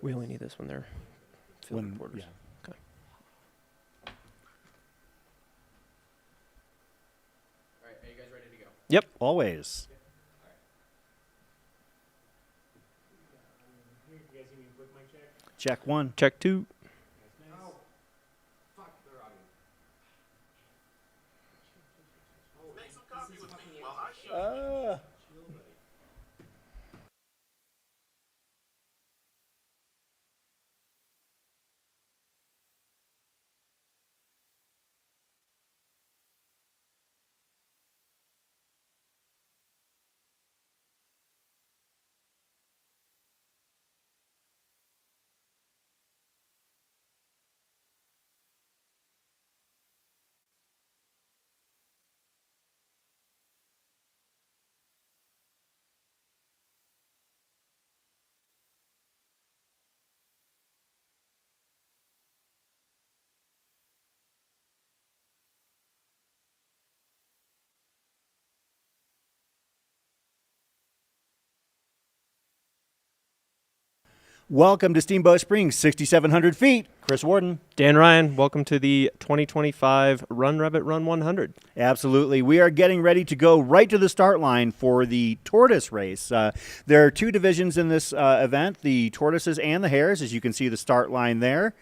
We only need this when they're field reporters. Yeah. Okay. All right, are you guys ready to go? Yep. Always. Check one. Check two. Oh, fuck, they're on you. Make some coffee with me while I show. Welcome to Steamboat Springs, 6,700 feet. Chris Warden. Dan Ryan, welcome to the 2025 Run Rabbit Run 100. Absolutely. We are getting ready to go right to the start line for the Tortoise race. There are two divisions in this event, the Tortoises and the Hares, as you can see the start line there.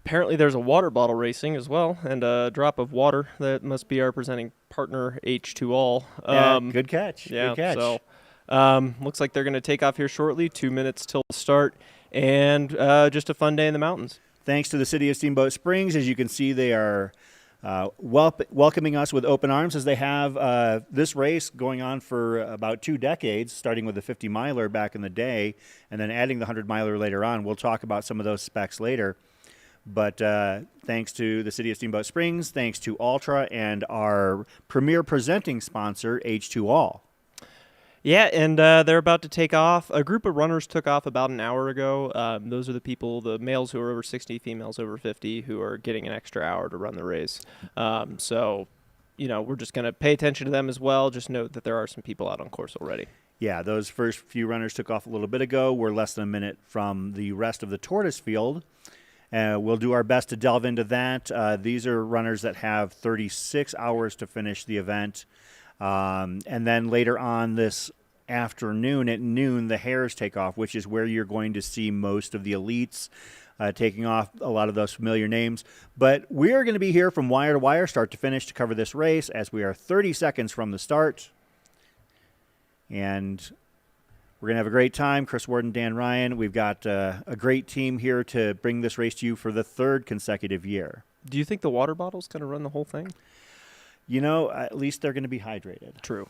Apparently there's a water bottle racing as well, and a drop of water. That must be our presenting partner, H2All. Good catch. Yeah, Good catch. so looks like they're going to take off here shortly, 2 minutes till start, and just a fun day in the mountains. Thanks to the city of Steamboat Springs. As you can see, they are welcoming us with open arms as they have this race going on for about 2 decades, starting with the 50-miler back in the day and then adding the 100-miler later on. We'll talk about some of those specs later. But thanks to the city of Steamboat Springs, thanks to Altra and our premier presenting sponsor, H2All. Yeah, and they're about to take off. A group of runners took off about an hour ago. Those are the people, the males who are over 60, females over 50, who are getting an extra hour to run the race. So, we're just going to pay attention to them as well. Just note that there are some people out on course already. Yeah, those first few runners took off a little bit ago. We're less than a minute from the rest of the Tortoise field. We'll do our best to delve into that. These are runners that have 36 hours to finish the event. And then later on this afternoon at noon, the Hares take off, which is where you're going to see most of the elites taking off, a lot of those familiar names. But we are going to be here from wire to wire, start to finish, to cover this race as we are 30 seconds from the start. And we're going to have a great time. Chris Warden, Dan Ryan. We've got a great team here to bring this race to you for the 3rd consecutive year. Do you think the water bottle's going to run the whole thing? At least they're going to be hydrated. True.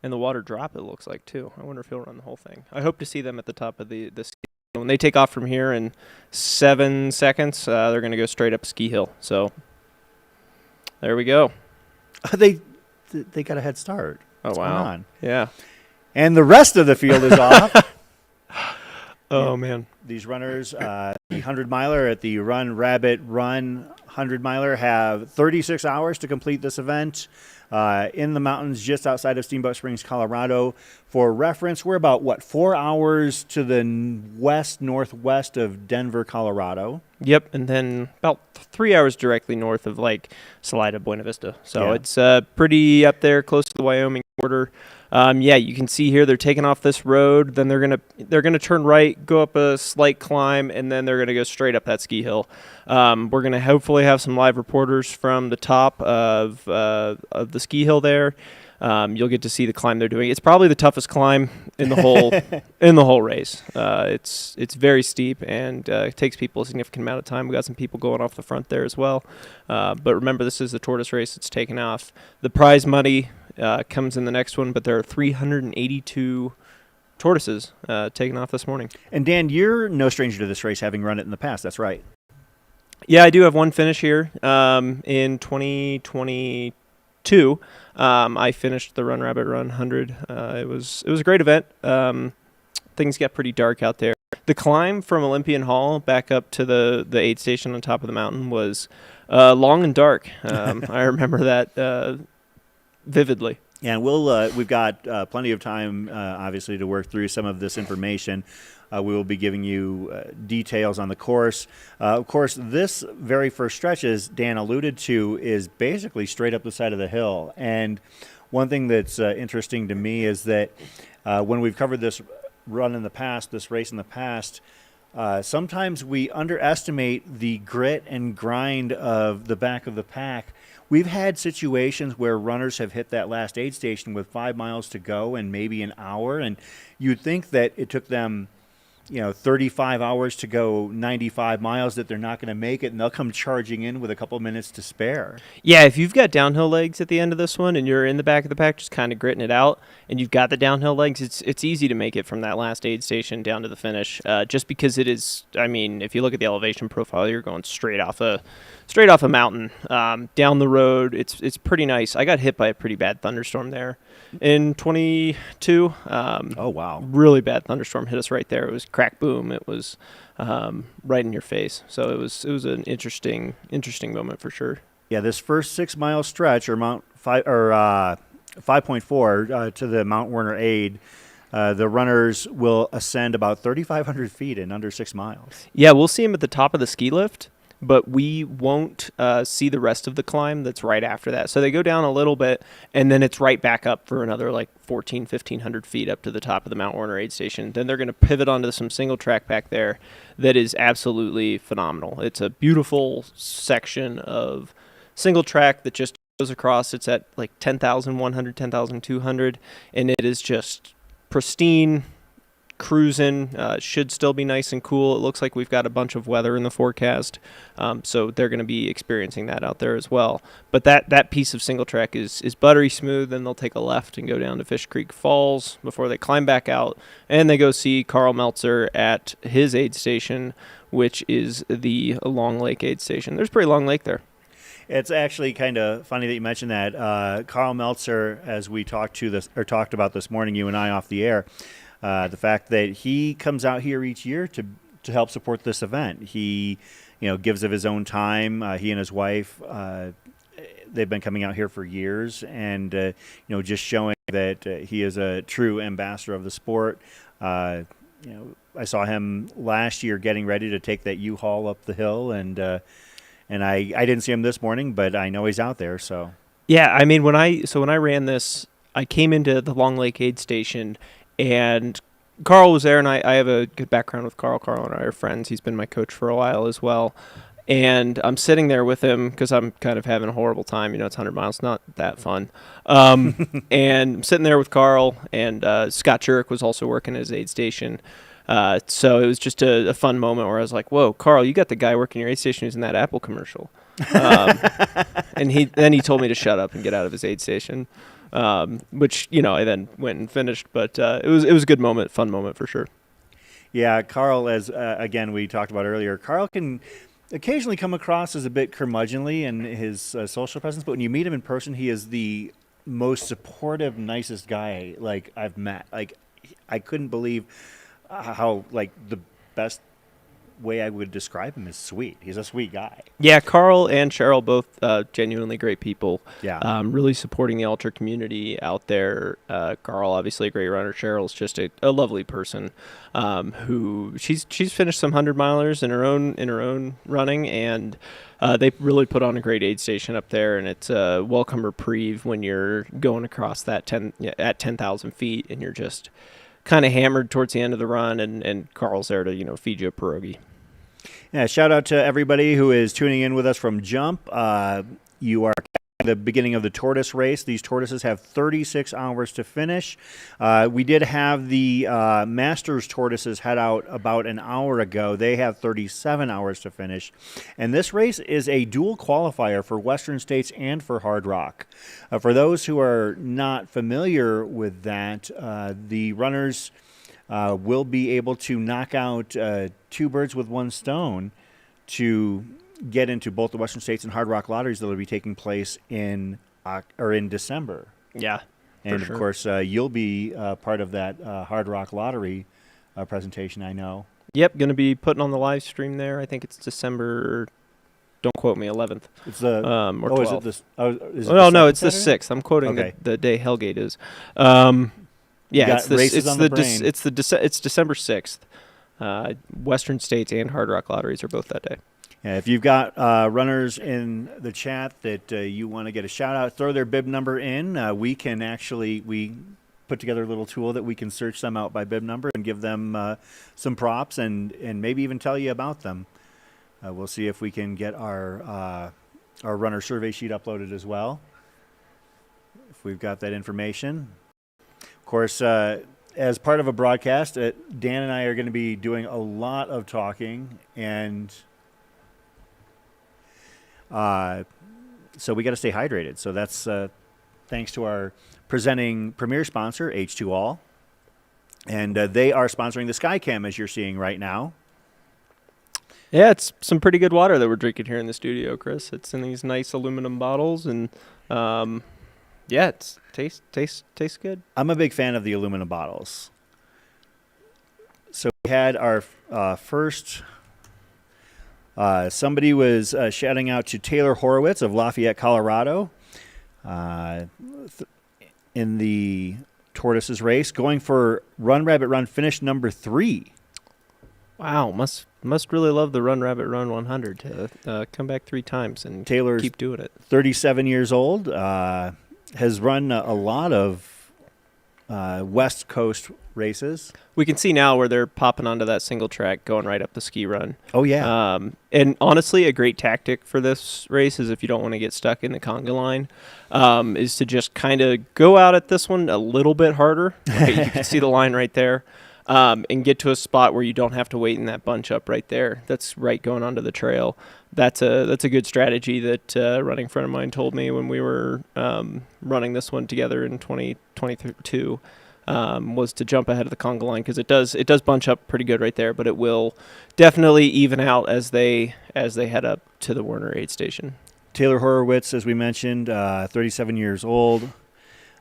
And the water drop, it looks like, too. I wonder if he'll run the whole thing. I hope to see them at the top of the ski. When they take off from here in 7 seconds, they're going to go straight up ski hill. So there we go. They got a head start. What's going wow. on? Yeah. And the rest of the field is off. Oh, man. These runners, the 100-miler at the Run Rabbit Run 100-miler have 36 hours to complete this event in the mountains just outside of Steamboat Springs, Colorado. For reference, we're about, 4 hours to the northwest of Denver, Colorado. Yep, and then about 3 hours directly north of, Salida, Buena Vista. So Yeah. it's pretty up there, close to the Wyoming border. You can see here they're taking off this road. Then they're gonna turn right, go up a slight climb, and then they're gonna go straight up that ski hill. We're gonna hopefully have some live reporters from the top of the ski hill there. You'll get to see the climb they're doing. It's probably the toughest climb in the whole race. It's very steep and it takes people a significant amount of time. We got some people going off the front there as well. But remember, this is the Tortoise race. It's taken off. The prize money comes in the next one, but there are 382 tortoises taken off this morning. And Dan, you're no stranger to this race, having run it in the past. That's right. Yeah, I do have one finish here in 2022. I finished the Run Rabbit Run 100. It was a great event. Things got pretty dark out there. The climb from Olympian Hall back up to the aid station on top of the mountain was long and dark. I remember that vividly. And we've got plenty of time, obviously, to work through some of this information. We will be giving you details on the course. Of course, this very first stretch, as Dan alluded to, is basically straight up the side of the hill. And one thing that's interesting to me is that when we've covered this run in the past, this race in the past, sometimes we underestimate the grit and grind of the back of the pack. We've had situations where runners have hit that last aid station with 5 miles to go and maybe an hour, and you'd think that it took them 35 hours to go 95 miles, that they're not going to make it, and they'll come charging in with a couple minutes to spare. Yeah, if you've got downhill legs at the end of this one and you're in the back of the pack just kind of gritting it out and you've got the downhill legs, it's easy to make it from that last aid station down to the finish, just because it is, I mean, if you look at the elevation profile, you're going straight off a mountain down the road. It's pretty nice. I got hit by a pretty bad thunderstorm there in 22. Oh, wow. Really bad thunderstorm hit us right there. It was crack boom. It was right in your face. So it was an interesting moment for sure. Yeah, this first 6 mile stretch, or 5.4 to the Mount Werner aid, the runners will ascend about 3,500 feet in under 6 miles. Yeah, we'll see them at the top of the ski lift, but we won't see the rest of the climb that's right after that. So they go down a little bit, and then it's right back up for another like 1,500 feet up to the top of the Mount Werner aid station. Then they're going to pivot onto some single track back there that is absolutely phenomenal. It's a beautiful section of single track that just goes across. It's at like 10,100, 10,200, and it is just pristine, cruising. Should still be nice and cool. It looks like we've got a bunch of weather in the forecast, so they're going to be experiencing that out there as well. But that piece of single track is buttery smooth. Then they'll take a left and go down to Fish Creek Falls before they climb back out, and they go see Carl Meltzer at his aid station, which is the Long Lake aid station. There's a pretty long lake there. It's actually kind of funny that you mentioned that. Carl Meltzer, as we talked about this morning, you and I off the air, the fact that he comes out here each year to help support this event. He, gives of his own time. He and his wife, they've been coming out here for years, and just showing that he is a true ambassador of the sport. I saw him last year getting ready to take that U-Haul up the hill, and I didn't see him this morning, but I know he's out there. So yeah, I mean when I ran this, I came into the Long Lake aid station. And Carl was there, and I have a good background with Carl. Carl and I are friends. He's been my coach for a while as well. And I'm sitting there with him because I'm kind of having a horrible time. It's 100 miles, not that fun. And I'm sitting there with Carl, and Scott Jurek was also working at his aid station. So it was just a fun moment where I was like, whoa, Carl, you got the guy working your aid station who's in that Apple commercial. And he told me to shut up and get out of his aid station. Which I then went and finished, but it was a good moment, fun moment for sure. Yeah, Carl, as again we talked about earlier, Carl can occasionally come across as a bit curmudgeonly in his social presence, but when you meet him in person, he is the most supportive, nicest guy I've met. I couldn't believe how the best way I would describe him is sweet. He's a sweet guy. Yeah, Carl and Cheryl, both genuinely great people. Yeah. Really supporting the Altra community out there. Carl, obviously a great runner. Cheryl's just a lovely person who she's finished some 100-milers in her own running, and they really put on a great aid station up there, and it's a welcome reprieve when you're going across that 10,000 feet and you're just kind of hammered towards the end of the run, and Carl's there to feed you a pierogi. Yeah, shout out to everybody who is tuning in with us from Jump. You are at the beginning of the Tortoise race. These tortoises have 36 hours to finish. We did have the Masters tortoises head out about an hour ago. They have 37 hours to finish. And this race is a dual qualifier for Western States and for Hard Rock. For those who are not familiar with that, the runners will be able to knock out two birds with one stone to get into both the Western States and Hard Rock lotteries that will be taking place in December. Yeah, and of course, you'll be part of that Hard Rock lottery presentation, I know. Yep, going to be putting on the live stream there. I think it's December don't quote me, 11th. It's the Or oh, 12th. is it this? Oh, is it No, the no, it's the second 6th. I'm quoting Okay. the day Hellgate is. Yeah, got it's the races it's on the the brain. it's December 6th. Western States and Hard Rock Lotteries are both that day. Yeah, if you've got runners in the chat that you want to get a shout out, throw their bib number in. We put together a little tool that we can search them out by bib number and give them some props and maybe even tell you about them. We'll see if we can get our runner survey sheet uploaded as well, if we've got that information. Of course, as part of a broadcast, Dan and I are going to be doing a lot of talking, and so we got to stay hydrated. So that's thanks to our presenting premier sponsor, H2All. And they are sponsoring the Skycam, as you're seeing right now. Yeah, it's some pretty good water that we're drinking here in the studio, Chris. It's in these nice aluminum bottles, and yeah, it tastes good. I'm a big fan of the aluminum bottles. So we had our first. Somebody was shouting out to Taylor Horowitz of Lafayette, Colorado, in the Tortoises race, going for Run Rabbit Run, finish number 3. Wow, must really love the Run Rabbit Run 100 to come back 3 times and Taylor's keep doing it. 37 years old, has run a lot of West Coast races. We can see now where they're popping onto that single track, going right up the ski run. Oh, yeah. And honestly, a great tactic for this race is, if you don't want to get stuck in the conga line, is to just kind of go out at this one a little bit harder. Okay, you can see the line right there. And get to a spot where you don't have to wait in that bunch up right there. That's right going onto the trail. That's a good strategy that a running friend of mine told me when we were running this one together in 2022, was to jump ahead of the conga line, because it does bunch up pretty good right there, but it will definitely even out as they head up to the Werner aid station. Taylor Horowitz, as we mentioned, 37 years old.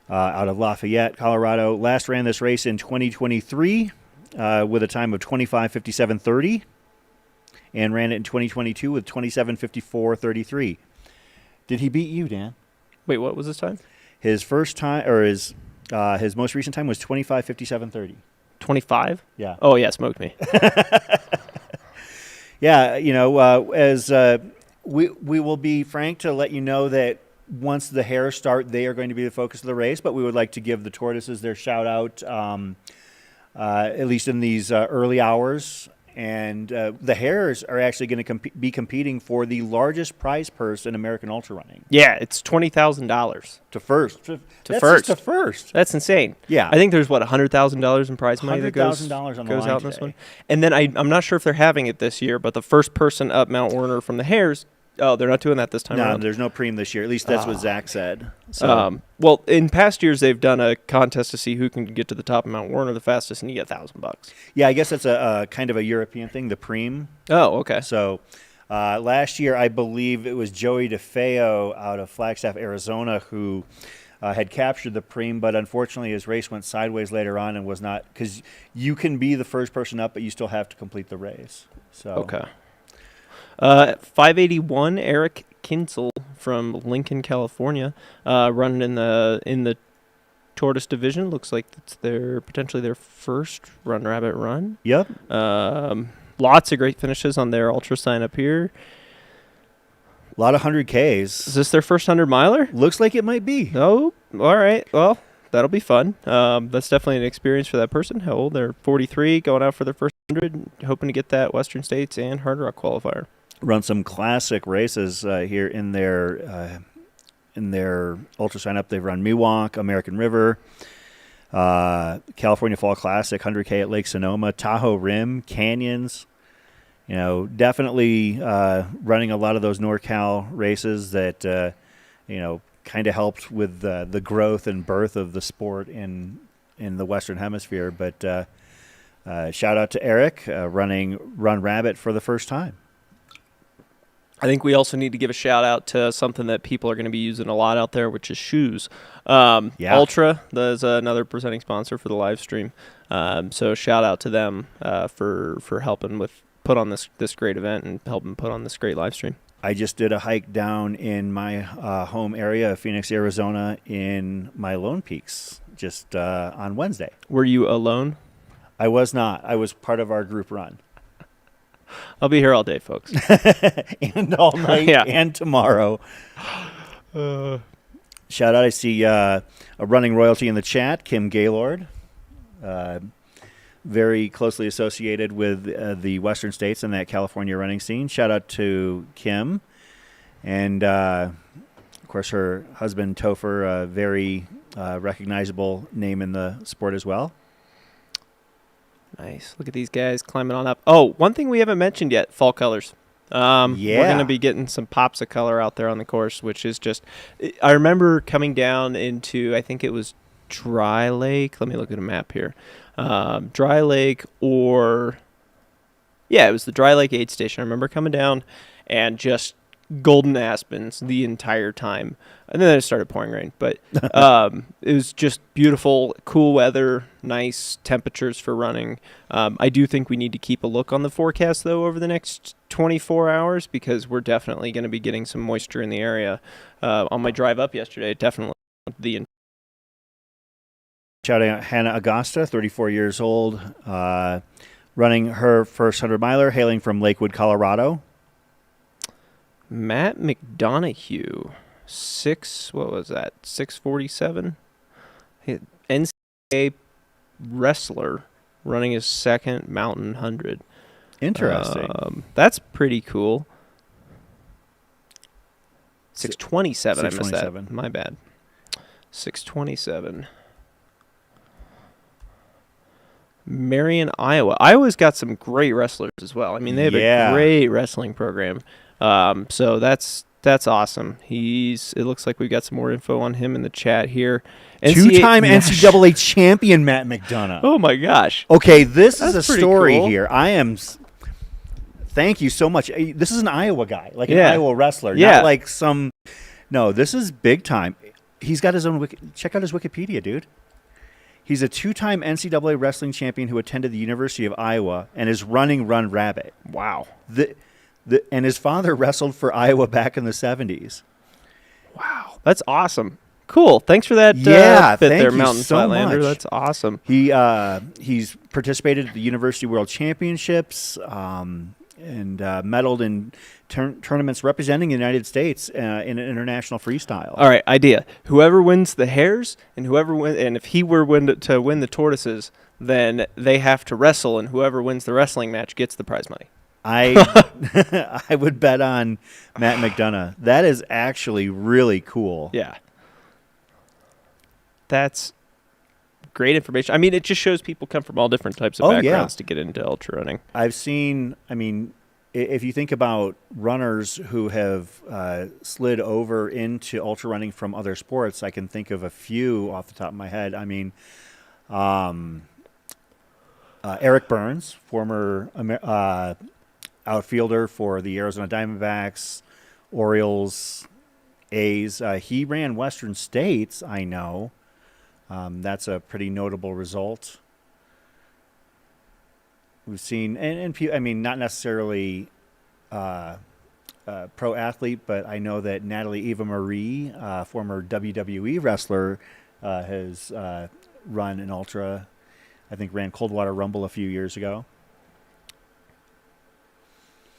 Out of Lafayette, Colorado. Last ran this race in 2023 with a time of 25:57:30, and ran it in 2022 with 27:54:33. Did he beat you, Dan? Wait, what was his time? His first time, or his most recent time was 25:57:30. 25? Yeah. Oh, yeah, smoked me. Yeah, as we will be frank to let you know that once the Hares start, they are going to be the focus of the race, but we would like to give the Tortoises their shout out, at least in these early hours. And the Hares are actually going to be competing for the largest prize purse in American ultra running. Yeah, it's $20,000 To first. That's first. Just to first. That's insane. Yeah. I think there's, $100,000 in prize money that goes $100,000 on the line out in this today. one. And then I'm not sure if they're having it this year, but the first person up Mount Werner from the Hares. Oh, they're not doing that this time No, around. there's no preem this year. At least that's what Zach said. So. Well, in past years, they've done a contest to see who can get to the top of Mount Werner the fastest, and you get $1,000. Yeah, I guess that's a kind of a European thing, the preem. Oh, okay. So last year, I believe it was Joey DeFeo out of Flagstaff, Arizona, who had captured the preem, but unfortunately his race went sideways later on and was not, because you can be the first person up, but you still have to complete the race. So Okay. 581, Eric Kinsel from Lincoln, California, running in the Tortoise division. Looks like it's potentially their first Run Rabbit Run. Yep. Lots of great finishes on their Ultra sign up here. A lot of 100Ks. Is this their first 100-miler? Looks like it might be. Oh, all right. Well, that'll be fun. That's definitely an experience for that person. How old? They're 43, going out for their first 100, hoping to get that Western States and Hard Rock qualifier. Run some classic races here in their ultra sign up. They've run Miwok, American River, California Fall Classic, 100K at Lake Sonoma, Tahoe Rim, Canyons. Definitely running a lot of those NorCal races that kind of helped with the growth and birth of the sport in the Western Hemisphere. But shout out to Eric running Run Rabbit for the first time. I think we also need to give a shout out to something that people are going to be using a lot out there, which is shoes. Altra, that's another presenting sponsor for the live stream. So shout out to them for helping put on this great event and helping put on this great live stream. I just did a hike down in my home area of Phoenix, Arizona, in my Lone Peaks just on Wednesday. Were you alone? I was not. I was part of our group run. I'll be here all day, folks. And all night Yeah. and tomorrow. Shout out. I see a running royalty in the chat, Kim Gaylord. Very closely associated with the Western states and that California running scene. Shout out to Kim. And, of course, her husband, Topher, a very recognizable name in the sport as well. Nice. Look at these guys climbing on up. Oh, one thing we haven't mentioned yet, fall colors. We're going to be getting some pops of color out there on the course, which is just – I remember coming down into – I think it was Dry Lake. Let me look at a map here. Dry Lake or – yeah, it was the Dry Lake aid station. I remember coming down and just golden aspens the entire time. And then it started pouring rain. But it was just beautiful, cool weather, nice temperatures for running. I do think we need to keep a look on the forecast, though, over the next 24 hours because we're definitely going to be getting some moisture in the area. On my drive up yesterday, definitely the Shout out Hannah Agosta, 34 years old, running her first 100-miler, hailing from Lakewood, Colorado. Matt McDonough, 647? NCAA wrestler running his second Mountain 100. Interesting. That's pretty cool. 627, I missed that. My bad. 627. Marion, Iowa. Iowa's got some great wrestlers as well. I mean, they have a great wrestling program. So that's awesome. It looks like we've got some more info on him in the chat here. Two-time NCAA champion Matt McDonough. Oh my gosh. Okay, this is a pretty story cool. here. Thank you so much. This is an Iowa guy, like an Iowa wrestler, Yeah. not like some. No, this is big time. He's got his own. Check out his Wikipedia, dude. He's a two-time NCAA wrestling champion who attended the University of Iowa and is running Run Rabbit. Wow. And his father wrestled for Iowa back in the 70s. Wow. That's awesome. Cool. Thanks for that Yeah, bit thank there, you Mountain so Flatlander. much. That's awesome. He's participated at the University World Championships and medaled in tournaments representing the United States in international freestyle. All right, idea. Whoever wins the Hares and if he were to win the Tortoises, then they have to wrestle, and whoever wins the wrestling match gets the prize money. I would bet on Matt McDonough. That is actually really cool. Yeah. That's great information. I mean, it just shows people come from all different types of backgrounds to get into ultra running. I've seen, if you think about runners who have slid over into ultra running from other sports, I can think of a few off the top of my head. Eric Burns, former outfielder for the Arizona Diamondbacks, Orioles, A's. He ran Western States, I know. That's a pretty notable result. We've seen, not necessarily pro athlete, but I know that Natalie Eva Marie, former WWE wrestler, has run an ultra. I think ran Coldwater Rumble a few years ago.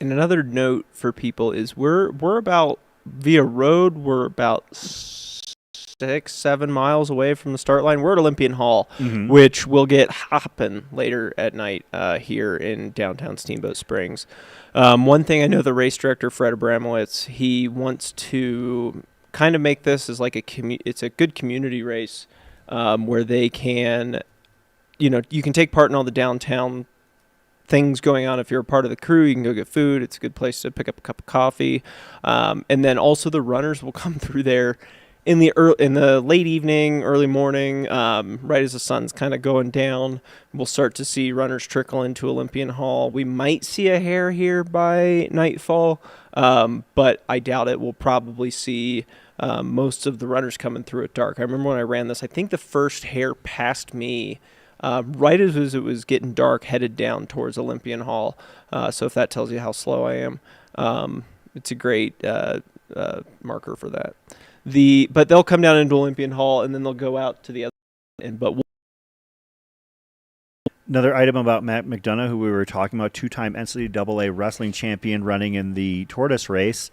And another note for people is we're about via road. We're about 6-7 miles away from the start line. We're at Olympian Hall, which will get hopping later at night here in downtown Steamboat Springs. One thing I know, the race director Fred Abramowitz, he wants to kind of make this as like it's a good community race where they can. You can take part in all the downtown things going on. If you're a part of the crew, you can go get food. It's a good place to pick up a cup of coffee. And then also the runners will come through there in the late evening, early morning, right as the sun's kind of going down. We'll start to see runners trickle into Olympian Hall. We might see a hare here by nightfall, but I doubt it. We'll probably see most of the runners coming through at dark. I remember when I ran this, I think the first hare passed me right as it was getting dark, headed down towards Olympian Hall. So if that tells you how slow I am. it's a great marker for that. But they'll come down into Olympian Hall and then they'll go out to the other end. But Another item about Matt McDonough, who we were talking about, two-time NCAA wrestling champion running in the Tortoise race.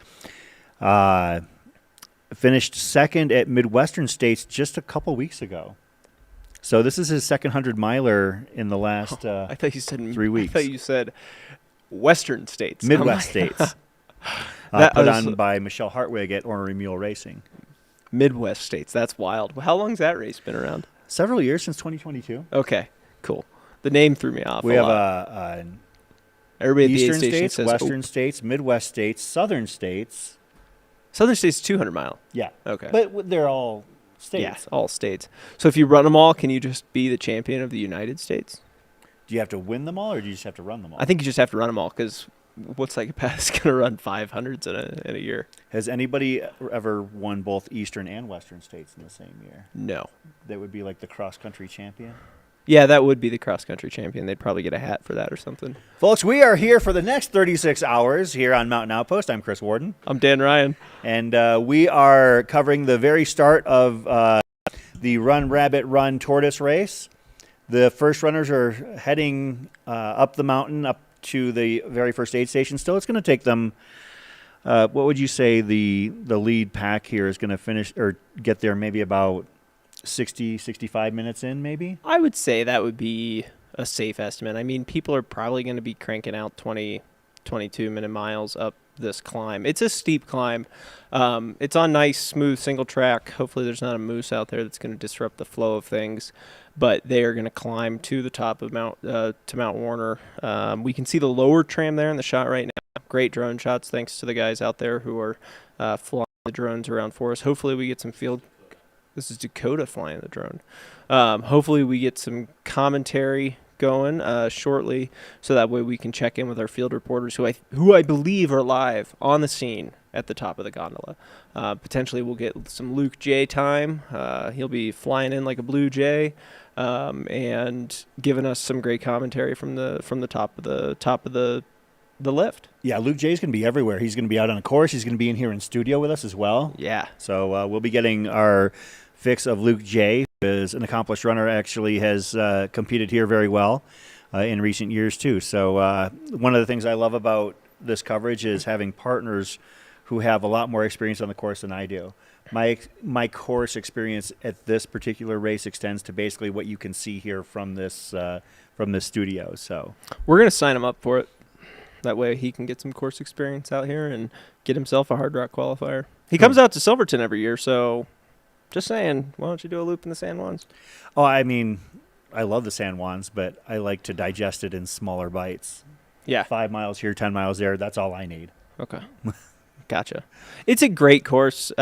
Finished second at Midwestern States just a couple weeks ago. So this is his second 100-miler in the last I thought you said 3 weeks. I thought you said Western States. Midwest States. That Put was- on by Michelle Hartwig at Ornery Mule Racing. Midwest States. That's wild. How long's that race been around? Several years, since 2022. Okay, cool. The name threw me off. We a have lot. Everybody at the aid Eastern station states, says Western states, Midwest states, Southern states. Southern States 200 mile. Yeah. Okay. But they're all states. Yeah, all states. So if you run them all, can you just be the champion of the United States? Do you have to win them all, or do you just have to run them all? I think you just have to run them all because what psychopath is going to run 500s in a year? Has anybody ever won both Eastern and Western states in the same year? No. That would be like the cross-country champion? Yeah, that would be the cross-country champion. They'd probably get a hat for that or something. Folks, we are here for the next 36 hours here on Mountain Outpost. I'm Chris Warden. I'm Dan Ryan. And we are covering the very start of the Run Rabbit Run Tortoise race. The first runners are heading up the mountain, up to the very first aid station. Still, it's going to take them, what would you say the lead pack here is going to finish or get there maybe about 60, 65 minutes in maybe? I would say that would be a safe estimate. I mean, people are probably going to be cranking out 20, 22-minute miles up this climb. It's a steep climb. It's on nice, smooth, single track. Hopefully there's not a moose out there that's going to disrupt the flow of things. But they are going to climb to the top of Mount Warner. We can see the lower tram there in the shot right now. Great drone shots, thanks to the guys out there who are flying the drones around for us. Hopefully we get some field. This is Dakota flying the drone. Hopefully we get some commentary going shortly, so that way we can check in with our field reporters, who I believe are live on the scene at the top of the gondola. Potentially we'll get some Luke J time. He'll be flying in like a blue jay, and giving us some great commentary from the top of the lift. Yeah, Luke J's going to be everywhere. He's going to be out on a course. He's going to be in here in studio with us as well. Yeah. So we'll be getting our fix of Luke J, who is an accomplished runner, actually has competed here very well in recent years too. So one of the things I love about this coverage is having partners who have a lot more experience on the course than I do. My course experience at this particular race extends to basically what you can see here from this studio. So we're going to sign him up for it. That way he can get some course experience out here and get himself a Hard Rock qualifier. He comes out to Silverton every year, so just saying, why don't you do a loop in the San Juans? Oh, I mean, I love the San Juans, but I like to digest it in smaller bites. Yeah. 5 miles here, 10 miles there, that's all I need. Okay. Gotcha. It's a great course.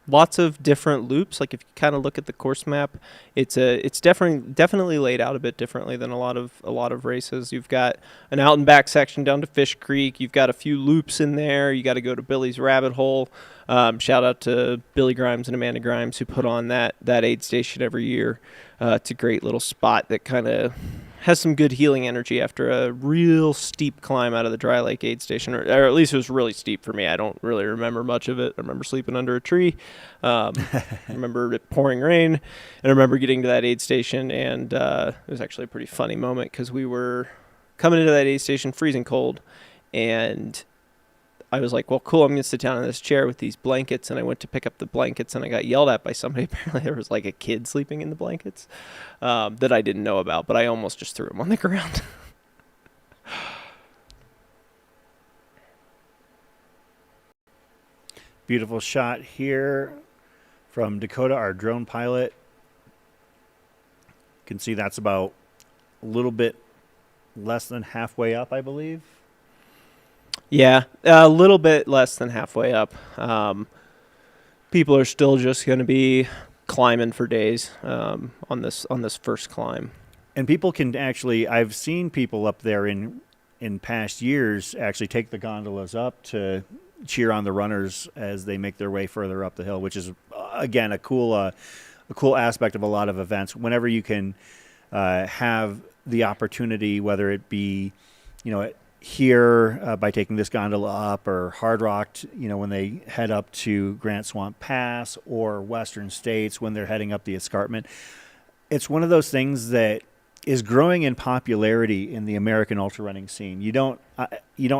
Lots of different loops. Like if you kind of look at the course map, it's definitely laid out a bit differently than a lot of races. You've got an out and back section down to Fish Creek. You've got a few loops in there. You got to go to Billy's Rabbit Hole. Shout out to Billy Grimes and Amanda Grimes who put on that aid station every year. It's a great little spot that kind of has some good healing energy after a real steep climb out of the Dry Lake aid station, or at least it was really steep for me. I don't really remember much of it. I remember sleeping under a tree. I remember it pouring rain, and I remember getting to that aid station, and it was actually a pretty funny moment because we were coming into that aid station freezing cold, and I was like, well, cool, I'm going to sit down in this chair with these blankets, and I went to pick up the blankets, and I got yelled at by somebody. Apparently there was like a kid sleeping in the blankets that I didn't know about, but I almost just threw him on the ground. Beautiful shot here from Dakota, our drone pilot. You can see that's about a little bit less than halfway up, I believe. Yeah, a little bit less than halfway up. People are still just going to be climbing for days on this first climb. And people can actually, I've seen people up there in past years actually take the gondolas up to cheer on the runners as they make their way further up the hill, which is, again, a cool aspect of a lot of events. Whenever you can have the opportunity, whether it be, here by taking this gondola up, or Hard Rock, when they head up to Grant Swamp Pass, or Western States when they're heading up the escarpment. It's one of those things that is growing in popularity in the American ultra running scene. You don't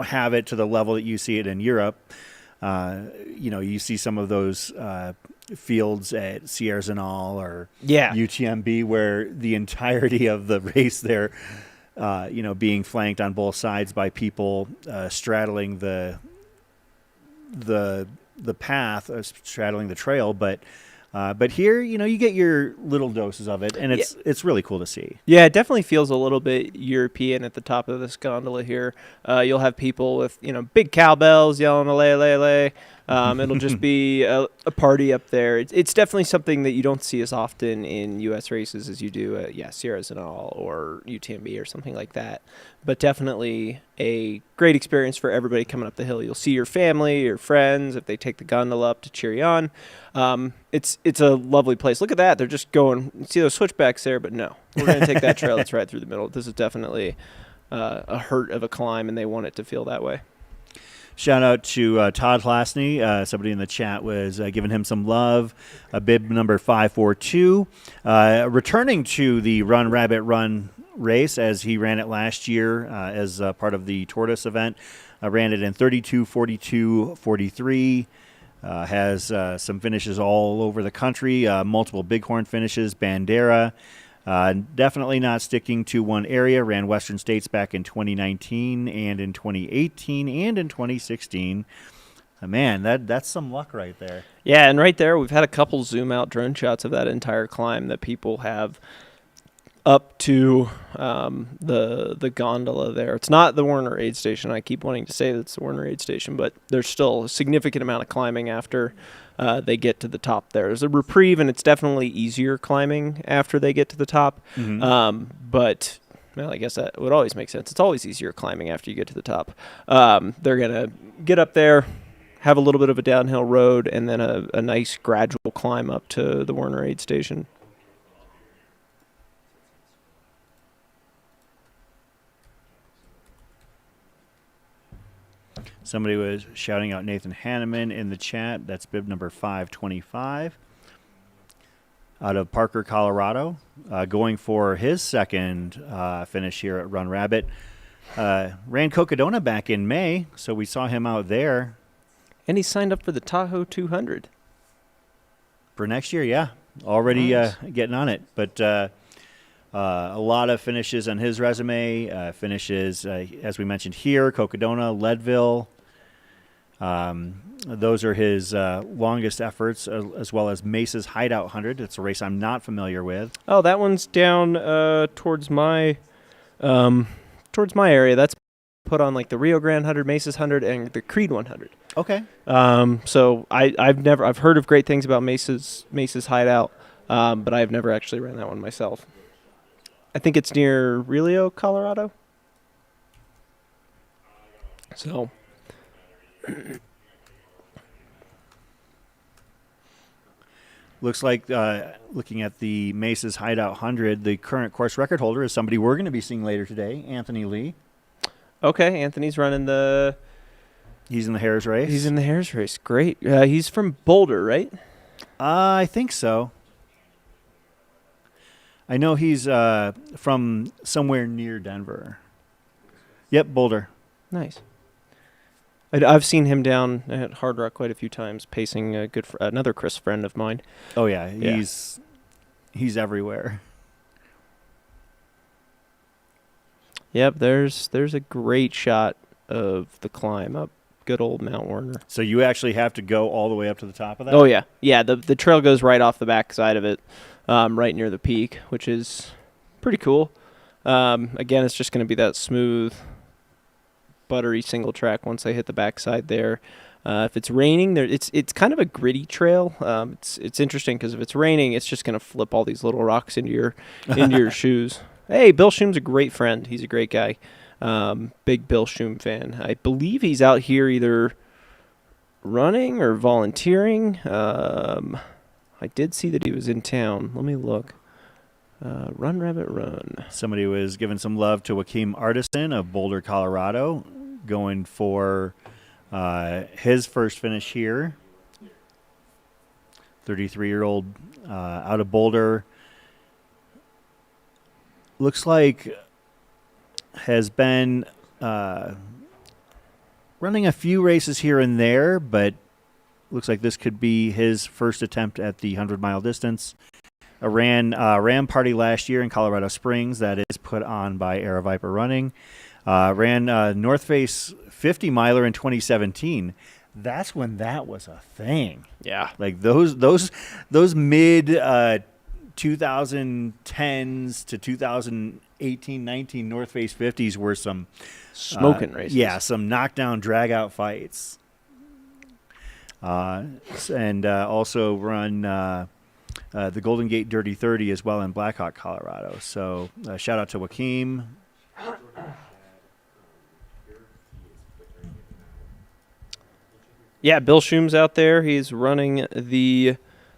have it to the level that you see it in Europe. You see some of those fields at Hares and or UTMB where the entirety of the race there, being flanked on both sides by people straddling the path, straddling the trail, but here, you get your little doses of it, and it's really cool to see. Yeah, it definitely feels a little bit European at the top of this gondola here. You'll have people with, big cowbells yelling, "Allay, allay, allay." It'll just be a party up there. It's definitely something that you don't see as often in U.S. races as you do at, Sierras and or UTMB or something like that. But definitely a great experience for everybody coming up the hill. You'll see your family, your friends, if they take the gondola up to cheer you on. It's a lovely place. Look at that. They're just going, see those switchbacks there, but no. We're going to take that trail that's right through the middle. This is definitely a hurt of a climb, and they want it to feel that way. Shout out to Todd Hlasny. Somebody in the chat was giving him some love. Bib number 542. Returning to the Run Rabbit Run race, as he ran it last year as part of the Tortoise event. Ran it in 32, 42, 43. Has some finishes all over the country. Multiple bighorn finishes. Bandera. Definitely not sticking to one area. Ran Western States back in 2019 and in 2018 and in 2016. Man, that's some luck right there. Yeah, and right there we've had a couple zoom out drone shots of that entire climb that people have up to the gondola there. It's not the Werner aid station. I keep wanting to say that's the Werner aid station, but there's still a significant amount of climbing after they get to the top there. There's a reprieve, and it's definitely easier climbing after they get to the top. Mm-hmm. But, well, I guess that would always make sense. It's always easier climbing after you get to the top. They're going to get up there, have a little bit of a downhill road, and then a nice gradual climb up to the Werner aid station. Somebody was shouting out Nathan Hanneman in the chat. That's bib number 525 out of Parker, Colorado, going for his second finish here at Run Rabbit. Ran Cocodona back in May, so we saw him out there. And he signed up for the Tahoe 200. For next year, yeah. Already nice. Getting on it. But a lot of finishes on his resume. Finishes, as we mentioned here, Cocodona, Leadville. Those are his longest efforts, as well as Mesa's Hideout 100. It's a race I'm not familiar with. Oh, that one's down towards my area. That's put on like the Rio Grande 100, Mesa's 100, and the Creed 100. Okay. So I've heard of great things about Mesa's Hideout, but I've never actually ran that one myself. I think it's near Relio, Colorado. So. Looks like, looking at the Mesa's Hideout 100, the current course record holder is somebody we're going to be seeing later today, Anthony Lee. Okay, Anthony's running He's in the Hares race? He's in the Hares race. Great. He's from Boulder, right? I think so. I know he's from somewhere near Denver. Yep, Boulder. Nice. I've seen him down at Hard Rock quite a few times, pacing another Chris friend of mine. Oh yeah, he's everywhere. Yep, there's a great shot of the climb up good old Mount Werner. So you actually have to go all the way up to the top of that? Oh yeah, yeah. The trail goes right off the back side of it, right near the peak, which is pretty cool. Again, it's just going to be that smooth, buttery single track once they hit the backside there. If it's raining, it's kind of a gritty trail. It's interesting because if it's raining, it's just going to flip all these little rocks into your shoes. Hey, Bill Schum's a great friend. He's a great guy. Big Bill Schum fan. I believe he's out here either running or volunteering. I did see that he was in town. Let me look. Run, rabbit, run. Somebody was giving some love to Joaquim Artisan of Boulder, Colorado, going for his first finish here. 33-year-old out of Boulder. Looks like has been running a few races here and there, but looks like this could be his first attempt at the 100-mile distance. Ran Ram Party last year in Colorado Springs. That is put on by Era Viper Running. Ran North Face 50-miler in 2017. That's when that was a thing. Yeah. Like those mid 2010s to 2018-19 North Face 50s were some smoking races. Yeah, some knockdown, drag-out fights. And also run the Golden Gate Dirty 30 as well in Blackhawk, Colorado. So shout out to Joaquim. Yeah, Bill Schum's out there. He's running the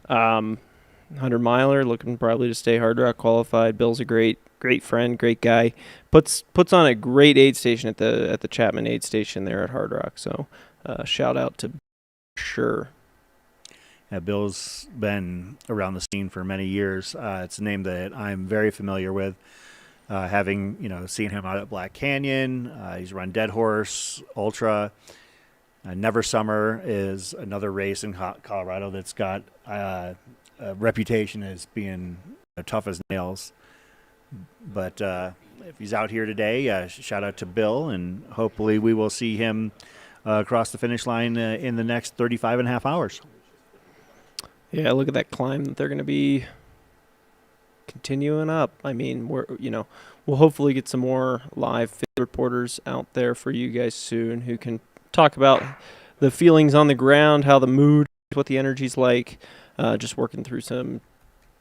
100-miler, looking probably to stay Hard Rock qualified. Bill's a great friend, great guy. Puts on a great aid station at the Chapman aid station there at Hard Rock. So shout out to sure. Yeah, Bill's been around the scene for many years. It's a name that I'm very familiar with, having seen him out at Black Canyon. He's run Dead Horse, Ultra. Never Summer is another race in Colorado that's got a reputation as being tough as nails. But if he's out here today, shout out to Bill, and hopefully we will see him across the finish line in the next 35 and a half hours. Yeah, look at that climb that they're going to be continuing up. I mean, we'll hopefully get some more live field reporters out there for you guys soon who can talk about the feelings on the ground, how the mood, what the energy's like, just working through some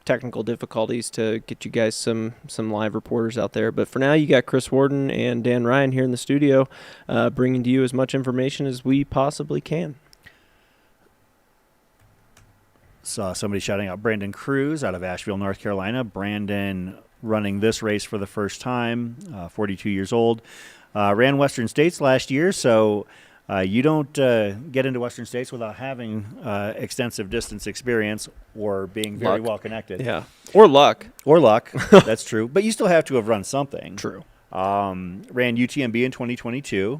technical difficulties to get you guys some live reporters out there. But for now, you got Chris Warden and Dan Ryan here in the studio, bringing to you as much information as we possibly can. Saw somebody shouting out Brandon Cruz out of Asheville, North Carolina. Brandon running this race for the first time, 42 years old. Ran Western States last year, so you don't get into Western States without having extensive distance experience or being very well connected. Yeah, or luck. Or luck, that's true. But you still have to have run something. True. Ran UTMB in 2022,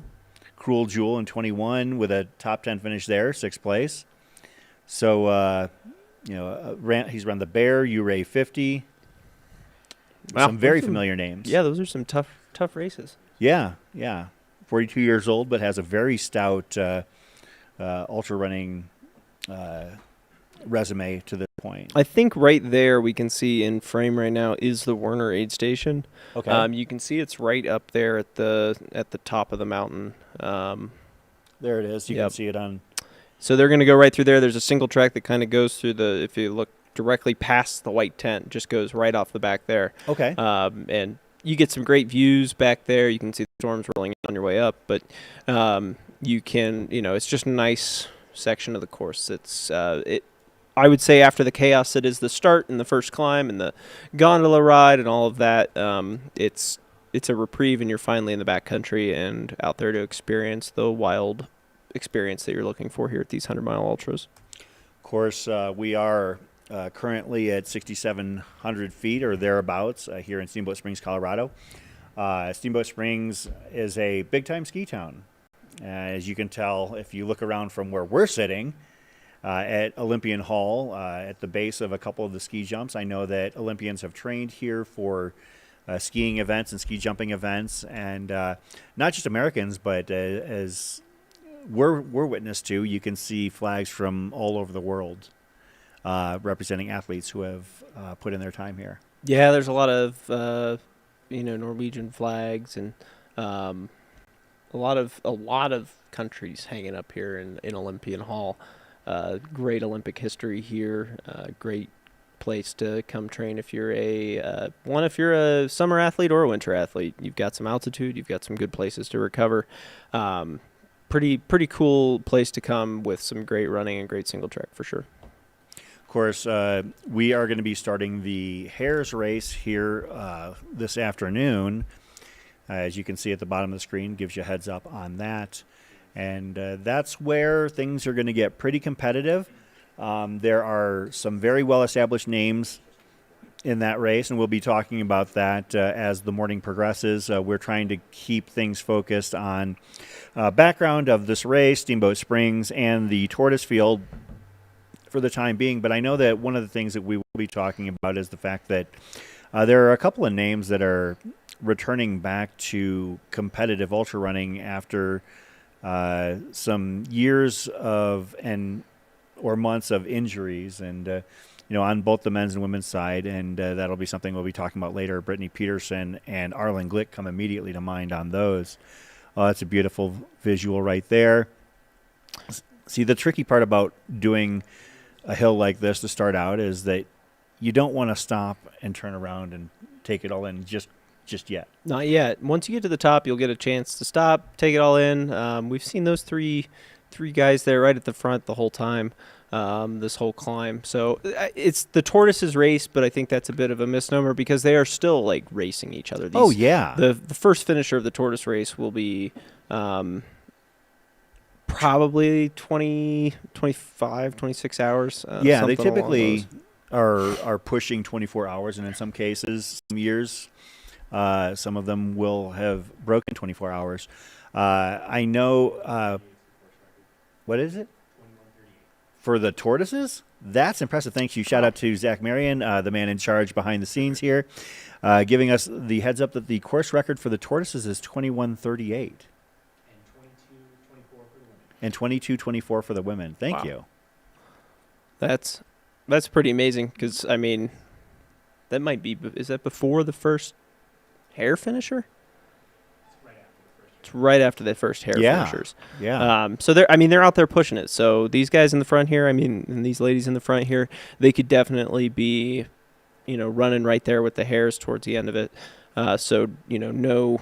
Cruel Jewel in 21 with a top 10 finish there, 6th place. So, he's run the Bear, Uray 50. Wow. Some very familiar names. Yeah, those are some tough races. Yeah. 42 years old, but has a very stout ultra running resume to this point. I think right there we can see in frame right now is the Werner aid station. Okay. You can see it's right up there at the top of the mountain. There it is. You can see it on. So they're going to go right through there. There's a single track that kind of goes through if you look directly past the white tent, just goes right off the back there. Okay. And you get some great views back there. You can see the storms rolling on your way up, but you can, it's just a nice section of the course. It's I would say after the chaos that is the start and the first climb and the gondola ride and all of that, it's a reprieve, and you're finally in the backcountry and out there to experience the wild experience that you're looking for here at these 100-mile ultras. Of course, we are currently at 6,700 feet or thereabouts here in Steamboat Springs, Colorado. Steamboat Springs is a big-time ski town. As you can tell, if you look around from where we're sitting at Olympian Hall, at the base of a couple of the ski jumps, I know that Olympians have trained here for skiing events and ski jumping events, and not just Americans, but as we're witness to, you can see flags from all over the world representing athletes who have put in their time here. Yeah, there's a lot of Norwegian flags and a lot of countries hanging up here in Olympian Hall. Great Olympic history here. Great place to come train if you're a summer athlete or a winter athlete. You've got some altitude. You've got some good places to recover. Pretty cool place to come with some great running and great single track for sure. Of course, we are going to be starting the Hares race here this afternoon. As you can see at the bottom of the screen, gives you a heads up on that. And that's where things are going to get pretty competitive. There are some very well-established names in that race, and we'll be talking about that as the morning progresses. We're trying to keep things focused on background of this race, Steamboat Springs, and the Tortoise field for the time being. But I know that one of the things that we will be talking about is the fact that there are a couple of names that are returning back to competitive ultra running after some years of or months of injuries, and on both the men's and women's side, and that'll be something we'll be talking about later. Brittany Peterson and Arlen Glick come immediately to mind on those. That's a beautiful visual right there. See, the tricky part about doing a hill like this to start out is that you don't want to stop and turn around and take it all in just yet. Not yet. Once you get to the top, you'll get a chance to stop, take it all in. We've seen those three guys there right at the front the whole time, this whole climb. So it's the Tortoises race, but I think that's a bit of a misnomer because they are still like racing each other. Oh, yeah. The first finisher of the Tortoise race will be probably 20, 25, 26 hours. Yeah, they typically are pushing 24 hours, and in some cases, some years, some of them will have broken 24 hours. I know, what is it? For the Tortoises? That's impressive. Thank you. Shout out to Zach Marion, the man in charge behind the scenes here, giving us the heads up that the course record for the Tortoises is 21:38. And 22:24 for the women. Thank you. That's pretty amazing because, I mean, that might be, is that before the first hare finisher? It's right after the first hare finishers. Yeah. So they're out there pushing it. So these guys in the front here, and these ladies in the front here, they could definitely be, running right there with the hares towards the end of it. So, no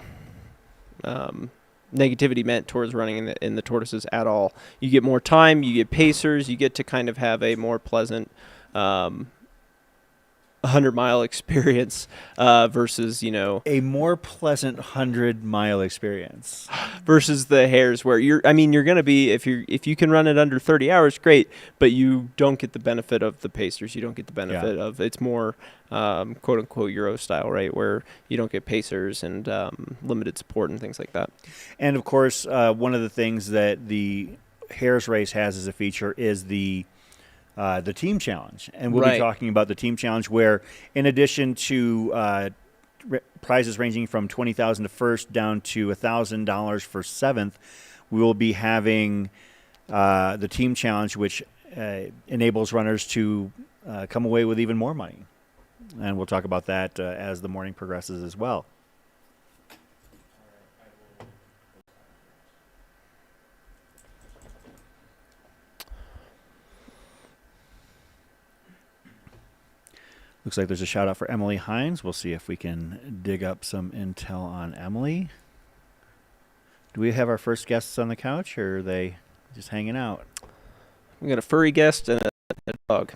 negativity meant towards running in the Tortoises at all. You get more time, you get pacers, you get to kind of have a more pleasant 100-mile experience versus, a more pleasant 100-mile experience versus the hares where you're going to be, if you can run it under 30 hours, great, but you don't get the benefit of the pacers. You don't get the benefit of, it's more quote unquote Euro style, right? Where you don't get pacers and limited support and things like that. And of course, one of the things that the Hares race has as a feature is the team challenge, and we'll be talking about the team challenge, where in addition to prizes ranging from $20,000 to first down to $1,000 for seventh, we will be having the team challenge, which enables runners to come away with even more money, and we'll talk about that as the morning progresses as well. Looks like there's a shout out for Emily Hines. We'll see if we can dig up some intel on Emily. Do we have our first guests on the couch, or are they just hanging out? We got a furry guest and a dog.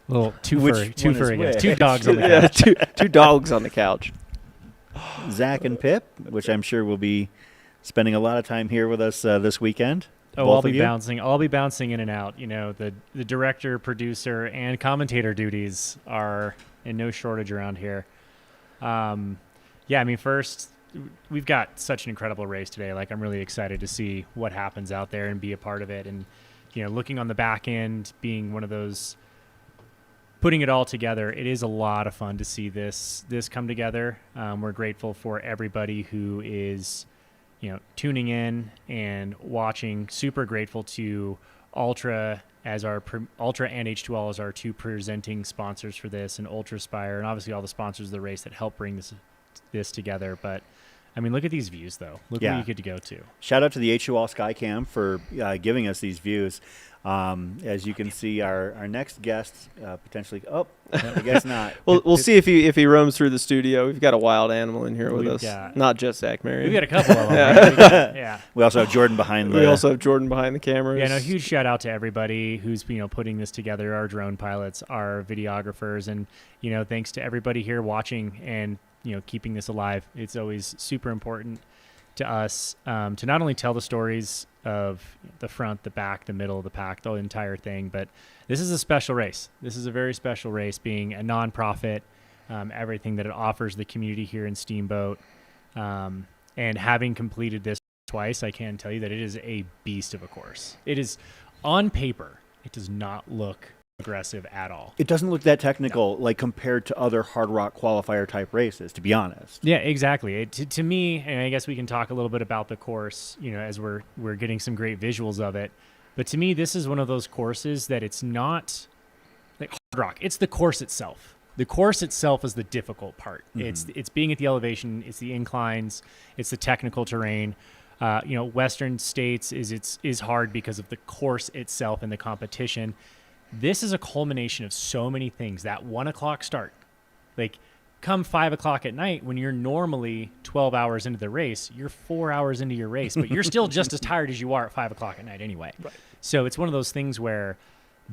Well, two furry guests. Two dogs on the couch. two dogs on the couch. Zach and Pip, which I'm sure will be spending a lot of time here with us this weekend. Oh, I'll be bouncing in and out. The director, producer, and commentator duties are in no shortage around here. First, we've got such an incredible race today. Like, I'm really excited to see what happens out there and be a part of it. And, looking on the back end, being one of those, putting it all together, it is a lot of fun to see this come together. We're grateful for everybody who is tuning in and watching. Super grateful to Altra as Altra and H2L as our two presenting sponsors for this, and Ultraspire, and obviously all the sponsors of the race that help bring this together. But I mean, look at these views, though. Look where you get to go to. Shout out to the HUL Skycam for giving us these views. As you can see, our next guest potentially. Oh, I guess not. We'll see if he roams through the studio. We've got a wild animal in here with us, not just Zach Marion. We've got a couple of them. Right? Yeah. We also have Jordan behind the. We also have Jordan behind the cameras. Yeah, no, huge shout out to everybody who's putting this together. Our drone pilots, our videographers, and thanks to everybody here watching and keeping this alive. It's always super important to us to not only tell the stories of the front, the back, the middle, the pack, the entire thing, but this is a special race. This is a very special race, being a nonprofit, everything that it offers the community here in Steamboat, and having completed this twice, I can tell you that it is a beast of a course. It is, on paper, it does not look aggressive at all. It doesn't look that technical, like compared to other hard rock qualifier type races, to be honest. Yeah, exactly. To me, and I guess we can talk a little bit about the course, as we're getting some great visuals of it. But to me, this is one of those courses that it's not like hard rock. It's the course itself. The course itself is the difficult part. Mm-hmm. It's being at the elevation. It's the inclines. It's the technical terrain. Western States is hard because of the course itself and the competition. This is a culmination of so many things. That 1 o'clock start, like come 5 o'clock at night when you're normally 12 hours into the race, you're 4 hours into your race, but you're still just as tired as you are at 5 o'clock at night anyway. Right. So it's one of those things where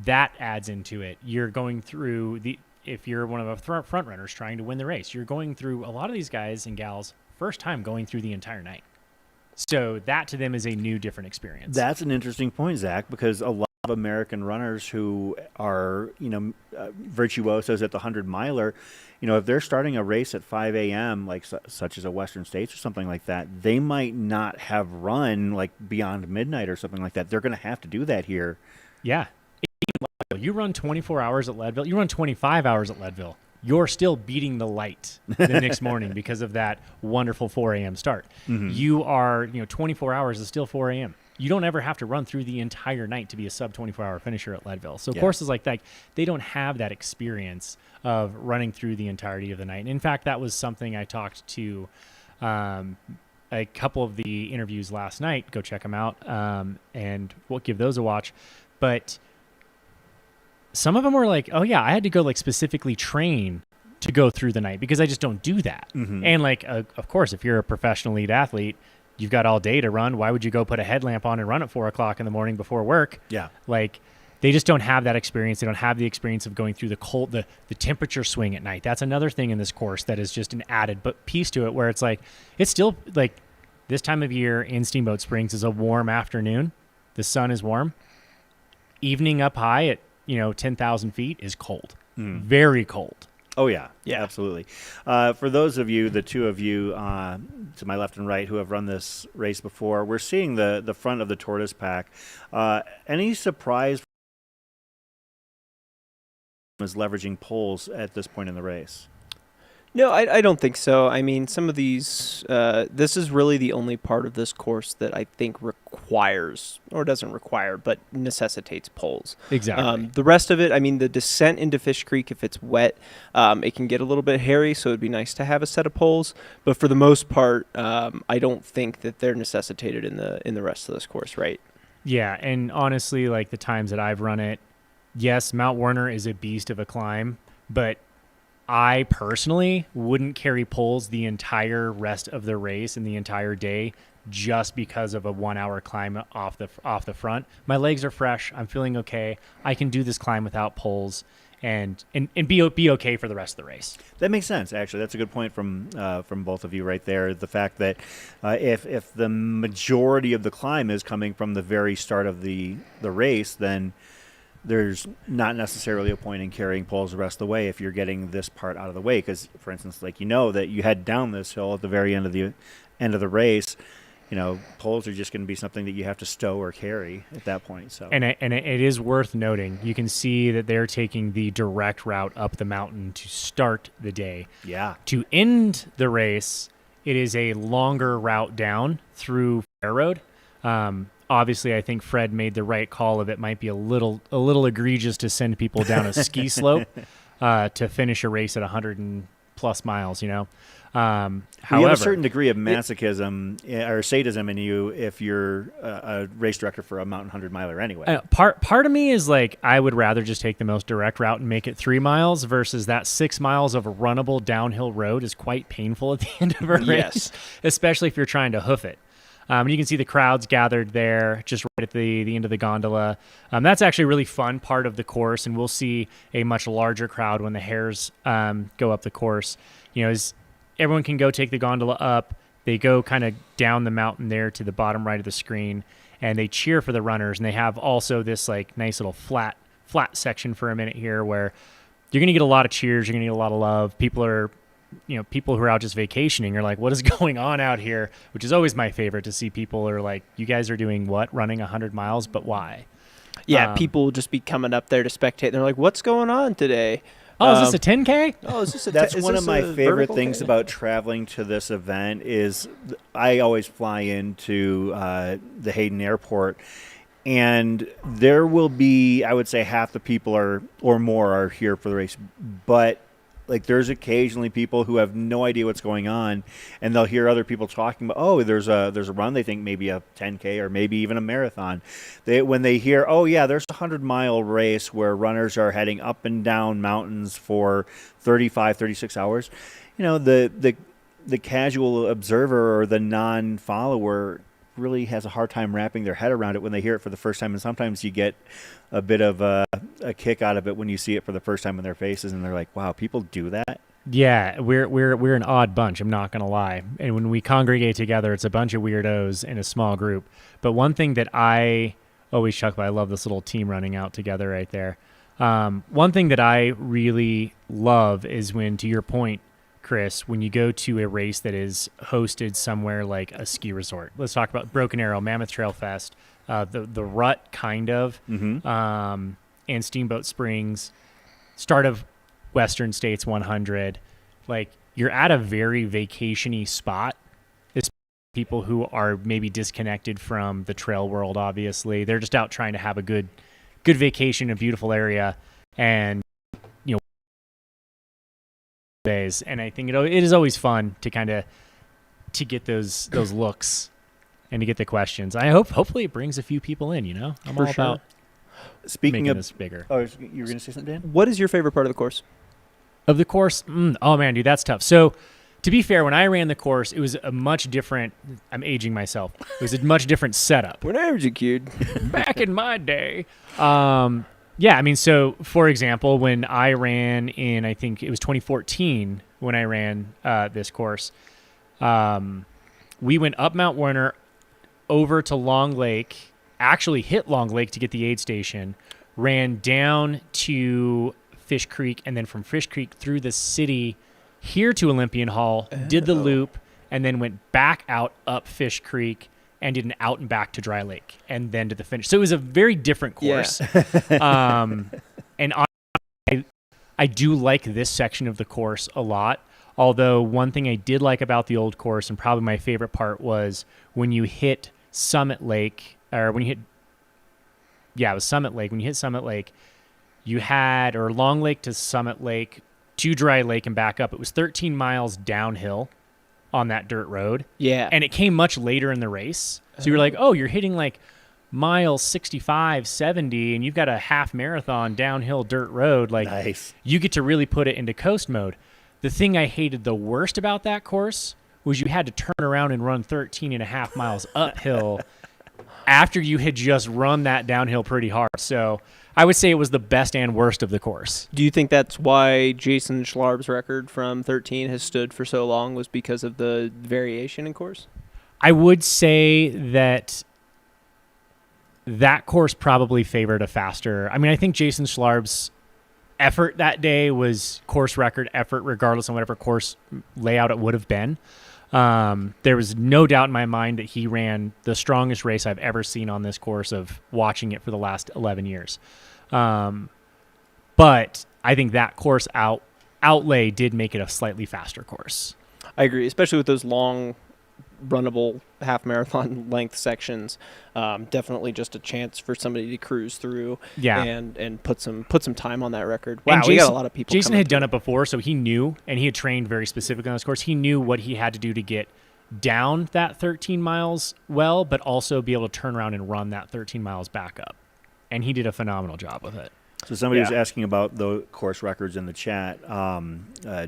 that adds into it. You're going through if you're one of the front runners trying to win the race, you're going through, a lot of these guys and gals, first time going through the entire night. So that to them is a new, different experience. That's an interesting point, Zach, because a lot of American runners who are, virtuosos at the 100-miler, if they're starting a race at 5 a.m., like such as a Western States or something like that, they might not have run like beyond midnight or something like that. They're going to have to do that here. Yeah. You run 24 hours at Leadville. You run 25 hours at Leadville. You're still beating the light the next morning because of that wonderful 4 a.m. start. Mm-hmm. You are, 24 hours is still 4 a.m. You don't ever have to run through the entire night to be a sub 24-hour finisher at Leadville. So courses like that, they don't have that experience of running through the entirety of the night. And in fact, that was something I talked to a couple of the interviews last night. Go check them out, and we'll give those a watch. But some of them were like, oh yeah, I had to go like specifically train to go through the night because I just don't do that. Mm-hmm. And like, of course, if you're a professional elite athlete, you've got all day to run. Why would you go put a headlamp on and run at 4 o'clock in the morning before work? Yeah. Like, they just don't have that experience. They don't have the experience of going through the cold, the temperature swing at night. That's another thing in this course that is just an added piece to it, where it's like, it's still like this time of year in Steamboat Springs is a warm afternoon. The sun is warm. Evening up high at, 10,000 feet is cold. Mm. Very cold. Oh, yeah. Yeah, absolutely. For those of you, the two of you to my left and right who have run this race before, we're seeing the front of the Tortoise pack. Any surprise was leveraging poles at this point in the race? No, I don't think so. I mean, some of these, this is really the only part of this course that I think requires, or doesn't require, but necessitates poles. Exactly. The rest of it, I mean, the descent into Fish Creek, if it's wet, it can get a little bit hairy, so it'd be nice to have a set of poles. But for the most part, I don't think that they're necessitated in the rest of this course, right? Yeah, and honestly, like the times that I've run it, yes, Mount Werner is a beast of a climb, but I personally wouldn't carry poles the entire rest of the race and the entire day just because of a 1 hour climb off the front. My legs are fresh. I'm feeling okay. I can do this climb without poles and be okay for the rest of the race. That makes sense. Actually, that's a good point from both of you right there. The fact that if the majority of the climb is coming from the very start of the race, then there's not necessarily a point in carrying poles the rest of the way if you're getting this part out of the way. Because, for instance, like that you head down this hill at the very end of the race, poles are just going to be something that you have to stow or carry at that point. So, and it is worth noting, you can see that they're taking the direct route up the mountain to start the day. Yeah. To end the race, it is a longer route down through Fair Road. Obviously, I think Fred made the right call of it might be a little egregious to send people down a ski slope to finish a race at 100+ miles, You However, have a certain degree of masochism or sadism in you if you're a race director for a mountain 100 miler anyway. part of me is like, I would rather just take the most direct route and make it 3 miles versus that 6 miles of a runnable downhill road is quite painful at the end of a race, Yes. especially if you're trying to hoof it. You can see the crowds gathered there just right at the end of the gondola. That's actually a really fun part of the course, and we'll see a much larger crowd when the Hares go up the course. As everyone can go take the gondola up, they go kind of down the mountain there to the bottom right of the screen, and they cheer for the runners. And they have also this like nice little flat section for a minute here where you're going to get a lot of cheers, you're going to get a lot of love. People who are out just vacationing are like, what is going on out here? Which is always my favorite, to see people are like, you guys are doing what? Running 100 miles, but why? Yeah, people will just be coming up there to spectate. They're like, what's going on today? Oh, is this a 10K? Oh, is this a That's is one this of my a favorite vertical things K? about traveling to this event is I always fly into the Hayden Airport, and there will be, I would say, half the people or more are here for the race, but like there's occasionally people who have no idea what's going on, and they'll hear other people talking about, oh, there's a run, they think maybe a 10K or maybe even a marathon. When they hear, oh yeah, there's a 100-mile race where runners are heading up and down mountains for 35, 36 hours, the casual observer or the non-follower really has a hard time wrapping their head around it when they hear it for the first time. And sometimes you get a bit of a kick out of it when you see it for the first time in their faces, and they're like, wow, people do that? Yeah, we're an odd bunch, I'm not going to lie. And when we congregate together, it's a bunch of weirdos in a small group. But one thing that I always chuckle, I love this little team running out together right there. One thing that I really love is when, to your point, Chris, when you go to a race that is hosted somewhere like a ski resort. Let's talk about Broken Arrow, Mammoth Trail Fest, the Rut, kind of, and Steamboat Springs, start of Western States 100. Like, you're at a very vacation-y spot. It's people who are maybe disconnected from the trail world, obviously. They're just out trying to have a good vacation, a beautiful area, and days. And I think it is always fun to kind of to get those looks and to get the questions. Hopefully it brings a few people in. I'm For all sure. about Speaking making of this bigger. Oh, you were going to say something, Dan? What is your favorite part of the course? Of the course, oh man, dude, that's tough. So, to be fair, when I ran the course, it was a much different. I'm aging myself. It was a much different setup. When I was a kid. Back in my day. Yeah, I mean, so for example, when I ran in, I think it was 2014 when I ran this course, we went up Mount Warner, over to Long Lake, actually hit Long Lake to get the aid station, ran down to Fish Creek, and then from Fish Creek through the city here to Olympian Hall, did the loop, and then went back out up Fish Creek and did an out and back to Dry Lake, and then to the finish. So it was a very different course. Yeah. And I do like this section of the course a lot. Although one thing I did like about the old course, and probably my favorite part, was when you hit Summit Lake, or when you hit, it was Summit Lake. When you hit Summit Lake, you had, or Long Lake to Summit Lake to Dry Lake and back up. It was 13 miles downhill on that dirt road. Yeah. And it came much later in the race. So you're like, oh, you're hitting like miles 65, 70, and you've got a half marathon downhill dirt road. Like, nice. You get to really put it into coast mode. The thing I hated the worst about that course was you had to turn around and run 13 and a half miles uphill after you had just run that downhill pretty hard. So I would say it was the best and worst of the course. Do you think that's why Jason Schlarb's record from 13 has stood for so long, was because of the variation in course? I would say that course probably favored a faster. I mean, I think Jason Schlarb's effort that day was course record effort, regardless of whatever course layout it would have been. There was no doubt in my mind that he ran the strongest race I've ever seen on this course of watching it for the last 11 years. But I think that course outlay did make it a slightly faster course. I agree, especially with those long runnable half marathon length sections. Definitely just a chance for somebody to cruise through and put some time on that record. Wow, we got a lot of people. Jason had done it before, so he knew, and he had trained very specifically on this course. He knew what he had to do to get down that 13 miles well, but also be able to turn around and run that 13 miles back up. And he did a phenomenal job with it. So somebody was asking about the course records in the chat.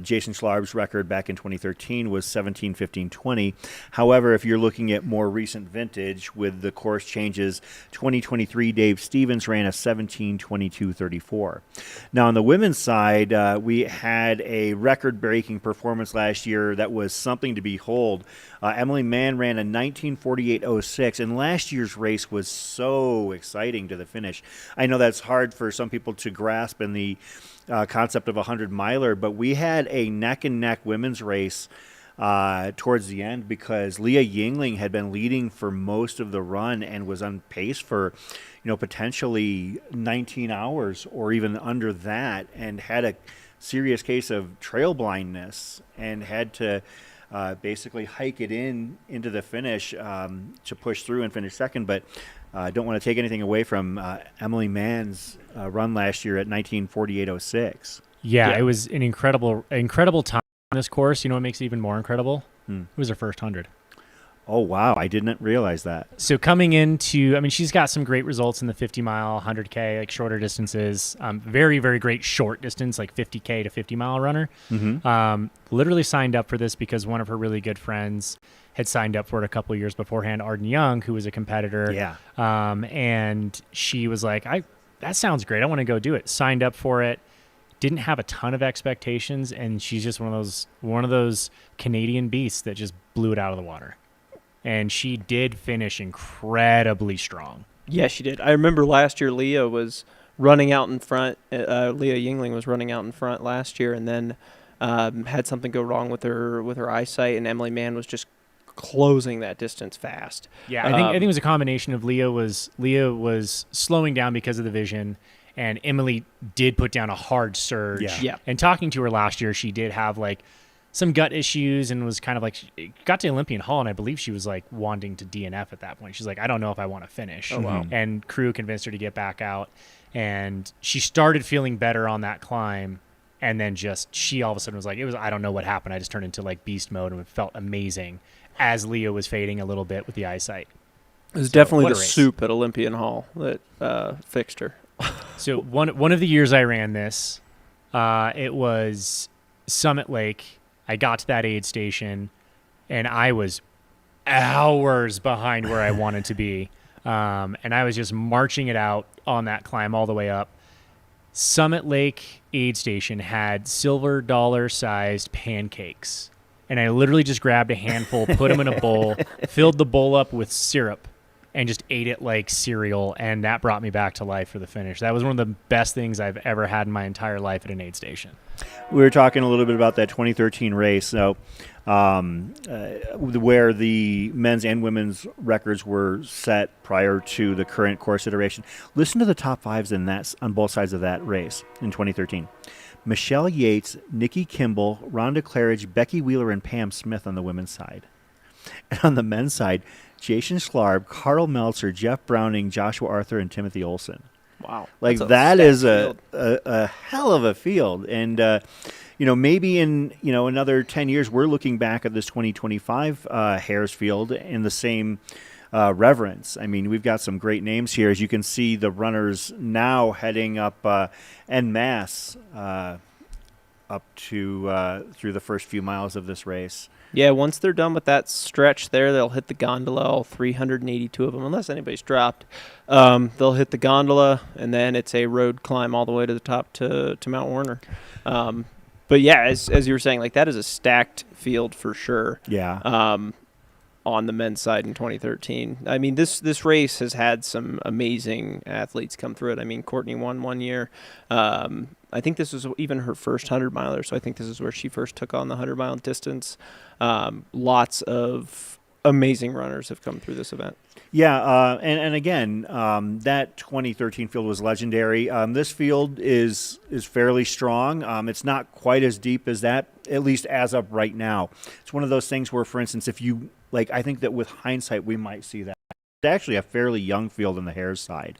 Jason Schlarb's record back in 2013 was 17:15:20. However, if you're looking at more recent vintage with the course changes, 2023 Dave Stevens ran a 17:22:34. Now on the women's side, we had a record-breaking performance last year that was something to behold. Emily Mann ran a 19:48:06, and last year's race was so exciting to the finish. I know that's hard for some people to grasp in the concept of a 100-miler, but we had a neck-and-neck women's race towards the end because Leah Yingling had been leading for most of the run and was on pace for, potentially 19 hours or even under that, and had a serious case of trail blindness and had to basically hike it into the finish to push through and finish second. But I don't want to take anything away from Emily Mann's run last year at 19:48:06. Yeah, it was an incredible time on this course. You know what makes it even more incredible? It was her first 100. Oh, wow. I didn't realize that. So coming into, she's got some great results in the 50-mile, 100K, like shorter distances. Very, very great short distance, like 50K to 50-mile runner. Mm-hmm. Literally signed up for this because one of her really good friends had signed up for it a couple of years beforehand, Arden Young, who was a competitor. Yeah. And she was like, that sounds great. I want to go do it. Signed up for it. Didn't have a ton of expectations, and she's just one of those Canadian beasts that just blew it out of the water. And she did finish incredibly strong. Yeah, she did. I remember last year Leah was running out in front. Leah Yingling was running out in front last year, and then had something go wrong with her eyesight, and Emily Mann was just closing that distance fast. Yeah, I think it was a combination of Leah was slowing down because of the vision, and Emily did put down a hard surge. Yeah. And talking to her last year, she did have some gut issues and was kind of got to Olympian Hall, and I believe she was wanting to DNF at that point. She's like, I don't know if I want to finish. Oh, wow. And crew convinced her to get back out, and she started feeling better on that climb, and then she all of a sudden was like, I don't know what happened. I just turned into beast mode, and it felt amazing as Leah was fading a little bit with the eyesight. It was definitely the soup at Olympian Hall that fixed her. So one of the years I ran this, it was Summit Lake. I got to that aid station, and I was hours behind where I wanted to be. And I was just marching it out on that climb all the way up. Summit Lake aid station had silver dollar-sized pancakes. And I literally just grabbed a handful, put them in a bowl, filled the bowl up with syrup, and just ate it like cereal. And that brought me back to life for the finish. That was one of the best things I've ever had in my entire life at an aid station. We were talking a little bit about that 2013 race, so where the men's and women's records were set prior to the current course iteration. Listen to the top fives on both sides of that race in 2013. Michelle Yates, Nikki Kimball, Rhonda Claridge, Becky Wheeler, and Pam Smith on the women's side. And on the men's side, Jason Schlarb, Carl Meltzer, Jeff Browning, Joshua Arthur, and Timothy Olson. Wow. That is a hell of a field. And, maybe in, another 10 years, we're looking back at this 2025 Hares field in the same reverence. I mean, we've got some great names here. As you can see, the runners now heading up en masse up to through the first few miles of this race. Yeah, once they're done with that stretch there, they'll hit the gondola, all 382 of them, unless anybody's dropped. They'll hit the gondola, and then it's a road climb all the way to the top to Mount Warner. But yeah, as you were saying, that is a stacked field for sure. Yeah. On the men's side in 2013. I mean, this race has had some amazing athletes come through it. I mean, Courtney won one year. I think this was even her first 100-miler, so I think this is where she first took on the 100-mile distance. Lots of amazing runners have come through this event. Yeah, and again, that 2013 field was legendary. This field is fairly strong. It's not quite as deep as that, at least as of right now. It's one of those things where, for instance, if you like I think that with hindsight we might see that. It's actually a fairly young field on the Hares side.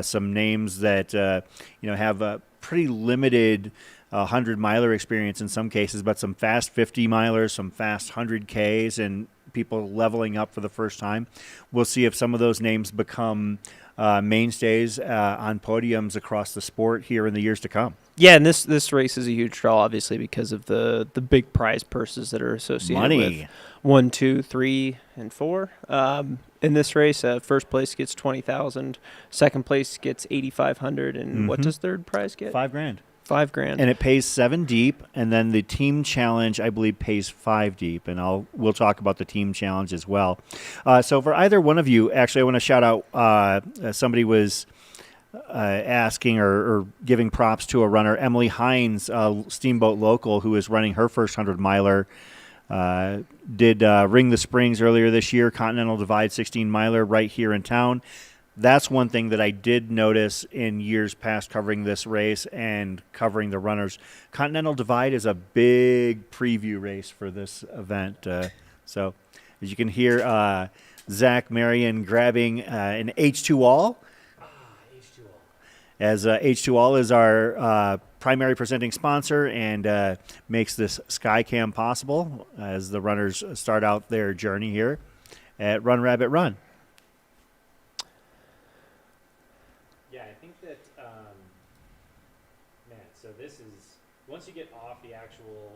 Some names that have a pretty limited 100-miler experience in some cases, but some fast 50-milers, some fast 100Ks, and people leveling up for the first time. We'll see if some of those names become mainstays on podiums across the sport here in the years to come. Yeah, and this race is a huge draw, obviously, because of the big prize purses that are associated with 1, 2, 3, and 4. In this race, first place gets $20,000, second place gets $8,500, and what does third prize get? $5,000. $5,000. And it pays 7 deep, and then the team challenge, I believe, pays 5 deep, and we'll talk about the team challenge as well. So for either one of you, actually, I want to shout out somebody was asking or giving props to a runner, Emily Hines, Steamboat local, who is running her first 100-miler. Did Ring the Springs earlier this year, Continental Divide 16-miler right here in town. That's one thing that I did notice in years past covering this race and covering the runners. Continental Divide is a big preview race for this event. So as you can hear, Zach Marion grabbing an H2All. As H2All is our primary presenting sponsor and makes this Skycam possible as the runners start out their journey here at Run Rabbit Run. Yeah, I think that, so this is, once you get off the actual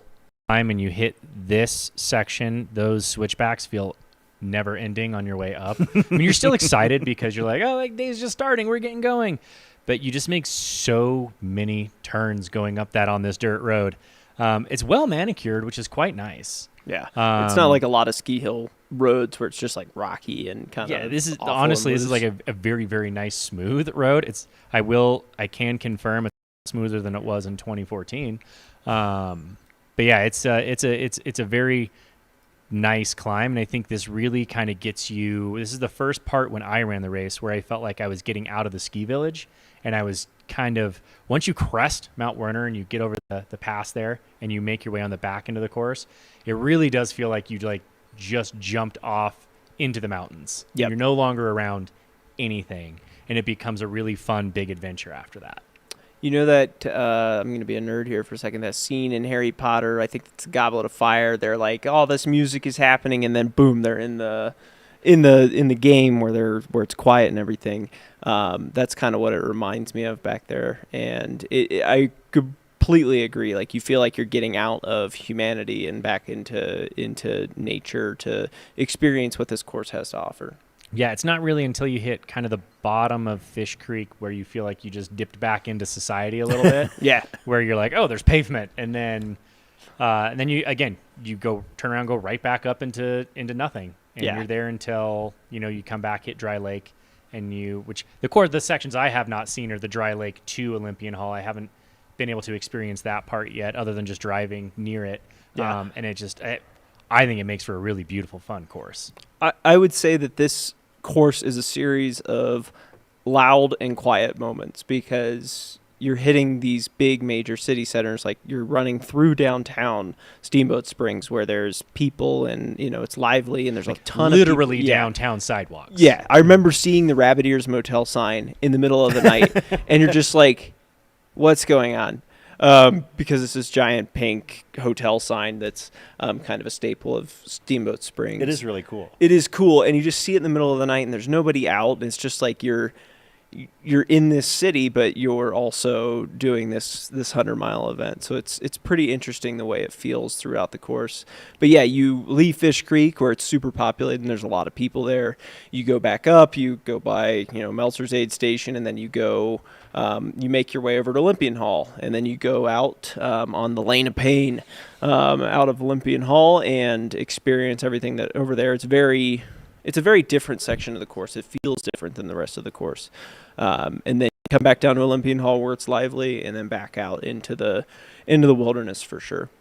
time and you hit this section, those switchbacks feel never ending on your way up. I mean, you're still excited because you're like, oh, like day's just starting, we're getting going. But you just make so many turns going up that on this dirt road. It's well manicured, which is quite nice. Yeah, it's not like a lot of ski hill roads where it's just like rocky and kind of. Yeah, this is honestly this is like a very, very nice smooth road. I can confirm it's smoother than it was in 2014. But yeah, it's a very nice climb, and I think this really kind of gets you. This is the first part when I ran the race where I felt like I was getting out of the ski village, and I was kind of, once you crest Mount Werner and you get over the pass there and you make your way on the back end of the course, it really does feel like you just jumped off into the mountains. Yep. You're no longer around anything, and it becomes a really fun big adventure after that. You know that I'm going to be a nerd here for a second. That scene in Harry Potter, I think it's a Goblet of Fire. They're like, all this music is happening, and then boom, they're in the game where it's quiet and everything. That's kind of what it reminds me of back there, and I completely agree. Like, you feel like you're getting out of humanity and back into nature to experience what this course has to offer. Yeah, it's not really until you hit kind of the bottom of Fish Creek where you feel like you just dipped back into society a little bit. Yeah. Where you're like, oh, there's pavement. And then you turn around, go right back up into nothing. And you're there until, you come back, hit Dry Lake, and the sections I have not seen are the Dry Lake to Olympian Hall. I haven't been able to experience that part yet other than just driving near it. Yeah. And I think it makes for a really beautiful, fun course. I would say that this course is a series of loud and quiet moments because you're hitting these big major city centers. Like, you're running through downtown Steamboat Springs where there's people and it's lively and there's a ton of literally people. downtown sidewalks. Yeah, I remember seeing the Rabbit Ears Motel sign in the middle of the night and you're just like, what's going on? Because it's this giant pink hotel sign that's kind of a staple of Steamboat Springs. It is really cool. It is cool, and you just see it in the middle of the night, and there's nobody out. And it's just like you're in this city, but you're also doing this 100-mile event. So it's pretty interesting the way it feels throughout the course. But yeah, you leave Fish Creek where it's super populated and there's a lot of people there. You go back up, you go by Meltzer's Aid Station, and then you go. You make your way over to Olympian Hall, and then you go out on the Lane of Pain out of Olympian Hall and experience everything that over there. It's a very different section of the course. It feels different than the rest of the course. And then you come back down to Olympian Hall where it's lively, and then back out into the wilderness for sure.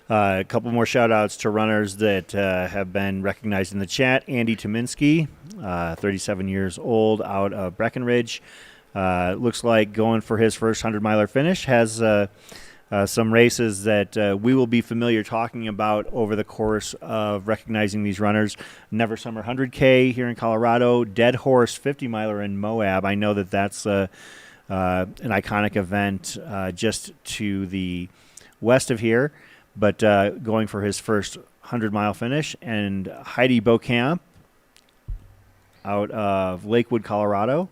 A couple more shout-outs to runners that have been recognized in the chat. Andy Tominski, 37 years old, out of Breckenridge. Looks like going for his first 100-miler finish. Has some races that we will be familiar talking about over the course of recognizing these runners. Never Summer 100K here in Colorado, Dead Horse 50 miler in Moab. I know that that's an iconic event just to the west of here, but going for his first 100-mile finish. And Heidi Beaucamp out of Lakewood, Colorado.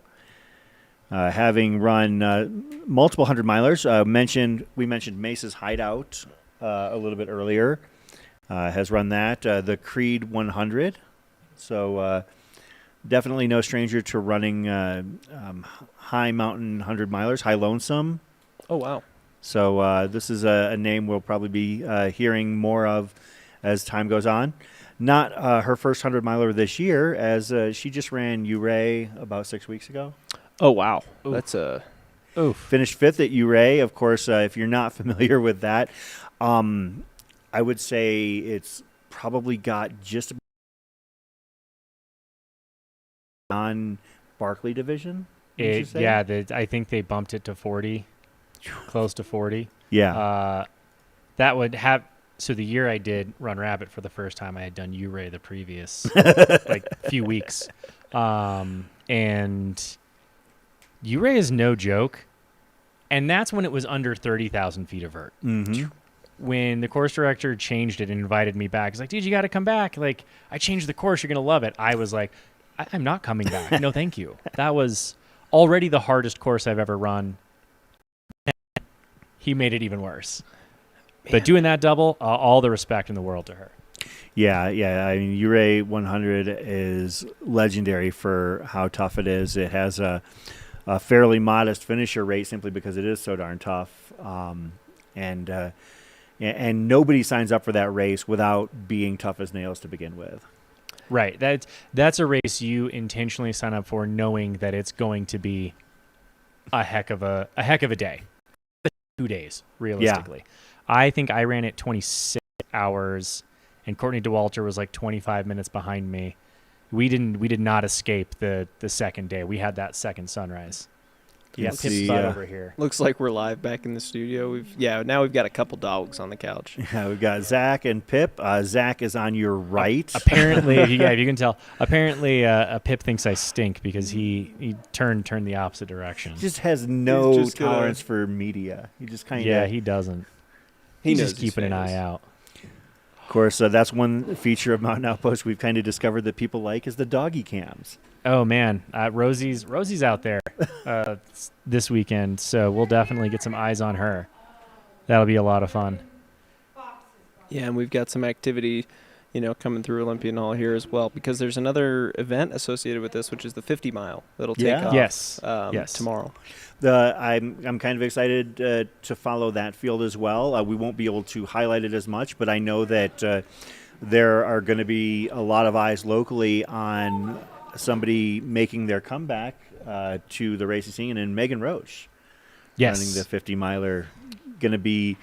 Having run multiple 100-milers, we mentioned Mace's Hideout a little bit earlier. Has run that, the Creed 100. So definitely no stranger to running high mountain 100-milers, High Lonesome. Oh, wow. So this is a name we'll probably be hearing more of as time goes on. Not her first 100-miler this year, as she just ran Ouray about 6 weeks ago. Oh, wow. Oof. That's a... Finished 5th at Ouray. Of course, if you're not familiar with that, I would say it's probably got just non-Barkley division. I think they bumped it to 40, close to 40. Yeah. That would have... So the year I did Run Rabbit for the first time, I had done Ouray the previous few weeks. And Ouray is no joke. And that's when it was under 30,000 feet of vert. Mm-hmm. When the course director changed it and invited me back, he's like, dude, you got to come back. Like, I changed the course. You're going to love it. I was like, I'm not coming back. No, thank you. That was already the hardest course I've ever run. He made it even worse. Man. But doing that double, all the respect in the world to her. Yeah. I mean, Ouray 100 is legendary for how tough it is. It has a fairly modest finisher rate simply because it is so darn tough. And nobody signs up for that race without being tough as nails to begin with. Right. That's a race you intentionally sign up for, knowing that it's going to be a heck of a day. 2 days, realistically. Yeah. I think I ran it 26 hours, and Courtney DeWalter was like 25 minutes behind me. We did not escape the second day. We had that second sunrise. Yeah, Pip's over here. Looks like we're live back in the studio. Now we've got a couple dogs on the couch. Yeah, we've got Zach and Pip. Zach is on your right. Apparently, if you can tell. Apparently, Pip thinks I stink because he turned the opposite direction. He just has no tolerance for media. He just kind of... Yeah, he doesn't. He's just keeping an eye out. Of course, that's one feature of Mountain Outpost we've kind of discovered that people like is the doggy cams. Oh man, Rosie's out there this weekend, so we'll definitely get some eyes on her. That'll be a lot of fun. Yeah, and we've got some activity, coming through Olympian Hall here as well, because there's another event associated with this, which is the 50 mile that'll take off. Yes. Tomorrow. I'm kind of excited to follow that field as well. We won't be able to highlight it as much, but I know that there are going to be a lot of eyes locally on somebody making their comeback to the racing scene, and Megan Roche running the 50 miler, going to be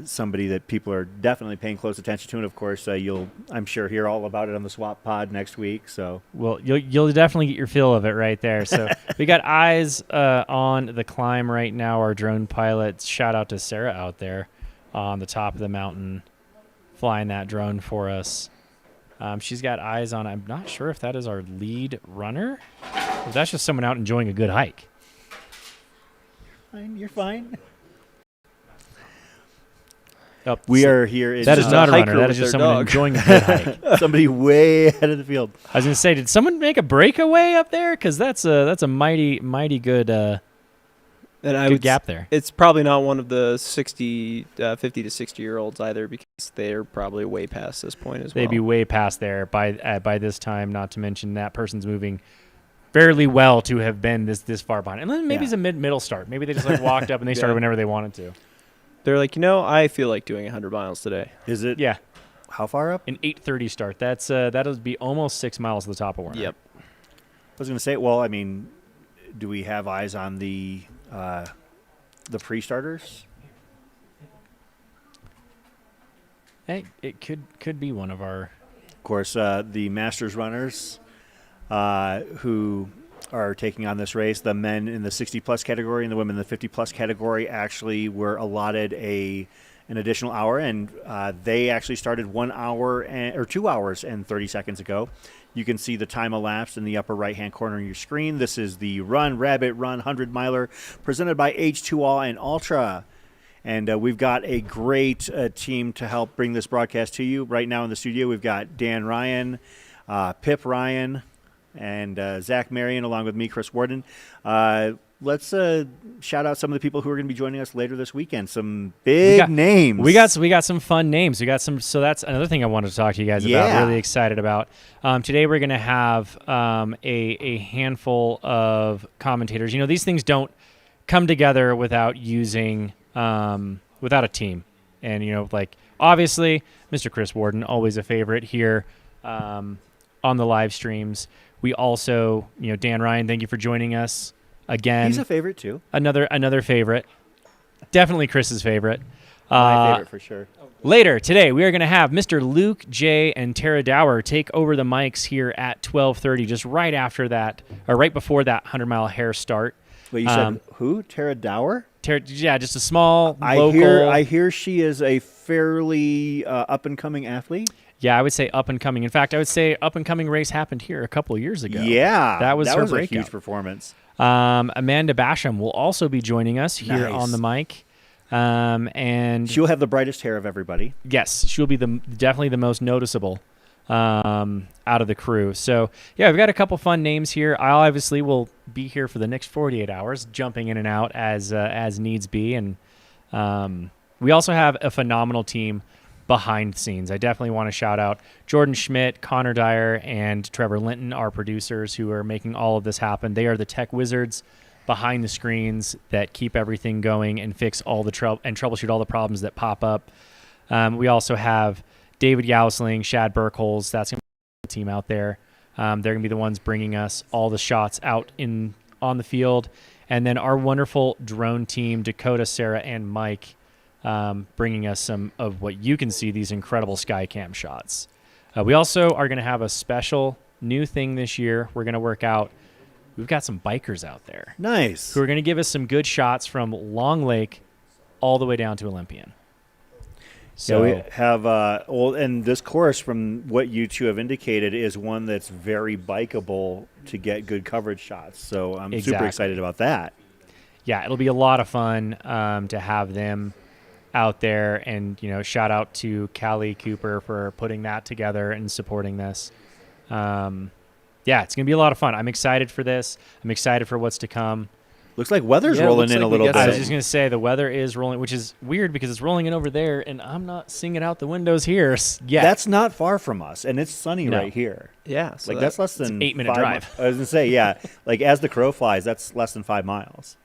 somebody that people are definitely paying close attention to, and of course you'll, I'm sure, hear all about it on the Swap Pod next week. So well, you'll definitely get your feel of it right there. So we got eyes on the climb right now. Our drone pilot, shout out to Sarah out there on the top of the mountain, flying that drone for us. She's got eyes on, I'm not sure if that is our lead runner, or that's just someone out enjoying a good hike. You're fine. Oh, we are here. That is not a runner. That is just someone enjoying a good hike. Somebody way ahead of the field. I was going to say, did someone make a breakaway up there? Because that's a mighty good good gap there. It's probably not one of the 50 to 60-year-olds either, because they're probably way past this point as well. They'd be way past there by this time, not to mention that person's moving fairly well to have been this far behind. And then maybe it's a middle start. Maybe they just walked up and they started whenever they wanted to. They're like, I feel like doing 100 miles today. Is it? Yeah. How far up? An 8:30 start. That'll be almost 6 miles to the top of Warner. Yep. I was going to say, well, I mean, do we have eyes on the pre-starters? Hey, it could be one of our. Of course, the Masters runners who are taking on this race. The men in the 60-plus category and the women in the 50-plus category actually were allotted an additional hour, and they actually started 1 hour or 2 hours and 30 seconds ago. You can see the time elapsed in the upper right-hand corner of your screen. This is the Run Rabbit Run 100-miler presented by H2O and Altra. And we've got a great team to help bring this broadcast to you. Right now in the studio, we've got Dan Ryan, Pip Ryan, and Zach Marion, along with me, Chris Warden. Let's shout out some of the people who are going to be joining us later this weekend. Some big names. We got some fun names. So that's another thing I wanted to talk to you guys about. Really excited about. Today we're going to have a handful of commentators. You know, these things don't come together without using without a team. And you know, like obviously, Mr. Chris Warden, always a favorite here on the live streams. We also, you know, Dan Ryan, thank you for joining us. Again, he's a favorite too. Another favorite. Definitely Chris's favorite. My favorite for sure. Later today, we are going to have Mr. Luke J. and Tara Dower take over the mics here at 12:30, just right after that, or right before that 100-mile hare start. Wait, you said who? Tara Dower? Yeah, just a small local. I hear she is a fairly up-and-coming athlete. Yeah, I would say up and coming. In fact, I would say up and coming race happened here a couple of years ago. Yeah, that was her a breakout. huge performance. Amanda Basham will also be joining us here on the mic. And she'll have the brightest hair of everybody. Yes, she'll be definitely the most noticeable out of the crew. So, yeah, we've got a couple fun names here. I obviously will be here for the next 48 hours, jumping in and out as needs be. And we also have a phenomenal team behind the scenes. I definitely want to shout out Jordan Schmidt, Connor Dyer, and Trevor Linton, our producers who are making all of this happen. They are the tech wizards behind the screens that keep everything going and fix all the troubleshoot all the problems that pop up. We also have David Yausling, Shad Burkholz. That's going to be the team out there. They're going to be the ones bringing us all the shots out on the field. And then our wonderful drone team, Dakota, Sarah, and Mike, bringing us some of what you can see, these incredible Skycam shots. We also are going to have a special new thing this year. We're going to work out. We've got some bikers out there. Nice. Who are going to give us some good shots from Long Lake all the way down to Olympian. So we have, and this course, from what you two have indicated, is one that's very bikeable to get good coverage shots. So I'm super excited about that. Yeah, it'll be a lot of fun to have them out there, and you know, shout out to Callie Cooper for putting that together and supporting this. Yeah, it's gonna be a lot of fun. I'm excited for this. I'm excited for what's to come. Looks like weather's rolling in a little bit. I was just gonna say the weather is rolling, which is weird because it's rolling in over there, and I'm not seeing it out the windows here yet. That's not far from us, and it's sunny right here. Yeah, so like that's less than an 8-minute drive. I was gonna say, yeah, like as the crow flies, that's less than 5 miles.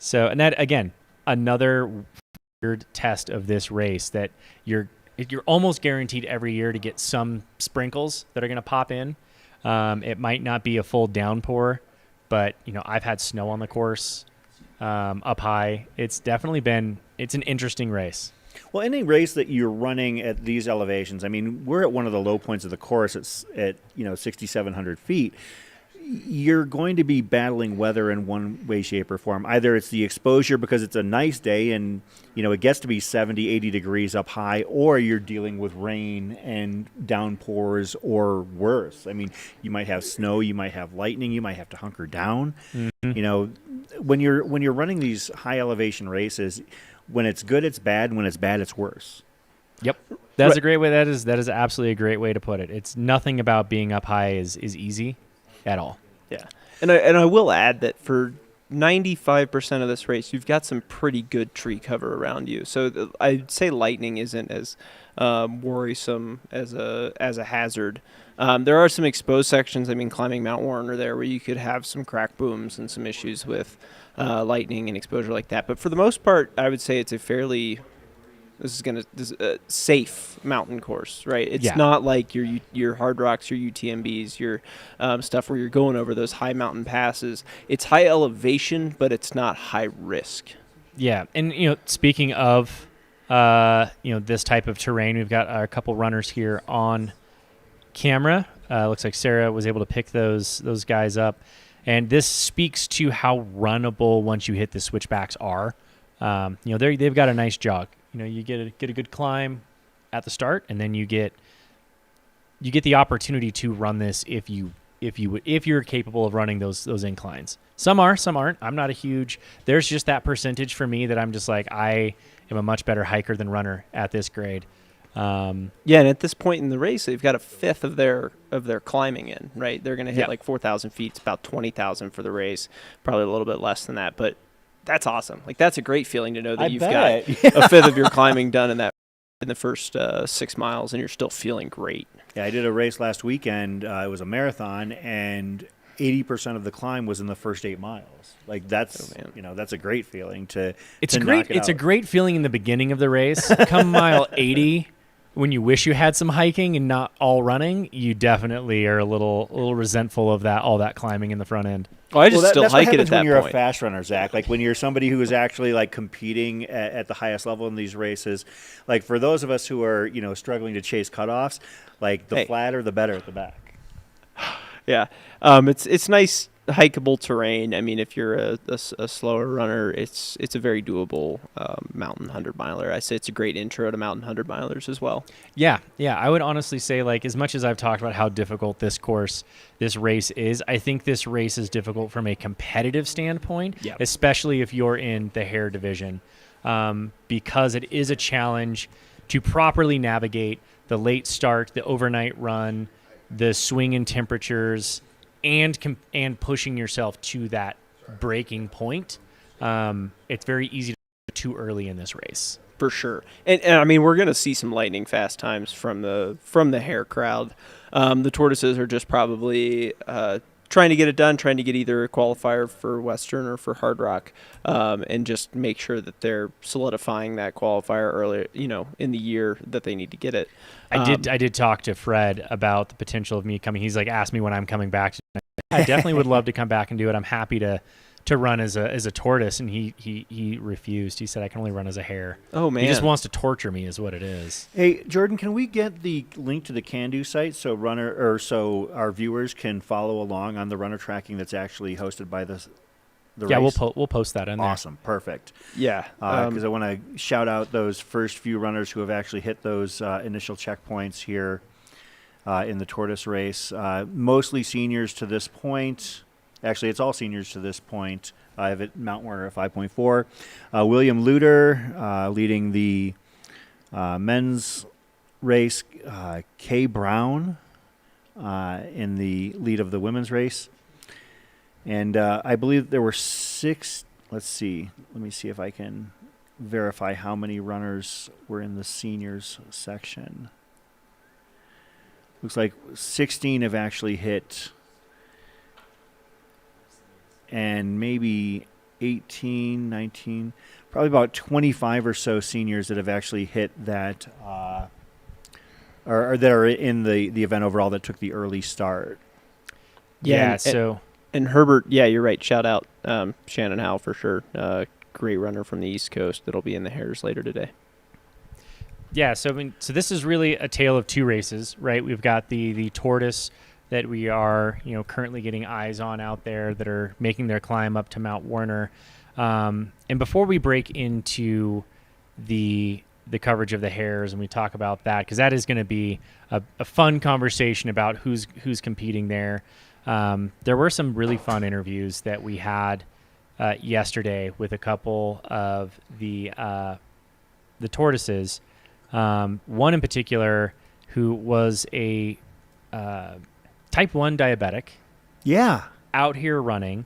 So, and that again, another weird test of this race that you're almost guaranteed every year to get some sprinkles that are going to pop in. It might not be a full downpour, but you know, I've had snow on the course up high. It's definitely it's an interesting race. Well, any race that you're running at these elevations, I mean, we're at one of the low points of the course. It's at 6,700 feet. You're going to be battling weather in one way, shape, or form. Either it's the exposure because it's a nice day and, it gets to be 70, 80 degrees up high, or you're dealing with rain and downpours or worse. I mean, you might have snow, you might have lightning, you might have to hunker down. Mm-hmm. When you're running these high elevation races, when it's good, it's bad. And when it's bad, it's worse. Yep. That's a great way. That is absolutely a great way to put it. It's nothing about being up high is easy at all. Yeah. And I will add that for 95% of this race, you've got some pretty good tree cover around you. So I'd say lightning isn't as worrisome as a hazard. There are some exposed sections. I mean, climbing Mount Warner there, where you could have some crack booms and some issues with lightning and exposure like that. But for the most part, I would say it's a fairly safe mountain course, right? It's not like your hard rocks, your UTMBs, your stuff where you're going over those high mountain passes. It's high elevation, but it's not high risk. Yeah, and speaking of this type of terrain, we've got a couple runners here on camera. Looks like Sarah was able to pick those guys up, And this speaks to how runnable once you hit the switchbacks are. They've got a nice jog. You get a good climb at the start, and then you get the opportunity to run this if you're capable of running those inclines. Some are, some aren't. I'm not a huge. There's just that percentage for me that I'm just like, I am a much better hiker than runner at this grade. And at this point in the race, they've got a fifth of their climbing in, right? They're going to hit like 4,000 feet. It's about 20,000 for the race, probably a little bit less than that. But that's awesome. Like, that's a great feeling to know that you've got a fifth of your climbing done in the first 6 miles, and you're still feeling great. Yeah, I did a race last weekend. It was a marathon, and 80% of the climb was in the first 8 miles. Like, that's that's a great feeling to. It's a great feeling in the beginning of the race. Come mile 80, when you wish you had some hiking and not all running, you definitely are a little resentful of all that climbing in the front end. Oh, I just still hike it at that point. When you're a fast runner, Zach, like when you're somebody who is actually like competing at the highest level in these races, like for those of us who are struggling to chase cutoffs, like the flatter the better at the back. Yeah, it's nice hikeable terrain. I mean, if you're a slower runner, it's a very doable mountain 100-miler. I say it's a great intro to mountain 100-milers as well. Yeah. I would honestly say, like, as much as I've talked about how difficult this race is, I think this race is difficult from a competitive standpoint, especially if you're in the hare division, because it is a challenge to properly navigate the late start, the overnight run, the swing in temperatures, and pushing yourself to that breaking point. It's very easy to go too early in this race. For sure. And I mean, we're going to see some lightning fast times from the hare crowd. The tortoises are just probably trying to get it done, trying to get either a qualifier for Western or for Hard Rock, and just make sure that they're solidifying that qualifier earlier, in the year that they need to get it. I did talk to Fred about the potential of me coming. He's like, asked me when I'm coming back. I definitely would love to come back and do it. I'm happy to run as a tortoise, and he refused. He said I can only run as a hare. Oh man, he just wants to torture me, is what it is. Hey Jordan, can we get the link to the Can-Do site so our viewers can follow along on the runner tracking that's actually hosted by the race? Yeah, we'll post that in there. Awesome, perfect. Yeah, because I want to shout out those first few runners who have actually hit those initial checkpoints here in the tortoise race. Mostly seniors to this point. Actually, it's all seniors to this point. I have it Mount Werner at 5.4. William Luter leading the men's race. Kay Brown in the lead of the women's race. And I believe there were 6. Let's see. Let me see if I can verify how many runners were in the seniors section. Looks like 16 have actually hit, and maybe 18, 19, probably about 25 or so seniors that have actually hit that, or that are in the event overall that took the early start. Yeah, and Herbert, yeah, you're right. Shout out Shannon Howell for sure. Great runner from the East Coast that'll be in the Hares later today. Yeah, so this is really a tale of two races, right? We've got the tortoise that we are, currently getting eyes on out there that are making their climb up to Mount Werner. And before we break into the coverage of the hares and we talk about that, because that is going to be a fun conversation about who's competing there. There were some really fun interviews that we had yesterday with a couple of the tortoises. One in particular who was a type 1 diabetic. Yeah. Out here running.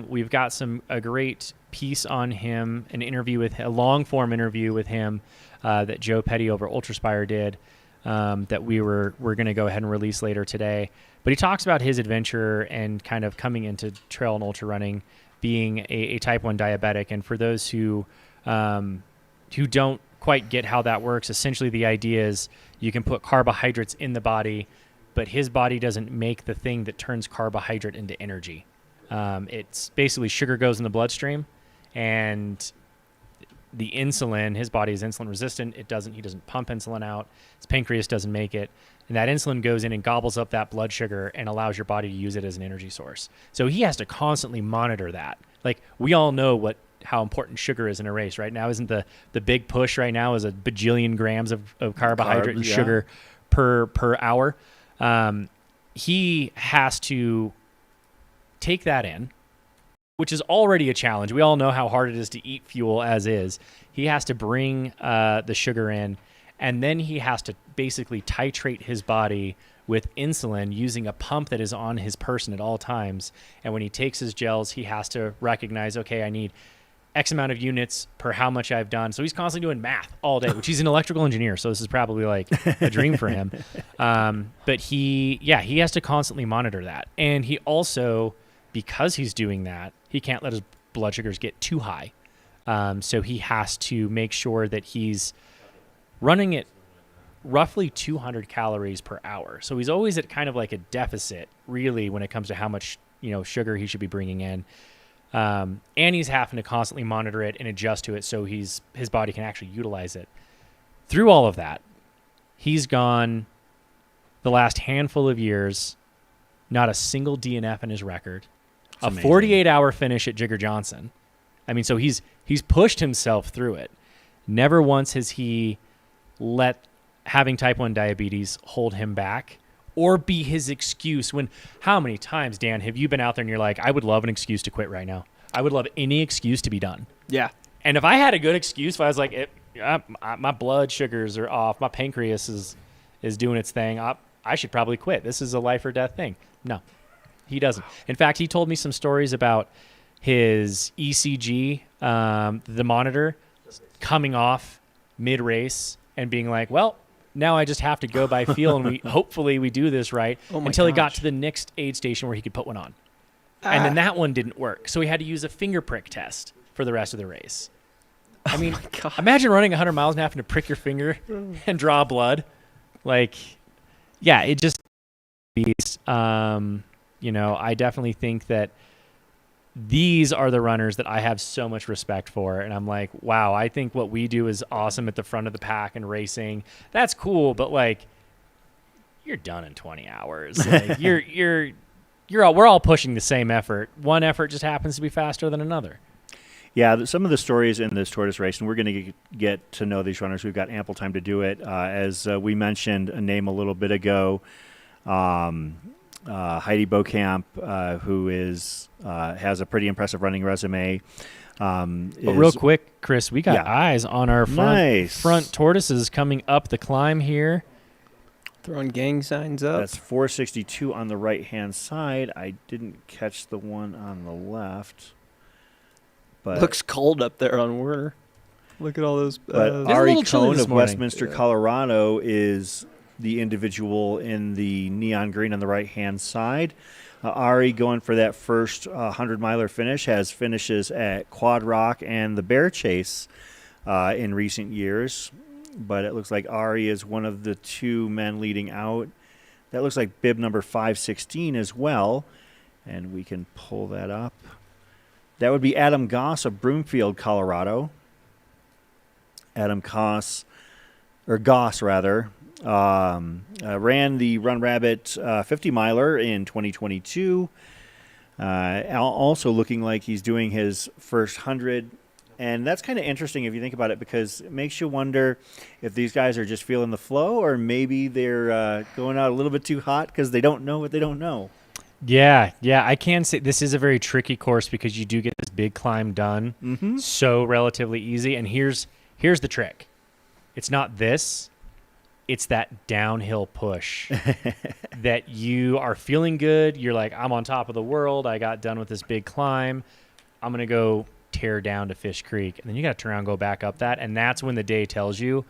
We've got a great piece on him, a long-form interview with him that Joe Petty over Ultraspire did that we're going to go ahead and release later today. But he talks about his adventure and kind of coming into trail and ultra running, being a type 1 diabetic. And for those who don't quite get how that works, essentially the idea is you can put carbohydrates in the body, but his body doesn't make the thing that turns carbohydrate into energy. It's basically sugar goes in the bloodstream, and the insulin, his body is insulin resistant. He doesn't pump insulin out. His pancreas doesn't make it. And that insulin goes in and gobbles up that blood sugar and allows your body to use it as an energy source. So he has to constantly monitor that. Like, we all know how important sugar is in a race. Right now, isn't the big push right now is a bajillion grams of carbohydrate and sugar per hour. He has to take that in, which is already a challenge. We all know how hard it is to eat fuel as is. He has to bring the sugar in, and then he has to basically titrate his body with insulin using a pump that is on his person at all times. And when he takes his gels, he has to recognize, okay, I need X amount of units per how much I've done. So he's constantly doing math all day, which he's an electrical engineer. So this is probably like a dream for him. But he has to constantly monitor that. And he also, because he's doing that, he can't let his blood sugars get too high. So he has to make sure that he's running at roughly 200 calories per hour. So he's always at kind of like a deficit, really, when it comes to how much sugar he should be bringing in. And he's having to constantly monitor it and adjust to it so his body can actually utilize it. Through all of that, he's gone the last handful of years, not a single DNF in his record, a 48-hour finish at Jigger Johnson. I mean, so he's pushed himself through it. Never once has he let having type 1 diabetes hold him back or be his excuse. When, how many times, Dan, have you been out there and you're like, I would love an excuse to quit right now. I would love any excuse to be done. Yeah. And if I had a good excuse, if I was like, my blood sugars are off, my pancreas is doing its thing, I should probably quit. This is a life or death thing. No, he doesn't. In fact, he told me some stories about his ECG, the monitor, coming off mid-race and being like, well, now I just have to go by feel, and hopefully we do this right, until he got to the next aid station where he could put one on. And then that one didn't work. So he had to use a finger prick test for the rest of the race. I mean, imagine running 100 miles and having to prick your finger and draw blood. Like, yeah, it just I definitely think that these are the runners that I have so much respect for. And I'm like, wow, I think what we do is awesome at the front of the pack and racing. That's cool. But like, you're done in 20 hours. Like, we're all pushing the same effort. One effort just happens to be faster than another. Yeah, some of the stories in this Tortoise race, and we're going to get to know these runners. We've got ample time to do it. As we mentioned a name a little bit ago, Heidi Bokamp, who has a pretty impressive running resume. But real quick, Chris, we got eyes on our front tortoises coming up the climb here. Throwing gang signs up. That's 462 on the right-hand side. I didn't catch the one on the left. But looks cold up there on Werner. Look at all those. But Ari Cohn of Westminster, Colorado is the individual in the neon green on the right-hand side. Ari, going for that first 100-miler finish, has finishes at Quad Rock and the Bear Chase in recent years. But it looks like Ari is one of the two men leading out. That looks like bib number 516 as well. And we can pull that up. That would be Adam Goss of Broomfield, Colorado. Adam Goss, ran the Run Rabbit 50-miler in 2022. Also looking like he's doing his first 100. And that's kind of interesting if you think about it, because it makes you wonder if these guys are just feeling the flow, or maybe they're going out a little bit too hot because they don't know what they don't know. Yeah, I can say this is a very tricky course because you do get this big climb done so relatively easy. And here's the trick. It's not this. It's that downhill push that you are feeling good. You're like, I'm on top of the world. I got done with this big climb. I'm going to go tear down to Fish Creek. And then you got to turn around and go back up that. And that's when the day tells you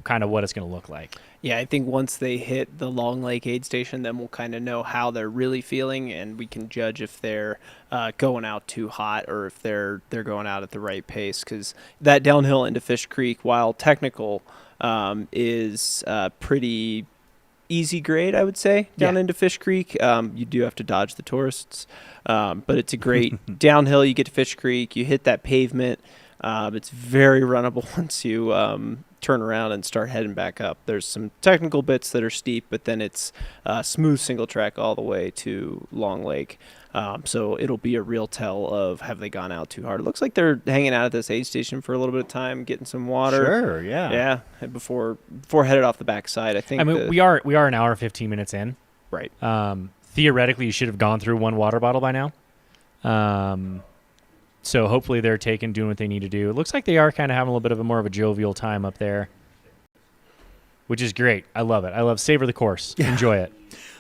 kind of what it's going to look like. Yeah, I think once they hit the Long Lake aid station, then we'll kind of know how they're really feeling, and we can judge if they're going out too hot or if they're going out at the right pace. Because that downhill into Fish Creek, while technical, is pretty easy grade, I would say, down into Fish Creek. You do have to dodge the tourists, but it's a great downhill. You get to Fish Creek, you hit that pavement. It's very runnable once you turn around and start heading back up. There's some technical bits that are steep, but then it's smooth single track all the way to Long Lake. So it'll be a real tell of have they gone out too hard. It looks like they're hanging out at this aid station for a little bit of time, getting some water. Sure, yeah. Yeah, and before headed off the backside. I think. I mean, we are an hour 15 minutes in. Right. Theoretically, you should have gone through one water bottle by now. So hopefully they're doing what they need to do. It looks like they are kind of having a little bit of a more of a jovial time up there, which is great. I love it. I love savor the course. Yeah. Enjoy it.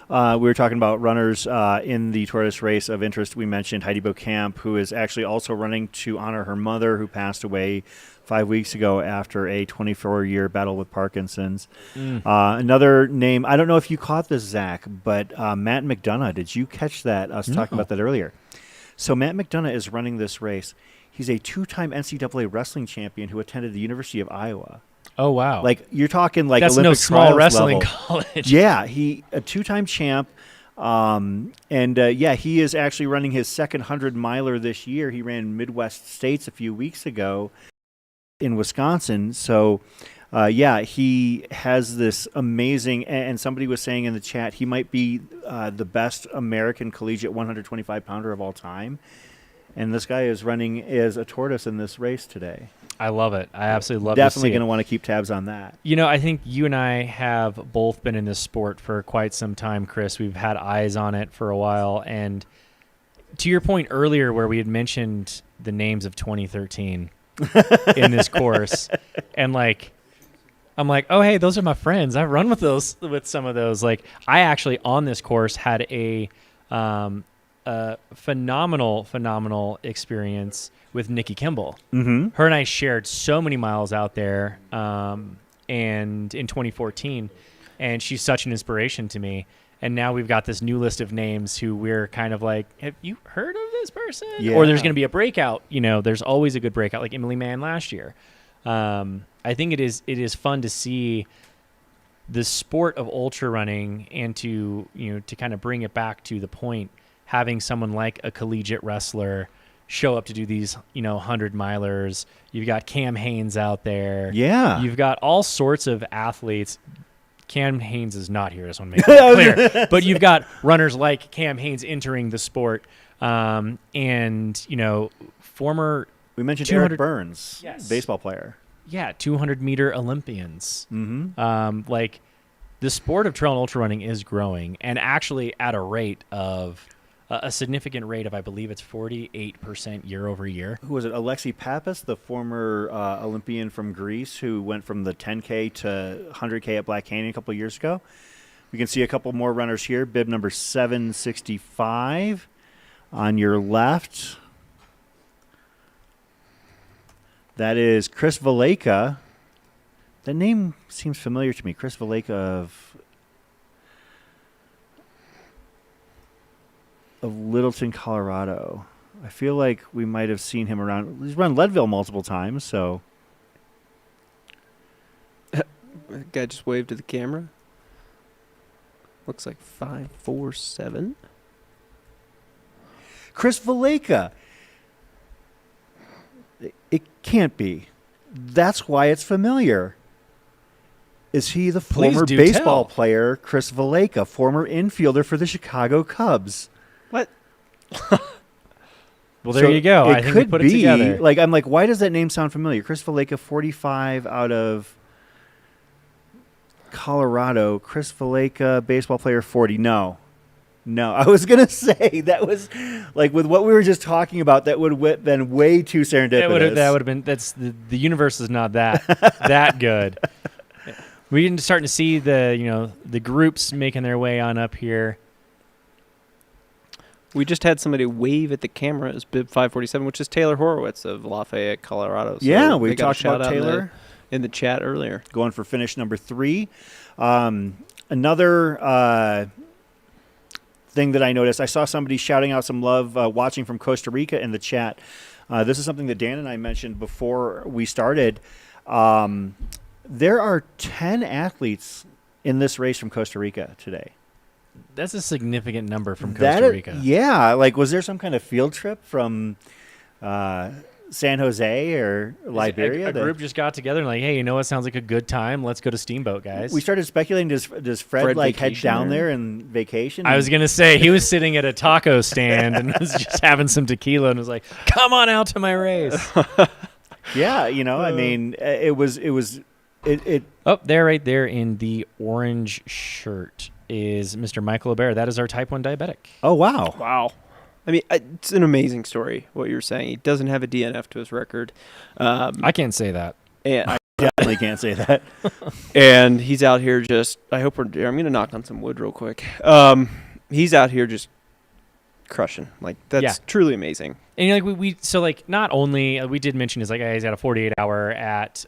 We were talking about runners in the Tortoise race of interest. We mentioned Heidi Beaucamp, who is actually also running to honor her mother, who passed away 5 weeks ago after a 24-year battle with Parkinson's. Another name, I don't know if you caught this, Zach, but Matt McDonough. Did you catch that? I was talking about that earlier. So Matt McDonough is running this race. He's a 2-time NCAA wrestling champion who attended the University of Iowa. Oh, wow. Like, you're talking like that's Olympic no small trials wrestling level. college. Yeah, he a 2-time champ. He is actually running his second 100-miler this year. He ran Midwest States a few weeks ago in Wisconsin. So, he has this amazing, and somebody was saying in the chat, he might be the best American collegiate 125-pounder of all time. And this guy is running as a tortoise in this race today. I love it. I absolutely love it. Definitely going to want to keep tabs on that. You know, I think you and I have both been in this sport for quite some time, Chris. We've had eyes on it for a while. And to your point earlier where we had mentioned the names of 2013 in this course, and I'm like, oh, hey, those are my friends. I've run with some of those. Like, I actually on this course had a phenomenal experience with Nikki Kimball. Mm-hmm. Her and I shared so many miles out there, and in 2014, and she's such an inspiration to me. And now we've got this new list of names who we're kind of like, have you heard of this person? Yeah. Or there's going to be a breakout. You know, there's always a good breakout, like Emily Mann last year. I think it is fun to see the sport of ultra running and to kind of bring it back to the point, having someone like a collegiate wrestler show up to do these, 100-milers. You've got Cam Hanes out there. Yeah. You've got all sorts of athletes. Cam Hanes is not here. I just want to make that clear. But you've got runners like Cam Hanes entering the sport. Former... We mentioned Eric Burns, yes. Baseball player. Yeah, 200-meter Olympians. Mm-hmm. The sport of trail and ultra running is growing, and actually at a significant rate of, I believe it's 48% year over year. Who was it? Alexi Pappas, the former Olympian from Greece who went from the 10K to 100K at Black Canyon a couple of years ago. We can see a couple more runners here. Bib number 765 on your left. That is Chris Valeka. That name seems familiar to me. Chris Valeka of Littleton, Colorado. I feel like we might have seen him around. He's run Leadville multiple times, so. Guy just waved to the camera. Looks like 547. Chris Valeka. It can't be. That's why it's familiar. Is he the former baseball player, Chris Valeka, former infielder for the Chicago Cubs? What? Well, there you go. I think we put it together. I'm like, why does that name sound familiar? Chris Valeka, 45 out of Colorado. Chris Valeka, baseball player, 40. No. I was going to say that was like with what we were just talking about, that would have been way too serendipitous. That would have been, that's the universe is not that good. We're starting to see the groups making their way on up here. We just had somebody wave at the camera as Bib 547, which is Taylor Horowitz of Lafayette, Colorado. So yeah, we talked about Taylor in the chat earlier. Going for finish number 3. Another thing that I noticed, I saw somebody shouting out some love watching from Costa Rica in the chat. This is something that Dan and I mentioned before we started. There are 10 athletes in this race from Costa Rica today. That's a significant number from Costa Rica. Yeah. Was there some kind of field trip from San Jose or Liberia. A group just got together and like, hey, you know what sounds like a good time? Let's go to Steamboat, guys. We started speculating, does Fred like head vacation down there? there and vacation? I was going to say, he was sitting at a taco stand and was just having some tequila and was like, come on out to my race. Yeah, I mean, it was. Oh, there, right there in the orange shirt is Mr. Michael Aubert. That is our type 1 diabetic. Oh, wow. Wow. I mean, it's an amazing story, what you're saying. He doesn't have a DNF to his record. I can't say that. And I Definitely can't say that. And he's out here just, I'm going to knock on some wood real quick. He's out here just crushing. Like, that's truly amazing. And like so like not only we did mention is like he's got a 48 hour at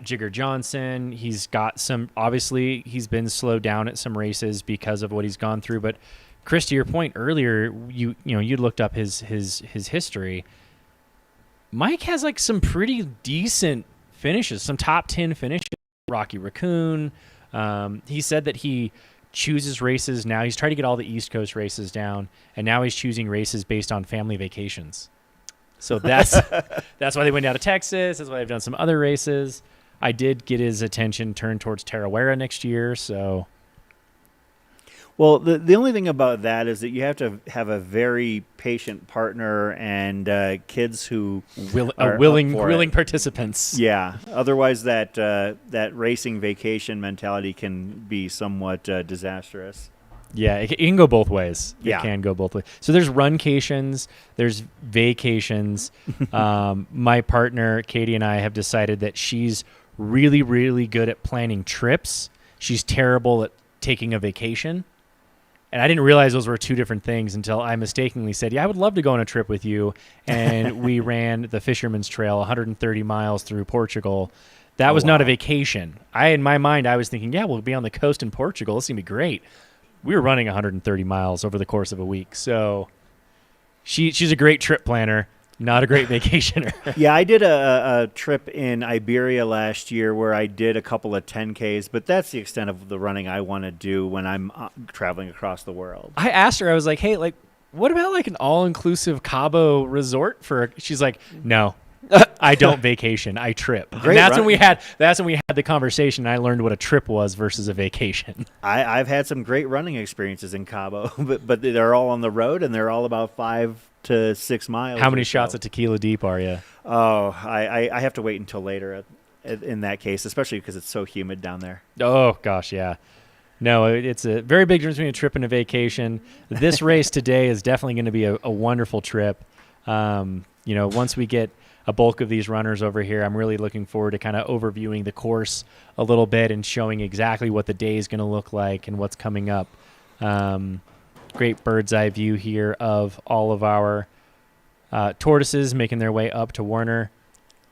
Jigger Johnson. He's got some, obviously he's been slowed down at some races because of what he's gone through. But Chris, to your point earlier, you looked up his history. Mike has like some pretty decent finishes, some top 10 finishes. Rocky Raccoon. He said that he chooses races now. He's trying to get all the East Coast races down, and now he's choosing races based on family vacations. So that's why they went down to Texas. That's why they've done some other races. I did get his attention turned towards Tarawera next year. So, well, the only thing about that is that you have to have a very patient partner and kids who are willing participants. Yeah. Otherwise, that racing vacation mentality can be somewhat disastrous. Yeah, it can go both ways. Yeah. It can go both ways. So there's runcations, there's vacations. My partner, Katie, and I have decided that she's really, really good at planning trips. She's terrible at taking a vacation. And I didn't realize those were two different things until I mistakenly said, yeah, I would love to go on a trip with you. And we ran the Fisherman's Trail 130 miles through Portugal. That was not a vacation. In my mind, I was thinking, yeah, we'll be on the coast in Portugal. It's going to be great. We were running 130 miles over the course of a week. So she's a great trip planner, not a great vacationer. Yeah, I did a trip in Iberia last year where I did a couple of 10Ks, but that's the extent of the running I want to do when I'm traveling across the world. I asked her, I was like, hey, like, what about like an all-inclusive Cabo resort she's like, no. I don't vacation. I trip. Great, and that's when we had the conversation. I learned what a trip was versus a vacation. I've had some great running experiences in Cabo, but they're all on the road and they're all about 5 to 6 miles. How many shots of tequila deep are you? Oh, I have to wait until later in that case, especially because it's so humid down there. Oh gosh, yeah. No, it's a very big difference between a trip and a vacation. This race today is definitely going to be a wonderful trip. Once we get a bulk of these runners over here, I'm really looking forward to kind of overviewing the course a little bit and showing exactly what the day is going to look like and what's coming up. Great bird's eye view here of all of our tortoises making their way up to Warner.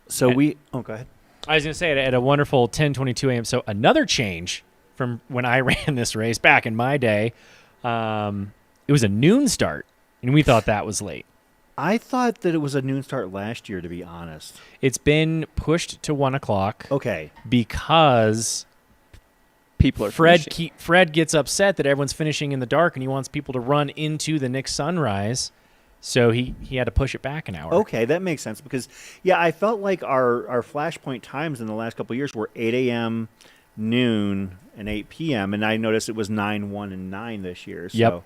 So go ahead. I was going to say at a wonderful 10:22 a.m. So another change from when I ran this race back in my day. It was a noon start, and we thought that was late. I thought that it was a noon start last year, to be honest. It's been pushed to 1 o'clock. Okay. Because people are Fred gets upset that everyone's finishing in the dark and he wants people to run into the next sunrise. So he had to push it back an hour. Okay, that makes sense because, I felt like our flashpoint times in the last couple of years were 8 a.m., noon, and 8 p.m., and I noticed it was 9, 1, and 9 this year. So. Yep.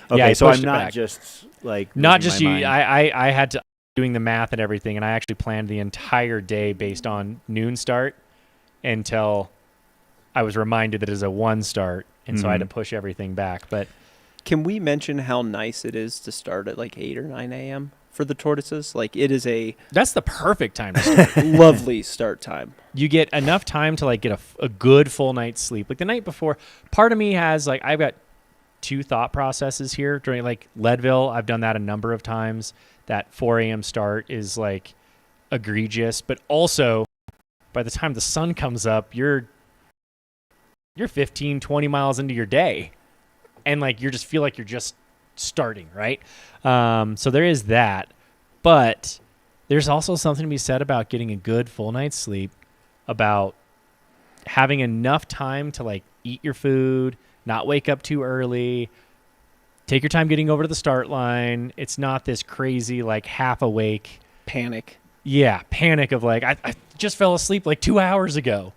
Okay, so I'm not not just like... Not just you. Mind. I had to doing the math and everything, and I actually planned the entire day based on noon start until I was reminded that it is a 1 start, and so I had to push everything back. But can we mention how nice it is to start at like 8 or 9 a.m. for the tortoises? Like it is that's the perfect time to start. Lovely start time. You get enough time to like get a good full night's sleep. Like the night before, part of me has like I've got 2 thought processes here during like Leadville. I've done that a number of times. That 4 a.m. start is like egregious, but also by the time the sun comes up, you're 15, 20 miles into your day. And like you just feel like you're just starting, right? So there is that. But there's also something to be said about getting a good full night's sleep, about having enough time to like eat your food, not wake up too early, take your time getting over to the start line. It's not this crazy like half awake panic. Yeah, panic of like, I just fell asleep like 2 hours ago.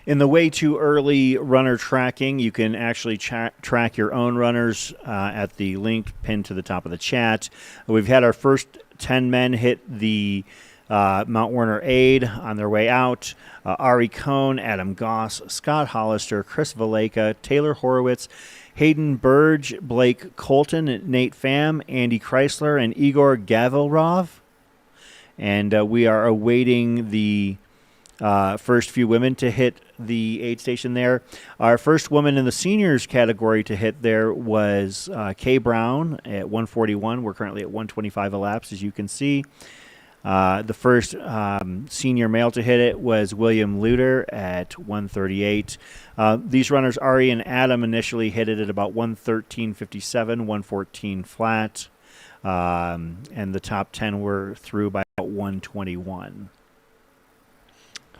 In the way too early runner tracking, you can actually track your own runners at the link pinned to the top of the chat. We've had our first 10 men hit the Mount Werner Aid on their way out. Ari Cohn, Adam Goss, Scott Hollister, Chris Valeka, Taylor Horowitz, Hayden Burge, Blake Colton, Nate Pham, Andy Chrysler, and Igor Gavilrov. And we are awaiting the first few women to hit the aid station there. Our first woman in the seniors category to hit there was Kay Brown at 141. We're currently at 125 elapsed, as you can see. The first senior male to hit it was William Luter at 138. These runners, Ari and Adam, initially hit it at about 113.57, 114 flat. And the top 10 were through by about 121.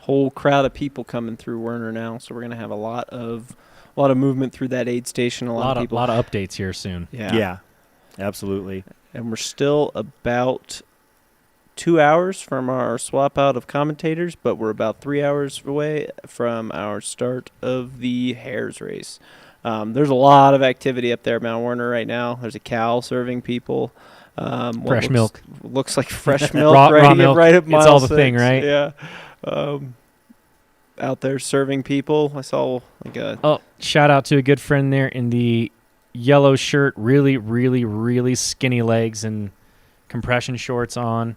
Whole crowd of people coming through Werner now, so we're going to have a lot of movement through that aid station. A lot of people. A lot of updates here soon. Yeah, absolutely. And we're still about 2 hours from our swap out of commentators, but we're about 3 hours away from our start of the Hares race. There's a lot of activity up there at Mount Werner right now. There's a cow serving people. Fresh milk. Looks like fresh milk raw milk. Right at mile It's all the 6. thing, right? Yeah. Out there serving people. I saw like a... shout out to a good friend there in the yellow shirt, really, really, really skinny legs and compression shorts on,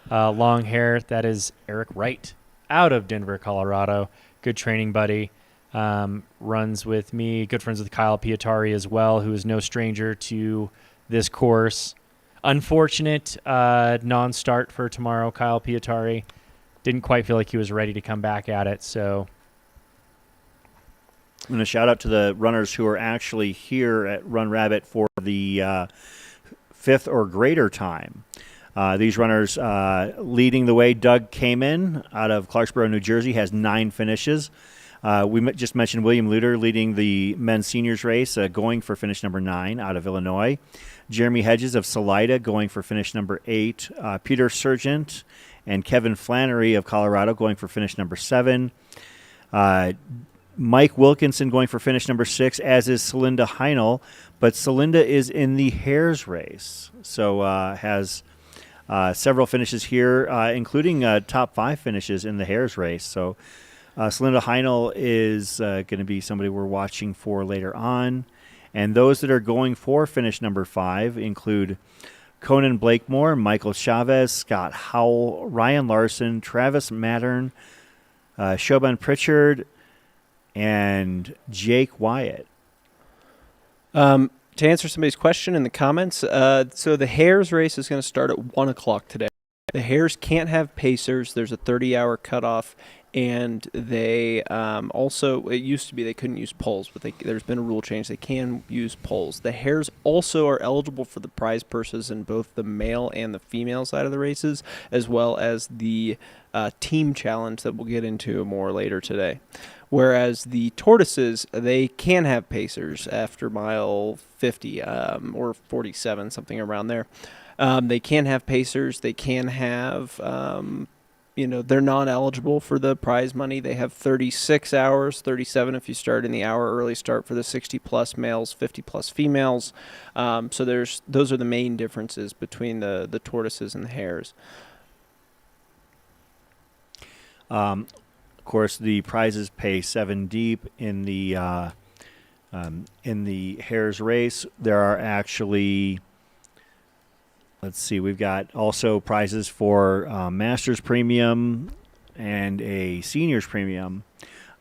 long hair. That is Eric Wright out of Denver, Colorado. Good training buddy. Runs with me. Good friends with Kyle Pietari as well, who is no stranger to this course. Unfortunate non-start for tomorrow, Kyle Pietari. Didn't quite feel like he was ready to come back at it, so... I'm going to shout out to the runners who are actually here at Run Rabbit for the fifth or greater time. These runners leading the way, Doug Kamen out of Clarksboro, New Jersey, has 9 finishes. We just mentioned William Luter leading the men's seniors race, going for finish number 9 out of Illinois. Jeremy Hedges of Salida going for finish number 8. Peter Sargent and Kevin Flannery of Colorado going for finish number 7. Mike Wilkinson going for finish number 6, as is Celinda Heinel. But Celinda is in the Hares race, so has several finishes here, including top 5 finishes in the Hares race. So Celinda Heinel is going to be somebody we're watching for later on. And those that are going for finish number 5 include Conan Blakemore, Michael Chavez, Scott Howell, Ryan Larson, Travis Mattern, Shoban Pritchard, and Jake Wyatt. To answer somebody's question in the comments, so the Hares race is going to start at 1 o'clock today. The Hares can't have pacers. There's a 30-hour cutoff. And they also, it used to be they couldn't use poles, but there's been a rule change. They can use poles. The Hares also are eligible for the prize purses in both the male and the female side of the races, as well as the team challenge that we'll get into more later today. Whereas the Tortoises, they can have pacers after mile 50 or 47, something around there. They can have pacers. They can have... they're non-eligible for the prize money. They have 36 hours, 37 if you start in the hour early start for the 60-plus males, 50-plus females. So those are the main differences between the Tortoises and the Hares. Of course, the prizes pay 7 deep in the Hares race. There are actually... Let's see, we've got also prizes for Masters Premium and a Seniors Premium.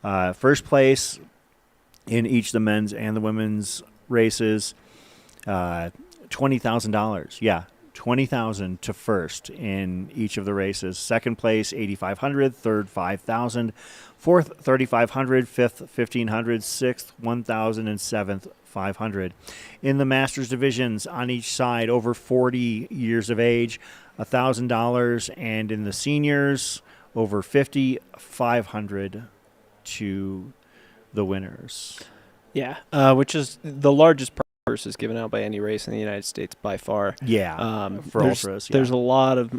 First place in each of the men's and the women's races, $20,000. Yeah, $20,000 to first in each of the races. Second place, $8,500. Third, $5,000. Fourth, $3,500. Fifth, $1,500. Sixth, $1,000. And seventh, $500. In the Masters divisions, on each side, over 40 years of age, $1,000, and in the seniors, over 50, $500 to the winners. Yeah, which is the largest prize purses given out by any race in the United States by far. Yeah, for ultras. There's a lot of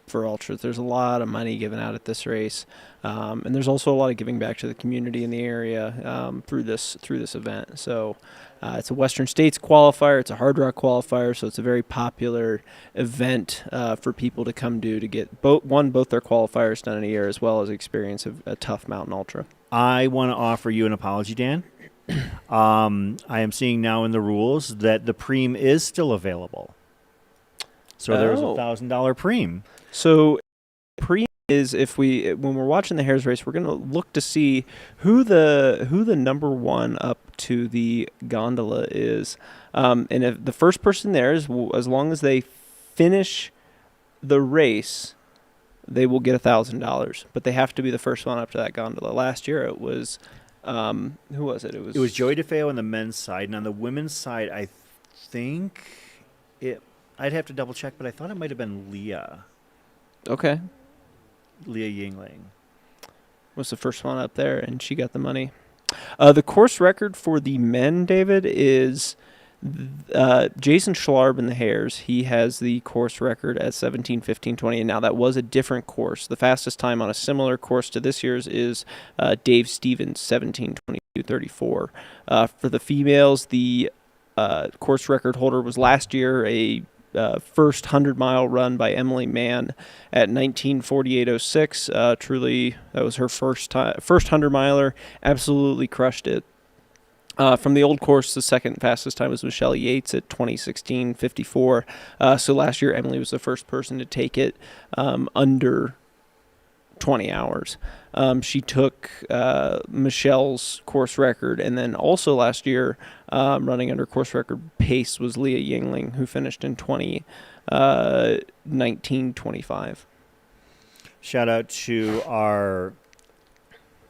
for ultras. There's a lot of money given out at this race, and there's also a lot of giving back to the community in the area through this event. So it's a Western States qualifier. It's a Hard Rock qualifier. So it's a very popular event for people to come to get both their qualifiers done in a year, as well as experience a tough mountain ultra. I want to offer you an apology, Dan. I am seeing now in the rules that the preem is still available. So there's $1,000 preem. So preem is when we're watching the Hares race, we're going to look to see who the number one up to the gondola is, and if the first person there is, as long as they finish the race, they will get $1,000. But they have to be the first one up to that gondola. Last year it was. Who was it? It was Joey DeFeo on the men's side, and on the women's side, I think I'd have to double check, but I thought it might have been Leah. Okay. Leah Yingling was the first one up there, and she got the money. The course record for the men, David, is Jason Schlarb in the Hares. He has the course record at 17:15:20, and now that was a different course. The fastest time on a similar course to this year's is Dave Stevens, 17:22:34. For the females, the course record holder was last year a first 100-mile run by Emily Mann at 19:48:06. Truly, that was her first 100-miler. Absolutely crushed it. From the old course, the second fastest time was Michelle Yates at 20:16:54. So last year, Emily was the first person to take it under 20 hours. She took Michelle's course record, and then also last year, running under course record pace was Leah Yingling, who finished in 19:25. Shout out to our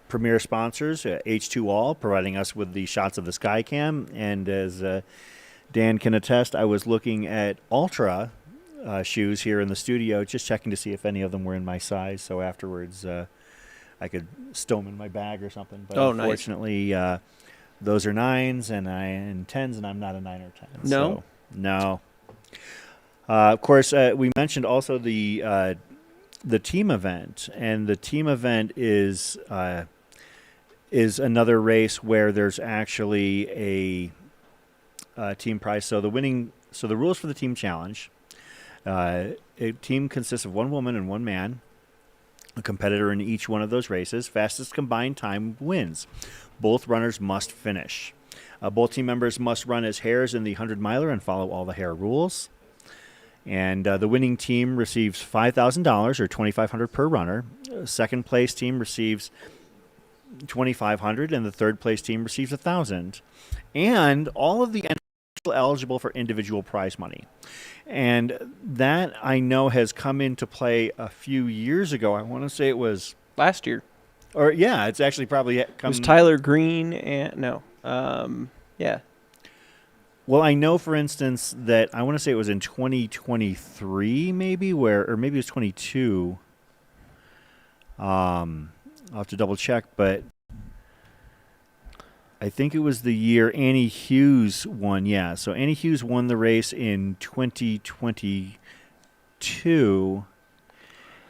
premier sponsors, H2All, providing us with the shots of the Skycam. And as Dan can attest, I was looking at Altra shoes here in the studio, just checking to see if any of them were in my size. So afterwards, I could stow them in my bag or something. But unfortunately, those are 9s and 10s, and I'm not a 9 or 10. No? So, no. Of course, we mentioned also the team event, and the team event is another race where there's actually a team prize. So the rules for the team challenge: a team consists of one woman and one man, a competitor in each one of those races. Fastest combined time wins. Both runners must finish. Both team members must run as hares in the 100-miler and follow all the hare rules. And the winning team receives $5,000 or $2,500 per runner. Second place team receives $2,500, and the third place team receives $1,000. And all of the eligible for individual prize money. And that I know has come into play a few years ago. I want to say it was last year. Or yeah, it's actually probably come. It was Tyler Green and yeah. Well, I know, for instance, that I want to say it was in 2023, maybe, or maybe it was 22. I'll have to double check, but I think it was the year Annie Hughes won. Yeah, so Annie Hughes won the race in 2022,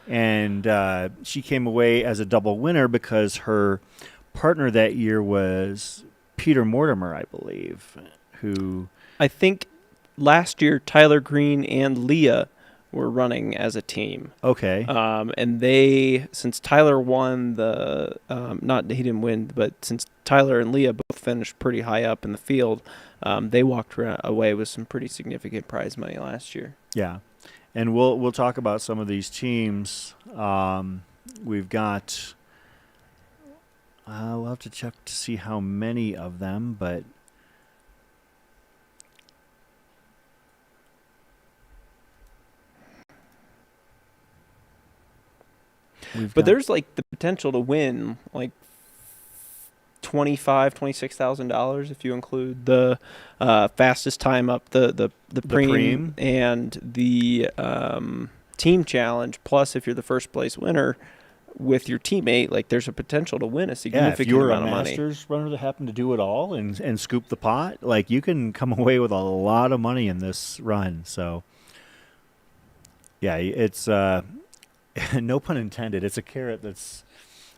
and she came away as a double winner because her partner that year was Peter Mortimer, I believe, who I think last year Tyler Green and Leah were running as a team. Okay. And since Tyler won he didn't win, but since Tyler and Leah both finished pretty high up in the field, they walked away with some pretty significant prize money last year. Yeah. And we'll talk about some of these teams. We've got, I'll have to check to see how many of them, but there's like the potential to win like $26,000 if you include the fastest time up, the preem and the team challenge. Plus, if you're the first place winner, with your teammate, like there's a potential to win a Yeah, significant if you're a amount of money. Masters runner that happened to do it all and scoop the pot, like you can come away with a lot of money in this run. So, yeah, it's no pun intended. It's a carrot that's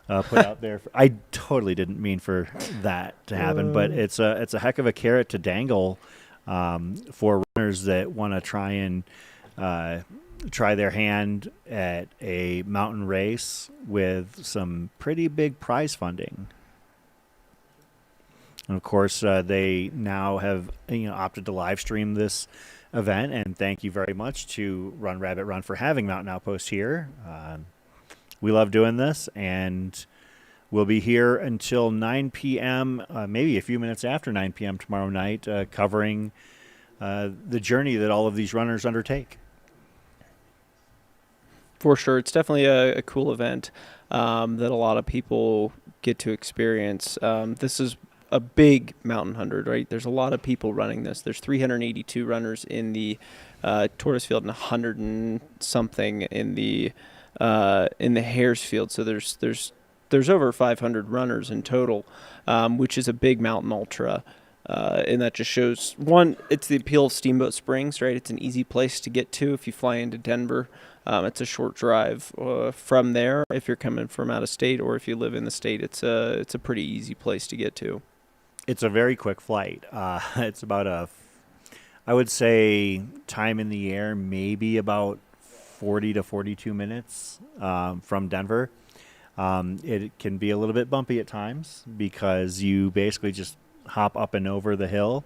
put out there. I totally didn't mean for that to happen, but it's a heck of a carrot to dangle for runners that want to try and try their hand at a mountain race with some pretty big prize funding. And of course, they now have opted to live stream this event, and thank you very much to Run Rabbit Run for having Mountain Outpost here. We love doing this, and we'll be here until 9 p.m., maybe a few minutes after 9 p.m. tomorrow night, covering the journey that all of these runners undertake. For sure. It's definitely a cool event that a lot of people get to experience. This is a big mountain 100, right? There's a lot of people running this. There's 382 runners in the Tortoise field and 100 and something in the Hares field. So there's over 500 runners in total, which is a big mountain ultra. And that just shows, one, it's the appeal of Steamboat Springs, right? It's an easy place to get to if you fly into Denver. It's a short drive from there if you're coming from out of state, or if you live in the state, it's a pretty easy place to get to. It's a very quick flight. It's about I would say time in the air, maybe about 40 to 42 minutes from Denver. It can be a little bit bumpy at times because you basically just hop up and over the hill,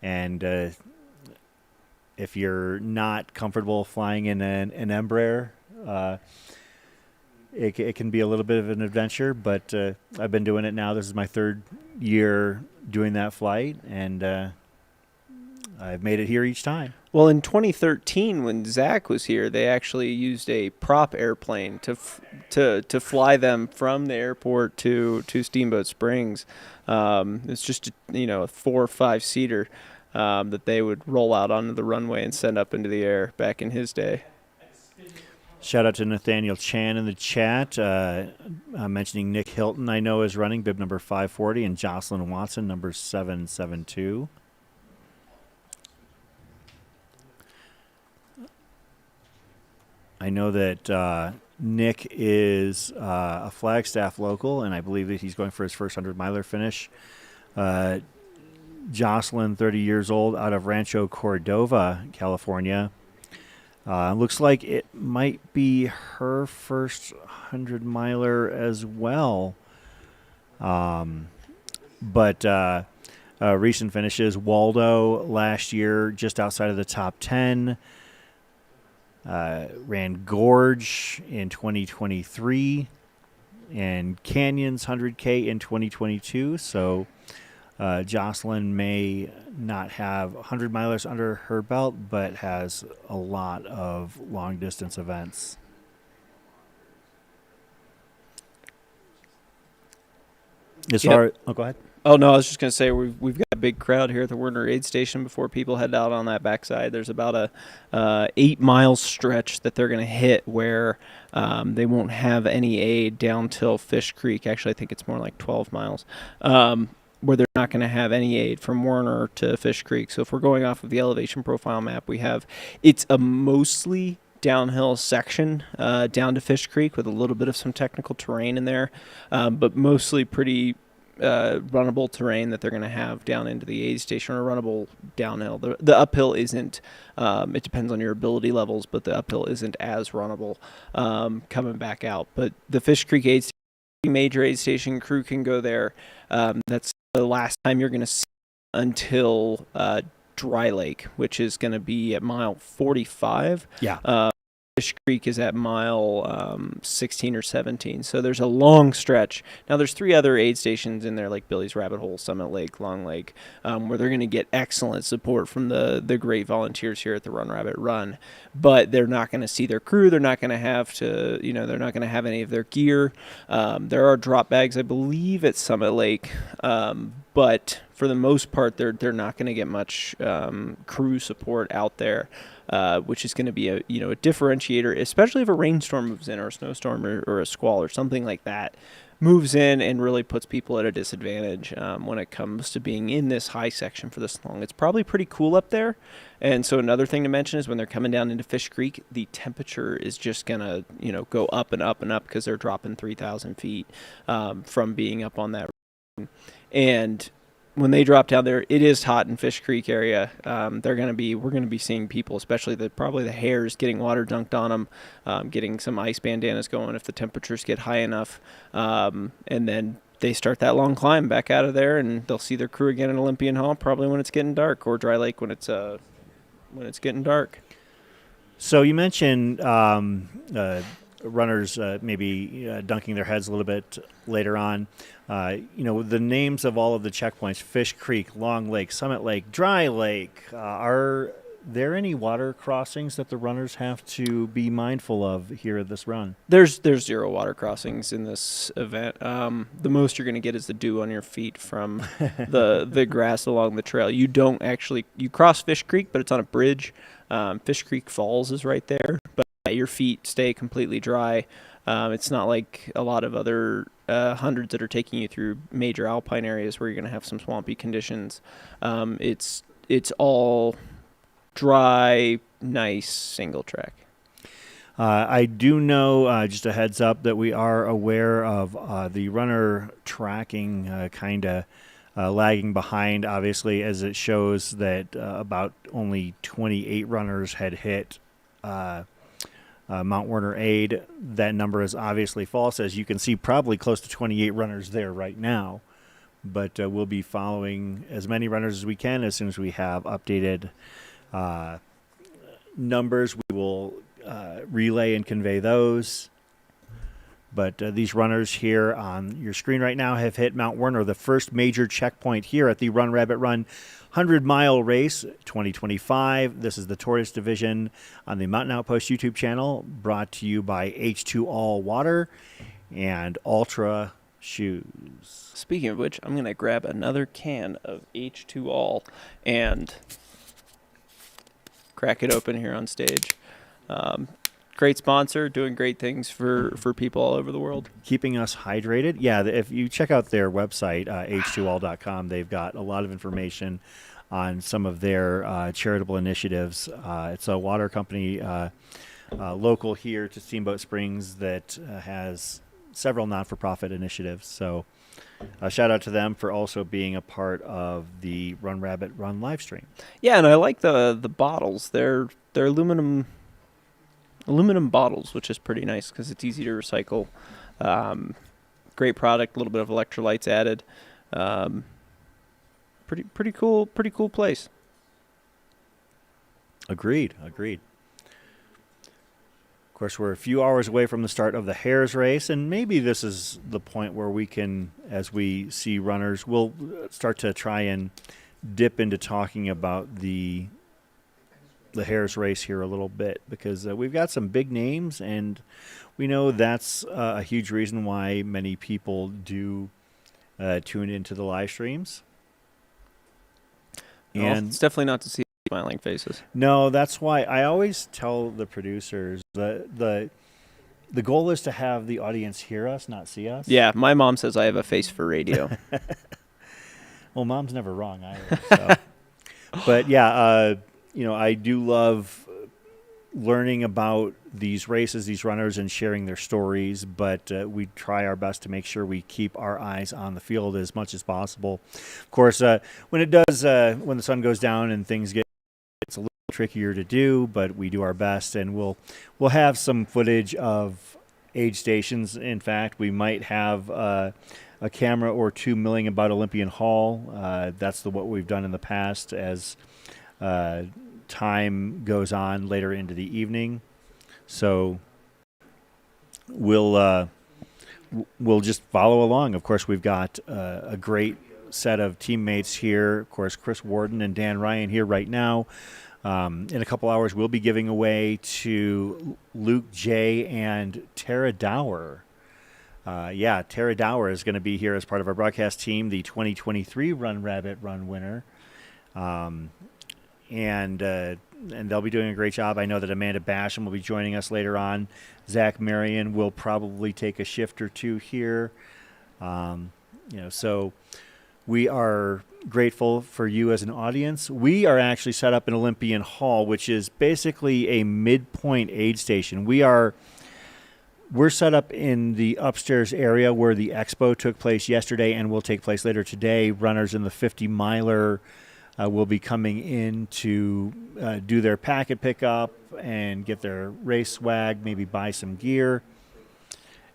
and if you're not comfortable flying in an Embraer, it can be a little bit of an adventure, but I've been doing it now. This is my third year doing that flight, and I've made it here each time. Well, in 2013, when Zach was here, they actually used a prop airplane to fly them from the airport to Steamboat Springs. It's just a 4 or 5 seater that they would roll out onto the runway and send up into the air back in his day. Shout out to Nathaniel Chan in the chat, mentioning Nick Hilton, I know, is running bib number 540, and Jocelyn Watson, number 772. I know that Nick is a Flagstaff local, and I believe that he's going for his first 100-miler finish. Jocelyn, 30 years old, out of Rancho Cordova, California. Looks like it might be her first 100-miler as well. But recent finishes, Waldo last year just outside of the top 10. Ran Gorge in 2023 and Canyons 100K in 2022. So Jocelyn may not have 100 milers under her belt, but has a lot of long distance events. Oh, go ahead. Oh, no, I was just going to say we've got a big crowd here at the Werner aid station before people head out on that backside. There's about a 8-mile stretch that they're going to hit where they won't have any aid down till Fish Creek. Actually, I think it's more like 12 miles, where they're not going to have any aid from Werner to Fish Creek. So if we're going off of the elevation profile map, it's a mostly downhill section down to Fish Creek with a little bit of some technical terrain in there, but mostly pretty runnable terrain that they're going to have down into the aid station, or runnable downhill. The uphill isn't, it depends on your ability levels, but the uphill isn't as runnable coming back out. But the Fish Creek aid station, major aid station, crew can go there. That's the last time you're going to see until Dry Lake, which is going to be at mile 45. Yeah. Fish Creek is at mile 16 or 17. So there's a long stretch. Now there's 3 other aid stations in there, like Billy's Rabbit Hole, Summit Lake, Long Lake, where they're going to get excellent support from the great volunteers here at the Run Rabbit Run. But they're not going to see their crew. They're not going to have they're not going to have any of their gear. There are drop bags, I believe, at Summit Lake. but for the most part, they're not going to get much crew support out there, which is going to be a differentiator, especially if a rainstorm moves in or a snowstorm or a squall or something like that moves in and really puts people at a disadvantage when it comes to being in this high section for this long. It's probably pretty cool up there. And so another thing to mention is when they're coming down into Fish Creek, the temperature is just going to, go up and up and up because they're dropping 3,000 feet from being up on that. And when they drop down there, it is hot in Fish Creek area. We're going to be seeing people, especially probably the hares, getting water dunked on them, getting some ice bandanas going if the temperatures get high enough, and then they start that long climb back out of there, and they'll see their crew again in Olympian Hall probably when it's getting dark, or Dry Lake when it's getting dark. So you mentioned runners maybe dunking their heads a little bit later on. The names of all of the checkpoints: Fish Creek, Long Lake, Summit Lake, Dry Lake. Are there any water crossings that the runners have to be mindful of here at this run? There's 0 water crossings in this event. The most you're going to get is the dew on your feet from the grass along the trail. You cross Fish Creek, but it's on a bridge. Fish Creek Falls is right there, but your feet stay completely dry. It's not like a lot of other hundreds that are taking you through major alpine areas where you're going to have some swampy conditions. It's all dry, nice single track. I do know, just a heads up, that we are aware of the runner tracking kind of lagging behind, obviously, as it shows that about only 28 runners had hit Mount Werner Aid. That number is obviously false, as you can see probably close to 28 runners there right now. But we'll be following as many runners as we can. As soon as we have updated numbers, we will relay and convey those. But these runners here on your screen right now have hit Mount Werner, the first major checkpoint here at the Run Rabbit Run 100-mile race 2025. This is the Tortoise division on the Mountain Outpost YouTube channel, brought to you by H2 All Water and Altra shoes. Speaking of which, I'm going to grab another can of H2 All and crack it open here on stage. Great sponsor, doing great things for people all over the world. Keeping us hydrated. Yeah, if you check out their website, h2all.com, they've got a lot of information on some of their charitable initiatives. It's a water company local here to Steamboat Springs that has several not-for-profit initiatives. So shout out to them for also being a part of the Run Rabbit Run live stream. Yeah, and I like the bottles. They're aluminum bottles, which is pretty nice because it's easy to recycle. Great product, a little bit of electrolytes added. Pretty cool place. Agreed. Of course, we're a few hours away from the start of the Hares race, and maybe this is the point where we can, as we see runners, we'll start to try and dip into talking about the Hares race here a little bit, because we've got some big names, and we know that's a huge reason why many people do tune into the live streams. And it's definitely not to see smiling faces. No, that's why I always tell the producers the goal is to have the audience hear us, not see us. Yeah, my mom says I have a face for radio. Well, mom's never wrong either. So. But yeah, I do love learning about these races, these runners, and sharing their stories, but we try our best to make sure we keep our eyes on the field as much as possible. Of course, when the sun goes down and things it's a little trickier to do, but we do our best, and we'll have some footage of aid stations. In fact, we might have a camera or two milling about Olympian Hall. That's what we've done in the past as time goes on later into the evening. So we'll just follow along. Of course, we've got a great set of teammates here. Of course, Chris Warden and Dan Ryan here right now. In a couple hours, we'll be giving away to Luke J. and Tara Dower Tara Dower is going to be here as part of our broadcast team, the 2023 Run Rabbit Run winner. And they'll be doing a great job. I know that Amanda Basham will be joining us later on. Zach Marion will probably take a shift or two here. So we are grateful for you as an audience. We are actually set up in Olympian Hall, which is basically a midpoint aid station. We're set up in the upstairs area where the expo took place yesterday and will take place later today. Runners in the 50-miler will be coming in to do their packet pickup and get their race swag, maybe buy some gear.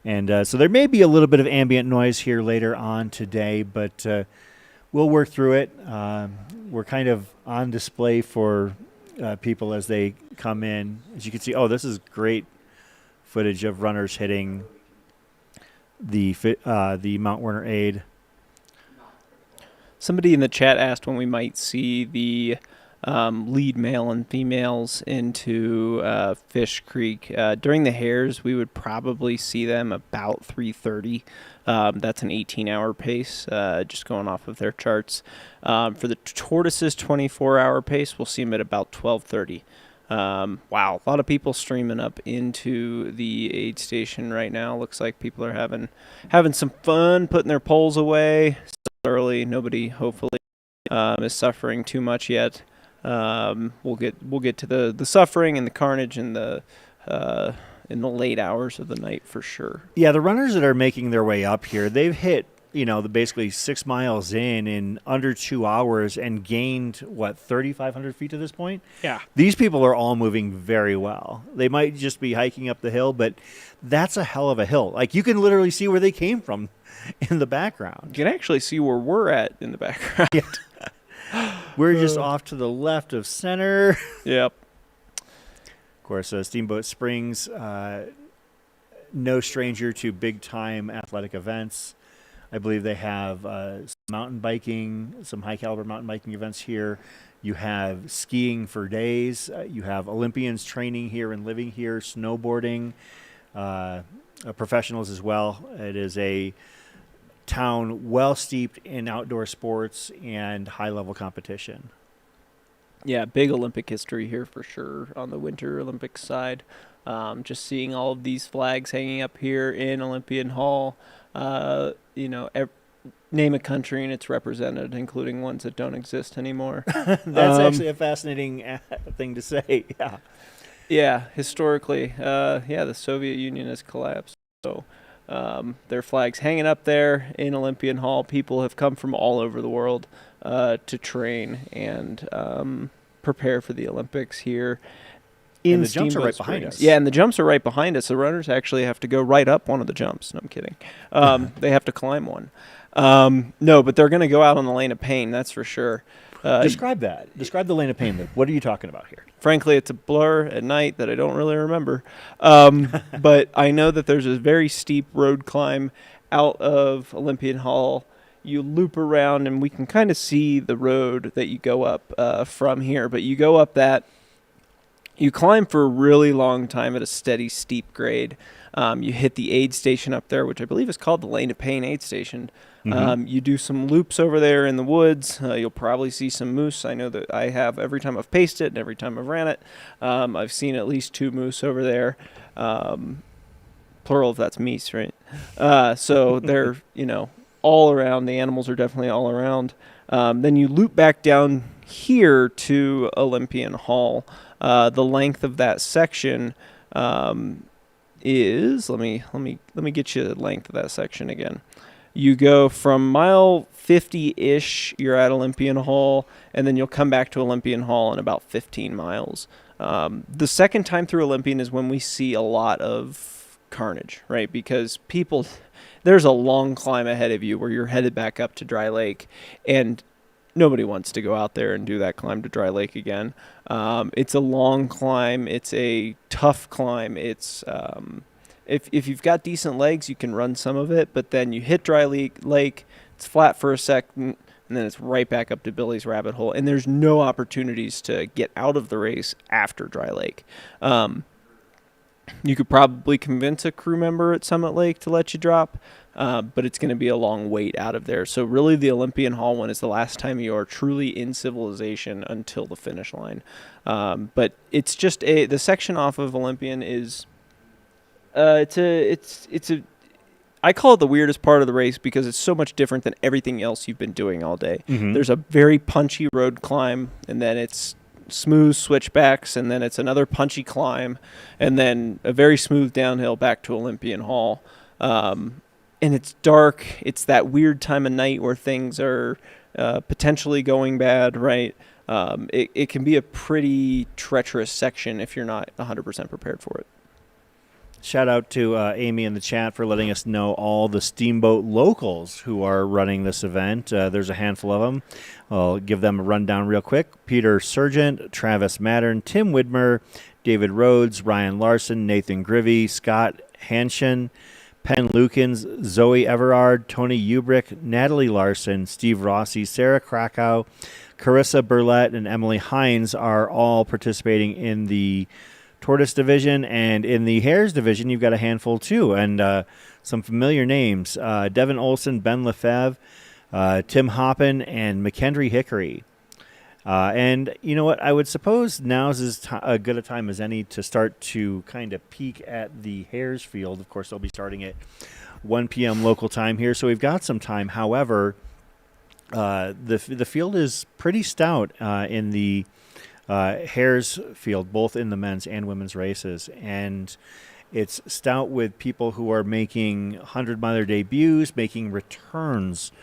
And so there may be a little bit of ambient noise here later on today, but we'll work through it. We're kind of on display for people as they come in. As you can see, this is great footage of runners hitting the Mount Werner Aid. Somebody in the chat asked when we might see the lead male and females into Fish Creek. During the Hares, we would probably see them about 3:30. That's an 18-hour pace, just going off of their charts. For the Tortoises 24-hour pace, we'll see them at about 12:30. Wow, a lot of people streaming up into the aid station right now. Looks like people are having some fun, putting their poles away. Still early, nobody hopefully is suffering too much yet. We'll get to the suffering and the carnage in the late hours of the night for sure. Yeah, the runners that are making their way up here, they've hit basically 6 miles in under 2 hours and gained 3,500 feet to this point. Yeah, these people are all moving very well. They might just be hiking up the hill, but that's a hell of a hill. Like, you can literally see where they came from in the background. You can actually see where we're at in the background. Yeah. We're just off to the left of center. Yep. Of course, Steamboat Springs, no stranger to big-time athletic events. I believe they have mountain biking, some high-caliber mountain biking events here. You have skiing for days. You have Olympians training here and living here, snowboarding, professionals as well. It is a town well steeped in outdoor sports and high-level competition. Yeah, big Olympic history here for sure on the Winter Olympics side. Just seeing all of these flags hanging up here in Olympian Hall. Name a country and it's represented, including ones that don't exist anymore. That's actually a fascinating thing to say. Yeah. Yeah, historically, the Soviet Union has collapsed. So their flags hanging up there in Olympian Hall. People have come from all over the world to train and prepare for the Olympics here. And the jumps are right behind us. Yeah, and the jumps are right behind us. The runners actually have to go right up one of the jumps. No, I'm kidding. They have to climb one. No, but they're going to go out on the lane of pain, that's for sure. Describe that. Describe the lane of pain. What are you talking about here? Frankly, it's a blur at night that I don't really remember. But I know that there's a very steep road climb out of Olympian Hall. You loop around, and we can kind of see the road that you go up from here. But you go up that. You climb for a really long time at a steady, steep grade. You hit the aid station up there, which I believe is called the Lane of Pain aid station. Mm-hmm. You do some loops over there in the woods. You'll probably see some moose. I know that I have every time I've paced it and every time I've ran it. I've seen at least 2 moose over there. Plural if that's meese, right? So they're, all around. The animals are definitely all around. Then you loop back down here to Olympian Hall. The length of that section is let me get you the length of that section again. You go from mile 50-ish, you're at Olympian Hall, and then you'll come back to Olympian Hall in about 15 miles. The second time through Olympian is when we see a lot of carnage, right? Because there's a long climb ahead of you where you're headed back up to Dry Lake, and nobody wants to go out there and do that climb to Dry Lake again. It's a long climb. It's a tough climb. It's if you've got decent legs, you can run some of it, but then you hit Dry Lake, it's flat for a second, and then it's right back up to Billy's Rabbit Hole, and there's no opportunities to get out of the race after Dry Lake. You could probably convince a crew member at Summit Lake to let you drop, but it's going to be a long wait out of there. So really the Olympian Hall one is the last time you are truly in civilization until the finish line. But it's just the section off of Olympian is I call it the weirdest part of the race because it's so much different than everything else you've been doing all day. Mm-hmm. There's a very punchy road climb, and then it's smooth switchbacks, and then it's another punchy climb, and then a very smooth downhill back to Olympian Hall. And it's dark. It's that weird time of night where things are potentially going bad, right? It can be a pretty treacherous section if you're not 100% prepared for it. Shout out to Amy in the chat for letting us know all the Steamboat locals who are running this event. There's a handful of them. I'll give them a rundown real quick. Peter Sargent, Travis Mattern, Tim Widmer, David Rhodes, Ryan Larson, Nathan Grivy, Scott Hanshin, Penn Lukens, Zoe Everard, Tony Ubrick, Natalie Larson, Steve Rossi, Sarah Krakow, Carissa Burlett, and Emily Hines are all participating in the Tortoise division, and in the Hares division, you've got a handful too, and some familiar names: Devin Olson, Ben Lefebvre, Tim Hoppin, and McKendry Hickory. And you know what? I would suppose now's as good a time as any to start to kind of peek at the Hares field. Of course, they'll be starting at 1 p.m. local time here, so we've got some time. However, the field is pretty stout in the Hares field, both in the men's and women's races, and it's stout with people who are making 100-miler debuts, making returns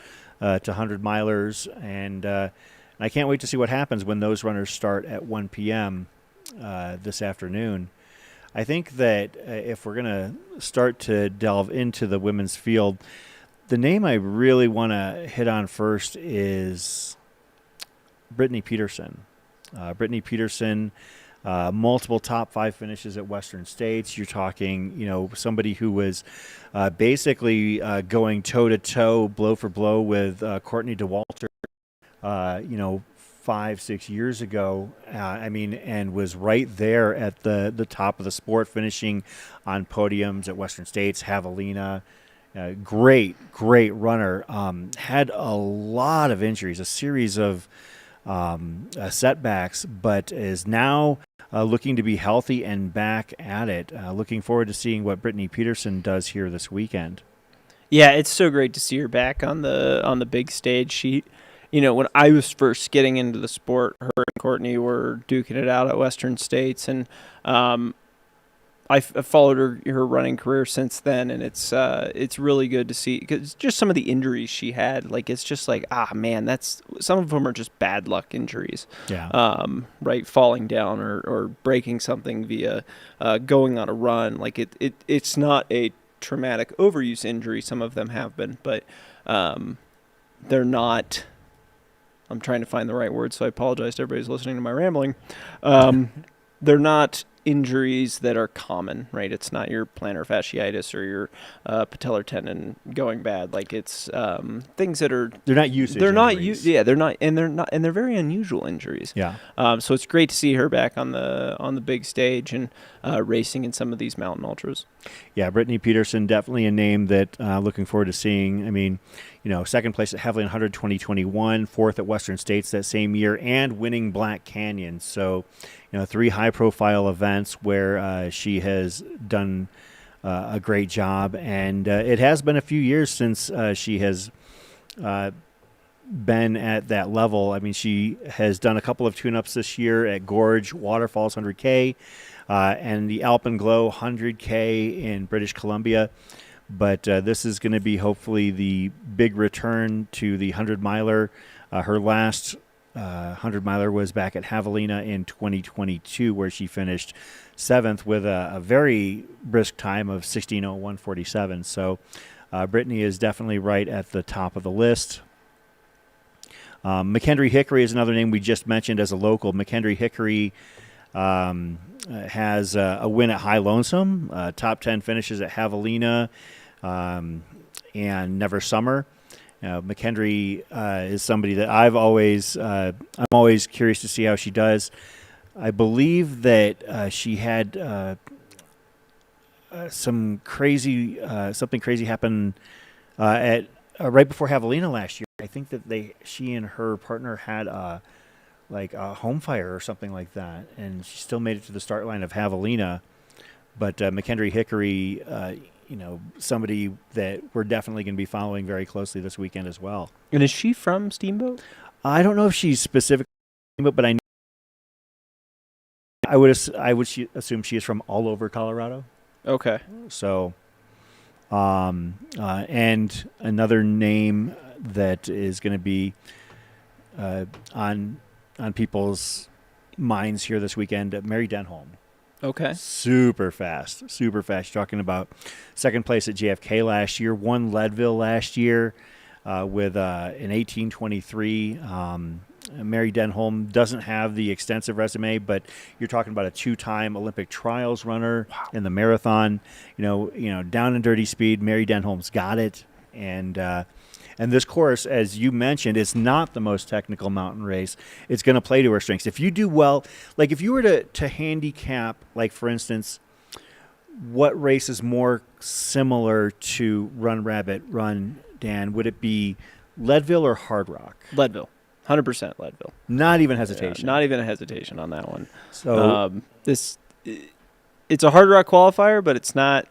to 100-milers, and I can't wait to see what happens when those runners start at 1 p.m. This afternoon. I think that if we're going to start to delve into the women's field, the name I really want to hit on first is Brittany Peterson. Brittany Peterson, multiple top 5 finishes at Western States. You're talking, somebody who was basically going toe-to-toe, blow for blow with Courtney DeWalter, 5-6 years ago. And was right there at the top of the sport, finishing on podiums at Western States, Javelina. Great runner. Had a lot of injuries, a series of setbacks, but is now looking to be healthy and back at it. Looking forward to seeing what Brittany Peterson does here this weekend. Yeah, it's so great to see her back on the big stage. She, when I was first getting into the sport, her and Courtney were duking it out at Western States, and I've followed her running career since then, and it's really good to see, because just some of the injuries she had, like, it's just like, man, that's, some of them are just bad luck injuries. Yeah. Right, falling down or breaking something via going on a run. Like it's not a traumatic overuse injury. Some of them have been, but they're not. I'm trying to find the right word, so I apologize to everybody who's listening to my rambling. They're not injuries that are common, right? It's not your plantar fasciitis or your patellar tendon going bad. Like, it's things that are, they're not usage. They're injuries. they're not, and they're very unusual injuries. Yeah. So it's great to see her back on the big stage and racing in some of these mountain ultras. Yeah, Brittany Peterson, definitely a name that looking forward to seeing. I mean, second place at Javelin 100 2021, fourth at Western States that same year, and winning Black Canyon. So, 3 high-profile events where she has done a great job. And it has been a few years since she has been at that level. I mean, she has done a couple of tune-ups this year at Gorge Waterfalls 100K and the Alpine Glow 100K in British Columbia. But this is going to be hopefully the big return to the 100-miler. Her last 100-miler was back at Javelina in 2022, where she finished 7th with a very brisk time of 16:01:47. So Brittany is definitely right at the top of the list. McKendry Hickory is another name we just mentioned as a local. McKendry Hickory has a win at High Lonesome, top 10 finishes at Javelina and Never Summer. McKendry is somebody that I'm always curious to see how she does. I believe that she had some crazy something crazy happened at right before Javelina last year. I think that she and her partner had like a home fire or something like that, and she still made it to the start line of Javelina. But McKendry Hickory, somebody that we're definitely going to be following very closely this weekend as well. And is she from Steamboat? I don't know if she's specific, but I would assume she is from all over Colorado. Okay. So, and another name that is going to be on people's minds here this weekend, Mary Denholm. Okay. Super fast. You're talking about second place at JFK last year, won Leadville last year with an 18:23. Mary Denholm doesn't have the extensive resume, but you're talking about a 2-time Olympic trials runner in the marathon. Down and dirty speed. Mary Denholm's got it, and this course, as you mentioned, is not the most technical mountain race. It's going to play to her strengths. If you do well, like if you were to handicap, like for instance, what race is more similar to Run Rabbit Run, Dan? Would it be Leadville or Hard Rock? Leadville. 100% Leadville. Not even hesitation. Not even a hesitation on that one. So it's a Hard Rock qualifier, but it's not.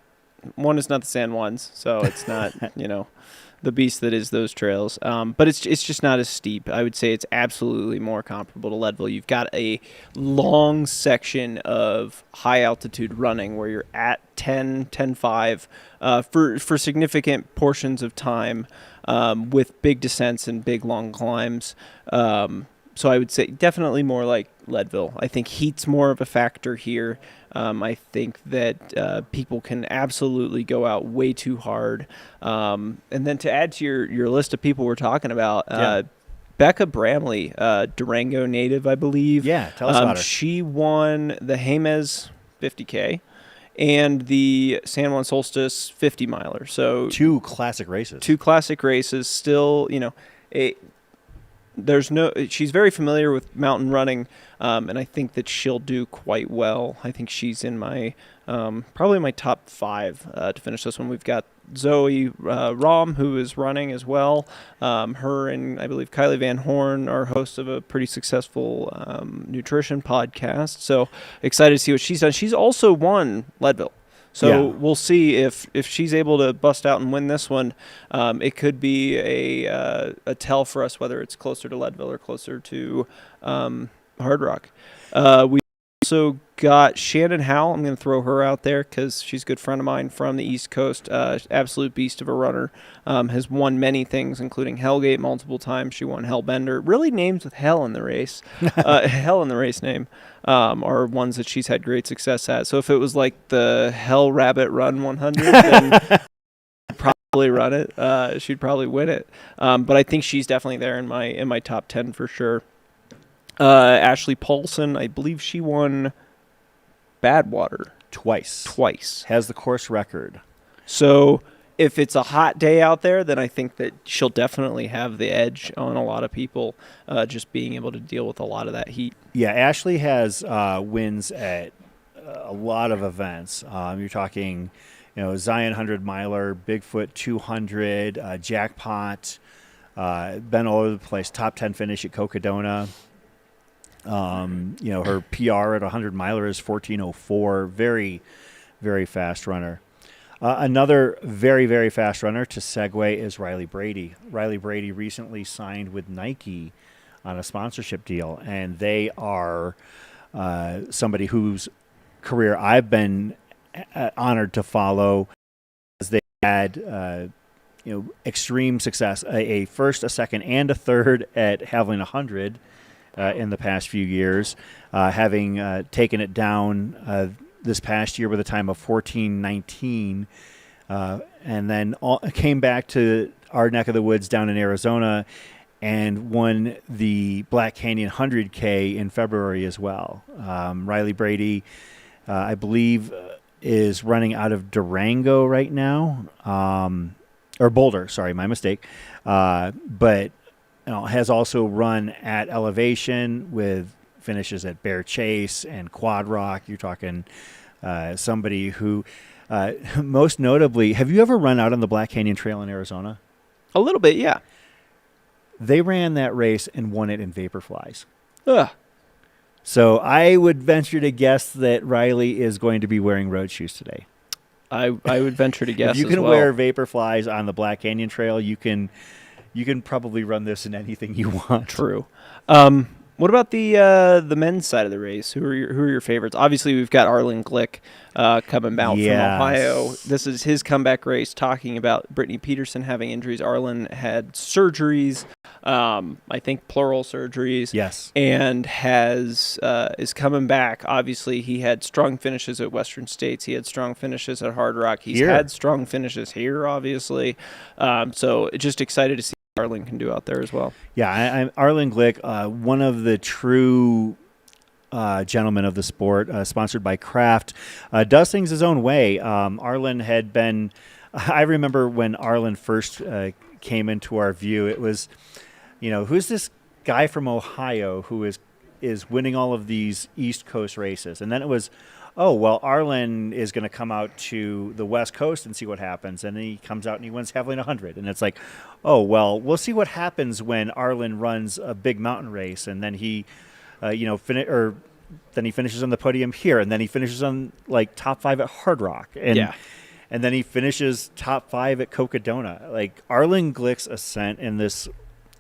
One is not the San Juans, so it's not the beast that is those trails. But it's just not as steep. I would say it's absolutely more comparable to Leadville. You've got a long section of high altitude running where you're at 10.5 for significant portions of time with big descents and big long climbs. So I would say definitely more like Leadville. I think heat's more of a factor here. I think that people can absolutely go out way too hard. And then to add to your list of people we're talking about, Becca Bramley, Durango native, I believe. Yeah, tell us about her. She won the Jemez 50K and the San Juan Solstice 50 miler. So two classic races. Still, she's very familiar with mountain running, and I think that she'll do quite well. I think she's in my probably my top 5 to finish this one. We've got Zoe Rom, who is running as well. Her and I believe Kylie Van Horn are hosts of a pretty successful nutrition podcast. So excited to see what she's done. She's also won Leadville. So we'll see if she's able to bust out and win this one. It could be a tell for us whether it's closer to Leadville or closer to Hard Rock. We also got Shannon Howell. I'm going to throw her out there because she's a good friend of mine from the East Coast. Absolute beast of a runner. Has won many things, including Hellgate multiple times. She won Hellbender. Really names with hell in the race. Hell in the race name. Are ones that she's had great success at. So if it was like the Hell Rabbit Run 100, then she'd probably run it. She'd probably win it. But I think she's definitely there in my top 10 for sure. Ashley Paulson, I believe she won Badwater twice. Has the course record. So if it's a hot day out there, then I think that she'll definitely have the edge on a lot of people, just being able to deal with a lot of that heat. Yeah, Ashley has wins at a lot of events. You're talking, Zion 100 miler, Bigfoot 200, Jackpot, been all over the place. Top 10 finish at Cocodona. Her PR at 100 miler is 14:04. Very, very fast runner. Another very, very fast runner to segue is Riley Brady. Riley Brady recently signed with Nike on a sponsorship deal, and they are somebody whose career I've been honored to follow, as they had extreme success, a first, a second, and a third at Javelina 100 in the past few years, having taken it down this past year with a time of 14:19, and then came back to our neck of the woods down in Arizona and won the Black Canyon 100K in February as well. Riley Brady, I believe, is running out of Durango right now, or Boulder, sorry, my mistake, but has also run at elevation with finishes at Bear Chase and Quad Rock. You're talking somebody who Most notably, have you ever run out on the Black Canyon Trail in Arizona? A little bit, yeah. They ran that race and won it in vapor flies. Ugh. So I would venture to guess that Riley is going to be wearing road shoes today. I would venture to guess if you as can well. wear vapor flies on the Black Canyon Trail, you can probably run this in anything you want. True. What about the men's side of the race? Who are your favorites? Obviously, we've got Arlen Glick coming out from Ohio. This is his comeback race. Talking about Brittany Peterson having injuries, Arlen had surgeries. I think plural surgeries. Yes. And is coming back. Obviously, he had strong finishes at Western States. He had strong finishes at Hard Rock. He's had strong finishes here, obviously. So just excited to see what Arlen can do out there as well. Yeah, Arlen Glick, one of the true gentlemen of the sport, sponsored by Kraft, does things his own way. Arlen had been, I remember when Arlen first came into our view, it was, who's this guy from Ohio who is winning all of these East Coast races? And then it was, oh, well, Arlen is going to come out to the West Coast and see what happens. And then he comes out and he wins Javelin 100. And it's like, oh, well, we'll see what happens when Arlen runs a big mountain race. And then he, then he finishes on the podium here. And then he finishes on, like, top 5 at Hard Rock. And then he finishes top 5 at Cocodona. Like, Arlen Glick's ascent in this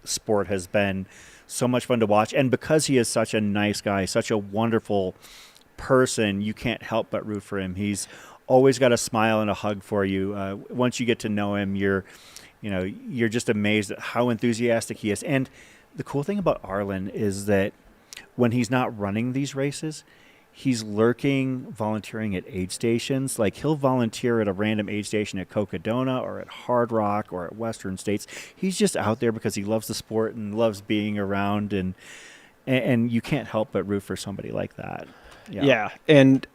sport has been so much fun to watch. And because he is such a nice guy, such a wonderful person, you can't help but root for him. He's always got a smile and a hug for you. Once you get to know him, you're just amazed at how enthusiastic he is. And the cool thing about Arlen is that when he's not running these races, he's lurking, volunteering at aid stations. Like, he'll volunteer at a random aid station at Cocodona or at Hard Rock or at Western States. He's just out there because he loves the sport and loves being around, and you can't help but root for somebody like that. Yeah. And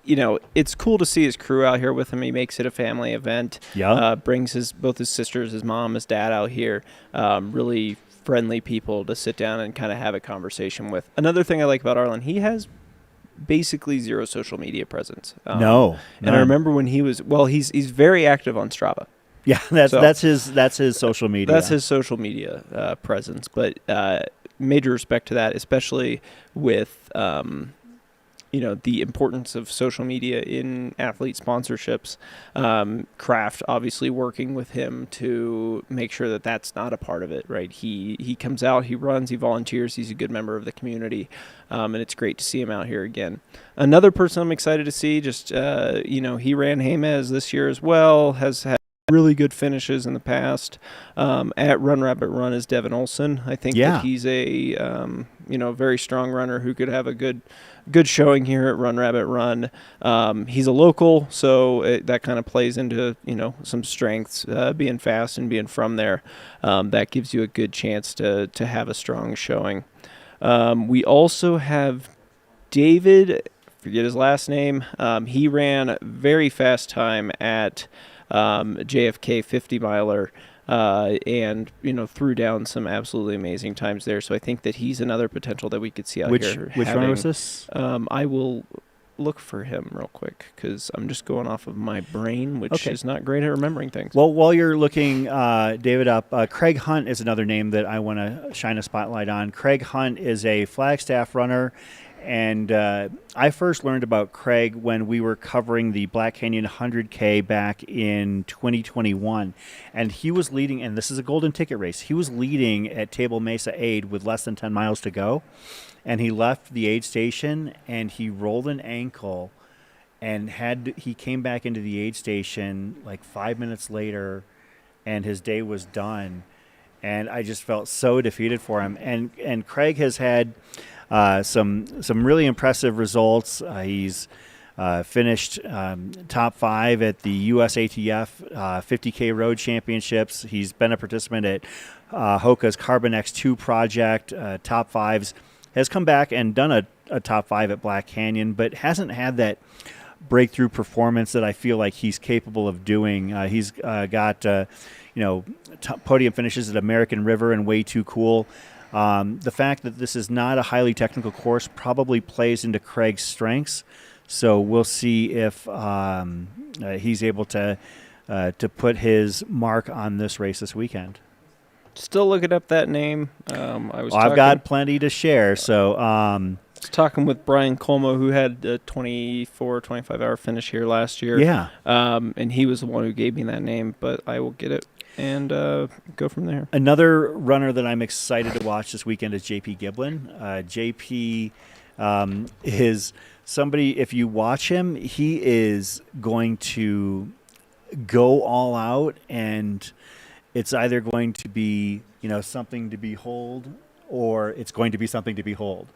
it's cool to see his crew out here with him. He makes it a family event. Yeah. Brings both his sisters, his mom, his dad out here. Really friendly people to sit down and kind of have a conversation with. Another thing I like about Arlen, he has basically zero social media presence. No. And I remember when he's very active on Strava. Yeah, that's his social media. That's his social media presence. But major respect to that, especially with the importance of social media in athlete sponsorships. Kraft obviously working with him to make sure that that's not a part of it, right? He comes out, he runs, he volunteers, he's a good member of the community, and it's great to see him out here again. Another person I'm excited to see, he ran Jemez this year as well, has had really good finishes in the past. At Run Rabbit Run is Devin Olson. I think that he's a very strong runner who could have a good showing here at Run Rabbit Run. He's a local, so that kind of plays into some strengths, being fast and being from there. That gives you a good chance to have a strong showing. We also have David, forget his last name. He ran a very fast time at JFK 50 miler, and threw down some absolutely amazing times there. So I think that he's another potential that we could see out here. Which runner was this? I will look for him real quick because I'm just going off of my brain, which is not great at remembering things. Well, while you're looking David up, Craig Hunt is another name that I want to shine a spotlight on. Craig Hunt is a Flagstaff runner. And I first learned about Craig when we were covering the Black Canyon 100K back in 2021. And he was leading, and this is a golden ticket race, he was leading at Table Mesa Aid with less than 10 miles to go. And he left the aid station, and he rolled an ankle, and he came back into the aid station like 5 minutes later, and his day was done. And I just felt so defeated for him. And Craig has had some really impressive results. He's finished top 5 at the USATF 50K Road Championships. He's been a participant at Hoka's Carbon X2 project, top 5s. Has come back and done a top 5 at Black Canyon, but hasn't had that breakthrough performance that I feel like he's capable of doing. He's got podium finishes at American River and Way Too Cool. The fact that this is not a highly technical course probably plays into Craig's strengths. So we'll see if he's able to put his mark on this race this weekend. Still looking up that name. I've got plenty to share. So I was talking with Brian Colmo, who had a 25-hour finish here last year. Yeah. And he was the one who gave me that name, but I will get it and go from there. Another runner that I'm excited to watch this weekend is JP Giblin. JP is somebody, if you watch him, he is going to go all out, and it's either going to be, something to behold, or it's going to be something to behold.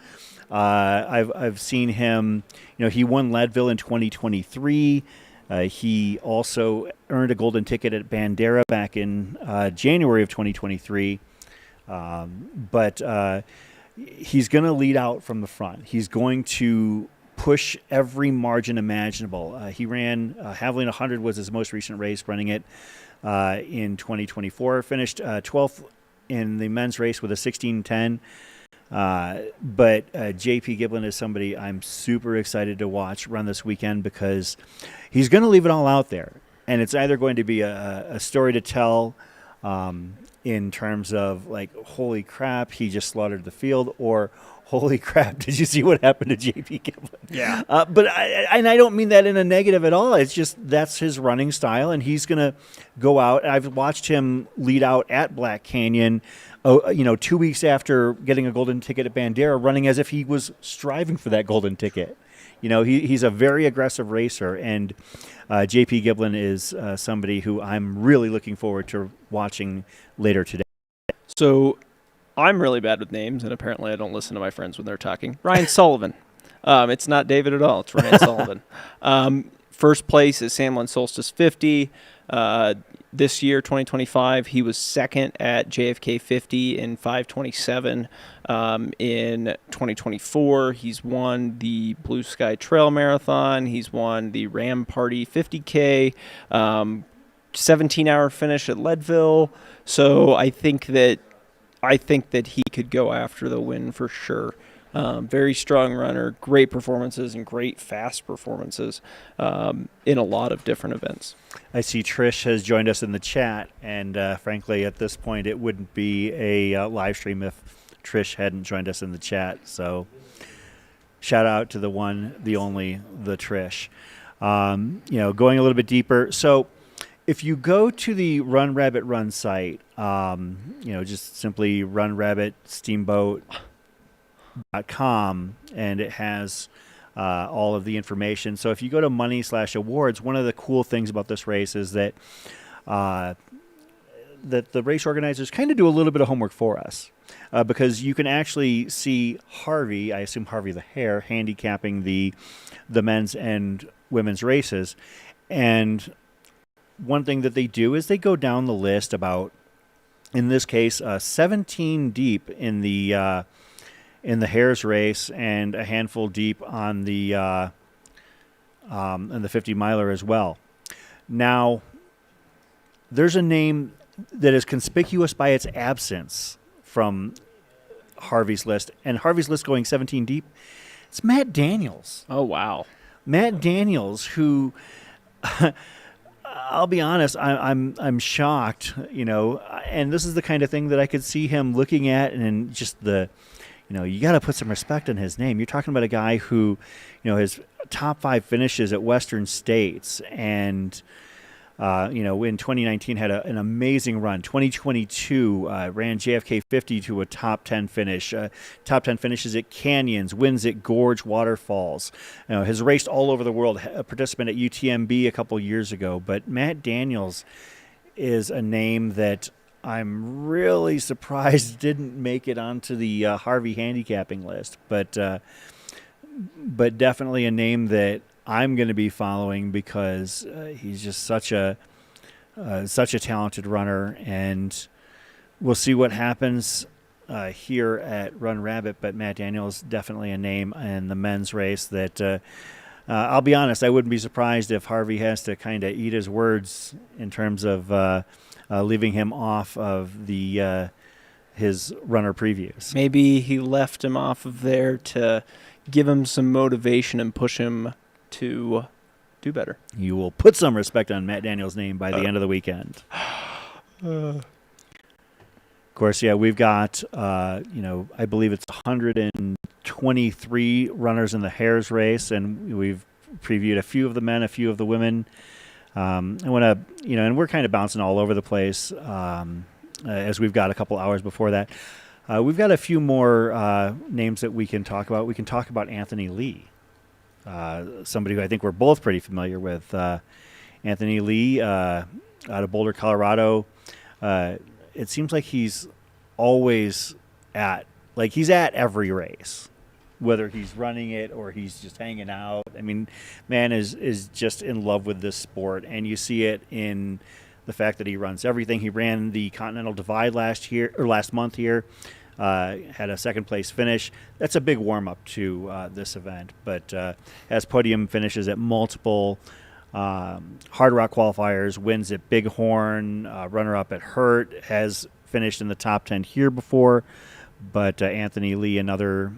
I've seen him, he won Leadville in 2023. He also earned a golden ticket at Bandera back in January of 2023. But he's going to lead out from the front. He's going to push every margin imaginable. He ran Haviland 100 was his most recent race, running it in 2024. Finished 12th in the men's race with a 16:10. But JP Giblin is somebody I'm super excited to watch run this weekend, because he's going to leave it all out there. And it's either going to be a story to tell in terms of, like, holy crap, he just slaughtered the field, or holy crap, did you see what happened to JP Giblin? Yeah. But I don't mean that in a negative at all. It's just that's his running style, and he's going to go out. I've watched him lead out at Black Canyon, 2 weeks after getting a golden ticket at Bandera, running as if he was striving for that golden ticket. He's a very aggressive racer, and JP Giblin is somebody who I'm really looking forward to watching later today. So I'm really bad with names, and apparently I don't listen to my friends when they're talking. Ryan Sullivan. It's not David at all. It's Ryan Sullivan. First place is San Solstice 50. This year, 2025, he was second at JFK 50 in 5:27. In 2024, he's won the Blue Sky Trail Marathon. He's won the Ram Party 50K, 17-hour finish at Leadville. So I think that he could go after the win for sure. Very strong runner, great performances, and great fast performances in a lot of different events. I see Trish has joined us in the chat, and frankly, at this point, it wouldn't be a live stream if Trish hadn't joined us in the chat. So shout out to the one, the only, the Trish. Going a little bit deeper. So if you go to the Run Rabbit Run site, just simply Run Rabbit Steamboat.com, and it has all of the information. So if you go to money/awards, one of the cool things about this race is that that the race organizers kind of do a little bit of homework for us, because you can actually see Harvey, I assume Harvey the Hare, handicapping the men's and women's races. And one thing that they do is they go down the list about, in this case, 17 deep in the Hares race, and a handful deep on the 50 miler as well. Now, there's a name that is conspicuous by its absence from Harvey's list, and Harvey's list going 17 deep. It's Matt Daniels. Oh, wow. Matt Daniels, who I'll be honest, I'm shocked, and this is the kind of thing that I could see him looking at, and just you got to put some respect on his name. You're talking about a guy who, his top 5 finishes at Western States, and in 2019 had an amazing run. 2022 ran JFK 50 to a top 10 finish. Top 10 finishes at Canyons, wins at Gorge Waterfalls. Has raced all over the world. A participant at UTMB a couple years ago. But Matt Daniels is a name that I'm really surprised didn't make it onto the Harvey handicapping list. But definitely a name that I'm going to be following, because he's just such a talented runner, and we'll see what happens here at Run Rabbit. But Matt Daniels definitely a name in the men's race that I'll be honest, I wouldn't be surprised if Harvey has to kind of eat his words in terms of leaving him off of the his runner previews. Maybe he left him off of there to give him some motivation and push him to do better. You will put some respect on Matt Daniels' name by the end of the weekend. Of course, yeah, we've got, I believe it's 123 runners in the Hares race, and we've previewed a few of the men, a few of the women. I want to, and we're kind of bouncing all over the place as we've got a couple hours before that. We've got a few more names that we can talk about. We can talk about Anthony Lee, somebody who I think we're both pretty familiar with. Anthony Lee out of Boulder, Colorado. It seems like he's always he's at every race, whether he's running it or he's just hanging out. I mean, man is just in love with this sport, and you see it in the fact that he runs everything. He ran the Continental Divide last month here, had a second place finish. That's a big warm up to this event, but has podium finishes at multiple Hard Rock qualifiers, wins at Bighorn, runner up at Hurt, has finished in the top 10 here before. But Anthony Lee, another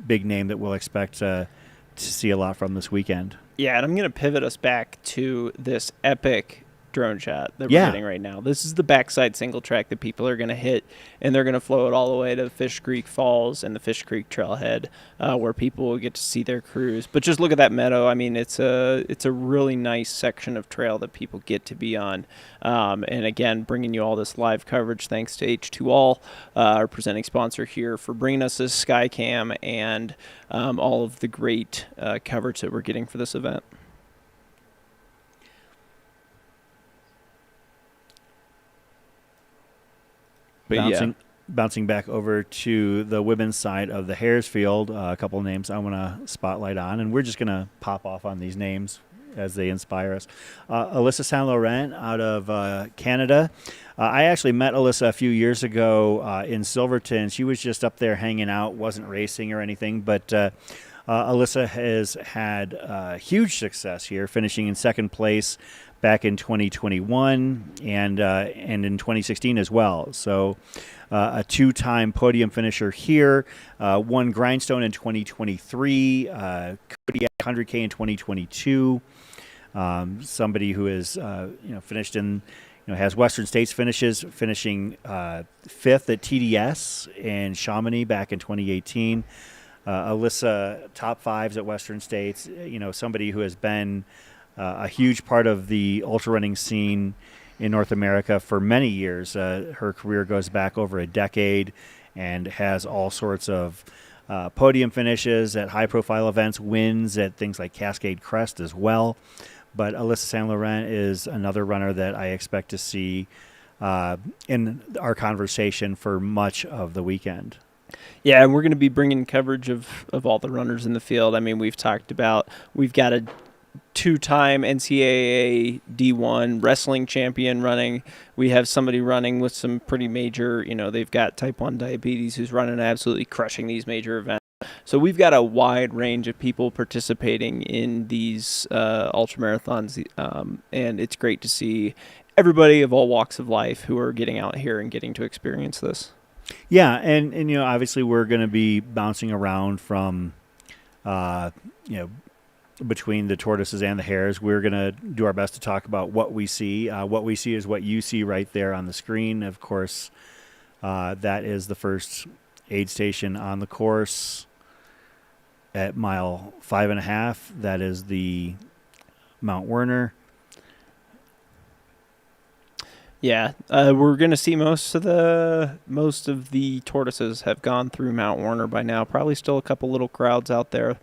big name that we'll expect to see a lot from this weekend. Yeah, and I'm going to pivot us back to this epic drone shot that we're getting right now. This is the backside single track that people are going to hit, and they're going to flow it all the way to Fish Creek Falls and the Fish Creek Trailhead, where people will get to see their crews. But just look at that meadow. I mean, it's a really nice section of trail that people get to be on. And again, bringing you all this live coverage thanks to H2All, our presenting sponsor here, for bringing us this Skycam and all of the great coverage that we're getting for this event. But bouncing back over to the women's side of the Hares field, a couple of names I want to spotlight on, and we're just going to pop off on these names as they inspire us. Alyssa Saint Laurent out of Canada. I actually met Alyssa a few years ago in Silverton. She was just up there hanging out, wasn't racing or anything, but Alyssa has had huge success here, finishing in second place back in 2021 and in 2016 as well. So a two-time podium finisher here, won Grindstone in 2023, Kodiak 100K in 2022. Somebody who is finished in, has Western States finishes, finishing fifth at TDS in Chamonix back in 2018. Alyssa top fives at Western States. Somebody who has been a huge part of the ultra running scene in North America for many years. Her career goes back over a decade and has all sorts of podium finishes at high-profile events, wins at things like Cascade Crest as well. But Alyssa Saint Laurent is another runner that I expect to see in our conversation for much of the weekend. Yeah, and we're going to be bringing coverage of all the runners in the field. I mean, we've got a two-time NCAA D1 wrestling champion running. We have somebody running with some pretty major, they've got type 1 diabetes who's running absolutely crushing these major events. So we've got a wide range of people participating in these ultramarathons, and it's great to see everybody of all walks of life who are getting out here and getting to experience this. Yeah, and obviously we're going to be bouncing around from, between the tortoises and the hares. We're going to do our best to talk about what we see. What we see is what you see right there on the screen. Of course, that is the first aid station on the course at mile 5.5. That is the Mount Werner. Yeah, we're going to see most of the tortoises have gone through Mount Werner by now. Probably still a couple little crowds out there.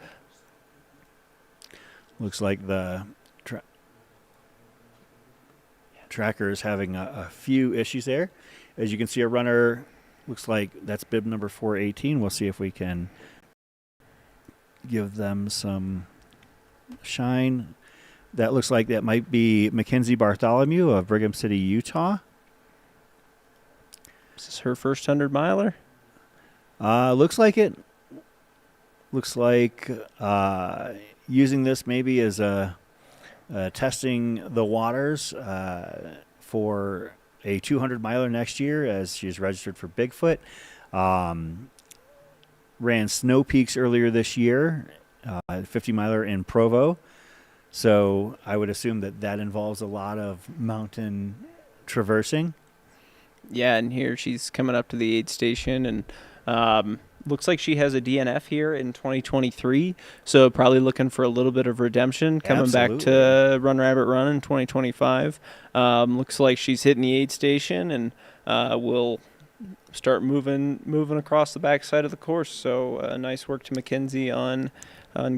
Looks like the tracker is having a few issues there. As you can see, a runner looks like that's bib number 418. We'll see if we can give them some shine. That looks like that might be Mackenzie Bartholomew of Brigham City, Utah. Is this her first 100-miler? Looks like it. Looks like using this maybe as a testing the waters for a 200-miler next year, as she's registered for Bigfoot. Ran Snow Peaks earlier this year 50 miler in Provo. So I would assume that involves a lot of mountain traversing. Yeah, and here she's coming up to the aid station, and looks like she has a DNF here in 2023. So probably looking for a little bit of redemption, coming back to Run Rabbit Run in 2025. Looks like she's hitting the aid station, and will start moving across the backside of the course. So nice work to Mackenzie on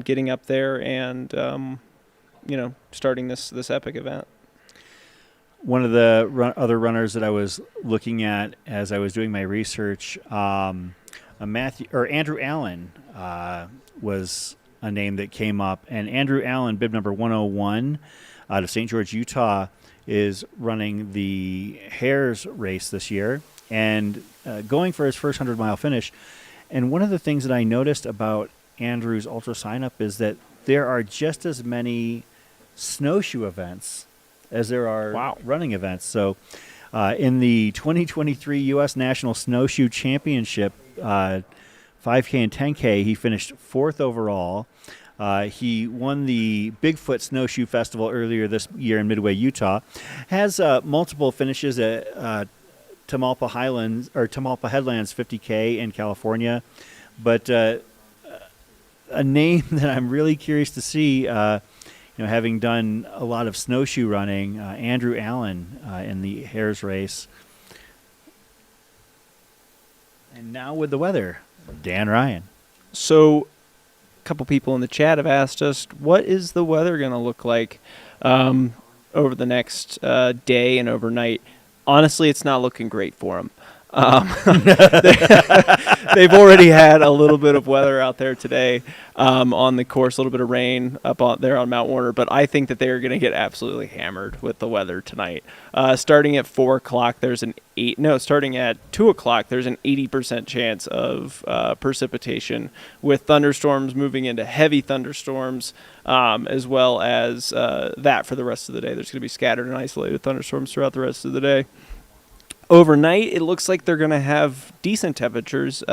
getting up there and starting this epic event. One of the other runners that I was looking at as I was doing my research, Andrew Allen was a name that came up, and Andrew Allen, bib number 101, out of St. George, Utah, is running the Hares race this year and going for his first 100-mile finish. And one of the things that I noticed about Andrew's Ultra sign-up is that there are just as many snowshoe events as there are running events. So in the 2023 U.S. National Snowshoe Championship, 5K and 10K, he finished 4th overall. He won the Bigfoot Snowshoe Festival earlier this year in Midway, Utah. Has multiple finishes at Tamalpa Headlands 50K in California. But a name that I'm really curious to see, having done a lot of snowshoe running, Andrew Allen in the Hares race. And now with the weather, Dan Ryan. So a couple people in the chat have asked us, what is the weather going to look like over the next day and overnight? Honestly, it's not looking great for them. They've already had a little bit of weather out there today on the course, a little bit of rain up there on Mount Warner, but I think that they are going to get absolutely hammered with the weather tonight. Starting at 4 o'clock, starting at 2 o'clock, there's an 80% chance of precipitation, with thunderstorms moving into heavy thunderstorms, as well as that for the rest of the day. There's going to be scattered and isolated thunderstorms throughout the rest of the day. Overnight, it looks like they're going to have decent temperatures.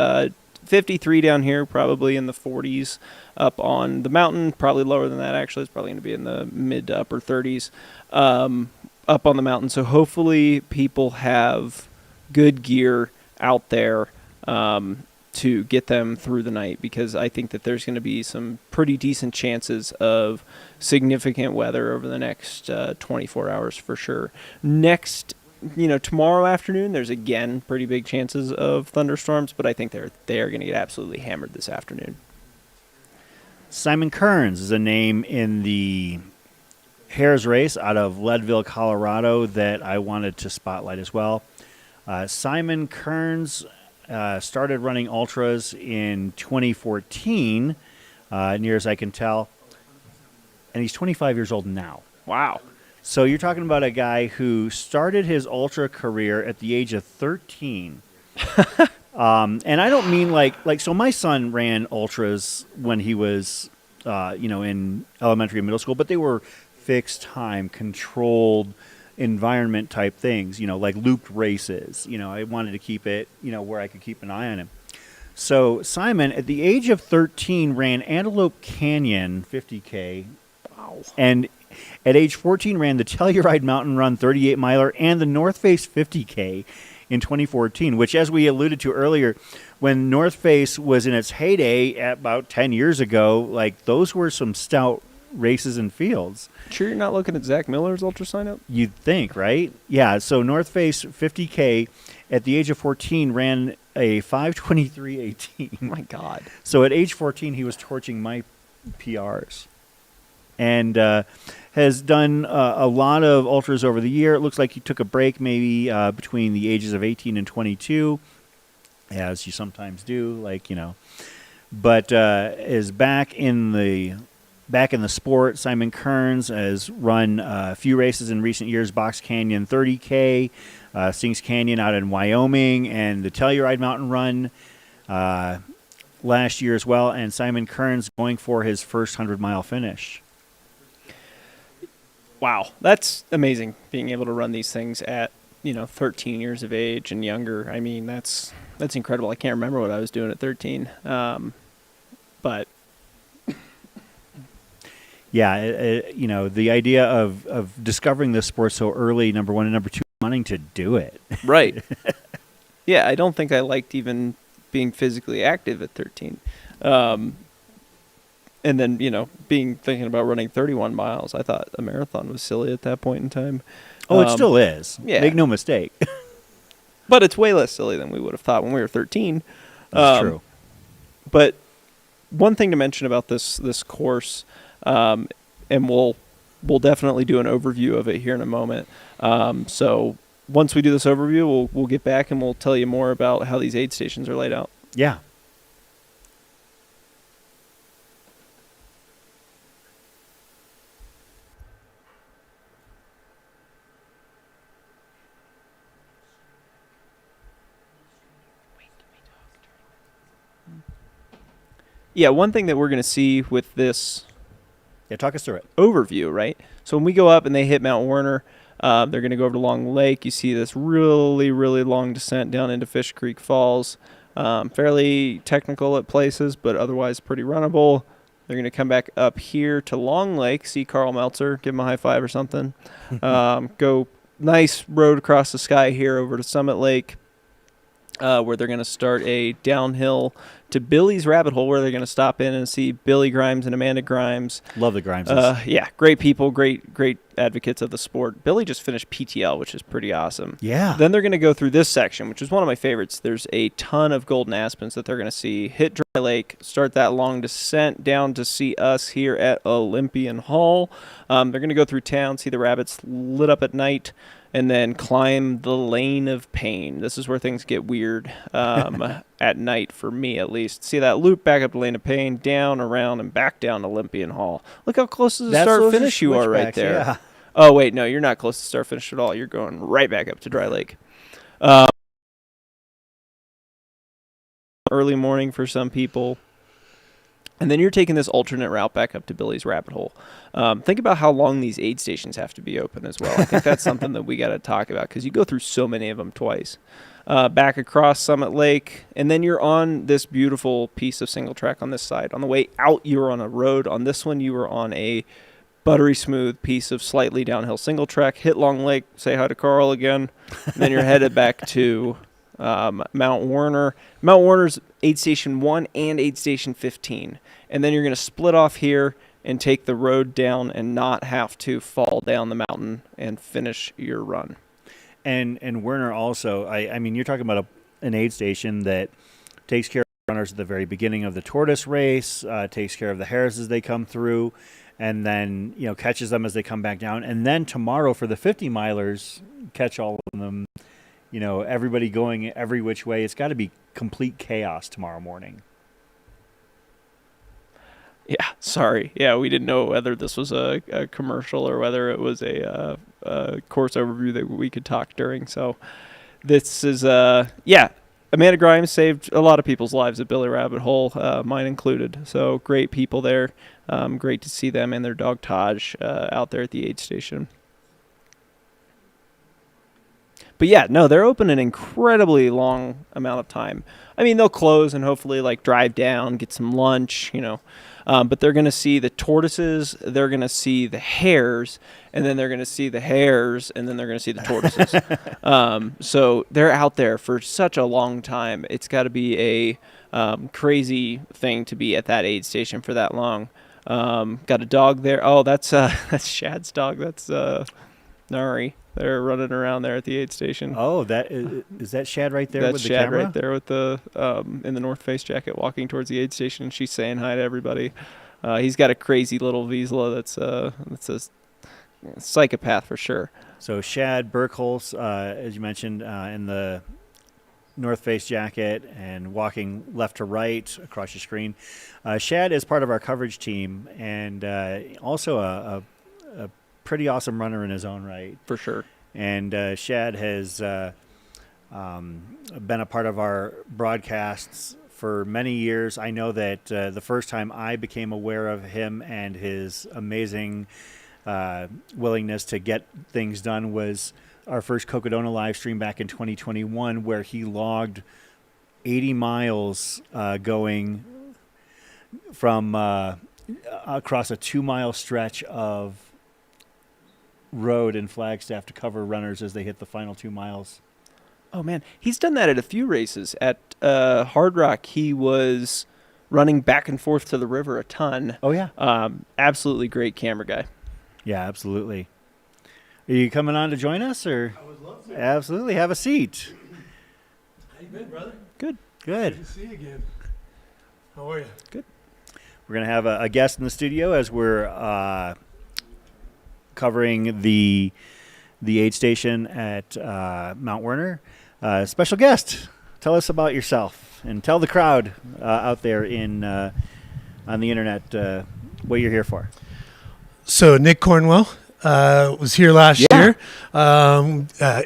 53 down here, probably in the 40s up on the mountain. Probably lower than that, actually. It's probably going to be in the mid to upper 30s up on the mountain. So hopefully people have good gear out there to get them through the night, because I think that there's going to be some pretty decent chances of significant weather over the next 24 hours for sure. Tomorrow afternoon, there's again pretty big chances of thunderstorms, but I think they are going to get absolutely hammered this afternoon. Simon Kearns is a name in the Hares race out of Leadville, Colorado, that I wanted to spotlight as well. Simon Kearns started running ultras in 2014, near as I can tell, and he's 25 years old now. Wow. So you're talking about a guy who started his ultra career at the age of 13. And I don't mean so my son ran ultras when he was, in elementary and middle school, but they were fixed time, controlled environment type things, like looped races. I wanted to keep it, where I could keep an eye on him. So Simon, at the age of 13, ran Antelope Canyon 50K. Wow. And at age 14, ran the Telluride Mountain Run 38-miler and the North Face 50K in 2014, which, as we alluded to earlier, when North Face was in its heyday at about 10 years ago, those were some stout races and fields. Sure you're not looking at Zach Miller's ultra sign-up? You'd think, right? Yeah, so North Face 50K at the age of 14 ran a 5:23:18. Oh, my God. So at age 14, he was torching my PRs. And has done a lot of ultras over the year. It looks like he took a break maybe between the ages of 18 and 22, as you sometimes do, But is back in the sport. Simon Kearns has run a few races in recent years: Box Canyon 30K, Sings Canyon out in Wyoming, and the Telluride Mountain Run last year as well. And Simon Kearns going for his first 100-mile finish. Wow, that's amazing, being able to run these things at 13 years of age and younger. I mean, that's incredible. I can't remember what I was doing at 13, but Yeah, the idea of discovering this sport so early, number one, and number two, wanting to do it. Right. Yeah, I don't think I liked even being physically active at 13. And then, thinking about running 31 miles. I thought a marathon was silly at that point in time. Oh, it still is. Yeah. Make no mistake. But it's way less silly than we would have thought when we were 13. That's true. But one thing to mention about this course, and we'll definitely do an overview of it here in a moment. So once we do this overview, we'll get back and we'll tell you more about how these aid stations are laid out. Yeah. Yeah, one thing that we're going to see with this Talk us through it. overview, right? So when we go up and they hit Mount Werner, they're going to go over to Long Lake. You see this really, really long descent down into Fish Creek Falls. Fairly technical at places, but otherwise pretty runnable. They're going to come back up here to Long Lake, see Carl Meltzer, give him a high five or something. Go nice road across the sky here over to Summit Lake, where they're going to start a downhill to Billy's Rabbit Hole, where they're going to stop in and see Billy Grimes and Amanda Grimes. Love the Grimeses. Yeah, great people, great advocates of the sport. Billy just finished PTL, which is pretty awesome. Yeah. Then they're going to go through this section, which is one of my favorites. There's a ton of golden aspens that they're going to see. Hit Dry Lake, start that long descent down to see us here at Olympian Hall. They're going to go through town, see the rabbits lit up at night, and then climb the Lane of Pain. This is where things get weird at night, for me at least. See that loop back up the Lane of Pain, down, around, and back down Olympian Hall. Look how close to the start-finish you are right there. Yeah. Oh, wait, no, you're not close to start-finish at all. You're going right back up to Dry Lake. Early morning for some people. And then you're taking this alternate route back up to Billy's Rabbit Hole. Think about how long these aid stations have to be open as well. I think that's something that we got to talk about because you go through so many of them twice. Back across Summit Lake, and then you're on this beautiful piece of single track on this side. On the way out, you were on a road. On this one, you were on a buttery smooth piece of slightly downhill single track. Hit Long Lake, say hi to Carl again. And then you're headed back to Mount Werner. Mount Werner's aid station 1 and aid station 15. And then you're going to split off here and take the road down and not have to fall down the mountain and finish your run. And Werner also, I mean, you're talking about an aid station that takes care of runners at the very beginning of the Tortoise race, takes care of the hares as they come through, and then, catches them as they come back down. And then tomorrow for the 50 milers, catch all of them, everybody going every which way. It's got to be complete chaos tomorrow morning. Yeah, sorry. Yeah, we didn't know whether this was a commercial or whether it was a course overview that we could talk during. So this is, Amanda Grimes saved a lot of people's lives at Billy Rabbit Hole, mine included. So great people there. Great to see them and their dog Taj out there at the aid station. But yeah, no, they're open an incredibly long amount of time. I mean, they'll close and hopefully drive down, get some lunch, but they're going to see the tortoises, they're going to see the hares, and then they're going to see the hares, and then they're going to see the tortoises. So they're out there for such a long time. It's got to be a crazy thing to be at that aid station for that long. Got a dog there. Oh, that's Shad's dog. That's Nari. They're running around there at the aid station. Oh, is that Shad right there That's with the Shad camera? right there with the in the North Face jacket walking towards the aid station. She's saying hi to everybody. He's got a crazy little Vizsla that's a psychopath for sure. So Shad Burkholz, as you mentioned, in the North Face jacket and walking left to right across your screen. Shad is part of our coverage team and also a pretty awesome runner in his own right. For sure. And Shad has been a part of our broadcasts for many years. I know that the first time I became aware of him and his amazing willingness to get things done was our first Cocodona live stream back in 2021, where he logged 80 miles going from across a 2-mile stretch of road in Flagstaff to cover runners as they hit the final 2 miles. Oh man, he's done that at a few races. At Hard Rock, he was running back and forth to the river a ton. Oh yeah. Absolutely great camera guy. Yeah, absolutely. Are you coming on to join us, or? I would love to. Absolutely, have a seat. How you been, brother? Good. Good. Good to see you again. How are you? Good. We're going to have a guest in the studio as we're covering the aid station at Mount Werner. Special guest, tell us about yourself and tell the crowd out there on the internet what you're here for. So Nick Cornwell was here last year.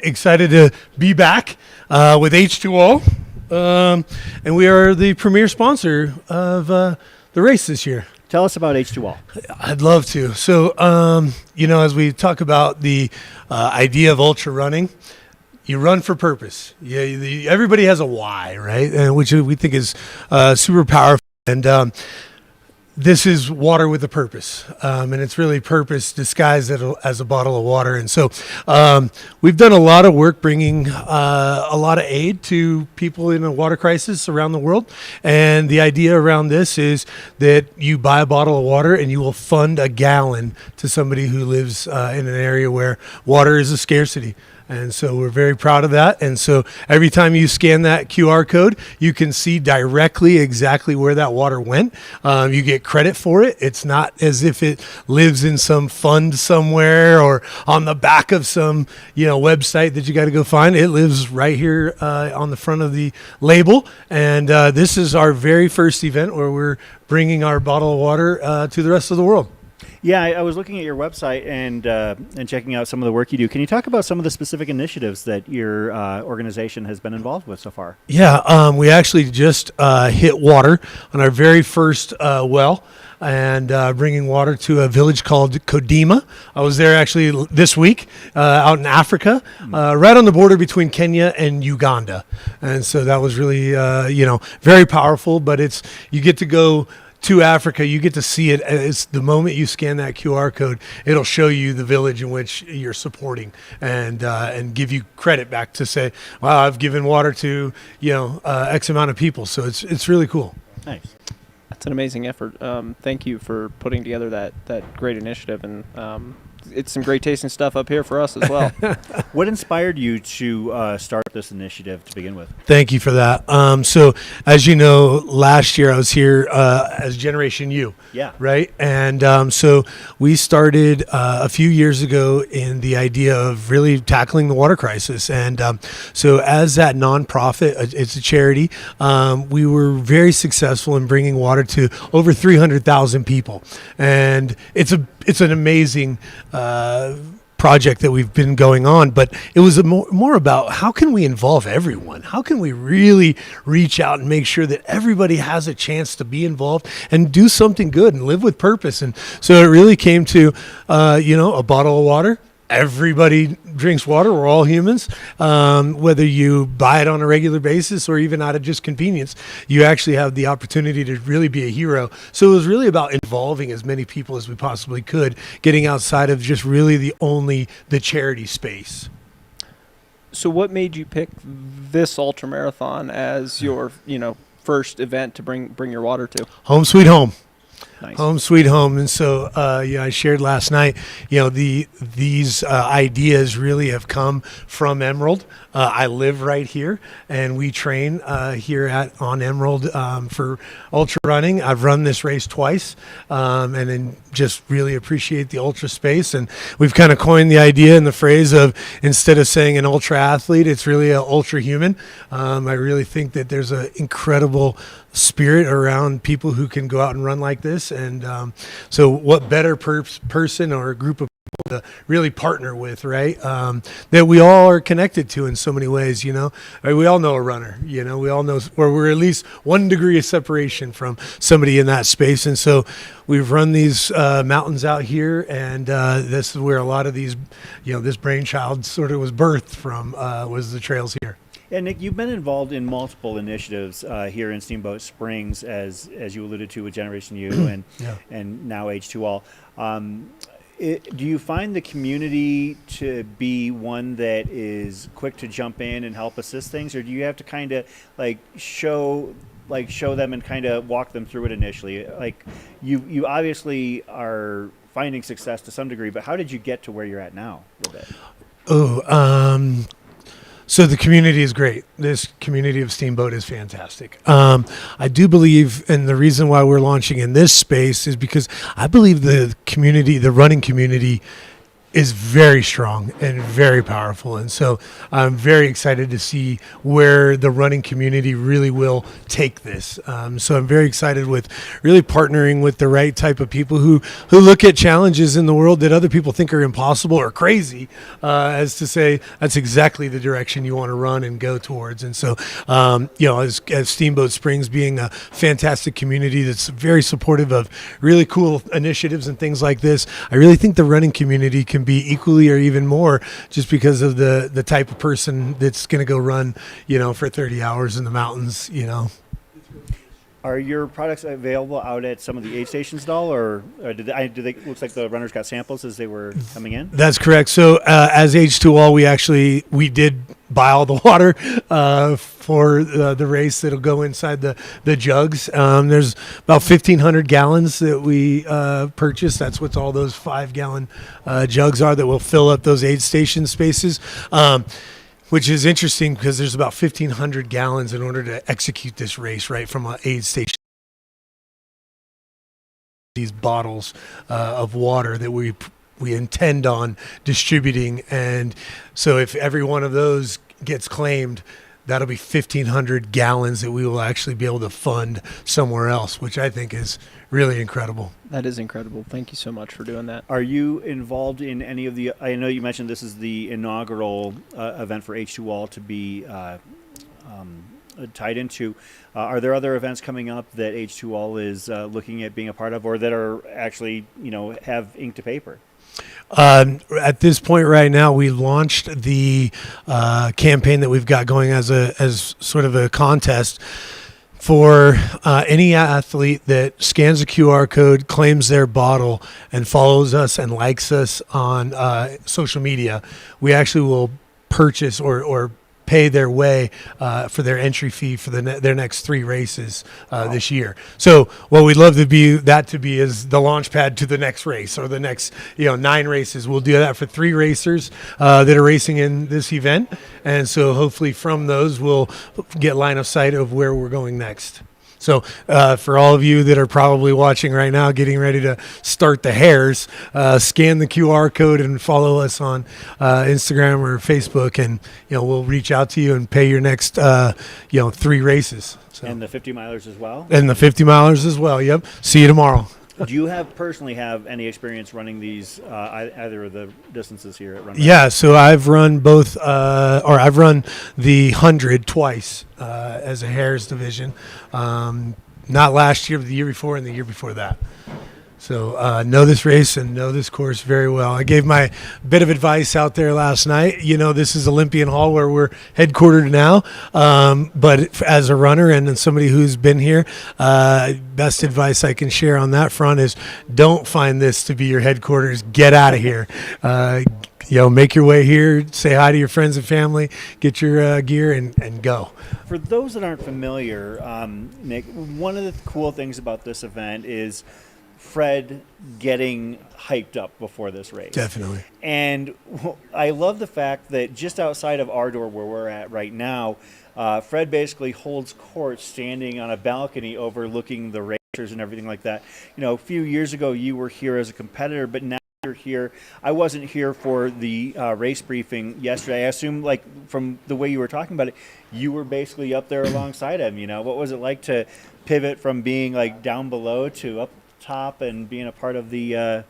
Excited to be back with H2O. And we are the premier sponsor of the race this year. Tell us about H2O. I'd love to. So, as we talk about the idea of ultra running, you run for purpose. Yeah, everybody has a why, right? And which we think is super powerful. And this is water with a purpose, and it's really purpose disguised as a bottle of water. And so we've done a lot of work bringing a lot of aid to people in a water crisis around the world. And the idea around this is that you buy a bottle of water and you will fund a gallon to somebody who lives in an area where water is a scarcity. And so we're very proud of that. And so every time you scan that QR code, you can see directly exactly where that water went. You get credit for it. It's not as if it lives in some fund somewhere or on the back of some website that you got to go find. It lives right here on the front of the label. And this is our very first event where we're bringing our bottle of water to the rest of the world. Yeah, I was looking at your website and checking out some of the work you do. Can you talk about some of the specific initiatives that your organization has been involved with so far? Yeah, we actually just hit water on our very first well and bringing water to a village called Kodima. I was there actually this week out in Africa, right on the border between Kenya and Uganda. And so that was really, very powerful, but you get to go to Africa, you get to see it. It's the moment you scan that QR code, it'll show you the village in which you're supporting and give you credit back to say, wow, I've given water to, X amount of people. So it's really cool. Nice. That's an amazing effort. Thank you for putting together that great initiative. And it's some great tasting stuff up here for us as well. What inspired you to start this initiative to begin with? Thank you for that. So as you know, last year I was here as Generation U. Yeah. Right. And so we started a few years ago in the idea of really tackling the water crisis. And so as that nonprofit, it's a charity, we were very successful in bringing water to over 300,000 people. And it's an amazing project that we've been going on, but it was more about how can we involve everyone? How can we really reach out and make sure that everybody has a chance to be involved and do something good and live with purpose? And so it really came to, a bottle of water. Everybody drinks water. We're all humans. Whether you buy it on a regular basis or even out of just convenience, you actually have the opportunity to really be a hero. So it was really about involving as many people as we possibly could, getting outside of just really the charity space. So what made you pick this ultra marathon as your, first event to bring your water to? Home sweet home. Nice. Home sweet home. And so, I shared last night, these ideas really have come from Emerald. I live right here, and we train here on Emerald for ultra running. I've run this race twice, and then just really appreciate the ultra space. And we've kind of coined the idea and the phrase of, instead of saying an ultra athlete, it's really an ultra human. I really think that there's an incredible spirit around people who can go out and run like this. And so what better person or a group of people to really partner with, right? That we all are connected to in so many ways, We all know a runner, we all know, or we're at least 1 degree of separation from somebody in that space. And so we've run these mountains out here, and this is where a lot of these, this brainchild sort of was birthed from, was the trails here. And Nick, you've been involved in multiple initiatives here in Steamboat Springs, as you alluded to with Generation U and and now H2All. Do you find the community to be one that is quick to jump in and help assist things, or do you have to kind of show them and kind of walk them through it initially? Like you obviously are finding success to some degree, but how did you get to where you're at now with it? So the community is great. This community of Steamboat is fantastic. I do believe, and the reason why we're launching in this space is because I believe the community, the running community, is very strong and very powerful. And so I'm very excited to see where the running community really will take this. So I'm very excited with really partnering with the right type of people who look at challenges in the world that other people think are impossible or crazy, as to say that's exactly the direction you want to run and go towards. And so, as Steamboat Springs being a fantastic community that's very supportive of really cool initiatives and things like this, I really think the running community can be equally or even more, just because of the type of person that's going to go run, for 30 hours in the mountains, Are your products available out at some of the aid stations at all, or looks like the runners got samples as they were coming in? That's correct. So as H2All, we did buy all the water for the race that'll go inside the jugs. There's about 1,500 gallons that we purchased. That's what all those 5-gallon jugs are that will fill up those aid station spaces. Which is interesting because there's about 1,500 gallons in order to execute this race, right, from an aid station. These bottles of water that we intend on distributing. And so if every one of those gets claimed, that'll be 1,500 gallons that we will actually be able to fund somewhere else, which I think is really incredible. That is incredible. Thank you so much for doing that. Are you involved in any of the, I know you mentioned this is the inaugural event for H2All to be tied into. Are there other events coming up that H2All is looking at being a part of, or that are actually, have ink to paper? At this point right now, we launched the campaign that we've got going as sort of a contest for any athlete that scans a QR code, claims their bottle, and follows us and likes us on social media. We actually will purchase or pay their way for their entry fee for their next 3 races this year. So what we'd love to be is the launch pad to the next race, or the next 9 races. We'll do that for 3 racers that are racing in this event, and so hopefully from those we'll get line of sight of where we're going next. So for all of you that are probably watching right now, getting ready to start the Hares, scan the QR code and follow us on Instagram or Facebook, and we'll reach out to you and pay your next 3 races. So. And the 50 milers as well? And the 50 milers as well, yep. See you tomorrow. Do you personally have any experience running these, either of the distances here at Run? Yeah, so I've run both, I've run the 100 twice as a Hares division. Not last year, but the year before and the year before that. So know this race and know this course very well. I gave my bit of advice out there last night. This is Olympian Hall where we're headquartered now. But as a runner and somebody who's been here, best advice I can share on that front is don't find this to be your headquarters. Get out of here. Make your way here, say hi to your friends and family, get your gear, and go. For those that aren't familiar, Nick, one of the cool things about this event is Fred getting hyped up before this race. Definitely. And I love the fact that just outside of our door where we're at right now, Fred basically holds court standing on a balcony overlooking the racers and everything like that. A few years ago you were here as a competitor, but now you're here. I wasn't here for the race briefing yesterday. I assume, from the way you were talking about it, you were basically up there alongside him. What was it like to pivot from being down below to up top and being a part of the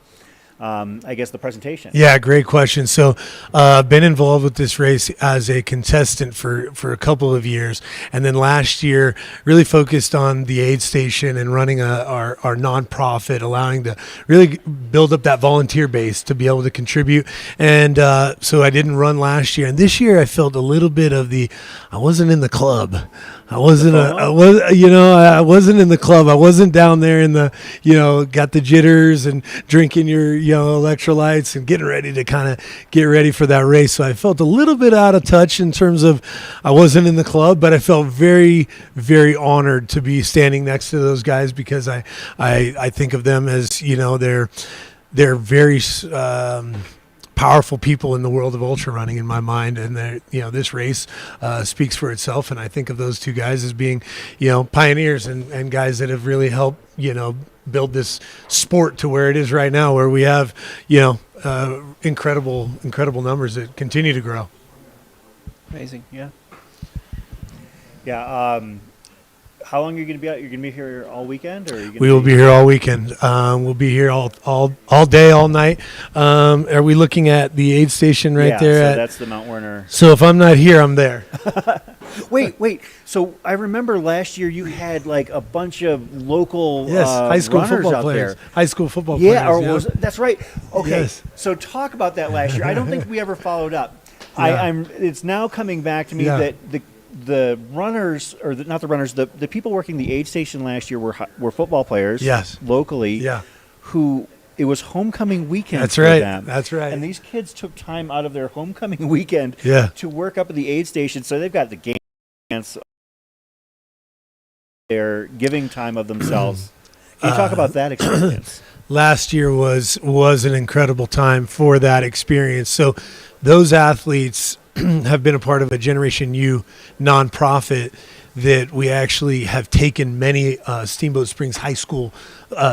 I guess, the presentation. Yeah, great question. So, been involved with this race as a contestant for a couple of years, and then last year really focused on the aid station and running our nonprofit, allowing to really build up that volunteer base to be able to contribute. And so I didn't run last year, and this year I felt a little bit of I wasn't in the club. I wasn't I wasn't in the club. I wasn't down there in the, got the jitters and drinking your, electrolytes and getting ready to kind of get ready for that race. So I felt a little bit out of touch in terms of I wasn't in the club, but I felt very, very honored to be standing next to those guys because I think of them as, they're very powerful people in the world of ultra running in my mind, and this race speaks for itself. And I think of those two guys as being, pioneers and guys that have really helped, build this sport to where it is right now, where we have, incredible numbers that continue to grow. Amazing. Yeah. Yeah. How long are you going to be out? You're going to be here all weekend, or are you we will be here all weekend. We'll be here all day, all night. Are we looking at the aid station right there? So that's the Mount Werner. So if I'm not here, I'm there. Wait. So I remember last year you had like a bunch of local high school runners football out players. there. High school football players. Yeah, that's right. Okay. Yes. So talk about that last year. I don't think we ever followed up. Yeah. It's now coming back to me that the runners, or not the runners, the people working the aid station last year were football players. Yes. Locally. Yeah. Who it was homecoming weekend. That's for right. them. That's right. And these kids took time out of their homecoming weekend to work up at the aid station. So they've got the games. They're giving time of themselves. Can you talk about that experience? Last year was an incredible time for that experience. So those athletes have been a part of a Generation U nonprofit that we actually have taken many Steamboat Springs high school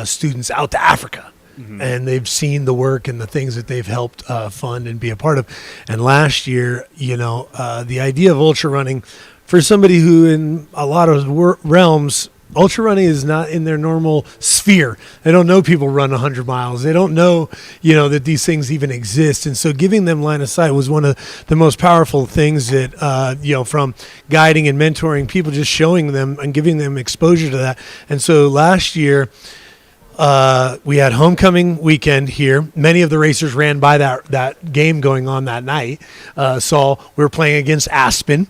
students out to Africa. Mm-hmm. And they've seen the work and the things that they've helped fund and be a part of. And last year, the idea of ultra running, for somebody who in a lot of realms, ultra running is not in their normal sphere. They don't know people run 100 miles. They don't know, that these things even exist. And so giving them line of sight was one of the most powerful things that, from guiding and mentoring people, just showing them and giving them exposure to that. And so last year, we had homecoming weekend here. Many of the racers ran by that game going on that night. We were playing against Aspen.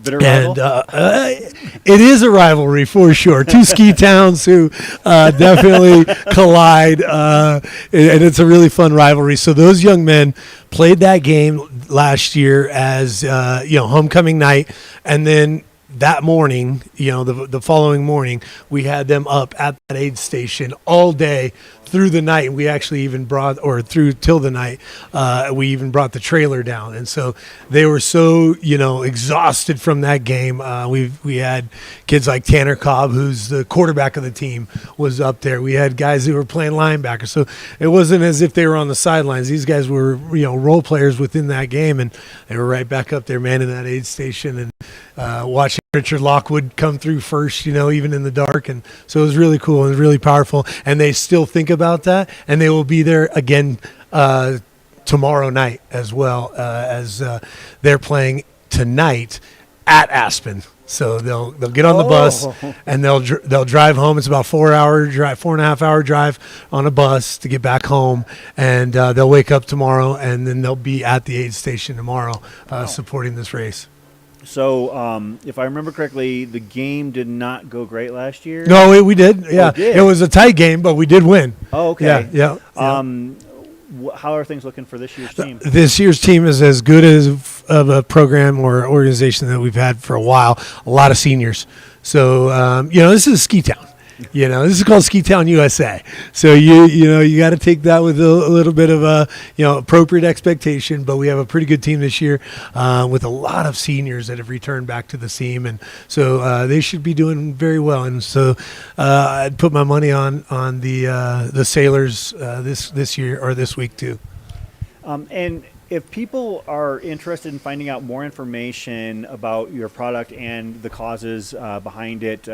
Bitter rival? And it is a rivalry for sure. Two ski towns who definitely collide, and it's a really fun rivalry. So those young men played that game last year as homecoming night, and then that morning, the following morning, we had them up at that aid station all day through the night. We actually even through till the night, we even brought the trailer down. And so they were so, exhausted from that game. We had kids like Tanner Cobb, who's the quarterback of the team, was up there. We had guys who were playing linebacker. So it wasn't as if they were on the sidelines. These guys were, role players within that game, and they were right back up there manning that aid station and watching Richard Lockwood come through first, even in the dark. And so it was really cool and really powerful. And they still think about that, and they will be there again tomorrow night as well, as they're playing tonight at Aspen. So they'll get on the bus and they'll drive home. It's about 4.5 hour drive on a bus to get back home, and they'll wake up tomorrow, and then they'll be at the aid station tomorrow supporting this race. So, if I remember correctly, the game did not go great last year. No, we did. Yeah, it was a tight game, but we did win. Oh, okay. Yeah. How are things looking for this year's team? This year's team is as good of a program or organization that we've had for a while. A lot of seniors. So, this is a ski town. This is called Ski Town, USA. So you got to take that with a little bit of a appropriate expectation. But we have a pretty good team this year with a lot of seniors that have returned back to the scene, and so they should be doing very well. And so I'd put my money on the Sailors this year or this week too. And if people are interested in finding out more information about your product and the causes behind it.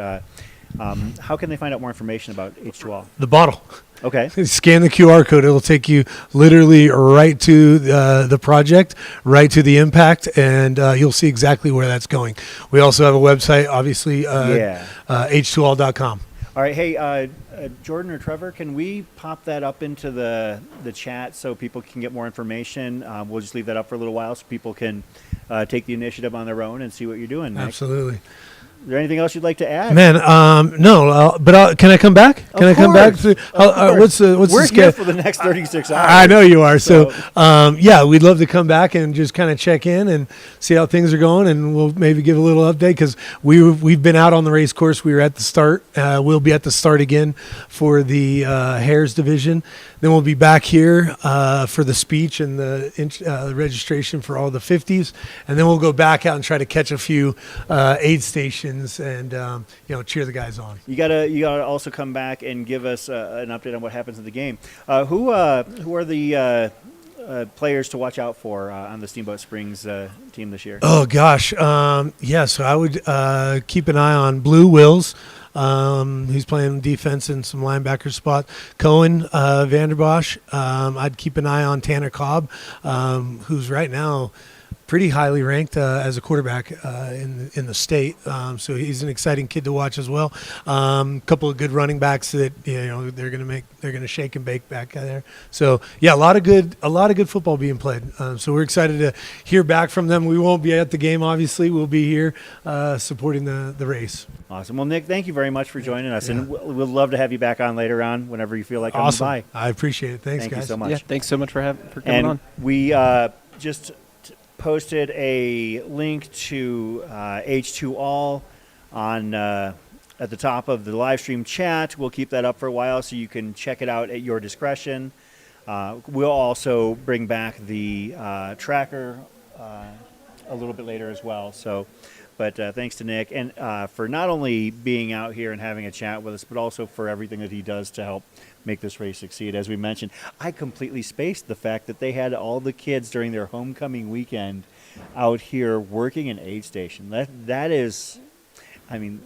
How can they find out more information about H2all? The bottle. Okay. Scan the QR code. It'll take you literally right to the project, right to the impact, and you'll see exactly where that's going. We also have a website, obviously, h2all.com. All right. Hey, Jordan or Trevor, can we pop that up into the chat so people can get more information? We'll just leave that up for a little while so people can take the initiative on their own and see what you're doing, Nick. Absolutely. Is there anything else you'd like to add? Man, no, but can I come back? Can I come back? Of What's the We're here schedule? for the next 36 hours. I know you are. So, yeah, we'd love to come back and just kind of check in and see how things are going, and we'll maybe give a little update because we've been out on the race course. We were at the start. We'll be at the start again for the Hares division. Then we'll be back here for the speech and the registration for all the 50s, and then we'll go back out and try to catch a few aid stations and cheer the guys on. You gotta also come back and give us an update on what happens in the game. Who are the players to watch out for on the Steamboat Springs team this year? Oh gosh, yeah. So I would keep an eye on Blue Wills. He's playing defense in some linebacker spot. Cohen Vanderbosch. I'd keep an eye on Tanner Cobb, who's right now pretty highly ranked as a quarterback in the state. So he's an exciting kid to watch as well. Couple of good running backs that they're gonna shake and bake back there. So yeah, a lot of good football being played. So we're excited to hear back from them. We won't be at the game, obviously. We'll be here supporting the race. Awesome. Well, Nick, thank you very much for joining us, and we'll love to have you back on later on whenever you feel like coming Awesome. by. I appreciate it. Thanks, Thank guys. you so much. Yeah, thanks so much for coming And on. we just posted a link to H2all on at the top of the live stream chat. We'll keep that up for a while so you can check it out at your discretion. We'll also bring back the tracker a little bit later as well. So, but thanks to Nick and for not only being out here and having a chat with us, but also for everything that he does to help make this race succeed. As we mentioned, I completely spaced the fact that they had all the kids during their homecoming weekend out here working an aid station. That is, I mean,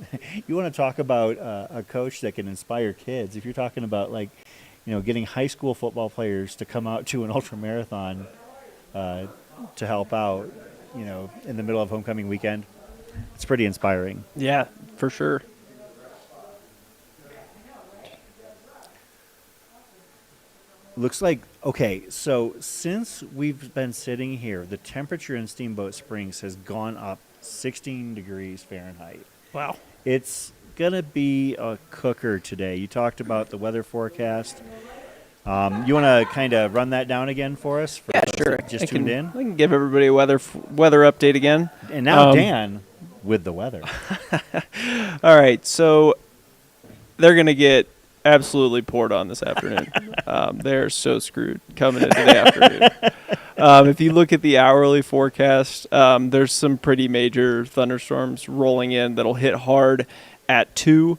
you want to talk about a coach that can inspire kids. If you're talking about getting high school football players to come out to an ultra marathon to help out, in the middle of homecoming weekend, it's pretty inspiring. Yeah, for sure. Looks like, okay, so since we've been sitting here, the temperature in Steamboat Springs has gone up 16 degrees Fahrenheit. Wow. It's going to be a cooker today. You talked about the weather forecast. You want to kind of run that down again for us? For Yeah, those sure. that just tuned in? I can give everybody a weather update again. And now Dan with the weather. All right, so they're going to get absolutely poured on this afternoon. They're so screwed coming into the afternoon. If you look at the hourly forecast, there's some pretty major thunderstorms rolling in that'll hit hard at 2.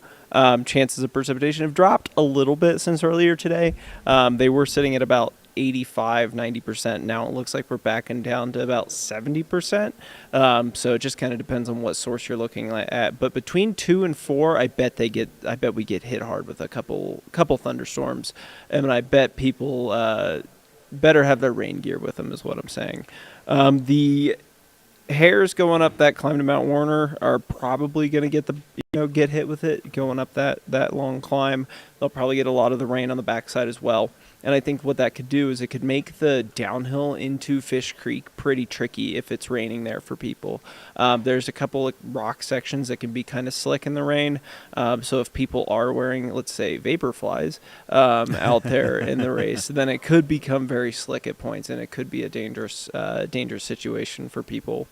Chances of precipitation have dropped a little bit since earlier today. They were sitting at about 85, 90%. Now it looks like we're backing down to about 70%. So it just kind of depends on what source you're looking at. But between 2 and 4, I bet we get hit hard with a couple thunderstorms. And I bet people better have their rain gear with them is what I'm saying. The Hares going up that climb to Mount Warner are probably going to get hit with it going up that long climb. They'll probably get a lot of the rain on the backside as well. And I think what that could do is it could make the downhill into Fish Creek pretty tricky if it's raining there for people. There's a couple of rock sections that can be kind of slick in the rain. So if people are wearing, let's say, vapor flies out there in the race, then it could become very slick at points, and it could be a dangerous situation for people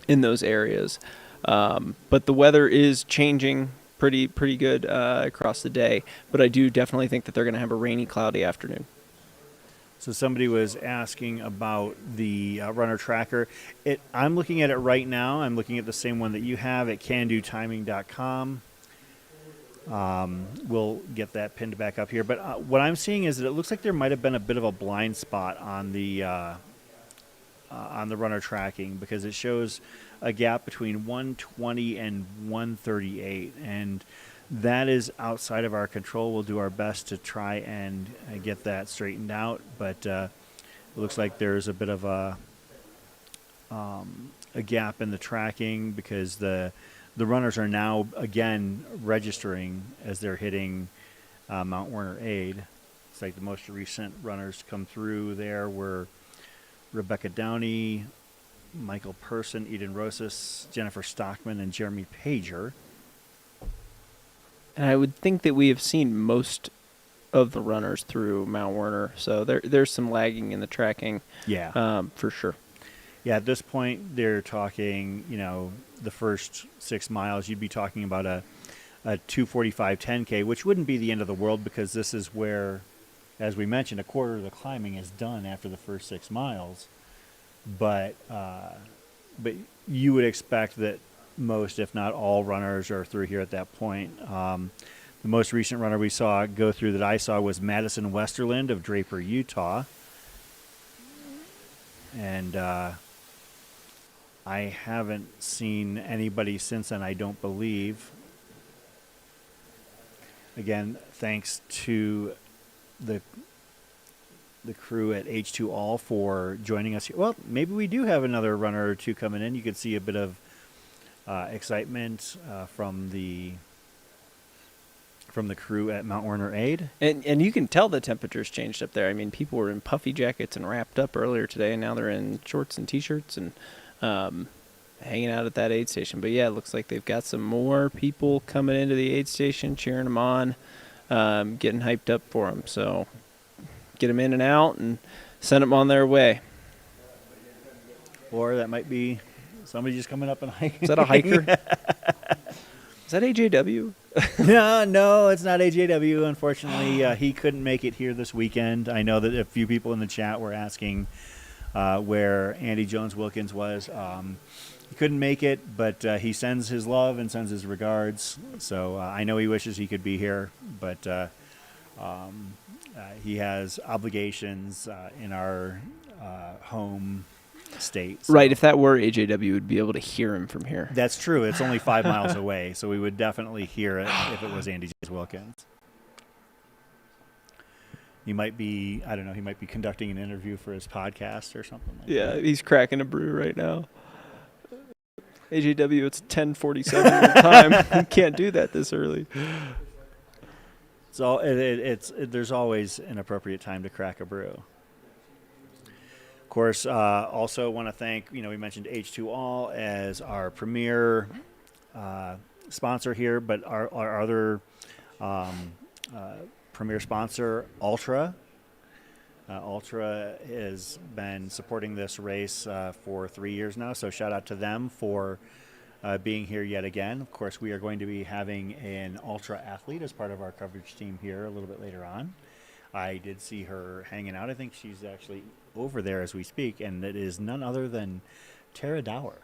in those areas. But the weather is changing pretty good across the day, but I do definitely think that they're going to have a rainy, cloudy afternoon. So somebody was asking about the runner tracker. I'm looking at it right now. I'm looking at the same one that you have at candotiming.com. We'll get that pinned back up here. But what I'm seeing is that it looks like there might have been a bit of a blind spot on the runner tracking, because it shows a gap between 120 and 138, and that is outside of our control. We'll do our best to try and get that straightened out, but it looks like there's a bit of a gap in the tracking because the runners are now again registering as they're hitting Mount Werner Aid. It's like the most recent runners to come through there were Rebecca Downey, Michael Person, Eden Rosas, Jennifer Stockman, and Jeremy Pager. And I would think that we have seen most of the runners through Mount Werner, so there's some lagging in the tracking. Yeah. For sure. Yeah, at this point, they're talking, the first 6 miles, you'd be talking about a 2:45 10K, which wouldn't be the end of the world because this is where, as we mentioned, a quarter of the climbing is done after the first 6 miles. But you would expect that most, if not all, runners are through here at that point. The most recent runner we saw go through that I saw was Madison Westerland of Draper, Utah. And I haven't seen anybody since then, I don't believe. Again, thanks to the crew at H2All for joining us here. Well, maybe we do have another runner or two coming in. You could see a bit of excitement from the crew at Mount Werner Aid. And you can tell the temperature's changed up there. I mean, people were in puffy jackets and wrapped up earlier today, and now they're in shorts and T-shirts and hanging out at that aid station. But, yeah, it looks like they've got some more people coming into the aid station, cheering them on, getting hyped up for them. So get them in and out and send them on their way. Or that might be somebody just coming up and hiking. Is that a hiker? Is that AJW? No, it's not AJW. Unfortunately, he couldn't make it here this weekend. I know that a few people in the chat were asking where Andy Jones-Wilkins was. He couldn't make it, but he sends his love and sends his regards. So I know he wishes he could be here, but he has obligations in our home state. So. Right, if that were AJW, we would be able to hear him from here. That's true. It's only 5 miles away, so we would definitely hear it if it was Andy Jones-Wilkins. He might be, I don't know, he might be conducting an interview for his podcast or something like that. Yeah, he's cracking a brew right now. AJW, it's 10:47 your time. You can't do that this early. So there's always an appropriate time to crack a brew. Of course, also want to thank, we mentioned H2All as our premier sponsor here, but our other premier sponsor, Altra. Altra has been supporting this race for 3 years now, so shout out to them for being here yet again. Of course, we are going to be having an Altra athlete as part of our coverage team here a little bit later on. I did see her hanging out. I think she's actually over there as we speak, and it is none other than Tara Dower.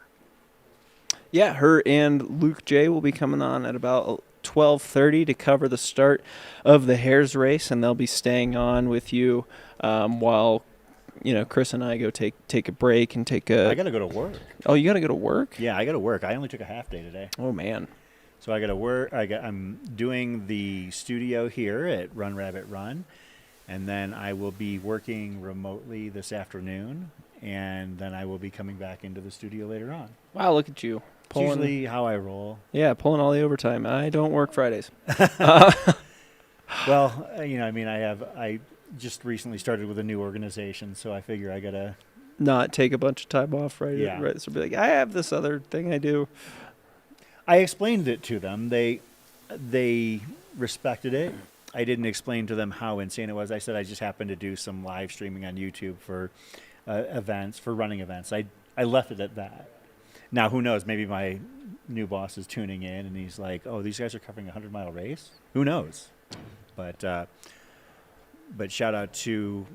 Yeah, her and Luke J will be coming on at about 12:30 to cover the start of the Hares race, and they'll be staying on with you while Chris and I go take a break and take a. I gotta go to work. Oh, you gotta go to work? Yeah, I gotta work. I only took a half day today. Oh man. So I gotta work. I'm doing the studio here at Run Rabbit Run, and then I will be working remotely this afternoon, and then I will be coming back into the studio later on. Wow, look at you. It's usually how I roll. Yeah, pulling all the overtime. I don't work Fridays. Well, I just recently started with a new organization, so I figure I gotta not take a bunch of time off, right? Yeah. Right. So be like, I have this other thing I do. I explained it to them. They respected it. I didn't explain to them how insane it was. I said I just happened to do some live streaming on YouTube for events, for running events. I left it at that. Now, who knows? Maybe my new boss is tuning in and he's like, "Oh, these guys are covering a 100-mile race." Who knows? But shout out to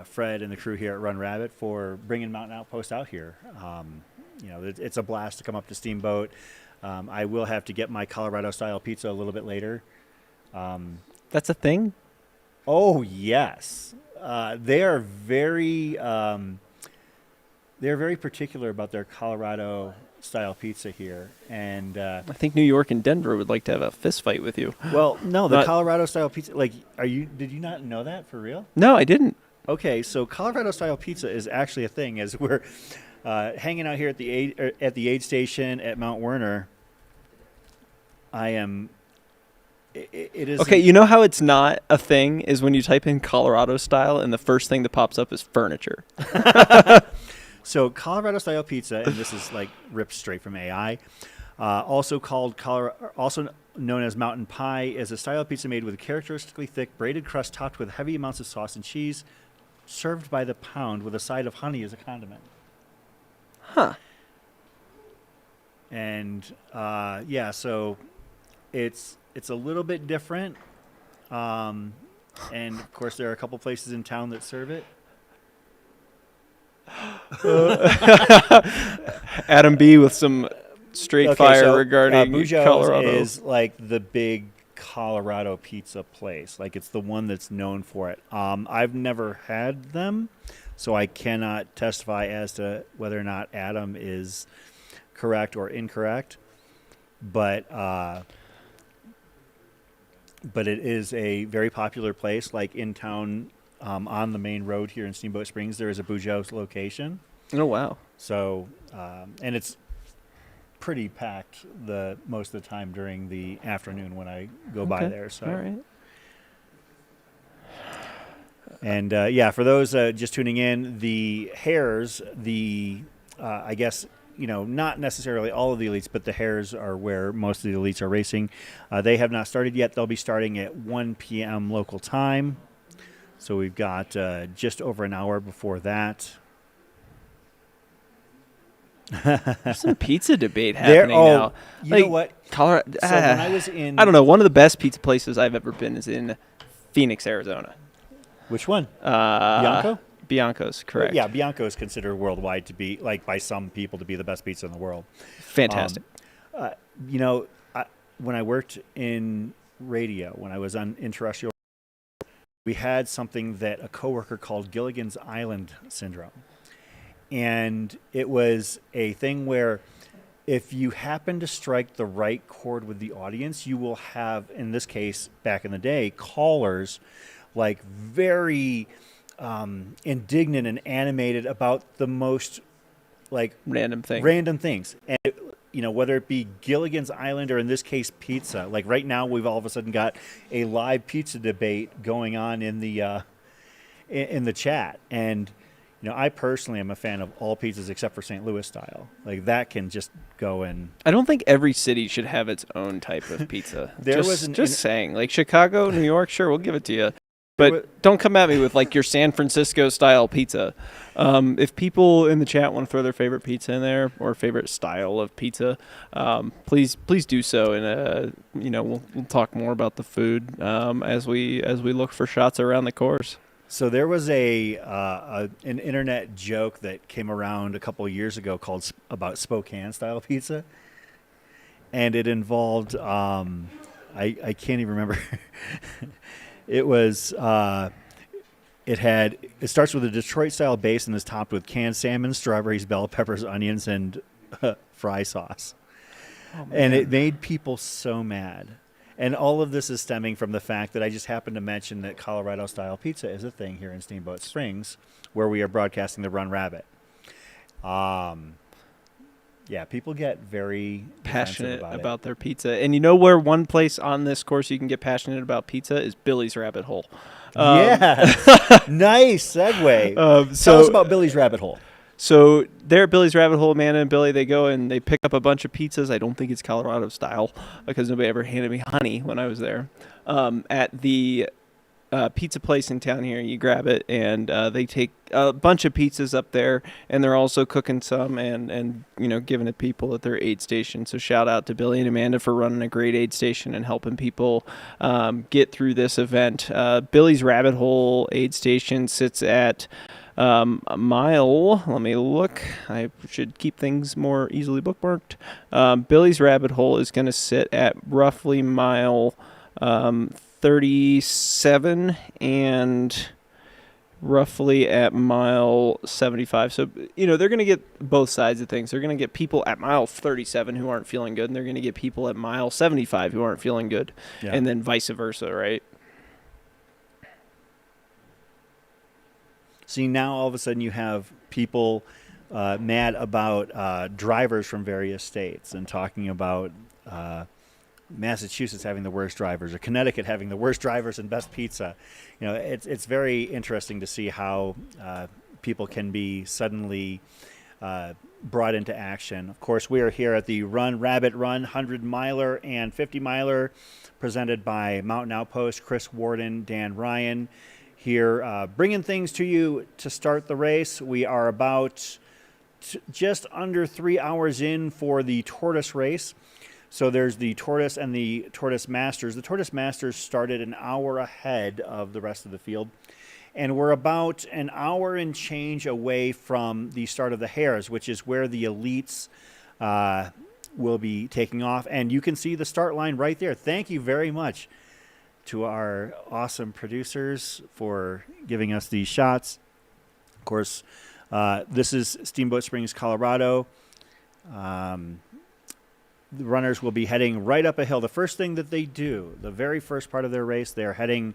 Fred and the crew here at Run Rabbit for bringing Mountain Outpost out here. It's a blast to come up to Steamboat. I will have to get my Colorado-style pizza a little bit later. That's a thing? Oh, yes. They are very particular about their Colorado style pizza here, and I think New York and Denver would like to have a fist fight with you. well, no, the Not- Colorado style pizza. Like, did you not know that for real? No, I didn't. Okay, so Colorado style pizza is actually a thing. As we're hanging out here at the aid station at Mount Werner, I am. It is Okay, you know how it's not a thing is when you type in Colorado style and the first thing that pops up is furniture. So Colorado style pizza, and this is like ripped straight from AI. Also also known as mountain pie, is a style of pizza made with a characteristically thick braided crust topped with heavy amounts of sauce and cheese, served by the pound with a side of honey as a condiment. Huh. And yeah, so it's a little bit different. And of course, there are a couple places in town that serve it. Adam B with some straight fire so, regarding Bujo's Colorado. is like the big Colorado pizza place. Like, it's the one that's known for it. I've never had them, so I cannot testify as to whether or not Adam is correct or incorrect. But it is a very popular place. Like, in town, on the main road here in Steamboat Springs, there is a Bujo's location. Oh, wow. So, and it's pretty packed most of the time during the afternoon when I go by Okay. there. So, All right. and yeah, for those just tuning in, the Hares, I guess, not necessarily all of the elites, but the Hares are where most of the elites are racing. They have not started yet. They'll be starting at 1 p.m. local time. So we've got just over an hour before that. There's some pizza debate happening now. You know what? Colorado. So when I was in, I don't know. One of the best pizza places I've ever been is in Phoenix, Arizona. Which one? Bianco? Bianco's, correct. Yeah, Bianco is considered worldwide to be, like, by some people, to be the best pizza in the world. Fantastic. When I worked in radio, when I was in terrestrial, we had something that a coworker called Gilligan's Island syndrome. And it was a thing where if you happen to strike the right chord with the audience, you will have, in this case, back in the day, callers like very indignant and animated about the most like Random things. And whether it be Gilligan's Island or in this case pizza. Like right now, we've all of a sudden got a live pizza debate going on in the chat. And I personally am a fan of all pizzas except for St. Louis style. Like, that can just go in. I don't think every city should have its own type of pizza. There just, was just saying, like Chicago, New York, sure, we'll give it to you. But don't come at me with like your San Francisco style pizza. If people in the chat want to throw their favorite pizza in there or favorite style of pizza, please do so. And we'll talk more about the food as we look for shots around the course. So there was an internet joke that came around a couple of years ago about Spokane style pizza, and it involved I can't even remember. It was it starts with a Detroit style base and is topped with canned salmon, strawberries, bell peppers, onions, and fry sauce. Oh, and it made people so mad. And all of this is stemming from the fact that I just happened to mention that Colorado style pizza is a thing here in Steamboat Springs, where we are broadcasting the Run Rabbit. Yeah, people get very passionate about it. their pizza. And you know where one place on this course you can get passionate about pizza is Billy's Rabbit Hole. Yes. Nice segue. Tell us about Billy's Rabbit Hole. So there at Billy's Rabbit Hole, Amanda and Billy, they go and they pick up a bunch of pizzas. I don't think it's Colorado style because nobody ever handed me honey when I was there. At the pizza place in town here, you grab it, and they take a bunch of pizzas up there, and they're also cooking some and giving it to people at their aid station. So shout out to Billy and Amanda for running a great aid station and helping people get through this event. Billy's Rabbit Hole aid station sits at a mile. Let me look. I should keep things more easily bookmarked. Billy's Rabbit Hole is going to sit at roughly mile 37, and roughly at mile 75. So, they're going to get both sides of things. They're going to get people at mile 37 who aren't feeling good, and they're going to get people at mile 75 who aren't feeling good, and then vice versa, right? See, now all of a sudden you have people mad about drivers from various states and talking about Massachusetts having the worst drivers or Connecticut having the worst drivers and best pizza. It's very interesting to see how people can be suddenly brought into action. Of course, we are here at the Run Rabbit Run 100-miler and 50-miler presented by Mountain Outpost, Chris Warden, Dan Ryan. Here, bringing things to you to start the race. We are about just under 3 hours in for the Tortoise race. So there's the Tortoise and the Tortoise Masters. The Tortoise Masters started an hour ahead of the rest of the field. And we're about an hour and change away from the start of the Hares, which is where the elites will be taking off. And you can see the start line right there. Thank you very much to our awesome producers for giving us these shots. Of course, this is Steamboat Springs, Colorado. The runners will be heading right up a hill. The first thing that they do, the very first part of their race, they're heading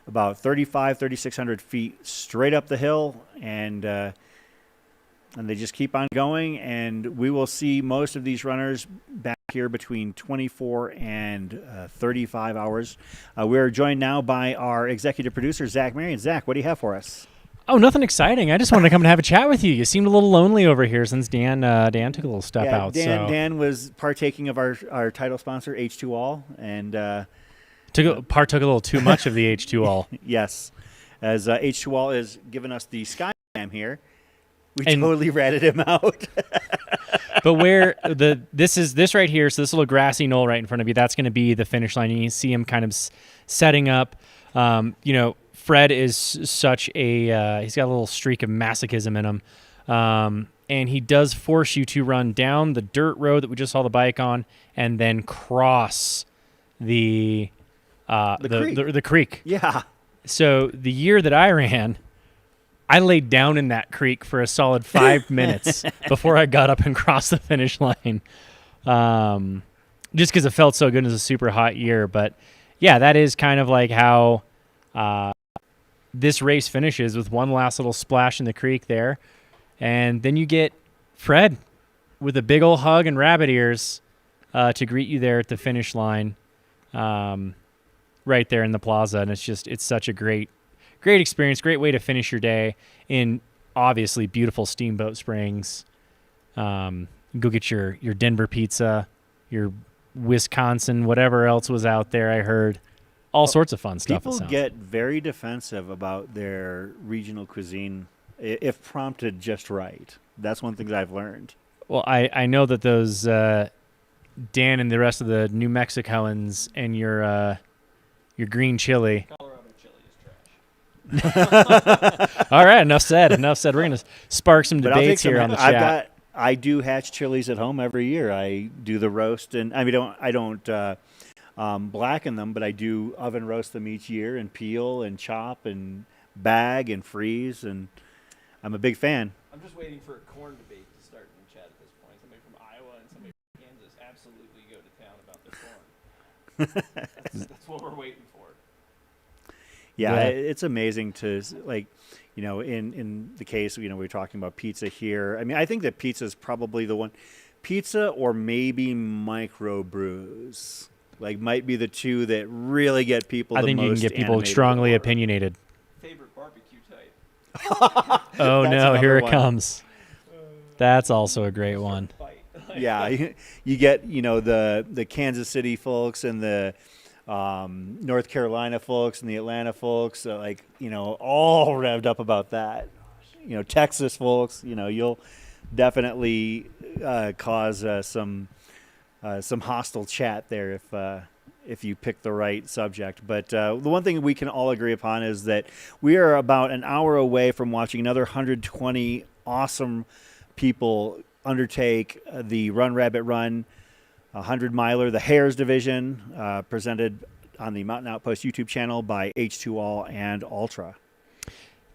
about 3,600 feet straight up the hill, and they just keep on going, and we will see most of these runners back here between 24 and 35 hours. We're joined now by our executive producer, Zach Marion. Zach, what do you have for us? Oh, nothing exciting. I just wanted to come and have a chat with you. You seemed a little lonely over here since Dan took a little step out. Dan was partaking of our title sponsor, H2All, and partook a little too much of the H2All. Yes, as H2All has given us the Skycam here. We totally ratted him out. But where this right here, so this little grassy knoll right in front of you, that's going to be the finish line. You see him kind of setting up. Fred is such a he's got a little streak of masochism in him, and he does force you to run down the dirt road that we just saw the bike on, and then cross the creek. Yeah. So the year that I ran, I laid down in that creek for a solid 5 minutes before I got up and crossed the finish line, just because it felt so good. It was a super hot year. But, yeah, that is kind of like how this race finishes, with one last little splash in the creek there. And then you get Fred with a big old hug and rabbit ears to greet you there at the finish line right there in the plaza. And it's such a great experience, great way to finish your day in obviously beautiful Steamboat Springs. Go get your Denver pizza, your Wisconsin, whatever else was out there. I heard all sorts of fun stuff. People get very defensive about their regional cuisine if prompted just right. That's one thing that I've learned. Well, I know that those Dan and the rest of the New Mexicoans and your green chili. All right, enough said. We're going to spark some debates here on the chat. I do hatch chilies at home every year. I do the roast, and I don't blacken them, but I do oven roast them each year and peel and chop and bag and freeze, and I'm a big fan. I'm just waiting for a corn debate to start in the chat at this point. Somebody from Iowa and somebody from Kansas absolutely go to town about the corn. That's what we're waiting for. Yeah, it's amazing to, like, in the case, we're talking about pizza here. I mean, I think that pizza is probably the one. Pizza or maybe microbrews, might be the two that really get people the most I think you can get people strongly opinionated. Favorite barbecue type. Oh, no, here it comes. That's also a great one. Yeah, you get, the Kansas City folks and the North Carolina folks and the Atlanta folks, all revved up about that. Texas folks, you'll definitely cause some hostile chat there if you pick the right subject. But the one thing we can all agree upon is that we are about an hour away from watching another 120 awesome people undertake the Run Rabbit Run 100-miler, the Hares division, presented on the Mountain Outpost YouTube channel by H2All and Altra.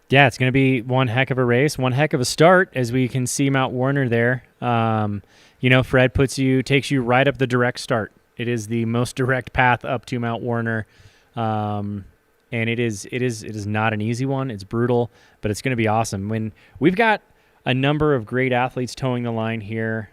Yeah, it's going to be one heck of a race, one heck of a start, as we can see Mount Warner there. Fred takes you right up the direct start. It is the most direct path up to Mount Warner, and it is not an easy one. It's brutal, but it's going to be awesome. When we've got a number of great athletes towing the line here.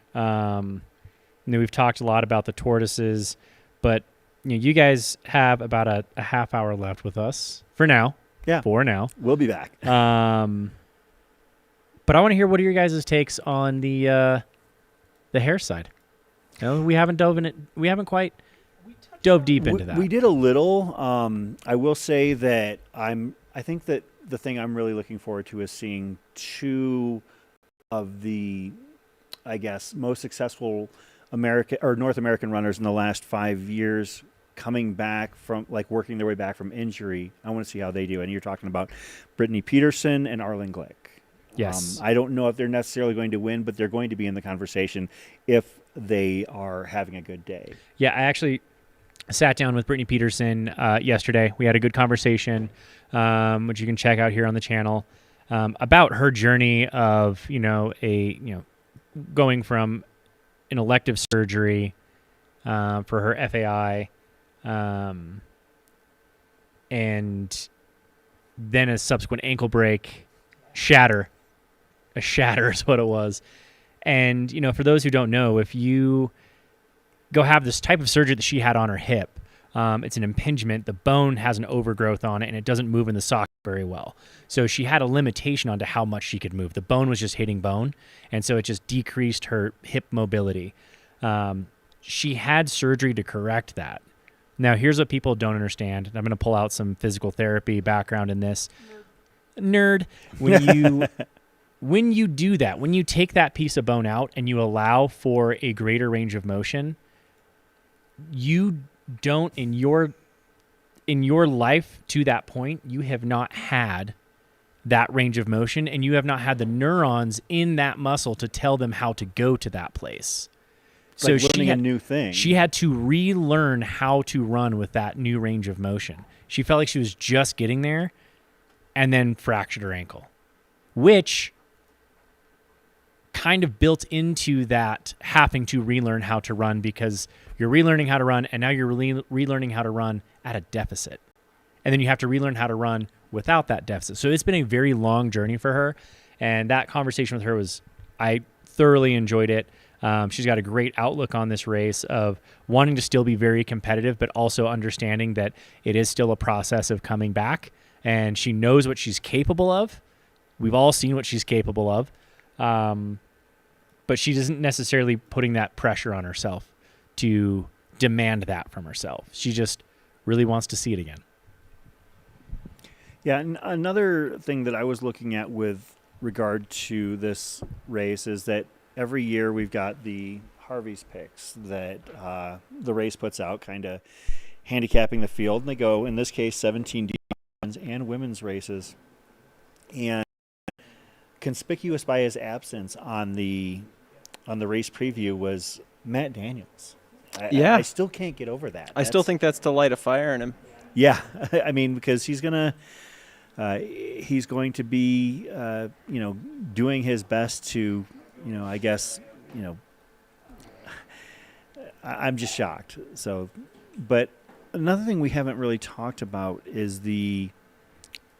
We've talked a lot about the Tortoises, but you guys have about a half hour left with us for now. Yeah. For now. We'll be back. But I want to hear what are your guys' takes on the hare side. We haven't dove in it. We haven't quite dove deep into that. We did a little. I will say that I think that the thing I'm really looking forward to is seeing two of the, I guess, most successful North American runners in the last 5 years coming back from, like, working their way back from injury. I want to see how they do. And you're talking about Brittany Peterson and Arlen Glick. Yes. I don't know if they're necessarily going to win, but they're going to be in the conversation if they are having a good day. Yeah, I actually sat down with Brittany Peterson yesterday. We had a good conversation, which you can check out here on the channel, about her journey of, going from an elective surgery for her FAI, and then a subsequent ankle break, shatter. A shatter is what it was. And, for those who don't know, if you go have this type of surgery that she had on her hip, it's an impingement. The bone has an overgrowth on it, and it doesn't move in the socket very well. So she had a limitation onto how much she could move. The bone was just hitting bone, and so it just decreased her hip mobility. She had surgery to correct that. Now, here's what people don't understand. I'm going to pull out some physical therapy background in this. Nerd. When you do that, when you take that piece of bone out and you allow for a greater range of motion, you don't, in your life to that point, you have not had that range of motion, and you have not had the neurons in that muscle to tell them how to go to that place. It's so like learning a new thing. She had to relearn how to run with that new range of motion. She felt like she was just getting there, and then fractured her ankle, which kind of built into that having to relearn how to run, because you're relearning how to run, and now you're relearning how to run at a deficit. And then you have to relearn how to run without that deficit. So it's been a very long journey for her, and that conversation with her I thoroughly enjoyed it. She's got a great outlook on this race of wanting to still be very competitive, but also understanding that it is still a process of coming back, and she knows what she's capable of. We've all seen what she's capable of. But she isn't necessarily putting that pressure on herself to demand that from herself. She just really wants to see it again. Yeah, and another thing that I was looking at with regard to this race is that every year we've got the Harvey's picks that the race puts out, kind of handicapping the field. And they go, in this case, 17 men's and women's races. And conspicuous by his absence on the race preview was Matt Daniels. I still can't get over that. I still think that's to light a fire in him. Yeah, I mean, because he's going to be doing his best to, I guess, I'm just shocked. So, but another thing we haven't really talked about is we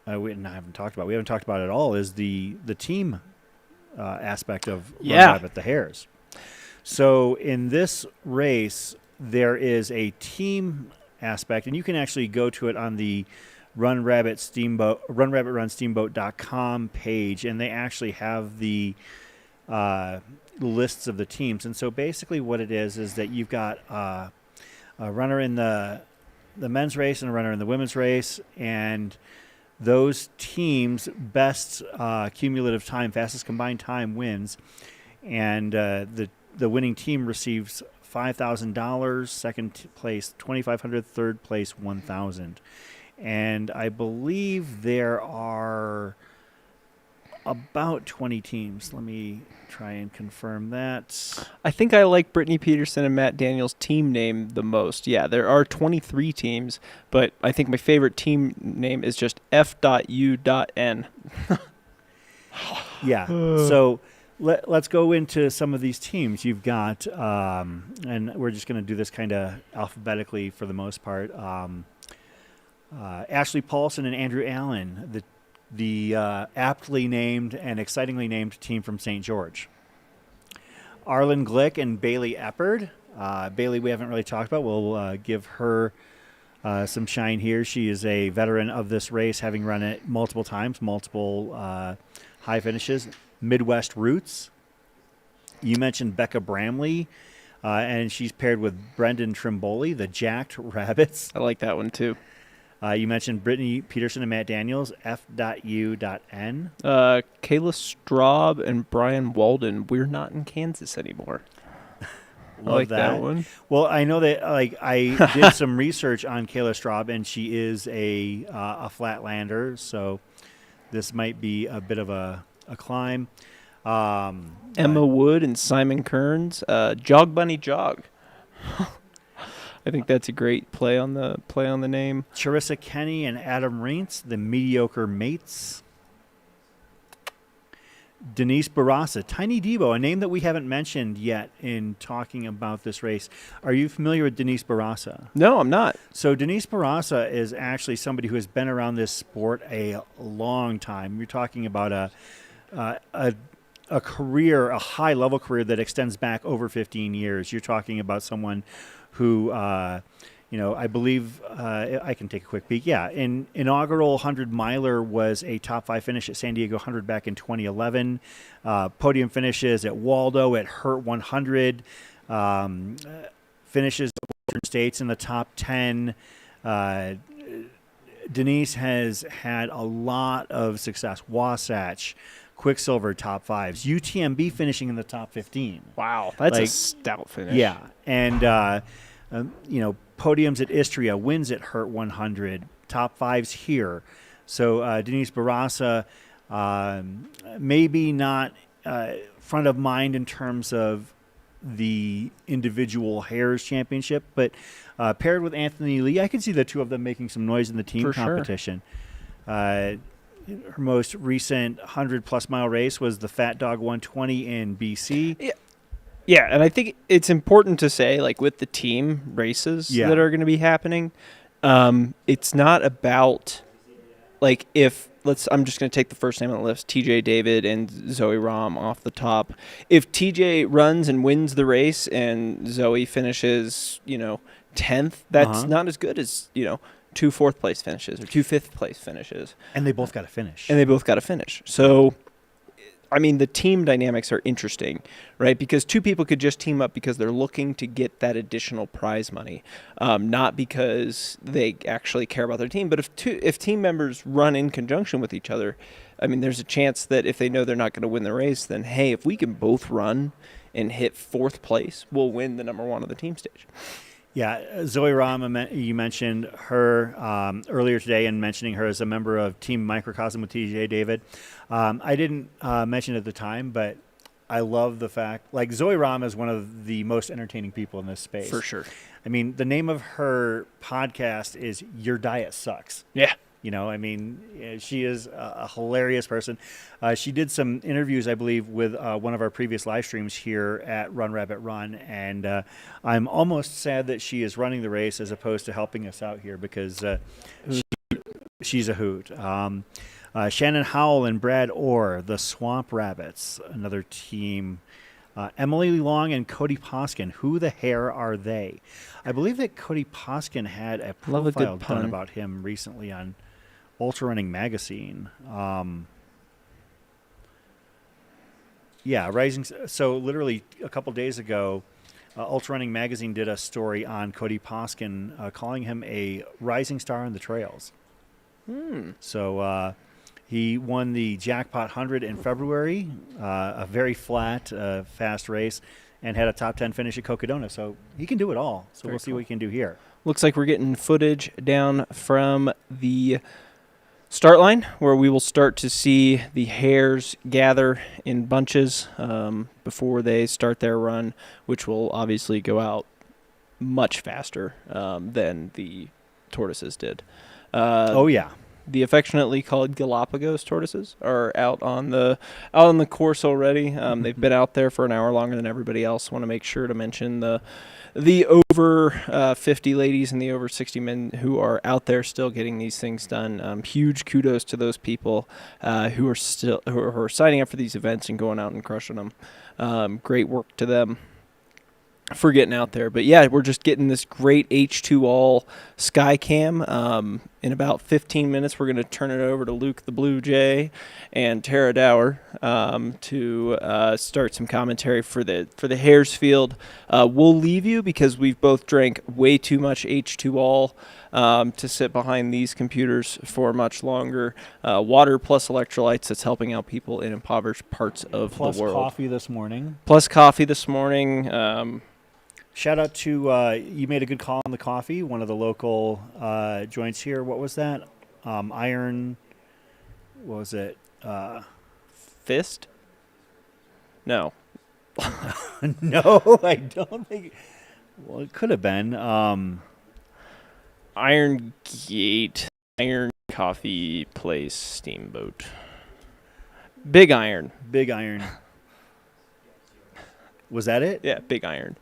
haven't talked about it at all is the team aspect of Run Rabbit, the Hares. So in this race, there is a team aspect, and you can actually go to it on the runrabbitrunsteamboat.com page, and they actually have the lists of the teams. And so basically what it is that you've got a runner in the men's race and a runner in the women's race, and those teams' best cumulative time, fastest combined time wins, and the winning team receives $5,000, second place $2,500, third place $1,000. And I believe there are about 20 teams. Let me try and confirm that. I think I like Brittany Peterson and Matt Daniels' team name the most. Yeah, there are 23 teams, but I think my favorite team name is just F.U.N. Yeah. So let's go into some of these teams. You've got, and we're just going to do this kind of alphabetically for the most part. Ashley Paulson and Andrew Allen, the aptly named and excitingly named team from St. George. Arlen Glick and Bailey Eppard. Bailey we haven't really talked about. We'll give her some shine here. She is a veteran of this race, having run it multiple times, multiple high finishes. Midwest roots. You mentioned Becca Bramley, and she's paired with Brendan Trimboli, the Jacked Rabbits. I like that one too. You mentioned Brittany Peterson and Matt Daniels, F.U.N. Kayla Straub and Brian Walden. We're not in Kansas anymore. I like that one. Well, I know that I did some research on Kayla Straub, and she is a flatlander, so this might be a bit of a climb. Emma Wood and Simon Kearns. Jog Bunny Jog. I think that's a great play on the name. Charissa Kenny and Adam Reintz, the Mediocre Mates. Denise Barassa, Tiny Debo, a name that we haven't mentioned yet in talking about this race. Are you familiar with Denise Barassa? No, I'm not. So Denise Barassa is actually somebody who has been around this sport a long time. You're talking about a career, a high-level career that extends back over 15 years. You're talking about someone who, I believe I can take a quick peek. Yeah, in inaugural 100-miler was a top 5 finish at San Diego 100 back in 2011. Podium finishes at Waldo, at Hurt 100. Finishes at Western States in the top 10. Denise has had a lot of success. Wasatch, Quicksilver top 5s. UTMB finishing in the top 15. Wow, that's a stout finish. Yeah, and podiums at Istria, wins at Hurt 100, top 5s here. So Denise Barassa, maybe not front of mind in terms of the individual Hares Championship, but paired with Anthony Lee, I can see the two of them making some noise in the team competition. Sure. Her most recent 100-plus mile race was the Fat Dog 120 in BC. Yeah, and I think it's important to say, with the team races that are going to be happening, it's not about, I'm just going to take the first name on the list, TJ David and Zoe Rom off the top. If TJ runs and wins the race and Zoe finishes, 10th, that's not as good as, 2 4th-place finishes or 2 5th-place finishes. And they both got to finish. So, the team dynamics are interesting, right? Because two people could just team up because they're looking to get that additional prize money, not because they actually care about their team. But if team members run in conjunction with each other, there's a chance that if they know they're not going to win the race, then, hey, if we can both run and hit 4th place, we'll win the number 1 on the team stage. Yeah, Zoe Ram, you mentioned her earlier today, and mentioning her as a member of Team Microcosm with TJ David. I didn't mention it at the time, but I love the fact, Zoe Ram is one of the most entertaining people in this space. For sure. The name of her podcast is Your Diet Sucks. Yeah. She is a hilarious person. She did some interviews, I believe, with one of our previous live streams here at Run Rabbit Run, and I'm almost sad that she is running the race as opposed to helping us out here because she's a hoot. Shannon Howell and Brad Orr, the Swamp Rabbits, another team. Emily Long and Cody Poskin. Who the hare are they? I believe that Cody Poskin had a profile done about him recently on Ultra Running Magazine. Rising. So literally a couple days ago, Ultra Running Magazine did a story on Cody Poskin, calling him a rising star on the trails. So he won the Jackpot 100 in February, a very flat, fast race, and had a top 10 finish at Cocodona. So he can do it all. So we'll see what he can do here. Looks like we're getting footage down from the start line, where we will start to see the hares gather in bunches before they start their run, which will obviously go out much faster than the tortoises did. Oh yeah. The affectionately called Galapagos tortoises are out on the course already. They've been out there for an hour longer than everybody else. Want to make sure to mention the over 50 ladies and the over 60 men who are out there still getting these things done. Huge kudos to those people who are signing up for these events and going out and crushing them. Great work to them for getting out there. But yeah, we're just getting this great H2 all sky cam. In about 15 minutes, we're going to turn it over to Luke the Blue Jay and Tara Dower to start some commentary for the Hares field. We'll leave you because we've both drank way too much H2 all to sit behind these computers for much longer. Water plus electrolytes that's helping out people in impoverished parts of the world. Plus coffee this morning. Plus coffee this morning. Shout out to you made a good call on the coffee. One of the local joints here. What was that? Iron. What was it? Fist? No. No, I don't think. Well, it could have been. Iron Gate. Iron Coffee Place Steamboat. Big Iron. Big Iron. Was that it? Yeah, Big Iron.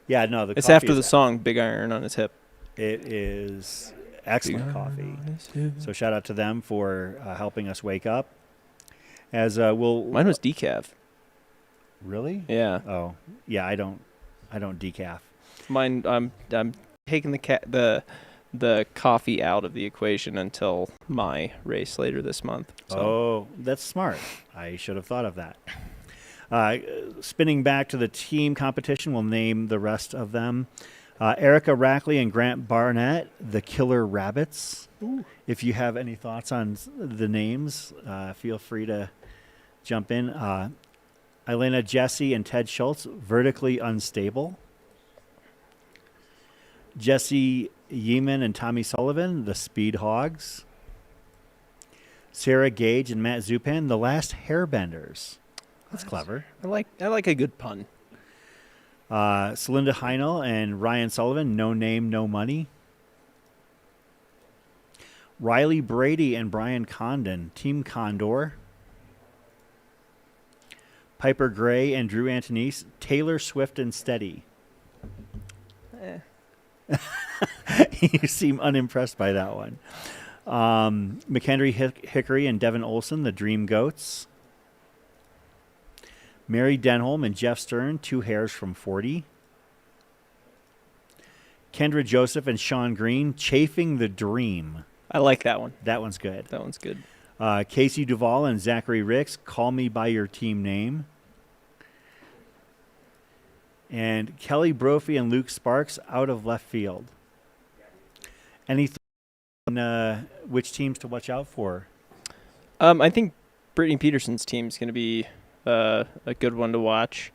Yeah, no. It's after the song Big Iron on his hip. It is excellent coffee. So shout out to them for helping us wake up. As we'll. Mine was decaf. Really? Yeah. Oh, yeah. I don't decaf. Mine. I'm taking the coffee out of the equation until my race later this month. So. Oh, that's smart. I should have thought of that. Spinning back to the team competition, we'll name the rest of them. Erica Rackley and Grant Barnett, the Killer Rabbits. Ooh. If you have any thoughts on the names, feel free to jump in. Elena Jesse and Ted Schultz, Vertically Unstable. Jesse Yeeman and Tommy Sullivan, the Speed Hogs. Sarah Gage and Matt Zupan, the Last Hairbenders. That's clever. I like a good pun. Celinda Heinel and Ryan Sullivan, No Name, No Money. Riley Brady and Brian Condon, Team Condor. Piper Gray and Drew Antonise, Taylor Swift and Steady. You seem unimpressed by that one. McHenry Hickory and Devin Olson, the Dream Goats. Mary Denholm and Jeff Stern, Two Hares from 40. Kendra Joseph and Sean Green, Chafing the Dream. I like that one. That one's good. That one's good. Casey Duvall and Zachary Ricks, Call Me By Your Team Name. And Kelly Brophy and Luke Sparks, Out of Left Field. Anything on which teams to watch out for? I think Brittany Peterson's team is going to be a good one to watch.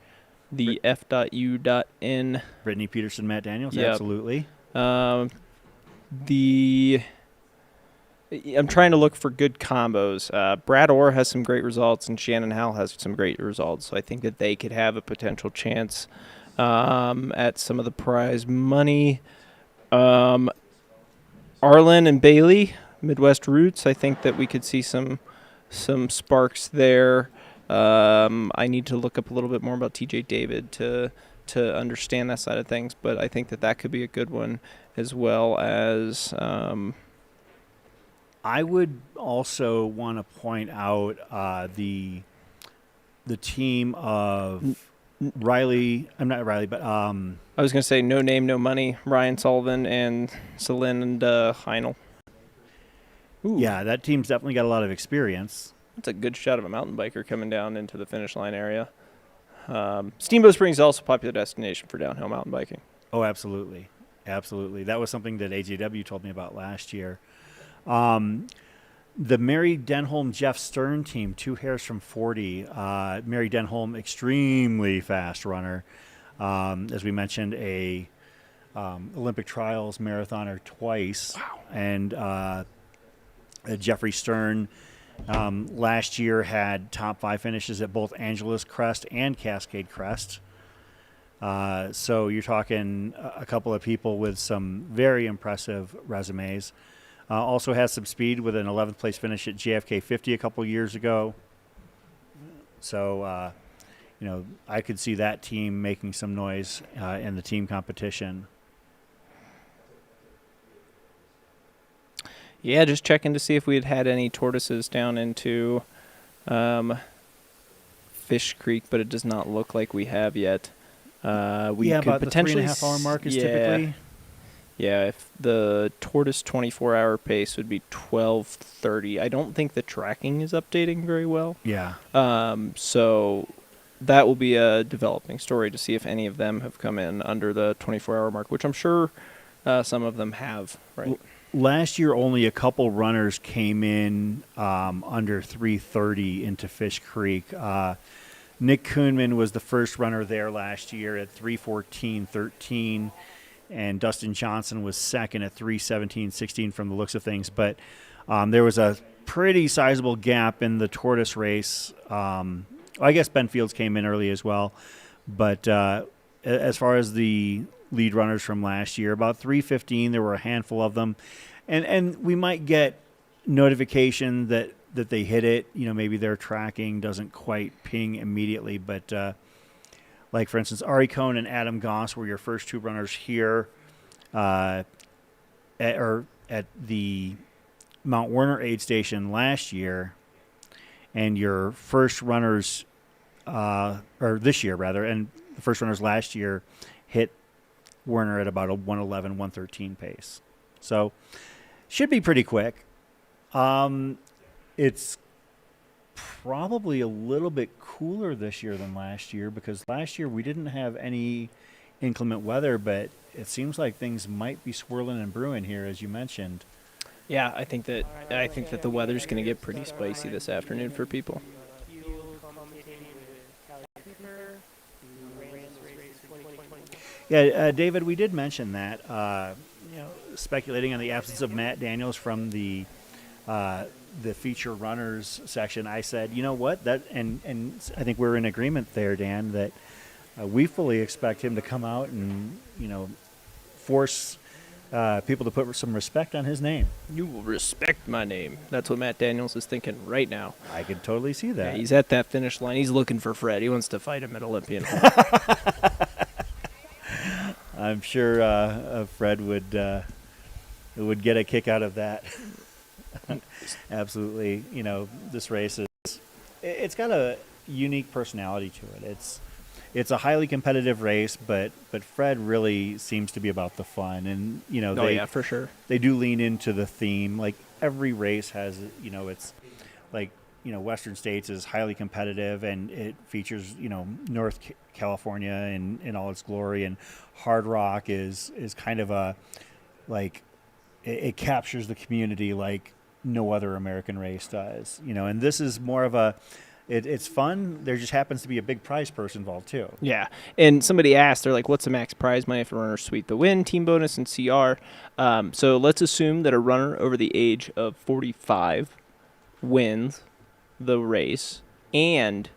The F.U.N. Brittany Peterson, Matt Daniels, yep. Absolutely. I'm trying to look for good combos. Brad Orr has some great results, and Shannon Howell has some great results. So I think that they could have a potential chance at some of the prize money. Arlen and Bailey, Midwest Roots, I think that we could see some sparks there. I need to look up a little bit more about TJ David to understand that side of things, but I think that could be a good one, as well as I would also want to point out the team of Riley. I'm not Riley, but I was going to say No Name, No Money, Ryan Sullivan and Celinda Heinel. Ooh. Yeah, that team's definitely got a lot of experience. That's a good shot of a mountain biker coming down into the finish line area. Steamboat Springs is also a popular destination for downhill mountain biking. Oh, absolutely. Absolutely. That was something that AJW told me about last year. The Mary Denholm Jeff Stern team, Two Hares from 40. Mary Denholm, extremely fast runner. As we mentioned, a Olympic trials marathoner twice. Wow. And Jeffrey Stern last year had top 5 finishes at both Angeles Crest and Cascade Crest. So you're talking a couple of people with some very impressive resumes. Also has some speed with an 11th place finish at JFK 50 a couple years ago. So, I could see that team making some noise in the team competition. Yeah, just checking to see if we had any tortoises down into Fish Creek, but it does not look like we have yet. We could about potentially the 3.5 hour mark is yeah. typically. Yeah, if the tortoise 24-hour pace would be 12:30. I don't think the tracking is updating very well. Yeah. So that will be a developing story to see if any of them have come in under the 24-hour mark, which I'm sure some of them have. Right. Last year, only a couple runners came in under 3:30 into Fish Creek. Nick Kuhnman was the first runner there last year at 3:14.13. And Dustin Johnson was second at 3:17.16 from the looks of things. But there was a pretty sizable gap in the Tortoise race. I guess Ben Fields came in early as well. But as far as the lead runners from last year, about 3:15, there were a handful of them. And we might get notification that they hit it. Maybe their tracking doesn't quite ping immediately. But like, for instance, Ari Cohn and Adam Goss were your first 2 runners here at the Mount Werner aid station last year, and your first runners, or this year rather, and the first runners last year hit Werner at about a 1:11, 1:13 pace. So should be pretty quick. It's probably a little bit cooler this year than last year, because last year we didn't have any inclement weather, but it seems like things might be swirling and brewing here, as you mentioned. Yeah, I think that the weather's going to get pretty spicy this afternoon for people. Yeah, David, we did mention that. Speculating on the absence of Matt Daniels from the feature runners section, I said, you know what, and I think we're in agreement there, Dan, that we fully expect him to come out and force people to put some respect on his name. You will respect my name. That's what Matt Daniels is thinking right now. I could totally see that. Yeah, he's at that finish line. He's looking for Fred. He wants to fight him at Olympian Hall. I'm sure Fred would get a kick out of that. Absolutely. This race it's got a unique personality to it. It's a highly competitive race, but Fred really seems to be about the fun, and yeah, for sure. They do lean into the theme. Like, every race has, it's like, Western States is highly competitive, and it features, North California in all its glory, and Hard Rock is kind of a, like, it captures the community like no other American race does, and this is more of a, it's fun. There just happens to be a big prize purse involved too. Yeah, and somebody asked, they're like, what's the max prize money if a runner sweep the win, team bonus, and CR? So let's assume that a runner over the age of 45 wins the race and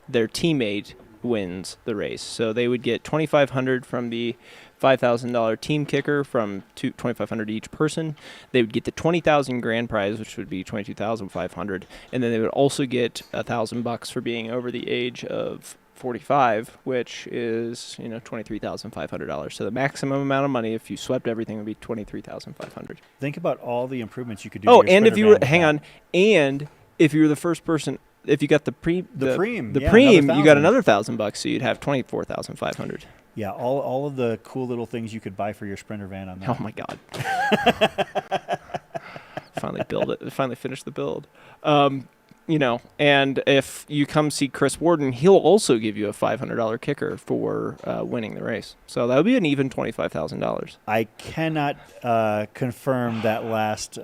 their teammate wins the race. So they would get $2,500 from the $5,000 team kicker, from $2,500 each person. They would get the $20,000 grand prize, which would be $22,500, and then they would also get $1,000 for being over the age of 45, which is $23,500. So the maximum amount of money, if you swept everything, would be $23,500. Think about all the improvements you could do. Oh, to your and if you were and if you were the first person, if you got the preem, you got another $1,000, so you'd have $24,500. Yeah, all of the cool little things you could buy for your Sprinter van on that. Oh my God! Finally finished the build. And if you come see Chris Warden, he'll also give you a $500 kicker for winning the race. So that would be an even $25,000. I cannot confirm that last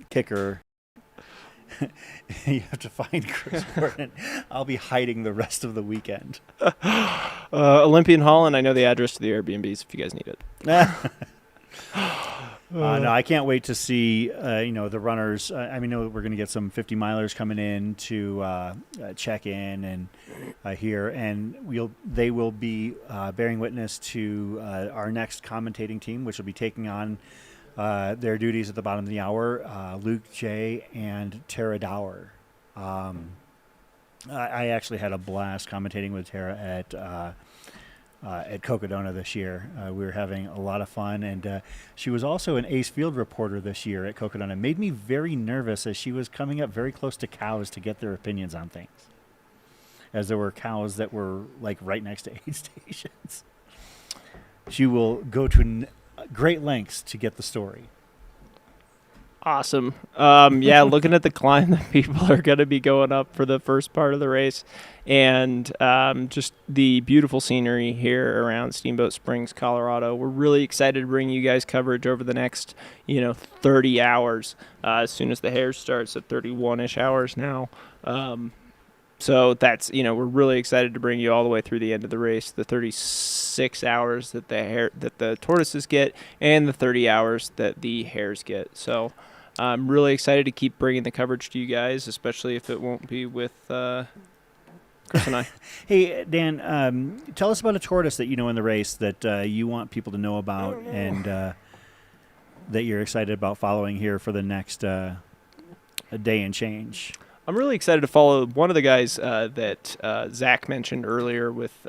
kicker. You have to find Chris Warden. I'll be hiding the rest of the weekend. Olympian Hall, and I know the address to the Airbnbs if you guys need it. No, I can't wait to see the runners. I mean, we're going to get some 50 milers coming in to check in and here, and they will be bearing witness to our next commentating team, which will be taking on their duties at the bottom of the hour. Luke J. and Tara Dower. I actually had a blast commentating with Tara at Cocodona this year. We were having a lot of fun, and she was also an ace field reporter this year at Cocodona. It made me very nervous as she was coming up very close to cows to get their opinions on things, as there were cows that were like right next to aid stations. She will go to great lengths to get the story. Awesome. Yeah, looking at the climb that people are going to be going up for the first part of the race, and just the beautiful scenery here around Steamboat Springs, Colorado. We're really excited to bring you guys coverage over the next, 30 hours, as soon as the Hares starts at 31-ish hours now. So that's, we're really excited to bring you all the way through the end of the race, the 36 hours that the Tortoises get and the 30 hours that the Hares get. So I'm really excited to keep bringing the coverage to you guys, especially if it won't be with Chris and I. Hey, Dan, tell us about a tortoise that you know in the race that you want people to know about and that you're excited about following here for the next day and change. I'm really excited to follow one of the guys that Zach mentioned earlier with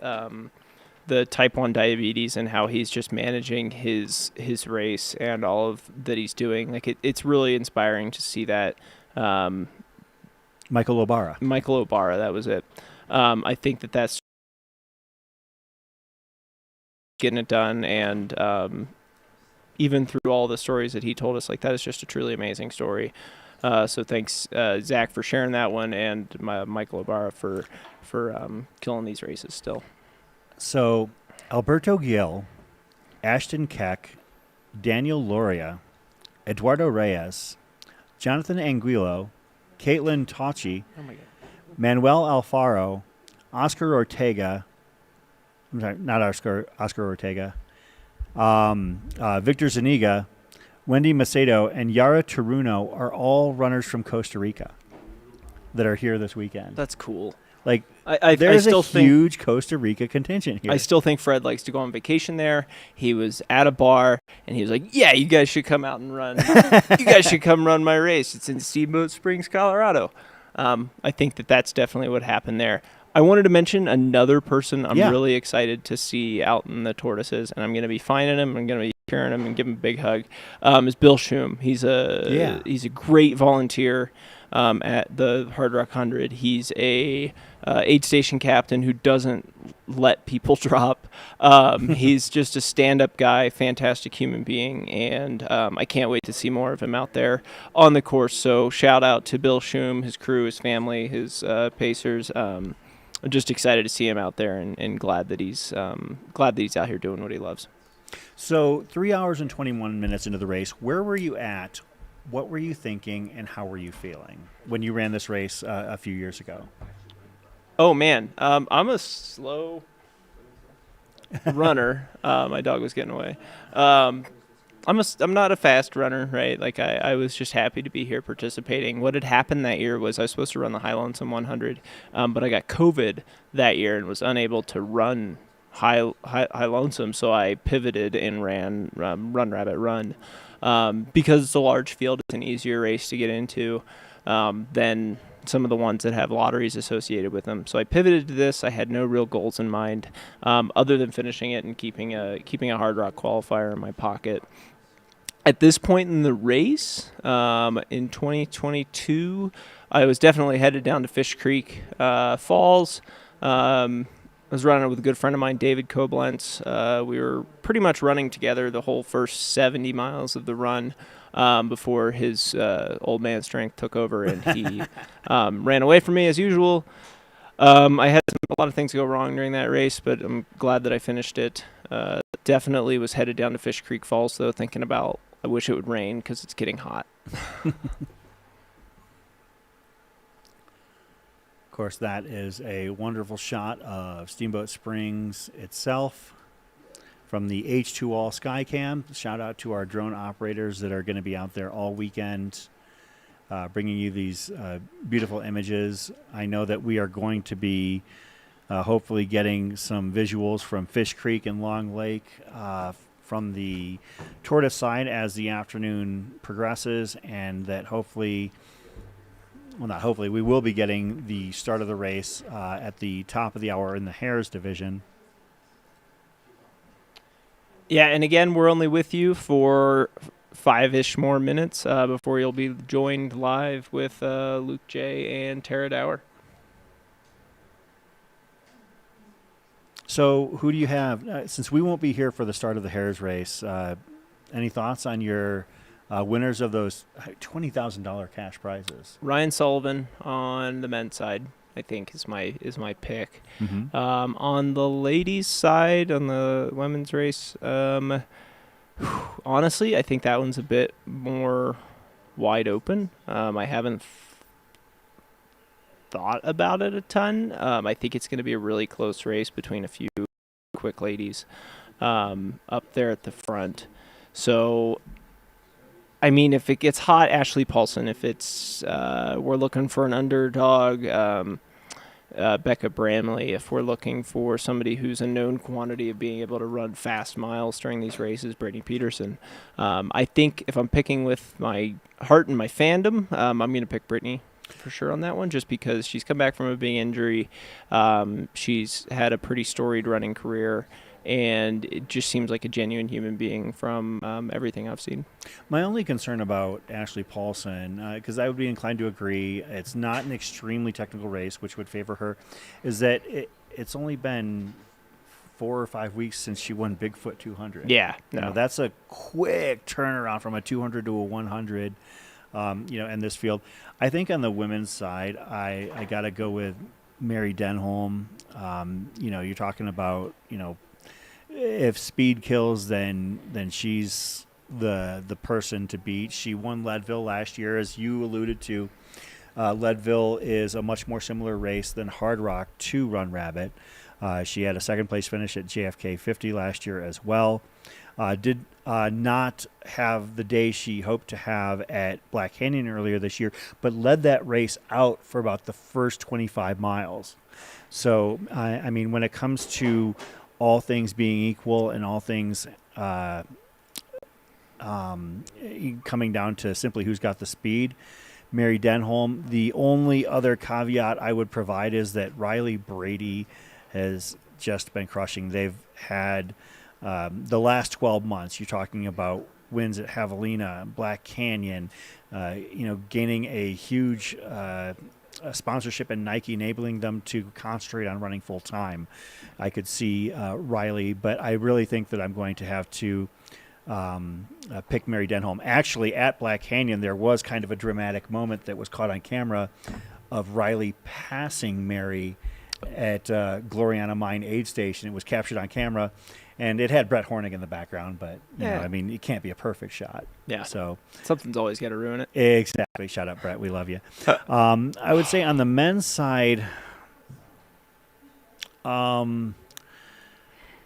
the type 1 diabetes and how he's just managing his race and all of that he's doing. Like it's really inspiring to see that. Michael O'Bara, that was it. I think that's getting it done, and even through all the stories that he told us, like that is just a truly amazing story. So thanks, Zach, for sharing that one, and Michael O'Bara for killing these races still. So Alberto Gill, Ashton Keck, Daniel Loria, Eduardo Reyes, Jonathan Anguilo, Caitlin Tauchi, Manuel Alfaro, Oscar Ortega, I'm sorry, not Oscar Ortega, Victor Zuniga, Wendy Macedo, and Yara Taruno are all runners from Costa Rica that are here this weekend. That's cool. Like, there's a huge Costa Rica contingent here. I still think Fred likes to go on vacation there. He was at a bar, and he was like, yeah, you guys should come out and run. You guys should come run my race. It's in Steamboat Springs, Colorado. I think that's definitely what happened there. I wanted to mention another person I'm really excited to see out in the Tortoises, and I'm going to be finding him. I'm going to be carrying him and giving him a big hug. Is Bill Schum. He's a great volunteer at the Hard Rock 100. He's a aid station captain who doesn't let people drop. He's just a stand-up guy, fantastic human being, and I can't wait to see more of him out there on the course. So shout out to Bill Schum, his crew, his family, his pacers. I'm just excited to see him out there, and glad that he's out here doing what he loves. So 3 hours and 21 minutes into the race, where were you at? What were you thinking, and how were you feeling when you ran this race a few years ago? Oh, man. I'm a slow runner. My dog was getting away. I'm not a fast runner, right? Like I was just happy to be here participating. What had happened that year was I was supposed to run the High Lonesome 100, but I got COVID that year and was unable to run High Lonesome, so I pivoted and ran Run Rabbit Run. Because it's a large field, it's an easier race to get into than some of the ones that have lotteries associated with them. So I pivoted to this. I had no real goals in mind other than finishing it and keeping a Hard Rock qualifier in my pocket. At this point in the race, in 2022, I was definitely headed down to Fish Creek Falls. I was running with a good friend of mine, David Koblenz. We were pretty much running together the whole first 70 miles of the run before his old man strength took over, and he ran away from me as usual. I had a lot of things go wrong during that race, but I'm glad that I finished it. Definitely was headed down to Fish Creek Falls, though, thinking about I wish it would rain because it's getting hot. Of course, that is a wonderful shot of Steamboat Springs itself. from the H2All Skycam. Shout out to our drone operators that are going to be out there all weekend, bringing you these beautiful images. I know that we are going to be hopefully getting some visuals from Fish Creek and Long Lake from the Tortoise side as the afternoon progresses, and that hopefully, well, not hopefully, we will be getting the start of the race at the top of the hour in the Hares division. Yeah, and again, we're only with you for 5-ish more minutes before you'll be joined live with Luke J. and Tara Dower. So who do you have? Since we won't be here for the start of the Hares race, any thoughts on your winners of those $20,000 cash prizes? Ryan Sullivan on the men's side, I think, is my pick. Mm-hmm. On the ladies' side, on the women's race, honestly, I think that one's a bit more wide open. I haven't thought about it a ton. I think it's going to be a really close race between a few quick ladies up there at the front. So, I mean, if it gets hot, Ashley Paulson. If it's we're looking for an underdog, Becca Bramley. If we're looking for somebody who's a known quantity of being able to run fast miles during these races, Brittany Peterson. I think if I'm picking with my heart and my fandom, I'm going to pick Brittany for sure on that one, just because she's come back from a big injury. She's had a pretty storied running career, and it just seems like a genuine human being from everything I've seen. My only concern about Ashley Paulson, because I would be inclined to agree, it's not an extremely technical race, which would favor her, is that it's only been 4 or 5 weeks since she won Bigfoot 200. Yeah, You know, that's a quick turnaround from a 200 to a 100. In this field. I think on the women's side, I got to go with Mary Denholm. You're talking about, if speed kills, then she's the person to beat. She won Leadville last year, as you alluded to. Leadville is a much more similar race than Hard Rock to Run Rabbit. She had a second place finish at JFK 50 last year as well. Did not have the day she hoped to have at Black Canyon earlier this year, but led that race out for about the first 25 miles. So, I mean, when it comes to all things being equal and all things coming down to simply who's got the speed, Mary Denholm. The only other caveat I would provide is that Riley Brady has just been crushing. They've had the last 12 months, you're talking about wins at Javelina, Black Canyon, gaining a huge sponsorship in Nike, enabling them to concentrate on running full time. I could see Riley, but I really think that I'm going to have to pick Mary Denholm. Actually, at Black Canyon, there was kind of a dramatic moment that was caught on camera of Riley passing Mary at Gloriana Mine Aid Station. It was captured on camera. And it had Brett Hornig in the background, but it can't be a perfect shot. Yeah. So something's always got to ruin it. Exactly. Shout out, Brett. We love you. I would say on the men's side, I'm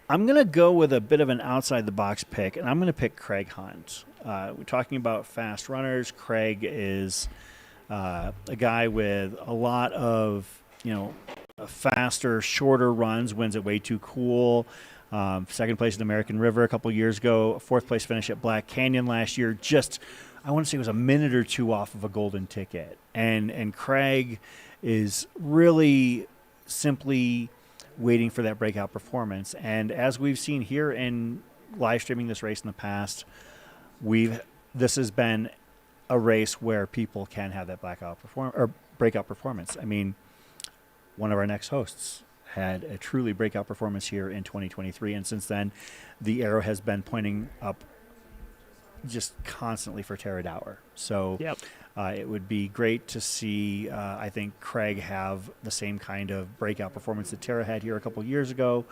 going to go with a bit of an outside the box pick, and I'm going to pick Craig Hunt. We're talking about fast runners. Craig is a guy with a lot of faster, shorter runs. Wins at Way Too Cool. Second place at American River a couple years ago. Fourth place finish at Black Canyon last year. Just, I want to say it was a minute or two off of a golden ticket. And Craig is really simply waiting for that breakout performance. And as we've seen here in live streaming this race in the past, this has been a race where people can have that breakout performance. I mean, one of our next hosts had a truly breakout performance here in 2023, and since then, the arrow has been pointing up just constantly for Tara Dower. So it would be great to see, I think, Craig have the same kind of breakout performance that Tara had here a couple years ago.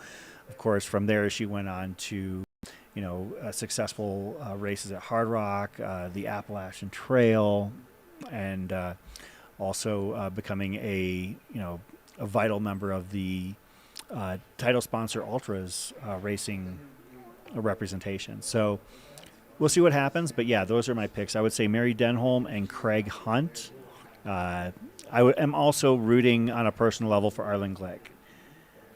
Of course, from there, she went on to, successful races at Hard Rock, the Appalachian Trail, and also becoming a vital member of the title sponsor Altra's racing representation. So we'll see what happens. But yeah, those are my picks. I would say Mary Denholm and Craig Hunt. I am also rooting on a personal level for Arlen Glick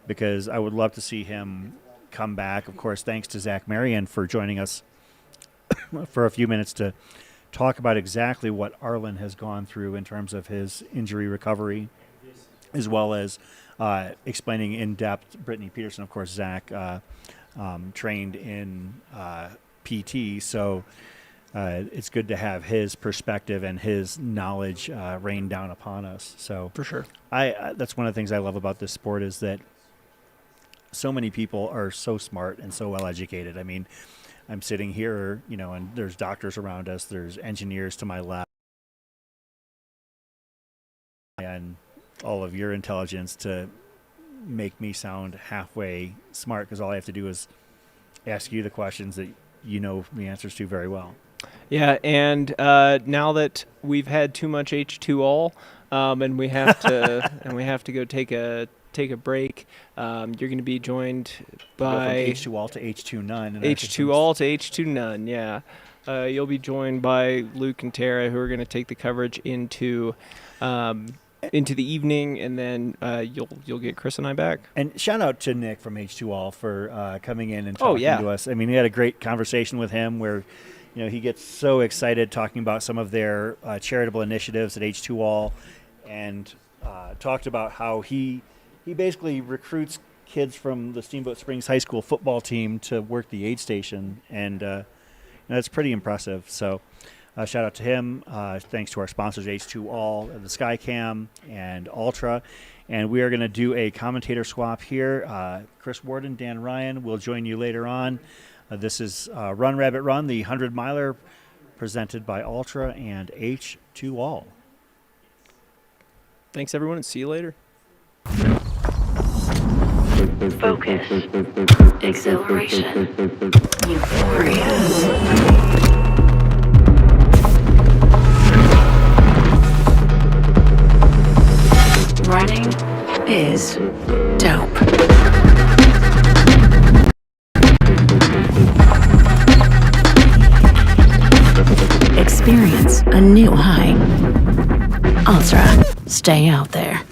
because I would love to see him come back. Of course, thanks to Zach Marion for joining us for a few minutes to talk about exactly what Arlen has gone through in terms of his injury recovery, as well as explaining in depth. Brittany Peterson, of course, Zach trained in PT, so it's good to have his perspective and his knowledge rain down upon us. So For sure. that's one of the things I love about this sport is that so many people are so smart and so well educated. I mean, I'm sitting here, and there's doctors around us, there's engineers to my left, and all of your intelligence to make me sound halfway smart, because all I have to do is ask you the questions that you know the answers to very well. Yeah, and now that we've had too much H2all, and we have to go take a break, you're going to be joined by H2all to H2 none. H2all to H2 none. Yeah, you'll be joined by Luke and Tara, who are going to take the coverage into the evening, and then you'll get Chris and I back. And shout out to Nick from H2all for coming in and talking to us. I mean, we had a great conversation with him where he gets so excited talking about some of their charitable initiatives at H2all, and talked about how he basically recruits kids from the Steamboat Springs High School football team to work the aid station, and that's pretty impressive. So shout out to him. Thanks to our sponsors, H2all, the Skycam, and Altra. And we are going to do a commentator swap here. Chris Warden, Dan Ryan will join you later on. This is Run Rabbit Run, the 100-miler, presented by Altra and H2all. Thanks, everyone, and see you later. Focus. Exhilaration. Euphoria. Running is dope. Experience a new high. Altra, stay out there.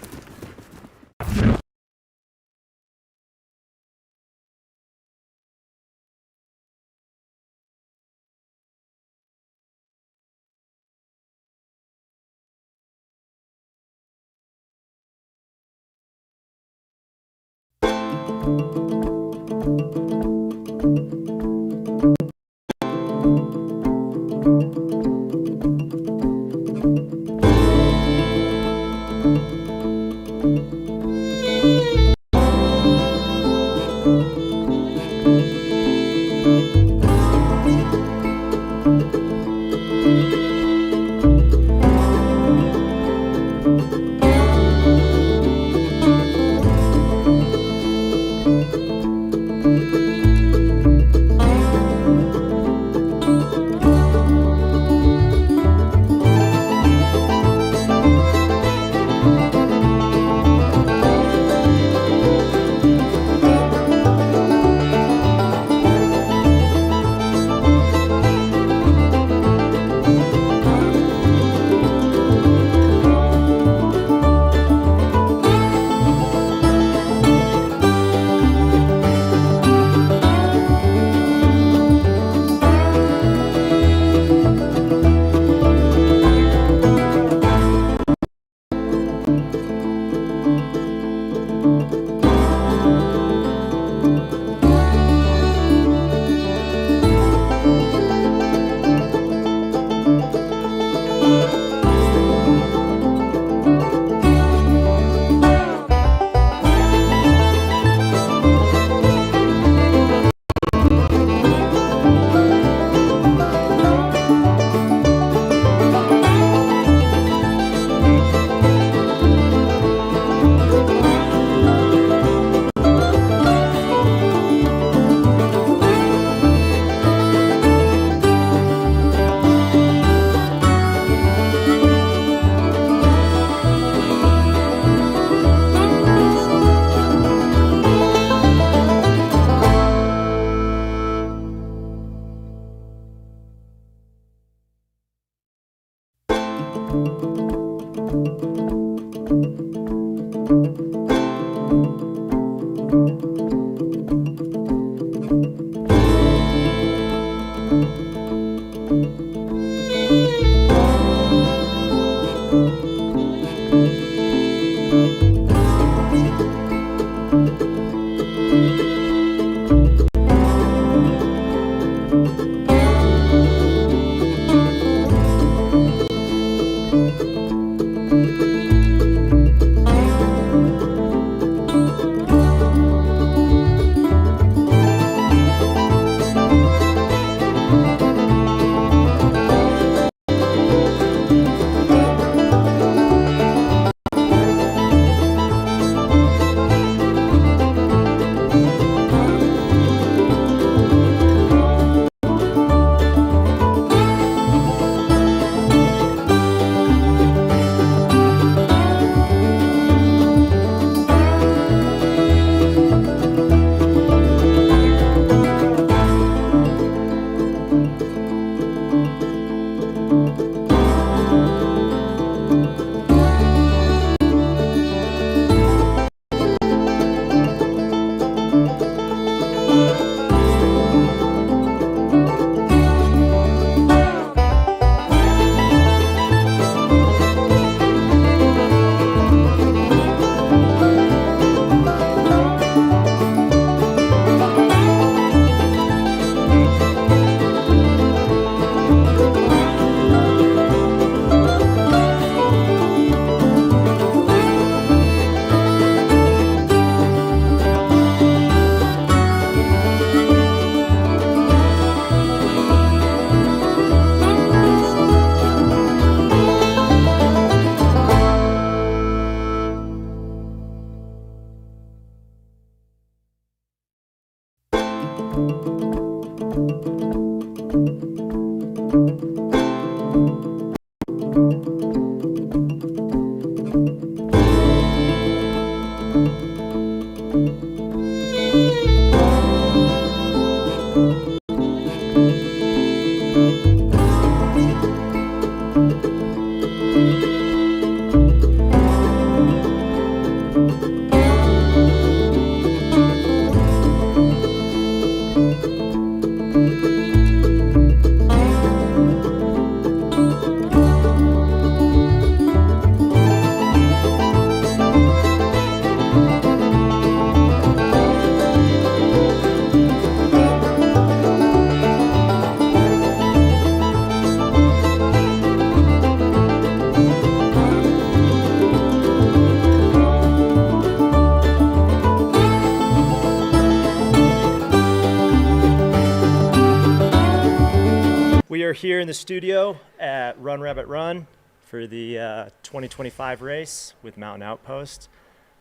We are here in the studio at Run Rabbit Run for the 2025 race with Mountain Outpost.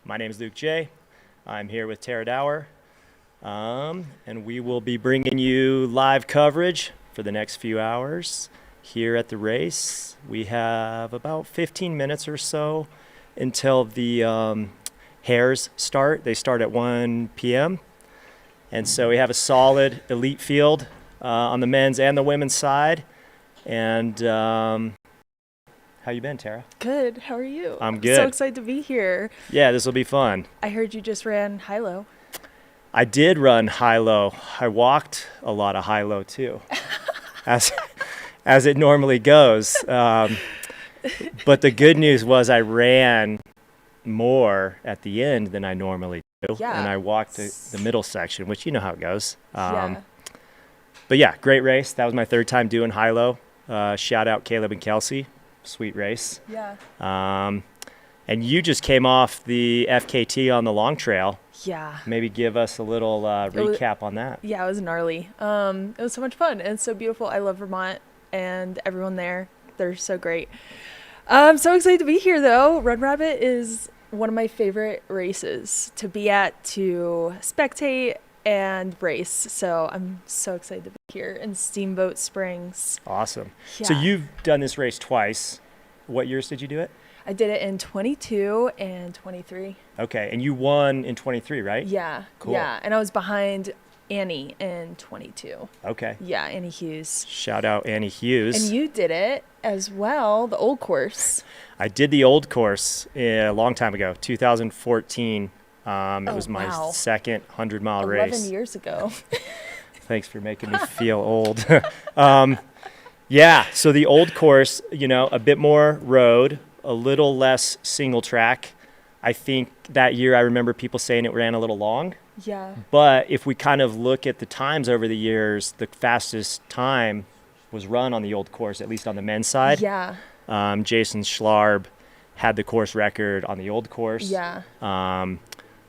My name is Luke J. I'm here with Tara Dower, and we will be bringing you live coverage for the next few hours here at the race. We have about 15 minutes or so until the Hares start. They start at 1 p.m. And so we have a solid elite field on the men's and the women's side. And how you been, Tara? Good. How are you? I'm good. So excited to be here. Yeah, this will be fun. I heard you just ran high-low. I did run high-low. I walked a lot of high-low too, as it normally goes. But the good news was I ran more at the end than I normally do. Yeah. And I walked the middle section, which you know how it goes. Yeah. But yeah, great race. That was my third time doing high-low. Shout out Caleb and Kelsey. Sweet race. Yeah. And you just came off the FKT on the long trail. Yeah. Maybe give us a little recap on that. Yeah, it was gnarly. It was so much fun and it's so beautiful. I love Vermont and everyone there. They're so great. I'm so excited to be here though. Run Rabbit is one of my favorite races to be at, to spectate and race. So I'm so excited to be here in Steamboat Springs. Awesome. Yeah. So you've done this race twice. What years did you do it? I did it in 22 and 23. Okay, and you won in 23, right? Yeah. Cool. Yeah, and I was behind Annie in 22. Okay. Yeah, Annie Hughes. Shout out Annie Hughes. And you did it as well, the old course. I did the old course a long time ago, 2014. It was my wow. second 100-mile 11 race. years ago. Thanks for making me feel old. Yeah, so the old course, a bit more road, a little less single track. I think that year I remember people saying it ran a little long. Yeah. But if we kind of look at the times over the years, the fastest time was run on the old course, at least on the men's side. Yeah. Jason Schlarb had the course record on the old course. Yeah.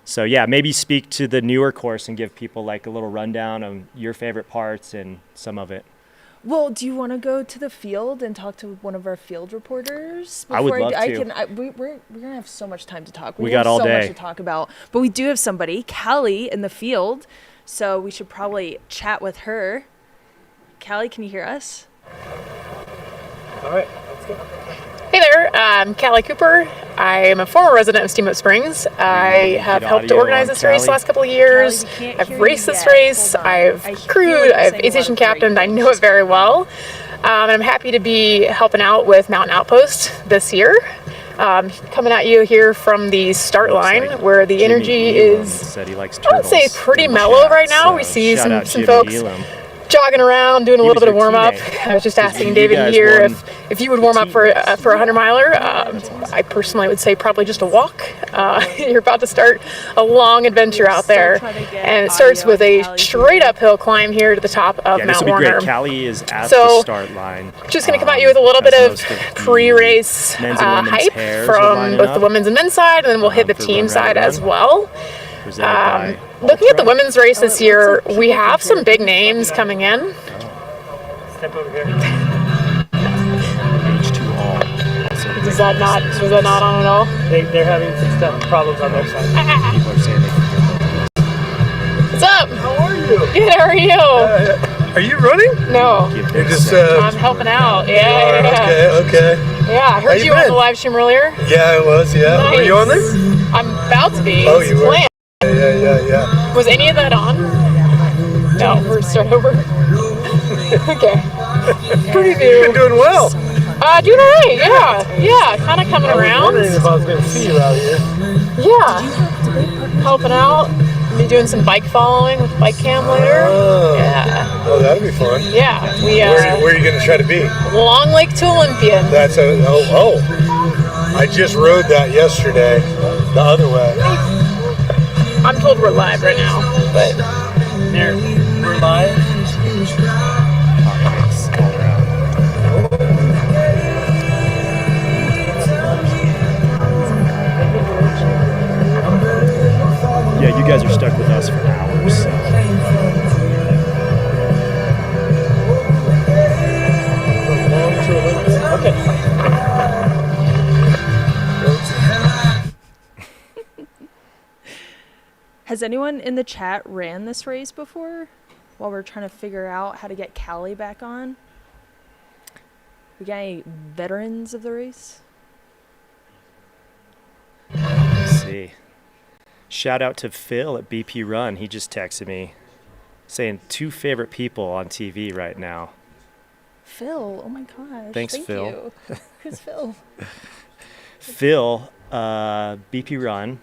So yeah, maybe speak to the newer course and give people like a little rundown on your favorite parts and some of it. Well, do you want to go to the field and talk to one of our field reporters? I would love to. We're gonna have so much time to talk. We got all so day. much to talk about, but we do have somebody, Callie, in the field, so we should probably chat with her. Callie, can you hear us? All right, let's go. Hey there, I'm Callie Cooper. I am a former resident of Steamboat Springs. I have helped to organize this race the last couple of years. Callie, we can't I've hear raced you this yet. race. Hold on. I've I feel crewed. like you're I've saying a lot aviation of great captained. I things. know it very well. And I'm happy to be helping out with Mountain Outpost this year. Coming at you here from the start line, like where the Jimmy energy Elam is, said he likes I would say, turtles pretty in the mellow chat, right now. so We see shout out some Jimmy folks Elam. jogging around, doing a He little was bit of your warm up. teammate. I was just 'Cause asking you David guys here won if you would warm up for a 100-miler. I personally would say probably just a walk. You're about to start a long adventure out there, and it starts with a straight uphill climb here to the top of Yeah, this Mount will be Warner. great. Callie is at So, the start line. Just going to come at you with a little bit as of most the pre-race men's and women's hype hares are from lining both up, the women's and men's side, and then we'll hit the for team Run side Rabbit as Run, well. presented by Looking at the Altra. women's race this it year, looks like we people have can some hear big names coming in. Step over here. H2all. Was that not on at all? They're having some problems on their side. People are saying they can hear both. What's up? How are you? Good, how are you? Are you running? No, Give You're their just set. I'm helping out. Yeah. okay. Yeah, I heard you you on been? the live stream earlier. Yeah, I was. Yeah. Nice. Were you on there? I'm about to be. Oh, It's you were? planned. Yeah. Was any of that on? No, we're start over. Okay. Pretty You've new. been doing well. Doing alright, yeah, kind of coming I was around. wondering if I was going to see you out here. Yeah, helping out. Be doing some bike following with bike cam later. Oh. Yeah, Oh, that'll be fun. yeah. We Where are you going to try to be? Long Lake to Olympian. That's oh. I just rode that yesterday, the other way. I'm told we're live right now, but Here, we're live. Thanks. All around. Yeah, you guys are stuck with us for hours. So. Has anyone in the chat ran this race before? While we're trying to figure out how to get Callie back on. We got any veterans of the race? Let's see. Shout out to Phil at BP Run. He just texted me saying 2 favorite people on TV right now. Phil, oh my gosh. Thanks, Thank Phil. you. Who's Phil? Phil, BP Run.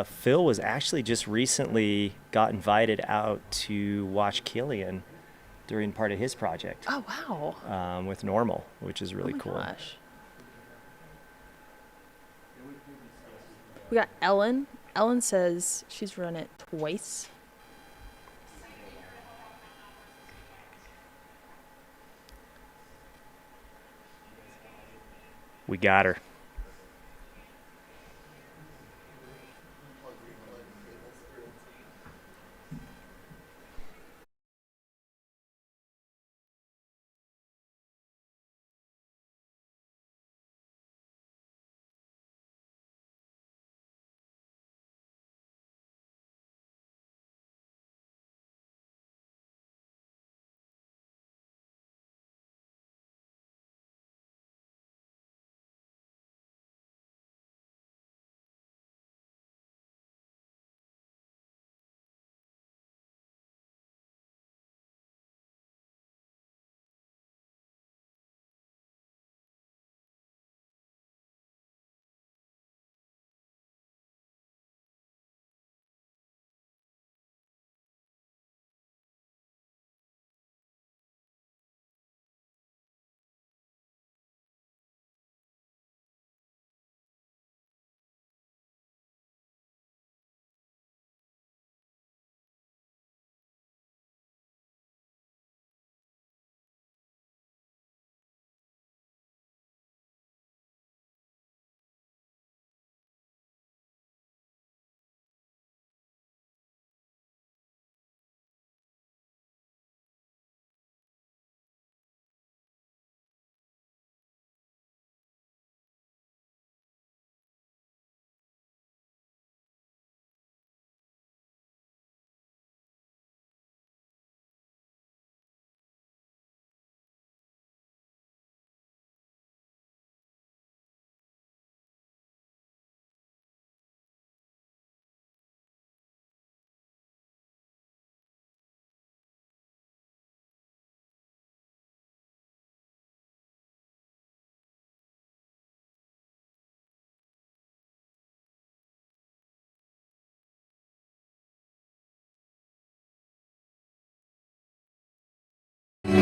Phil was actually just recently got invited out to watch Killian during part of his project Oh wow. with Normal, which is really Oh my cool. gosh. We got Ellen. Ellen says she's run it twice. We got her.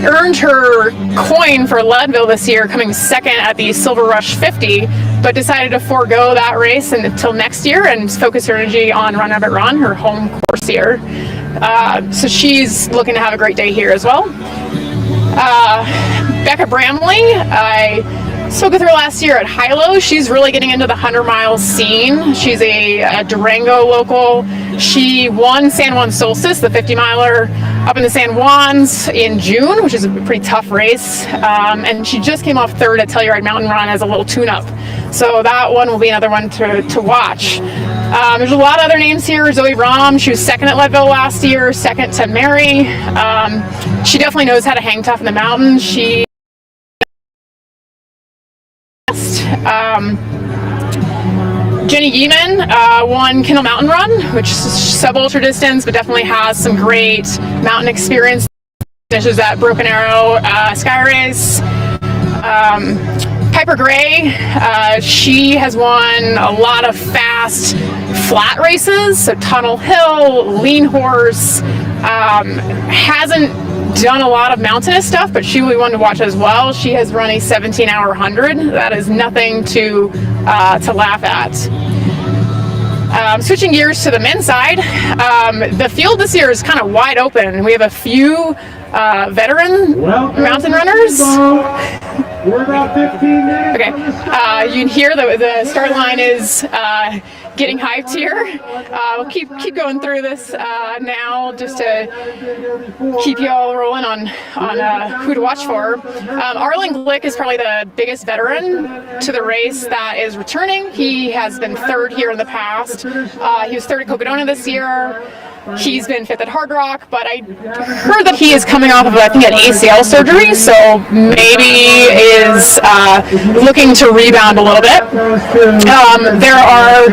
earned her coin for Leadville this year, coming second at the Silver Rush 50, but decided to forego that race until next year and focus her energy on Run Rabbit Run, her home course here. So she's looking to have a great day here as well. Becca Bramley, I spoke with her last year at Hilo. She's really getting into the 100-mile scene. She's a Durango local. She won San Juan Solstice, the 50-miler, up in the San Juans in June, which is a pretty tough race. And she just came off third at Telluride Mountain Run as a little tune-up. So that one will be another one to watch. There's a lot of other names here. Zoe Rom, she was second at Leadville last year, second to Mary. She definitely knows how to hang tough in the mountains. She Jenny Yeeman won Kindle Mountain Run, which is sub-ultra distance, but definitely has some great mountain experience. Finishes at Broken Arrow Sky Race. Piper Gray, she has won a lot of fast flat races, so Tunnel Hill, Lean Horse, hasn't done a lot of mountainous stuff, but she will be one to watch as well. She has run a 17-hour 100. That is nothing to laugh at. Switching gears to the men's side, the field this year is kind of wide open. We have a few veteran mountain runners. We're about 15 minutes. Okay, you can hear the start line is getting hyped here. We'll keep going through this now, just to keep you all rolling on who to watch for. Arlen Glick is probably the biggest veteran to the race that is returning. He has been third here in the past. He was third at Cocodona this year. He's been fifth at Hard Rock, but I heard that he is coming off of, I think, an ACL surgery, so maybe is looking to rebound a little bit. There are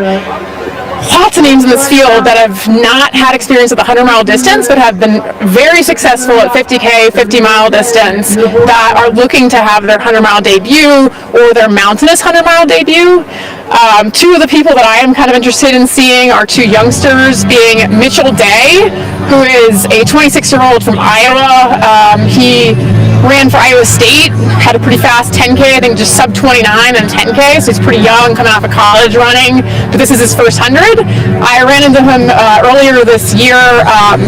lots of names in this field that have not had experience at the 100-mile distance, but have been very successful at 50K, 50-mile distance, that are looking to have their 100-mile debut or their mountainous 100-mile debut. Two of the people that I am kind of interested in seeing are two youngsters, being Mitchell Day, who is a 26-year-old from Iowa. He ran for Iowa State, had a pretty fast 10K, I think just sub 29 and 10K, so he's pretty young, coming off of college running, but this is his first 100. I ran into him earlier this year.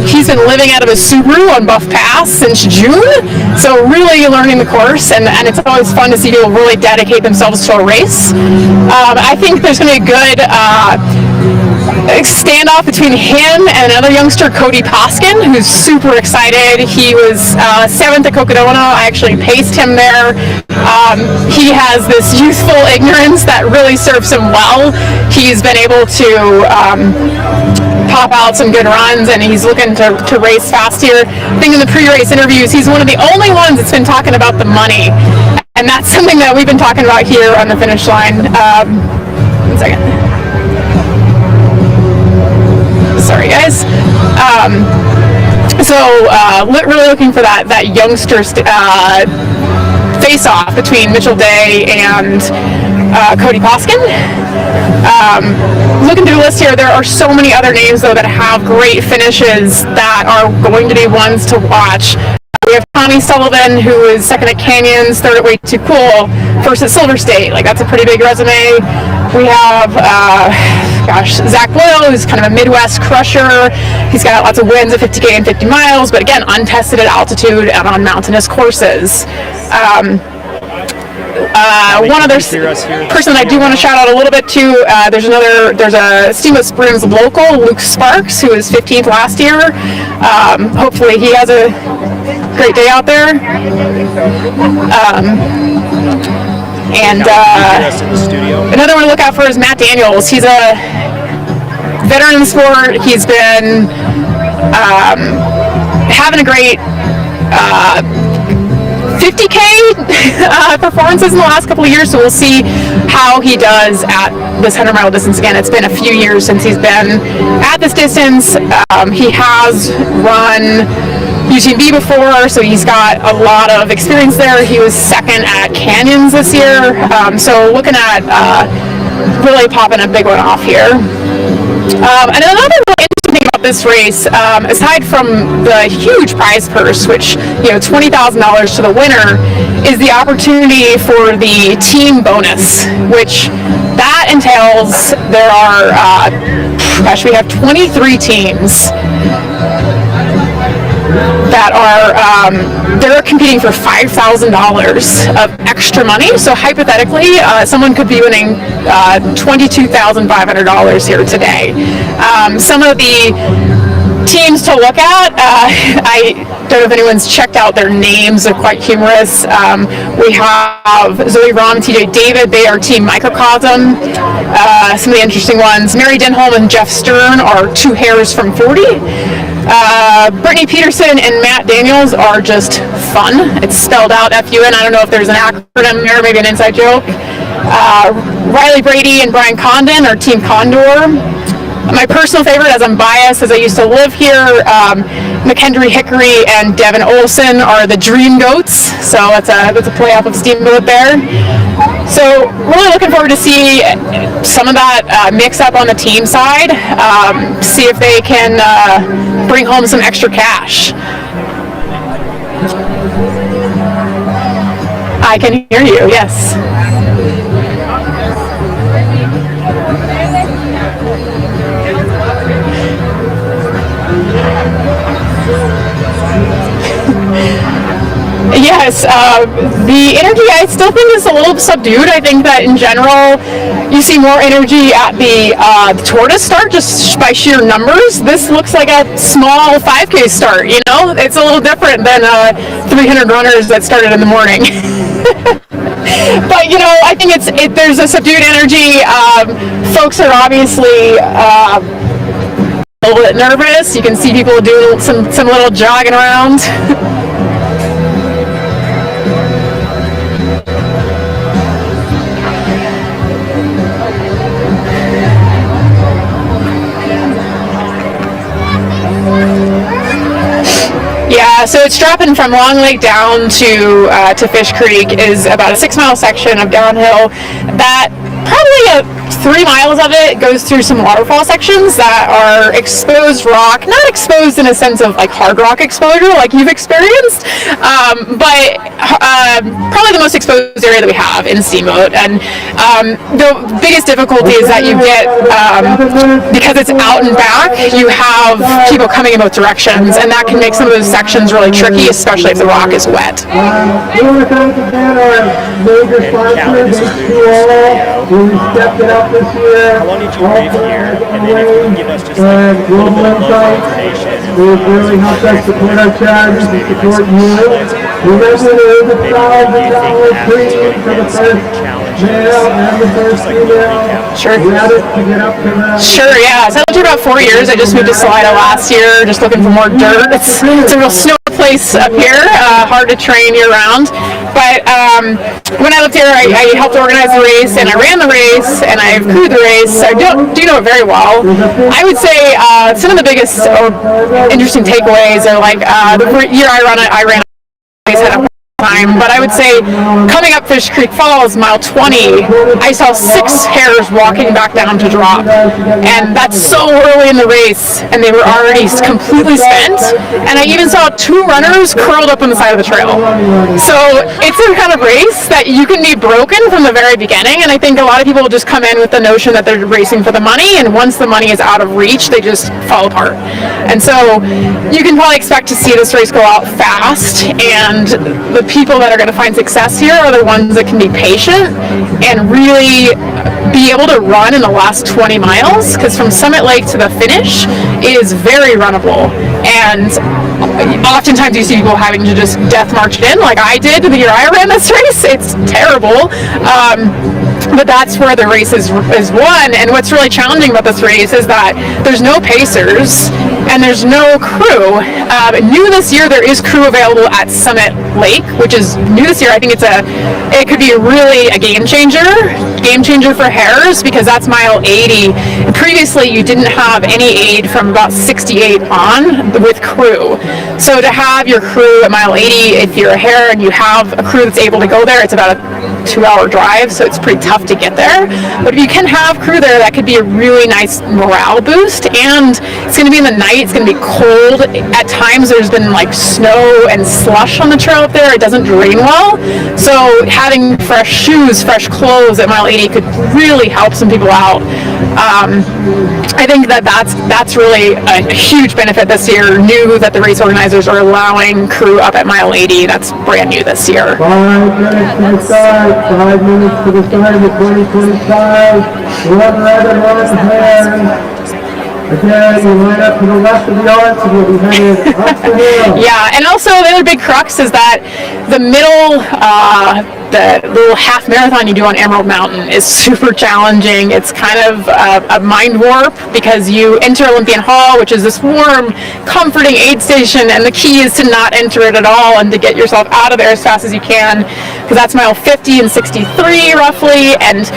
He's been living out of a Subaru on Buff Pass since June, so really learning the course, and it's always fun to see people really dedicate themselves to a race. I think there's going to be a good standoff between him and another youngster, Cody Poskin, who's super excited. He was 7th at Cocodona. I actually paced him there. He has this youthful ignorance that really serves him well. He's been able to pop out some good runs, and he's looking to race fast here. I think in the pre-race interviews, he's one of the only ones that's been talking about the money, and that's something that we've been talking about here on the finish line. 1 second. Sorry, guys. Really looking for that youngster face-off between Mitchell Day and Cody Poskin. Looking through the list here, there are so many other names, though, that have great finishes that are going to be ones to watch. We have Tommy Sullivan, who is second at Canyons, third at Way Too Cool, first at Silver State. Like, that's a pretty big resume. We have, Zach Boyle, who's kind of a Midwest crusher. He's got lots of wins at 50K and 50 miles, but again, untested at altitude and on mountainous courses. One other person I do want to shout out a little bit to, there's a Steamboat Springs local, Luke Sparks, who was 15th last year. Hopefully he has a great day out there. Another one to look out for is Matt Daniels. He's a veteran in the sport. He's been having a great 50K performances in the last couple of years, so we'll see how he does at this 100-mile distance again. It's been a few years since he's been at this distance. He has run UTMB before, so he's got a lot of experience there. He was second at Canyons this year, so looking at really popping a big one off here. And another really interesting thing about this race, aside from the huge prize purse, which, $20,000 to the winner, is the opportunity for the team bonus, which that entails there are, we have 23 teams that are they're competing for $5,000 of extra money. So hypothetically, someone could be winning $22,500 here today. Some of the teams to look at, I don't know if anyone's checked out their names. They're quite humorous. We have Zoe Rom and TJ David. They are Team Microcosm. Some of the interesting ones. Mary Denholm and Jeff Stern are 2 hares from 40. Brittany Peterson and Matt Daniels are just fun. It's spelled out F-U-N. I don't know if there's an acronym there, maybe an inside joke. Riley Brady and Brian Condon are Team Condor. My personal favorite, as I'm biased, as I used to live here, McKendry Hickory and Devin Olson are the Dream Goats. So that's a play off of Steamboat there. So really looking forward to see some of that mix up on the team side. See if they can bring home some extra cash. I can hear you, yes. Yes, the energy I still think is a little subdued. I think that in general you see more energy at the Tortoise start just by sheer numbers. This looks like a small 5K start, It's a little different than 300 runners that started in the morning. But, I think there's a subdued energy. Folks are obviously a little bit nervous. You can see people doing some little jogging around. Yeah, so it's dropping from Long Lake down to Fish Creek is about a 6-mile section of downhill. That probably 3 miles of it goes through some waterfall sections that are exposed rock, not exposed in a sense of like hard rock exposure like you've experienced, but probably the most exposed area that we have in Steamboat. And the biggest difficulty is that you get, because it's out and back, you have people coming in both directions, and that can make some of those sections really tricky, especially if the rock is wet. We want to thank again our major sponsors, H2O, who stepped it up this year. How long did you brief here? And then if you can give us just like a little bit of local information. They've really helped us support our charities and support you. Remember, there is a $1,000 premium for the first male and the first female. Sure. To get up to the... Sure, yeah. So I lived here about 4 years. I just moved to Salida last year, just looking for more dirt. It's a real snow place up here, hard to train year round. But when I lived here, I helped organize the race, and I ran the race, and I've crewed the race. So I do know it very well. I would say some of the biggest or interesting takeaways are like the year I ran a race at a time, but I would say coming up Fish Creek Falls, mile 20, I saw 6 hares walking back down to drop, and that's so early in the race, and they were already completely spent, and I even saw 2 runners curled up on the side of the trail. So it's a kind of race that you can be broken from the very beginning, and I think a lot of people just come in with the notion that they're racing for the money, and once the money is out of reach, they just fall apart. And so you can probably expect to see this race go out fast, and the people that are going to find success here are the ones that can be patient and really be able to run in the last 20 miles, because from Summit Lake to the finish is very runnable, and oftentimes you see people having to just death march it in like I did the year I ran this race. It's terrible, but that's where the race is won. And what's really challenging about this race is that there's no pacers and there's no crew. New this year, there is crew available at Summit Lake, which is new this year. I think it could be really a game changer for hares, because that's mile 80. Previously, you didn't have any aid from about 68 on with crew. So to have your crew at mile 80, if you're a hare and you have a crew that's able to go there, it's about a 2-hour drive, so it's pretty tough to get there. But if you can have crew there, that could be a really nice morale boost. And it's going to be in the night. It's going to be cold. At times, there's been like snow and slush on the trail up there. It doesn't drain well. So having fresh shoes, fresh clothes at mile 80 could really help some people out. I think that's really a huge benefit this year. New that the race organizers are allowing crew up at mile 80. That's brand new this year. 5 minutes to the start. 5 minutes to the start of the 2025. One red, one hare. Again, you line up to the left of the arch and you'll be headed up the hill. Yeah, and also the other big crux is that the middle, the little half marathon you do on Emerald Mountain is super challenging. It's kind of a mind warp because you enter Olympian Hall, which is this warm, comforting aid station, and the key is to not enter it at all and to get yourself out of there as fast as you can, because that's mile 50 and 63 roughly, and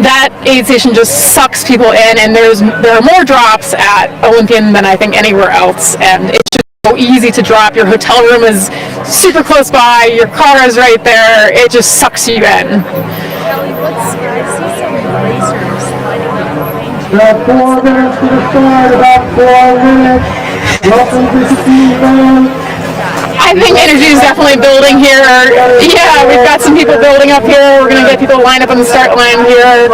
that aid station just sucks people in, and there are more drops at Olympian than I think anywhere else, and it's just so easy to drop. Your hotel room is super close by, your car is right there, it just sucks you in. Kelly, I see some racers lining up behind you. About 4 minutes to the start, about 4 minutes. Welcome to the Steamboat. I think energy is definitely building here. Yeah, we've got some people building up here. We're going to get people lined up on the start line here.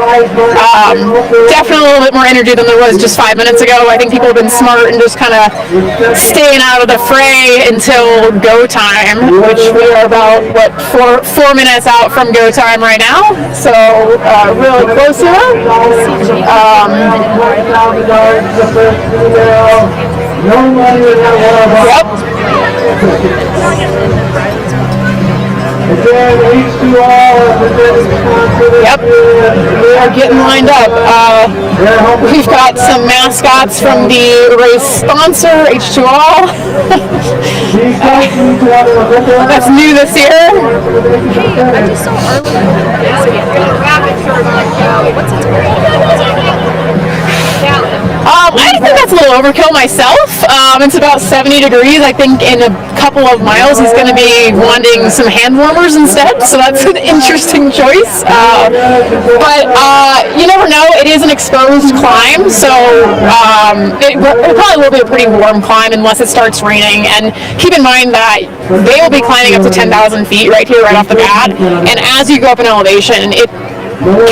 Definitely a little bit more energy than there was just 5 minutes ago. I think people have been smart and just kind of staying out of the fray until go time, which we are about, four minutes out from go time right now. So really close to it. Yep. Yep, we are getting lined up. We've got some mascots from the race sponsor, H2O. That's new this year. Hey, I just saw Arlen. What's it called? I think that's a little overkill myself. It's about 70 degrees. I think in a couple of miles he's going to be wanting some hand warmers instead, so that's an interesting choice. But you never know. It is an exposed climb, so it probably will be a pretty warm climb unless it starts raining. And keep in mind that they will be climbing up to 10,000 feet right here, right off the bat. And as you go up in elevation, it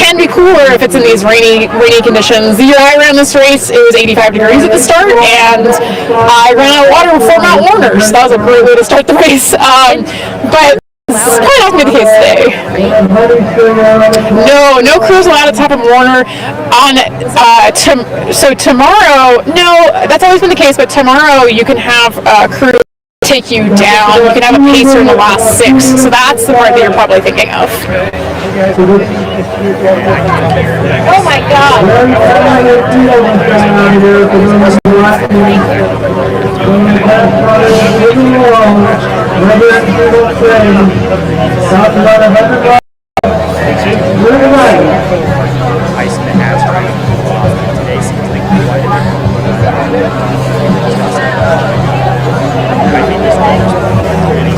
can be cooler if it's in these rainy conditions. The year I ran this race, it was 85 degrees at the start, and I ran out of water before Mount Warner, so that was a great way to start the race. But it's probably not going to be the case today. No crews allowed at top of Warner. So tomorrow, no, that's always been the case, but tomorrow you can have crew take you down. You can have a pacer in the last 6, so that's the part that you're probably thinking of. Oh my God! Ice in the hats right today seems like quite a bit. I think this game is really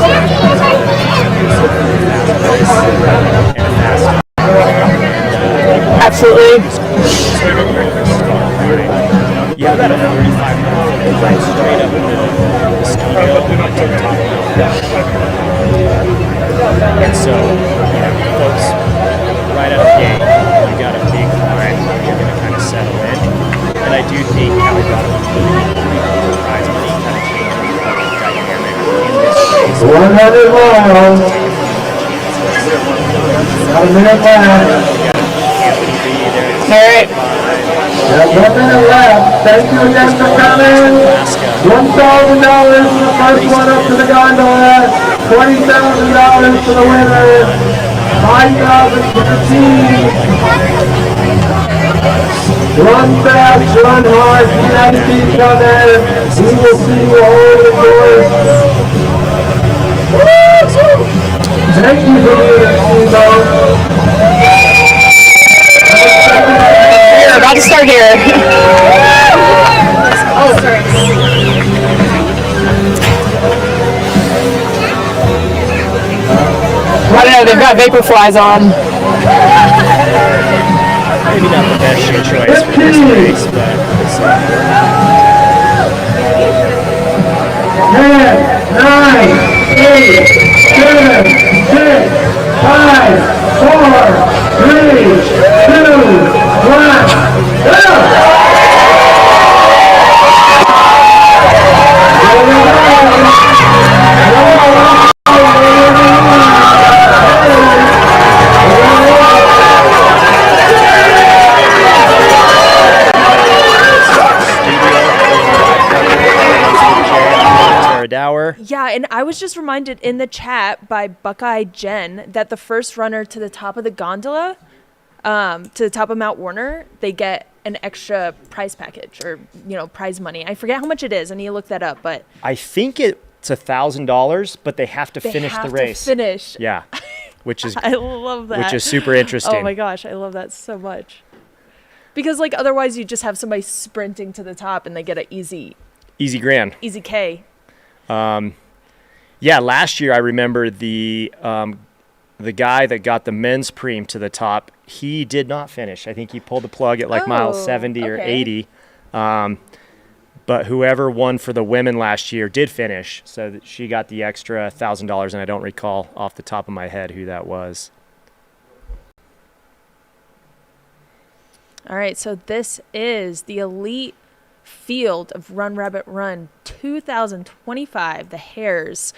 and a fast. Absolutely. Yeah, about a 45-minute ride straight up into the Steamboat to the top of the hill. And so, folks, right out of the gate, you got a big climb where you're going to kind of settle in. And I do think Callie brought up a pretty cool prize money, kind of changing the dynamic in this race. 100 miles. About a minute left. All right. 1 minute left. Thank you again for coming. $1,000 for the first one up to the gondola. $20,000 for the winner. $5,000 for the team. Run fast, run hard. United States on there. We will see you all the course. Thank you for being a Steamboat. We're about to start here. Oh, sorry. I don't know. they've got vapor flies on. Maybe not the best shoe choice for this race, but we'll see. 10, 9, 8, 7, 6, 5, 4, 3, 2, 1, go! Yeah, and I was just reminded in the chat by Buckeye Jen that the first runner to the top of the gondola, to the top of Mount Warner, they get an extra prize package or, prize money. I forget how much it is. I need to look that up, but I think it's $1,000, but they have to finish the race. Finish. Yeah, which is I love that. which is super interesting. Oh my gosh, I love that so much. Because otherwise you just have somebody sprinting to the top and they get an easy grand. Easy K. Yeah, last year I remember the guy that got the men's preem to the top, he did not finish. I think he pulled the plug at mile 70 or 80. But whoever won for the women last year did finish, so that she got the extra $1,000, and I don't recall off the top of my head who that was. All right, so this is the elite field of Run Rabbit Run 2025, the Hares.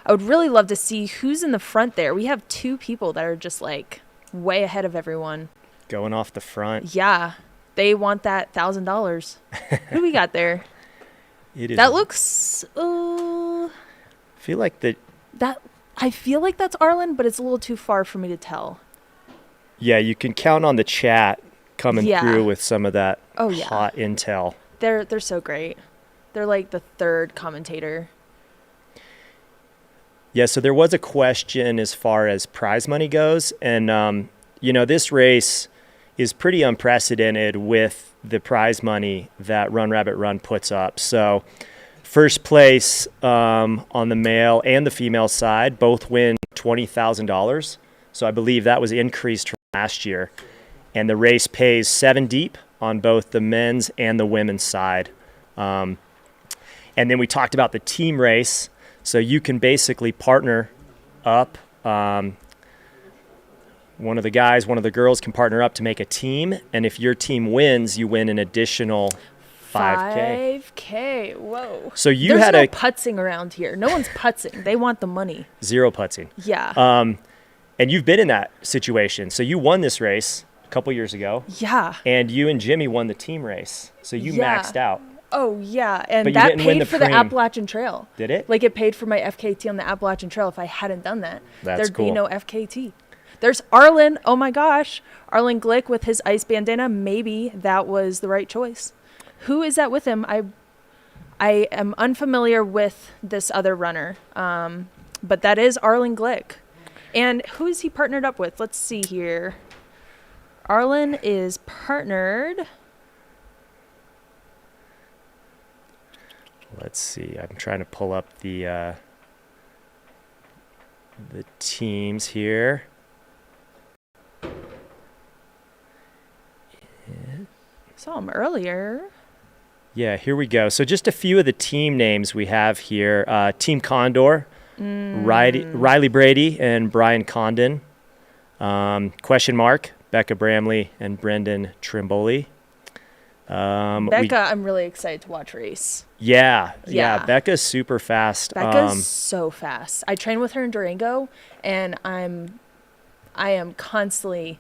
I would really love to see who's in the front there. We have two people that are just way ahead of everyone. Going off the front. Yeah, they want that $1,000. Who do we got there? That looks. I feel like I feel like that's Arlen, but it's a little too far for me to tell. Yeah, you can count on the chat coming through with some of that hot intel. They're so great. They're like the third commentator. Yeah, so there was a question as far as prize money goes. And, this race is pretty unprecedented with the prize money that Run Rabbit Run puts up. So first place on the male and the female side both win $20,000. So I believe that was increased from last year. And the race pays 7 deep on both the men's and the women's side. And then we talked about the team race. So you can basically partner up. One of the guys, one of the girls can partner up to make a team. And if your team wins, you win an additional 5K. 5K, whoa. So There's no putzing around here. No one's putzing. They want the money. Zero putzing. Yeah. And you've been in that situation. So you won this race a couple years ago. Yeah. And you and Jimmy won the team race. So you maxed out. Oh, yeah. And But you that didn't win paid the for the preem. Appalachian Trail. Did it? It paid for my FKT on the Appalachian Trail. If I hadn't done that, That's there'd be cool. no FKT. There's Arlen. Oh, my gosh. Arlen Glick with his ice bandana. Maybe that was the right choice. Who is that with him? I am unfamiliar with this other runner. But that is Arlen Glick. And who is he partnered up with? Let's see here. Arlen is partnered. Let's see. I'm trying to pull up the teams here. Saw him earlier. Yeah, here we go. So just a few of the team names we have here. Team Condor, Riley Brady and Brian Condon. Question mark, Becca Bramley and Brendan Trimboli. Becca, I'm really excited to watch race. Yeah. Becca's super fast. Becca's so fast. I train with her in Durango, and I am constantly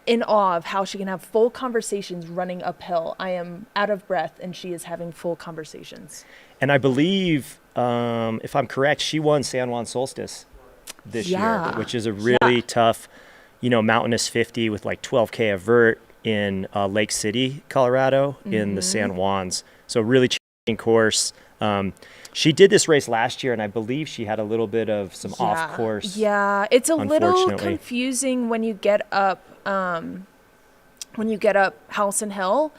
in awe of how she can have full conversations running uphill. I am out of breath, and she is having full conversations. And I believe, if I'm correct, she won San Juan Solstice this year, which is a really tough, mountainous 50 with 12K of vert in Lake City, Colorado, in the San Juans. So really challenging course. She did this race last year, and I believe she had a little bit of some off course. Yeah, it's a little confusing when you get up Howson Hill.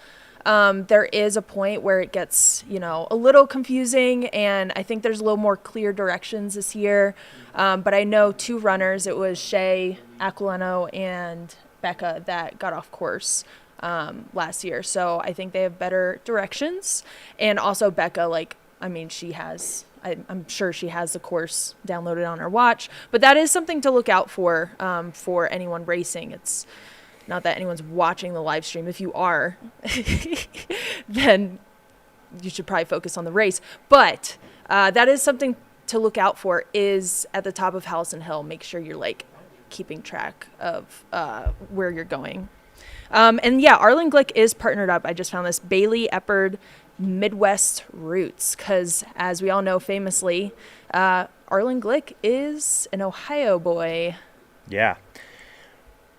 There is a point where it gets, a little confusing, and I think there's a little more clear directions this year. But I know 2 runners, it was Shay Aquilano and Becca, that got off course last year. So I think they have better directions. And also Becca, she has, I'm sure she has the course downloaded on her watch, but that is something to look out for anyone racing. It's not that anyone's watching the live stream. If you are, then you should probably focus on the race. But that is something to look out for, is at the top of Howison Hill. Make sure you're keeping track of where you're going. And yeah, Arlen Glick is partnered up. I just found this Bailey Eppard Midwest Roots, because as we all know famously, Arlen Glick is an Ohio boy. Yeah.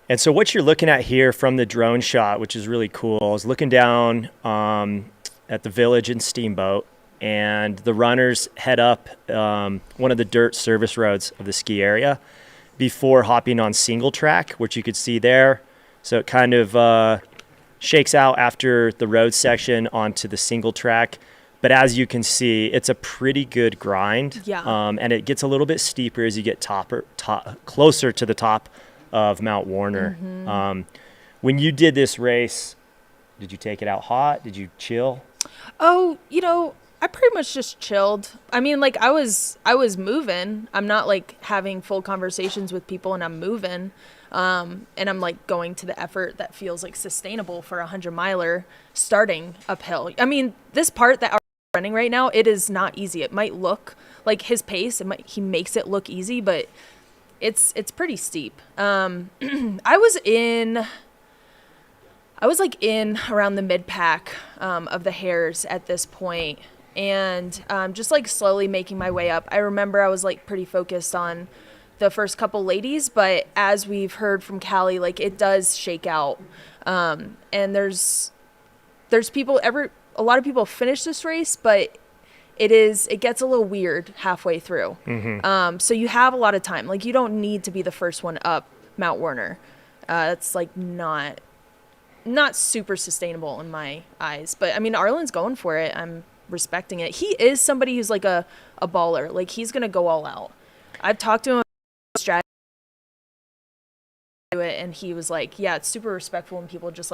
And so what you're looking at here from the drone shot, which is really cool, is looking down at the village in Steamboat, and the runners head up one of the dirt service roads of the ski area before hopping on single track, which you could see there. So it kind of shakes out after the road section onto the single track. But as you can see, it's a pretty good grind. Yeah. And it gets a little bit steeper as you get closer to the top of Mount Warner. Mm-hmm. When you did this race, did you take it out hot? Did you chill? Oh, I pretty much just chilled. I mean, I was moving. I'm not having full conversations with people, and I'm moving. And I'm going to the effort that feels sustainable for a 100-miler starting uphill. I mean, this part that I'm running right now, it is not easy. It might look like his pace, he makes it look easy, but it's pretty steep. I was in around the mid-pack of the Hares at this point, and just slowly making my way up. I remember I was pretty focused on the first couple ladies, but as we've heard from Callie, it does shake out. And there's people, a lot of people finish this race, but it gets a little weird halfway through. Mm-hmm. So you have a lot of time. You don't need to be the first one up Mount Warner. That's not super sustainable in my eyes. But I mean, Arlen's going for it. I'm respecting it. He is somebody who's a baller. He's gonna go all out. I've talked to him about strategy, and he was yeah, it's super respectful when people just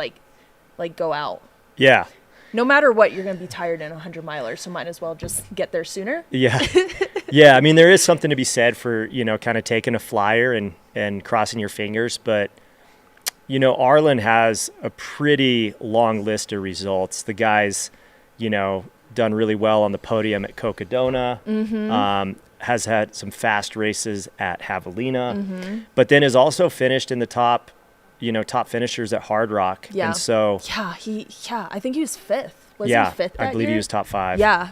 go out. Yeah. No matter what, you're going to be tired in a 100-miler, so might as well just get there sooner. Yeah. Yeah, I mean, there is something to be said for, kind of taking a flyer and crossing your fingers. But, Arlen has a pretty long list of results. The guy's, done really well on the podium at Cocodona, has had some fast races at Javelina, but then is also finished in the top finishers at Hard Rock. Yeah. And so I think he was 5th. Was he 5th that I believe year? he was top 5. Yeah.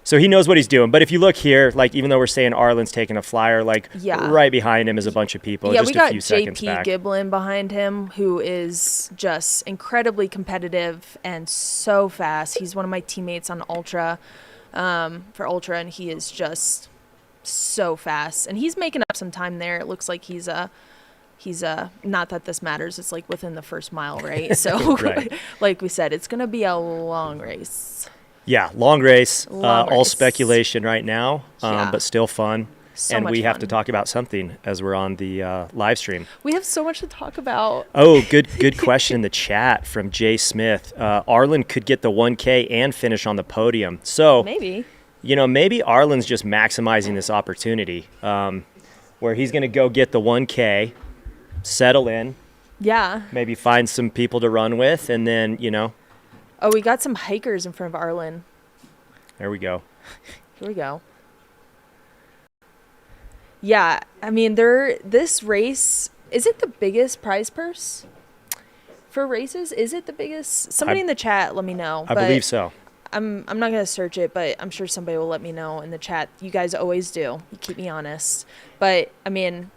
So he knows what he's doing. But if you look here, even though we're saying Arlen's taking a flyer, right behind him is a bunch of people. Yeah, just we got a few seconds JP back. Giblin behind him, who is just incredibly competitive and so fast. He's one of my teammates on Altra, for Ultra, and he is just so fast. And he's making up some time there. It looks like he's not that this matters. It's within the first mile, right? So Right. like we said, it's going to be a long race. Yeah, long race. Long All race. speculation right now, Yeah. but still fun. So and much we have fun. to talk about something as we're on the live stream. We have so much to talk about. Oh, good question in the chat from Jay Smith. Arlen could get the 1K and finish on the podium. So Maybe. maybe Arlen's just maximizing this opportunity where he's going to go get the 1K, settle in, Yeah. maybe find some people to run with, and then, Oh, we got some hikers in front of Arlen. there we go. Here we go. Yeah, I mean, this race, is it the biggest prize purse for races? Is it the biggest? Somebody in the chat, let me know. I believe so. I'm not going to search it, but I'm sure somebody will let me know in the chat. You guys always do. You keep me honest. But, I mean...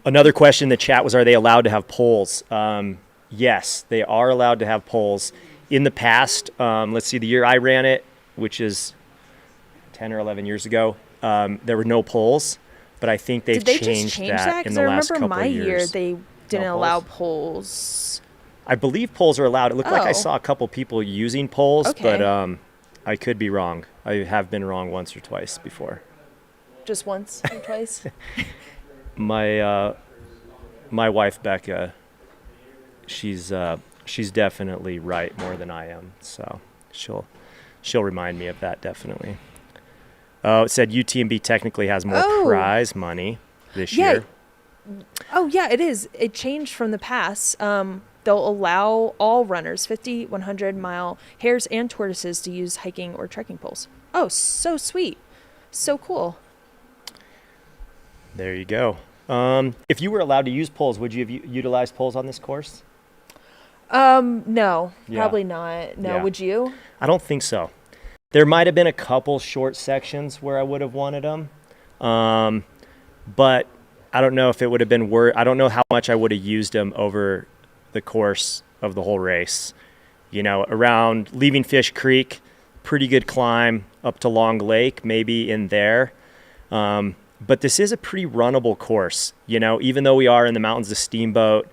Another question in the chat was, are they allowed to have polls? Yes, they are allowed to have polls. In the past, let's see, the year I ran it, which is 10 or 11 years ago, there were no polls, but I think they've Did they changed just change that in Because the I last remember couple my of years. year they didn't No allow polls? polls. I believe poles are allowed. It looked like I Oh. saw a couple people using poles, Okay. but I could be wrong. I have been wrong once or twice before. Just once or twice? My wife Becca, she's definitely right more than I am, so she'll remind me of that definitely. Oh, it said UTMB technically has more Oh. prize money this Yeah. year. Oh, yeah, it is. It changed from the past. They'll allow all runners, 50, 100-mile hares and tortoises, to use hiking or trekking poles. Oh, so sweet. So cool. There you go. If you were allowed to use poles, would you have utilized poles on this course? No, Yeah. probably not. No, Yeah. would you? I don't think so. There might have been a couple short sections where I would have wanted them, but I don't know if it would have been worth. I don't know how much I would have used them over the course of the whole race. You know, around leaving Fish Creek, pretty good climb up to Long Lake, maybe in there. But this is a pretty runnable course, you know, even though we are in the mountains of Steamboat,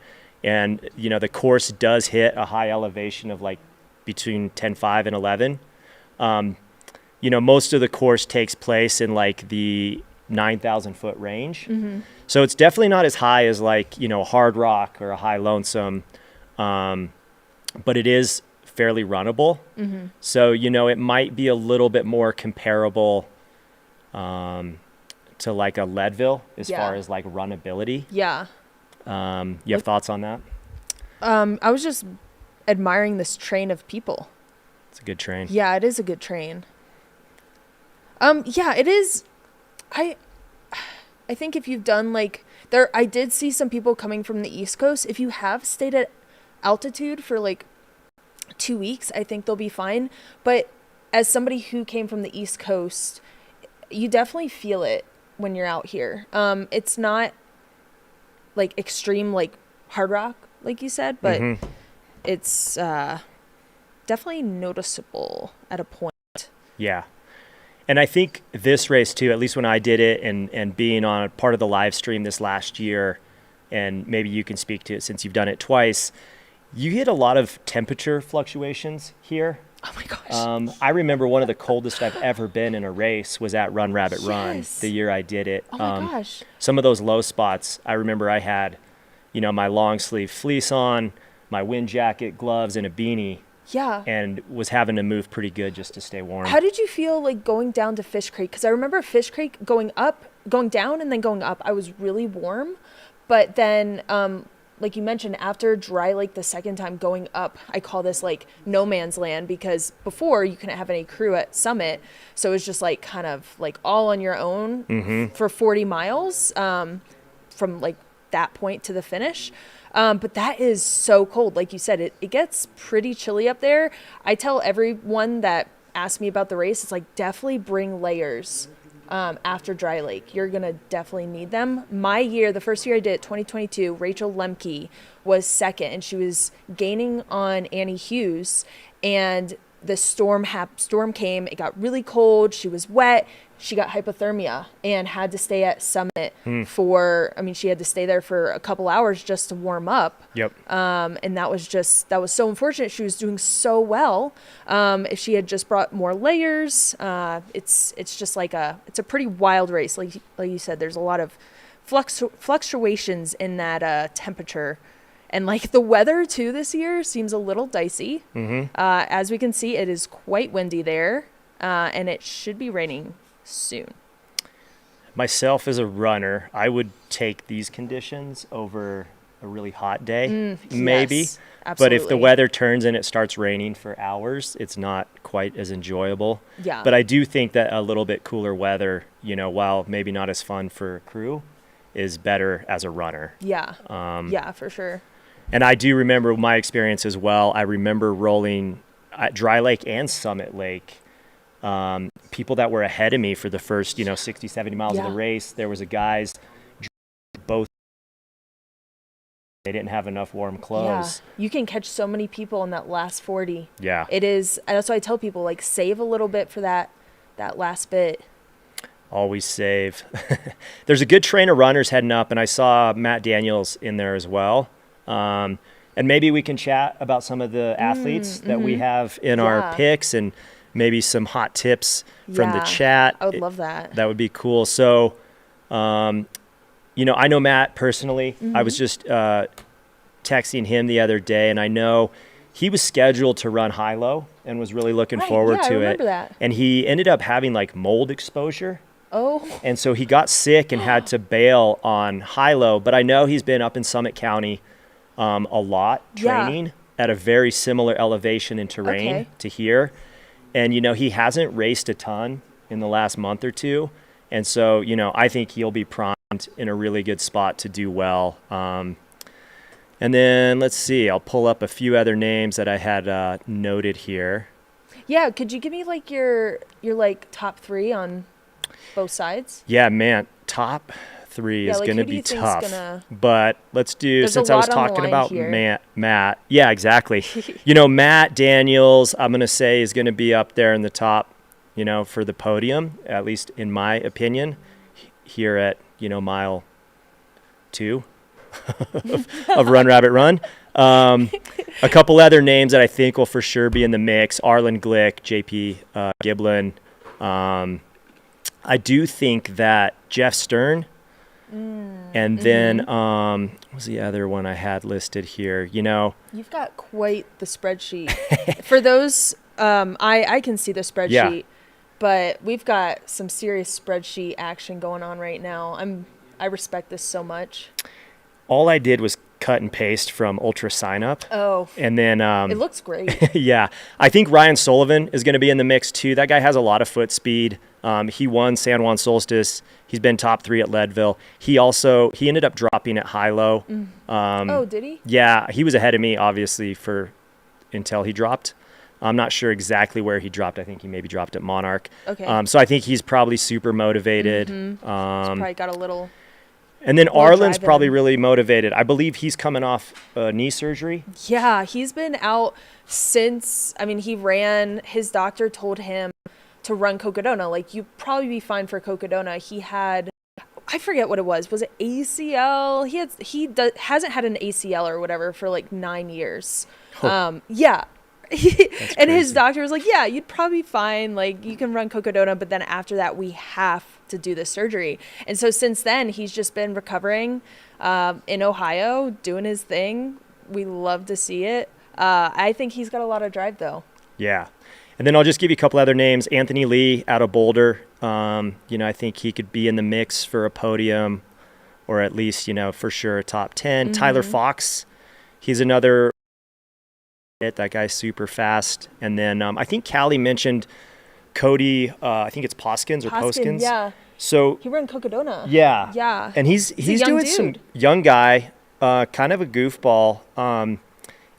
and, you know, the course does hit a high elevation of like between 10.5 and 11. You know, most of the course takes place in like the 9,000 foot range. Mm-hmm. So it's definitely not as high as like, you know, Hard Rock or a High Lonesome. But it is fairly runnable. Mm-hmm. So, you know, it might be a little bit more comparable to like a Leadville as Yeah. far as like runnability. Yeah. You have thoughts on that? I was just admiring this train of people. It's a good train. Yeah, it is a good train. Yeah, it is. I think if you've done like there, I did see some people coming from the East Coast. If you have stayed at altitude for like 2 weeks, I think they'll be fine. But as somebody who came from the East Coast, you definitely feel it when you're out here. It's not like extreme, like hard rock, like you said, but it's definitely noticeable at a point. Yeah. And I think this race too, at least when I did it and being on a part of the live stream this last year, and maybe you can speak to it since you've done it twice, you hit a lot of temperature fluctuations here. Oh my gosh. I remember one of the coldest I've ever been in a race was at Run Rabbit Run, Yes. the year I did it. Oh my gosh. Some of those low spots, I remember I had, you know, my long sleeve fleece on, my wind jacket, gloves, and a beanie, Yeah. and was having to move pretty good just to stay warm. How did you feel like going down to Fish Creek? Because I remember Fish Creek going down and then going up. I was really warm, but then, like you mentioned, after Dry Lake the second time going up, I call this like no man's land, because before you couldn't have any crew at Summit, so it was just like kind of like all on your own for 40 miles from like that point to the finish. But that is so cold. Like you said, it gets pretty chilly up there. I tell everyone that asks me about the race, it's like definitely bring layers after Dry Lake. You're going to definitely need them. My year, the first year I did it, 2022, Rachel Lemke was second, and she was gaining on Annie Hughes, and the storm came. It got really cold. She was wet. She got hypothermia and had to stay at Summit she had to stay there for a couple hours just to warm up. Yep. And that was so unfortunate. She was doing so well. If she had just brought more layers, it's just like it's a pretty wild race. Like you said, there's a lot of fluctuations in that temperature. And like the weather too this year seems a little dicey. As we can see, it is quite windy there, and it should be raining soon. Myself as a runner, I would take these conditions over a really hot day, maybe. Yes, But if the absolutely. weather turns and it starts raining for hours, it's not quite as enjoyable. Yeah. But I do think that a little bit cooler weather, you know, while maybe not as fun for crew, is better as a runner. Yeah. Yeah, for sure. And I do remember my experience as well. I remember rolling at Dry Lake and Summit Lake. People that were ahead of me for the first, 60, 70 miles of Yeah. the race, there was a guys both. They didn't have enough warm clothes. Yeah. You can catch so many people in that last 40. Yeah. It is. That's why I tell people, like, save a little bit for that last bit. Always save. There's a good train of runners heading up, and I saw Matt Daniels in there as well. And maybe we can chat about some of the athletes that we have in our picks and maybe some hot tips from the chat. I would love that. That would be cool. So, you know, I know Matt personally. I was just texting him the other day, and I know he was scheduled to run high-low and was really looking forward to I it. remember that. And he ended up having like mold exposure. Oh. And so he got sick and had to bail on high-low. But I know he's been up in Summit County a lot training at a very similar elevation and terrain to here. And, you know, he hasn't raced a ton in the last month or two. And so, you know, I think he'll be primed in a really good spot to do well. And then let's see, I'll pull up a few other names that I had noted here. Yeah, could you give me like your like top 3 on both sides? Yeah, man, top 3 is like, going to who do be you think's tough. But let's do, There's since a I was lot on the talking line about here. Matt. Yeah, exactly. You know, Matt Daniels, I'm going to say is going to be up there in the top, you know, for the podium, at least in my opinion, here at, you know, mile 2 of Run Rabbit Run. A couple other names that I think will for sure be in the mix: Arlen Glick, JP Giblin. I do think that Jeff Stern, and then what was the other one I had listed here? You know, You've got quite the spreadsheet. For those, I can see the spreadsheet, but we've got some serious spreadsheet action going on right now. I respect this so much. all I did was cut and paste from Ultra Sign Up. Oh. And then It looks great. yeah, I think Ryan Sullivan is going to be in the mix too. That guy has a lot of foot speed. He won San Juan Solstice. He's been top 3 at Leadville. He ended up dropping at high-low. Oh, did he? Yeah, he was ahead of me obviously until he dropped. I'm not sure exactly where he dropped. I think he maybe dropped at Monarch. Okay. So I think he's probably super motivated. He's probably got a little. And then Well, Arlen's driving. probably really motivated. I believe he's coming off knee surgery. Yeah, he's been out since. I mean, his doctor told him to run Cocodona. Like, you'd probably be fine for Cocodona. He had, I forget what it was. Was it ACL? He hasn't had an ACL or whatever for like 9 years. Yeah. And his doctor was like, yeah, you'd probably be fine. Like, you can run Cocodona, but then after that, we have to do the surgery. And so since then, he's just been recovering in Ohio, doing his thing. We love to see it. I think he's got a lot of drive, though. Yeah. And then I'll just give you a couple other names. Anthony Lee out of Boulder. I think he could be in the mix for a podium or at least, for sure a top 10. Tyler Fox, he's another. That guy's super fast. And then I think Callie mentioned Cody, I think it's Poskins or Poskins. Yeah. So He ran Cocodona. yeah. Yeah. And he's a young doing dude. some young guy, kind of a goofball.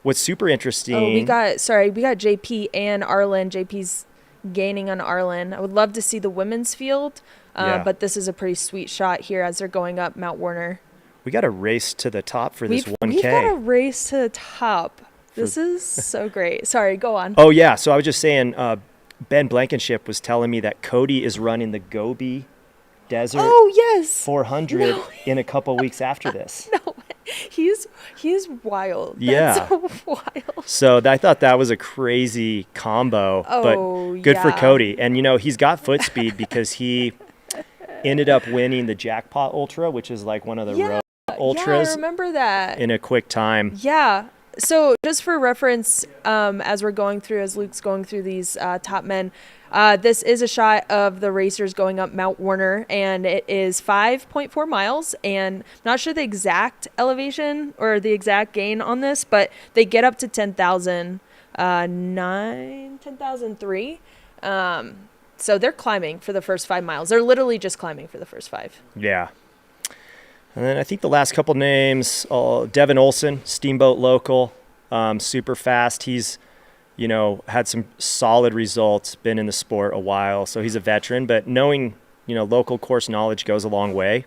What's super interesting. Oh, we got JP and Arlen. JP's gaining on Arlen. I would love to see the women's field, but this is a pretty sweet shot here as they're going up Mount Warner. We got a race to the top for this 1K. We've got a race to the top. This is so great. Sorry, go on. Oh, yeah. So I was just saying, Ben Blankenship was telling me that Cody is running the Gobi Desert 400 in a couple weeks after this. No, he's wild. Yeah. That's so wild. So I thought that was a crazy combo, but good for Cody. And, he's got foot speed because he ended up winning the Jackpot Ultra, which is like one of the road ultras. Yeah, I remember that. In a quick time. Yeah. So just for reference, as Luke's going through these top men, this is a shot of the racers going up Mount Warner, and it is 5.4 miles. And I'm not sure the exact elevation or the exact gain on this, but they get up to 10,003. So they're climbing for the first 5 miles. They're literally just climbing for the first 5. Yeah. And then I think the last couple names, Devin Olson, Steamboat local, super fast. He's, had some solid results, been in the sport a while, so he's a veteran. But knowing, local course knowledge goes a long way.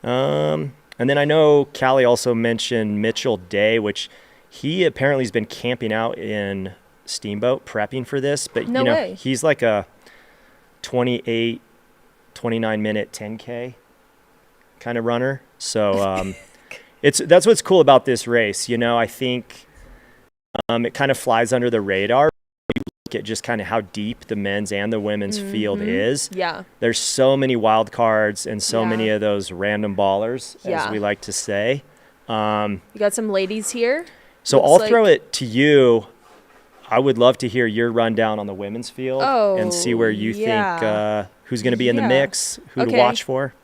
And then I know Callie also mentioned Mitchell Day, which he apparently has been camping out in Steamboat prepping for this. But, No way. He's like a 28, 29-minute 10K. kind of runner. So That's what's cool about this race. I think it kind of flies under the radar. You look at just kind of how deep the men's and the women's field is. Yeah. There's so many wild cards and so many of those random ballers, as we like to say. You got some ladies here. So I'll throw it to you. I would love to hear your rundown on the women's field and see where you think who's going to be in the mix, who to watch for.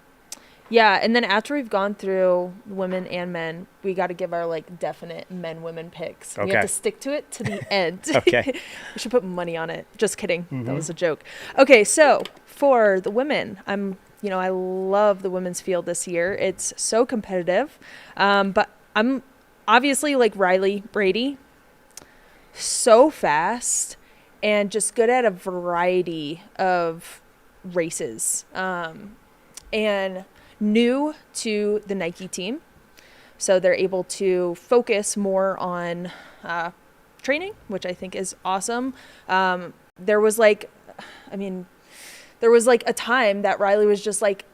Yeah, and then after we've gone through women and men, we got to give our like definite men-women picks. We have to stick to it to the end. Okay. We should put money on it. Just kidding. That was a joke. Okay, so for the women, I love the women's field this year. It's so competitive. But I'm obviously like Riley Brady, so fast and just good at a variety of races. And new to the Nike team, so they're able to focus more on training, which I think is awesome. There was a time that Riley was just like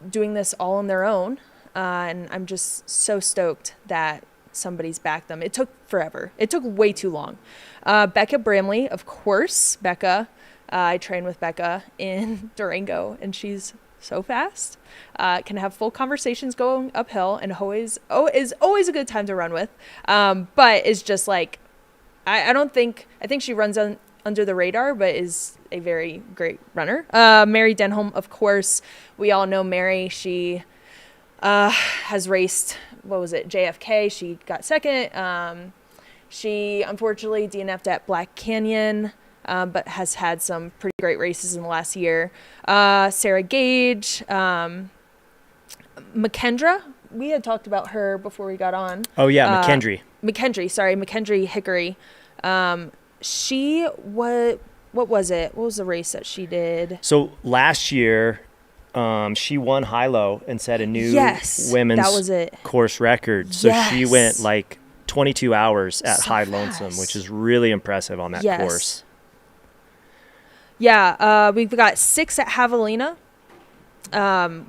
doing this all on their own, and I'm just so stoked that somebody's backed them. It took forever. It took way too long. Becca Bramley, of course. Becca, I train with Becca in Durango, and she's so fast, can have full conversations going uphill, and is always a good time to run with. But is just like, I think she runs under the radar, but is a very great runner. Mary Denholm, of course, we all know Mary. She has raced, JFK. She got second. She unfortunately DNF'd at Black Canyon, but has had some pretty great races in the last year. Sarah Gage, McKendra, we had talked about her before we got on. Oh, yeah, McKendry Hickory. What was it? What was the race that she did? So last year, she won high-low and set a new women's course record. So she went like 22 hours at High Lonesome, which is really impressive on that course. Yeah, we've got 6 at Javelina,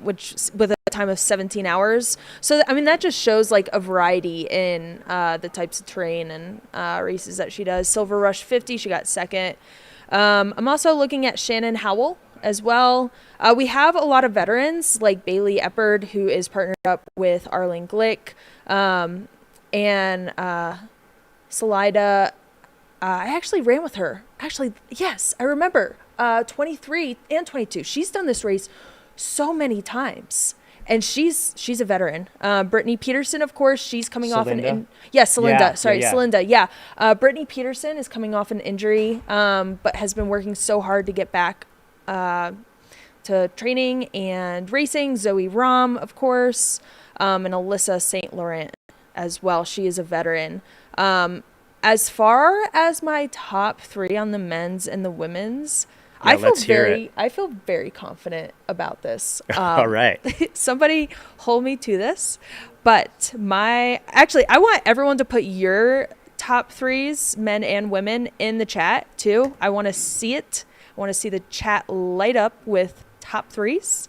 which with a time of 17 hours. So, that just shows like a variety in the types of terrain and races that she does. Silver Rush 50, she got second. I'm also looking at Shannon Howell as well. We have a lot of veterans like Bailey Eppard, who is partnered up with Arlene Glick, and Salida. I actually ran with her. Yes, I remember. 23 and 22. She's done this race so many times, and she's a veteran. Brittany Peterson, of course, she's coming off Celinda. Celinda. Yeah. Brittany Peterson is coming off an injury, but has been working so hard to get back to training and racing. Zoe Rom, of course, and Alyssa St. Laurent as well. She is a veteran. As far as my top 3 on the men's and the women's, I feel very confident about this. All right. Somebody hold me to this. But I want everyone to put your top 3s, men and women, in the chat too. I want to see it. I want to see the chat light up with top 3s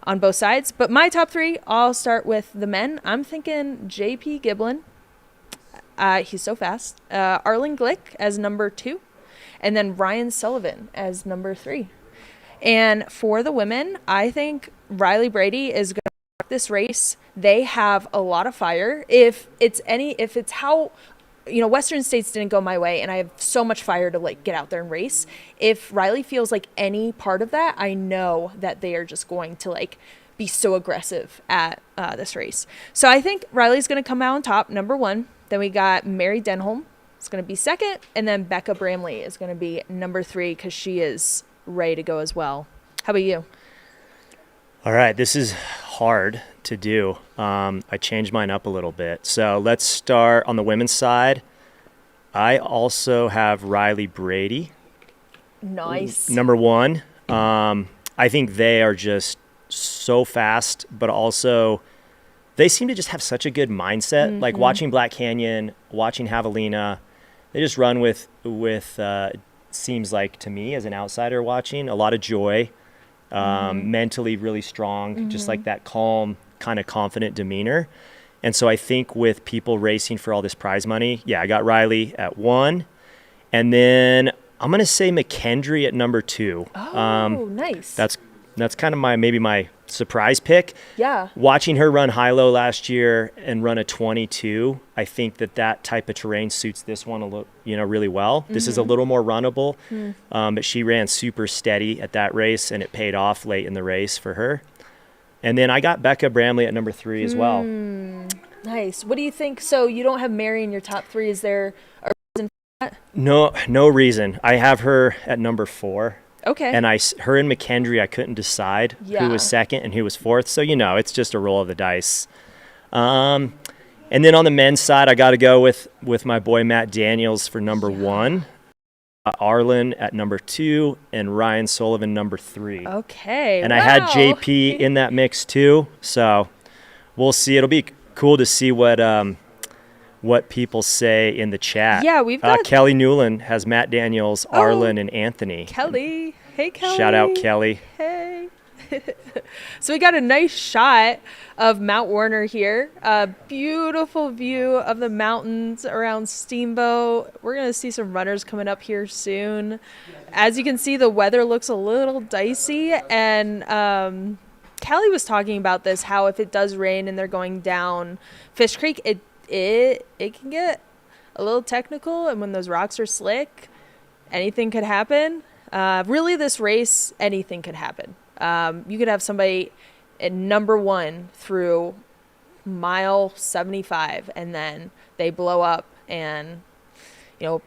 on both sides. But my top 3, I'll start with the men. I'm thinking JP Giblin. He's so fast. Arlen Glick as number 2. And then Ryan Sullivan as number 3. And for the women, I think Riley Brady is going to rock this race. They have a lot of fire. If it's how, Western States didn't go my way, and I have so much fire to like get out there and race. If Riley feels like any part of that, I know that they are just going to like be so aggressive at this race. So I think Riley's going to come out on top, number 1. Then we got Mary Denholm. It's going to be second. And then Becca Bramley is going to be number 3 because she is ready to go as well. How about you? All right. This is hard to do. I changed mine up a little bit. So let's start on the women's side. I also have Riley Brady. Nice. Number 1. I think they are just so fast, but also they seem to just have such a good mindset. Mm-hmm. Like watching Black Canyon, watching Javelina, they just run with seems like to me as an outsider watching, a lot of joy, mentally really strong, just like that calm, kind of confident demeanor. And so I think with people racing for all this prize money, yeah, I got Riley at 1. And then I'm going to say McKendry at number 2. Oh, nice. That's kind of my surprise pick. Yeah. Watching her run high-low last year and run a 22, I think that type of terrain suits this one really well. This is a little more runnable, but she ran super steady at that race, and it paid off late in the race for her. And then I got Becca Bramley at number 3 as well. Nice. What do you think? So you don't have Mary in your top 3. Is there a reason for that? No reason. I have her at number 4. Okay. And her and McKendry, I couldn't decide who was second and who was fourth. So, it's just a roll of the dice. And then on the men's side, I got to go with my boy Matt Daniels for number 1, Arlen at number 2, and Ryan Sullivan number 3. Okay. And I had JP in that mix too. So we'll see. It'll be cool to see what people say in the chat. Yeah, we've got Kelly Newland has Matt Daniels, Arlen, and Anthony. Kelly. Hey, Kelly. Shout out, Kelly. Hey. So we got a nice shot of Mount Warner here. A beautiful view of the mountains around Steamboat. We're going to see some runners coming up here soon. As you can see, the weather looks a little dicey. And Kelly was talking about this, how if it does rain and they're going down Fish Creek, it can get a little technical, and when those rocks are slick, anything could happen. Really, this race, anything could happen. You could have somebody at number 1 through mile 75, and then they blow up and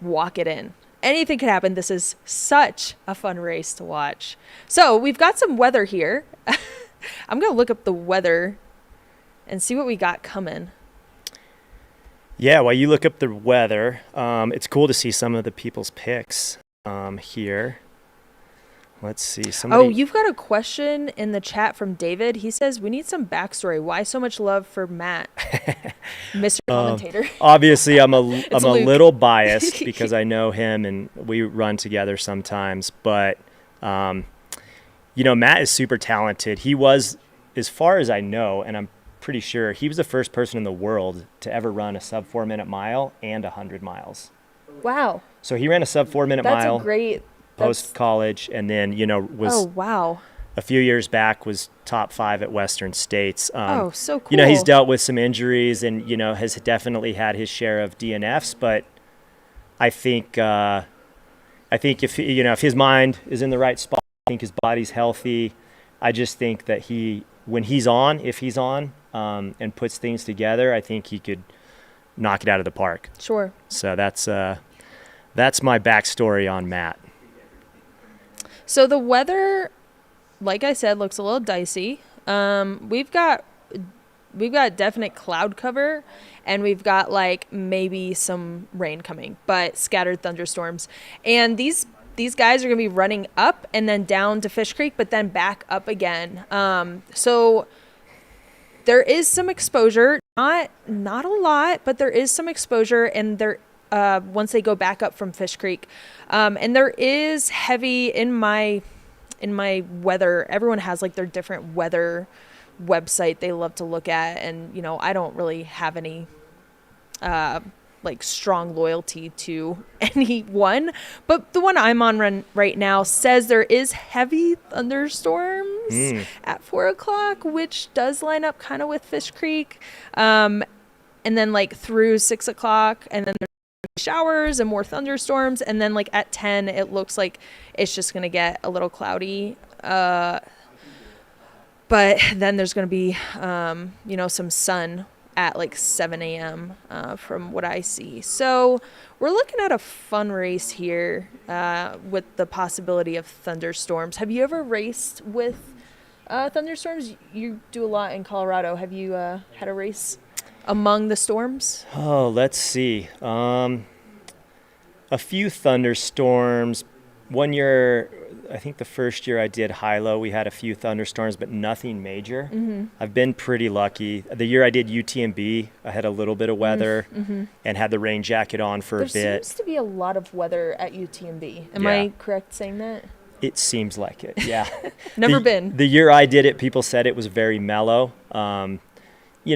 walk it in. Anything could happen. This is such a fun race to watch. So we've got some weather here. I'm gonna look up the weather and see what we got coming. Yeah, while you look up the weather, it's cool to see some of the people's picks here. Let's see. You've got a question in the chat from David. He says, we need some backstory. Why so much love for Matt, Mr. Commentator? Obviously, I'm a little biased because I know him and we run together sometimes. But, Matt is super talented. He was, as far as I know, and I'm pretty sure, he was the first person in the world to ever run a sub 4-minute mile and 100 miles. Wow. So he ran a sub 4-minute mile. That's great. Post college, and then was a few years back was top 5 at Western States. So cool. He's dealt with some injuries and has definitely had his share of DNFs, but I think if if his mind is in the right spot, I think his body's healthy. I just think that if he's on and puts things together, I think he could knock it out of the park. Sure. So that's my backstory on Matt. So the weather, like I said, looks a little dicey. We've got definite cloud cover, and we've got maybe some rain coming, but scattered thunderstorms. And these guys are going to be running up and then down to Fish Creek, but then back up again. So there is some exposure, not a lot, but there is some exposure, and there once they go back up from Fish Creek. And there is heavy in my weather. Everyone has their different weather website they love to look at. And, I don't really have any, strong loyalty to any one, but the one I'm on right now says there is heavy thunderstorms at 4:00, which does line up kind of with Fish Creek. And then through 6:00, and then showers and more thunderstorms, and then at 10 it looks like it's just going to get a little cloudy, but then there's going to be some sun at 7 a.m. From what I see. So we're looking at a fun race here with the possibility of thunderstorms. Have you ever raced with thunderstorms? You do a lot in Colorado. Have you had a race among the storms? Oh, let's see. A few thunderstorms. One year, I think the first year I did high-low, we had a few thunderstorms, but nothing major. Mm-hmm. I've been pretty lucky. The year I did UTMB, I had a little bit of weather and had the rain jacket on for a bit. There seems to be a lot of weather at UTMB. Am I correct saying that? It seems like it, yeah. Never been. The year I did it, people said it was very mellow.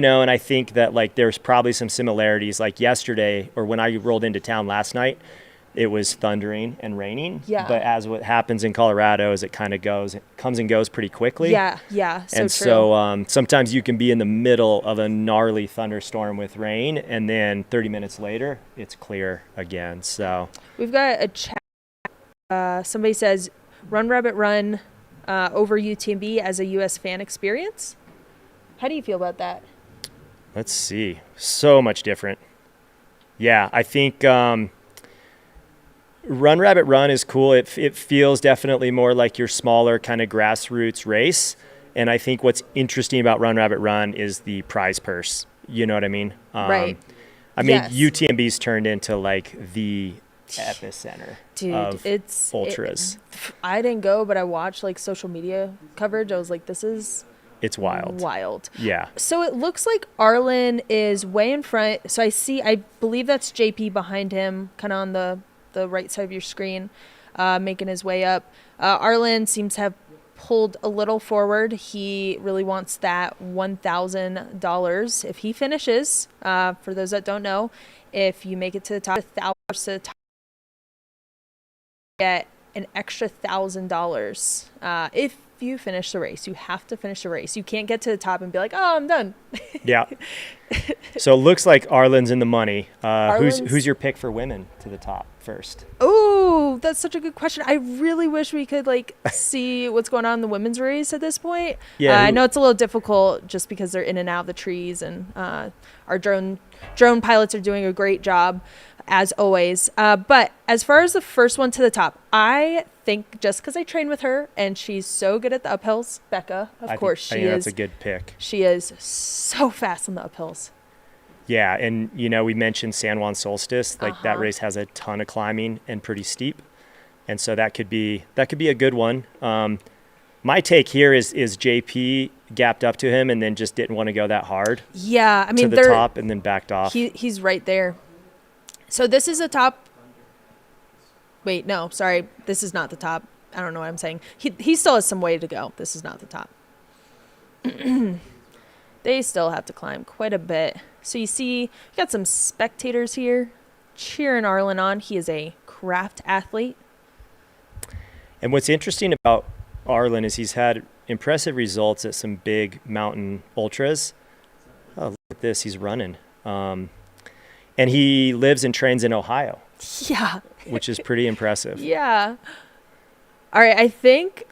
and I think that like there's probably some similarities. Like yesterday, or when I rolled into town last night, it was thundering and raining. Yeah. But as what happens in Colorado is it comes and goes pretty quickly. Yeah. And true. so sometimes you can be in the middle of a gnarly thunderstorm with rain, and then 30 minutes later, it's clear again. So We've got a chat. Somebody says, Run Rabbit Run over UTMB as a U.S. fan experience. How do you feel about that? let's see. So much different. Yeah, I think Run Rabbit Run is cool. It feels definitely more like your smaller kind of grassroots race. And I think what's interesting about Run Rabbit Run is the prize purse. You know what I mean? Right. I mean, Yes. UTMB's turned into like the epicenter of ultras. I didn't go, but I watched like social media coverage. I was like, this is It's wild. wild. Yeah. So it looks like Arlen is way in front. So I believe that's JP behind him, kind of on the right side of your screen, making his way up. Arlen seems to have pulled a little forward. He really wants that $1,000 if he finishes. For those that don't know, if you make it to the top, $1,000 to the top, get an extra $1,000. If you finish the race, you have to finish the race. You can't get to the top and be like, oh, I'm done. Yeah. So it looks like Arlen's in the money. Arlen's- Who's your pick for women to the top first? Oh, that's such a good question. I really wish we could like see what's going on in the women's race at this point. Yeah, I know it's a little difficult just because they're in and out of the trees, and our drone pilots are doing a great job as always. But as far as the first one to the top, I think just because I train with her and she's so good at the uphills, Becca, of course I she think is. that's a good pick. She is so fast on the uphills. Yeah, and we mentioned San Juan Solstice. Like that race has a ton of climbing and pretty steep, and so that could be a good one. My take here is JP gapped up to him and then just didn't want to go that hard. Yeah, I mean to the top and then backed off. He's right there. So this is a top. Wait, no, sorry, this is not the top. I don't know what I'm saying. He still has some way to go. This is not the top. They still have to climb quite a bit. So you see, we got some spectators here cheering Arlen on. He is a craft athlete. And what's interesting about Arlen is he's had impressive results at some big mountain ultras. Oh, look at this. He's running. And he lives and trains in Ohio. Yeah. Which is pretty impressive. Yeah. All right, I think.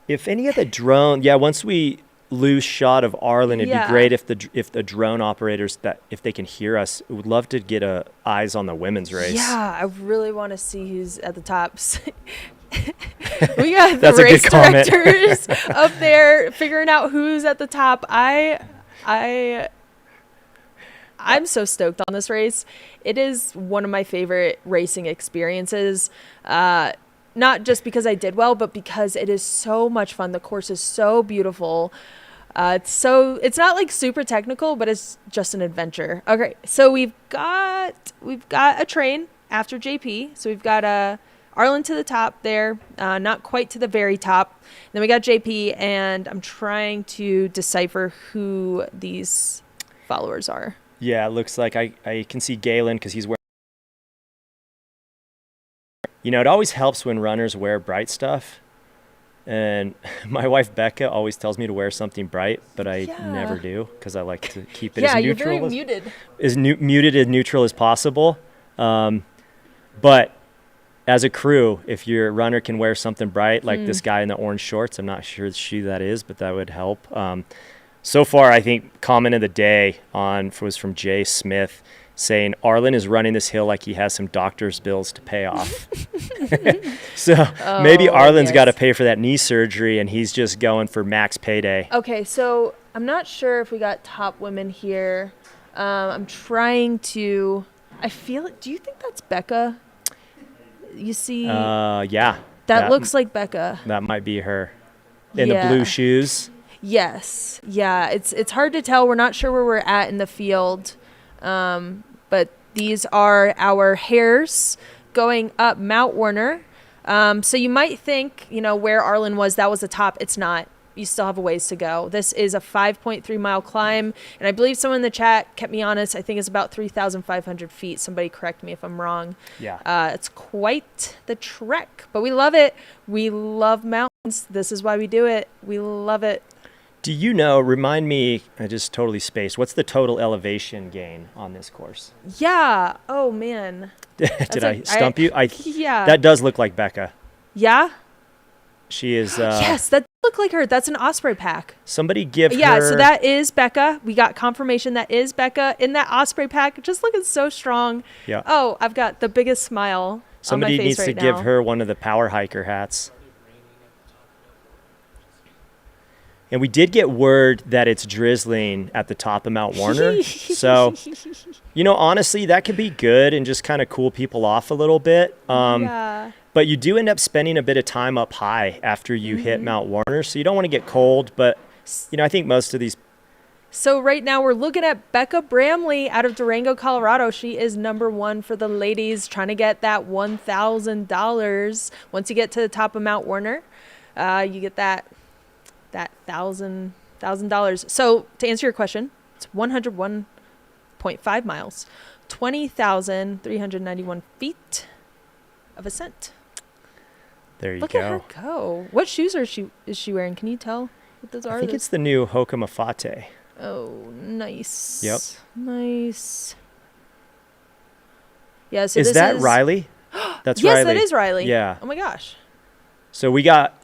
If any of the drone, once we lose shot of Arlen, it'd be great if the drone operators, if they can hear us, would love to get eyes on the women's race. Yeah, I really want to see who's at the tops. We got the That's a race good comment. directors up there figuring out who's at the top. I'm so stoked on this race. It is one of my favorite racing experiences. Not just because I did well, but because it is so much fun. The course is so beautiful. It's not like super technical, but it's just an adventure. Okay, so we've got a train after JP. So we've got Arlen to the top there, not quite to the very top. Then we got JP, and I'm trying to decipher who these followers are. Yeah, it looks like I can see Galen because he's wearing. It always helps when runners wear bright stuff. And my wife, Becca, always tells me to wear something bright, but I never do because I like to keep it as neutral. You're very muted. Muted as neutral as possible. But as a crew, if your runner can wear something bright, like this guy in the orange shorts, I'm not sure who that is, but that would help. So far, I think comment of the day was from Jay Smith, saying Arlen is running this hill like he has some doctor's bills to pay off. So maybe Arlen's got to pay for that knee surgery and he's just going for max payday. Okay, so I'm not sure if we got top women here. I'm trying to. I feel it. Do you think that's Becca? You see? Yeah. That looks like Becca. That might be her. In the blue shoes. Yes. Yeah. It's hard to tell. We're not sure where we're at in the field. But these are our hares going up Mount Warner. So you might think, where Arlen was, that was the top. It's not. you still have a ways to go. This is a 5.3 mile climb, and I believe someone in the chat kept me honest. I think it's about 3,500 feet. Somebody correct me if I'm wrong. Yeah. It's quite the trek, but we love it. We love mountains. This is why we do it. We love it. Do you know, remind me, I just totally spaced, what's the total elevation gain on this course? Yeah. Oh, man. Did I stump you? Yeah. That does look like Becca. Yeah? She is... yes, that look like her. That's an osprey pack. Somebody give her... Yeah, so that is Becca. We got confirmation that is Becca in that osprey pack. Just looking so strong. Yeah. Oh, I've got the biggest smile Somebody on my face needs right to now. give her one of the power hiker hats. And we did get word that it's drizzling at the top of Mount Warner. So, you know, honestly, that could be good and just kind of cool people off a little bit. Yeah. But you do end up spending a bit of time up high after you hit Mount Warner. So you don't want to get cold. But, you know, I think most of these... So right now we're looking at Becca Bramley out of Durango, Colorado. She is number 1 for the ladies, trying to get that $1,000. Once you get to the top of Mount Warner, you get that $1,000. So to answer your question, it's 101.5 miles, 20,391 feet of ascent. There you Look go. at her go. What shoes is she wearing? Can you tell what those are? I think it's the new Hoka Mafate. Oh, nice. Yep. Nice. Yeah, so Is that Riley? That's yes, Riley. that is Riley. Yeah. Oh my gosh. So we got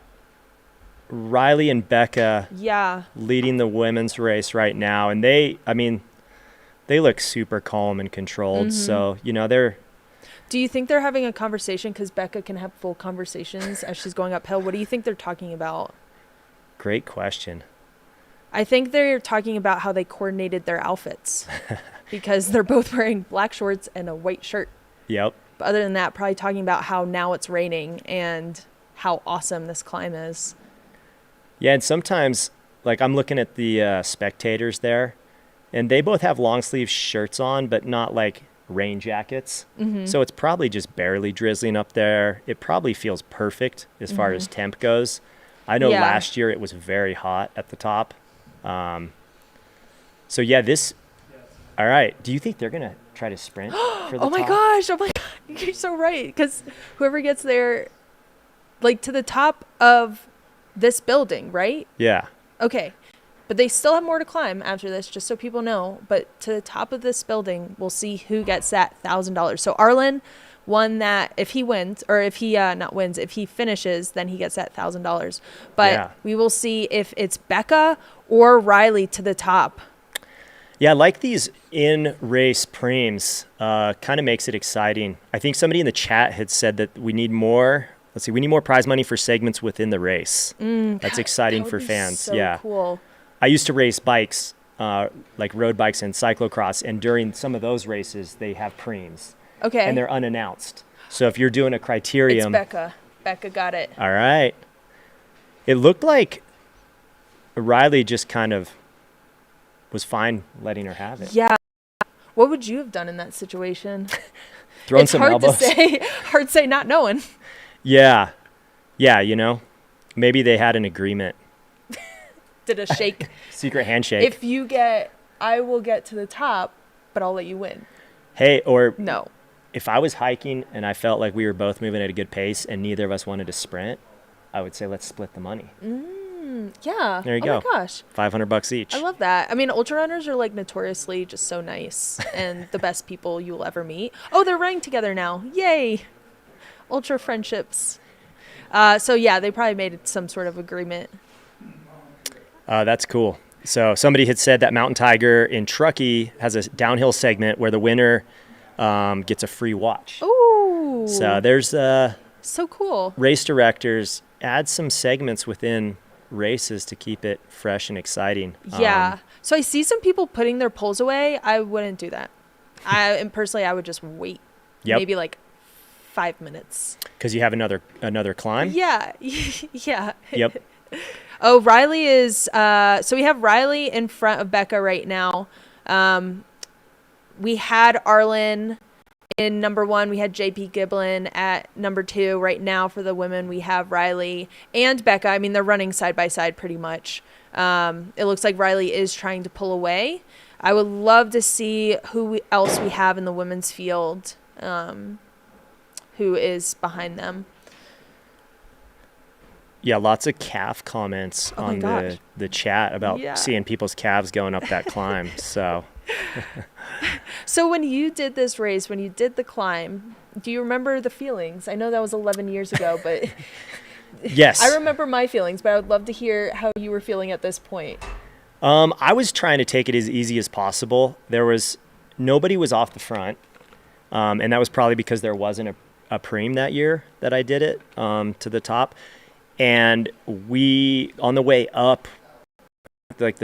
Riley and Becca Yeah. leading the women's race right now. And they look super calm and controlled. So, you know, Do you think they're having a conversation? Because Becca can have full conversations as she's going uphill. What do you think they're talking about? Great question. I think they're talking about how they coordinated their outfits because they're both wearing black shorts and a white shirt. Yep. But other than that, probably talking about how now it's raining and how awesome this climb is. Yeah, and sometimes, like, I'm looking at the spectators there, and they both have long sleeve shirts on, but not like rain jackets. So it's probably just barely drizzling up there. It probably feels perfect as far as temp goes. I know last year it was very hot at the top. So yeah, all right. Do you think they're going to try to sprint for the top? Oh my gosh. You're so right. Because whoever gets there, like to the top of this building, right? Yeah. Okay. But they still have more to climb after this, just so people know. But to the top of this building, we'll see who gets that $1,000. So Arlen won that. If he wins, or if he not wins, if he finishes, then he gets that $1,000. But we will see if it's Becca or Riley to the top. Yeah, I like these in-race preems. Kind of makes it exciting. I think somebody in the chat had said that we need more. Let's see, we need more prize money for segments within the race. That's exciting for fans. So cool. I used to race bikes, like road bikes and cyclocross, and during some of those races, they have preems. Okay. And they're unannounced. So if you're doing a criterium... It's Becca. Becca got it. All right. It looked like Riley just kind of was fine letting her have it. Yeah. What would you have done in that situation? Throwing it's some hard elbows. Hard to say not knowing. Yeah. Yeah, you know, maybe they had an agreement. Did a shake. Secret handshake. If you get, I will get to the top, but I'll let you win. Hey, or no. If I was hiking and I felt like we were both moving at a good pace and neither of us wanted to sprint, I would say let's split the money. Yeah. There you go. Oh my gosh. $500 each. I love that. I mean, ultra runners are like notoriously just so nice and the best people you will ever meet. Oh, they're running together now. Yay. Ultra friendships. So yeah, they probably made some sort of agreement. That's cool. So somebody had said that Mountain Tiger in Truckee has a downhill segment where the winner gets a free watch. Ooh. So there's so cool. Race directors add some segments within races to keep it fresh and exciting. Yeah. So I see some people putting their poles away. I wouldn't do that. And personally, I would just wait. Yep. Maybe like 5 minutes. Because you have another climb? Yeah. Yeah. Yep. Oh, Riley is, so we have Riley in front of Becca right now. We had Arlen in number 1, we had JP Giblin. At number 2, right now for the women, we have Riley and Becca. I mean, they're running side by side pretty much. It looks like Riley is trying to pull away. I would love to see who else we have in the women's field, who is behind them. Yeah, lots of calf comments on the chat about seeing people's calves going up that climb. So when you did this race, when you did the climb, do you remember the feelings? I know that was 11 years ago, but yes, I remember my feelings, but I would love to hear how you were feeling at this point. I was trying to take it as easy as possible. Nobody was off the front, and that was probably because there wasn't a preem that year that I did it to the top. And we, on the way up, took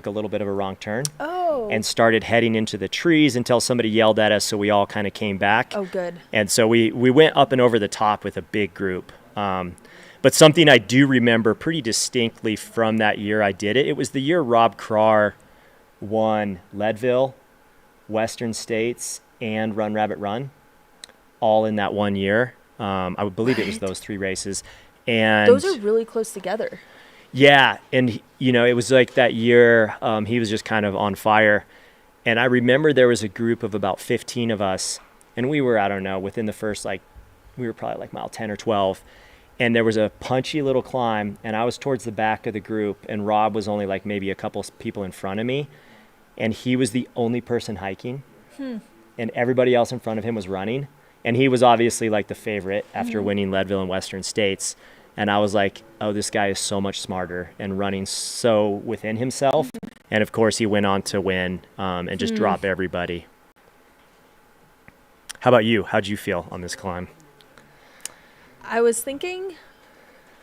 a little bit of a wrong turn. Oh. And started heading into the trees until somebody yelled at us, so we all kind of came back. Oh, good. And so we went up and over the top with a big group. But something I do remember pretty distinctly from that year I did it, it was the year Rob Krar won Leadville, Western States, and Run Rabbit Run, all in that one year. I would believe it was those 3 races. And those are really close together. Yeah, and it was like that year he was just kind of on fire. And I remember there was a group of about 15 of us, and we were, I don't know, within the first, we were probably like mile 10 or 12. And there was a punchy little climb, and I was towards the back of the group, and Rob was only like maybe a couple people in front of me. And he was the only person hiking, and everybody else in front of him was running. And he was obviously like the favorite after winning Leadville and Western States. And I was like, oh, this guy is so much smarter and running so within himself. And of course he went on to win and just drop everybody. How about you? How'd you feel on this climb? I was thinking,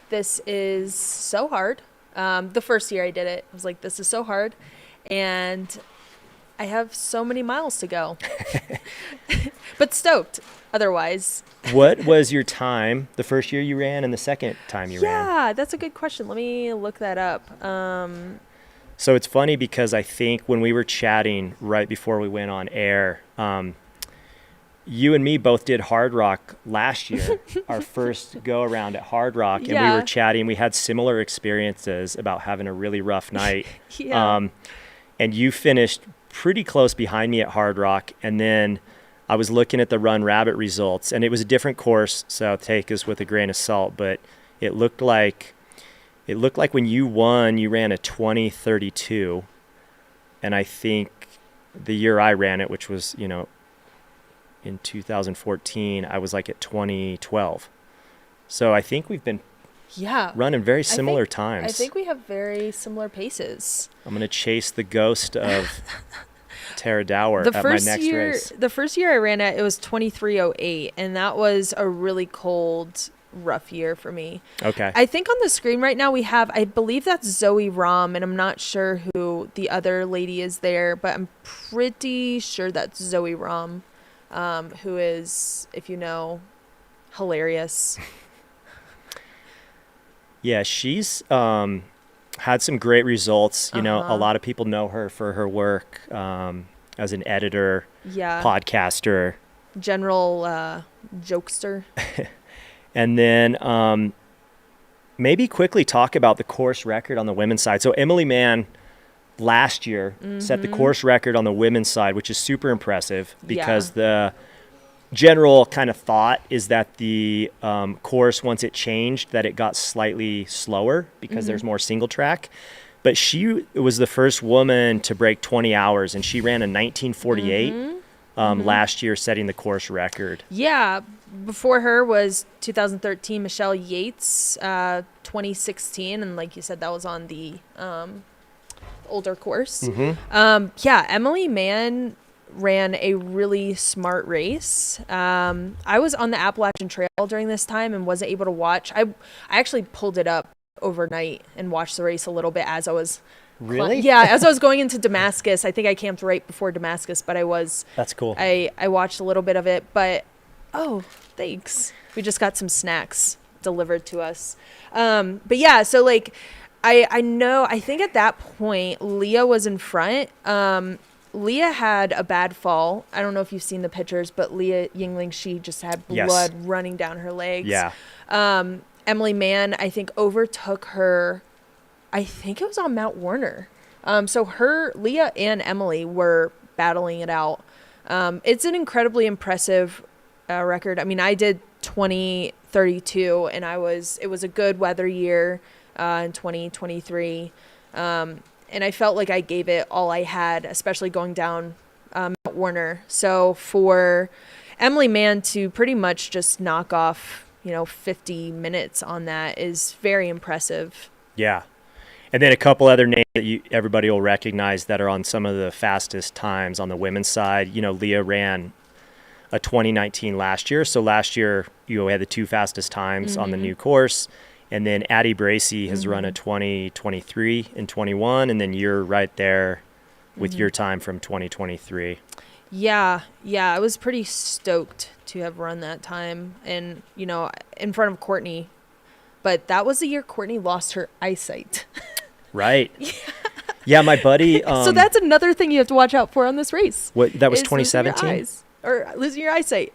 this is so hard. The first year I did it, I was like, this is so hard. And I have so many miles to go. But stoked otherwise. What was your time the first year you ran and the second time you ran? Yeah, that's a good question. Let me look that up. So it's funny because I think when we were chatting right before we went on air, you and me both did Hard Rock last year, our first go around at Hard Rock, and we were chatting. We had similar experiences about having a really rough night. And you finished pretty close behind me at Hard Rock, and then I was looking at the Run Rabbit results, and it was a different course, so take us with a grain of salt, but it looked like when you won, you ran a 20:32, and I think the year I ran it, which was, in 2014, I was like at 20:12. So I think we've been running very similar times. I think we have very similar paces. I'm going to chase the ghost of Tara Dower at my next race. The first year I ran it was 23:08, and that was a really cold, rough year for me. Okay. I think on the screen right now we have, I believe that's Zoe Rom, and I'm not sure who the other lady is there, but I'm pretty sure that's Zoe Rom, who is, if you know, hilarious. Yeah, she's had some great results. A lot of people know her for her work as an editor, podcaster, general jokester. And then maybe quickly talk about the course record on the women's side. So Emily Mann last year set the course record on the women's side, which is super impressive because the general kind of thought is that the course, once it changed, that it got slightly slower because there's more single track. But she was the first woman to break 20 hours, and she ran a 19:48 last year, setting the course record. Yeah. Before her was 2013 Michelle Yates, 2016, and like you said, that was on the older course. Emily Mann ran a really smart race. I was on the Appalachian Trail during this time and wasn't able to watch. I actually pulled it up overnight and watched the race a little bit as I was as I was going into Damascus. I think I camped right before Damascus, but that's cool. I watched a little bit of it, but thanks. We just got some snacks delivered to us. But yeah, so like I know, I think at that point Leah was in front. Leah had a bad fall. I don't know if you've seen the pictures, but Leah Yingling, she just had blood Yes. running down her legs. Yeah. Emily Mann, I think, overtook her. I think it was on Mount Warner. So Leah and Emily were battling it out. It's an incredibly impressive record. I mean, I did 20:32, and it was a good weather year in 2023. And I felt like I gave it all I had, especially going down Mount Warner. So for Emily Mann to pretty much just knock off, 50 minutes on that is very impressive. Yeah. And then a couple other names that everybody will recognize that are on some of the fastest times on the women's side. Leah ran a 2019 last year. So last year, we had the 2 fastest times on the new course. And then Addie Bracey has run a 2023 and 21. And then you're right there with your time from 2023. Yeah. I was pretty stoked to have run that time and, in front of Courtney. But that was the year Courtney lost her eyesight. Right. Yeah, my buddy. So that's another thing you have to watch out for on this race. What? That was is losing your 2017? eyes, or losing your eyesight.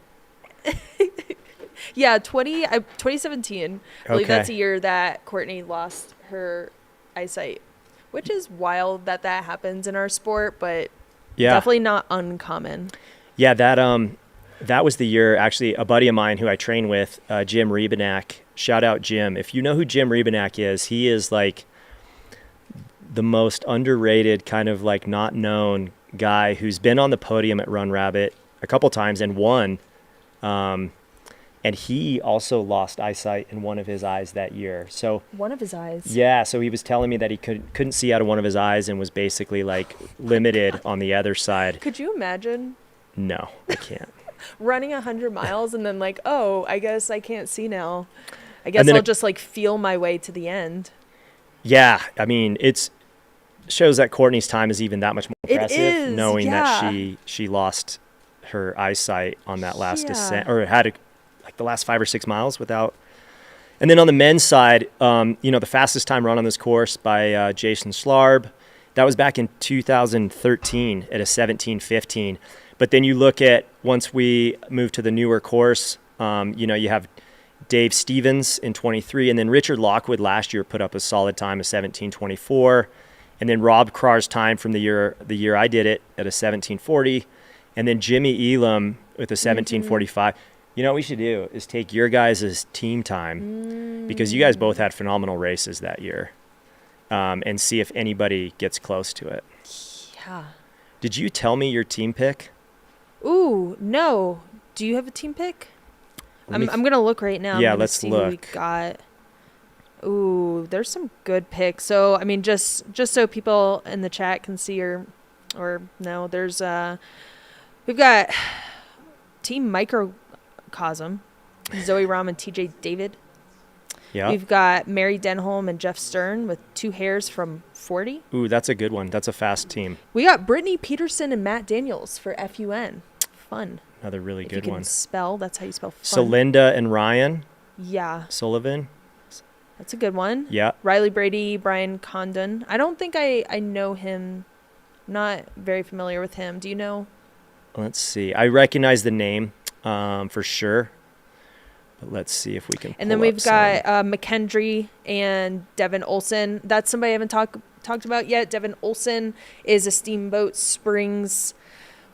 Yeah, 2017. I believe that's the year that Courtney lost her eyesight, which is wild that happens in our sport, but definitely not uncommon. Yeah, that was the year, actually, a buddy of mine who I train with, Jim Rebenak. Shout out, Jim. If you know who Jim Rebenak is, he is like the most underrated, kind of like not known guy who's been on the podium at Run Rabbit a couple times and won. And he also lost eyesight in one of his eyes that year. So one of his eyes. Yeah, so he was telling me that he couldn't see out of one of his eyes and was basically like limited on the other side. Could you imagine? No, I can't. Running 100 miles and then like, oh, I guess I can't see now. I guess I'll just like feel my way to the end. Yeah, I mean, it shows that Courtney's time is even that much more impressive, knowing that she lost her eyesight on that last descent, or had the last 5 or 6 miles without. And then on the men's side, the fastest time run on this course by Jason Schlarb, that was back in 2013 at a 17:15. But then you look at, once we move to the newer course, you have Dave Stevens in 23, and then Richard Lockwood last year put up a solid time of 17:24, and then Rob Carr's time from the year I did it at a 17:40, and then Jimmy Elam with a 17:45. You know what we should do is take your guys' team time, because you guys both had phenomenal races that year, and see if anybody gets close to it. Yeah. Did you tell me your team pick? Ooh, no. Do you have a team pick? I'm going to look right now. Yeah, let's see look. Who we got. Ooh, there's some good picks. So, I mean, just so people in the chat can see there's we've got Team Microcosm, Zoe Rom and TJ David. Yeah. We've got Mary Denholm and Jeff Stern with 2 Hares from 40. Ooh, that's a good one. That's a fast team. We got Brittany Peterson and Matt Daniels for FUN. Fun. Another really If good you one. can spell, that's how you spell fun. So Linda and Ryan Yeah. Sullivan. That's a good one. Yeah. Riley Brady, Brian Condon. I don't think I know him. Not very familiar with him. Do you know? Let's see. I recognize the name for sure. But let's see if we can. And then we've got McKendry and Devin Olson. That's somebody I haven't talked about yet. Devin Olson is a Steamboat Springs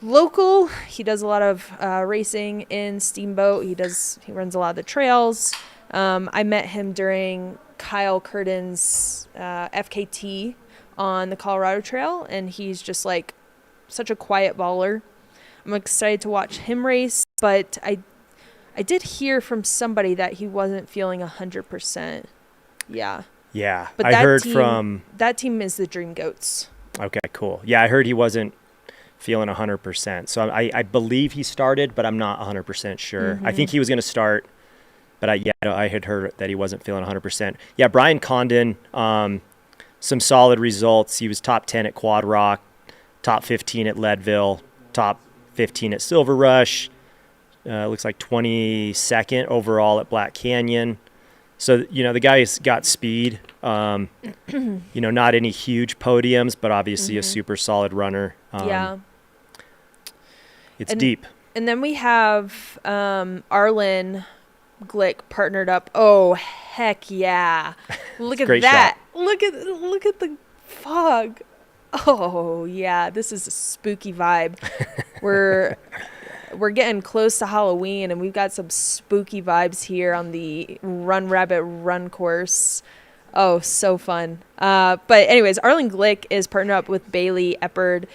local. He does a lot of racing in Steamboat. He runs a lot of the trails. I met him during Kyle Curtin's FKT on the Colorado Trail, and he's just like such a quiet baller. I'm excited to watch him race, but I did hear from somebody that he wasn't feeling 100%. Yeah. Yeah, But I heard from that team is the Dream Goats. Okay, cool. Yeah, I heard he wasn't feeling 100%. So I believe he started, but I'm not 100% sure. I think he was going to start, but I had heard that he wasn't feeling 100%. Yeah, Brian Condon, some solid results. He was top 10 at Quad Rock, top 15 at Leadville, top 15 at Silver Rush. Looks like 22nd overall at Black Canyon. So, the guy's got speed. Not any huge podiums, but obviously a super solid runner. Yeah. It's deep. And then we have Arlen Glick partnered up. Oh, heck yeah. Look at Great that. shot. Look at the fog. Oh, yeah. This is a spooky vibe. We're getting close to Halloween, and we've got some spooky vibes here on the Run Rabbit Run course. Oh, so fun. But anyways, Arlen Glick is partnered up with Bailey Eppard.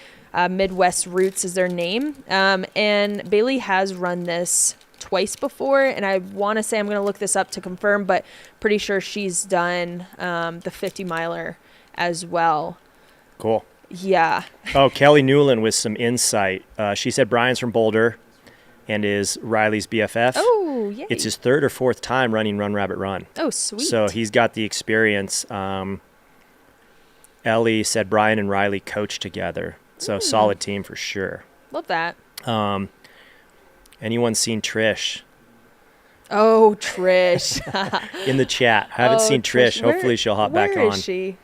Midwest Roots is their name. And Bailey has run this twice before, and I want to say, I'm going to look this up to confirm, but pretty sure she's done the 50 miler as well. Cool. Yeah. Oh, Kelly Newland with some insight. She said Brian's from Boulder and is Riley's BFF. Oh, yay. It's his third or fourth time running Run Rabbit Run. Oh, sweet. So he's got the experience. Ellie said Brian and Riley coach together. So solid team for sure. Love that. Anyone seen Trish? Oh, Trish. In the chat. I haven't seen Trish. Hopefully she'll hop back on. Where is she?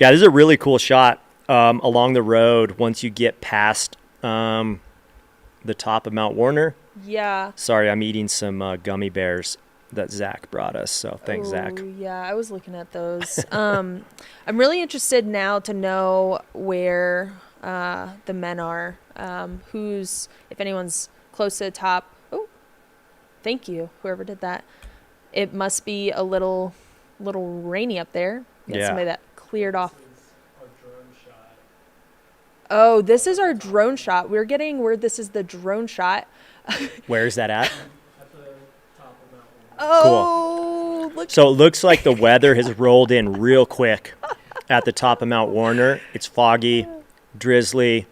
Yeah, this is a really cool shot along the road once you get past the top of Mount Warner. Yeah. Sorry, I'm eating some gummy bears that Zach brought us. So thanks, Zach. Yeah, I was looking at those. I'm really interested now to know where the men are. If anyone's close to the top. Oh, thank you, whoever did that. It must be a little rainy up there. Yeah. Somebody that cleared off. Oh, this is our drone shot. We're getting where this is the drone shot. Where is that at? Oh, look. So it looks like the weather has rolled in real quick at the top of Mount Warner. It's foggy, drizzly.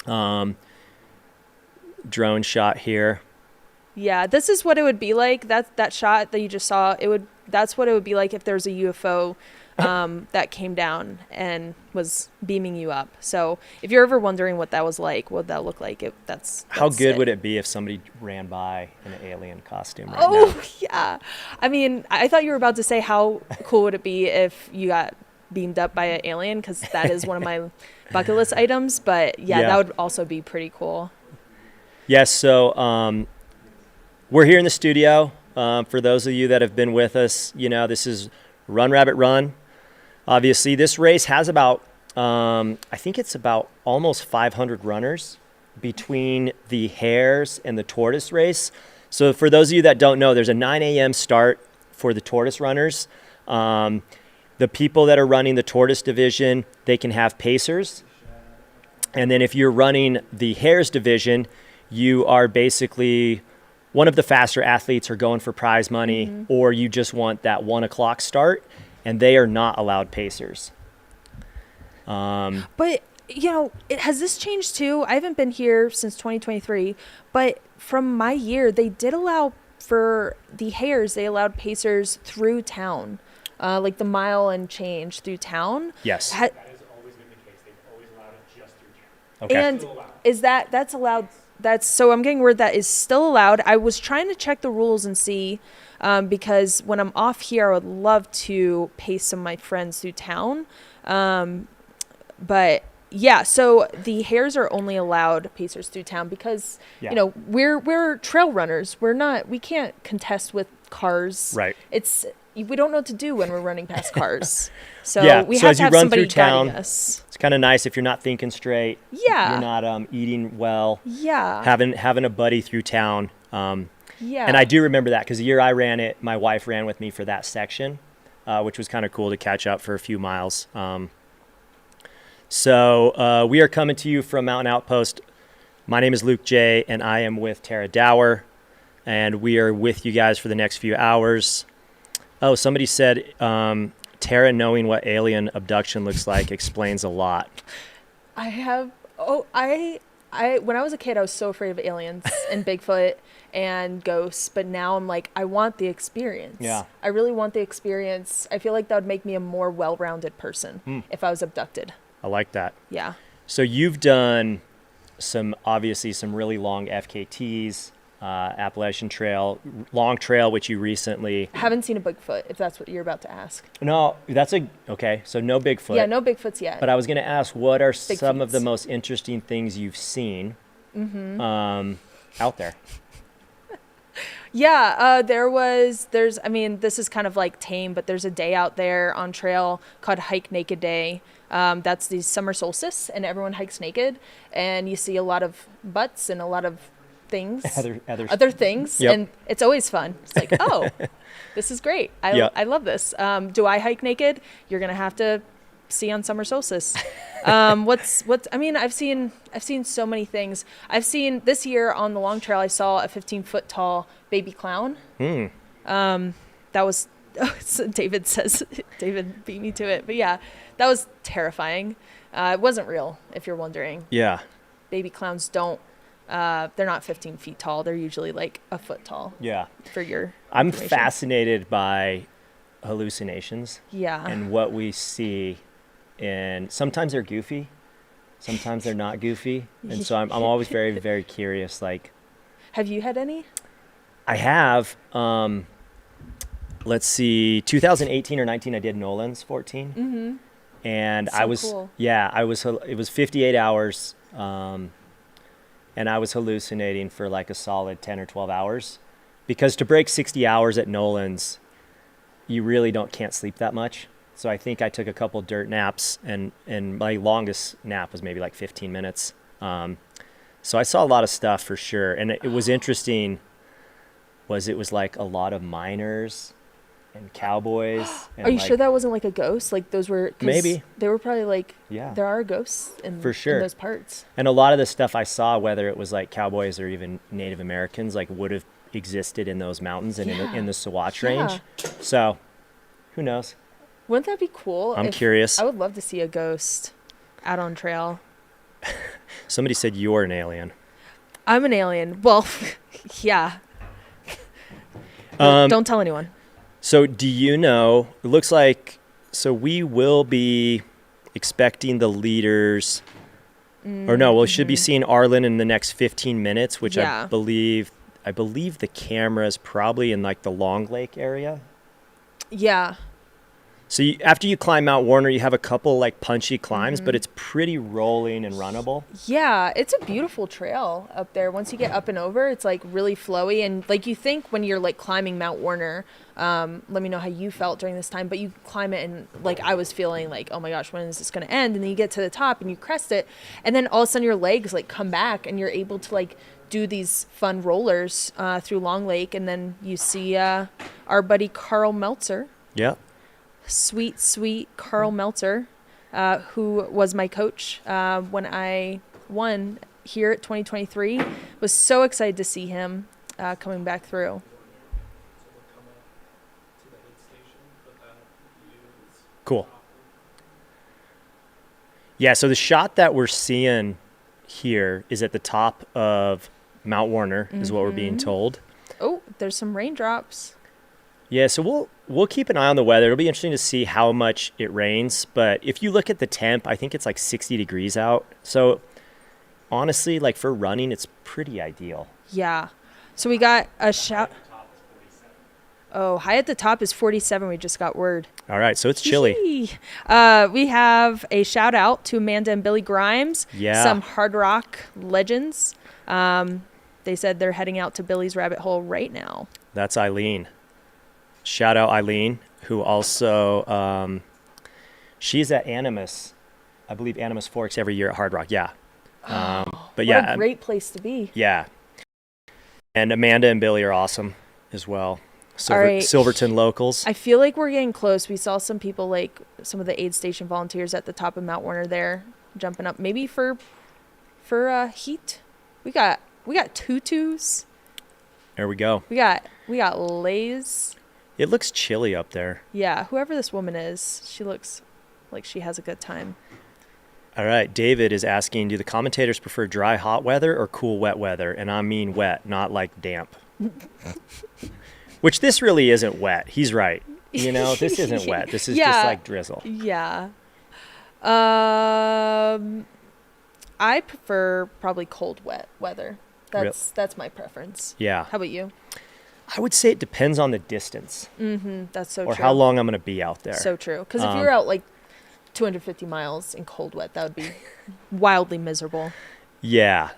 Drone shot here. Yeah, this is what it would be like. That shot that you just saw. That's what it would be like if there's a UFO that came down and was beaming you up. So if you're ever wondering what that was like, what that looked like, that's How good it. would it be if somebody ran by in an alien costume right now? Yeah. I mean, I thought you were about to say how cool would it be if you got beamed up by an alien, because that is one of my bucket list items. But yeah, that would also be pretty cool. Yes, so we're here in the studio. For those of you that have been with us, this is Run Rabbit Run. Obviously, this race has about, I think it's about almost 500 runners between the Hares and the Tortoise race. So for those of you that don't know, there's a 9 a.m. start for the Tortoise runners. The people that are running the Tortoise division, they can have pacers. And then if you're running the Hares division, you are basically one of the faster athletes or going for prize money, or you just want that 1 o'clock start, and they are not allowed pacers. But, has this changed too? I haven't been here since 2023, but from my year, they did allow, for the Hares, they allowed pacers through town, like the mile and change through town. Yes. That has always been the case. They've always allowed it just through town. Okay. And is that's allowed? So I'm getting word that is still allowed. I was trying to check the rules and see, because when I'm off here, I would love to pace some of my friends through town. But yeah, so the Hares are only allowed pacers through town because, we're trail runners. We can't contest with cars. Right. We don't know what to do when we're running past cars. So we so have as to you have run somebody through town, guiding us. it's kind of nice if you're not thinking straight. Yeah. You're not eating well. Yeah. Having a buddy through town. Yeah. And I do remember that because the year I ran it, my wife ran with me for that section, which was kind of cool to catch up for a few miles. So we are coming to you from Mountain Outpost. My name is Luke J, and I am with Tara Dower, and we are with you guys for the next few hours. Oh, somebody said Tara knowing what alien abduction looks like explains a lot. when I was a kid, I was so afraid of aliens and Bigfoot and ghosts, but now I'm like, I want the experience. Yeah. I really want the experience. I feel like that would make me a more well-rounded person if I was abducted. I like that. Yeah. So you've done some really long FKTs. Appalachian Trail, Long Trail, which you recently. Haven't seen a Bigfoot, if that's what you're about to ask. No, okay. So no Bigfoot. Yeah, no Bigfoots yet. But I was going to ask, what are Big some of the feets. most interesting things you've seen out there? Yeah, I mean, this is kind of like tame, but there's a day out there on trail called Hike Naked Day. That's the summer solstice, and everyone hikes naked, and you see a lot of butts and a lot of things, other things, Yep. and it's always fun. It's like, oh, this is great. Yep. I love this. Do I hike naked? You're gonna have to see on summer solstice. I mean, I've seen so many things. I've seen this year on the Long Trail, I saw a 15-foot tall baby clown. That was David beat me to it, but yeah, that was terrifying. It wasn't real, if you're wondering. Yeah. Baby clowns they're not 15 feet tall. They're usually like a foot tall. Yeah. For your I'm information. fascinated by hallucinations. Yeah. And what we see. And sometimes they're goofy. Sometimes they're not goofy. And so I'm always very, very curious. Like, have you had any? I have, let's see, 2018 or 19, I did Nolan's 14. Mm-hmm. And Cool. it was 58 hours. And I was hallucinating for like a solid 10 or 12 hours, because to break 60 hours at Nolan's, you really can't sleep that much. So I think I took a couple dirt naps, and my longest nap was maybe like 15 minutes. So I saw a lot of stuff for sure. And it was interesting it was like a lot of miners and cowboys. And Are you sure that wasn't like a ghost? Like those were, 'cause maybe they were probably like, yeah, there are ghosts in those parts. And a lot of the stuff I saw, whether it was like cowboys or even Native Americans, like would have existed in those mountains and in the Sawatch range. So who knows? Wouldn't that be cool? I'm curious. I would love to see a ghost out on trail. Somebody said you're an alien. I'm an alien. Well, yeah. Don't tell anyone. So do you know, it looks like, so we will be expecting the leaders, we should be seeing Arlen in the next 15 minutes, which I believe the camera is probably in like the Long Lake area. Yeah. So after you climb Mount Warner, you have a couple like punchy climbs, but it's pretty rolling and runnable. Yeah, it's a beautiful trail up there. Once you get up and over, it's like really flowy. And like you think when you're like climbing Mount Warner, let me know how you felt during this time, but you climb it and like I was feeling like, oh my gosh, when is this going to end? And then you get to the top and you crest it. And then all of a sudden your legs like come back and you're able to like do these fun rollers through Long Lake. And then you see our buddy Carl Meltzer. Yeah. Sweet Carl Meltzer, who was my coach when I won here at 2023. Was so excited to see him coming back through. Cool. Yeah, so the shot that we're seeing here is at the top of Mount Warner, is what we're being told. Oh, there's some raindrops. Yeah, so we'll keep an eye on the weather. It'll be interesting to see how much it rains. But if you look at the temp, I think it's like 60 degrees out. So honestly, like for running, it's pretty ideal. Yeah. So we got a shout. Oh, high at the top is 47. We just got word. All right, so it's chilly. We have a shout out to Amanda and Billy Grimes. Yeah. Some hard rock legends. They said they're heading out to Billy's Rabbit Hole right now. That's Eileen. Shout out Eileen, who also, she's at Animus. I believe Animus Forks every year at Hard Rock. Yeah. But yeah. What a great place to be. Yeah. And Amanda and Billy are awesome as well. All right. Silverton locals. I feel like we're getting close. We saw some people, like some of the aid station volunteers at the top of Mount Warner there, jumping up. Maybe for heat. We got tutus. There we go. We got lays. It looks chilly up there. Yeah, whoever this woman is, she looks like she has a good time. All right, David is asking, do the commentators prefer dry, hot weather or cool, wet weather? And I mean wet, not like damp. Which this really isn't wet. He's right. You know, this isn't wet. This is just like drizzle. Yeah. I prefer probably cold, wet weather. That's my preference. Yeah. How about you? I would say it depends on the distance That's so or true. how long I'm going to be out there. So true. Because if you're out like 250 miles in cold wet, that would be wildly miserable. Yeah.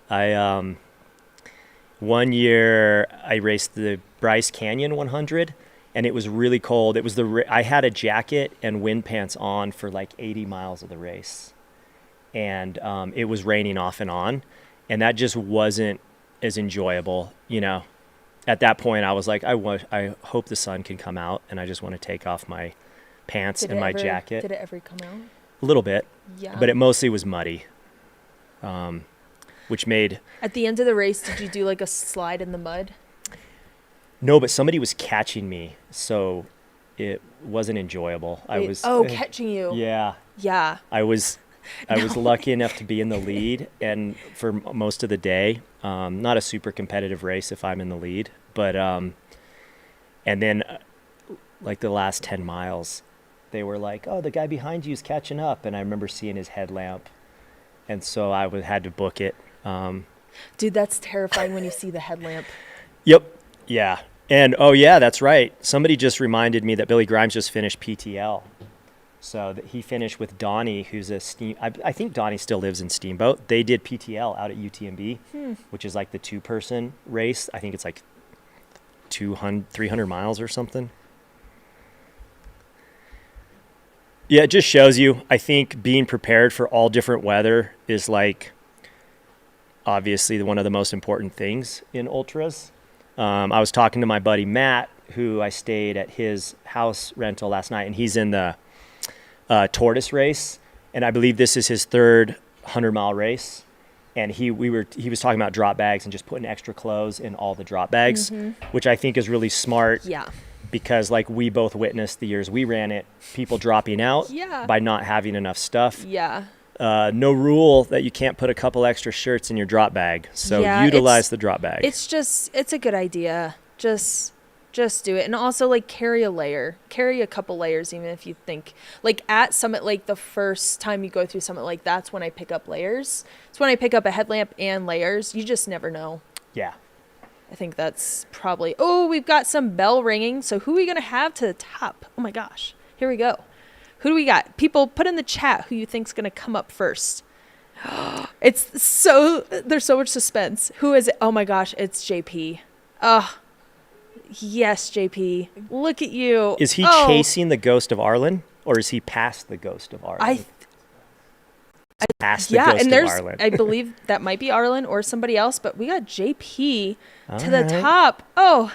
One year I raced the Bryce Canyon 100 and it was really cold. It was I had a jacket and wind pants on for like 80 miles of the race. And it was raining off and on. And that just wasn't as enjoyable, you know. At that point, I was like, I hope the sun can come out, and I just want to take off my pants and my jacket. Did it ever come out? A little bit, Yeah. but it mostly was muddy, which made... At the end of the race, did you do like a slide in the mud? No, but somebody was catching me, so it wasn't enjoyable. Catching you. Yeah. Yeah. I was lucky enough to be in the lead, and for most of the day, not a super competitive race if I'm in the lead, but and then like the last 10 miles, they were like, "Oh, the guy behind you is catching up," and I remember seeing his headlamp, and so I had to book it. Dude, that's terrifying when you see the headlamp. Yep. Yeah. And oh yeah, that's right. Somebody just reminded me that Billy Grimes just finished PTL. So he finished with Donnie, who's I think Donnie still lives in Steamboat. They did PTL out at UTMB, which is like the 2-person race. I think it's like 300 miles or something. Yeah, it just shows you, I think being prepared for all different weather is like obviously one of the most important things in ultras. I was talking to my buddy Matt, who I stayed at his house rental last night, and he's in the Tortoise race, and I believe this is his third 100-mile race. And he was talking about drop bags and just putting extra clothes in all the drop bags, which I think is really smart. Yeah. Because like we both witnessed the years we ran it, people dropping out by not having enough stuff. Yeah. No rule that you can't put a couple extra shirts in your drop bag. So utilize the drop bag. It's a good idea. Just do it. And also like carry a couple layers, even if you think like at Summit Lake, the first time you go through Summit Lake, that's when I pick up layers. It's when I pick up a headlamp and layers. You just never know. Yeah. I think that's probably, we've got some bell ringing. So who are we going to have to the top? Oh my gosh. Here we go. Who do we got? People put in the chat who you think's going to come up first. There's so much suspense. Who is it? Oh my gosh. It's JP. Yes, JP. Look at you. Is he chasing the ghost of Arlen, or is he past the ghost of Arlen? Past the ghost of Arlen. I believe that might be Arlen or somebody else, but we got JP to the top. Oh,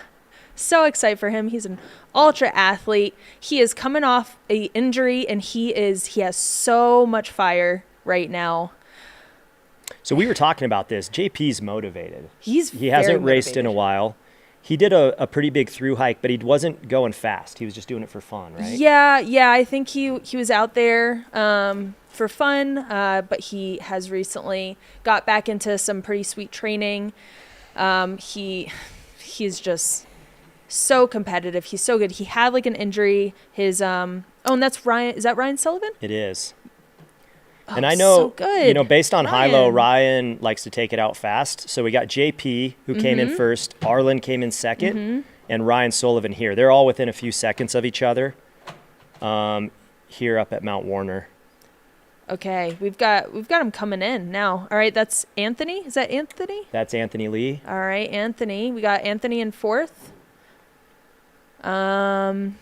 so excited for him. He's an ultra athlete. He is coming off an injury, and he has so much fire right now. So we were talking about this. JP's motivated. He hasn't raced in a while. He did a pretty big through hike, but he wasn't going fast. He was just doing it for fun, right? Yeah. I think he was out there for fun, but he has recently got back into some pretty sweet training. He's just so competitive. He's so good. He had like an injury. His and that's Ryan. Is that Ryan Sullivan? It is. And I know, so good. Based on high-low, Ryan likes to take it out fast. So we got JP, who came in first. Arlen came in second. And Ryan Sullivan here. They're all within a few seconds of each other here up at Mount Warner. Okay, we've got him coming in now. All right, that's Anthony. Is that Anthony? That's Anthony Lee. All right, Anthony. We got Anthony in fourth. I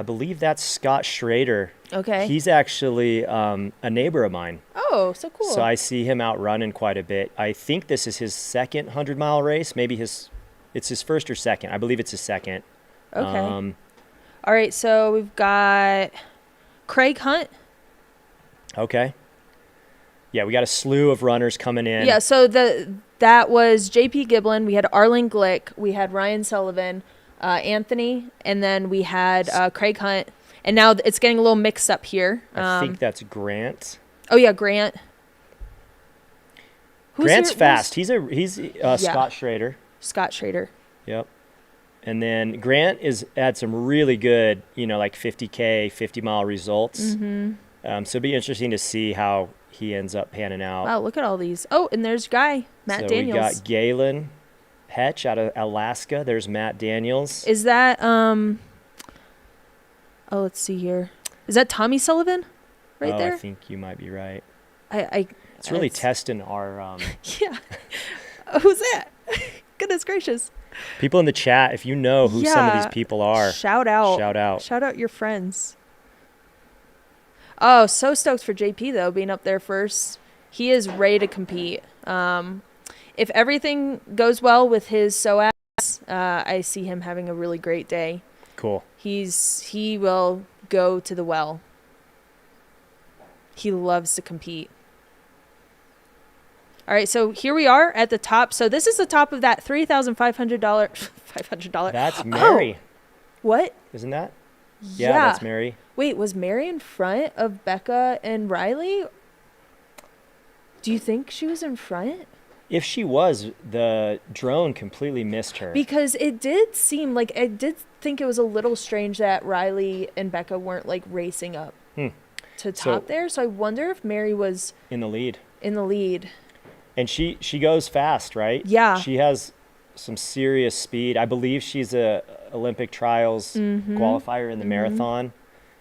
believe that's Scott Schrader. Okay. He's actually a neighbor of mine. Oh, so cool. So I see him out running quite a bit. I think this is his second 100-mile race. Maybe it's his first or second. I believe it's his second. Okay. All right, so we've got Craig Hunt. Okay. Yeah, we got a slew of runners coming in. Yeah, so that was JP Giblin. We had Arlen Glick. We had Ryan Sullivan. Anthony, and then we had Craig Hunt, and now it's getting a little mixed up here. I think that's Grant. Oh yeah, Grant. Grant's fast. He's Scott Schrader. Scott Schrader. Yep. And then Grant had some really good, like 50K, 50-mile results. So it'd be interesting to see how he ends up panning out. Wow, look at all these. Oh, and there's Guy, Matt so Daniels. we got Galen Hetch out of Alaska. There's Matt Daniels. Is that oh, let's see here. Is that Tommy Sullivan right there? I think you might be right. It's really testing our yeah. Who's that? Goodness gracious. people in the chat. If you know who some of these people are, shout out. Shout out your friends. Oh, so stoked for JP though, being up there first. He is ready to compete. If everything goes well with his SOAS, I see him having a really great day. Cool. He will go to the well. He loves to compete. All right, so here we are at the top. So this is the top of that $3,500. $500. That's Mary. Oh, what? Isn't that? Yeah, that's Mary. Wait, was Mary in front of Becca and Riley? Do you think she was in front? If she was, the drone completely missed her. Because it did seem like, I did think it was a little strange that Riley and Becca weren't like racing up to top there. So I wonder if Mary was in the lead. And she goes fast, right? Yeah. She has some serious speed. I believe she's a Olympic trials qualifier in the marathon.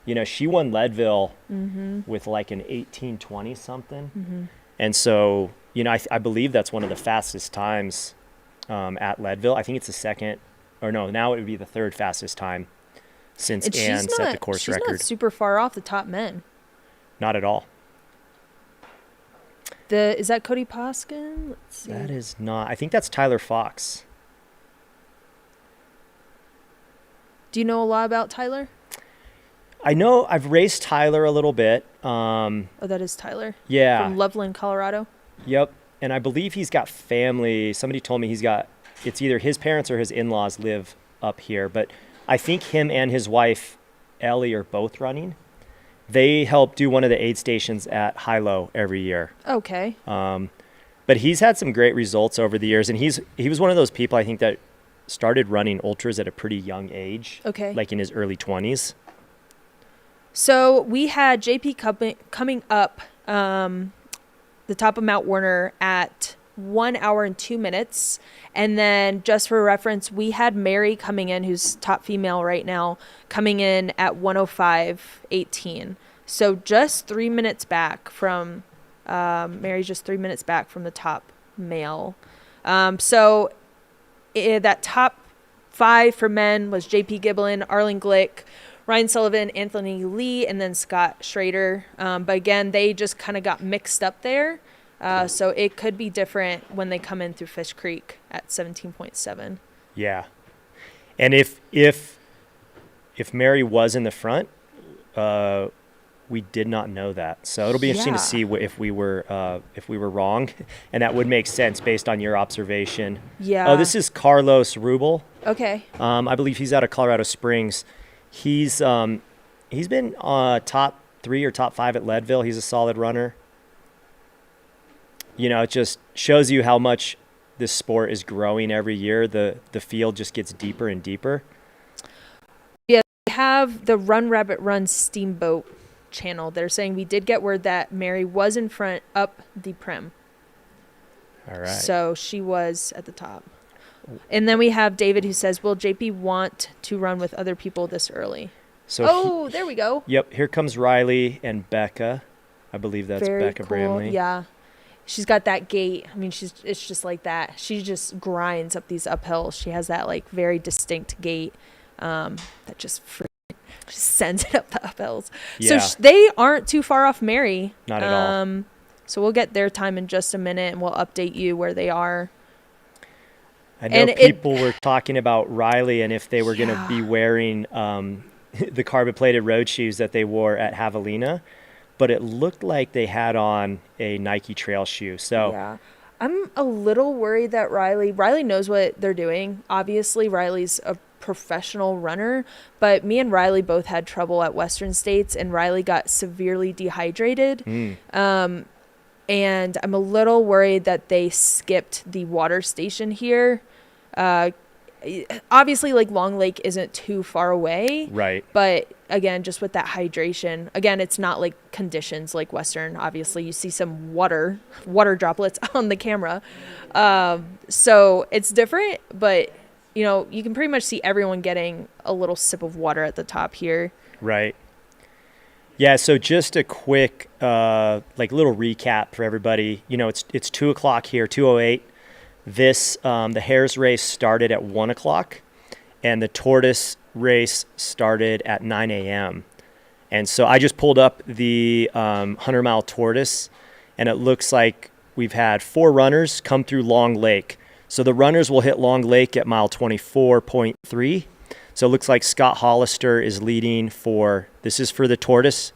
You know, she won Leadville with like an 18:20 something. And so, you know, I believe that's one of the fastest times at Leadville. I think it's the second, or no, now it would be the third fastest time since Ann set the course record. She's not super far off the top men. Not at all. Is that Cody Poskin? Let's see. That is not. I think that's Tyler Fox. Do you know a lot about Tyler? I know I've raced Tyler a little bit. Oh, that is Tyler. Yeah. From Loveland, Colorado. Yep. And I believe he's got family. Somebody told me it's either his parents or his in-laws live up here. But I think him and his wife, Ellie, are both running. They help do one of the aid stations at Hilo every year. Okay. But he's had some great results over the years. And he was one of those people, I think, that started running ultras at a pretty young age. Okay. Like in his early 20s. So we had JP coming up the top of Mount Warner at 1 hour and 2 minutes. And then just for reference, we had Mary coming in, who's top female right now, coming in at 1:05:18. So just 3 minutes back from Mary's just 3 minutes back from the top male. So that top 5 for men was JP Giblin, Arlen Glick, Ryan Sullivan, Anthony Lee, and then Scott Schrader. But again, they just kind of got mixed up there. So it could be different when they come in through Fish Creek at 17.7. Yeah. And if Mary was in the front, we did not know that. So it'll be interesting to see if we were wrong, and that would make sense based on your observation. Yeah. Oh, this is Carlos Rubel. Okay. I believe he's out of Colorado Springs. He's been top 3 or top 5 at Leadville. He's a solid runner. You know, it just shows you how much this sport is growing every year. The field just gets deeper and deeper. Yeah, we have the Run Rabbit Run Steamboat channel. They're saying we did get word that Mary was in front up the Prim. All right. So she was at the top. And then we have David who says, will JP want to run with other people this early? So there we go. Yep, here comes Riley and Becca. I believe that's Very Becca cool. Bramley. Yeah. She's got that gait. I mean, it's just like that. She just grinds up these uphills. She has that like very distinct gait that just sends it up the uphills. Yeah. So they aren't too far off Mary. Not at all. So we'll get their time in just a minute, and we'll update you where they are. I know people were talking about Riley and if they were going to be wearing the carbon-plated road shoes that they wore at Javelina. But it looked like they had on a Nike trail shoe. So yeah, I'm a little worried that Riley knows what they're doing. Obviously, Riley's a professional runner, but me and Riley both had trouble at Western States, and Riley got severely dehydrated. And I'm a little worried that they skipped the water station here. obviously like Long Lake isn't too far away. Right. But again, just with that hydration, again, it's not like conditions like Western. Obviously, you see some water droplets on the camera. So it's different, but you can pretty much see everyone getting a little sip of water at the top here. Right. Yeah, so just a quick little recap for everybody. It's 2 o'clock here, 2:08. This the Hares race started at 1 o'clock, and the Tortoise race started at 9 a.m. And so I just pulled up the 100-mile Tortoise, and it looks like we've had 4 runners come through Long Lake. So the runners will hit Long Lake at mile 24.3. So it looks like Scott Hollister is leading this is for the Tortoise.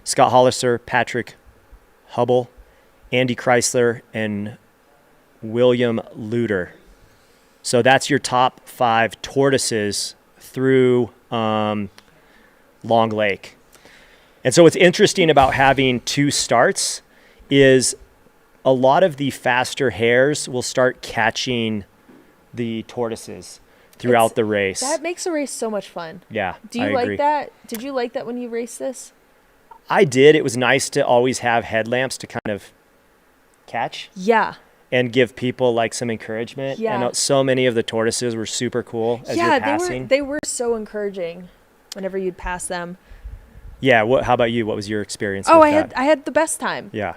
Scott Hollister, Patrick Hubble, Andy Chrysler, and William Luter. So that's your top 5 Tortoises through Long Lake. And so what's interesting about having 2 starts is a lot of the faster hares will start catching the Tortoises throughout the race. That makes the race so much fun. Yeah, Do you I like agree. that? Did you like that when you raced this? I did. It was nice to always have headlamps to kind of catch Yeah. and give people like some encouragement. Yeah. And so many of the Tortoises were super cool as you're passing. they were so encouraging whenever you'd pass them. Yeah. How about you? What was your experience? Oh, with I had the best time. Yeah.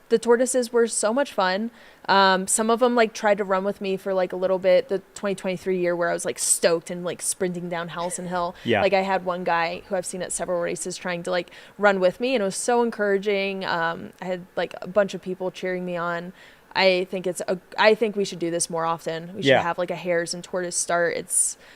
The Tortoises were so much fun. Some of them like tried to run with me for like a little bit. The 2023 year where I was like stoked and like sprinting down Howson Hill. Yeah. Like I had one guy who I've seen at several races trying to like run with me, and it was so encouraging. I had like a bunch of people cheering me on. I think we should do this more often. We should have like a Hares and Tortoise start.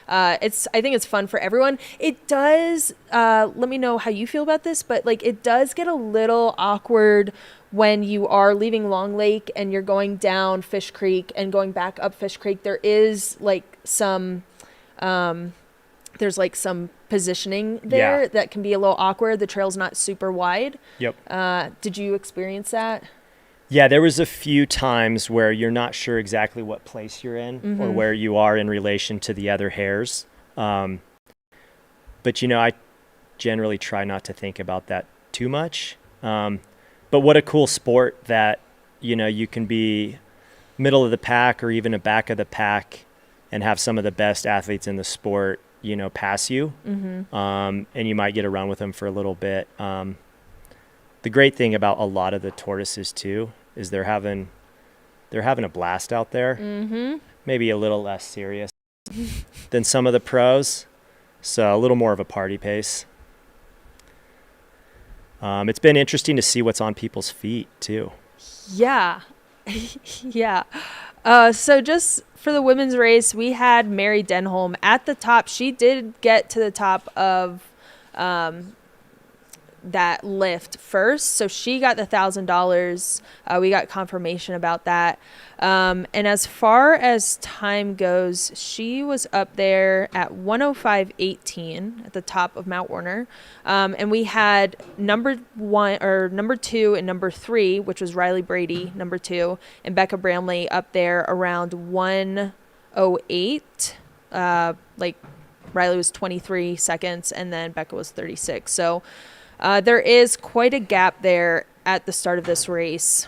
I think it's fun for everyone. It does, let me know how you feel about this, but like it does get a little awkward when you are leaving Long Lake and you're going down Fish Creek and going back up Fish Creek. There is like some, there's like some positioning there that can be a little awkward. The trail's not super wide. Yep. Did you experience that? Yeah, there was a few times where you're not sure exactly what place you're in or where you are in relation to the other hares. But, I generally try not to think about that too much. But what a cool sport that, you can be middle of the pack or even a back of the pack and have some of the best athletes in the sport, pass you. And you might get a run with them for a little bit. The great thing about a lot of the Tortoises too is they're having a blast out there. Maybe a little less serious than some of the pros, so a little more of a party pace. It's been interesting to see what's on people's feet too. Yeah. Yeah. So just for the women's race, we had Mary Denholm at the top. She did get to the top of that lift first, so she got the $1,000. We got confirmation about that, and as far as time goes, she was up there at 105.18 at the top of Mount Warner, and we had number 2 and number 3, which was Riley Brady, number 2, and Becca Bramley up there around 108. Like Riley was 23 seconds and then Becca was 36, so there is quite a gap there at the start of this race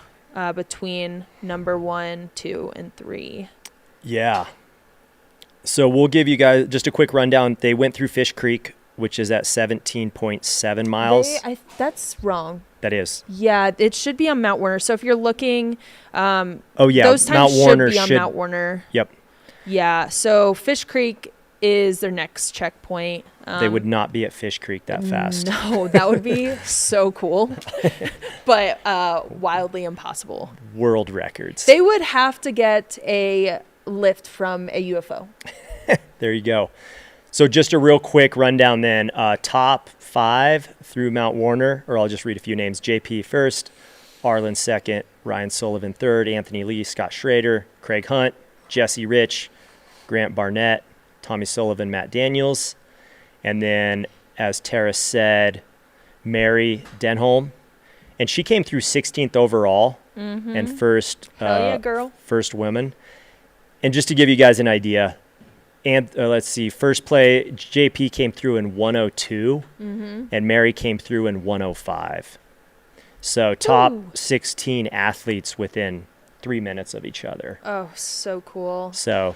between number 1, 2, and 3. Yeah. So we'll give you guys just a quick rundown. They went through Fish Creek, which is at 17.7 miles. That's wrong. That is. Yeah, it should be on Mount Warner. So if you're looking, those times Mount Warner should be on Mount Warner. Yep. Yeah, so Fish Creek is their next checkpoint. They would not be at Fish Creek that fast. No, that would be so cool, but wildly impossible. World records. They would have to get a lift from a UFO. There you go. So just a real quick rundown then. Top 5 through Mount Warner, or I'll just read a few names. JP first, Arlen second, Ryan Sullivan third, Anthony Lee, Scott Schrader, Craig Hunt, Jesse Rich, Grant Barnett, Tommy Sullivan, Matt Daniels. And then, as Tara said, Mary Denholm. And she came through 16th overall and first Hell yeah, girl. first women. And just to give you guys an idea, And let's see, first play, JP came through in 102, and Mary came through in 105. So top 16 athletes within 3 minutes of each other. Oh, so cool. So,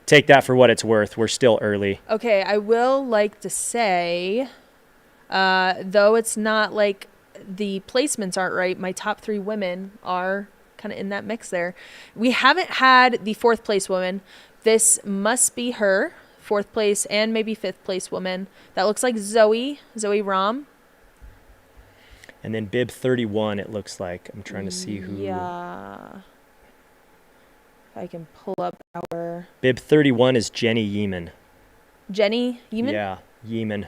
take that for what it's worth. We're still early. Okay, I will like to say, though it's not like the placements aren't right, my top 3 women are kind of in that mix there. We haven't had the 4th place woman. This must be her, 4th place and maybe 5th place woman. That looks like Zoe Rom. And then bib 31, it looks like. I'm trying to see who. Yeah. If I can pull up our. Bib 31 is Jenny Yeeman. Jenny Yeeman? Yeah, Yeeman.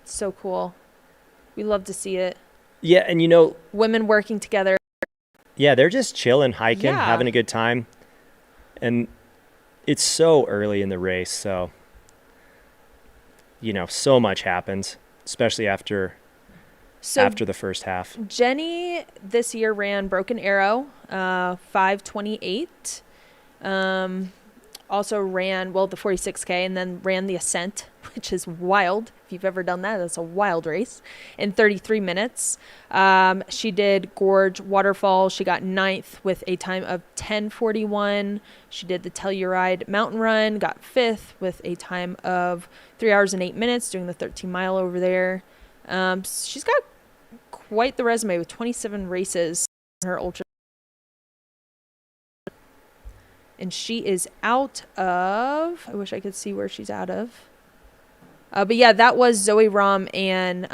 So cool. We love to see it. Yeah, and women working together. Yeah, they're just chilling, hiking, Yeah. having a good time. And it's so early in the race, so so much happens, especially after the first half. Jenny this year ran Broken Arrow, 5:28. Also ran, the 46K, and then ran the Ascent, which is wild. If you've ever done that, that's a wild race, in 33 minutes. She did Gorge Waterfall. She got 9th with a time of 10:41. She did the Telluride Mountain Run, got 5th with a time of 3 hours and 8 minutes, doing the 13 mile over there. She's got quite the resume with 27 races in her ultra. And she is out of, I wish I could see where she's out of. But yeah, that was Zoe Rom and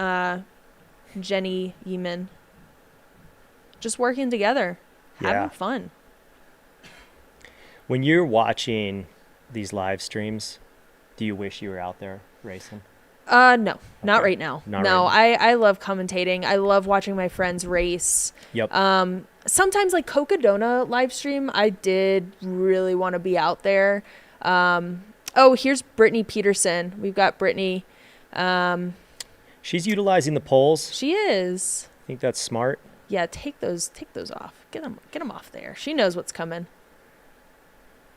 Jenny Yeeman. Just working together, having fun. When you're watching these live streams, do you wish you were out there racing? No, not right now. Not no, right I love commentating. I love watching my friends race. Yep. Sometimes like Cocodona live stream, I did really want to be out there. Here's Brittany Peterson. We've got Brittany. She's utilizing the poles. She is. I think that's smart. Yeah, take those off. Get them off there. She knows what's coming.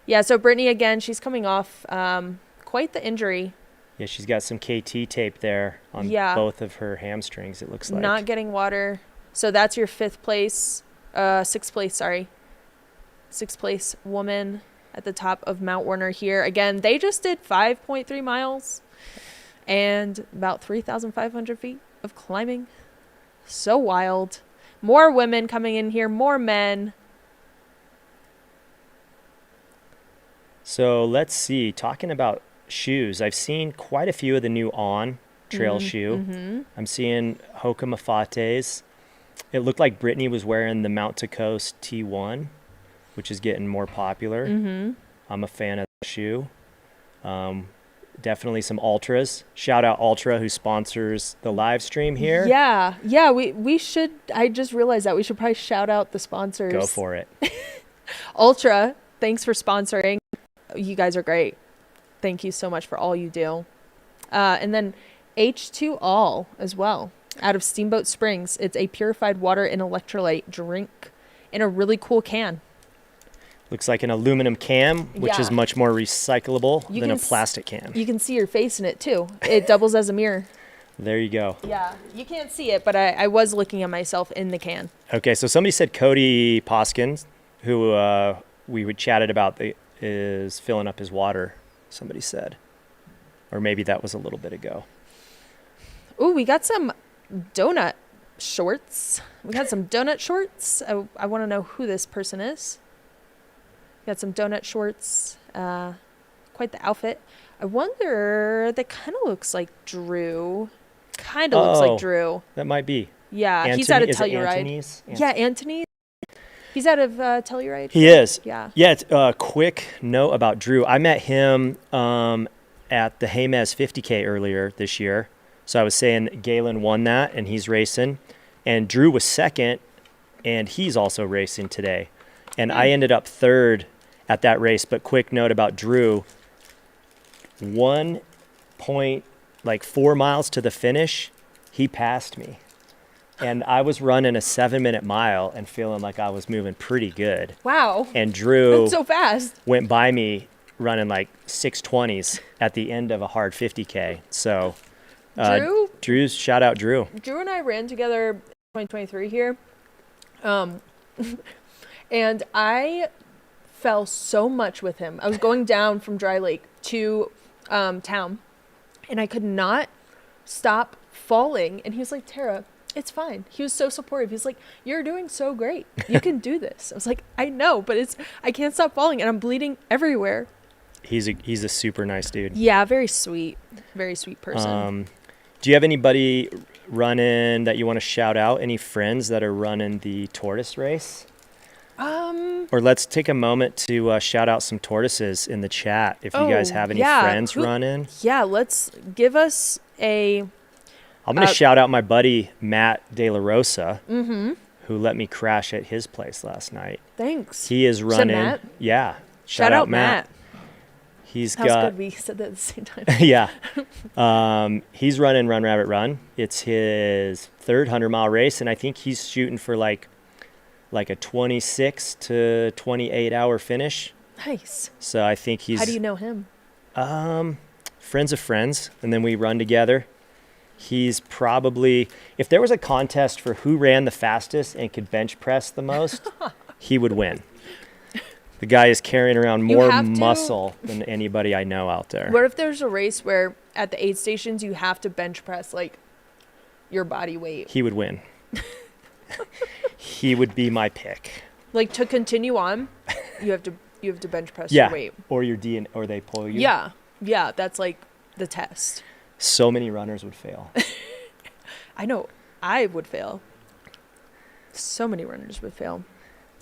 Yeah, so Brittany again, she's coming off quite the injury. Yeah, she's got some KT tape there on both of her hamstrings, it looks like. Not getting water. So that's your 6th place woman at the top of Mount Warner here. Again, they just did 5.3 miles and about 3,500 feet of climbing. So wild. More women coming in here, more men. So let's see, talking about shoes, I've seen quite a few of the new On trail shoe. I'm seeing Hoka Mafates. It looked like Brittany was wearing the Mount to Coast T1, which is getting more popular. I'm a fan of the shoe. Definitely some Altras. Shout out Altra, who sponsors the live stream here. Yeah, we should. I just realized that we should probably shout out the sponsors. Go for it. Altra, thanks for sponsoring. You guys are great. Thank you so much for all you do. And then H2 All as well, out of Steamboat Springs. It's a purified water and electrolyte drink in a really cool can. Looks like an aluminum can, which is much more recyclable than a plastic can. You can see your face in it too. It doubles as a mirror. There you go. Yeah, you can't see it, but I was looking at myself in the can. Okay, so somebody said Cody Poskins, who we chatted about, is filling up his water, somebody said. Or maybe that was a little bit ago. Ooh, we got some donut shorts. We got some donut shorts. I want to know who this person is. Got some donut shorts. Quite the outfit. I wonder, that kind of looks like Drew. Looks like Drew. That might be. Yeah, he's out of Telluride. Anthony's? Yeah, Anthony. He's out of Telluride. He is. Yeah. Yeah, it's a quick note about Drew. I met him at the Hames 50K earlier this year. So I was saying Galen won that, and he's racing. And Drew was second, and he's also racing today. And I ended up third at that race. But quick note about Drew, 4 miles to the finish, he passed me. And I was running a 7-minute mile and feeling like I was moving pretty good. Wow. And Drew That's so fast. went by me running like 6:20s at the end of a hard 50K. So shout out Drew. Drew and I ran together 2023 here. And I fell so much with him. I was going down from Dry Lake to town, and I could not stop falling. And he was like, Tara, it's fine. He was so supportive. He's like, you're doing so great. You can do this. I was like, I know, but I can't stop falling, and I'm bleeding everywhere. He's a super nice dude. Yeah, very sweet person. Do you have anybody running that you want to shout out? Any friends that are running the Tortoise race? Or let's take a moment to shout out some tortoises in the chat if you guys have any friends running. Yeah, let's give us a... I'm going to shout out my buddy Matt De La Rosa, who let me crash at his place last night. Thanks. He is running. Matt? Yeah. Shout out Matt. He's Sounds got. Good we said that at the same time. Yeah. He's running Run Rabbit Run. It's his third 100-mile race, and I think he's shooting for like a 26 to 28 hour finish. Nice. So I think he's... How do you know him? Friends of friends, and then we run together. He's probably... If there was a contest for who ran the fastest and could bench press the most, he would win. The guy is carrying around more muscle than anybody I know out there. What if there's a race where at the aid stations you have to bench press like your body weight? He would win. He would be my pick. Like to continue on, you have to bench press your weight. Or your or they pull you. Yeah. Yeah, that's like the test. So many runners would fail. I know. I would fail. So many runners would fail.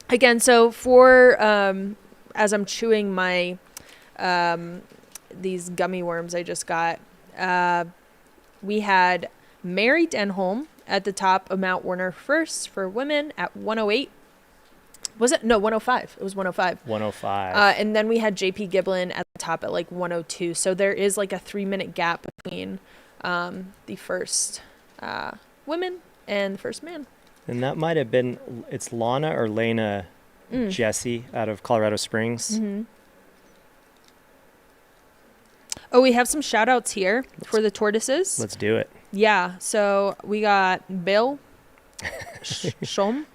Again, so for as I'm chewing my these gummy worms I just got, we had Mary Denholm at the top of Mount Warner first for women at 108. Was it? No, 105. It was 105. 105. And then we had JP Giblin at the top at like 102. So there is like a 3-minute gap between the first women and the first man. And that might have been, it's Lana or Lena Jesse out of Colorado Springs. Mm-hmm. Oh, we have some shout outs here for the tortoises. Let's do it. Yeah. So we got Bill Shom.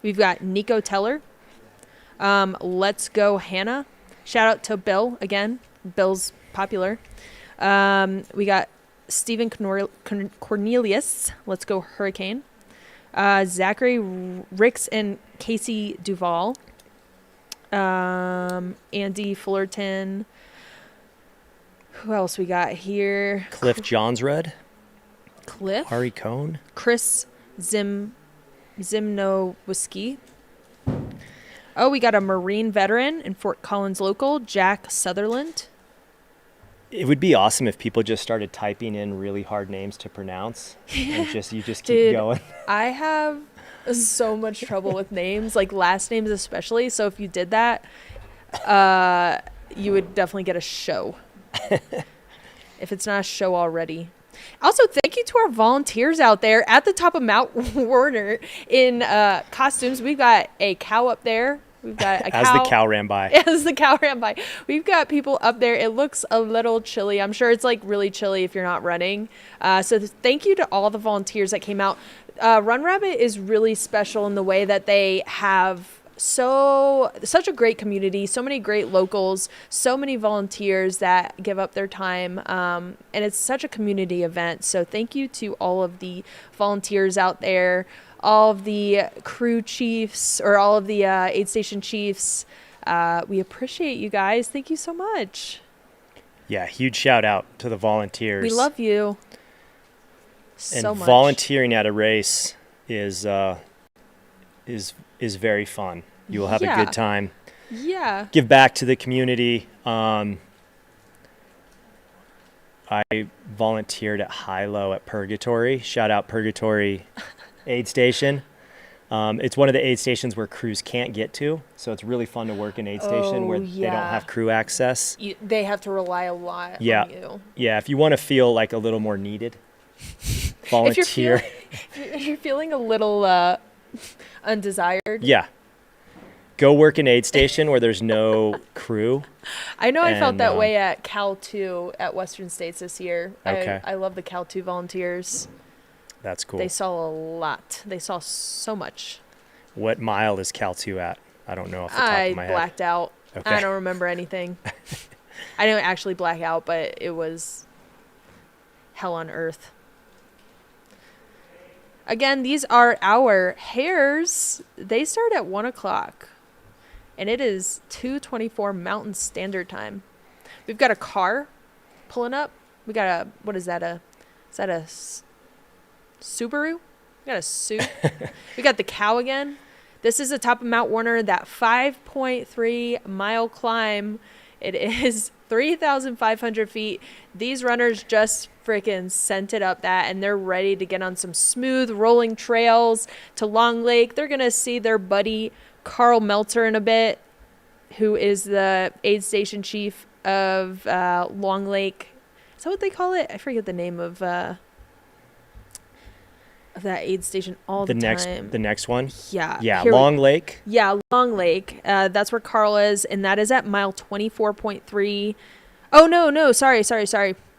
We've got Nico Teller. Let's Go Hannah. Shout out to Bill again. Bill's popular. We got Stephen Cornelius. Let's Go Hurricane. Zachary Ricks and Casey Duvall. Andy Fullerton. Who else we got here? Cliff Johnsrud. Cliff. Ari Cohn. Chris Zimnowski. Oh, we got a Marine veteran in Fort Collins local, Jack Sutherland. It would be awesome if people just started typing in really hard names to pronounce and you just keep going. I have so much trouble with names, like last names especially. So if you did that, you would definitely get a show. If it's not a show already. Also, thank you to our volunteers out there at the top of Mount Warner in costumes. We've got a cow up there. We've got a cow. As the cow ran by. As the cow ran by. We've got people up there. It looks a little chilly. I'm sure it's like really chilly if you're not running. So thank you to all the volunteers that came out. Run Rabbit is really special in the way that they have such a great community, so many great locals, so many volunteers that give up their time, and it's such a community event. So thank you to all of the volunteers out there, all of the crew chiefs or all of the aid station chiefs. We appreciate you guys. Thank you so much. Yeah, huge shout out to the volunteers. We love you so much. Volunteering at a race is very fun. You will have a good time. Yeah. Give back to the community. I volunteered at Hilo at Purgatory. Shout out Purgatory Aid Station. It's one of the aid stations where crews can't get to, so it's really fun to work an aid station where they don't have crew access. They have to rely a lot on you. Yeah, if you want to feel like a little more needed, volunteer. If you're feeling a little undesired. Yeah. Go work an aid station where there's no crew. I know I felt that way at Cal 2 at Western States this year. Okay. I love the Cal 2 volunteers. That's cool. They saw a lot. They saw so much. What mile is Cal 2 at? I don't know off the top of my head. I blacked out. Okay. I don't remember anything. I didn't actually black out, but it was hell on earth. Again, these are our hares. They start at 1 o'clock. And it is 2:24 Mountain Standard Time. We've got a car pulling up. We got a, what is that? Is that a Subaru? We got a Suit. We got the cow again. This is the top of Mount Warner, that 5.3 mile climb. It is 3,500 feet. These runners just freaking sent it up that, and they're ready to get on some smooth rolling trails to Long Lake. They're going to see their buddy Carl Meltzer in a bit, who is the aid station chief of Long Lake. Is that what they call it? I forget the name of that aid station all the time. The next one? Yeah. Yeah, Long Lake. Yeah, Long Lake. That's where Carl is, and that is at mile 24.3. Oh, no. Sorry.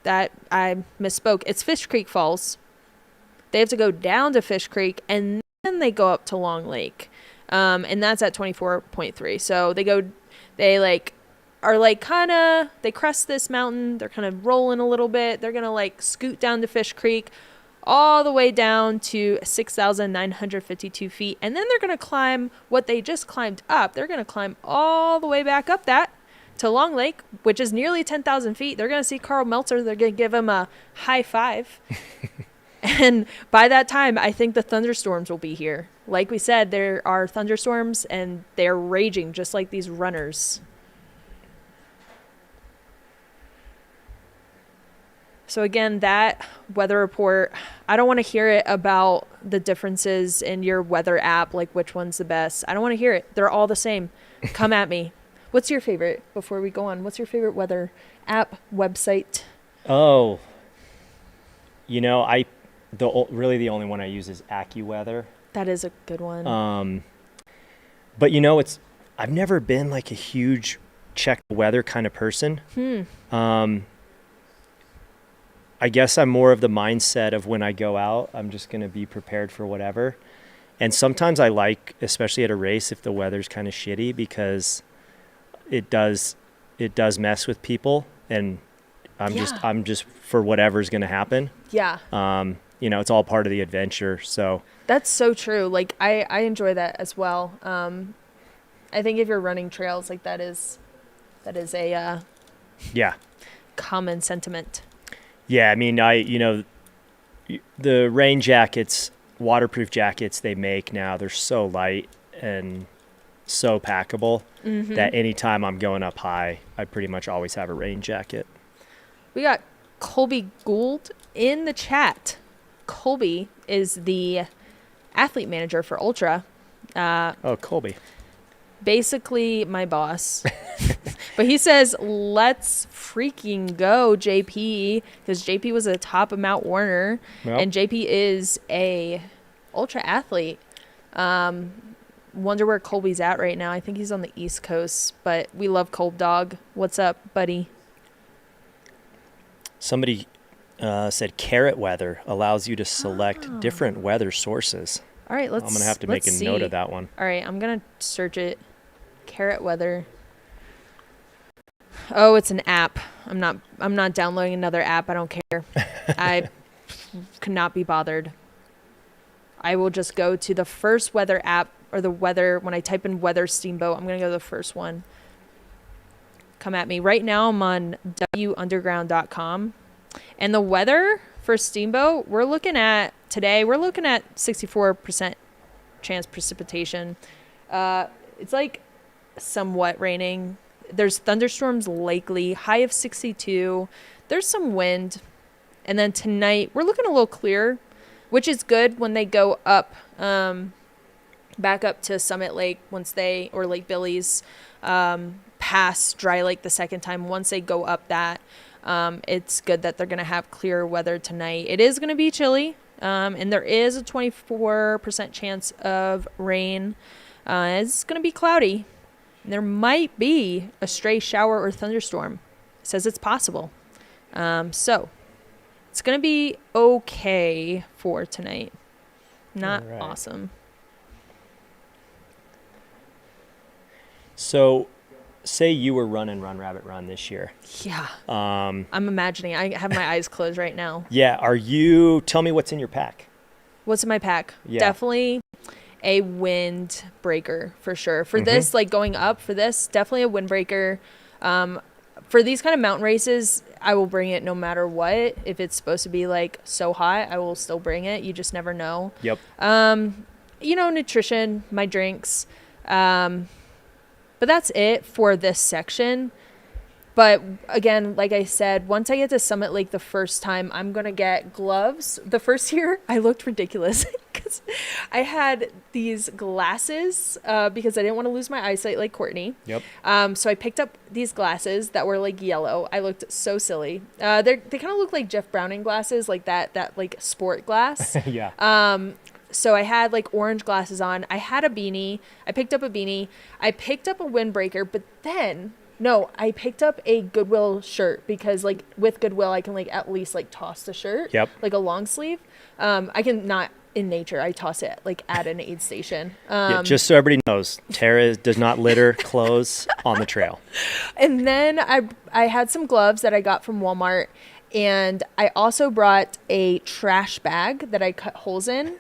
That I misspoke. It's Fish Creek Falls. They have to go down to Fish Creek, and then they go up to Long Lake. And that's at 24.3. So they crest this mountain. They're kind of rolling a little bit. They're going to scoot down to Fish Creek all the way down to 6,952 feet. And then they're going to climb what they just climbed up. They're going to climb all the way back up that to Long Lake, which is nearly 10,000 feet. They're going to see Carl Meltzer. They're going to give him a high five. And by that time, I think the thunderstorms will be here. Like we said, there are thunderstorms, and they're raging just like these runners. So again, that weather report, I don't want to hear it about the differences in your weather app, like which one's the best. I don't want to hear it. They're all the same. Come at me. What's your favorite, before we go on? What's your favorite weather app, website? Oh, really the only one I use is AccuWeather. That is a good one. But I've never been a huge check the weather kind of person. I guess I'm more of the mindset of when I go out, I'm just going to be prepared for whatever. And sometimes I like, especially at a race, if the weather's kind of shitty, because it does mess with people, and I'm just for whatever's going to happen. Yeah. It's all part of the adventure. So that's so true. I enjoy that as well. I think if you're running trails, that is a common sentiment. Yeah, I mean, the rain jackets, waterproof jackets they make now, they're so light and so packable that anytime I'm going up high, I pretty much always have a rain jacket. We got Colby Gould in the chat. Colby is the athlete manager for Ultra. Colby. Basically my boss. But he says, let's freaking go, JP, because JP was at the top of Mount Warner, and JP is a Ultra athlete. Wonder where Colby's at right now. I think he's on the East Coast, but we love Colb Dog. What's up, buddy? Somebody said Carrot Weather allows you to select different weather sources. All right, I'm gonna have to make a note of that one. All right, I'm gonna search it. Carrot Weather. Oh, it's an app. I'm not downloading another app. I don't care. I could not be bothered. I will just go to the first weather app, or the weather. When I type in weather Steamboat, I'm gonna go to the first one. Come at me. Right now I'm on wunderground.com, and the weather for Steamboat, we're looking at 64% chance precipitation. It's somewhat raining. There's thunderstorms likely, high of 62. There's some wind. And then tonight, we're looking a little clearer, which is good when they go up, back up to Summit Lake or Lake Billy's, pass Dry Lake the second time. Once they go up that, it's good that they're going to have clear weather tonight. It is going to be chilly. And there is a 24% chance of rain. It's going to be cloudy. There might be a stray shower or thunderstorm. It says it's possible. So it's going to be okay for tonight. Not awesome. So say you were running Run Rabbit Run this year. Yeah. I'm imagining. I have my eyes closed right now. Yeah. Tell me what's in your pack. What's in my pack? Yeah. Definitely a windbreaker for sure. For this, like going up for this, definitely a windbreaker. For these kind of mountain races, I will bring it no matter what. If it's supposed to be like so hot, I will still bring it. You just never know. Yep. Nutrition, my drinks. But that's it for this section. But again, like I said, once I get to Summit Lake the first time, I'm going to get gloves. The first year, I looked ridiculous because I had these glasses because I didn't want to lose my eyesight like Courtney. Yep. So I picked up these glasses that were like yellow. I looked so silly. They kind of look like Jeff Browning glasses, like that like sport glass. Yeah. So I had like orange glasses on. I had a beanie. I picked up a beanie. I picked up a windbreaker, but then I picked up a Goodwill shirt because like with Goodwill, I can like at least like toss the shirt. Yep. Like a long sleeve. I can not in nature. I toss it like at an aid station. Yeah, just so everybody knows, Tara does not litter clothes on the trail. And then I had some gloves that I got from Walmart. And I also brought a trash bag that I cut holes in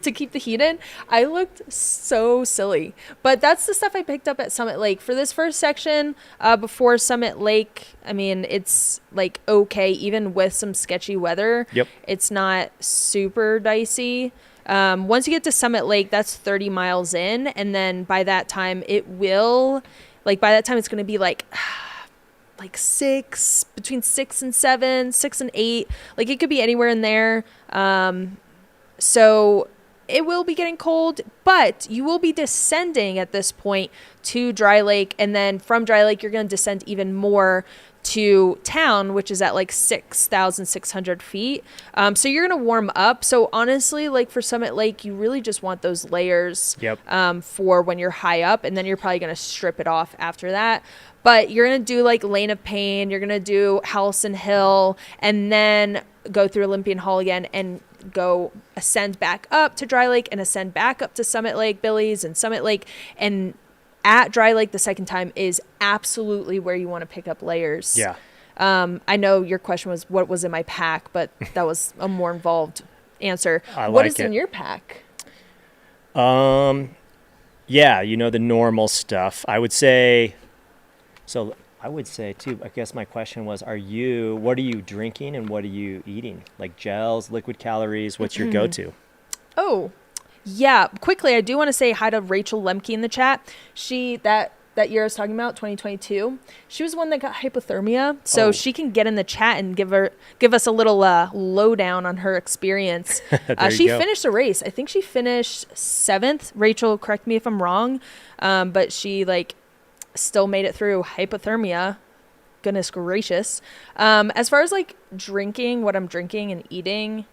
to keep the heat in. I looked so silly. But that's the stuff I picked up at Summit Lake. For this first section, before Summit Lake, I mean, it's like okay, even with some sketchy weather. Yep. It's not super dicey. Once you get to Summit Lake, that's 30 miles in. And then by that time, it's going to be like 6, between 6 and 7, 6 and 8. Like it could be anywhere in there. So it will be getting cold, but you will be descending at this point to Dry Lake. And then from Dry Lake, you're going to descend even more to town, which is at like 6,600 feet. So you're going to warm up. So honestly, like for Summit Lake, you really just want those layers for when you're high up, and then you're probably going to strip it off after that. But you're going to do like Lane of Pain, you're going to do Howelson Hill, and then go through Olympian Hall again and go ascend back up to Dry Lake and ascend back up to Summit Lake, Billy's and Summit Lake. And at Dry Lake the second time is absolutely where you want to pick up layers. Yeah. I know your question was what was in my pack, but that was a more involved answer. What is in your pack? Yeah, the normal stuff. I would say too, I guess my question was, what are you drinking and what are you eating? Like gels, liquid calories, what's your go-to? Oh, yeah. Quickly, I do want to say hi to Rachel Lemke in the chat. She, that year I was talking about, 2022, she was the one that got hypothermia. So she can get in the chat and give us a little lowdown on her experience. She finished the race. I think she finished 7th. Rachel, correct me if I'm wrong. But she still made it through hypothermia. Goodness gracious. As far as drinking, what I'm drinking and eating,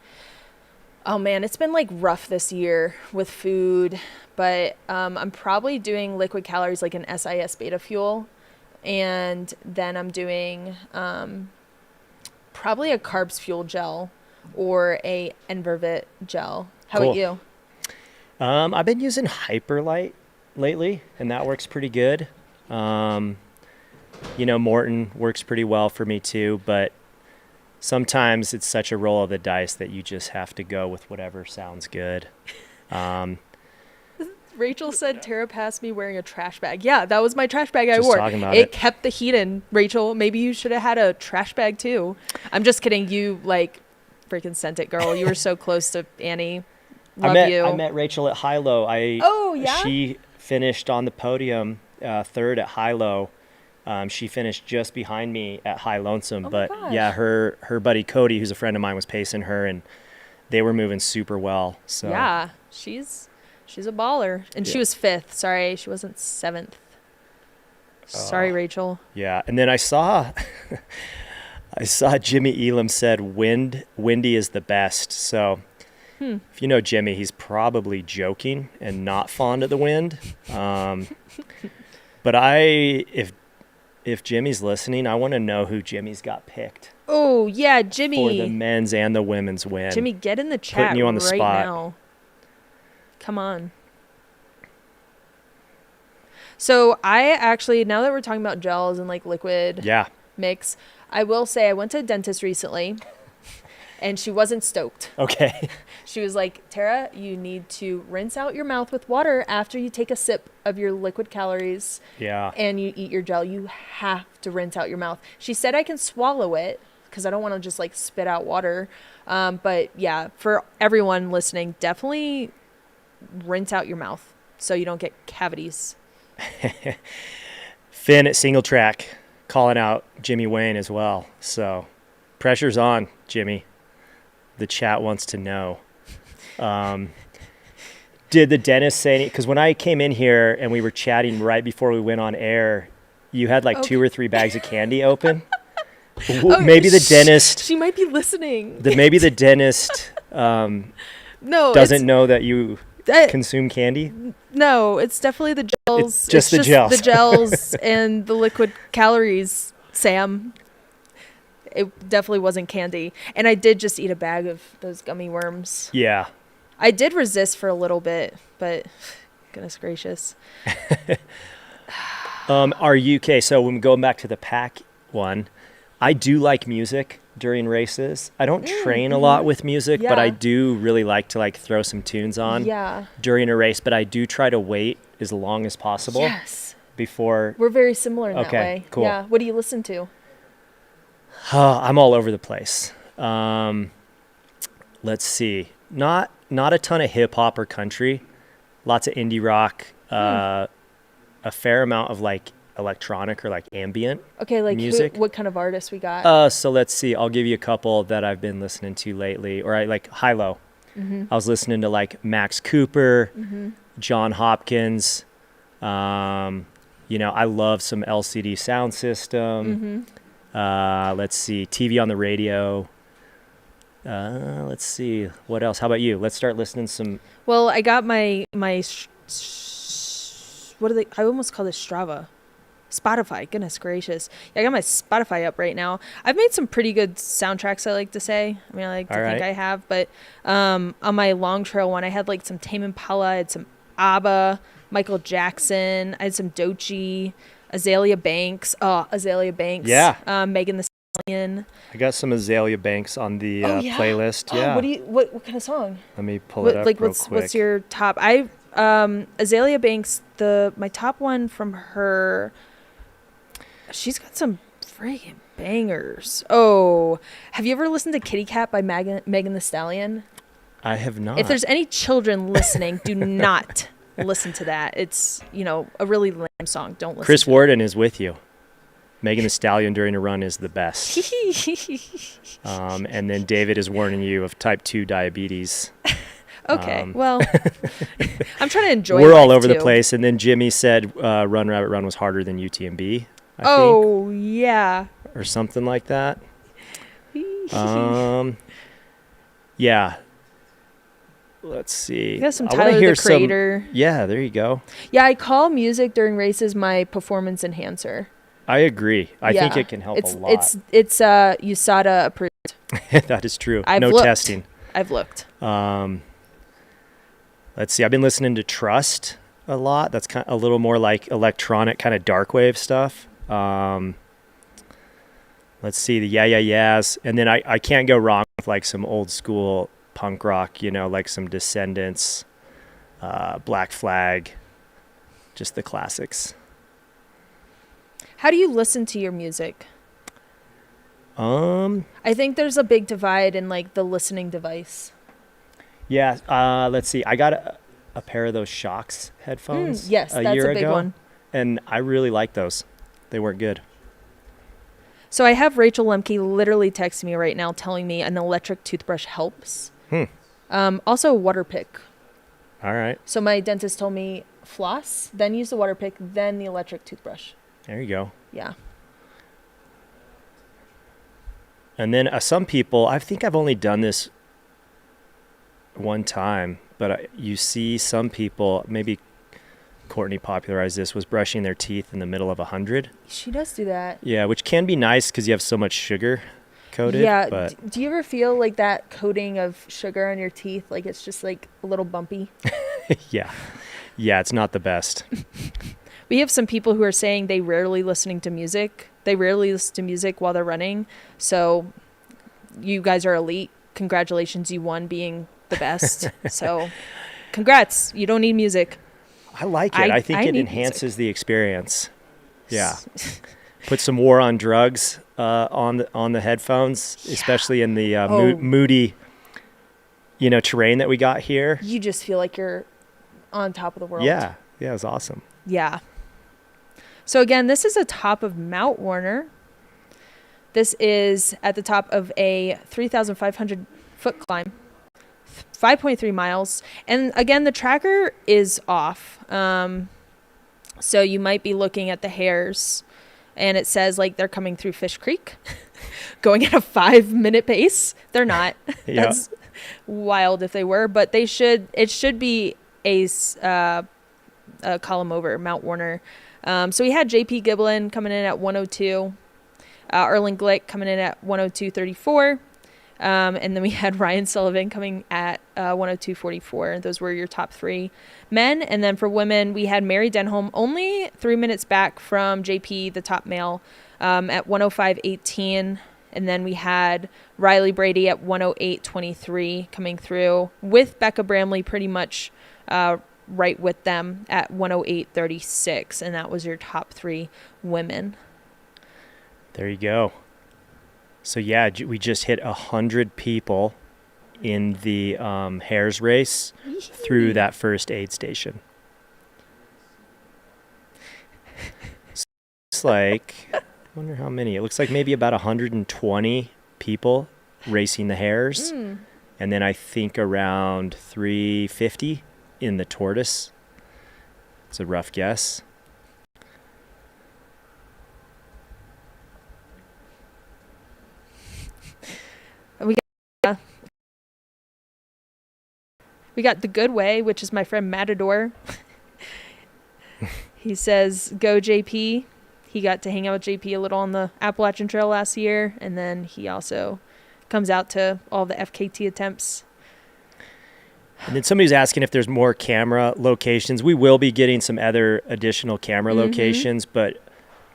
oh man, it's been rough this year with food, but I'm probably doing liquid calories like an SIS beta fuel, and then I'm doing probably a carbs fuel gel or a Envervit gel. How about you? I've been using Hyperlight lately, and that works pretty good. Morton works pretty well for me too, but sometimes it's such a roll of the dice that you just have to go with whatever sounds good. Rachel said Tara passed me wearing a trash bag. Yeah, that was my trash bag I just wore. Talking about it kept the heat in. Rachel, maybe you should have had a trash bag too. I'm just kidding. You freaking sent it, girl. You were so close to Annie. Love you. I met Rachel at Hilo. Oh, yeah? She finished on the podium, 3rd at Hilo. She finished just behind me at High Lonesome, but yeah, her buddy Cody, who's a friend of mine, was pacing her, and they were moving super well. So yeah, she's a baller, and she was 5th. Sorry, she wasn't 7th. Sorry, Rachel. Yeah, and then I saw Jimmy Elam said windy is the best. So If you know Jimmy, he's probably joking and not fond of the wind. But if Jimmy's listening, I want to know who Jimmy's got picked Oh yeah, Jimmy. for the men's and the women's win. Jimmy, get in the chat Putting you on the right spot. now. Come on. So I actually, now that we're talking about gels and like liquid Yeah. mix, I will say I went to a dentist recently and she wasn't stoked. Okay. She was like, Tara, you need to rinse out your mouth with water after you take a sip of your liquid calories Yeah. and you eat your gel. You have to rinse out your mouth. She said I can swallow it because I don't want to just like spit out water. But yeah, for everyone listening, definitely rinse out your mouth so you don't get cavities. Finn at Single Track calling out Jimmy Wayne as well. So pressure's on, Jimmy. The chat wants to know. Did the dentist say any? Because when I came in here and we were chatting right before we went on air, you had like 2 or 3 bags of candy open. Maybe the dentist. She might be listening. Maybe the dentist No, doesn't know that you that, consume candy. no, it's definitely the gels. It's just the gels. The gels and the liquid calories, Sam. It definitely wasn't candy. And I did just eat a bag of those gummy worms. Yeah. I did resist for a little bit, but goodness gracious. Are you okay? So when going back to the pack one, I do like music during races. I don't train a lot with music, but I Yeah. do really like to like throw some tunes on Yeah. during a race. But I do try to wait as long as possible Yes. before. We're very similar in that Okay, way. cool. Yeah. What do you listen to? I'm all over the place. Let's see. Not a ton of hip hop or country. Lots of indie rock. A fair amount of like electronic or like ambient. Okay, like music. what kind of artists we got? So let's see. I'll give you a couple that I've been listening to lately, or I like high-low. I was listening to like Max Cooper, John Hopkins. I love some LCD Sound System. Let's see. TV on the radio. Let's see. What else? How about you? Let's start listening some. Well, I got my what do they? I almost call this Strava. Spotify, goodness gracious. Yeah, I got my Spotify up right now. I've made some pretty good soundtracks, I like to say. I mean, I like to think I have. But on my long trail one, I had like some Tame Impala, I had some ABBA, Michael Jackson, I had some Doechii, Azalea Banks. Yeah. Megan Thee Stallion. I got some Azalea Banks on the playlist. Oh, Yeah. what kind of song? Let me pull it up real quick. What's your top? Azalea Banks, my top one from her. She's got some freaking bangers. Oh, have you ever listened to Kitty Cat by Megan Thee Stallion? I have not. If there's any children listening, do not listen to that. It's, a really lame song. Don't listen Chris to Warden is with you. Megan Thee Stallion during a run is the best. And then David is warning you of type 2 diabetes. Okay, well, I'm trying to enjoy We're life all over the too. place. And then Jimmy said Run Rabbit Run was harder than UTMB, I Oh, yeah. think, or something like that. Yeah. Let's see. You got some I wanna Tyler, hear the Creator. Yeah, there you go. Yeah, I call music during races my performance enhancer. I agree. I think Yeah. it can help it's, a lot. It's USADA approved. That is true. I've No looked. testing. I've looked. Let's see. I've been listening to Trust a lot. That's kind of a little more like electronic, kind of dark wave stuff. Let's see, the Yeah Yeah Yeahs, and then I can't go wrong with like some old school punk rock. Like some Descendants, Black Flag, just the classics. How do you listen to your music? I think there's a big divide in like the listening device. Yeah. Let's see. I got a pair of those Shocks headphones. Yes, a that's year a big ago, one. and I really like those. They weren't good. So I have Rachel Lemke literally texting me right now telling me an electric toothbrush helps. Also water pick. All right. So my dentist told me floss, then use the water pick, then the electric toothbrush. There you go. Yeah. And then some people, I think I've only done this one time, but you see some people, maybe Courtney popularized this, was brushing their teeth in the middle of 100. She does do that. Yeah, which can be nice because you have so much sugar coated. Yeah. But Do you ever feel like that coating of sugar on your teeth, like it's just like a little bumpy? yeah, it's not the best. We have some people who are saying they rarely listen to music while they're running. So you guys are elite. Congratulations, you won being the best. So congrats. You don't need music. I like it. I think it enhances the experience. Yeah. Put some War on Drugs on the headphones, especially in the moody, terrain that we got here. You just feel like you're on top of the world. Yeah. Yeah, it was awesome. Yeah. So again, this is atop of Mount Warner. This is at the top of a 3,500 foot climb, 5.3 miles. And again, the tracker is off. So you might be looking at the Hares and it says like they're coming through Fish Creek going at a 5-minute pace. They're not. That's wild if they were, but it should be a column over Mount Warner. So we had JP Giblin coming in at 102, Erling Glick coming in at 102.34. And then we had Ryan Sullivan coming at 102.44. Those were your top 3 men. And then for women, we had Mary Denholm only 3 minutes back from JP, the top male, at 105.18. And then we had Riley Brady at 108.23 coming through with Becca Bramley pretty much right with them at 108.36. And that was your top 3 women. There you go. So yeah, we just hit 100 people in the Hares race through that first aid station. So it's like, I wonder how many. It looks like maybe about 120 people racing the Hares, and then I think around 350 in the Tortoise. It's a rough guess. We got The Good Way, which is my friend Matador. He says, go JP. He got to hang out with JP a little on the Appalachian Trail last year. And then he also comes out to all the FKT attempts. And then somebody's asking if there's more camera locations. We will be getting some other additional camera locations, but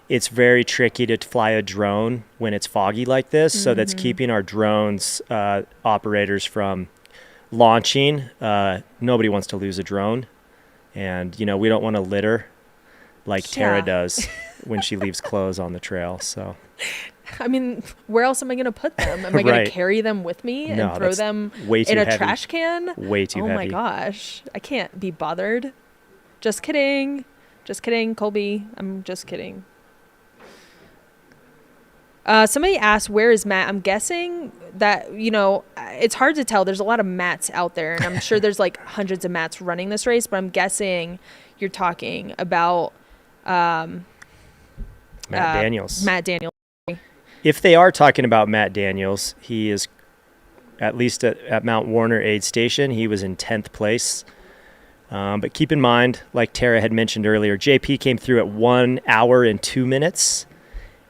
it's very tricky to fly a drone when it's foggy like this. So that's keeping our drones operators from launching. Nobody wants to lose a drone, and we don't want to litter like Tara does when she leaves clothes on the trail. So I mean, where else am I going to put them? Am I going to carry them with me and throw them in a trash can? Way too heavy. Oh my gosh, I can't be bothered. Just kidding, Colby, I'm just kidding. Somebody asked, where is Matt? I'm guessing that, it's hard to tell. There's a lot of Matts out there, and I'm sure there's like hundreds of Matts running this race, but I'm guessing you're talking about Matt Daniels. Matt Daniels. If they are talking about Matt Daniels, he is, at least at Mount Warner Aid Station, he was in 10th place. But keep in mind, like Tara had mentioned earlier, JP came through at 1 hour and 2 minutes.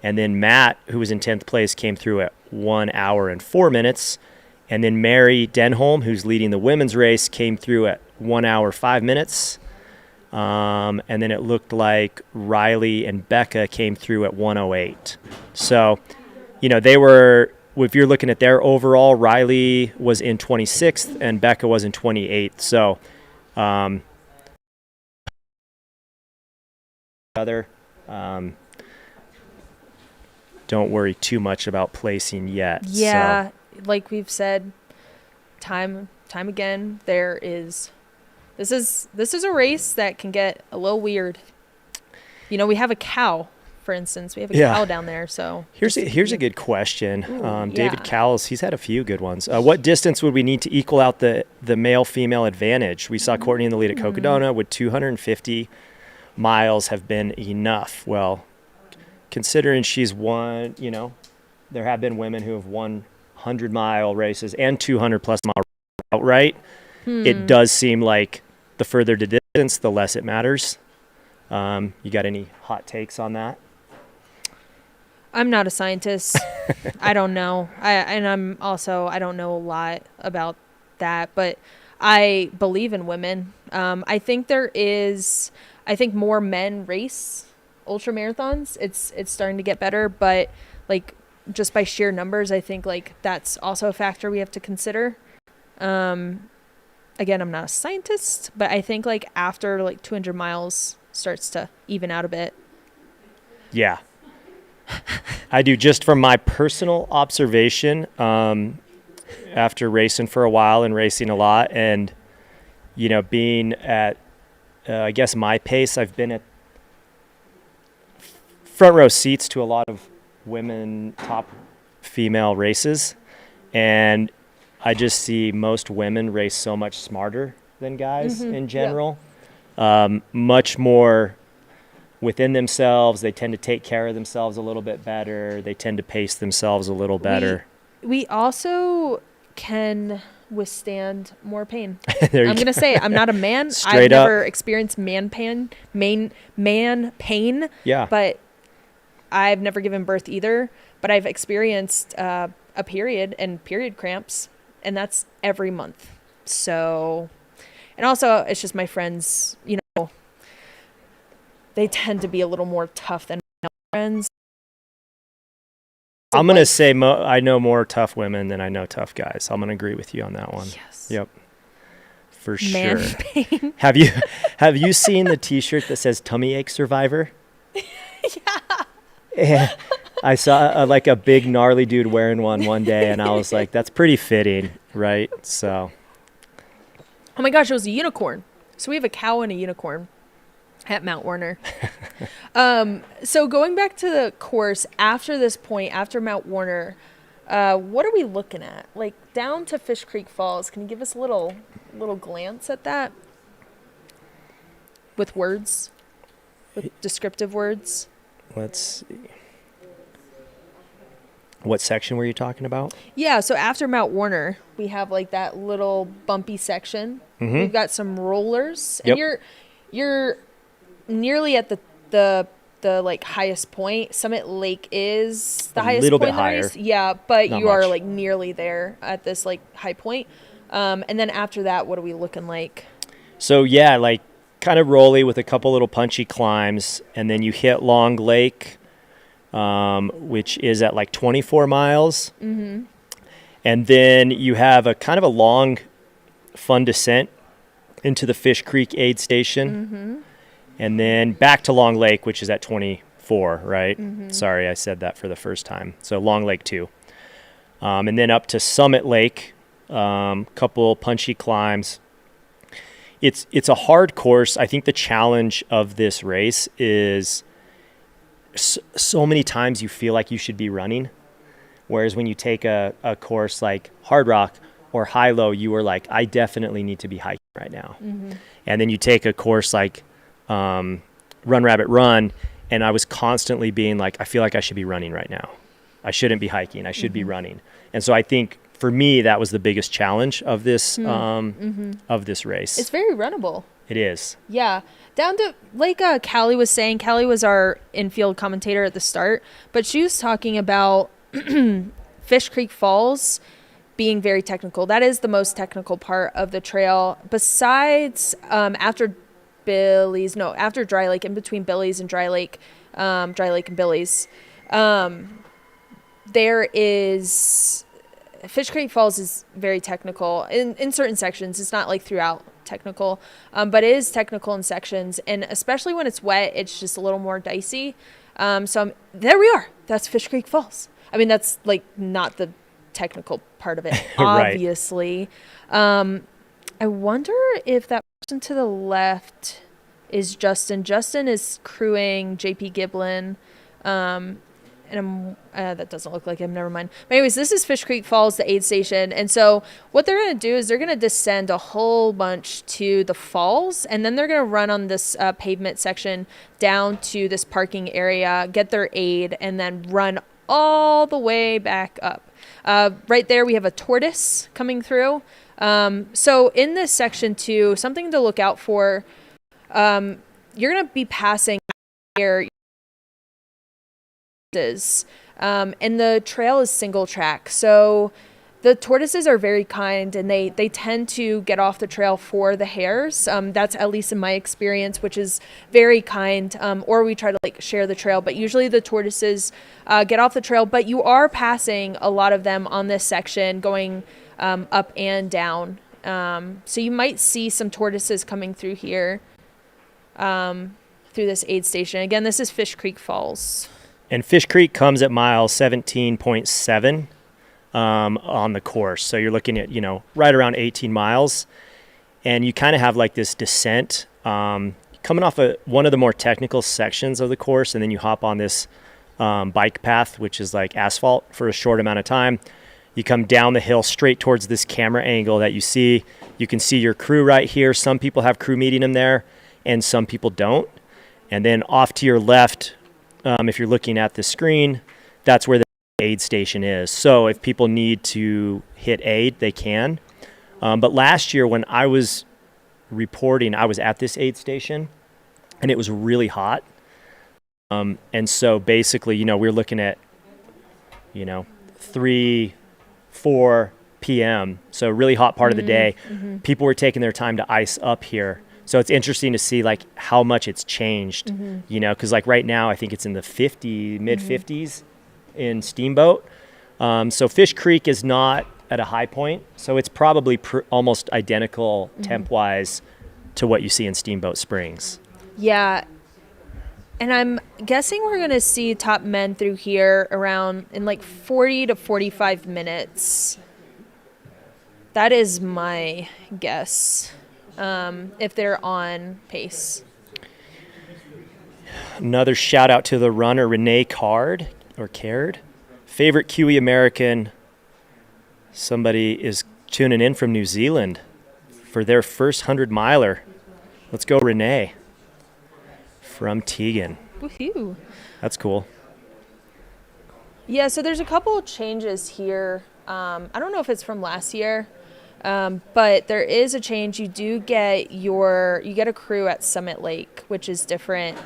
And then Matt, who was in 10th place, came through at 1 hour and 4 minutes. And then Mary Denholm, who's leading the women's race, came through at 1 hour, 5 minutes. And then it looked like Riley and Becca came through at 1:08. So, they were, if you're looking at their overall, Riley was in 26th and Becca was in 28th. So, don't worry too much about placing yet. Yeah, like we've said time again, this is a race that can get a little weird. We have a cow, for instance. We have a cow down there. So here's a good question. David Cowles, he's had a few good ones. What distance would we need to equal out the male-female advantage? We saw Courtney in the lead at Cocodona. Would 250 miles have been enough? Well, considering she's won, there have been women who have won 100-mile races and 200-plus mile outright, it does seem like the further the distance, the less it matters. You got any hot takes on that? I'm not a scientist. I don't know. I don't know a lot about that, but I believe in women. I think more men race ultra marathons. It's starting to get better, but like just by sheer numbers, I think like that's also a factor we have to consider. Again, I'm not a scientist, but I think like after like 200 miles starts to even out a bit. Yeah. I do, just from my personal observation, after racing for a while and racing a lot, and being at I guess my pace, I've been at front row seats to a lot of women top female races, and I just see most women race so much smarter than guys in general. Much more within themselves. They tend to take care of themselves a little bit better. They tend to pace themselves a little better. We also can withstand more pain. I'm going to say it. I'm not a man. I've never experienced man pain. Yeah. But I've never given birth either. But I've experienced a period and period cramps, and that's every month. So, and also it's just my friends, they tend to be a little more tough than my friends. I'm going to say I know more tough women than I know tough guys. I'm going to agree with you on that one. Yes. Yep. For Man sure. pain. Have you seen the t-shirt that says tummy ache survivor? Yeah. I saw like a big gnarly dude wearing one day, and I was like, that's pretty fitting, right? So. Oh my gosh, it was a unicorn. So we have a cow and a unicorn at Mount Warner. So going back to the course, after this point, after Mount Warner, what are we looking at? Like down to Fish Creek Falls. Can you give us a little glance at that? With words? With descriptive words? Let's see. What section were you talking about? Yeah, so after Mount Warner, we have like that little bumpy section. We've got some rollers, and you're nearly at the like highest point. Summit Lake is the highest little point bit in the higher. race. Yeah, but Not you are much. like nearly there at this like high point. And then after that, what are we looking like? So yeah, like kind of rolly with a couple little punchy climbs, and then you hit Long Lake, which is at like 24 miles. And then you have a kind of a long, fun descent into the Fish Creek aid station. And then back to Long Lake, which is at 24, right? Sorry, I said that for the first time. So Long Lake 2. And then up to Summit Lake, couple punchy climbs. It's a hard course. I think the challenge of this race is so many times you feel like you should be running. Whereas when you take a course like Hard Rock or High-Low, you are like, I definitely need to be hiking right now. And then you take a course like Run Rabbit Run, and I was constantly being like, I feel like I should be running right now. I shouldn't be hiking. I should be running. And so I think for me, that was the biggest challenge of this of this race. It's very runnable. It is. Yeah. Down to, like Callie was saying, Callie was our infield commentator at the start, but she was talking about Fish Creek Falls being very technical. That is the most technical part of the trail. Besides, after Dry Lake, in between Billy's and Dry Lake and Billy's, there is... Fish Creek Falls is very technical in certain sections. It's not like throughout technical, but it is technical in sections, and especially when it's wet, it's just a little more dicey. There we are. That's Fish Creek Falls. I mean, that's like not the technical part of it, Right. obviously. I wonder if that person to the left is Justin. Justin is crewing JP Giblin. And that doesn't look like him. Never mind. But anyways, this is Fish Creek Falls, the aid station. And so what they're going to do is they're going to descend a whole bunch to the falls, and then they're going to run on this pavement section down to this parking area, get their aid, and then run all the way back up. Right there, we have a Tortoise coming through. So in this section too, something to look out for, you're going to be passing here. And the trail is single track. So the tortoises are very kind, and they tend to get off the trail for the hares. That's at least in my experience, which is very kind. Or we try to like share the trail, but usually the tortoises get off the trail. But you are passing a lot of them on this section, going up and down. So you might see some tortoises coming through here, through this aid station. Again, this is Fish Creek Falls. And Fish Creek comes at mile 17.7 on the course. So you're looking at, right around 18 miles. And you kind of have like this descent coming off one of the more technical sections of the course. And then you hop on this bike path, which is like asphalt for a short amount of time. You come down the hill straight towards this camera angle that you see. You can see your crew right here. Some people have crew meeting them there, and some people don't. And then off to your left, if you're looking at the screen, that's where the aid station is. So if people need to hit aid, they can. But last year when I was reporting, I was at this aid station, and it was really hot. And so basically, we're looking at, 3, 4 p.m. So really hot part of the day. Mm-hmm. People were taking their time to ice up here. So it's interesting to see like how much it's changed, because like right now I think it's in the mid 50s in Steamboat. So Fish Creek is not at a high point, so it's probably almost identical temp-wise to what you see in Steamboat Springs. Yeah, and I'm guessing we're going to see top men through here around in like 40 to 45 minutes. That is my guess. If they're on pace. Another shout out to the runner, Renee Caird. Favorite Kiwi American. Somebody is tuning in from New Zealand for their first 100-miler. Let's go, Renee. From Teagan. Woohoo. That's cool. Yeah, so there's a couple of changes here. I don't know if it's from last year. But there is a change. You do get a crew at Summit Lake, which is different.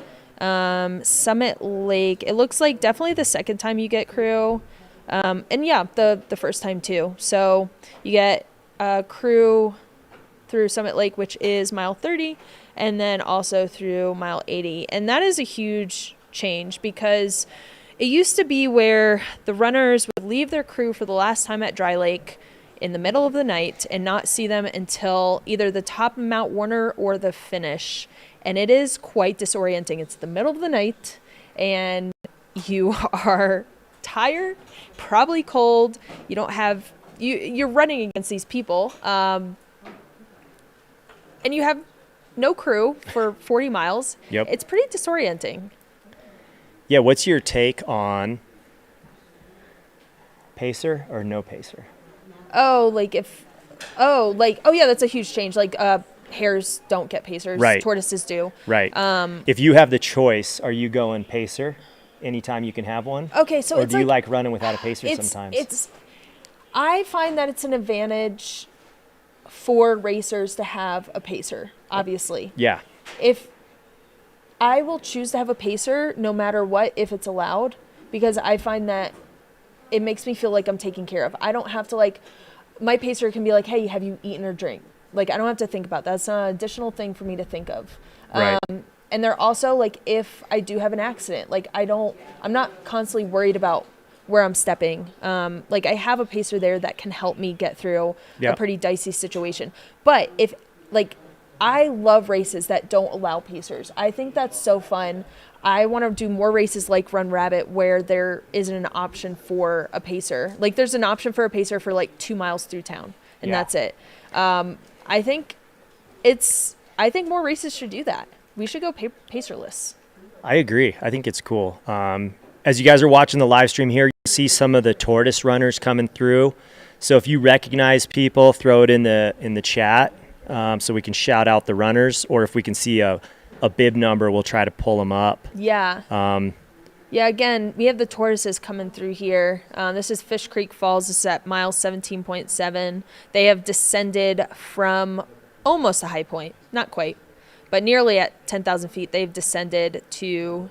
Summit Lake, it looks like definitely the second time you get crew. And yeah, the first time too. So you get a crew through Summit Lake, which is mile 30, and then also through mile 80. And that is a huge change because it used to be where the runners would leave their crew for the last time at Dry Lake in the middle of the night and not see them until either the top of Mount Warner or the finish. And it is quite disorienting. It's the middle of the night and you are tired, probably cold. You don't have, you're running against these people. And you have no crew for 40 miles. Yep. It's pretty disorienting. Yeah, what's your take on pacer or no pacer? Oh, yeah, that's a huge change. Like, hares don't get pacers. Right. Tortoises do. Right. If you have the choice, are you going pacer anytime you can have one? Okay, so or it's do you like running without a pacer sometimes? I find that it's an advantage for racers to have a pacer, obviously. Yeah. If I will choose to have a pacer no matter what, if it's allowed, because I find that it makes me feel like I'm taken care of. I don't have to my pacer can be like, hey, have you eaten or drank? Like, I don't have to think about that. That's an additional thing for me to think of. Right. And they're also if I do have an accident, I'm not constantly worried about where I'm stepping. I have a pacer there that can help me get through a pretty dicey situation. But I love races that don't allow pacers. I think that's so fun. I want to do more races like Run Rabbit where there isn't an option for a pacer. Like there's an option for a pacer for 2 miles through town, and that's it. I think more races should do that. We should go pacerless. I agree. I think it's cool. As you guys are watching the live stream here, you see some of the tortoise runners coming through. So if you recognize people, throw it in the chat so we can shout out the runners, or if we can see a bib number, we'll try to pull them up. Yeah. Yeah, again, we have the Tortoises coming through here. This is Fish Creek Falls. This is at mile 17.7. They have descended from almost a high point, not quite, but nearly at 10,000 feet. They've descended to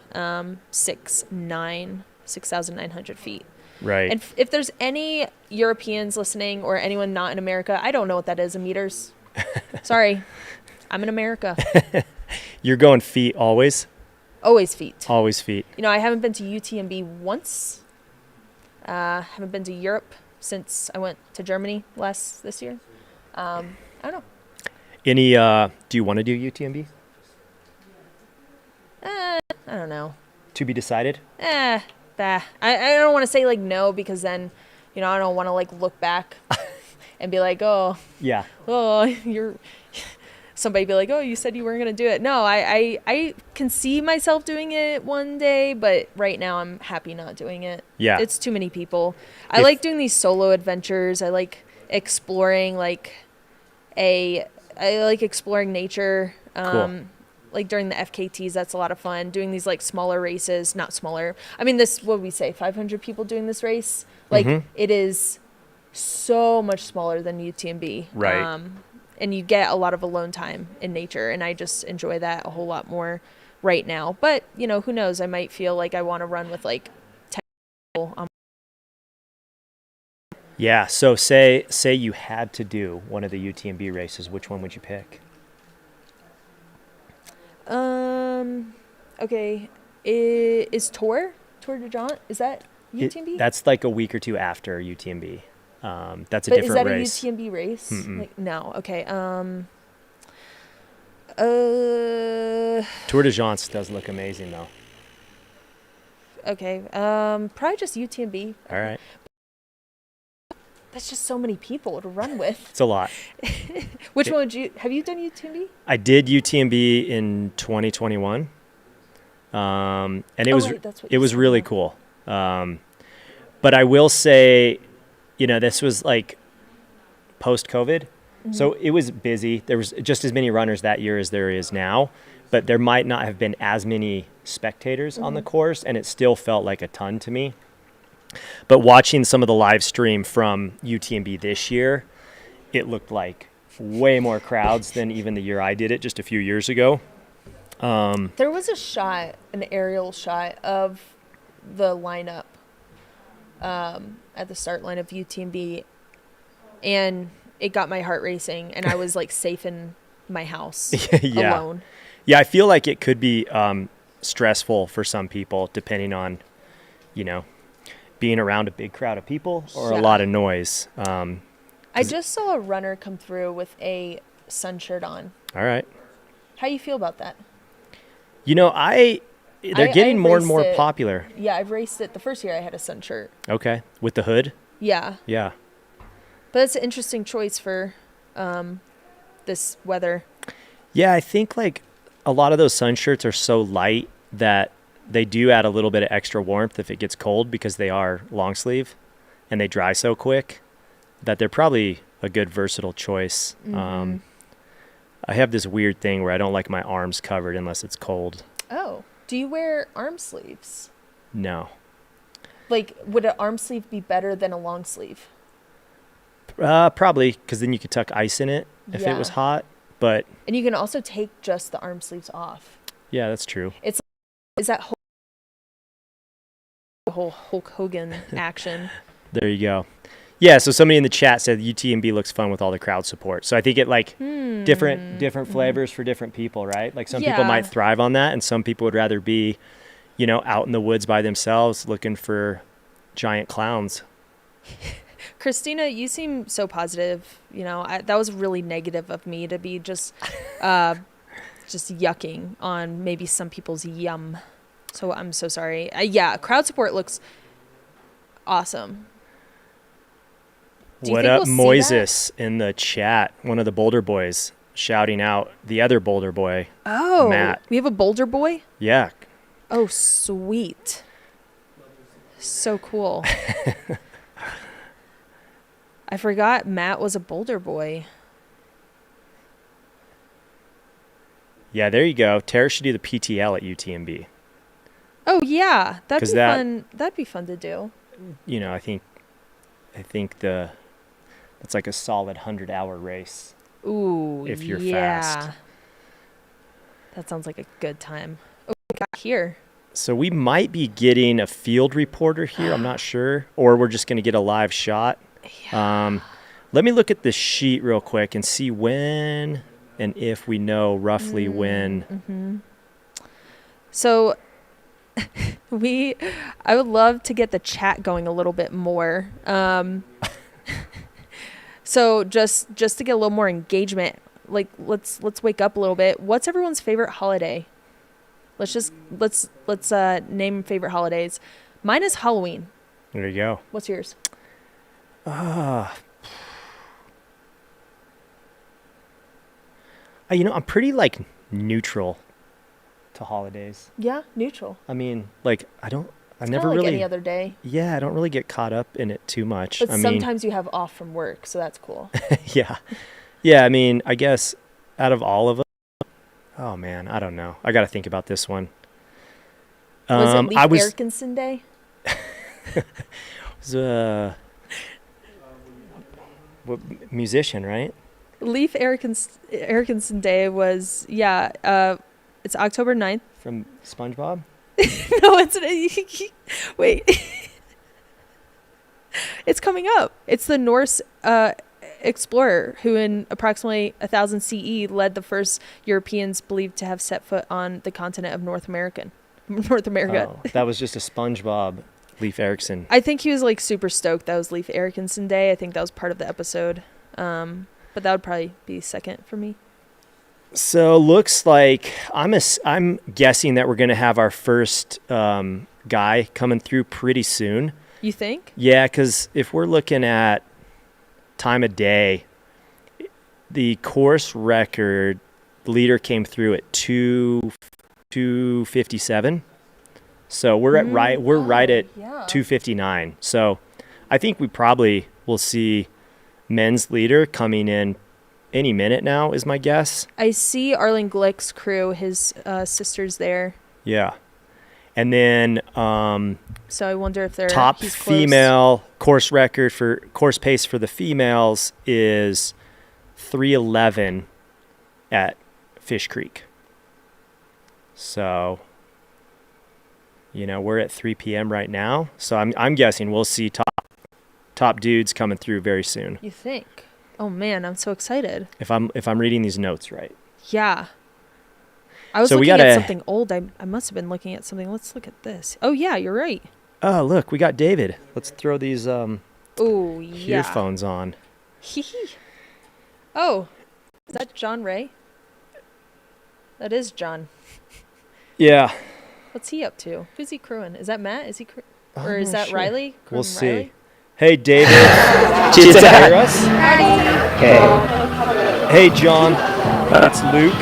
6,900 feet. Right. And if there's any Europeans listening or anyone not in America, I don't know what that is in meters. Sorry, I'm in America. You're going feet always? Always feet. Always feet. You know, I haven't been to UTMB once. Haven't been to Europe since I went to Germany this year. I don't know. Any? Do you want to do UTMB? I don't know. To be decided. I don't want to say like no, because then, you know, I don't want to like look back and be like, oh, Yeah. you're. Somebody be like, oh, you said you weren't going to do it. No, I can see myself doing it one day, but right now I'm happy not doing it. Yeah. It's too many people. I like doing these solo adventures. I like exploring I like exploring nature. Cool. Like during the FKTs, that's a lot of fun. Doing these like smaller races, not smaller. I mean, this, what would we say, 500 people doing this race? Like it is so much smaller than UTMB. Right. And you get a lot of alone time in nature, and I just enjoy that a whole lot more right now. But, you know, who knows? I might feel like I want to run with like 10 people. Yeah. So say you had to do one of the UTMB races, which one would you pick? Okay. Is Tour de Jaunt, is that UTMB? That's like a week or two after UTMB. That's a But different race. Is that a UTMB race? Like, no. Okay. Tour de Jaunt does look amazing though. Okay. Probably just UTMB. All right. That's just so many people to run with. It's a lot. Which one have you done UTMB? I did UTMB in 2021. And it was really cool. But I will say, you know, this was like post-COVID. So it was busy. There was just as many runners that year as there is now, but there might not have been as many spectators on the course, and it still felt like a ton to me. But watching some of the live stream from UTMB this year, it looked like way more crowds than even the year I did it just a few years ago. There was a shot, an aerial shot of the lineup at the start line of UTMB, and it got my heart racing, and I was like safe in my house alone. Yeah, I feel like it could be stressful for some people, depending on, you know, being around a big crowd of people or a lot of noise. I just saw a runner come through with a sun shirt on. All right. How do you feel about that? You know, they're getting more and more popular. Yeah, I've raced it. The first year I had a sun shirt. Okay. With the hood? Yeah. Yeah. But it's an interesting choice for this weather. Yeah, I think like a lot of those sun shirts are so light that they do add a little bit of extra warmth if it gets cold, because they are long sleeve and they dry so quick that they're probably a good versatile choice. I have this weird thing where I don't like my arms covered unless it's cold. Oh, do you wear arm sleeves? No. Like, would an arm sleeve be better than a long sleeve? Probably, because then you could tuck ice in it if it was hot. But and you can also take just the arm sleeves off. Yeah, that's true. Is that whole Hulk Hogan action? There you go. Yeah, so somebody in the chat said UTMB looks fun with all the crowd support. So I think it like different flavors for different people, right? Like some people might thrive on that, and some people would rather be, you know, out in the woods by themselves looking for giant clowns. Christina, you seem so positive. You know, that was really negative of me to be just yucking on maybe some people's yum. So I'm so sorry. Yeah, crowd support looks awesome. What up, Moises, in the chat? One of the Boulder boys shouting out the other Boulder boy. Oh, Matt. We have a Boulder boy? Yeah. Oh, sweet. So cool. I forgot Matt was a Boulder boy. Yeah, there you go. Tara should do the PTL at UTMB. Oh yeah, that'd 'Cause be that- fun. That'd be fun to do. You know, I think it's like a solid 100-hour race. Ooh, If you're yeah. fast. That sounds like a good time. Oh, we got here. So we might be getting a field reporter here. I'm not sure, or we're just going to get a live shot. Let me look at the sheet real quick and see when and if we know roughly when. Mm-hmm. So I would love to get the chat going a little bit more. So just to get a little more engagement, like let's wake up a little bit. What's everyone's favorite holiday? Let's name favorite holidays. Mine is Halloween. There you go. What's yours? You know, I'm pretty like neutral to holidays. Yeah, neutral. I mean, like I never Kinda like really any other day. Yeah, I don't really get caught up in it too much. But I mean, sometimes you have off from work, so that's cool. yeah. Yeah, I mean, I guess out of all of them, oh man, I don't know. I got to think about this one. Was it Leif Erikson Day? What musician, right? Leif Erikson Day was, it's October 9th. From SpongeBob? No, it's wait. It's coming up. It's the Norse explorer who in approximately 1000 CE led the first Europeans believed to have set foot on the continent of North America. Oh, that was just a SpongeBob Leif Erikson. I think he was like super stoked that was Leif Erikson Day. I think that was part of the episode. But that would probably be second for me. So looks like I'm guessing that we're going to have our first guy coming through pretty soon. You think? Yeah, because if we're looking at time of day, the course record leader came through at 2:57. So we're at right at 2:59. So I think we probably will see men's leader coming in any minute now is my guess. I see Arlen Glick's crew, his sister's there. Yeah. And then so I wonder if they're top female course record for course pace for the females is 3:11 at Fish Creek. So, you know, we're at 3 p.m. right now. So I'm guessing we'll see top dudes coming through very soon. You think? Oh man, I'm so excited. If I'm reading these notes right. Yeah. I was looking at something old. I must have been looking at something. Let's look at this. Oh yeah, you're right. Oh, look, we got David. Let's throw these yeah. earphones on. Oh, is that John Ray? That is John. Yeah. What's he up to? Who's he crewing? Is that Matt? Is he or is that sure. Riley? We'll see. Riley? Hey, David. Did you hear us? Hey, John. That's Luke.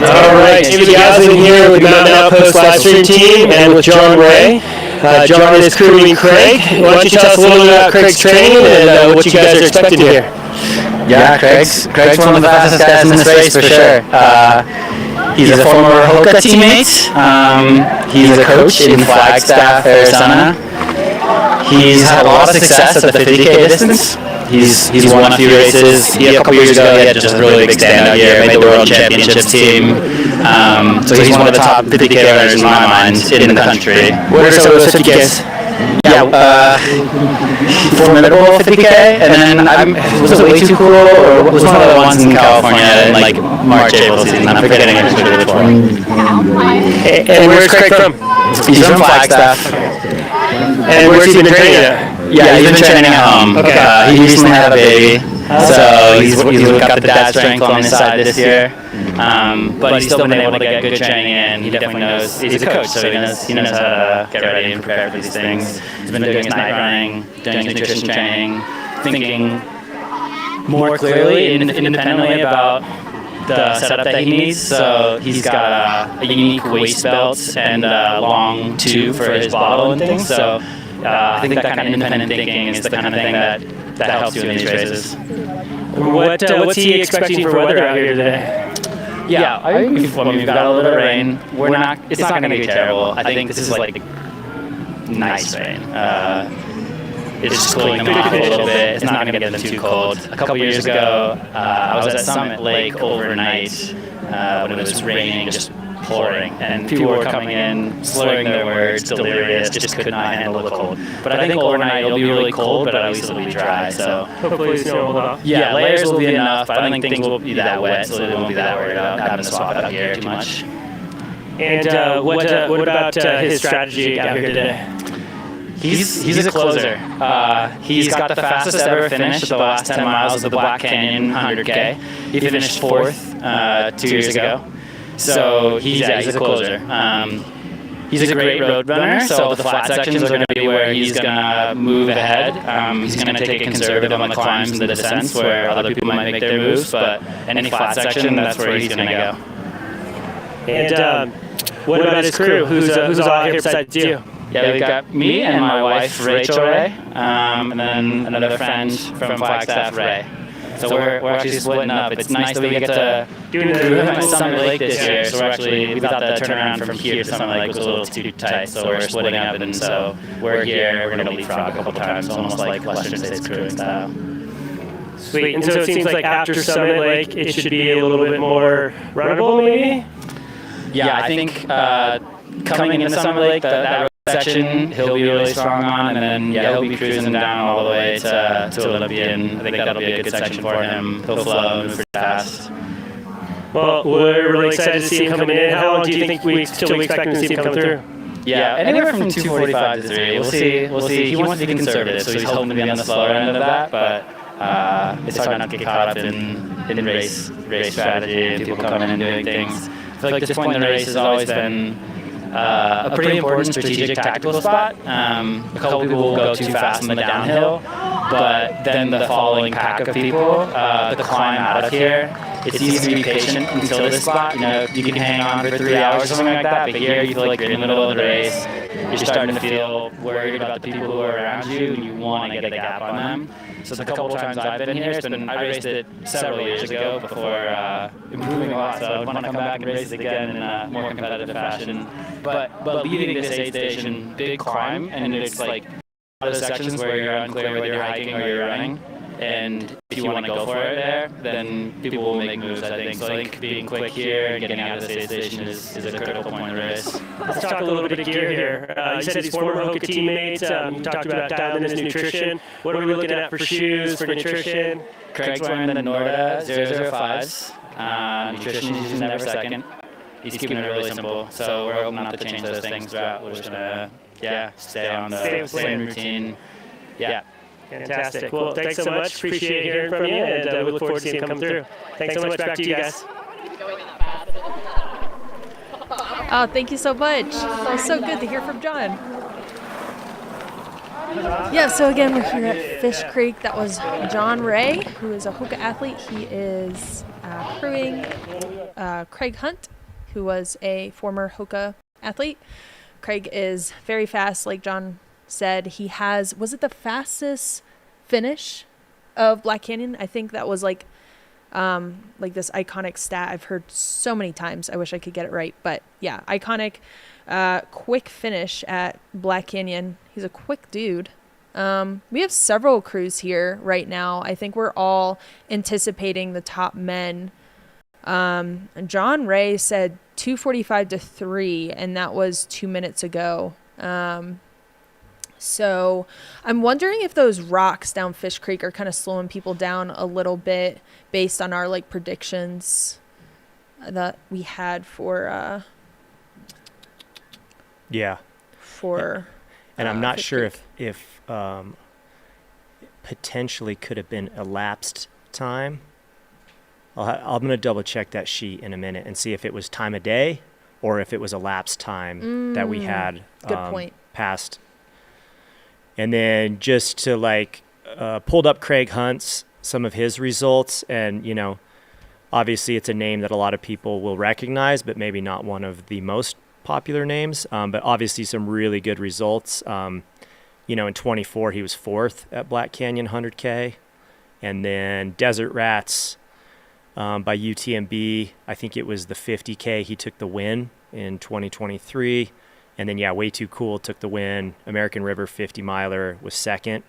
All right, David Goslin here with the Mountain Outpost Livestream team and with John Ray. John is crewing Craig. Why don't you tell us a little bit about Craig's training and what you guys are expecting here? Yeah, Craig's one of the fastest guys in this race for sure. He's a former Hoka teammate. He's a coach in Flagstaff, Arizona. He's had a lot of success at the 50K distance. He's won a few races. A couple years ago, he had just a really big standout year, made the World Championships team. So he's one of the top 50K runners in my mind in the country. What are some of those 50Ks? Yeah, formidable 50K, and then was it way too cool, or was one of the ones in California in like March, April season? I'm forgetting it. And where's Craig from? He's from Flagstaff. And where's he been training at? Yeah, he's been training at home. Okay. He recently had a baby, so he's got the dad strength on his side this year. But he's still been able to get good training in. He definitely knows he's a coach, so he knows how to get ready and prepare for these things. He's been doing his night running, doing his nutrition training, thinking more clearly and independently about the setup that he needs. So he's got a unique waist belt and a long tube for his bottle and things. So I think that kind of independent thinking is the kind of thing that helps you in these races. What's he expecting for weather out here today? Yeah, I mean, we've got a little bit of rain. It's not going to be terrible. I think this is like nice rain. It's just cooling them off a little bit. It's not going to get them too cold. A couple years ago, I was at Summit Lake overnight when it was raining, just pouring, and people were coming in, slurring their words, delirious, just could not handle the cold. But I think overnight it'll be really cold, but at least it'll be dry. So Hopefully snow will hold up. yeah, layers will be enough, but I don't think things will be that wet, so they won't be that worried about having to swap out gear too much. And what about his strategy out here today? He's a closer. He's got the fastest ever finish the last 10 miles of the Black Canyon 100K. He finished 4th 2 years ago. So he's a closer. He's a great road runner, so the flat sections are going to be where he's going to move ahead. He's going to take it conservative on the climbs and the descents where other people might make their moves, but any flat section, that's where he's going to go. And what about his crew? Who's all here besides you? Yeah, we've got me and my wife, Rachel Ray, and then another friend from Flagstaff, Ray. So we're actually splitting up. It's nice that we get to do it at Summit Lake this year. So we thought the turnaround from here to Summit Lake was a little too tight. So we're splitting up, and so we're here. We're going to leapfrog a couple times, almost like Western States crewing style. Sweet. And so it seems like after Summit Lake, it should be a little bit more runnable, maybe? Yeah, I think coming into Summit Lake, that road section he'll be really strong on, and then he'll be cruising down all the way to Olympian. I think that'll be a good section for him. He'll flow, move pretty fast. Well, we're really excited to see him coming in. How long do you think we expect to see him come through? Yeah, anywhere from 2:45 to 3. We'll see. He wants to be conservative, so he's hoping to be on the slower end of that, but it's hard not to get caught up in race strategy and people coming in and doing things. I feel like this point in the race has always been a pretty important strategic tactical spot. A couple people will go too fast on the downhill, but then the following pack of people, the climb out of here, it's easy to be patient until this spot. You can hang on for 3 hours or something like that, but here you feel like you're in the middle of the race. You're starting to feel worried about the people who are around you, and you want to get a gap on them. So the couple times I've been here, I raced it several years ago before improving a lot, so I want to come back and race it again in a more competitive fashion. But leaving this aid station, big climb, and it's like other sections where you're unclear whether you're hiking or you're running. And if you want to go for it there, then people will make moves, I think. So I think being quick here and getting out of the aid station is a critical point in the race. Let's talk a little bit of gear here. You said his former Hoka teammates. You talked about dialing in his nutrition. What are we looking at for shoes, for nutrition? Craig's wearing the Norda 005s. Nutrition is using never second. He's keeping it really simple. So we're hoping not to change those things throughout. We're just going to, stay on the same routine. Yeah. Fantastic. Well, thanks so much. Appreciate hearing from you, and we look forward to seeing him come through. Thanks so much. Back to you guys. Oh, thank you so much. That was so good to hear from John. Yeah, so again, we're here at Fish Creek. That was John Ray, who is a Hoka athlete. He is crewing Craig Hunt, who was a former Hoka athlete. Craig is very fast, like John said. He was it the fastest finish of Black Canyon? I think that was like this iconic stat I've heard so many times. I wish I could get it right, but yeah, iconic quick finish at Black Canyon. He's a quick dude. We have several crews here right now. I think we're all anticipating the top men. John Ray said 2:45 to 3, and that was 2 minutes ago. So I'm wondering if those rocks down Fish Creek are kind of slowing people down a little bit based on our predictions that we had for and I'm not Fish sure Creek. if potentially could have been elapsed time. I'm going to double check that sheet in a minute and see if it was time of day or if it was elapsed time that we had good point. Past. And then just to pulled up Craig Hunt's, some of his results, and obviously it's a name that a lot of people will recognize, but maybe not one of the most popular names. But obviously some really good results. In 24 he was 4th at Black Canyon 100K, and then Desert Rats by UTMB. I think it was the 50K. He took the win in 2023. And then, Way Too Cool took the win. American River 50 miler was second,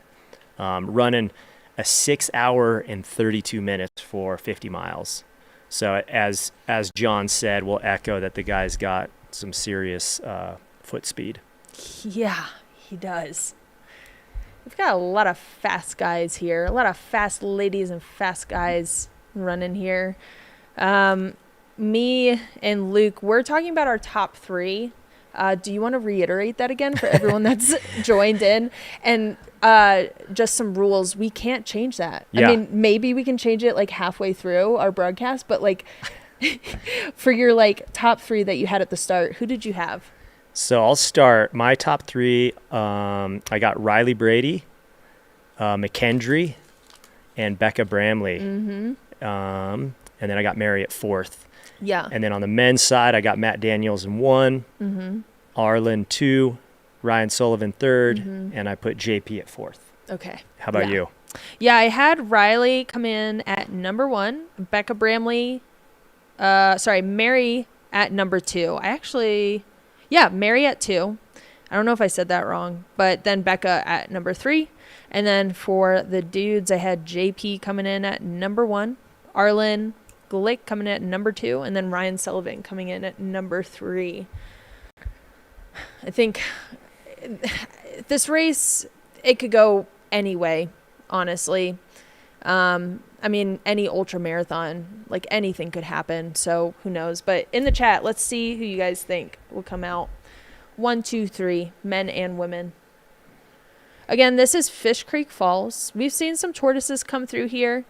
running a 6 hour and 32 minutes for 50 miles. So as John said, we'll echo that the guy's got some serious foot speed. Yeah, he does. We've got a lot of fast guys here, a lot of fast ladies and fast guys running here. Me and Luke, we're talking about our top 3. Do you want to reiterate that again for everyone that's joined in? And just some rules. We can't change that. Yeah. I mean, maybe we can change it like halfway through our broadcast, but like for your like top 3 that you had at the start, who did you have? So I'll start. My top 3, I got Riley Brady, McKendry, and Becca Bramley. Mm-hmm. And then I got Mary at 4th. Yeah. And then on the men's side, I got Matt Daniels in 1, Mm-hmm. Arlen 2, Ryan Sullivan 3rd, Mm-hmm. and I put JP at 4th. Okay. How about you? Yeah, I had Riley come in at number 1, Becca Bramley, Mary at number 2. Mary at 2. I don't know if I said that wrong, but then Becca at number 3. And then for the dudes, I had JP coming in at number 1, Arlen Glick coming in at number 2, and then Ryan Sullivan coming in at number 3. I think this race, it could go any way, honestly. I mean, any ultra marathon, like anything could happen. So who knows? But in the chat, let's see who you guys think will come out. 1, 2, 3, men and women. Again, this is Fish Creek Falls. We've seen some tortoises come through here.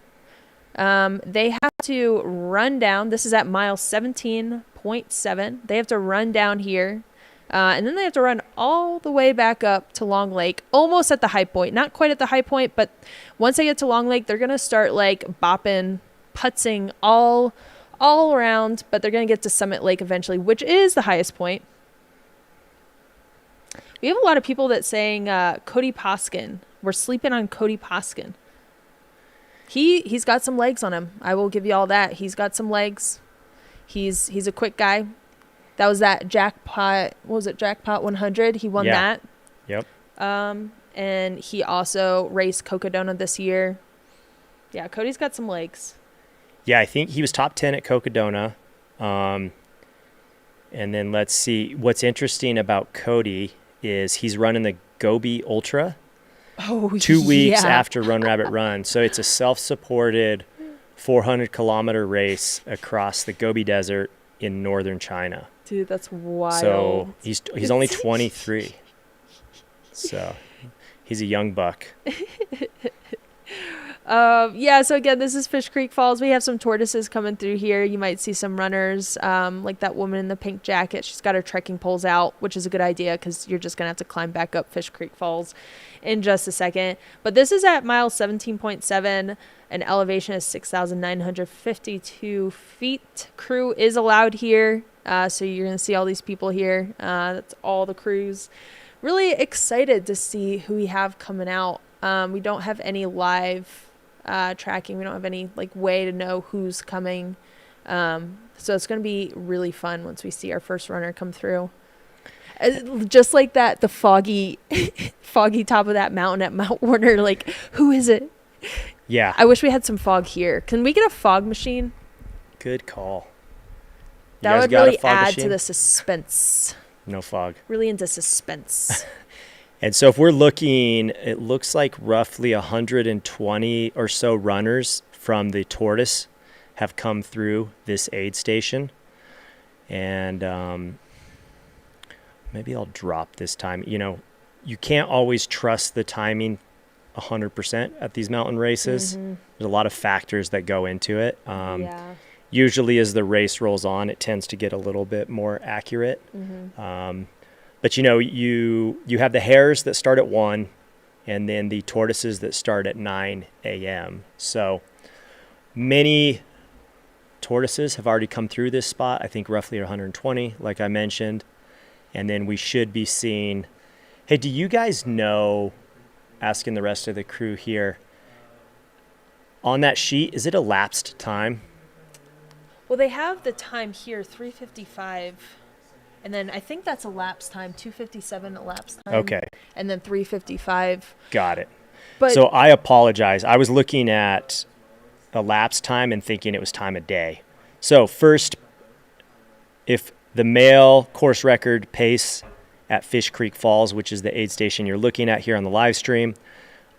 They have to run down. This is at mile 17.7. They have to run down here. And then they have to run all the way back up to Long Lake, almost at the high point. Not quite at the high point, but once they get to Long Lake, they're going to start like bopping, putzing all around, but they're going to get to Summit Lake eventually, which is the highest point. We have a lot of people that saying Cody Poskin. We're sleeping on Cody Poskin. He's got some legs on him. I will give you all that. He's got some legs. He's a quick guy. That was that jackpot. What was it? Jackpot 100. He won that. Yep. And he also raced Cocodona this year. Yeah, Cody's got some legs. Yeah, I think he was top 10 at Cocodona. And then let's see. What's interesting about Cody is he's running the Gobi Ultra 2 weeks after Run Rabbit Run. So it's a self-supported 400-kilometer race across the Gobi Desert in northern China. Dude, that's wild. So he's only 23. So he's a young buck. So again, this is Fish Creek Falls. We have some tortoises coming through here. You might see some runners, like that woman in the pink jacket. She's got her trekking poles out, which is a good idea because you're just going to have to climb back up Fish Creek Falls in just a second. But this is at mile 17.7. An elevation is 6,952 feet. Crew is allowed here. So you're going to see all these people here. That's all the crews. Really excited to see who we have coming out. We don't have any live tracking. We don't have any like way to know who's coming. So it's going to be really fun once we see our first runner come through. Just like that, the foggy top of that mountain at Mount Warner. Like, who is it? Yeah. I wish we had some fog here. Can we get a fog machine? Good call. That would really add to the suspense. No fog. Really into suspense. And so if we're looking, it looks like roughly 120 or so runners from the Tortoise have come through this aid station. And maybe I'll drop this time. You know, you can't always trust the timing 100% at these mountain races. Mm-hmm. There's a lot of factors that go into it. Usually as the race rolls on, it tends to get a little bit more accurate. Mm-hmm. But, you know, you have the hares that start at 1 and then the tortoises that start at 9 a.m. So many tortoises have already come through this spot. I think roughly 120, like I mentioned. And then we should be seeing, hey, do you guys know, asking the rest of the crew here, on that sheet, is it elapsed time? Well, they have the time here, 3:55, and then I think that's a lapse time, 2:57 elapsed time. Okay. And then 3:55. Got it. But So I apologize. I was looking at elapsed time and thinking it was time of day. So first, if the male course record pace at Fish Creek Falls, which is the aid station you're looking at here on the live stream,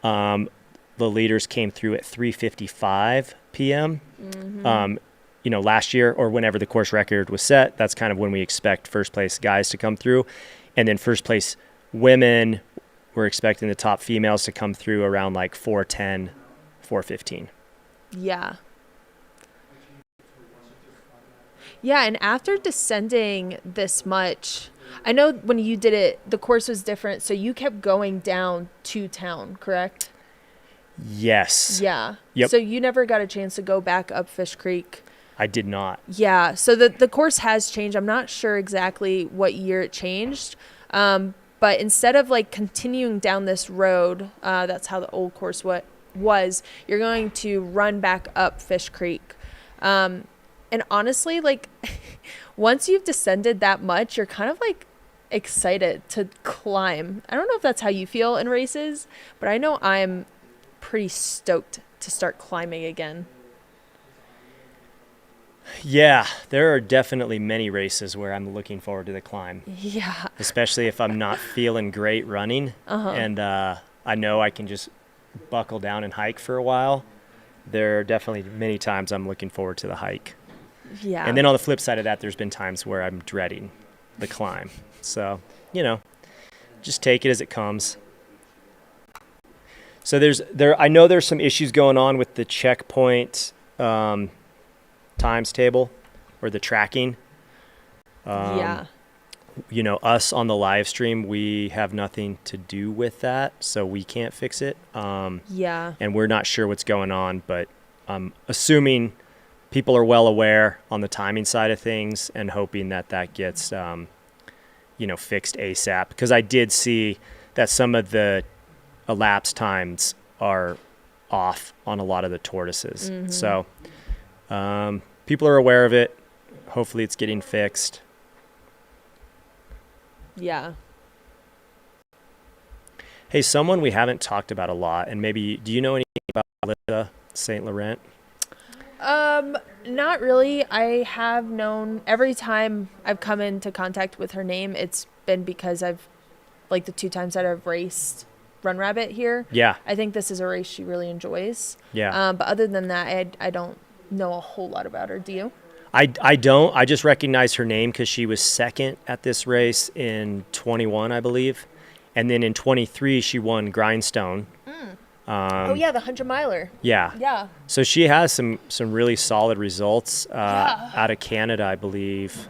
the leaders came through at 3:55 p.m. Last year or whenever the course record was set, that's kind of when we expect first place guys to come through. And then first place women, we're expecting the top females to come through around like 4:10, 4:15. yeah. Yeah, and after descending this much, I know when you did it, the course was different, so you kept going down to town, correct? Yes. Yeah. Yep. So you never got a chance to go back up Fish Creek. I did not. Yeah. So the course has changed. I'm not sure exactly what year it changed. But instead of like continuing down this road, that's how the old course was, you're going to run back up Fish Creek. And honestly, like once you've descended that much, you're kind of like excited to climb. I don't know if that's how you feel in races, but I know I'm pretty stoked to start climbing again. Yeah, there are definitely many races where I'm looking forward to the climb. Yeah. Especially if I'm not feeling great running. And I know I can just buckle down and hike for a while. There are definitely many times I'm looking forward to the hike. Yeah. And then on the flip side of that, there's been times where I'm dreading the climb. So, just take it as it comes. So I know there's some issues going on with the checkpoint times table or the tracking. Yeah. Us on the live stream, we have nothing to do with that, so we can't fix it. Yeah. And we're not sure what's going on, but I'm assuming people are well aware on the timing side of things and hoping that gets, fixed ASAP. Because I did see that some of the elapsed times are off on a lot of the tortoises. Mm-hmm. So people are aware of it. Hopefully it's getting fixed. Yeah. Hey, someone we haven't talked about a lot, and maybe, do you know anything about Altra St. Laurent? Not really. I have known every time I've come into contact with her name, it's been because I've, like the 2 times that I've raced Run Rabbit here. Yeah. I think this is a race she really enjoys. Yeah. But other than that, I don't know a whole lot about her. Do you? I don't. I just recognize her name because she was second at this race in 21, I believe. And then in 23, she won Grindstone. Oh, yeah, the 100-miler. Yeah. Yeah. So she has some really solid results out of Canada, I believe.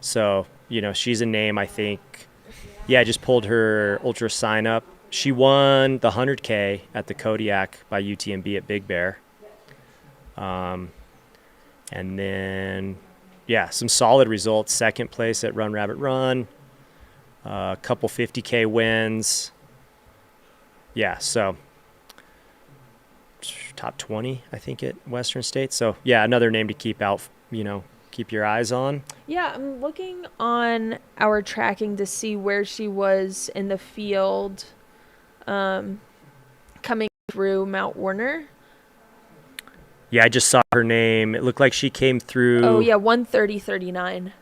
So, she's a name, I think. Yeah, I just pulled her ultra sign up. She won the 100K at the Kodiak by UTMB at Big Bear. And then, some solid results. Second place at Run Rabbit Run. A couple 50K wins. Yeah, so top 20, I think, at Western States. So, another name to keep out, keep your eyes on. Yeah, I'm looking on our tracking to see where she was in the field coming through Mount Warner. Yeah, I just saw her name. It looked like she came through. Oh, yeah, 1:30:39.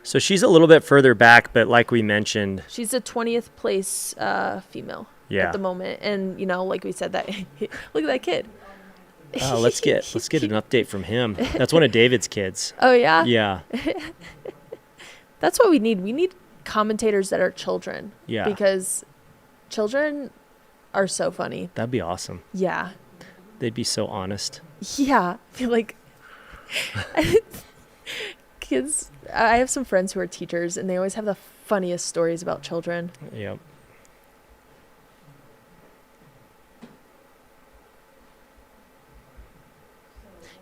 So she's a little bit further back, but like we mentioned. She's a 20th place female at the moment. And, like we said, that look at that kid. Oh, let's get an update from him. That's one of David's kids. Oh, yeah? Yeah. That's what we need. We need commentators that are children. Yeah. Because children are so funny. That'd be awesome. Yeah. They'd be so honest. Yeah. I feel like kids, I have some friends who are teachers, and they always have the funniest stories about children. Yep.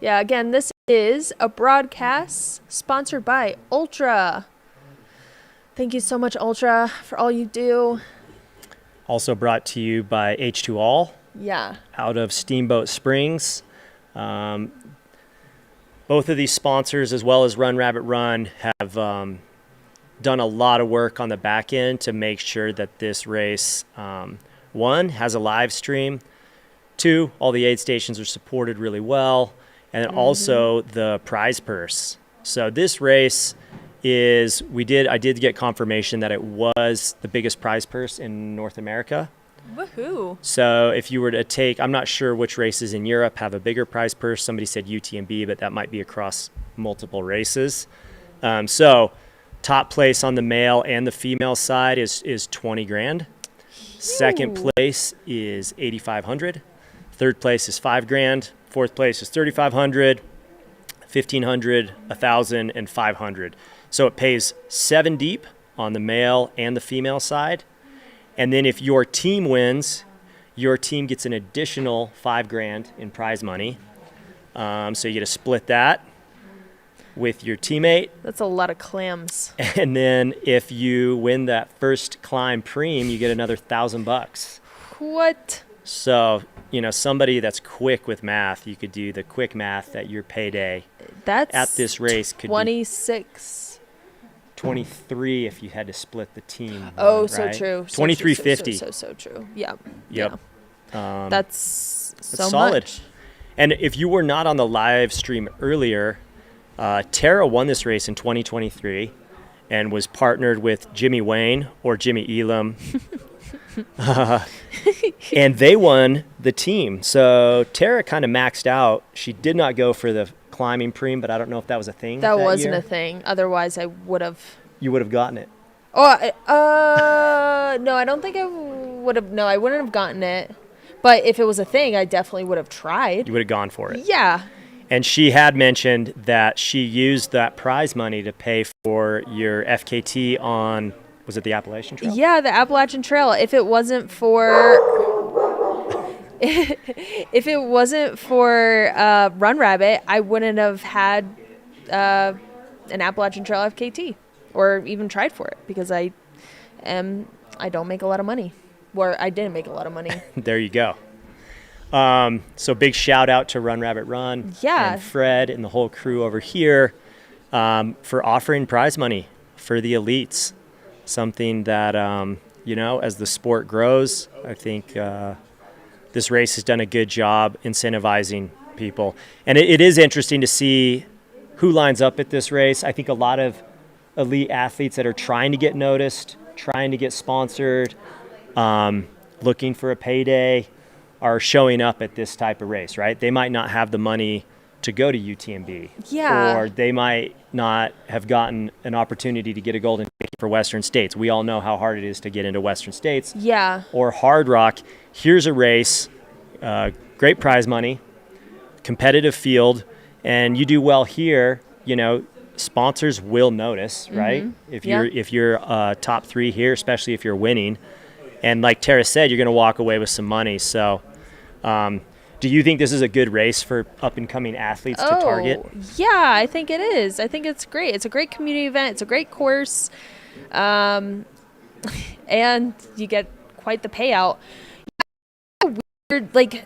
Yeah, again, this is a broadcast sponsored by Altra. Thank you so much, Altra, for all you do. Also brought to you by H2All. Yeah. Out of Steamboat Springs. both of these sponsors, as well as Run Rabbit Run, have done a lot of work on the back end to make sure that this race, one, has a live stream, two, all the aid stations are supported really well, and then also the prize purse. So this race is, I did get confirmation that it was the biggest prize purse in North America. Woohoo. So if you were to take, I'm not sure which races in Europe have a bigger prize purse. Somebody said UTMB, but that might be across multiple races. So top place on the male and the female side is 20 grand. Second place is 8,500. Third place is 5 grand. Fourth place is 3,500, 1,500, 1,000, and 500. So it pays 7 deep on the male and the female side. And then if your team wins, your team gets an additional 5 grand in prize money. So you get to split that with your teammate. That's a lot of clams. And then if you win that first climb preem, you get another $1,000. What? So, somebody that's quick with math, you could do the quick math that your payday That's at this race could 26. be 23 if you had to split the team. Oh, right? so true. 23.50. So true. Yeah. Yep. Yeah. That's so solid. much. And if you were not on the live stream earlier, Tara won this race in 2023 and was partnered with Jimmy Wayne or Jimmy Elam. And they won the team. So Tara kind of maxed out. She did not go for the climbing preem, but I don't know if that was a thing. That wasn't year. a thing. Otherwise, I would have. You would have gotten it. Oh, no, I don't think I would have. No, I wouldn't have gotten it. But if it was a thing, I definitely would have tried. You would have gone for it. Yeah. And she had mentioned that she used that prize money to pay for your FKT on, was it the Appalachian Trail? Yeah, the Appalachian Trail. If it wasn't for Run Rabbit, I wouldn't have had an Appalachian Trail FKT or even tried for it because I don't make a lot of money. Or I didn't make a lot of money. There you go. So big shout out to Run Rabbit Run and Fred and the whole crew over here for offering prize money for the elites. Something that, as the sport grows, I think this race has done a good job incentivizing people. And it is interesting to see who lines up at this race. I think a lot of elite athletes that are trying to get noticed, trying to get sponsored, looking for a payday are showing up at this type of race, right? They might not have the money to go to UTMB. Yeah. Or they might not have gotten an opportunity to get a golden ticket for Western States. We all know how hard it is to get into Western States. Yeah. Or Hard Rock. Here's a race, great prize money, competitive field, and you do well here, sponsors will notice, right? If you're top 3 here, especially if you're winning. And like Tara said, you're going to walk away with some money. So do you think this is a good race for up-and-coming athletes to target? Yeah, I think it is. I think it's great. It's a great community event. It's a great course. And you get quite the payout. Weird, like,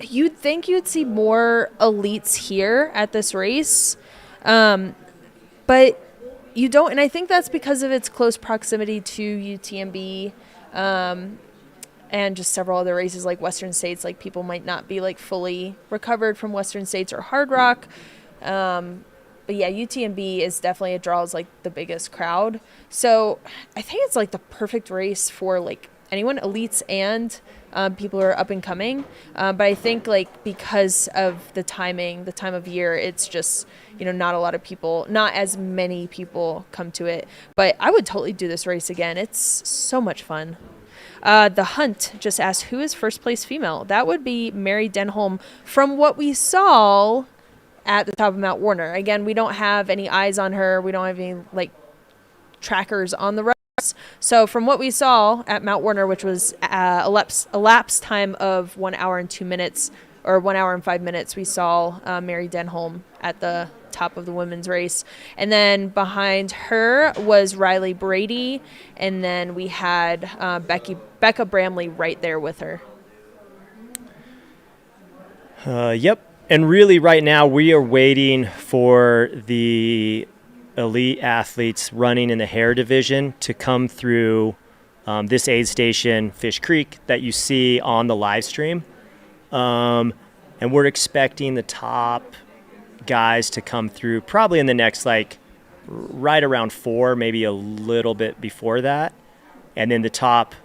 you'd think you'd see more elites here at this race. But you don't. And I think that's because of its close proximity to UTMB. And just several other races like Western States, like people might not be like fully recovered from Western States or Hard Rock. But yeah, UTMB is definitely, it draws like the biggest crowd. So I think it's like the perfect race for like anyone, elites and people who are up and coming. But I think like because of the timing, the time of year, it's just, not a lot of people, not as many people come to it. But I would totally do this race again. It's so much fun. The Hunt just asked, who is first place female? That would be Mary Denholm from what we saw at the top of Mount Warner. Again, we don't have any eyes on her. We don't have any like trackers on the routes. So from what we saw at Mount Warner, which was a lapse time of 1 hour and 2 minutes or 1 hour and 5 minutes, we saw Mary Denholm at the top of the women's race. And then behind her was Riley Brady. And then we had Becca Bramley right there with her. Yep. And really, right now, we are waiting for the elite athletes running in the hare division to come through this aid station, Fish Creek, that you see on the live stream. And we're expecting the top guys to come through probably in the next, like, right around 4, maybe a little bit before that. And then the top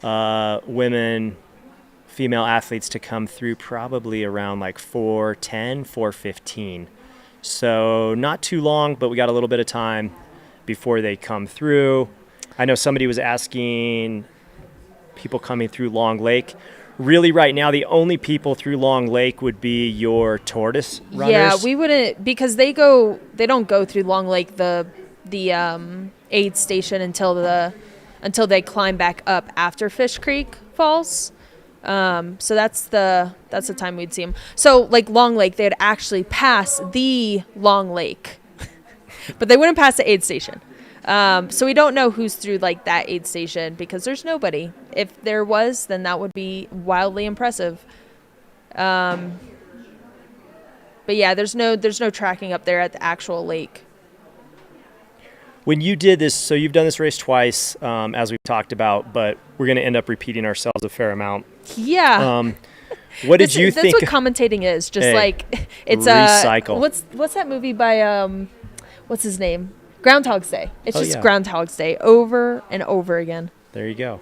women, female athletes to come through probably around like 4:10, 4:15. So not too long, but we got a little bit of time before they come through. I know somebody was asking people coming through Long Lake. Really, right now, the only people through Long Lake would be your tortoise runners. Yeah, we wouldn't, because they don't go through Long Lake, the aid station until they climb back up after Fish Creek Falls. So that's the time we'd see them. So like Long Lake, they'd actually pass the Long Lake, but they wouldn't pass the aid station. So we don't know who's through like that aid station because there's nobody. If there was, then that would be wildly impressive. But yeah, there's no tracking up there at the actual lake. When you did this, so you've done this race twice, as we've talked about, but we're going to end up repeating ourselves a fair amount. Yeah. What did you think? That's what commentating is. Just like it's recycle. What's that movie by what's his name? Groundhog's Day. It's just yeah. Groundhog's Day over and over again. There you go.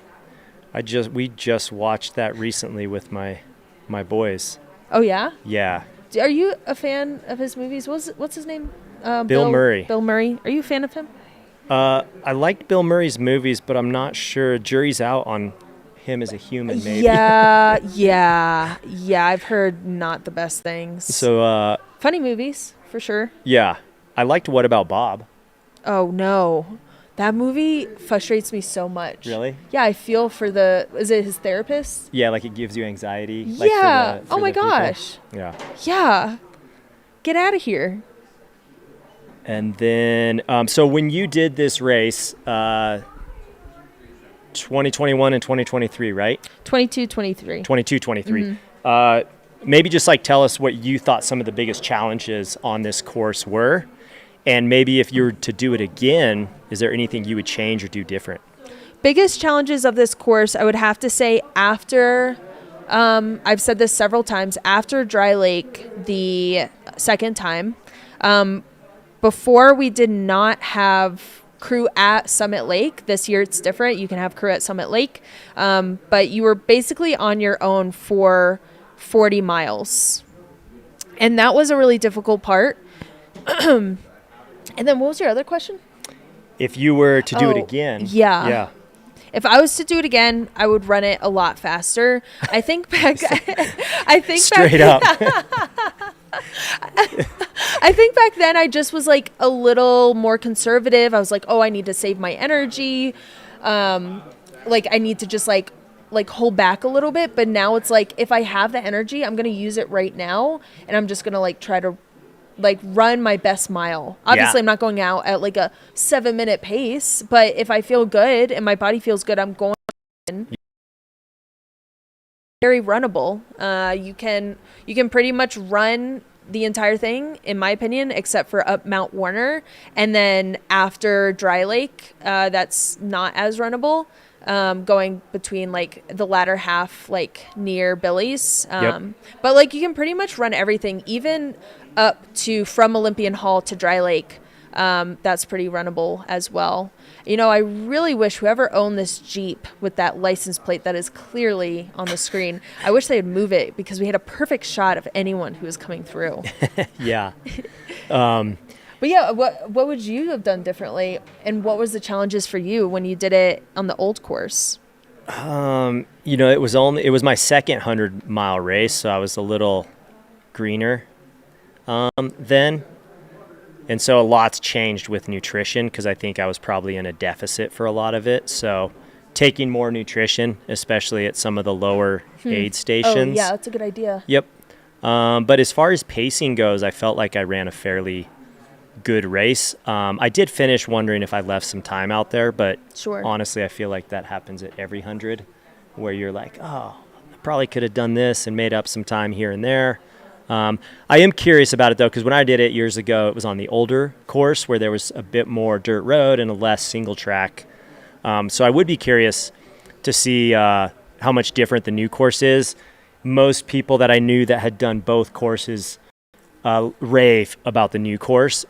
We just watched that recently with my boys. Oh yeah? Yeah. Are you a fan of his movies? What's his name? Bill Murray. Bill Murray. Are you a fan of him? I liked Bill Murray's movies, but I'm not sure. Jury's out on him as a human, maybe. Yeah. I've heard not the best things. So, funny movies for sure. Yeah, I liked What About Bob? Oh no, that movie frustrates me so much. Really? Yeah, I feel for is it his therapist? Yeah, like it gives you anxiety. Yeah. Like for oh my the gosh. People. Yeah. Yeah. Get out of here. And then, so when you did this race, 2021 and 2023, right? 22, 23. 22, 23. Maybe just like tell us what you thought some of the biggest challenges on this course were. And maybe if you were to do it again, is there anything you would change or do different? Biggest challenges of this course, I would have to say after, I've said this several times, after Dry Lake the second time, before we did not have crew at Summit Lake. This year it's different. You can have crew at Summit Lake. But you were basically on your own for 40 miles. And that was a really difficult part. And then what was your other question? If you were to do it again. Yeah. If I was to do it again, I would run it a lot faster. I think back. Straight up. I think back then I just was like a little more conservative. I was like, oh, I need to save my energy. Like I need to just like hold back a little bit. But now it's like if I have the energy, I'm gonna use it right now, and I'm just gonna like try to like run my best mile. Obviously, I'm not going out at like a 7-minute pace, but if I feel good and my body feels good, I'm going. Very runnable. You can pretty much run the entire thing, in my opinion, except for up Mount Warner, and then after Dry Lake, that's not as runnable. Going between like the latter half, like near Billy's. But like you can pretty much run everything, even up to from Olympian Hall to Dry Lake. That's pretty runnable as well. You know, I really wish whoever owned this Jeep with that license plate that is clearly on the screen, I wish they'd move it because we had a perfect shot of anyone who was coming through. Yeah. But yeah, what would you have done differently, and what was the challenges for you when you did it on the old course? You know, it was my second 100-mile race, so I was a little greener then. And so a lot's changed with nutrition because I think I was probably in a deficit for a lot of it. So taking more nutrition, especially at some of the lower aid stations. Oh, yeah, that's a good idea. Yep. But as far as pacing goes, I felt like I ran a fairly good race. I did finish wondering if I left some time out there, but honestly, I feel like that happens at every 100 where you're like, oh, I probably could have done this and made up some time here and there. I am curious about it, though, because when I did it years ago, it was on the older course where there was a bit more dirt road and a less single track. So I would be curious to see how much different the new course is. Most people that I knew that had done both courses rave about the new course.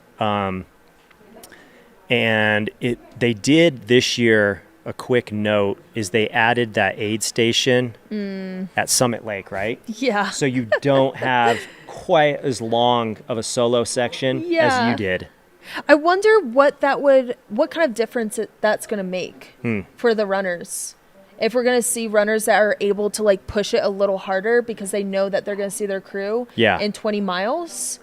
And they did this year, a quick note, is they added that aid station at Summit Lake, right? Yeah. So you don't have quite as long of a solo section as you did. I wonder what kind of difference that's going to make for the runners. If we're going to see runners that are able to like push it a little harder because they know that they're going to see their crew in 20 miles.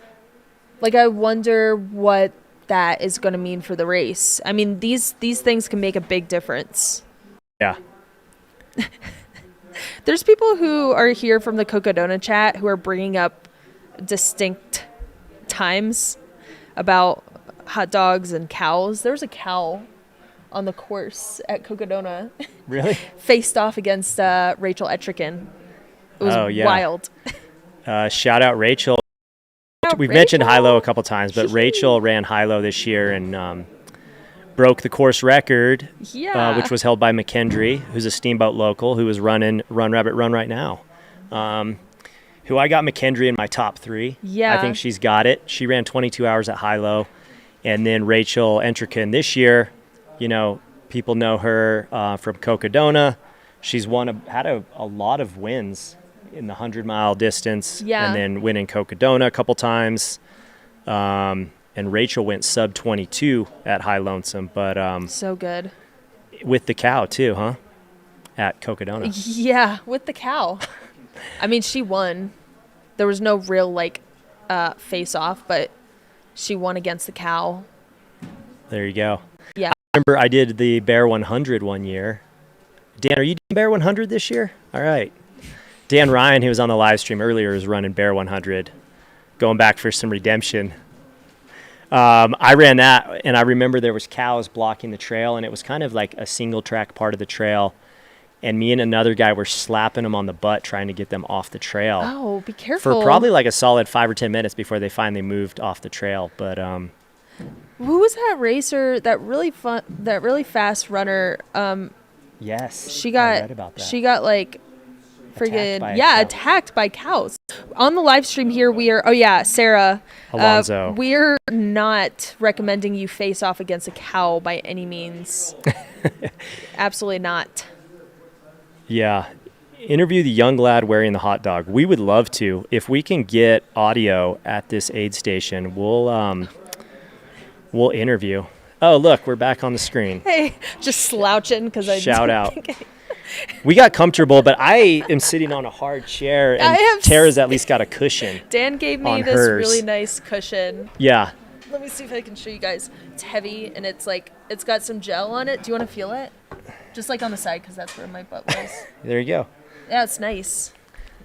Like, I wonder what that is going to mean for the race. I mean, these things can make a big difference. Yeah. There's people who are here from the Cocodona chat who are bringing up distinct times about hot dogs and cows. There was a cow on the course at Cocodona. Really? Faced off against Rachel Etrican. It was wild. Shout out Rachel. We've mentioned high-low a couple times, but Rachel ran high-low this year and broke the course record, which was held by McKendry, who's a Steamboat local, who is running Run Rabbit Run right now. Who I got McKendry in my top 3. Yeah. I think she's got it. She ran 22 hours at high-low. And then Rachel Entrican this year, you know, people know her from Cocodona. She's had a lot of wins in the 100-mile distance, and then winning Cocodona a couple times. And Rachel went sub 22 at High Lonesome, but so good with the cow too, huh? At Cocodona. Yeah, with the cow. I mean, she won. There was no real like face off, but she won against the cow. There you go. Yeah. I remember I did the Bear 100 one year. Dan, are you doing Bear 100 this year? All right. Dan Ryan, who was on the live stream earlier, is running Bear 100, going back for some redemption. I ran that, and I remember there was cows blocking the trail, and it was kind of like a single-track part of the trail, and me and another guy were slapping them on the butt trying to get them off the trail. Oh, be careful. For probably like a solid 5 or 10 minutes before they finally moved off the trail. But who was that racer, that really fast runner? Yes, I read about that. She got like attacked by cows. On the live stream here, we are Sarah Alonso. We're not recommending you face off against a cow by any means. Absolutely not. Yeah. Interview the young lad wearing the hot dog. We would love to. If we can get audio at this aid station, we'll interview. Oh, look, we're back on the screen. Hey, just slouching because I shout out. We got comfortable, but I am sitting on a hard chair, and Tara's at least got a cushion. Dan gave me this really nice cushion. Yeah. Let me see if I can show you guys. It's heavy, and it's got some gel on it. Do you want to feel it? Just like on the side, because that's where my butt was. There you go. Yeah, it's nice.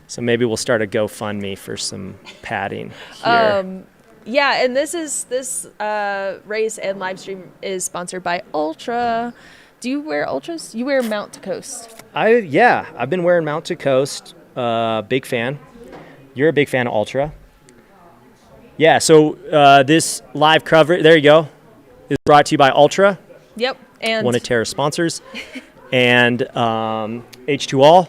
So maybe we'll start a GoFundMe for some padding here. Yeah, and this race and live stream is sponsored by Altra. Do you wear Ultras? You wear Mount to Coast. I've been wearing Mount to Coast. Big fan. You're a big fan of Altra. Yeah, so this live coverage, there you go, is brought to you by Altra. Yep. And one of Tara's sponsors. And H2All,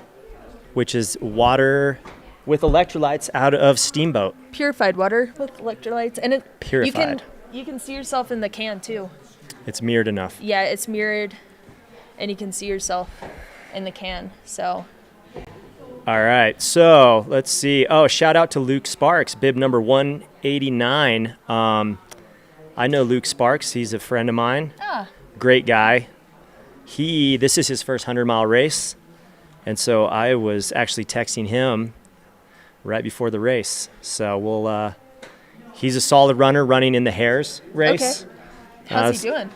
which is water with electrolytes out of Steamboat. Purified water with electrolytes. And it purified. You can see yourself in the can too. It's mirrored enough. Yeah, it's mirrored. And you can see yourself in the can, so. All right, so let's see. Oh, shout out to Luke Sparks, bib number 189. I know Luke Sparks. He's a friend of mine. Great guy. This is his first 100-mile race, and so I was actually texting him right before the race. So he's a solid runner running in the Hares race. Okay. How's he doing?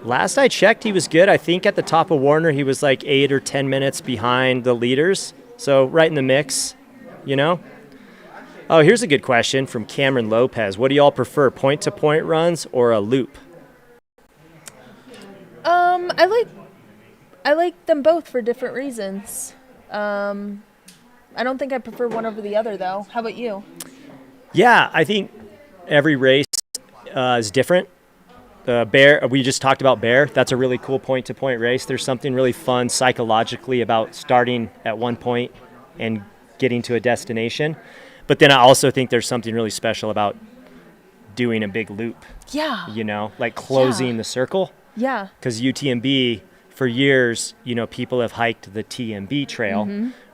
Last I checked, he was good. I think at the top of Warner, he was like 8 or 10 minutes behind the leaders. So right in the mix, you know. Oh, here's a good question from Cameron Lopez. What do y'all prefer, point-to-point runs or a loop? I like them both for different reasons. I don't think I prefer one over the other, though. How about you? Yeah, I think every race is different. Bear, we just talked about Bear. That's a really cool point-to-point race. There's something really fun psychologically about starting at one point and getting to a destination. But then I also think there's something really special about doing a big loop. Yeah. You know, like closing the circle. Yeah. Because UTMB, for years, people have hiked the TMB trail,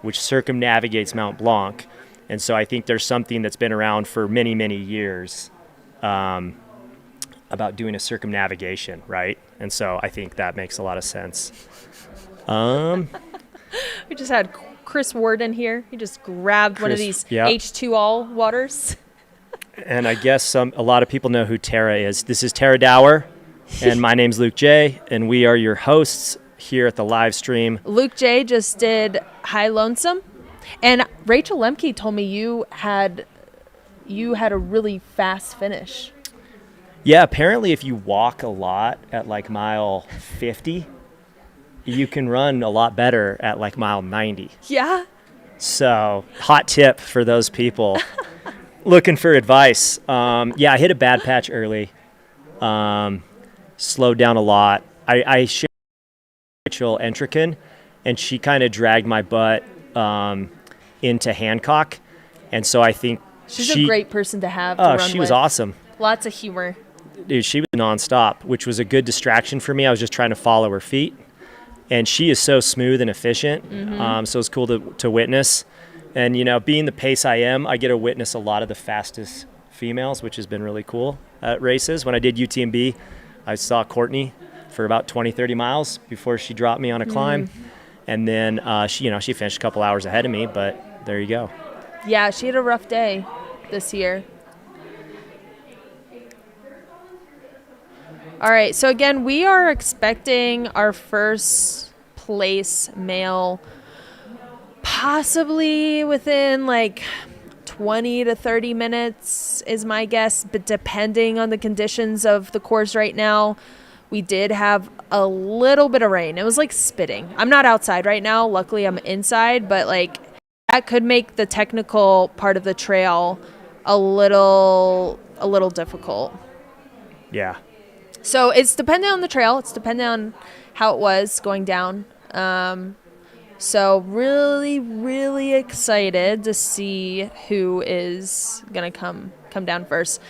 which circumnavigates Mount Blanc. And so I think there's something that's been around for many, many years about doing a circumnavigation, right? And so I think that makes a lot of sense. We just had Chris Warden here. He just grabbed one of these H2all waters. And I guess a lot of people know who Tara is. This is Tara Dower, and my name's Luke J., and we are your hosts here at the live stream. Luke J. just did High Lonesome, and Rachel Lemke told me you had a really fast finish. Yeah, apparently if you walk a lot at like mile 50, you can run a lot better at like mile 90. Yeah. So, hot tip for those people looking for advice. I hit a bad patch early. Slowed down a lot. I shared Rachel Entrican, and she kind of dragged my butt into Hancock. And so I think she's a great person to have to run she with. was awesome. Lots of humor. Dude, she was nonstop, which was a good distraction for me. I was just trying to follow her feet. And she is so smooth and efficient. So it's cool to witness. And, being the pace I am, I get to witness a lot of the fastest females, which has been really cool at races. When I did UTMB, I saw Courtney for about 20, 30 miles before she dropped me on a climb. And then she finished a couple hours ahead of me, but there you go. Yeah, she had a rough day this year. All right, so again, we are expecting our first place male possibly within like 20 to 30 minutes is my guess, but depending on the conditions of the course right now. We did have a little bit of rain. It was like spitting. I'm not outside right now. Luckily, I'm inside, but like that could make the technical part of the trail a little difficult. Yeah. So it's dependent on the trail. It's dependent on how it was going down. So really, really excited to see who is gonna come down first.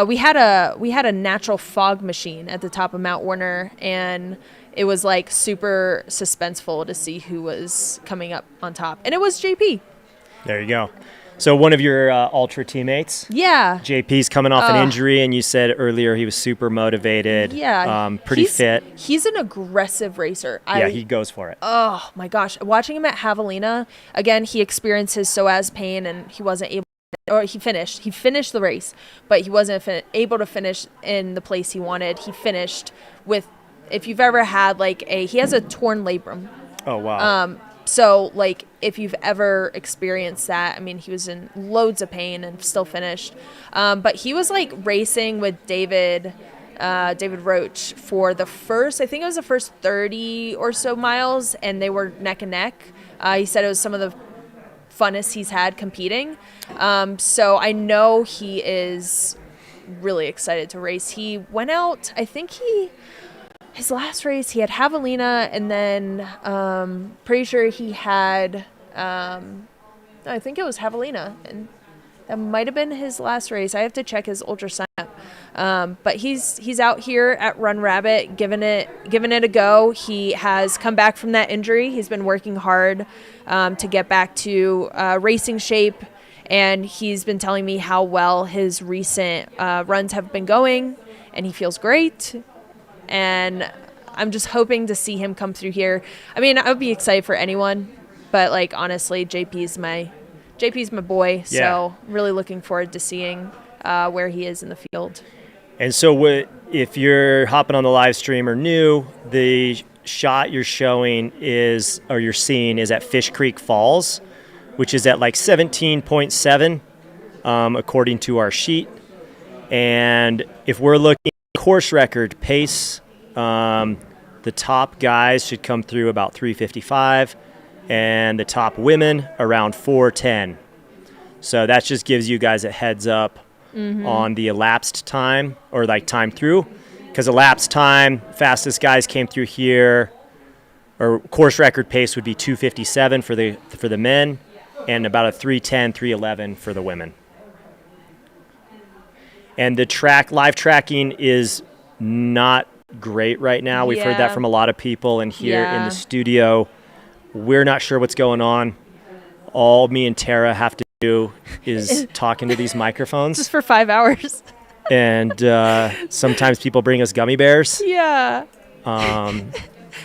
We had a natural fog machine at the top of Mount Warner, and it was like super suspenseful to see who was coming up on top, and it was JP. There you go. So one of your Altra teammates. Yeah. JP's coming off an injury, and you said earlier he was super motivated. Yeah. Pretty fit. He's an aggressive racer. He goes for it. Oh my gosh. Watching him at Javelina, again, he experienced his psoas pain, and he wasn't able, or he finished the race, but he wasn't able to finish in the place he wanted. He finished with, if you've ever had he has a torn labrum. Oh, wow. So, like, if you've ever experienced that, I mean, he was in loads of pain and still finished. But he was, like, racing with David Roach for the first 30 or so miles, and they were neck and neck. He said it was some of the funnest he's had competing. So I know he is really excited to race. He went out, his last race, he had Javelina, and then pretty sure he had, I think it was Javelina, and that might have been his last race. I have to check his ultra sign up. But he's out here at Run Rabbit, giving it a go. He has come back from that injury. He's been working hard to get back to racing shape, and he's been telling me how well his recent runs have been going, and he feels great. And I'm just hoping to see him come through here. I mean, I would be excited for anyone, but like honestly, JP's my boy. Yeah. So really looking forward to seeing where he is in the field. And so if you're hopping on the live stream or new, the shot you're seeing is at Fish Creek Falls, which is at like 17.7 according to our sheet. And if we're looking course record pace, the top guys should come through about 3:55, and the top women around 4:10. So that just gives you guys a heads up on the elapsed time, or like time through, because elapsed time, fastest guys came through here, or course record pace would be 2:57 for the men, and about a 3:10, 3:11 for the women. And the live tracking is not great right now. We've heard that from a lot of people, and here in the studio, we're not sure what's going on. All me and Tara have to do is talking to these microphones. Just for 5 hours. And sometimes people bring us gummy bears. Yeah.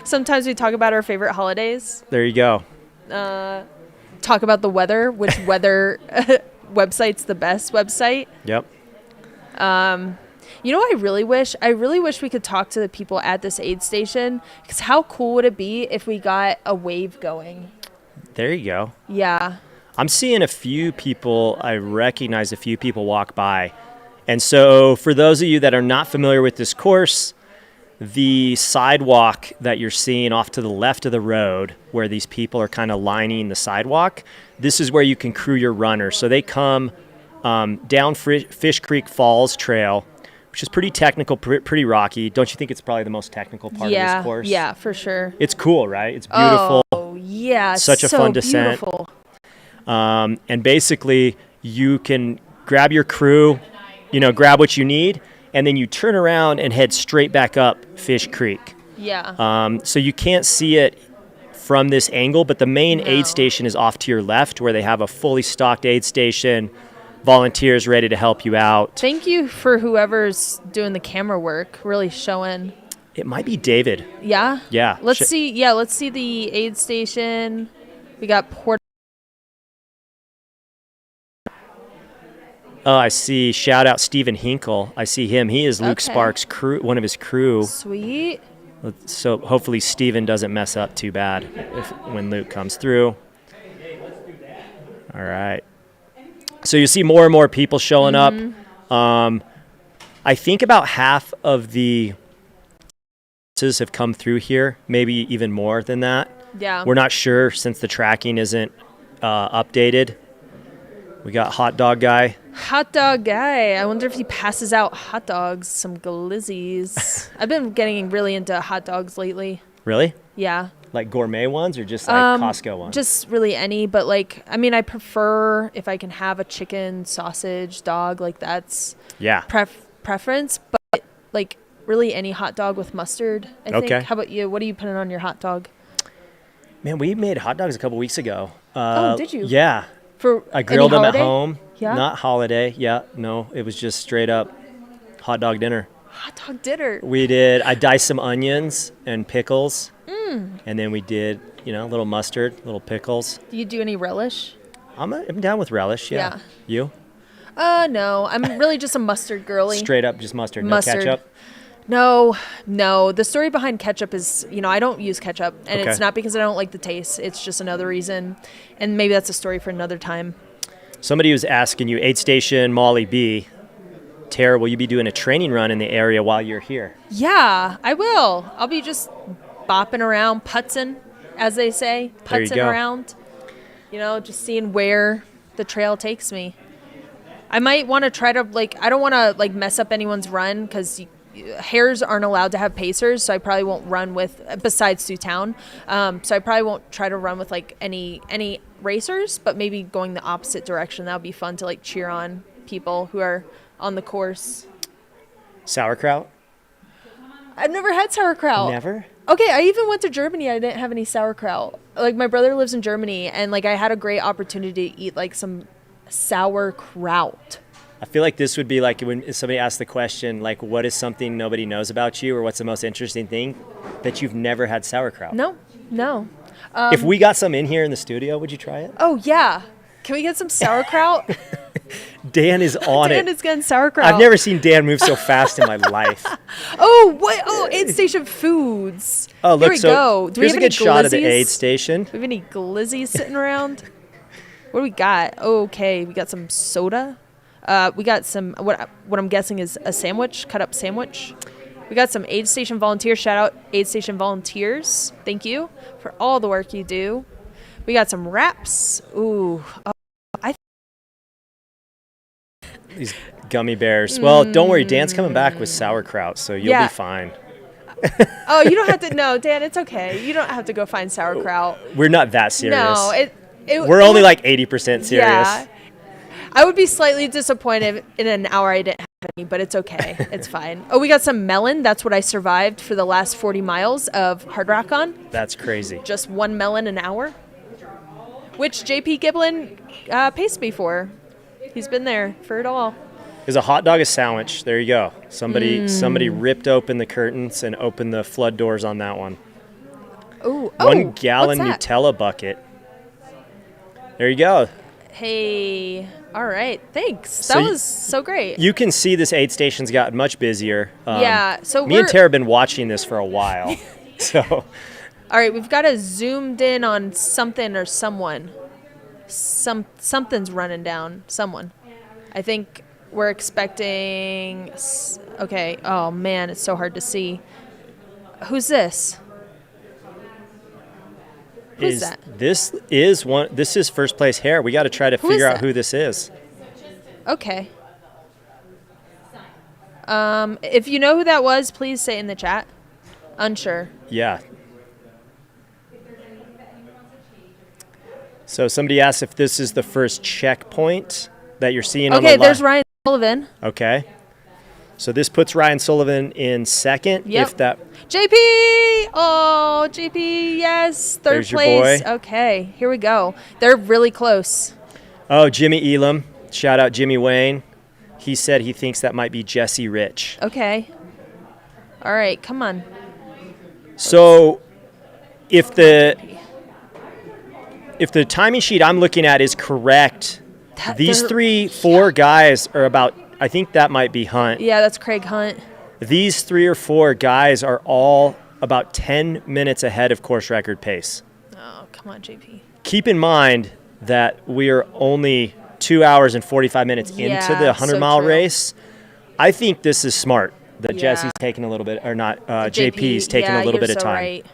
Sometimes we talk about our favorite holidays. There you go. Talk about the weather, which weather website's the best website. Yep. You know what I really wish? I really wish we could talk to the people at this aid station, because how cool would it be if we got a wave going? There you go. Yeah. I'm seeing a few people, I recognize a few people walk by. And so for those of you that are not familiar with this course, the sidewalk that you're seeing off to the left of the road, where these people are kind of lining the sidewalk, this is where you can crew your runners. So they come down Fish Creek Falls Trail, which is pretty technical, pretty rocky. Don't you think it's probably the most technical part of this course? Yeah, for sure. It's cool, right? It's beautiful. Oh, yeah. Such a fun descent. Beautiful. And basically, you can grab your crew, grab what you need, and then you turn around and head straight back up Fish Creek. Yeah. So you can't see it from this angle, but the main aid station is off to your left, where they have a fully stocked aid station, volunteers ready to help you out. Thank you for whoever's doing the camera work, really showing. It might be David. Yeah? Yeah. Let's see the aid station. We got Oh, I see. Shout out Stephen Hinkle. I see him. He is Luke Sparks' crew, one of his crew. Sweet. So hopefully Stephen doesn't mess up too bad when Luke comes through. All right. So you see more and more people showing up. I think about half of the have come through here, maybe even more than that. Yeah. We're not sure since the tracking isn't updated. We got Hot Dog Guy. Hot Dog Guy. I wonder if he passes out hot dogs, some glizzies. I've been getting really into hot dogs lately. Really? Yeah. Like gourmet ones or just like Costco ones? Just really any, but I prefer if I can have a chicken, sausage, dog, that's preference, but really any hot dog with mustard, I think. Okay. How about you? What are you putting on your hot dog? Man, we made hot dogs a couple weeks ago. Oh, did you? Yeah. I grilled them at home. Yeah. Not holiday. Yeah. No, it was just straight up hot dog dinner. Hot dog dinner. We did. I diced some onions and pickles. And then we did, little mustard, little pickles. Do you do any relish? I'm down with relish. Yeah. You? No. I'm really just a mustard girly. Straight up, just mustard. No ketchup? No. The story behind ketchup is, I don't use ketchup, and it's not because I don't like the taste. It's just another reason, and maybe that's a story for another time. Somebody was asking you, aid station Molly B. Tara, will you be doing a training run in the area while you're here? Yeah, I will. I'll be just bopping around, putzing, as they say, putzing around. Just seeing where the trail takes me. I might want to try to, I don't want to, mess up anyone's run, because hares aren't allowed to have pacers, so I probably won't run with, besides through town. So I probably won't try to run with any racers, but maybe going the opposite direction. That would be fun to cheer on people who are on the course. Sauerkraut? I've never had sauerkraut. Never? Okay, I even went to Germany. I didn't have any sauerkraut. My brother lives in Germany, and I had a great opportunity to eat some sauerkraut. I feel like this would be when somebody asks the question, what is something nobody knows about you, or what's the most interesting thing, that you've never had sauerkraut? No. If we got some in here in the studio, would you try it? Oh, yeah. Can we get some sauerkraut? Dan is on it. Dan is getting sauerkraut. I've never seen Dan move so fast in my life. Oh, what? Oh, aid station foods. Oh, look, here we go. Do we have a any good shot of the glizzies? aid station. Do we have any glizzies sitting around? What do we got? Okay, we got some soda. We got some, what I'm guessing is a sandwich, cut up sandwich. We got some aid station volunteers. Shout out aid station volunteers. Thank you for all the work you do. We got some wraps. Ooh. These gummy bears. Well, don't worry. Dan's coming back with sauerkraut, so you'll be fine. Oh, you don't have to. No, Dan, it's okay. You don't have to go find sauerkraut. We're not that serious. No, we're only like 80% serious. Yeah. I would be slightly disappointed in an hour I didn't have any, but it's okay. It's fine. Oh, we got some melon. That's what I survived for the last 40 miles of hard rock on. That's crazy. Just 1 melon an hour, which JP Giblin paced me for. He's been there for it all. Is a hot dog a sandwich? There you go. Somebody ripped open the curtains and opened the flood doors on that one. Ooh, 1 gallon what's that? Nutella bucket. There you go. Hey, all right, thanks. So that was so great. You can see this aid station's gotten much busier. Yeah, so me and Tara have been watching this for a while. So, all right, we've got a zoomed in on something or someone. Something's running down. Someone. I think we're expecting. Okay. Oh man, it's so hard to see. Who's this? Who's that? This is first place Hare. We got to try to figure out who this is. Okay. If you know who that was, please say it in the chat. Unsure. Yeah. So somebody asked if this is the first checkpoint that you're seeing on the Okay, there's Ryan Sullivan. Okay. So this puts Ryan Sullivan in second. Yep. If that. JP! Oh, JP, yes. Third There's your place. boy. Okay, here we go. They're really close. Oh, Jimmy Elam. Shout out Jimmy Wayne. He said he thinks that might be Jesse Rich. Okay. All right, come on. So if the timing sheet I'm looking at is correct, these 4 guys are about, I think that might be Hunt. Yeah, that's Craig Hunt. These 3 or 4 guys are all about 10 minutes ahead of course record pace. Oh, come on, JP. Keep in mind that we are only 2 hours and 45 minutes into the 100-mile race. I think this is smart that Jesse's taking a little bit, or not, JP's taking a little bit of time. Right.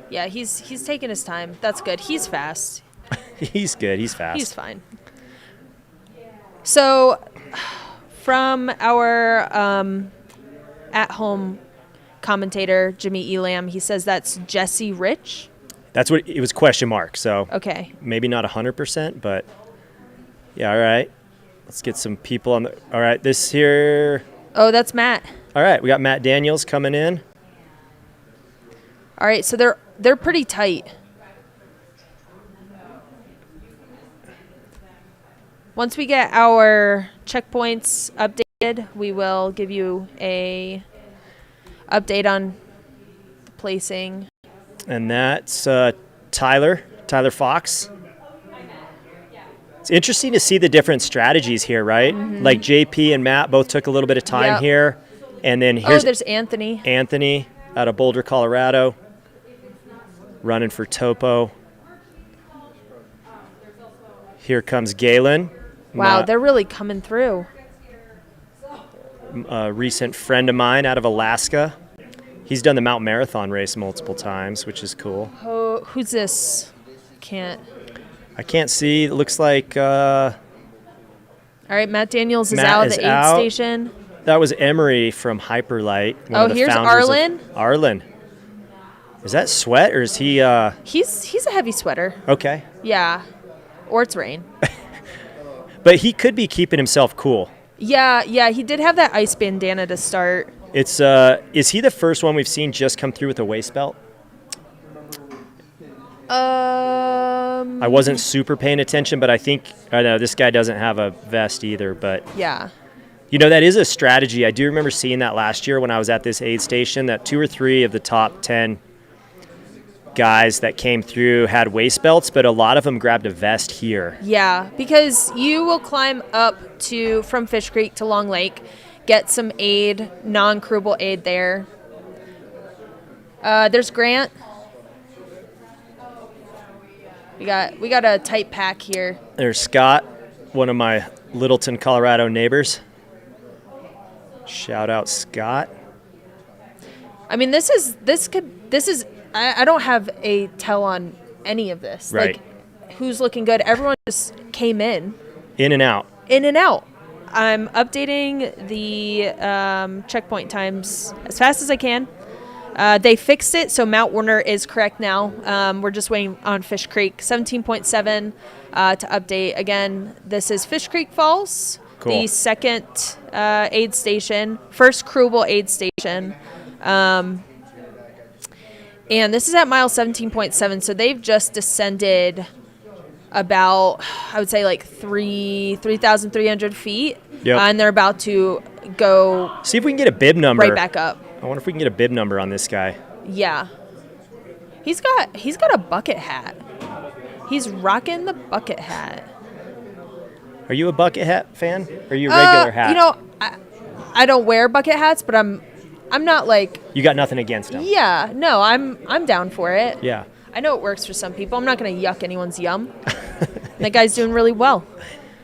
Yeah, he's taking his time. That's good. He's fast. He's good. He's fast. He's fine. So, from our at-home commentator, Jimmy Elam, he says that's Jesse Rich. That's what it was, question mark. So okay, maybe not 100%, but yeah. All right, let's get some people on the. All right, this here. Oh, that's Matt. All right, we got Matt Daniels coming in. All right, so they're pretty tight. Once we get our checkpoints updated, we will give you a update on the placing. And that's Tyler Fox. It's interesting to see the different strategies here, right? Mm-hmm. Like JP and Matt both took a little bit of time here. And then there's Anthony. Anthony out of Boulder, Colorado, running for Topo. Here comes Galen. Wow, they're really coming through. A recent friend of mine out of Alaska. He's done the Mount Marathon race multiple times, which is cool. Oh, who's this? I can't see. It looks like... All right, Matt Daniels is out of the aid station. That was Emery from Hyperlight. Here's Arlen. Arlen. Is that Sweat, or is he... He's a heavy sweater. Okay. Yeah. Or it's rain. But he could be keeping himself cool. Yeah, he did have that ice bandana to start. It's is he the first one we've seen just come through with a waist belt? I wasn't super paying attention, but I know this guy doesn't have a vest either, but yeah. You know, that is a strategy. I do remember seeing that last year when I was at this aid station, that 2 or 3 of the top 10 guys that came through had waist belts, but a lot of them grabbed a vest here. Yeah, because you will climb up from Fish Creek to Long Lake, get some aid, non-crewable aid there. There's Grant. We got a tight pack here. There's Scott, one of my Littleton, Colorado neighbors. Shout out Scott. I mean, this is I don't have a tell on any of this. Right. Like, who's looking good? Everyone just came in. In and out. I'm updating the checkpoint times as fast as I can. They fixed it, so Mount Warner is correct now. We're just waiting on Fish Creek 17.7 to update. Again, this is Fish Creek Falls, Cool. the second aid station, first crewable aid station. And this is at mile 17.7, so they've just descended about, I would say, like 3,300 feet. Yep. And they're about to go See if we can get a bib number. right back up. I wonder if we can get a bib number on this guy. Yeah. He's got a bucket hat. He's rocking the bucket hat. Are you a bucket hat fan? Or are you a regular hat? You know, I don't wear bucket hats, but I'm not like, You got nothing against him. yeah, no, I'm down for it. Yeah. I know it works for some people. I'm not going to yuck anyone's yum. That guy's doing really well.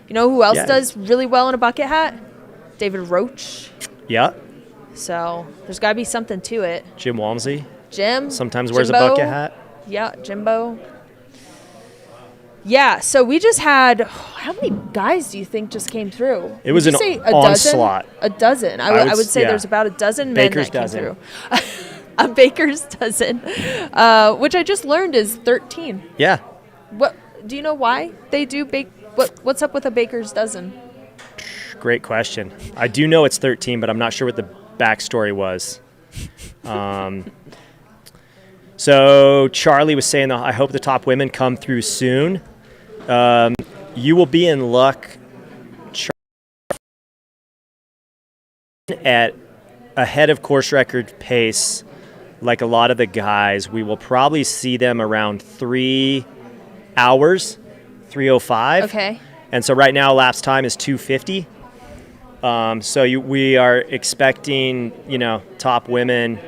You know who else Yeah. does really well in a bucket hat? David Roach. Yeah. So there's got to be something to it. Jim Walmsley Jim. sometimes wears Jimbo. a bucket hat. Yeah, Jimbo. Yeah, so we just had, how many guys do you think just came through? It was Would an you say a onslaught. Dozen? A dozen. I would say yeah. there's about a dozen men Baker's that came dozen. through. A baker's dozen, which I just learned is 13. Yeah. What do you know why they do bake? What's up with a baker's dozen? Great question. I do know it's 13, but I'm not sure what the backstory was. So Charlie was saying, I hope the top women come through soon. You will be in luck at ahead of course record pace. Like a lot of the guys, we will probably see them around 3 hours, 3:05. Okay. And so right now lapse time is 2:50. We are expecting, top women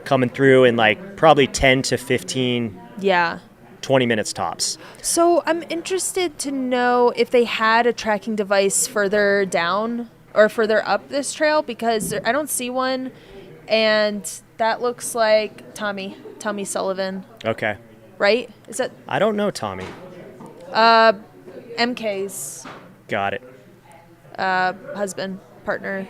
coming through in like probably 10 to 15, Yeah. 20 minutes tops. So I'm interested to know if they had a tracking device further down or further up this trail, because I don't see one, and that looks like Tommy Sullivan, Okay. right? Is that I don't know, Tommy. MK's Got it. husband, partner?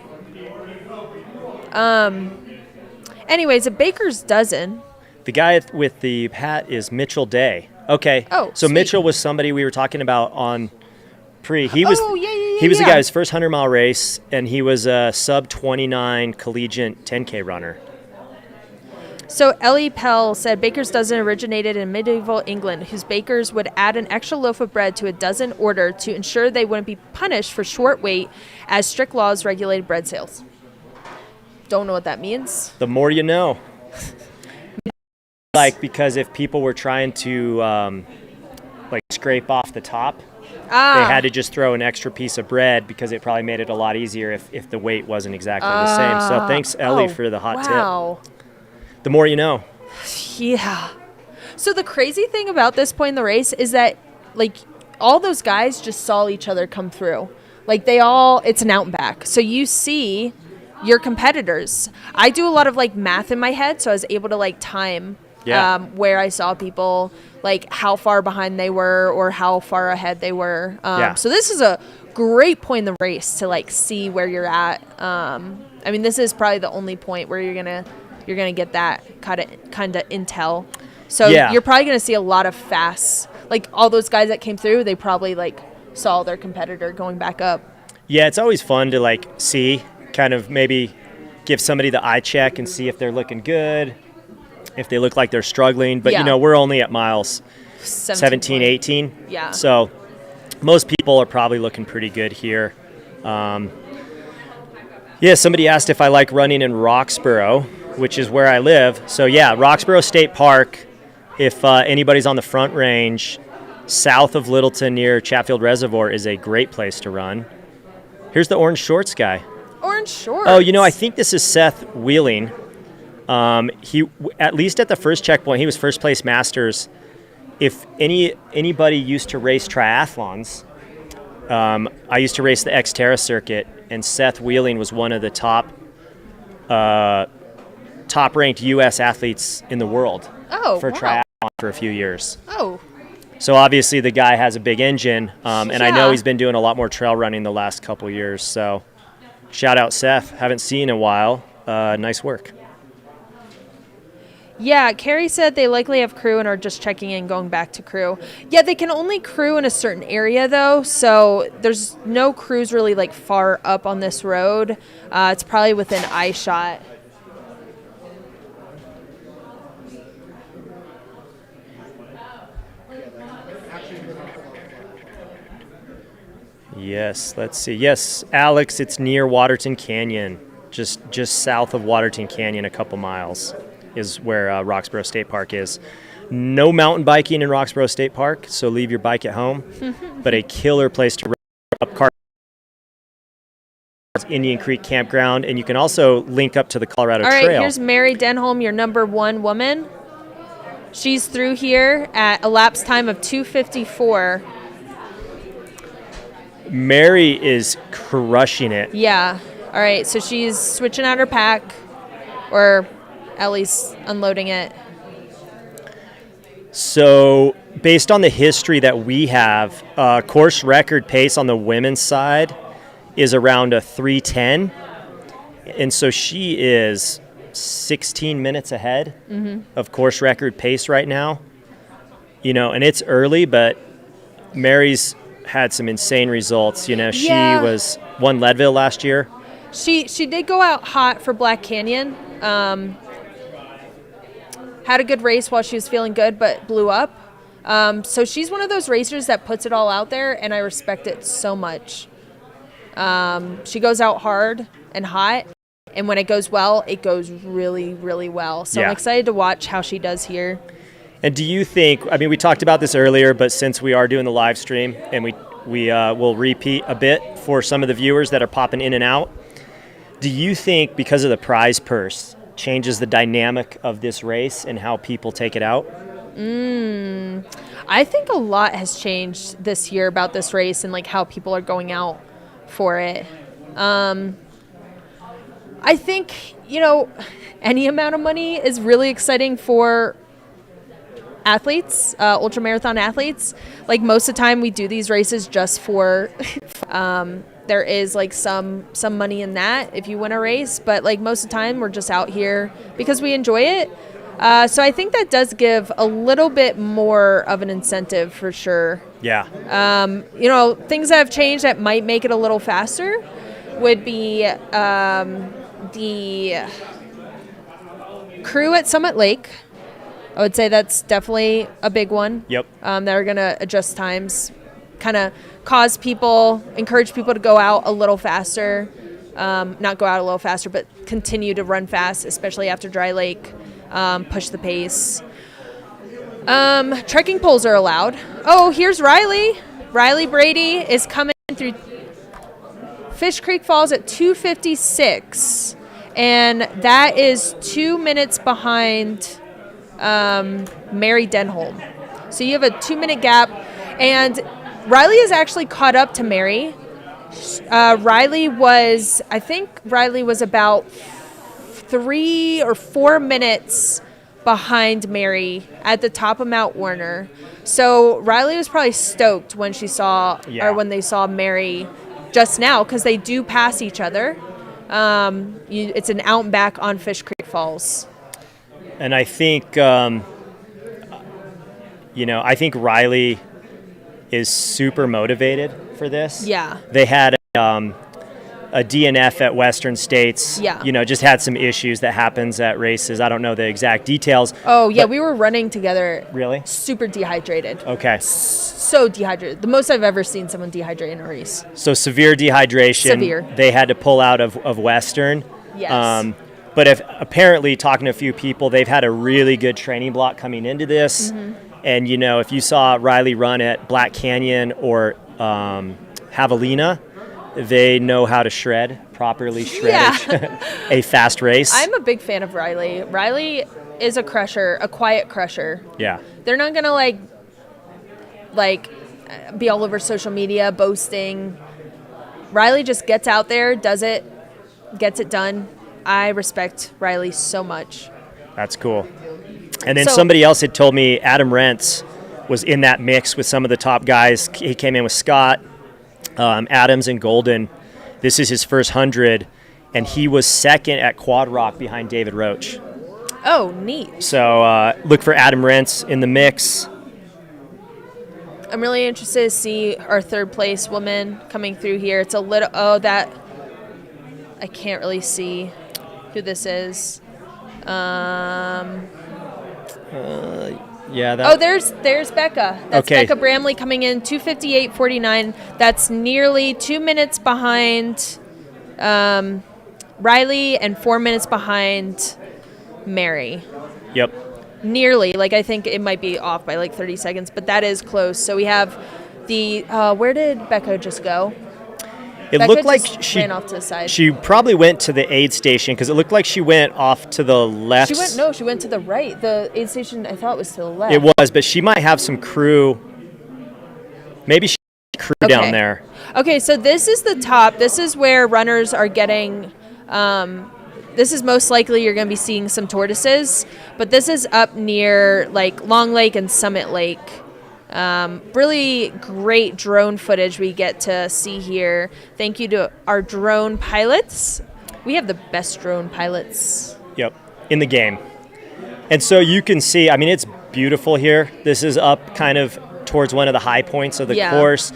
Anyways, a baker's dozen. The guy with the hat is Mitchell Day. Okay. Oh, so sweet. Mitchell was somebody we were talking about on pre. He was yeah, the guy's first 100-mile race, and he was a sub 29 collegiate 10K runner. So Ellie Pell said baker's dozen originated in medieval England, whose bakers would add an extra loaf of bread to a dozen order to ensure they wouldn't be punished for short weight, as strict laws regulated bread sales. Don't know what that means. The more you know. Because if people were trying to scrape off the top, they had to just throw an extra piece of bread, because it probably made it a lot easier if the weight wasn't exactly the same. So thanks, Ellie, for the hot tip. The more you know. Yeah. So the crazy thing about this point in the race is that, all those guys just saw each other come through. It's an out and back. So you see your competitors. I do a lot of, math in my head, so I was able to, time where I saw people, how far behind they were or how far ahead they were. So this is a great point in the race to, see where you're at. This is probably the only point where you're gonna get that kind of intel. So you're probably gonna see a lot of fast, all those guys that came through, they probably saw their competitor going back up. Yeah, it's always fun to see, kind of maybe give somebody the eye check and see if they're looking good, if they look like they're struggling. But we're only at miles 17, 18. Yeah. So most people are probably looking pretty good here. Somebody asked if I like running in Roxborough, which is where I live. So Roxborough State Park, if anybody's on the Front Range, south of Littleton near Chatfield Reservoir, is a great place to run. Here's the orange shorts guy. Orange shorts. Oh, I think this is Seth Wheeling. He, at least at the first checkpoint, he was first place Masters. If anybody used to race triathlons, I used to race the Xterra circuit, and Seth Wheeling was one of the top-ranked U.S. athletes in the world for triathlon for a few years. Oh. So obviously the guy has a big engine, and I know Yeah. he's been doing a lot more trail running the last couple years. So shout out Seth. Haven't seen in a while. Nice work. Yeah, Carrie said they likely have crew and are just checking in, going back to crew. Yeah, they can only crew in a certain area, though, so there's no crews really, like, far up on this road. It's probably within eye shot. Yes, let's see. Yes, Alex, it's near Waterton Canyon, just south of Waterton Canyon, a couple miles is where Roxborough State Park is. No mountain biking in Roxborough State Park, so leave your bike at home, but a killer place to run up car. Indian Creek Campground, and you can also link up to the Colorado All right, Trail. here's Mary Denholm, your number 1 woman. She's through here at a lapse time of 2:54. Mary is crushing it. Yeah. All right, so she's switching out her pack, or at least unloading it. So, based on the history that we have, course record pace on the women's side is around a 3:10, and so she is 16 minutes ahead of course record pace right now. You know, and it's early, but Mary's had some insane results. You know, she won Leadville last year. She did go out hot for Black Canyon. Had a good race while she was feeling good, but blew up. So she's one of those racers that puts it all out there, and I respect it so much. She goes out hard and hot, and when it goes well, it goes really, really well. So I'm excited to watch how she does here. And do you think, I mean, we talked about this earlier, but since we are doing the live stream, and we will repeat a bit for some of the viewers that are popping in and out, do you think because of the prize purse changes the dynamic of this race and how people take it out? I think a lot has changed this year about this race and like how people are going out for it. I think, you know, any amount of money is really exciting for athletes, ultramarathon athletes. Like most of the time we do these races just for there is like some money in that if you win a race, but like most of the time we're just out here because we enjoy it. So I think that does give a little bit more of an incentive for sure. Yeah. You know, things that have changed that might make it a little faster would be the crew at Summit Lake. I would say that's definitely a big one. Yep. That are going to adjust times, kind of encourage people to go out a little faster. Not go out a little faster, but continue to run fast, especially after Dry Lake. Push the pace. Trekking poles are allowed. Oh, here's Riley. Riley Brady is coming through Fish Creek Falls at 2:56, and that is 2 minutes behind Mary Denholm. So you have a 2-minute gap, and Riley is actually caught up to Mary. Riley was about 3 or 4 minutes behind Mary at the top of Mount Warner. So Riley was probably stoked when she saw, or when they saw Mary just now, because they do pass each other. It's an out and back on Fish Creek Falls. And I think, I think Riley is super motivated for this. Yeah. They had a DNF at Western States. Yeah. Just had some issues that happens at races. I don't know the exact details. Oh, yeah, we were running together. Really? Super dehydrated. Okay. So dehydrated. The most I've ever seen someone dehydrate in a race. So severe dehydration. Severe. They had to pull out of Western. Yes. But apparently, talking to a few people, they've had a really good training block coming into this. Mm-hmm. And, if you saw Riley run at Black Canyon or Javelina, they know how to properly shred a fast race. I'm a big fan of Riley. Riley is a crusher, a quiet crusher. Yeah. They're not going to be all over social media boasting. Riley just gets out there, does it, gets it done. I respect Riley so much. That's cool. And then somebody else had told me, Adam Rentz, was in that mix with some of the top guys. He came in with Scott, Adams, and Golden. This is his first 100, and he was second at Quad Rock behind David Roach. Oh, neat. So look for Adam Rentz in the mix. I'm really interested to see our third place woman coming through here. It's a little, I can't really see who this is. There's Becca. That's okay. Becca Bramley coming in 2:58.49. That's nearly 2 minutes behind Riley and 4 minutes behind Mary. Yep. Nearly. Like, I think it might be off by like 30 seconds, but that is close. So we have the where did Becca just go? It Becca looked like she ran off to the side. She probably went to the aid station because it looked like she went off to the left. She went to the right. The aid station, I thought, was to the left. It was, but she might have some crew. Maybe she has crew down there. Okay, so this is the top. This is where runners are getting. This is most likely you're going to be seeing some tortoises, but this is up near like Long Lake and Summit Lake. Really great drone footage we get to see here. Thank you to our drone pilots. We have the best drone pilots. Yep, in the game. And so you can see, I mean, it's beautiful here. This is up kind of towards one of the high points of the course.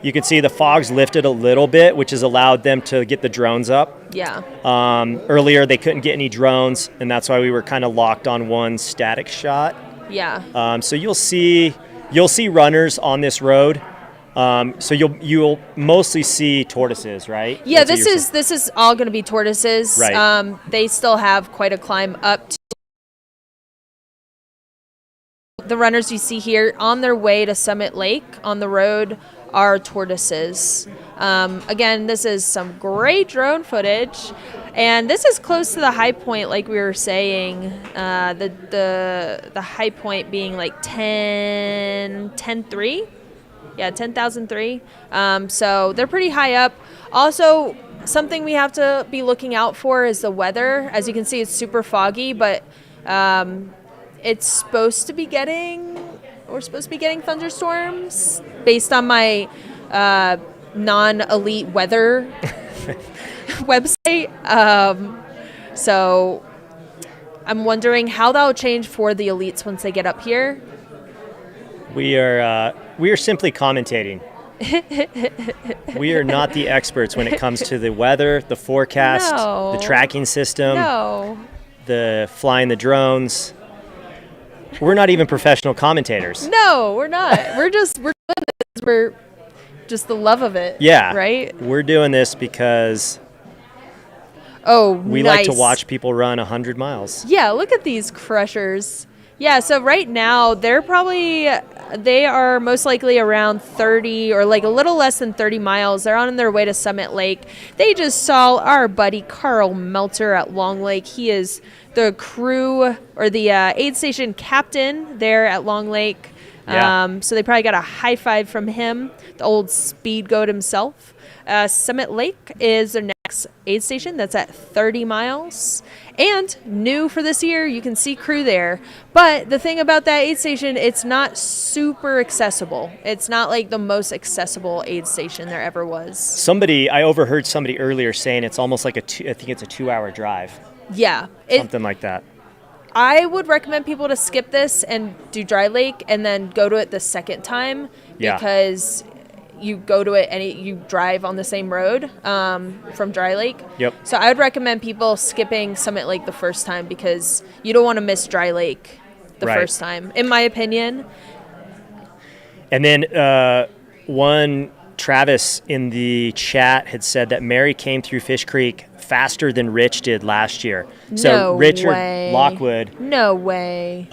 You can see the fog's lifted a little bit, which has allowed them to get the drones up. Yeah. Earlier, they couldn't get any drones, and that's why we were kind of locked on one static shot. Yeah. So you'll see runners on this road. So you'll mostly see tortoises, right? Yeah, this is all going to be tortoises. Right. They still have quite a climb up to the runners you see here on their way to Summit Lake on the road are tortoises. Again, this is some great drone footage, and this is close to the high point, like we were saying. The high point being like 10,3. Yeah, 10,003. So they're pretty high up. Also, something we have to be looking out for is the weather. As you can see, it's super foggy, but it's supposed to be getting. We're supposed to be getting thunderstorms based on my non-elite weather website. So I'm wondering how that'll change for the elites once they get up here. We are simply commentating. We are not the experts when it comes to the weather, the forecast, the tracking system, the flying the drones. We're not even professional commentators. No, we're not. We're just the love of it. Yeah. Right? We're doing this because we like to watch people run 100 miles. Yeah, look at these crushers. Yeah, so right now they are most likely around 30 or like a little less than 30 miles. They're on their way to Summit Lake. They just saw our buddy Carl Melter at Long Lake. He is the crew or the aid station captain there at Long Lake. Yeah. So they probably got a high five from him, the old speed goat himself. Summit Lake is their next aid station. That's at 30 miles. And new for this year, you can see crew there. But the thing about that aid station, it's not super accessible. It's not like the most accessible aid station there ever was. I overheard somebody earlier saying it's almost like I think it's a 2-hour drive. Yeah. Something like that. I would recommend people to skip this and do Dry Lake and then go to it the second time because you go to it and you drive on the same road from Dry Lake. Yep. So I would recommend people skipping Summit Lake the first time because you don't want to miss Dry Lake the first time, in my opinion. And then one Travis in the chat had said that Mary came through Fish Creek faster than Rich did last year. So No Richard way. Lockwood. No way.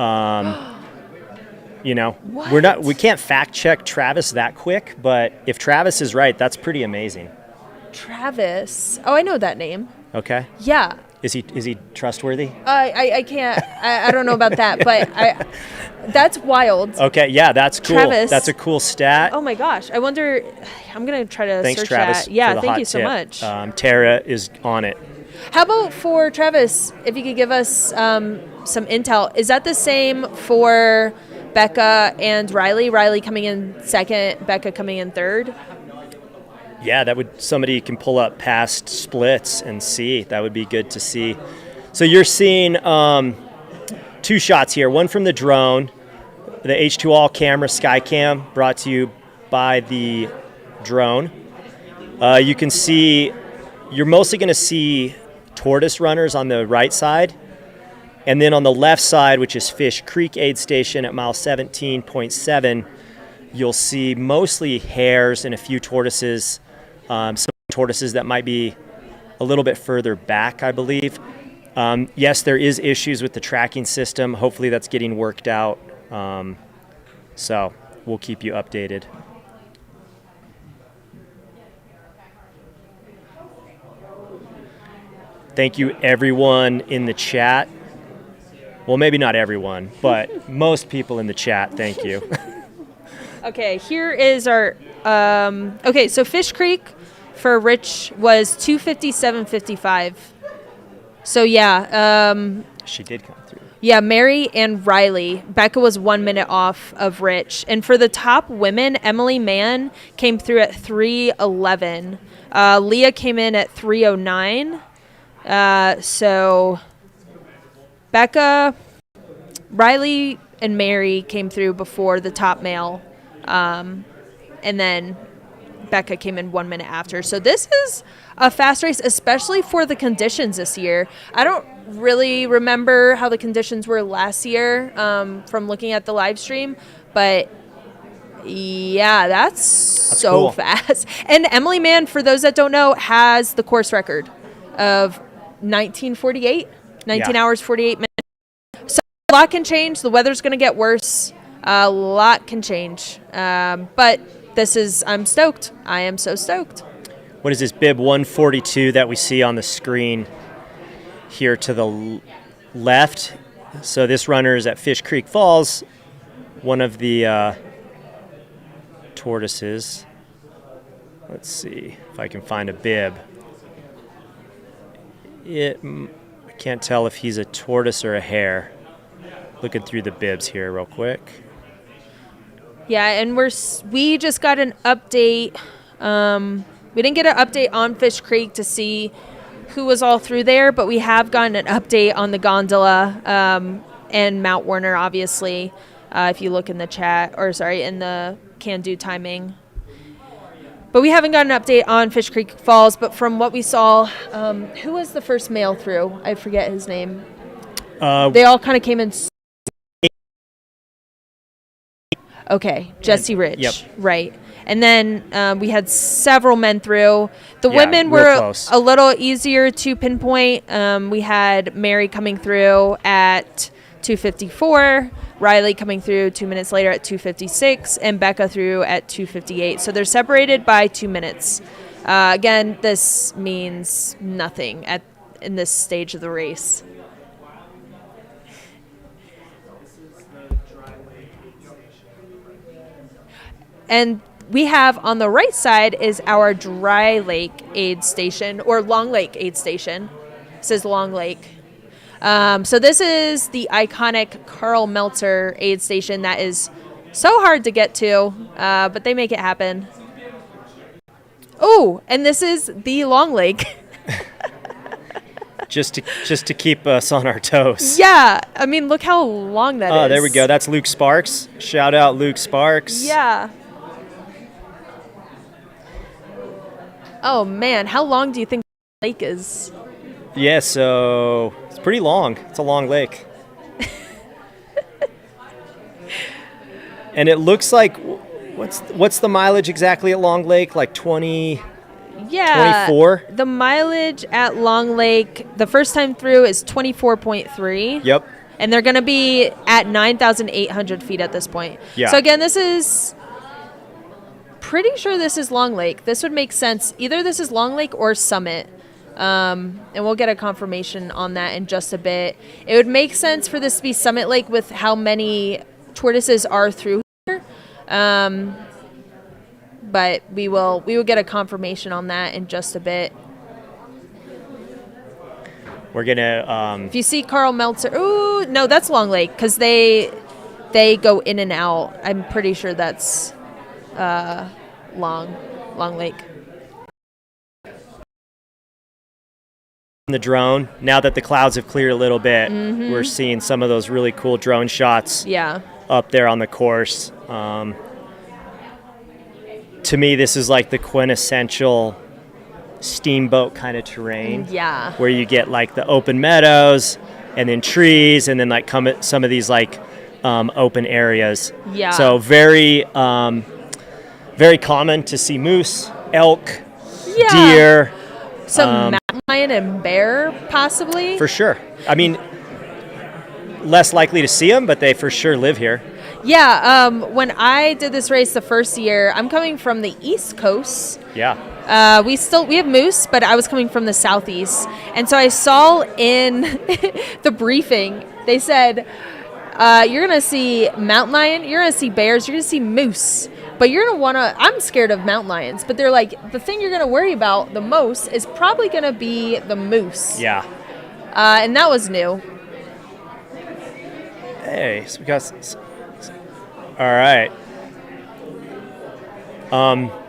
We can't fact check Travis that quick, but if Travis is right, that's pretty amazing. Travis. Oh, I know that name. Okay. Yeah. Is he trustworthy? I can't. I don't know about that, but that's wild. Okay, yeah, that's cool. Travis. That's a cool stat. Oh my gosh. I wonder. I'm gonna try to Thanks, search Travis. that. Yeah, for the thank hot you so tip. much. Tara is on it. How about for Travis? If you could give us some intel, is that the same for Becca and Riley. Riley coming in second, Becca coming in third. Yeah, somebody can pull up past splits and see. That would be good to see. So you're seeing 2 shots here. One from the drone, the H2All camera Skycam, brought to you by the drone. You can see, you're mostly going to see tortoise runners on the right side. And then on the left side, which is Fish Creek Aid Station at mile 17.7, you'll see mostly hares and a few tortoises, some tortoises that might be a little bit further back, I believe. Yes, there is issues with the tracking system. Hopefully that's getting worked out. So we'll keep you updated. Thank you, everyone in the chat. Well, maybe not everyone, but most people in the chat, thank you. Okay, here is our, okay, so Fish Creek for Rich was 257.55. So yeah. She did come through. Yeah, Mary and Riley. Becca was 1 minute off of Rich. And for the top women, Emily Mann came through at 3:11. Leah came in at 3:09. So Becca, Riley, and Mary came through before the top male. And then Becca came in 1 minute after. So this is a fast race, especially for the conditions this year. I don't really remember how the conditions were last year from looking at the live stream, but yeah, that's so cool. fast. And Emily Mann, for those that don't know, has the course record of 19 hours, 48 minutes. So a lot can change. The weather's going to get worse. A lot can change. But I'm stoked. I am so stoked. What is this bib 142 that we see on the screen here to the left? So this runner is at Fish Creek Falls, one of the tortoises. Let's see if I can find a bib. I can't tell if he's a tortoise or a hare. Looking through the bibs here real quick. Yeah, and we just got an update. We didn't get an update on Fish Creek to see who was all through there, but we have gotten an update on the gondola and Mount Warner, obviously, if you look in the chat, in the can-do timing. But we haven't got an update on Fish Creek Falls, but from what we saw, who was the first male through? I forget his name. They all kind of came in. Okay, Jesse Rich. Yep. Right. And then we had several men through. The women were a little easier to pinpoint. We had Mary coming through at 2:54, Riley coming through 2 minutes later at 2:56, and Becca through at 2:58. So they're separated by 2 minutes. Again, this means nothing in this stage of the race. And we have on the right side is our dry lake aid station, or Long Lake aid station. It says Long Lake. So this is the iconic Carl Meltzer aid station that is so hard to get to, but they make it happen. Oh, and this is the Long Lake. just to keep us on our toes. Yeah, I mean, look how long that is. Oh, there we go. That's Luke Sparks. Shout out Luke Sparks. Yeah. Oh, man. How long do you think the lake is? Yeah, so it's pretty long. It's a long lake. And it looks like, what's the mileage exactly at Long Lake? Like 20, yeah, 24? The mileage at Long Lake, the first time through, is 24.3. Yep. And they're going to be at 9,800 feet at this point. Yeah. So, again, this is... pretty sure this is Long Lake. This would make sense. Either this is Long Lake or Summit. And we'll get a confirmation on that in just a bit. It would make sense for this to be Summit Lake with how many tortoises are through here. But we will get a confirmation on that in just a bit. We're going to... if you see Carl Meltzer... Ooh, no, that's Long Lake because they they go in and out. I'm pretty sure that's Long Lake. The drone, now that the clouds have cleared a little bit, we're seeing some of those really cool drone shots up there on the course. To me, this is like the quintessential steamboat kind of terrain. Yeah. Where you get like the open meadows and then trees and then like some of these like open areas. Yeah. So very, very common to see moose, elk, deer. Some mountain lion and bear, possibly. For sure. I mean, less likely to see them, but they for sure live here. Yeah. When I did this race the first year, I'm coming from the East Coast. Yeah. We have moose, but I was coming from the southeast, and so I saw in the briefing they said you're gonna see mountain lion, you're gonna see bears, you're gonna see moose. But you're going to want to, I'm scared of mountain lions, but they're like, the thing you're going to worry about the most is probably going to be the moose. Yeah. And that was new. Hey, so we got, all right.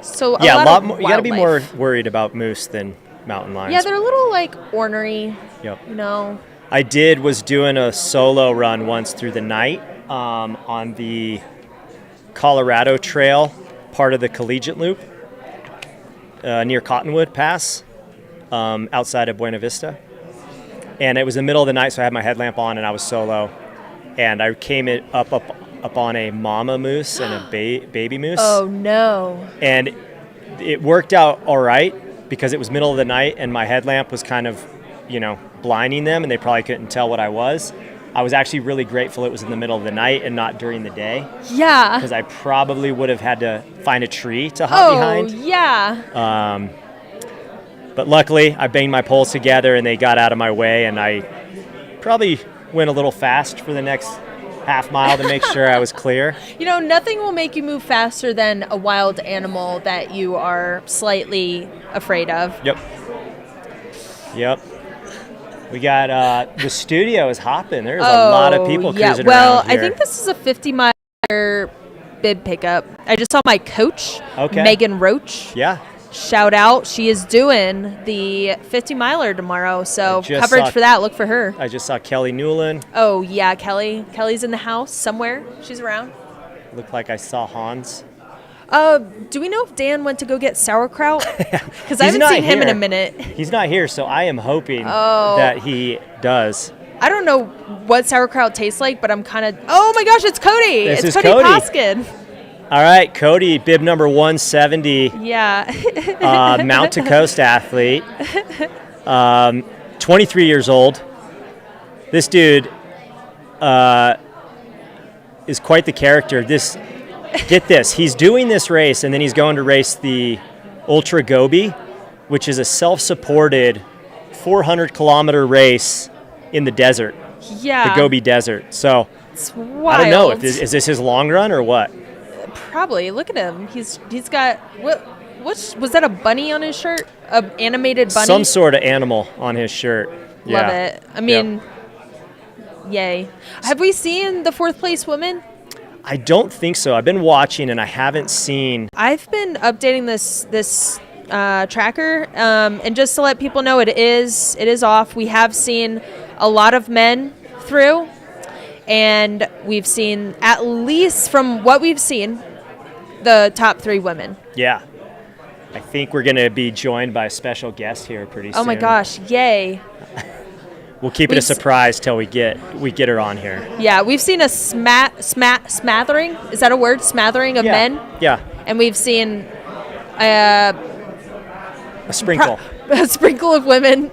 So yeah, a lot more, of you got to be more wildlife. worried about moose than mountain lions. Yeah, they're a little like ornery. Yep. You know. I was doing a solo run once through the night on the Colorado Trail, part of the Collegiate Loop, near Cottonwood Pass, outside of Buena Vista. And it was the middle of the night, so I had my headlamp on and I was solo. And I came up on a mama moose and a baby moose. Oh no. And it worked out all right because it was middle of the night and my headlamp was kind of, blinding them and they probably couldn't tell what I was. I was actually really grateful it was in the middle of the night and not during the day. Yeah. Because I probably would have had to find a tree to hop behind. Oh, yeah. But luckily, I banged my poles together and they got out of my way, and I probably went a little fast for the next half mile to make sure I was clear. Nothing will make you move faster than a wild animal that you are slightly afraid of. Yep. We got the studio is hopping. There's a lot of people cruising around here. I think this is a 50-mile bib pickup. I just saw my coach, Okay. Megan Roach. Yeah. Shout out. She is doing the 50-miler tomorrow, so coverage for that. Look for her. I just saw Kelly Newland. Oh, yeah, Kelly. Kelly's in the house somewhere. She's around. Looked like I saw Hans. Do we know if Dan went to go get sauerkraut? Because I haven't seen him in a minute. He's not here, so I am hoping that he does. I don't know what sauerkraut tastes like, but I'm kind of... Oh, my gosh, it's Cody. This it's is Cody Cody. Poskin. All right, Cody, bib number 170. Yeah. Mount to coast athlete. 23 years old. This dude is quite the character. Get this, he's doing this race and then he's going to race the Ultra Gobi, which is a self-supported 400-kilometer race in the desert, Yeah. the Gobi Desert. So It's wild. I don't know, is this his long run or what? Probably. Look at him. He's got... What was that, a bunny on his shirt? An animated bunny? Some sort of animal on his shirt. Love it. I mean, yay. Have we seen the fourth place woman? I don't think so. I've been watching and I haven't seen. I've been updating this tracker, and just to let people know, it is off. We have seen a lot of men through, and we've seen, at least from what we've seen, the top 3 women. Yeah. I think we're going to be joined by a special guest here pretty soon. Oh my gosh, yay. We'll keep it a surprise till we get her on here. Yeah, we've seen a smattering. Is that a word? Smattering of men? Yeah. And we've seen a sprinkle. A sprinkle of women.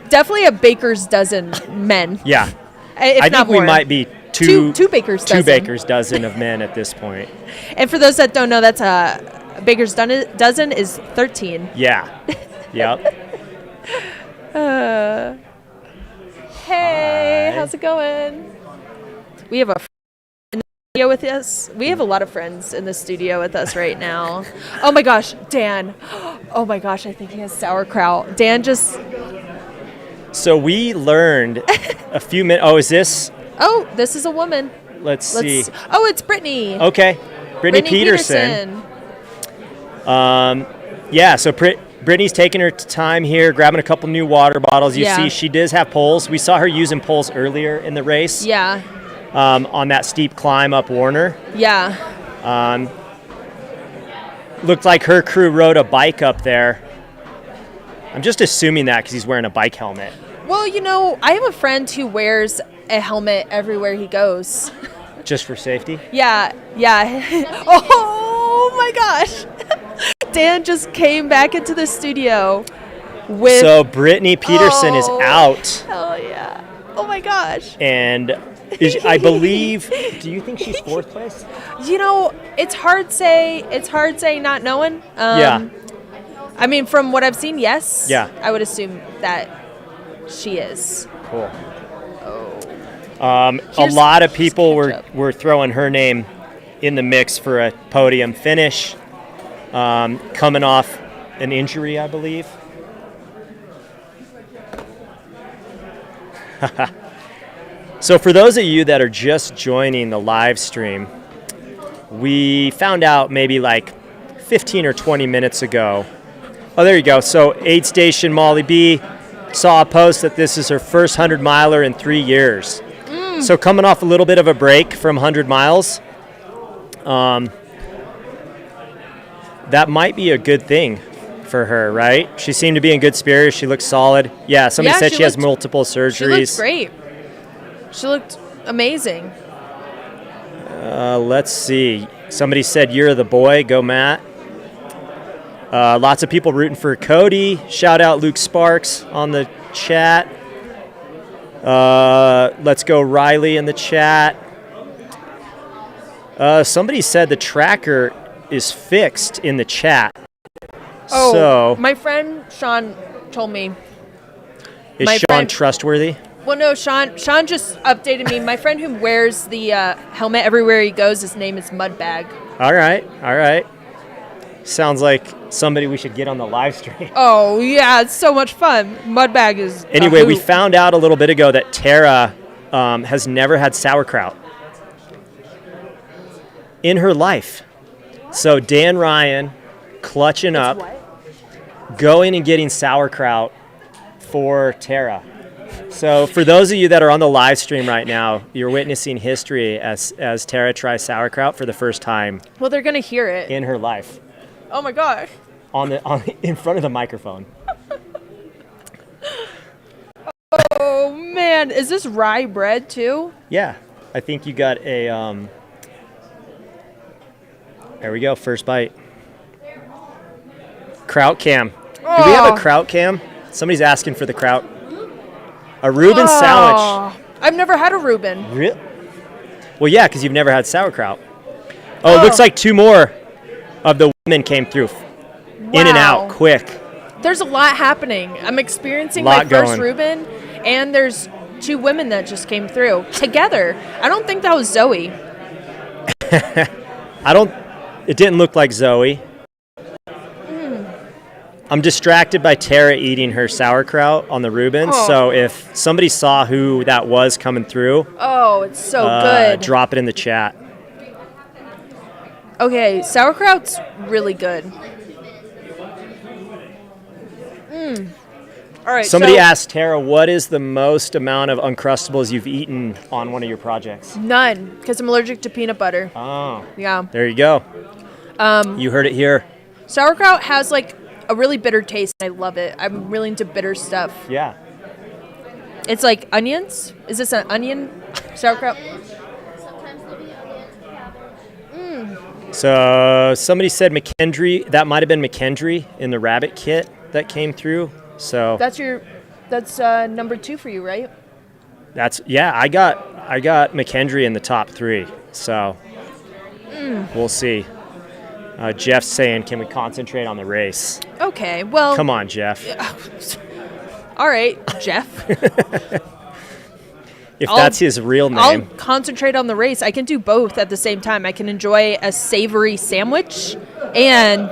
Definitely a baker's dozen men. Yeah. I think we might be two baker's dozen. 2 baker's dozen of men at this point. And for those that don't know, that's a baker's dozen is 13. Yeah. Yep. Hey, Hi. how's it going? We have a friend in the studio with us. We have a lot of friends in the studio with us right now. Oh my gosh, Dan. Oh my gosh, I think he has sauerkraut. Dan just... So we learned a few minutes. Oh, is this? Oh, this is a woman. Let's see. Oh, it's Brittany. Okay, Brittany Peterson. Yeah, so Brittany's taking her time here, grabbing a couple new water bottles. You see she does have poles. We saw her using poles earlier in the race. Yeah. On that steep climb up Warner. Yeah. Looked like her crew rode a bike up there. I'm just assuming that because he's wearing a bike helmet. Well, you know, I have a friend who wears a helmet everywhere he goes. Just for safety? Yeah. Oh my gosh. Dan just came back into the studio with... So Brittany Peterson is out. Hell yeah. Oh my gosh. And I believe, do you think she's fourth place? You know, it's hard say not knowing. Yeah. I mean, from what I've seen, yes. Yeah. I would assume that she is. Cool. A lot of people were throwing her name in the mix for a podium finish, coming off an injury, I believe. So for those of you that are just joining the live stream, we found out maybe like 15 or 20 minutes ago. Oh, there you go. So aid station Molly B saw a post that this is her first 100 miler in 3 years. So coming off a little bit of a break from 100 miles, that might be a good thing for her, right? She seemed to be in good spirits. She looked solid. Yeah, somebody said she has multiple surgeries. She looked great. She looked amazing. Let's see. Somebody said, "You're the boy." Go, Matt. Lots of people rooting for Cody. Shout out Luke Sparks on the chat. Let's go Riley in the chat. Somebody said the tracker is fixed in the chat. Oh, so my friend Sean told me. Is Sean trustworthy? Well, no, Sean just updated me. My friend who wears the helmet everywhere he goes, his name is Mudbag. All right. Sounds like somebody we should get on the live stream. Oh, yeah, it's so much fun. Mudbag is... Anyway, we found out a little bit ago that Tara has never had sauerkraut in her life. So Dan Ryan clutching up, going and getting sauerkraut for Tara. So for those of you that are on the live stream right now, you're witnessing history as Tara tries sauerkraut for the first time. Well, they're going to hear it. In her life. Oh, my gosh. In front of the microphone. Oh, man. Is this rye bread, too? Yeah. I think you got a... There we go. First bite. Kraut cam. Do we have a kraut cam? Somebody's asking for the kraut. A Reuben sandwich. I've never had a Reuben. Really? Well, yeah, because you've never had sauerkraut. Oh, it looks like two more of the women came through. In and out, quick. There's a lot happening. I'm experiencing my first Reuben, and there's two women that just came through together. I don't think that was Zoe. It didn't look like Zoe. I'm distracted by Tara eating her sauerkraut on the Reuben. So if somebody saw who that was coming through, it's so good. Drop it in the chat. Okay, sauerkraut's really good. All right. Somebody asked Tara, what is the most amount of Uncrustables you've eaten on one of your projects? None, because I'm allergic to peanut butter. Oh. Yeah. There you go. You heard it here. Sauerkraut has like a really bitter taste, and I love it. I'm really into bitter stuff. Yeah. It's like onions. Is this an onion sauerkraut? So somebody said McKendree. That might have been McKendree in the rabbit kit that came through. So that's number 2 for you, right? I got McKendree in the top 3. So we'll see. Jeff's saying, can we concentrate on the race? Okay, well... Come on, Jeff. All right, Jeff. If that's his real name. I'll concentrate on the race. I can do both at the same time. I can enjoy a savory sandwich and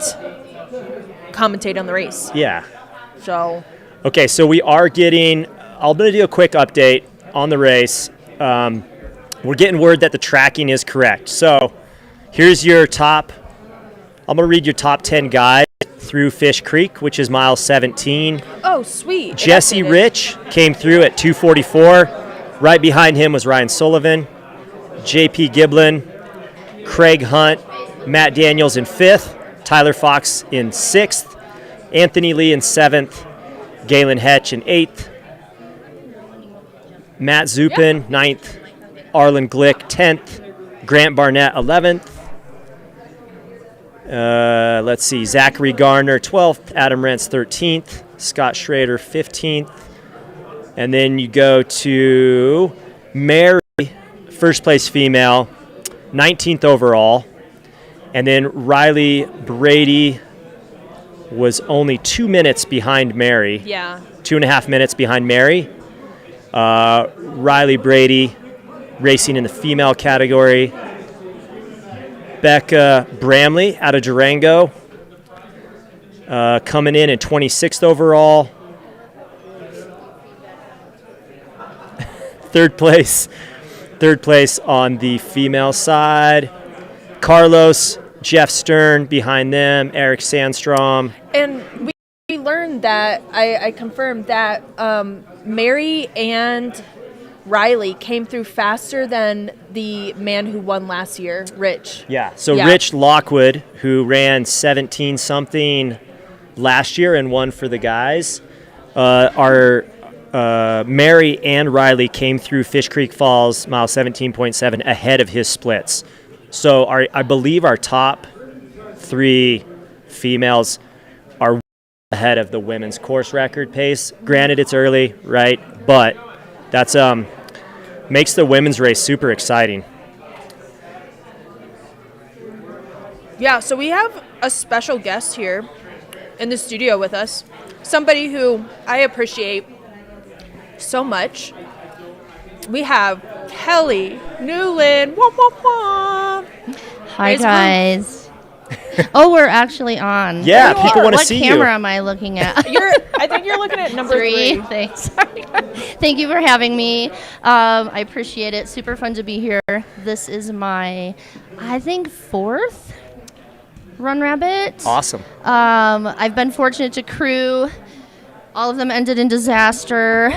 commentate on the race. Yeah. So... Okay, so we are getting... I'm going to do a quick update on the race. we're getting word that the tracking is correct. So here's your top. I'm going to read your top 10 guys through Fish Creek, which is mile 17. Oh, sweet. Jesse Rich came through at 2:44. Right behind him was Ryan Sullivan, JP Giblin, Craig Hunt, Matt Daniels in 5th, Tyler Fox in 6th, Anthony Lee in 7th, Galen Hetch in 8th, Matt Zupin 9th, Arlen Glick 10th, Grant Barnett 11th. Let's see, Zachary Garner 12th, Adam Rentz 13th, Scott Schrader 15th. And then you go to Mary, first place female, 19th overall. And then Riley Brady was only 2 minutes behind Mary. Yeah. 2.5 minutes behind Mary. Riley Brady racing in the female category. Becca Bramley out of Durango coming in 26th overall. Third place on the female side. Carlos, Jeff Stern behind them, Eric Sandstrom. And we learned that, I confirmed that Mary and Riley came through faster than the man who won last year, Rich. Yeah, so Rich Lockwood, who ran 17-something last year and won for the guys, Mary and Riley came through Fish Creek Falls, mile 17.7, ahead of his splits. So I believe our top 3 females are ahead of the women's course record pace. Granted, it's early, right? But that's makes the women's race super exciting. Yeah, so we have a special guest here in the studio with us. Somebody who I appreciate so much. We have Kelly Newland. Wah, wah, wah. Hi, guys. Oh, we're actually on. Yeah, people want to see you. What camera am I looking at? I think you're looking at number 3. Thanks. Thank you for having me. I appreciate it. Super fun to be here. This is my, I think, 4th Run Rabbit. Awesome. I've been fortunate to crew. All of them ended in disaster.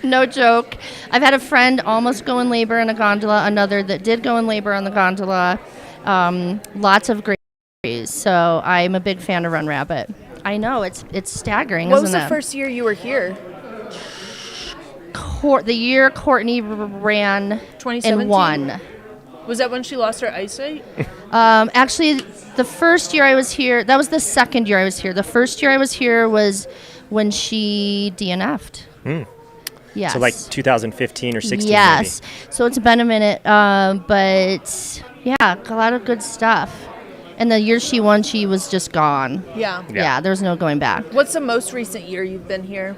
No joke. I've had a friend almost go in labor in a gondola, another that did go in labor on the gondola. Lots of great stories. So I'm a big fan of Run Rabbit. I know, it's staggering, What isn't was the it? first year you were here? The year Courtney ran 2017? and won. Was that when she lost her eyesight? Actually, the first year I was here, that was the second year I was here. The first year I was here was when she DNF'd. Yes. So like 2015 or 16 Yes. maybe. So it's been a minute. But yeah, a lot of good stuff. And the year she won, she was just gone. Yeah. Yeah, there's no going back. What's the most recent year you've been here?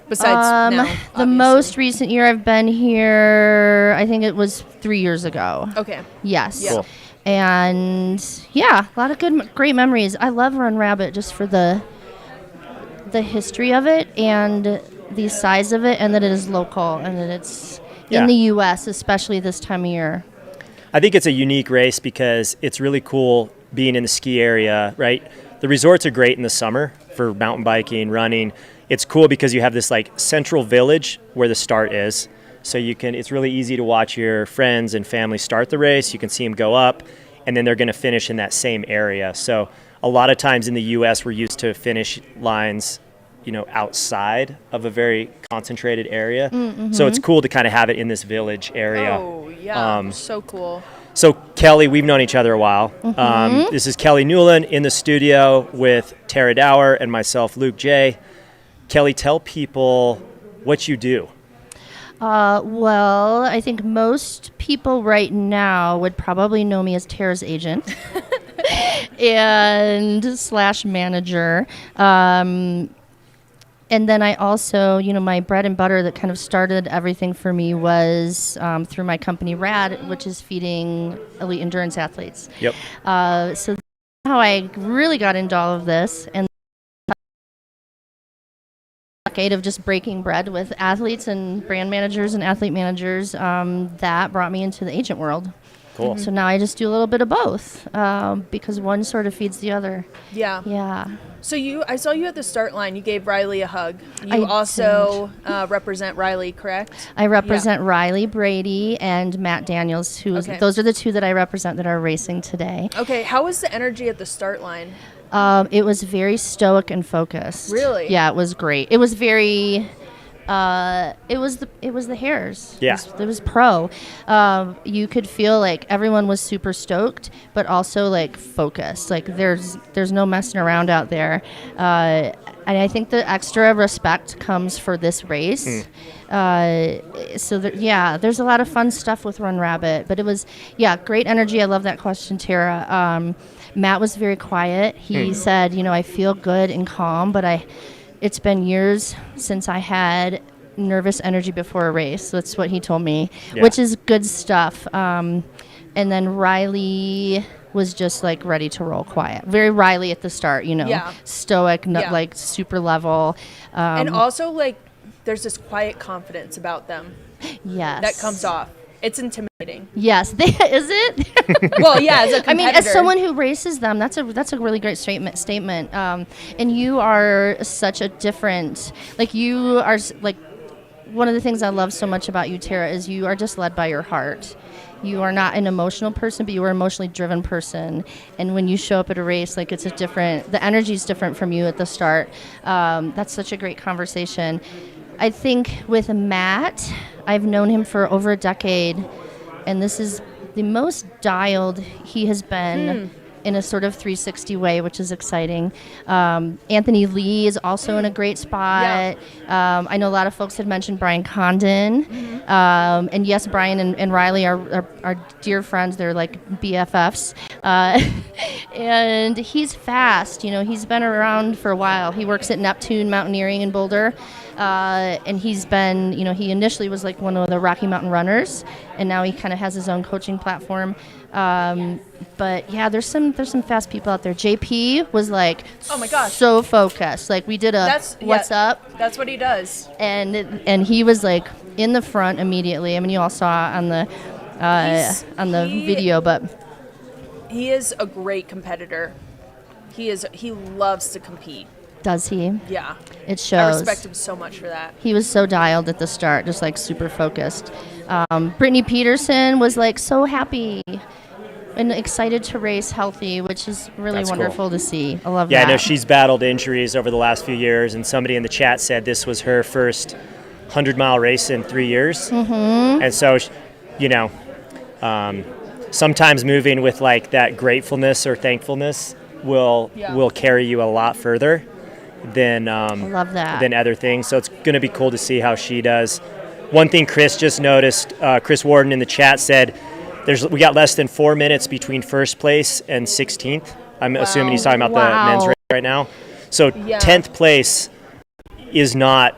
Besides now, The obviously. most recent year I've been here, I think it was 3 years ago. Okay. Yes. Yeah. Cool. And yeah, a lot of great memories. I love Run Rabbit just for the history of it and the size of it, and that it is local and that it's in the U.S., especially this time of year. I think it's a unique race because it's really cool being in the ski area, right? The resorts are great in the summer for mountain biking, running. It's cool because you have this like central village where the start is. So it's really easy to watch your friends and family start the race. You can see them go up, and then they're going to finish in that same area. So a lot of times in the U.S., we're used to finish lines, outside of a very concentrated area. Mm-hmm. So it's cool to kind of have it in this village area. Oh, yeah. So cool. So Kelly, we've known each other a while. Mm-hmm. This is Kelly Newland in the studio with Tara Dower and myself, Luke J. Kelly, tell people what you do. Well, I think most people right now would probably know me as Tara's agent and / manager. And then I also, my bread and butter that kind of started everything for me was through my company RAD, which is feeding elite endurance athletes. Yep. So that's how I really got into all of this. And decade of just breaking bread with athletes and brand managers and athlete managers, that brought me into the agent world. Cool. So now I just do a little bit of both, because one sort of feeds the other. Yeah. Yeah. So I saw you at the start line. You gave Riley a hug. I You also represent Riley, correct? I represent Riley Brady and Matt Daniels, Okay. those are the two that I represent that are racing today. Okay. How was the energy at the start line? It was very stoic and focused. Really? Yeah, it was great. It was very. It was the Hares. Yeah. It was pro. You could feel like everyone was super stoked, but also like focused. Like there's no messing around out there. And I think the extra respect comes for this race. There's a lot of fun stuff with Run Rabbit, but it was great energy. I love that question, Tara. Matt was very quiet. He said, I feel good and calm, but it's been years since I had nervous energy before a race. That's what he told me, which is good stuff. And then Riley was just like ready to roll quiet. Very Riley at the start, stoic, like super level. And also like there's this quiet confidence about them. Yes. That comes off. It's intimidating. Yes, is it? Well, yeah, as a competitor. I mean, as someone who races them, that's a really great statement. And you are such a different, you are one of the things I love so much about you, Tara, is you are just led by your heart. You are not an emotional person, but you are an emotionally driven person. And when you show up at a race, the energy is different from you at the start. That's such a great conversation. I think with Matt, I've known him for over a decade, and this is the most dialed he has been in a sort of 360 way, which is exciting. Anthony Lee is also in a great spot. Yeah. I know a lot of folks had mentioned Brian Condon. And yes, Brian and Riley are dear friends. They're like BFFs. And he's fast. He's been around for a while. He works at Neptune Mountaineering in Boulder. And he's been, he initially was like one of the Rocky Mountain runners, and now he kind of has his own coaching platform. But yeah, there's some fast people out there. JP was like, oh my gosh, so focused. Like we did what's up. That's what he does. And he was like in the front immediately. I mean, you all saw on the video, but he is a great competitor. He loves to compete. Does he? Yeah. It shows. I respect him so much for that. He was so dialed at the start, just like super focused. Brittany Peterson was like so happy and excited to race healthy, which is really wonderful to see. I love that. Yeah, I know she's battled injuries over the last few years, and somebody in the chat said this was her first 100-mile race in 3 years. Mm-hmm. And so, sometimes moving with like that gratefulness or thankfulness will carry you a lot further than love that. than other things. So it's going to be cool to see how she does. One thing Chris just noticed, Chris Warden in the chat said, we got less than 4 minutes between first place and 16th. I'm assuming he's talking about the men's race right now. So 10th place is not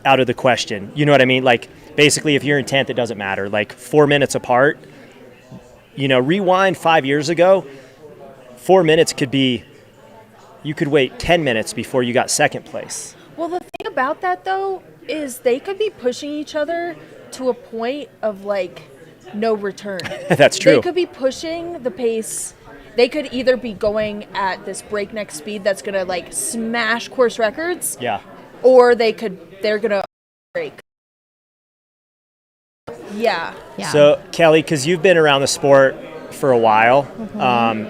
out of the question. You know what I mean? Like basically if you're in 10th, it doesn't matter. Like 4 minutes apart, rewind 5 years ago, 4 minutes could be, you could wait 10 minutes before you got second place. Well, the thing about that, though, is they could be pushing each other to a point of, like, no return. That's true. They could be pushing the pace. They could either be going at this breakneck speed that's going to, like, smash course records. Yeah. Or they're going to break. Yeah. So, Kelly, because you've been around the sport for a while,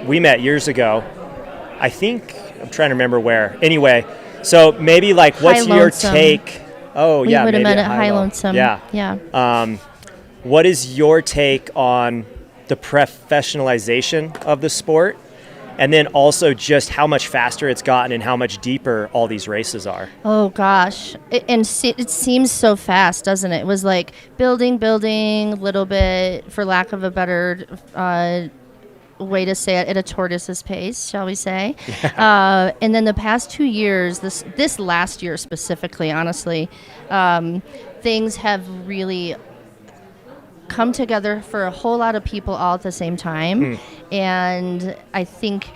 we met years ago. I think, I'm trying to remember where. Anyway, so maybe like what's your take? Oh, we yeah. We would have maybe met at High Lonesome. Yeah. What is your take on the professionalization of the sport? And then also just how much faster it's gotten and how much deeper all these races are. Oh, gosh. It seems so fast, doesn't it? It was like building, a little bit, for lack of a better way to say it, at a tortoise's pace, shall we say. Yeah. And then the past 2 years, this last year specifically, honestly, things have really come together for a whole lot of people all at the same time. And I think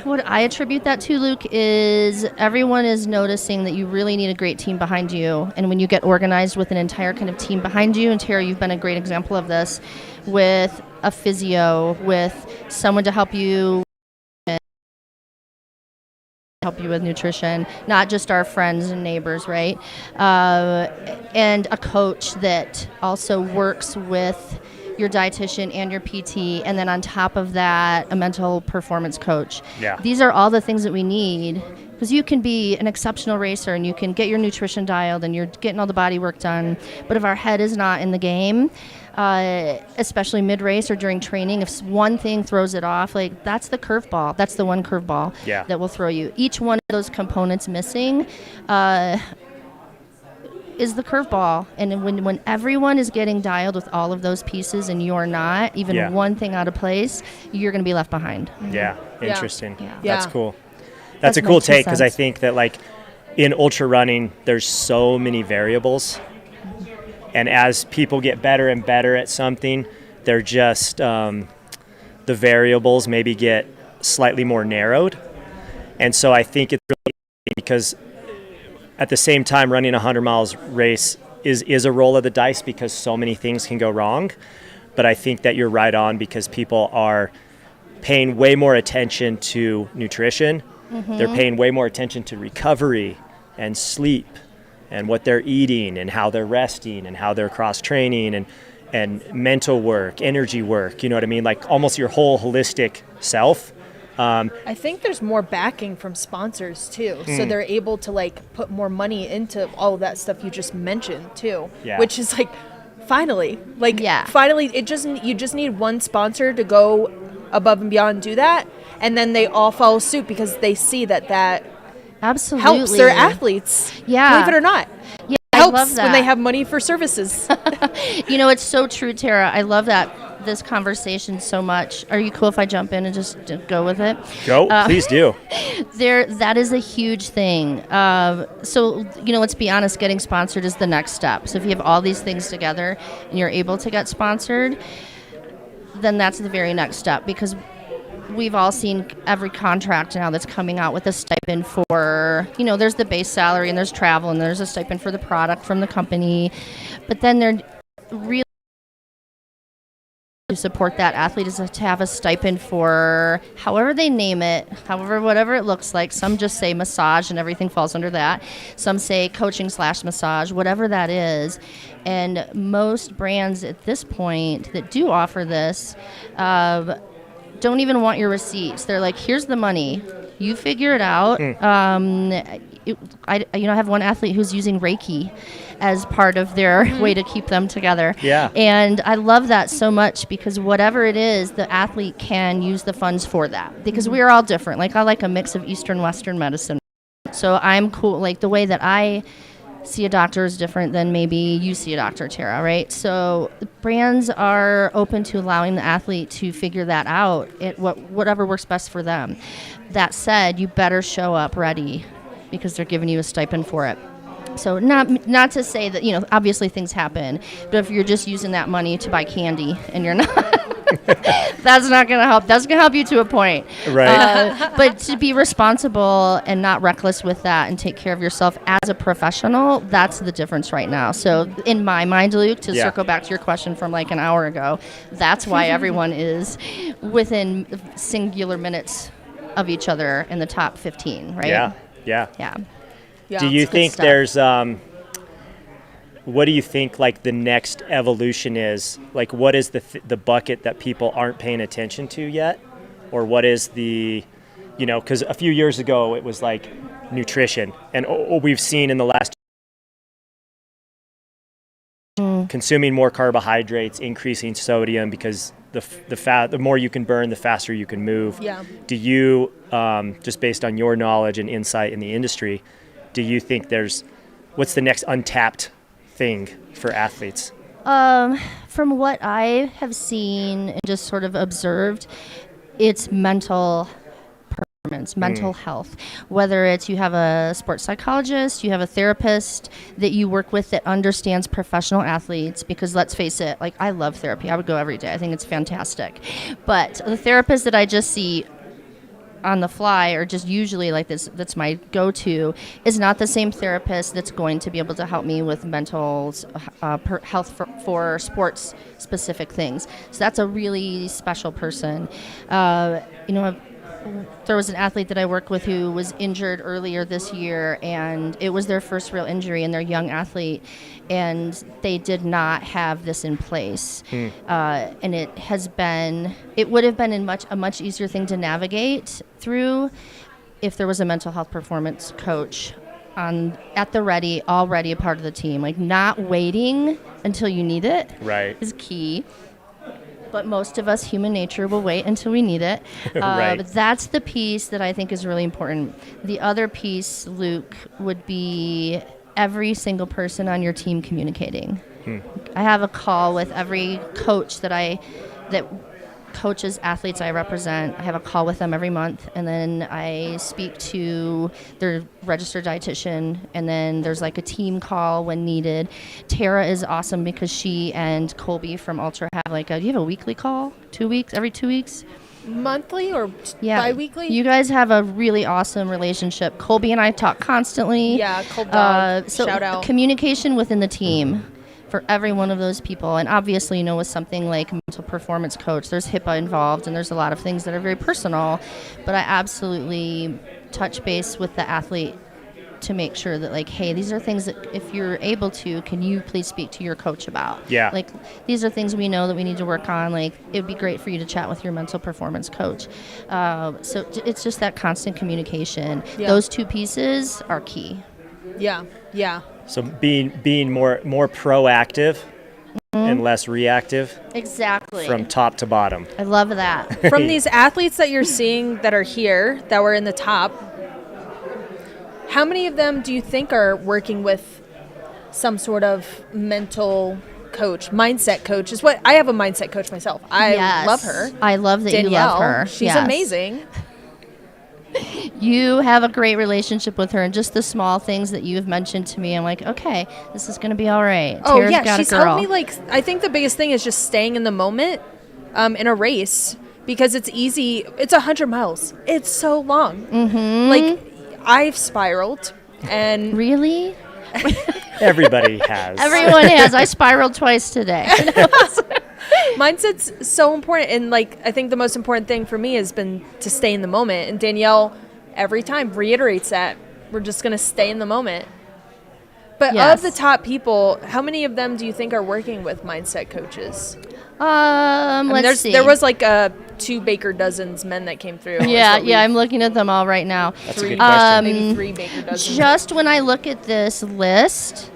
What I attribute that to, Luke, is everyone is noticing that you really need a great team behind you. And when you get organized with an entire kind of team behind you, and Tara, you've been a great example of this, with a physio, with someone to help you with nutrition, not just our friends and neighbors, right? And a coach that also works with your dietitian and your PT, and then on top of that, a mental performance coach. Yeah. These are all the things that we need, because you can be an exceptional racer and you can get your nutrition dialed and you're getting all the body work done, but if our head is not in the game, especially mid-race or during training, if one thing throws it off, like that's the curveball. That's the one curveball that will throw you. Each one of those components missing is the curveball. And when everyone is getting dialed with all of those pieces and you're not, even one thing out of place, you're going to be left behind. Yeah, interesting. Yeah. That's cool. That's a cool take, because I think that like in ultra running, there's so many variables. And as people get better and better at something, they're just, the variables maybe get slightly more narrowed. And so I think it's really because at the same time, running a 100 miles race is a roll of the dice, because so many things can go wrong. But I think that you're right on, because people are paying way more attention to nutrition. Mm-hmm. They're paying way more attention to recovery and sleep and what they're eating and how they're resting and how they're cross-training and mental work, energy work, you know what I mean? Like almost your whole holistic self. I think there's more backing from sponsors too, so they're able to like put more money into all of that stuff you just mentioned too, which is like finally you just need one sponsor to go above and beyond and do that, and then they all follow suit because they see that absolutely helps their athletes. Believe it or not. Yeah, it helps I love that. when they have money for services. It's so true, Tara. I love this conversation so much. Are you cool if I jump in and just go with it? Go, please do. That is a huge thing. So let's be honest, getting sponsored is the next step. So if you have all these things together and you're able to get sponsored, then that's the very next step, because we've all seen every contract now that's coming out with a stipend for, there's the base salary and there's travel and there's a stipend for the product from the company. But then they're really to support that athlete is to have a stipend for however they name it, whatever it looks like. Some just say massage and everything falls under that. Some say coaching / massage, whatever that is. And most brands at this point that do offer this don't even want your receipts. They're like, here's the money. You figure it out. I have one athlete who's using Reiki as part of their way to keep them together. Yeah. And I love that so much, because whatever it is, the athlete can use the funds for that, because we are all different. Like I like a mix of Eastern, Western medicine. So I'm cool. Like the way that I see a doctor is different than maybe you see a doctor, Tara, right? So brands are open to allowing the athlete to figure that out, whatever works best for them. That said, you better show up ready, because they're giving you a stipend for it. So not to say that, obviously things happen, but if you're just using that money to buy candy and you're not, that's not going to help. That's going to help you to a point. Right. But to be responsible and not reckless with that and take care of yourself as a professional, that's the difference right now. So in my mind, Luke, to circle back to your question from like an hour ago, that's why everyone is within singular minutes of each other in the top 15, right? Yeah. Yeah, do you think there's what do you think like the next evolution is? Like what is the bucket that people aren't paying attention to yet? Or what is the, because a few years ago it was like nutrition, and we've seen in the last consuming more carbohydrates, increasing sodium, because the more you can burn, the faster you can move. Yeah. Do you, just based on your knowledge and insight in the industry, do you think what's the next untapped thing for athletes? From what I have seen and just sort of observed, it's mental performance, mental health. Whether it's you have a sports psychologist, you have a therapist that you work with that understands professional athletes, because let's face it, like I love therapy. I would go every day. I think it's fantastic. But the therapist that I just see on the fly, or just usually like this, that's my go-to, is not the same therapist that's going to be able to help me with mental health for sports specific things. So that's a really special person. There was an athlete that I work with who was injured earlier this year, and it was their first real injury, and they're a young athlete, and they did not have this in place. And it would have been a much easier thing to navigate through if there was a mental health performance coach at the ready, already a part of the team. Like, not waiting until you need it is key. But most of us, human nature, will wait until we need it. But that's the piece that I think is really important. The other piece, Luke, would be every single person on your team communicating. I have a call with every coach that coaches athletes I represent. I have a call with them every month, and then I speak to their registered dietitian, and then there's like a team call when needed. Tara is awesome because she and Colby from Altra have do you have a weekly call? Every 2 weeks? Monthly or bi-weekly? You guys have a really awesome relationship. Colby and I talk constantly. Yeah, Colby. So shout out. Communication within the team for every one of those people. And obviously, with something like mental performance coach, there's HIPAA involved, and there's a lot of things that are very personal. But I absolutely touch base with the athlete to make sure that, hey, these are things that if you're able to, can you please speak to your coach about? Yeah. These are things we know that we need to work on. It would be great for you to chat with your mental performance coach. So it's just that constant communication. Yeah. Those two pieces are key. Yeah. So being more proactive and less reactive. Exactly. From top to bottom. I love that. From these athletes that you're seeing that are here, that were in the top, how many of them do you think are working with some sort of mental coach, mindset coach? Is what I have a mindset coach myself. I love her. I love that Danielle, you love her. She's amazing. You have a great relationship with her, and just the small things that you've mentioned to me, I'm like, okay, this is going to be all right. Oh, Tara's yeah, got she's a girl. helped me. I think the biggest thing is just staying in the moment in a race, because it's easy. It's 100 miles. It's so long. I've spiraled, and really? Everybody has. Everyone has. I spiraled twice today. Mindset's so important, and I think the most important thing for me has been to stay in the moment, and Danielle every time reiterates that we're just going to stay in the moment. But of the top people, how many of them do you think are working with mindset coaches? Let's see. There was 2 baker dozens men that came through. Yeah, I'm looking at them all right now. That's a good question. Maybe 3 baker dozens. Just when I look at this list,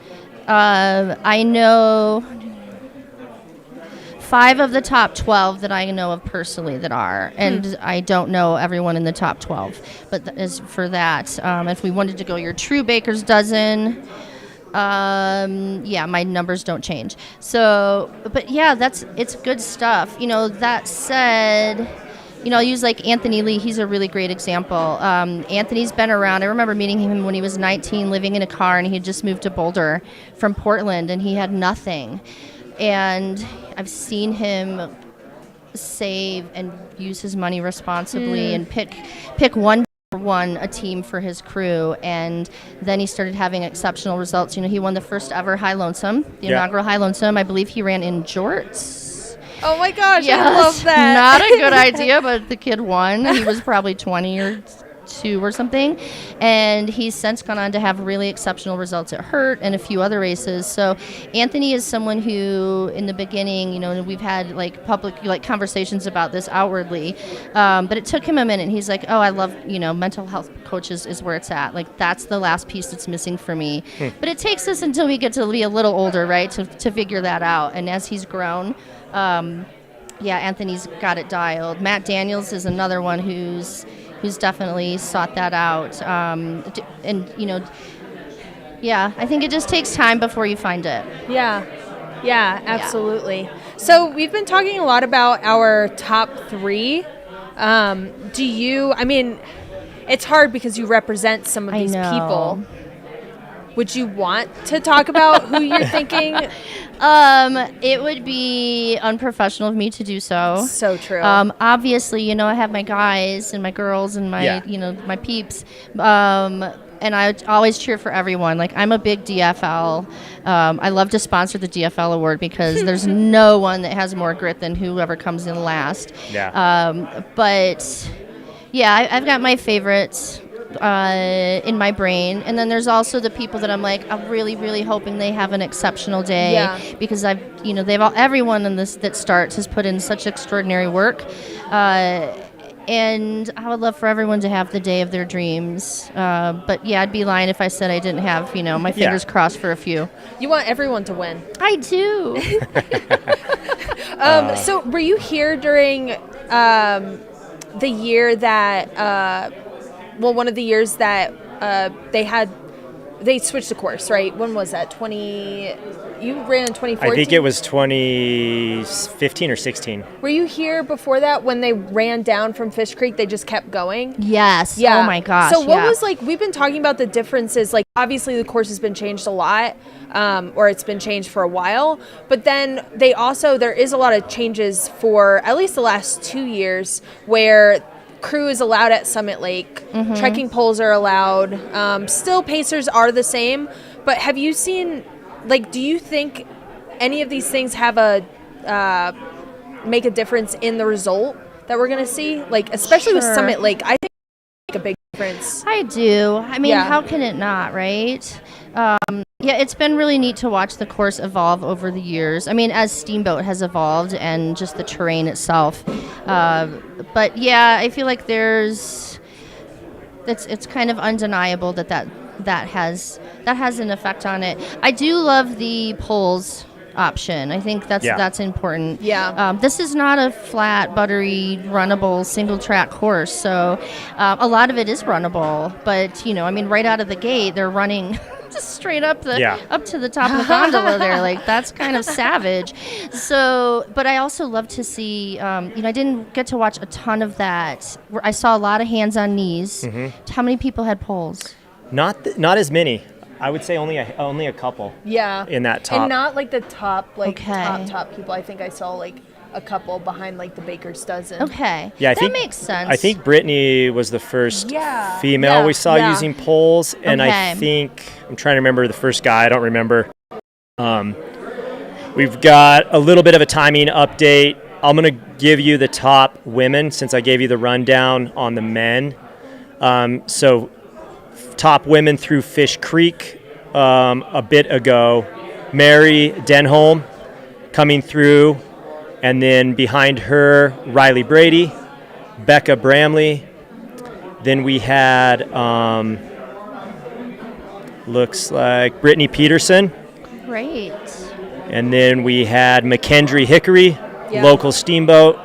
I know 5 of the top 12 that I know of personally that are, and I don't know everyone in the top 12. But as for that, if we wanted to go your true baker's dozen, my numbers don't change. So, but yeah, it's good stuff. That said, I'll use Anthony Lee. He's a really great example. Anthony's been around. I remember meeting him when he was 19, living in a car, and he had just moved to Boulder from Portland, and he had nothing. And I've seen him save and use his money responsibly and pick a team for his crew, and then he started having exceptional results. He won the first ever High Lonesome, the inaugural High Lonesome. I believe he ran in jorts. Oh my gosh, yes. I love that. Not a good idea, but the kid won. He was probably 20 or 2 or something, and he's since gone on to have really exceptional results at Hurt and a few other races. So Anthony is someone who, in the beginning, we've had public conversations about this outwardly, but it took him a minute. He's like, oh, I love mental health coaches is where it's at. That's the last piece that's missing for me. But it takes us until we get to be a little older, right, to figure that out. And as he's grown, Anthony's got it dialed. Matt Daniels is another one who's definitely sought that out. I think it just takes time before you find it. Yeah, absolutely. Yeah. So we've been talking a lot about our top 3. It's hard because you represent some of these people. Would you want to talk about who you're thinking? It would be unprofessional of me to do so. So true. Obviously, I have my guys and my girls and my, my peeps. And I always cheer for everyone. Like, I'm a big DFL. I love to sponsor the DFL award because there's no one that has more grit than whoever comes in last. Yeah. But yeah, I've got my favorites in my brain, and then there's also the people that I'm really, really hoping they have an exceptional day because everyone in this that starts has put in such extraordinary work, and I would love for everyone to have the day of their dreams. But yeah, I'd be lying if I said I didn't have my fingers crossed for a few. You want everyone to win. I do. So were you here during the year that? One of the years that they switched the course, right? When was that? You ran in 2014? I think it was 2015 or 16. Were you here before that when they ran down from Fish Creek? They just kept going? Yes. Yeah. Oh my gosh. So what was we've been talking about the differences, obviously the course has been changed a lot, or it's been changed for a while, but then there is a lot of changes for at least the last 2 years where crew is allowed at Summit Lake. Mm-hmm. Trekking poles are allowed. Still, pacers are the same. But have you seen, do you think any of these things have make a difference in the result that we're going to see? Especially with Summit Lake, I think it make a big difference. I do. I mean, how can it not, right? It's been really neat to watch the course evolve over the years. I mean, as Steamboat has evolved and just the terrain itself. But yeah, I feel like it's kind of undeniable that has an effect on it. I do love the poles option. I think that's important. Yeah. This is not a flat, buttery, runnable single track course, so a lot of it is runnable. But right out of the gate, they're running just straight up to the top of the gondola there. That's kind of savage. So, but I also love to see. I didn't get to watch a ton of that. I saw a lot of hands on knees. Mm-hmm. How many people had poles? Not as many. I would say only a couple. Yeah. In that top. And not the top, top people. I think I saw a couple behind the baker's dozen. Okay. Yeah, that makes sense. I think Brittany was the first female we saw using poles, and I think I'm trying to remember the first guy. I don't remember. We've got a little bit of a timing update. I'm gonna give you the top women since I gave you the rundown on the men. So top women through Fish Creek a bit ago. Mary Denholm coming through, and then behind her, Riley Brady, Becca Bramley. Then we had, looks like Brittany Peterson. Great. And then we had McKendry Hickory, local Steamboat,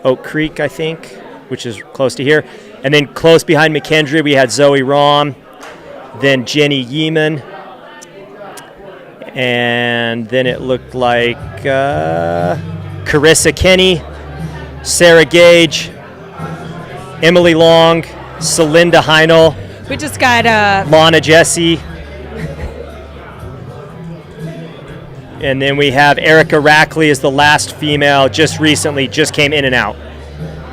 Oak Creek, I think, which is close to here. And then close behind McKendry, we had Zoe Rahm, then Jenny Yeeman, and then it looked like Carissa Kenny, Sarah Gage, Emily Long, Celinda Heinel. We just got Lana Jesse. And then we have Erica Rackley as the last female, just came in and out.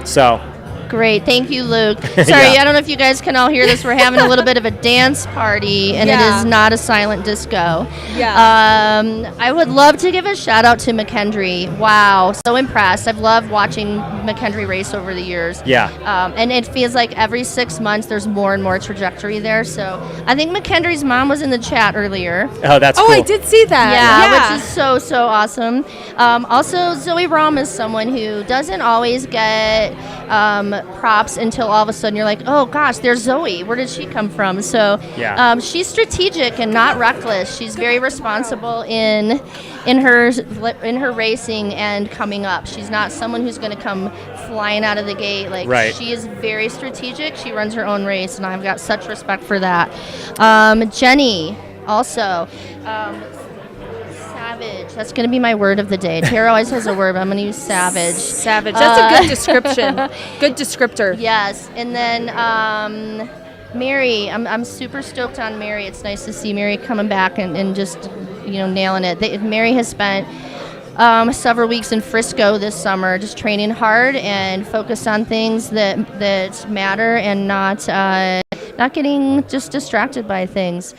So. Great. Thank you, Luke. Sorry, I don't know if you guys can all hear this. We're having a little bit of a dance party, and it is not a silent disco. Yeah. I would love to give a shout out to McKendry. Wow, so impressed. I've loved watching McKendry race over the years. Yeah. And it feels like every 6 months there's more and more trajectory there. So I think McKendry's mom was in the chat earlier. Oh, that's cool. Oh, I did see that. Yeah, which is so awesome. Also, Zoe Rahm is someone who doesn't always get props until all of a sudden you're like, oh gosh, there's Zoe. Where did she come from? So she's strategic and not reckless. She's very responsible in her racing and coming up. She's not someone who's going to come flying out of the gate. She is very strategic. She runs her own race, and I've got such respect for that. Jenny also. Savage. That's going to be my word of the day. Tara always has a word, but I'm going to use savage. Savage. That's a good description. Good descriptor. Yes. And then Mary, I'm super stoked on Mary. It's nice to see Mary coming back and just, nailing it. Mary has spent several weeks in Frisco this summer, just training hard and focused on things that matter and not getting just distracted by things.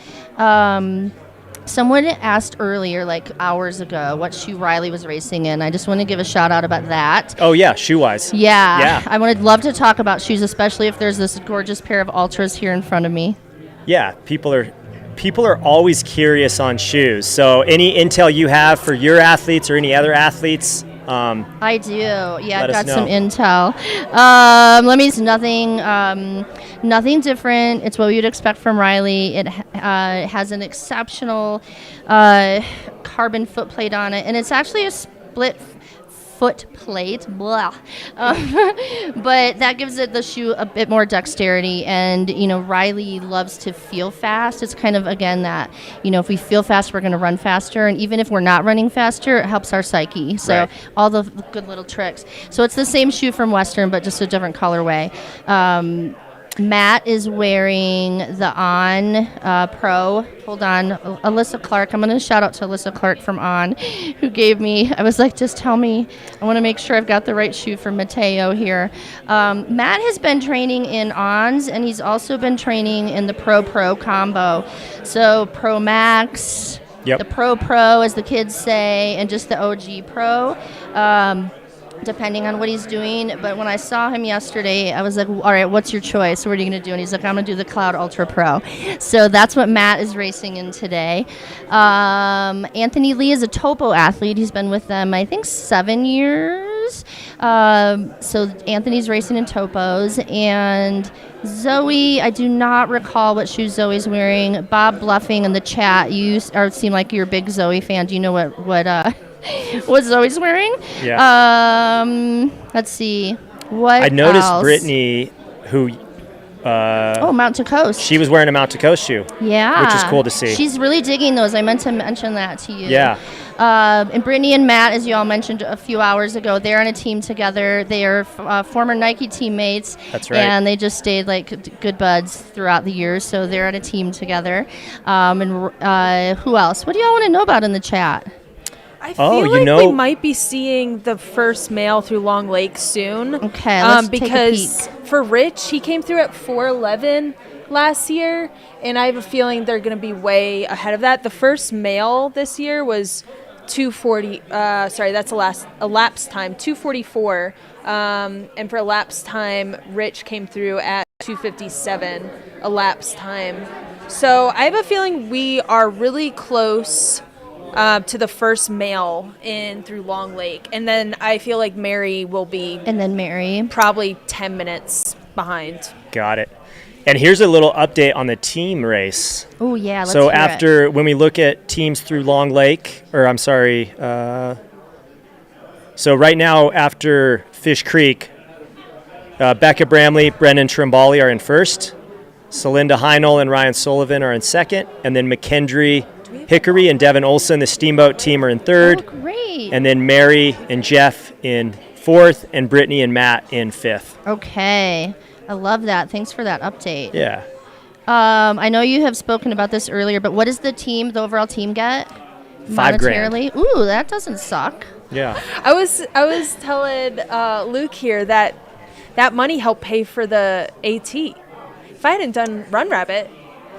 Someone asked earlier, like hours ago, what shoe Riley was racing in. I just want to give a shout out about that. Oh yeah, shoe-wise. Yeah. I would love to talk about shoes, especially if there's this gorgeous pair of Altras here in front of me. Yeah, people are always curious on shoes. So any intel you have for your athletes or any other athletes? I do. Yeah, I've got know. some intel. Nothing different. It's what you'd expect from Riley. It has an exceptional carbon foot plate on it, and it's actually a split foot plate, blah. But that gives the shoe a bit more dexterity, and Riley loves to feel fast. It's kind of, again, that if we feel fast, we're going to run faster, and even if we're not running faster, it helps our psyche. So right. all the good little tricks. So it's the same shoe from Western, but just a different colorway. Matt is wearing the On Pro. Hold on. Alyssa Clark. I'm going to shout out to Alyssa Clark from On, who gave me, I was like, just tell me. I want to make sure I've got the right shoe for Mateo here. Matt has been training in Ons, and he's also been training in the Pro combo. So Pro Max, yep. The Pro, as the kids say, and just the OG Pro. Depending on what he's doing. But when I saw him yesterday, I was like, all right, what's your choice? What are you going to do? And he's like, I'm going to do the Cloud Ultra Pro. So that's what Matt is racing in today. Anthony Lee is a topo athlete. He's been with them, I think, 7 years. So Anthony's racing in topos. And Zoe, I do not recall what shoes Zoe's wearing. Bob Bluffing in the chat, you seem like you're a big Zoe fan. Do you know what Zoe's wearing? Yeah. Let's see. What I noticed else? Brittany, who Mount to Coast. she was wearing a Mount to Coast shoe. Yeah. Which is cool to see. She's really digging those. I meant to mention that to you. Yeah. And Brittany and Matt, as you all mentioned a few hours ago, they're on a team together. They are former Nike teammates. That's right. And they just stayed like good buds throughout the years. So they're on a team together. And who else? What do y'all want to know about in the chat? I feel like we might be seeing the first male through Long Lake soon. Okay, let's take a because peek. for Rich, he came through at 4:11 last year, and I have a feeling they're going to be way ahead of that. The first male this year was 2:40. That's a lapse time, 2:44. And for a lapse time, Rich came through at 2:57, a lapse time. So I have a feeling we are really close to the first male in through Long Lake, and then I feel like Mary will be, and then Mary probably 10 minutes behind. Got it. And here's a little update on the team race. Oh yeah. Let's So hear after when we look at teams through Long Lake, so right now after Fish Creek, Becca Bramley, Brendan Trimbali are in first. Celinda Heinel and Ryan Sullivan are in second, and then McKendry, Hickory, and Devin Olson, the Steamboat team, are in third. Oh, great. And then Mary and Jeff in fourth, and Brittany and Matt in fifth. Okay. I love that. Thanks for that update. Yeah. I know you have spoken about this earlier, but what does the overall team get? $5,000. Ooh, that doesn't suck. Yeah. I was telling Luke here that money helped pay for the AT. If I hadn't done Run Rabbit,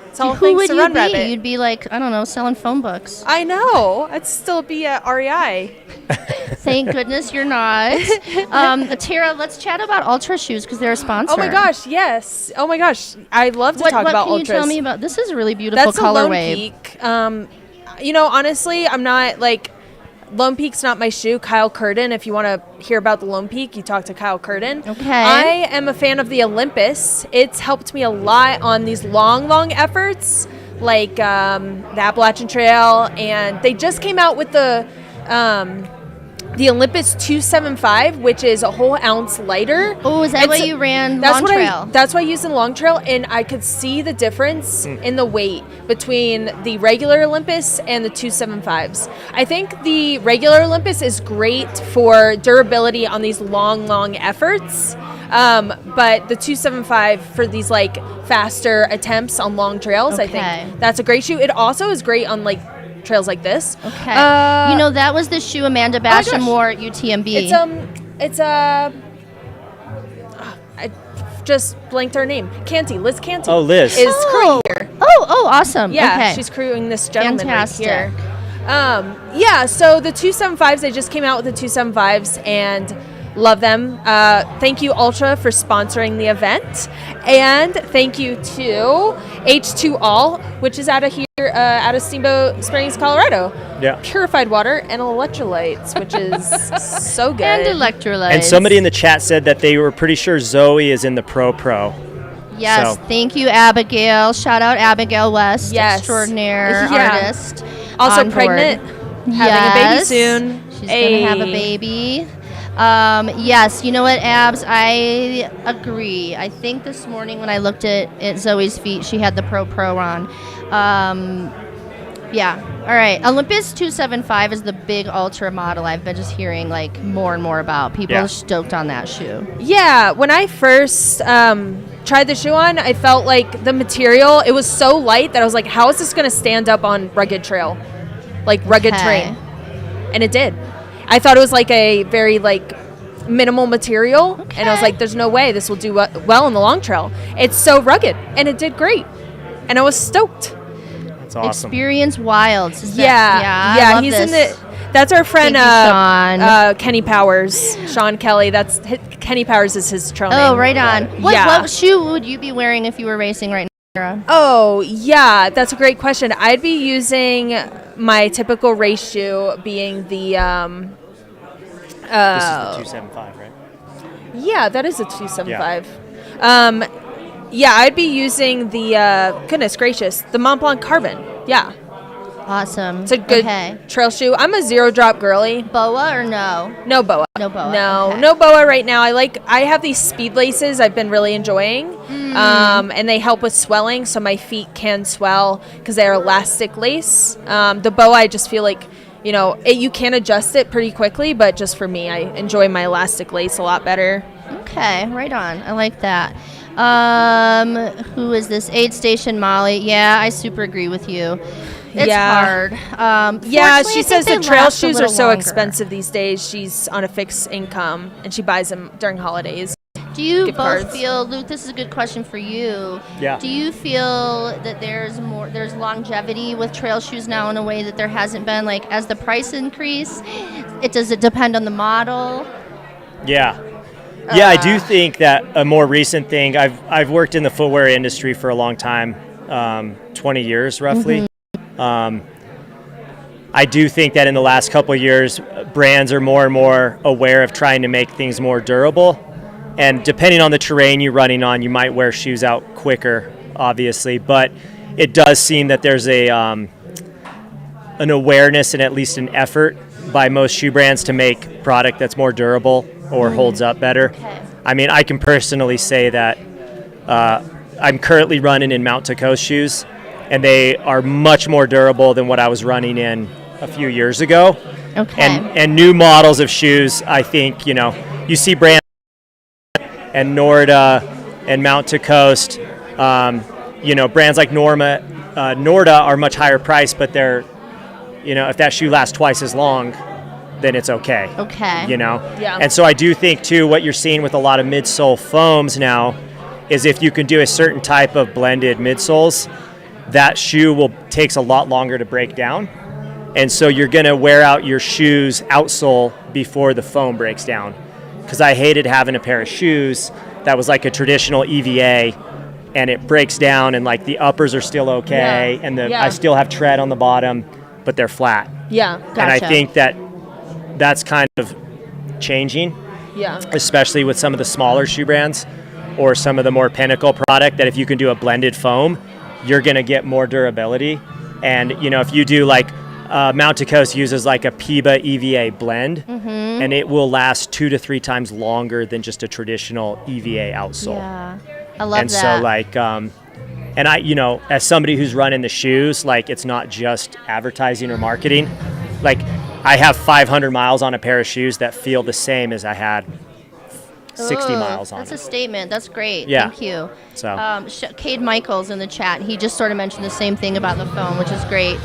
it's all Who thanks would to you Run be? Rabbit. You'd be like, I don't know, selling phone books. I know. I'd still be at REI. Thank goodness you're not. Tara, let's chat about Ultra shoes because they're a sponsor. Oh my gosh, yes. Oh my gosh, I'd love to talk about Ultras. What can you tell me about? This is a really beautiful That's a Lone colorway. Peak. Honestly, I'm not like Lone Peak's not my shoe. Kyle Curtin, if you want to hear about the Lone Peak, you talk to Kyle Curtin. Okay. I am a fan of the Olympus. It's helped me a lot on these long efforts, like the Appalachian Trail, and they just came out with the Olympus 275, which is a whole ounce lighter. Oh, is that what you ran Long Trail? That's what I used in Long Trail, and I could see the difference in the weight between the regular Olympus and the 275s. I think the regular Olympus is great for durability on these long efforts, But the 275 for these like faster attempts on long trails, I think that's a great shoe. It also is great on like trails like this. Okay. That was the shoe Amanda Basham wore at UTMB. I just blanked her name. Liz Canty. Oh, Liz. Is crewing here. Oh, awesome. Yeah, okay. she's crewing this gentleman Fantastic. right here. So the 275s, they just came out with the 275s and love them. Thank you, Altra, for sponsoring the event. And thank you to H2 All, which is out of Steamboat Springs, Colorado. Yeah. Purified water and electrolytes, which is so good. And electrolytes. And somebody in the chat said that they were pretty sure Zoe is in the Pro. Yes, thank you, Abigail. Shout out Abigail West, extraordinaire artist. Also on pregnant, board. having a baby soon. She's going to have a baby. Yes, you know what, Abs? I agree. I think this morning when I looked at Zoe's feet, she had the Pro on. Yeah. All right. Olympus 275 is the big ultra model I've been just hearing like more and more about. People are stoked on that shoe. Yeah. When I first tried the shoe on, I felt like the material, it was so light that I was like, how is this going to stand up on rugged trail? Like rugged terrain. And it did. I thought it was like a very like minimal material. And I was like, there's no way this will do well on the long trail. It's so rugged. And it did great. And I was stoked. That's awesome. Experience Wilds. Yeah, he's in the. That's our friend Sean. Kenny Powers, Sean Kelly. Kenny Powers is his trail name. Oh, right on. What shoe would you be wearing if you were racing right now? Oh, yeah, that's a great question. I'd be using my typical race shoe, being the. This is the 275, right? Yeah, that is a 275. Yeah. Yeah, I'd be using the, goodness gracious, the Mont Blanc Carbon. Yeah. Awesome. It's a good trail shoe. I'm a zero drop girly. Boa or no? No boa. No boa. No, no boa right now. I have these speed laces I've been really enjoying. And they help with swelling, so my feet can swell because they're elastic lace. The boa, I just feel like, you can adjust it pretty quickly, but just for me, I enjoy my elastic lace a lot better. Okay, right on. I like that. Who is this? Aid Station Molly. Yeah, I super agree with you. It's hard. She says the trail shoes are so expensive these days. She's on a fixed income, and she buys them during holidays. Do you both feel, Luke, this is a good question for you. Yeah. Do you feel that there's longevity with trail shoes now in a way that there hasn't been, like, as the price increase? Does it depend on the model? Yeah. Yeah, I do think that a more recent thing, I've worked in the footwear industry for a long time, 20 years roughly. I do think that in the last couple of years, brands are more and more aware of trying to make things more durable. And depending on the terrain you're running on, you might wear shoes out quicker, obviously. But it does seem that there's an awareness and at least an effort by most shoe brands to make product that's more durable or holds up better. Okay. I mean, I can personally say that I'm currently running in Mount Tocos shoes, and they are much more durable than what I was running in a few years ago. Okay. And new models of shoes, I think, you see brands and Norda and Mount Tocos, brands like Norda are much higher priced, but they're, if that shoe lasts twice as long, then it's okay. Okay. Yeah. And so I do think, too, what you're seeing with a lot of midsole foams now is if you can do a certain type of blended midsoles, that shoe takes a lot longer to break down. And so you're going to wear out your shoe's outsole before the foam breaks down. Because I hated having a pair of shoes that was like a traditional EVA, and it breaks down, and like the uppers are still okay, and I still have tread on the bottom, but they're flat. Yeah, gotcha. And I think that's kind of changing, especially with some of the smaller shoe brands or some of the more pinnacle product, that if you can do a blended foam, you're going to get more durability. And, if you do like Mount Tocos uses like a PIBA EVA blend, and it will last 2 to 3 times longer than just a traditional EVA outsole. Yeah, I love that. And so like, and I, as somebody who's running the shoes, like it's not just advertising or marketing. Like I have 500 miles on a pair of shoes that feel the same as I had 60 Oh, miles on That's it. a statement. That's great. Yeah. Thank you. So Cade Michaels in the chat, he just sort of mentioned the same thing about the foam, which is great.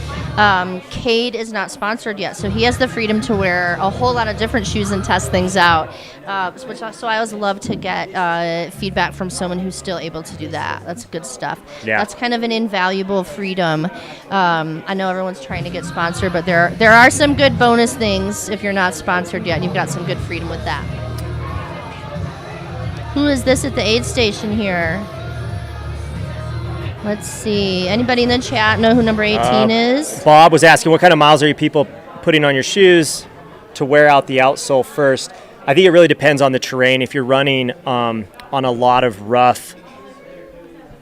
Cade is not sponsored yet, so he has the freedom to wear a whole lot of different shoes and test things out. So I always love to get feedback from someone who's still able to do that. That's good stuff. Yeah. That's kind of an invaluable freedom. I know everyone's trying to get sponsored, but there are some good bonus things if you're not sponsored yet, and you've got some good freedom with that. Who is this at the aid station here? Let's see. Anybody in the chat know who number 18 is? Bob was asking, what kind of miles are you people putting on your shoes to wear out the outsole first? I think it really depends on the terrain. If you're running on a lot of rough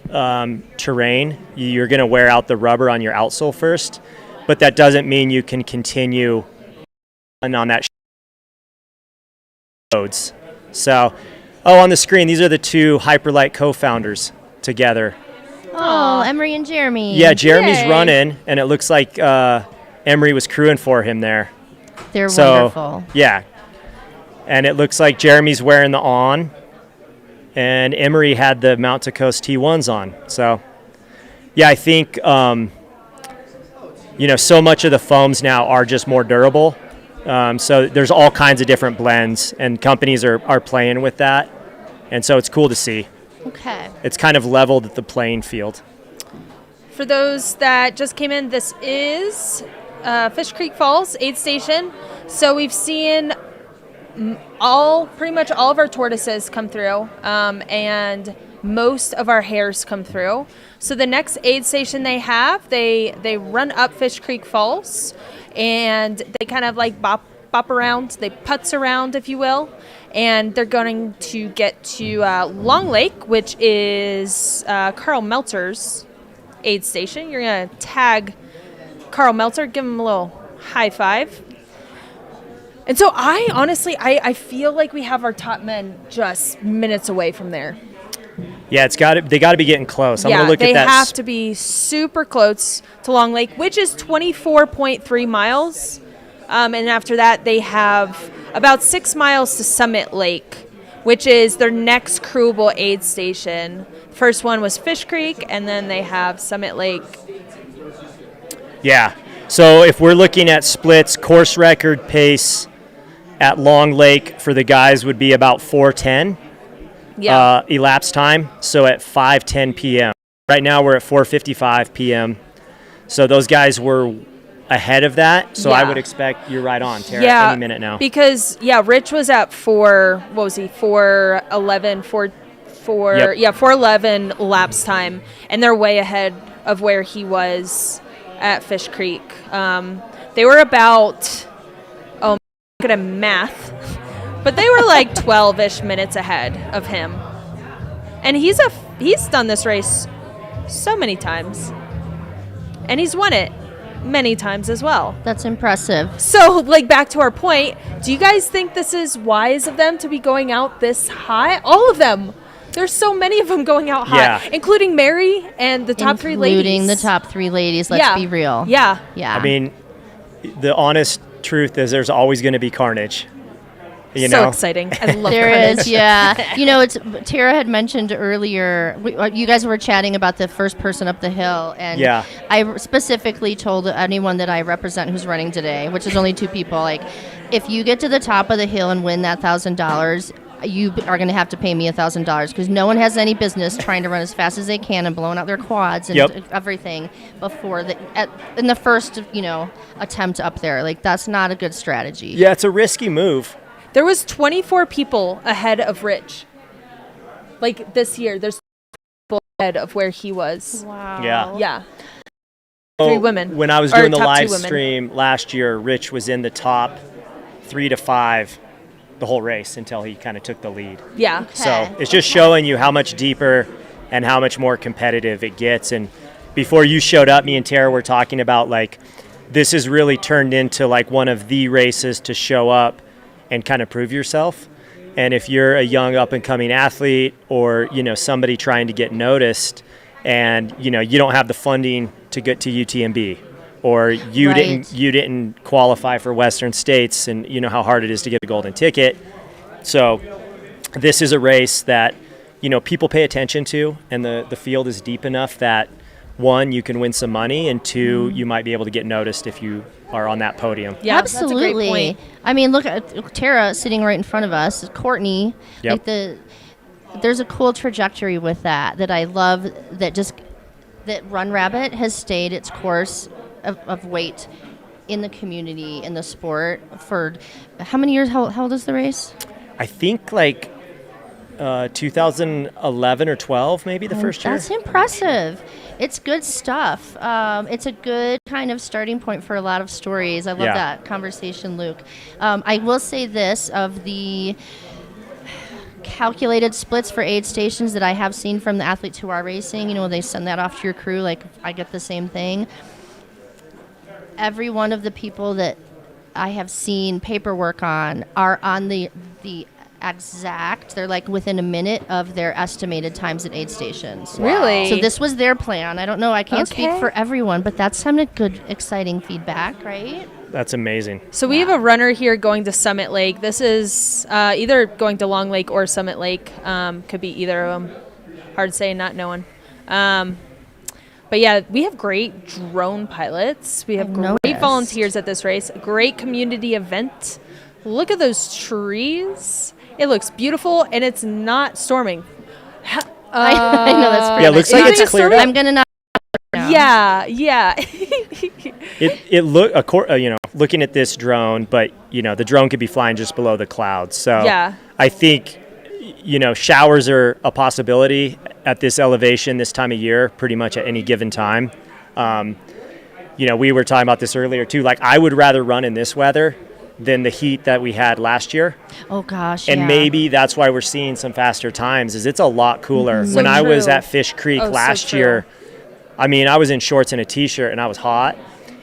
terrain, you're going to wear out the rubber on your outsole first. But that doesn't mean you can continue on that roads. So, on the screen, these are the two Hyperlight co-founders together. Oh, Emery and Jeremy. Yeah, Jeremy's Yay. running, and it looks like Emery was crewing for him there. They're wonderful. Yeah, and it looks like Jeremy's wearing the on, and Emery had the Mount to Coast T1s on. So, yeah, I think so much of the foams now are just more durable. So there's all kinds of different blends, and companies are playing with that, and so it's cool to see. Okay. It's kind of leveled the playing field. For those that just came in, this is Fish Creek Falls aid station. So we've seen pretty much all of our tortoises come through, and most of our hares come through. So the next aid station they have, they run up Fish Creek Falls, and they kind of like bop around, they putz around, if you will, and they're going to get to Long Lake, which is Carl Meltzer's aid station. You're going to tag Carl Meltzer, give him a little high five. And so I honestly feel like we have our top men just minutes away from there. Yeah, they got to be getting close. I'm going to look at that. They have to be super close to Long Lake, which is 24.3 miles. And after that, they have about 6 miles to Summit Lake, which is their next crewable aid station. First one was Fish Creek, and then they have Summit Lake. Yeah. So if we're looking at splits, course record pace at Long Lake for the guys would be about 4:10. Yeah. Elapsed time, so at 5:10 p.m. Right now we're at 4:55 p.m. So those guys were ahead of that, so I would expect you're right on, Tara, any minute now. Because, Rich was at 4:11, 4:11 lapse time, and they're way ahead of where he was at Fish Creek. They were about, I'm not good at math, but they were like 12-ish minutes ahead of him. And he's done this race so many times. And he's won it many times as well. That's impressive. So, back to our point, do you guys think this is wise of them to be going out this high? All of them. There's so many of them going out high, including Mary and the top 3 ladies. Including the top 3 ladies, let's be real. Yeah. Yeah. I mean, the honest truth is there's always going to be carnage. So exciting. I love there carnage. is, yeah. It's Tara had mentioned earlier, you guys were chatting about the first person up the hill, and I specifically told anyone that I represent who's running today, which is only 2 people, if you get to the top of the hill and win that $1,000, you are going to have to pay me $1,000, because no one has any business trying to run as fast as they can and blowing out their quads and everything before in the first attempt up there. That's not a good strategy. Yeah, it's a risky move. There was 24 people ahead of Rich. This year, there's people ahead of where he was. Wow. Yeah. Yeah. 3 women. When I was doing the live stream last year, Rich was in the top 3 to 5 the whole race until he kind of took the lead. Yeah. Okay. So it's just showing you how much deeper and how much more competitive it gets. And before you showed up, me and Tara were talking about this has really turned into one of the races to show up and kind of prove yourself. And if you're a young up and coming athlete or, somebody trying to get noticed and, you don't have the funding to get to UTMB or you didn't qualify for Western States and you know how hard it is to get a golden ticket. So this is a race that, people pay attention to, and the field is deep enough that, one, you can win some money, and two, you might be able to get noticed if you are on that podium. Yeah, absolutely. That's a great point. I mean, look at Tara sitting right in front of us. Courtney. Yep. There's a cool trajectory with that I love. That Run Rabbit has stayed its course of weight in the community, in the sport for how many years? How old is the race? I think like 2011 or 12, maybe the first year. That's impressive. It's good stuff. It's a good kind of starting point for a lot of stories. I love that conversation, Luke. I will say this, of the calculated splits for aid stations that I have seen from the athletes who are racing, they send that off to your crew, like I get the same thing. Every one of the people that I have seen paperwork on are on the exact, they're like within a minute of their estimated times at aid stations. Really? So this was their plan. I don't know, I can't speak for everyone, but that's some good, exciting feedback, right? That's amazing. So we have a runner here going to Summit Lake. This is either going to Long Lake or Summit Lake. Could be either of them. Hard to say, not knowing. But yeah, we have great drone pilots. We have great volunteers at this race. Great community event. Look at those trees. It looks beautiful, and it's not storming. I know, that's pretty it looks like it's cleared up. I'm going to not. Yeah. It looking at this drone, but the drone could be flying just below the clouds. So yeah. I think showers are a possibility at this elevation this time of year, pretty much at any given time. We were talking about this earlier too. Like, I would rather run in this weather than the heat that we had last year. Oh gosh. And maybe that's why we're seeing some faster times, is it's a lot cooler. So when I was true. at Fish Creek last so year, I mean, I was in shorts and a t-shirt and I was hot,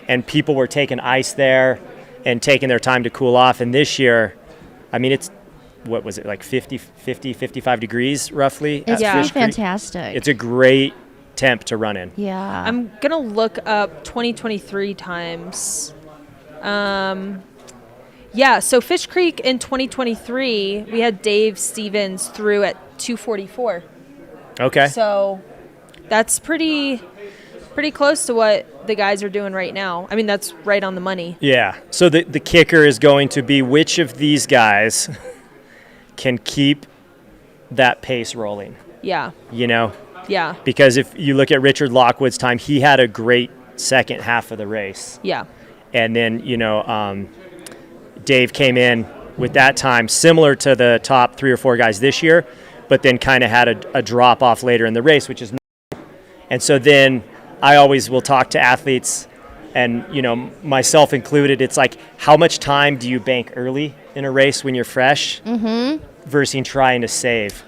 and people were taking ice there and taking their time to cool off. And this year, I mean, it's, what was it, like 55 degrees roughly? It's at pretty Fish Creek. fantastic. It's a great temp to run in. Yeah. I'm going to look up 2023 times. So Fish Creek in 2023, we had Dave Stevens through at 2:44. Okay. So that's pretty close to what the guys are doing right now. I mean, that's right on the money. Yeah. So the kicker is going to be which of these guys can keep that pace rolling. Yeah. Yeah. Because if you look at Richard Lockwood's time, he had a great second half of the race. Yeah. And then, Dave came in with that time similar to the top 3 or 4 guys this year, but then kind of had a drop off later in the race, which is nice. And so then I always will talk to athletes, and myself included, it's like, how much time do you bank early in a race when you're fresh versus trying to save?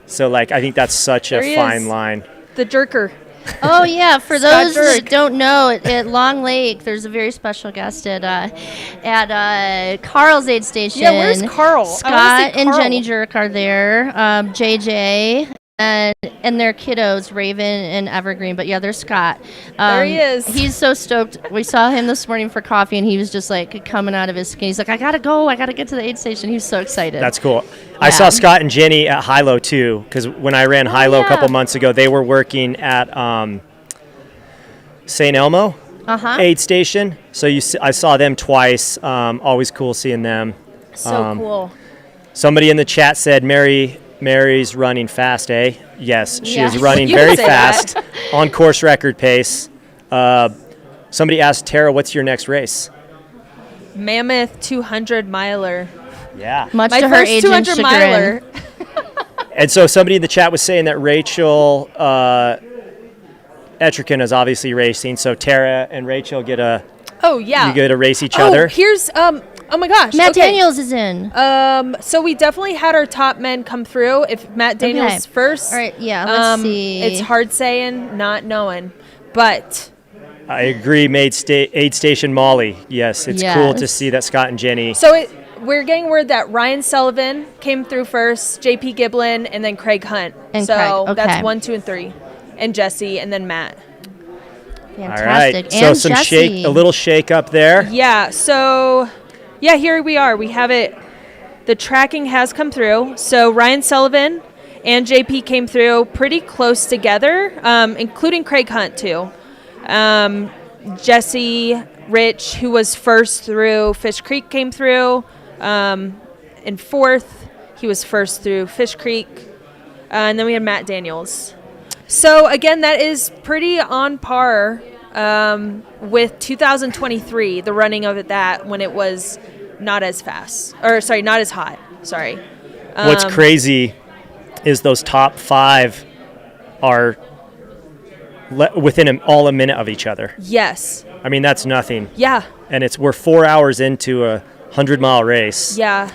So like, I think that's such a fine line. The jerker. Oh yeah, for Scott those Jerk. that don't know, at Long Lake, there's a very special guest at Carl's aid station. Yeah, where's Carl? Scott and Jenny Jerk are there. JJ and their kiddos, Raven and Evergreen. But yeah, there's Scott. There he is. He's so stoked. We saw him this morning for coffee, and he was just like coming out of his skin. He's like, I gotta go. I gotta get to the aid station. He was so excited. That's cool. I saw Scott and Jenny at Hilo too, because when I ran Hilo a couple months ago, they were working at St. Elmo aid station. So I saw them twice. Always cool seeing them. So cool. Somebody in the chat said Mary's running fast, eh? Yes, she is running You very can say fast on course record pace. Somebody asked Tara, what's your next race? Mammoth 200 miler. Yeah. Much My to her first agent's 200 chagrin. miler. And so somebody in the chat was saying that Rachel Etrican is obviously racing, so Tara and Rachel get a race each other. Here's oh my gosh. Matt Daniels is in. So we definitely had our top men come through. If Matt Daniels first. All right, yeah, let's see. It's hard saying, not knowing. But I agree, aid station Molly. Yes, it's cool to see that Scott and Jenny. So we're getting word that Ryan Sullivan came through first, JP Giblin, and then Craig Hunt. And so Craig, that's 1, 2, and 3. And Jesse, and then Matt. Fantastic. All right, so And a little shake up there. Yeah, so here we are. We have it the tracking has come through. So Ryan Sullivan and JP came through pretty close together, including Craig Hunt too. Jesse Rich, who was first through Fish Creek, came through in fourth. He was first through Fish Creek. And then we had Matt Daniels. So again, that is pretty on par with 2023, the running of that when it was not as fast, or sorry, not as hot. Sorry. What's crazy is those top 5 are within all a minute of each other. Yes. I mean, that's nothing. Yeah. And we're 4 hours into a 100-mile race. Yeah.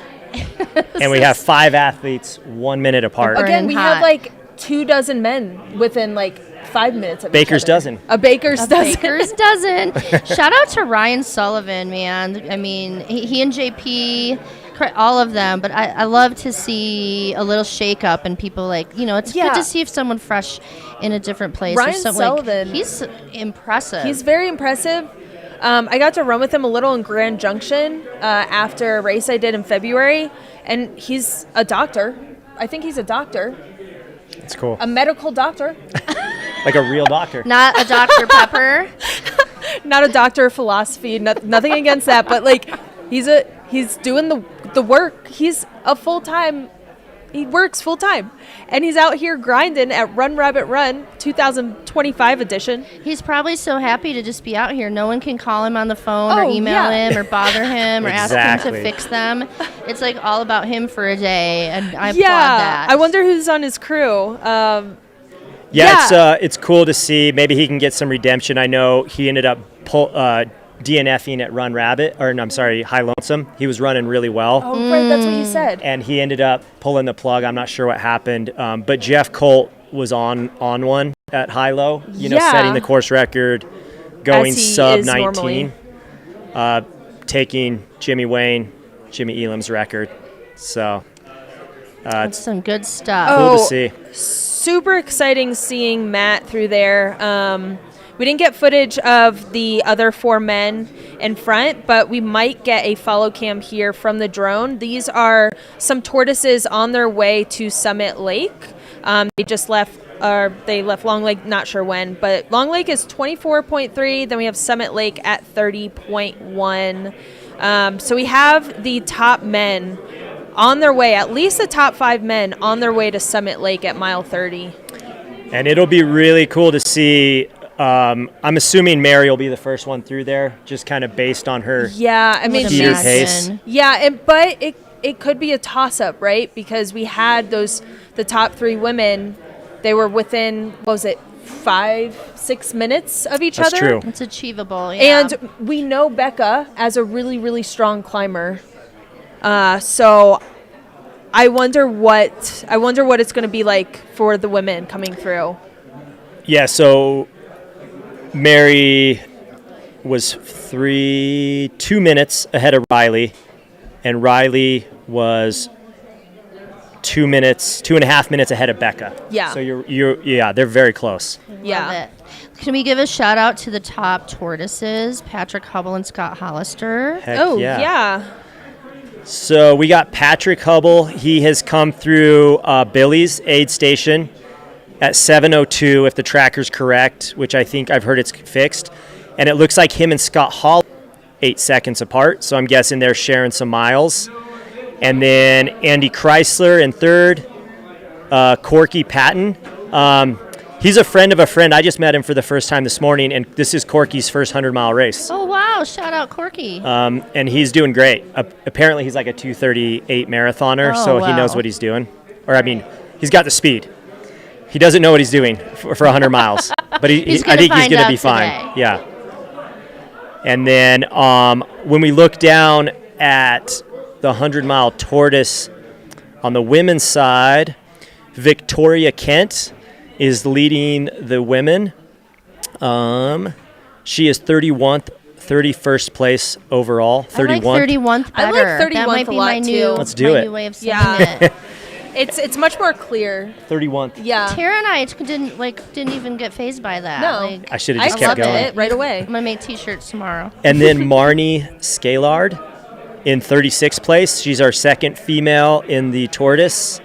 And we have 5 athletes 1 minute apart. Again, we have like 24 men within like 5 minutes of Baker's each other. dozen. A Baker's dozen. Baker's dozen. Shout out to Ryan Sullivan, man. I mean, he and JP, all of them. But I love to see a little shake up and people like, it's good to see if someone fresh in a different place. Ryan or something. Sullivan. He's impressive. He's very impressive. I got to run with him a little in Grand Junction after a race I did in February. And he's a doctor. I think he's a doctor. That's cool. A medical doctor. Like a real doctor. Not a Dr. Pepper. Not a doctor of philosophy. Nothing against that. But like, he's doing the work. He's a full-time. He works full-time. And he's out here grinding at Run Rabbit Run 2025 edition. He's probably so happy to just be out here. No one can call him on the phone or email him or bother him or ask him to fix them. It's like all about him for a day, and I applaud that. I wonder who's on his crew. It's cool to see. Maybe he can get some redemption. I know he ended up DNFing at High Lonesome. He was running really well. Oh, right, that's what you said. And he ended up pulling the plug. I'm not sure what happened. But Jeff Colt was on one at High-Low, setting the course record, going sub 19, taking Jimmy Elam's record. So that's some good stuff. Cool to see. Super exciting seeing Matt through there. We didn't get footage of the other 4 men in front, but we might get a follow cam here from the drone. These are some tortoises on their way to Summit Lake. They just left Long Lake, not sure when, but Long Lake is 24.3. Then we have Summit Lake at 30.1. So we have the top men on their way, at least the top 5 men on their way to Summit Lake at mile 30. And it'll be really cool to see. I'm assuming Mary will be the first one through there, just kind of based on her heater pace. Yeah, but it could be a toss-up, right? Because we had the top 3 women, they were within, 5-6 minutes of each other? That's true. It's achievable, yeah. And we know Becca as a really, really strong climber. So I wonder what it's going to be like for the women coming through. Yeah, so Mary was 2 minutes ahead of Riley, and Riley was 2.5 minutes ahead of Becca. Yeah. So they're very close. Yeah. Love it. Can we give a shout out to the top tortoises, Patrick Hubble and Scott Hollister? Heck yeah. So we got Patrick Hubble. He has come through Billy's aid station at 7:02, if the tracker's correct, which I think I've heard it's fixed. And it looks like him and Scott Hall 8 seconds apart, so I'm guessing they're sharing some miles. And then Andy Chrysler in third, Corky Patton. He's a friend of a friend. I just met him for the first time this morning, and this is Corky's first 100-mile race. Oh, wow. Shout out Corky. And he's doing great. Apparently, he's like a 2:38 marathoner, so he knows what he's doing. He's got the speed. He doesn't know what he's doing for 100 miles, but I think he's going to be fine. Yeah. And then when we look down at the 100-mile tortoise on the women's side, Victoria Kent is leading the women. She is 31st place overall. 31th. I like 31th better. I like 31th that might a be lot my too. new, Let's do my it. new way of saying it. It's much more clear. 31st. Yeah. Tara and I didn't even get phased by that. No. I should have just kept loved going. it right away. I'm gonna make T-shirts tomorrow. And then Marnie Scalard in 36th place. She's our second female in the Tortoise.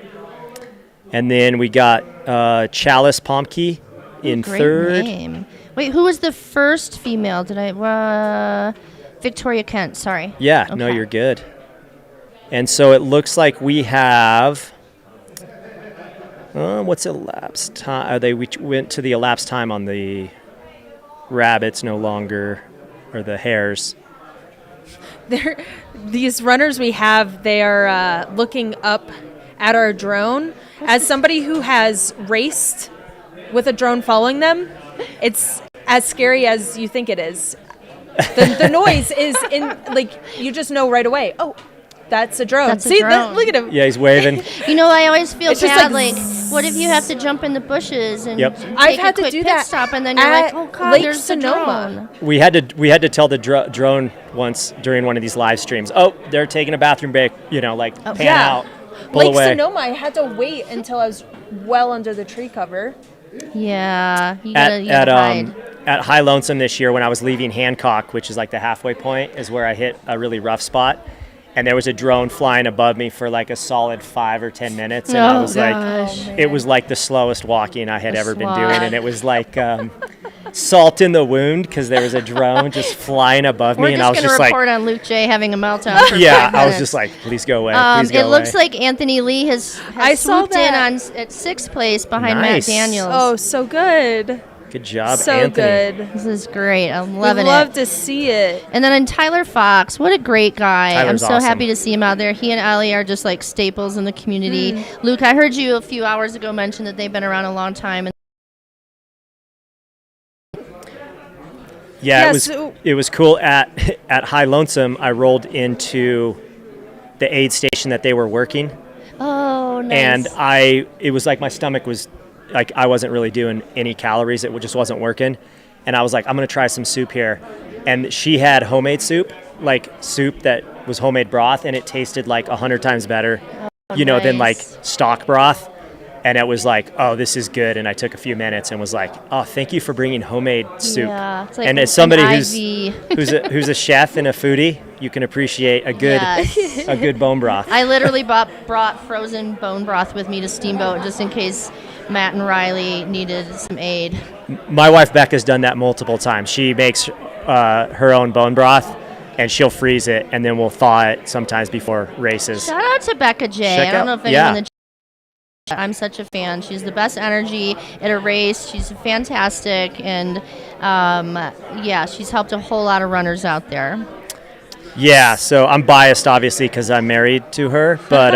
And then we got Chalice Pomke in Great third. name. Wait, who was the first female? Did I? Victoria Kent. Sorry. Yeah, no, you're good. And so it looks like we have. What's elapsed time? We went to the elapsed time on the rabbits, no longer, or the hares. These runners we have, they are looking up at our drone. As somebody who has raced with a drone following them, it's as scary as you think it is. The noise is you just know right away. Oh, that's a drone. That's a See, drone. look at him. Yeah, he's waving. I always feel It's just bad. like What if you have to jump in the bushes and Yep. take I've had a to quick do pit that stop, and then you're at like, oh god, Lake there's the Sonoma. drone. We had to tell the drone once during one of these live streams. Oh, they're taking a bathroom break. Pan out, pull Lake away. Sonoma, I had to wait until I was well under the tree cover. Yeah, you gotta hide. At High Lonesome this year, when I was leaving Hancock, which is like the halfway point, is where I hit a really rough spot. And there was a drone flying above me for like a solid 5 or 10 minutes. And I was it was like the slowest walking I had ever been doing. And it was like salt in the wound because there was a drone just flying above me. We're And I was just just gonna like, report on Luke J having a meltdown. For yeah, 5 I was minutes. just like, please go away. Please go It looks away. like Anthony Lee has I saw swooped in that. at 6th place behind Nice. Matt Daniels. Oh, so good. Good job, So Anthony. good. This is great. I'm We'd loving love it. to see it. And then Tyler Fox, what a great guy. Tyler's I'm so awesome. happy to see him out there. He and Ali are just like staples in the community. Luke, I heard you a few hours ago mention that they've been around a long time. And Yeah, Yeah, it was cool at High Lonesome. I rolled into the aid station that they were working, oh, nice. and it was like my stomach was like I wasn't really doing any calories. It just wasn't working, and I was like, I'm gonna try some soup here, and she had homemade soup, like soup that was homemade broth, and it tasted like 100 times better, than like nice. stock broth. And it was like, oh, this is good. And I took a few minutes and was like, oh, thank you for bringing homemade soup. Yeah, it's like and an as somebody IV. who's a chef and a foodie, you can appreciate a good Yes. a good bone broth. I literally brought frozen bone broth with me to Steamboat just in case Matt and Riley needed some aid. My wife Becca's done that multiple times. She makes her own bone broth, and she'll freeze it, and then we'll thaw it sometimes before races. Shout out to Becca J. Check I don't out- know if anyone yeah. in the I'm such a fan. She's the best energy at a race. She's fantastic, and she's helped a whole lot of runners out there. Yeah, so I'm biased, obviously, because I'm married to her. But,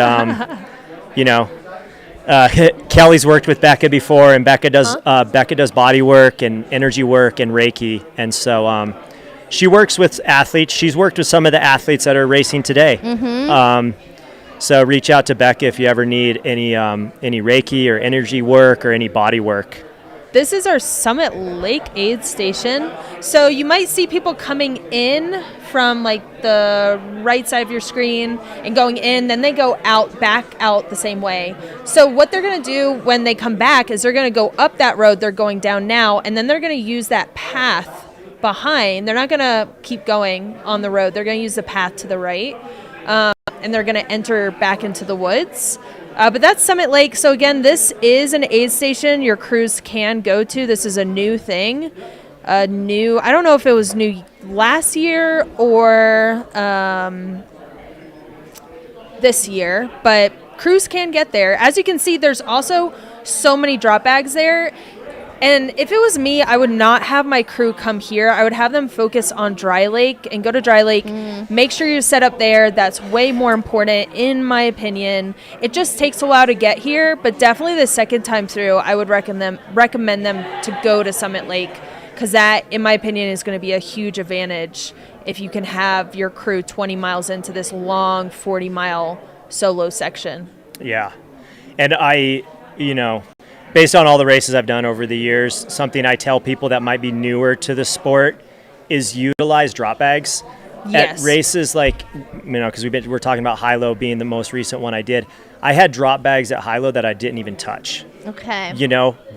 Kelly's worked with Becca before, and Becca does body work and energy work and Reiki. And so she works with athletes. She's worked with some of the athletes that are racing today. Mm-hmm. So reach out to Becca if you ever need any Reiki or energy work or any body work. This is our Summit Lake aid station. So you might see people coming in from like the right side of your screen and going in, then they go back out the same way. So what they're going to do when they come back is they're going to go up that road they're going down now, and then they're going to use that path behind. They're not going to keep going on the road. They're going to use the path to the right. And they're going to enter back into the woods. But that's Summit Lake. So again, this is an aid station your crews can go to. This is a new thing. I don't know if it was new last year or this year, but crews can get there. As you can see, there's also so many drop bags there. And if it was me, I would not have my crew come here. I would have them focus on Dry Lake and go to Dry Lake. Make sure you set up there. That's way more important, in my opinion. It just takes a while to get here, but definitely the second time through, I would recommend them to go to Summit Lake, because that, in my opinion, is going to be a huge advantage if you can have your crew 20 miles into this long 40-mile solo section. Yeah. And based on all the races I've done over the years, something I tell people that might be newer to the sport is utilize drop bags. Yes. At races because we're talking about high-low being the most recent one I did. I had drop bags at high-low that I didn't even touch. Okay.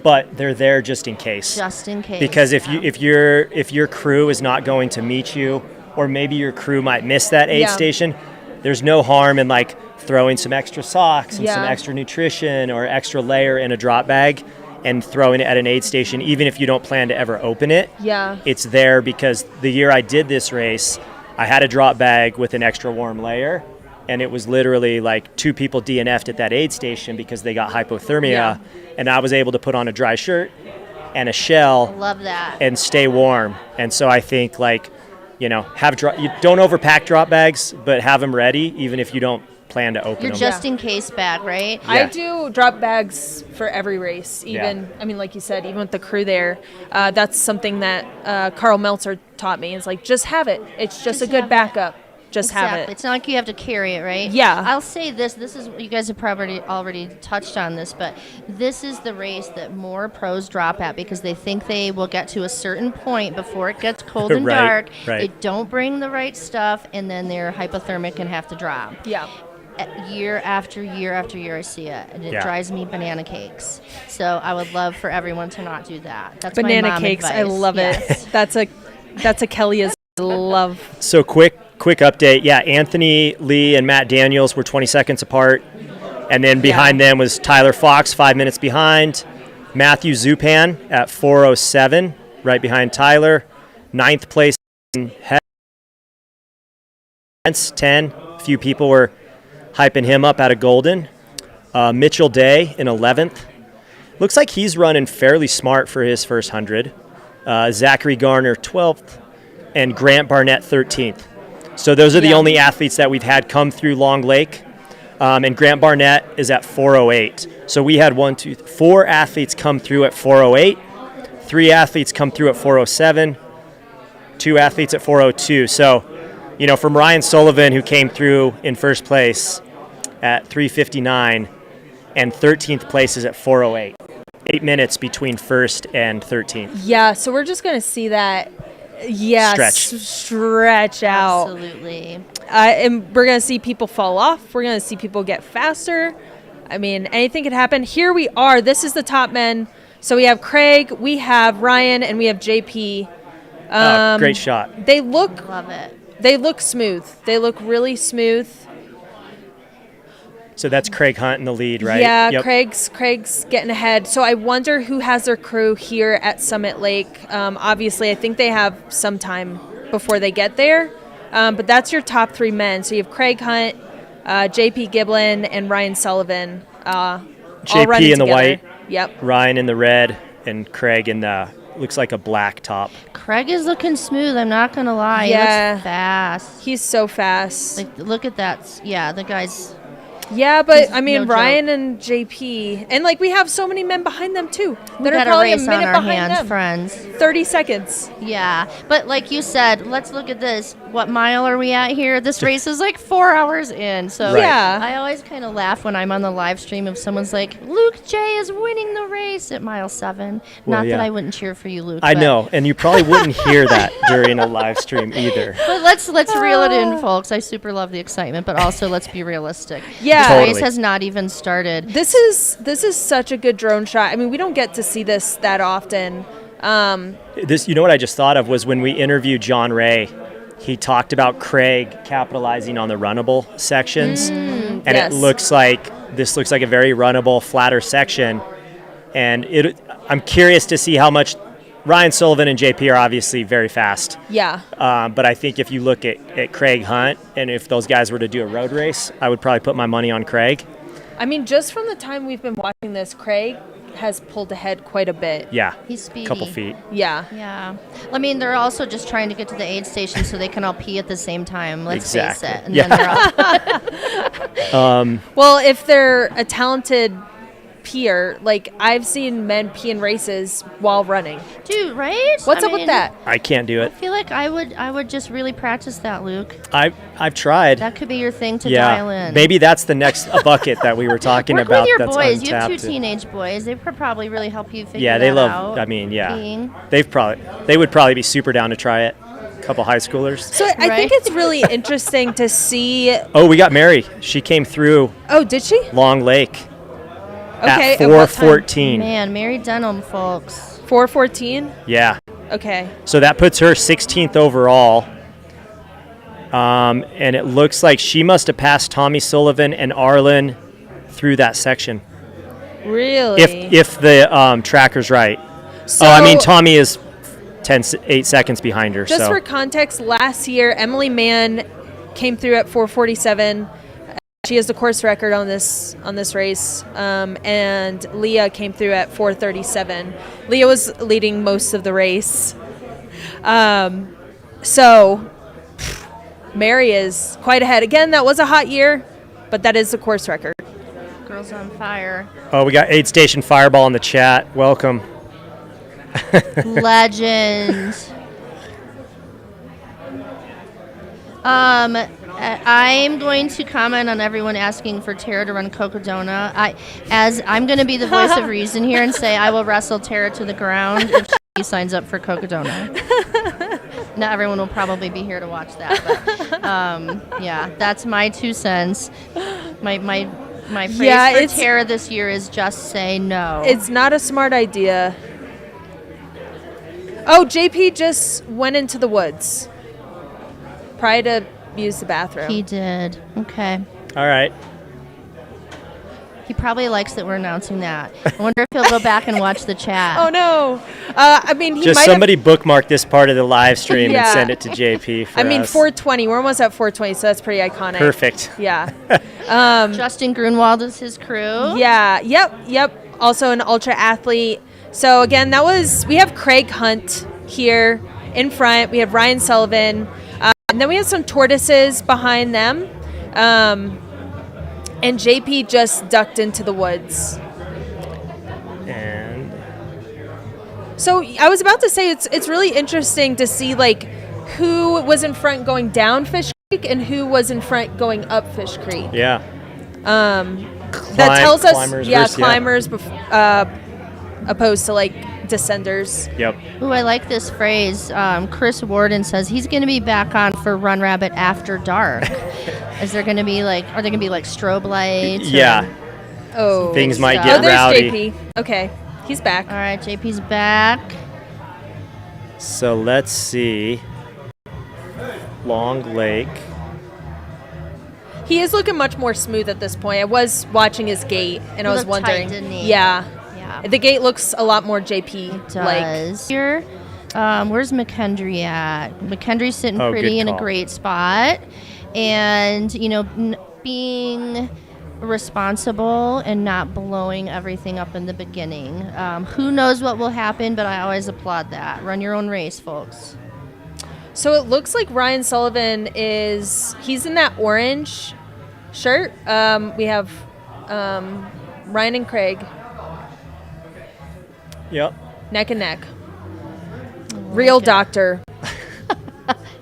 But they're there just in case. Just in case. Because if your crew is not going to meet you, or maybe your crew might miss that aid station, there's no harm in like throwing some extra socks and some Yeah. extra nutrition or extra layer in a drop bag and throwing it at an aid station, even if you don't plan to ever open it. Yeah. It's there because the year I did this race, I had a drop bag with an extra warm layer, and it was literally like 2 people DNF'd at that aid station because they got hypothermia, Yeah. and I was able to put on a dry shirt and a shell Love that. and stay warm. And so I think like, you know, you don't overpack drop bags, but have them ready even if you don't plan to open Your them. just in case bag, right? I do drop bags for every race, even, Yeah. I mean, like you said, even with the crew there. That's something that Carl Meltzer taught me. It's like, just have it. It's just a good backup. Just have Exactly. it. It's not like you have to carry it, right? Yeah. I'll say this. This is, you guys have probably already touched on this, but this is the race that more pros drop at because they think they will get to a certain point before it gets cold and Right, dark. right. They don't bring the right stuff, and then they're hypothermic and have to drop. Yeah. Year after year after year, I see it, and it Yeah. drives me banana cakes. So I would love for everyone to not do that. That's Banana my mom cakes. I advice. love Yes. it. That's a Kelly's love. So quick update. Yeah, Anthony Lee and Matt Daniels were 20 seconds apart. And then behind them was Tyler Fox, 5 minutes behind. Matthew Zupan at 4:07, right behind Tyler. 9th place in Hess, 10. A few people were hyping him up out of Golden. Mitchell Day in 11th. Looks like he's running fairly smart for his first 100. Zachary Garner 12th. And Grant Barnett 13th. So those are the only athletes that we've had come through Long Lake. And Grant Barnett is at 4:08. So we had 4 athletes come through at 4:08, 3 athletes come through at 4:07, 2 athletes at 4:02. So, you know, from Ryan Sullivan, who came through in first place at 3:59, and 13th place is at 4:08. 8 minutes between first and 13th. Yeah, so we're just going to see that, stretch out. Absolutely. And we're going to see people fall off. We're going to see people get faster. I mean, anything could happen. Here we are. This is the top men. So we have Craig, we have Ryan, and we have JP. Great shot. Love it. They look smooth. They look really smooth. So that's Craig Hunt in the lead, right? Yeah, Yep. Craig's getting ahead. So I wonder who has their crew here at Summit Lake. Obviously, I think they have some time before they get there. But that's your top 3 men. So you have Craig Hunt, JP Giblin, and Ryan Sullivan. All JP running in the together. white, Yep. Ryan in the red, and Craig in the, looks like a black top. Craig is looking smooth. I'm not gonna lie. Yeah. He looks fast. He's so fast. Like, look at that. Yeah, the guy's. Yeah, but He's I mean, no Ryan and JP, and like we have so many men behind them too. We That are got a probably race a minute on our behind hands, them. friends. 30 seconds. Yeah, but like you said, let's look at this. What mile are we at here? This race is like 4 hours in. So Right. Yeah. I always kind of laugh when I'm on the live stream if someone's like, Luke J is winning the race at mile 7. Well, Not that yeah. I wouldn't cheer for you, Luke. I but- know, and you probably wouldn't hear that during a live stream either. But let's reel it in, folks. I super love the excitement, but also let's be realistic. Yeah. This Totally. race has not even started. This is such a good drone shot. I mean, we don't get to see this that often. This, you know what I just thought of was when we interviewed John Ray, he talked about Craig capitalizing on the runnable sections, and yes. it looks like this looks like a very runnable, flatter section, and I'm curious to see how much. Ryan Sullivan and JP are obviously very fast. Yeah. But I think if you look at Craig Hunt, and if those guys were to do a road race, I would probably put my money on Craig. I mean, just from the time we've been watching this, Craig has pulled ahead quite a bit. Yeah. He's speedy. Couple feet. Yeah. Yeah. I mean, they're also just trying to get to the aid station so they can all pee at the same time. Let's face Exactly. it. And Yeah. then they're all Well, if they're a talented peer, like I've seen men pee in races while running. Dude, right? What's I up with mean, that? I can't do I it. feel like I would just really practice that, Luke. I've tried. That could be your thing to dial in. Maybe that's the next bucket that we were talking Work about. with your that's boys. You have 2 untapped. teenage boys. They could probably really help you figure Yeah, they that love. out. I mean, yeah, Peeing. they would probably be super down to try it. A couple high schoolers. So I think it's really interesting to see. Oh, we got Mary. She came through Oh, did she? Long Lake Okay. at at what time? 4:14. Man, Mary Denham, folks. 4:14. Yeah. Okay. So that puts her 16th overall. And it looks like she must have passed Tommy Sullivan and Arlen through that section. Really? If the tracker's right. So, I mean, Tommy is 8 seconds behind her. Just so. for context, last year Emily Mann came through at 4:47. She has the course record on this race, and Leah came through at 4:37. Leah was leading most of the race, so Mary is quite ahead. Again, that was a hot year, but that is the course record. Girls on fire. Oh, we got Aid Station Fireball in the chat. Welcome. Legend. I'm going to comment on everyone asking for Tara to run Cocodona. I'm going to be the voice of reason here and say I will wrestle Tara to the ground if she signs up for Cocodona. Not everyone will probably be here to watch that, but yeah, that's my 2 cents. My phrase for Tara this year is just say no. It's not a smart idea. Oh, JP just went into the woods. Probably to use the bathroom. He did. Okay. All right. He probably likes that we're announcing that. I wonder if he'll go back and watch the chat. Oh, no. I mean, he just somebody bookmark this part of the live stream and send it to JP for I mean, us. 420. We're almost at 420, so that's pretty iconic. Perfect. Yeah. Justin Grunwald is his crew. Yeah. Yep. Also an ultra athlete. So, again, we have Craig Hunt here in front. We have Ryan Sullivan. And then we have some tortoises behind them. And JP just ducked into the woods. And so I was about to say it's really interesting to see like who was in front going down Fish Creek and who was in front going up Fish Creek. Yeah. That tells us climbers opposed to like descenders. Yep. Ooh, I like this phrase. Chris Warden says he's going to be back on for Run Rabbit after dark. Are there going to be like strobe lights? Yeah. Oh, things might get there's rowdy. JP. Okay, he's back. All right, JP's back. So let's see. Long Lake. He is looking much more smooth at this point. I was watching his gait, and I was wondering. Tight, didn't he? Yeah. Yeah. The gate looks a lot more JP It like. does. Here, where's McKendry at? McKendry's sitting Oh, pretty good in a call. great spot, and being responsible and not blowing everything up in the beginning. Who knows what will happen, but I always applaud that. Run your own race, folks. So it looks like Ryan Sullivan he's in that orange shirt. We have Ryan and Craig Yep. neck and neck. Real doctor.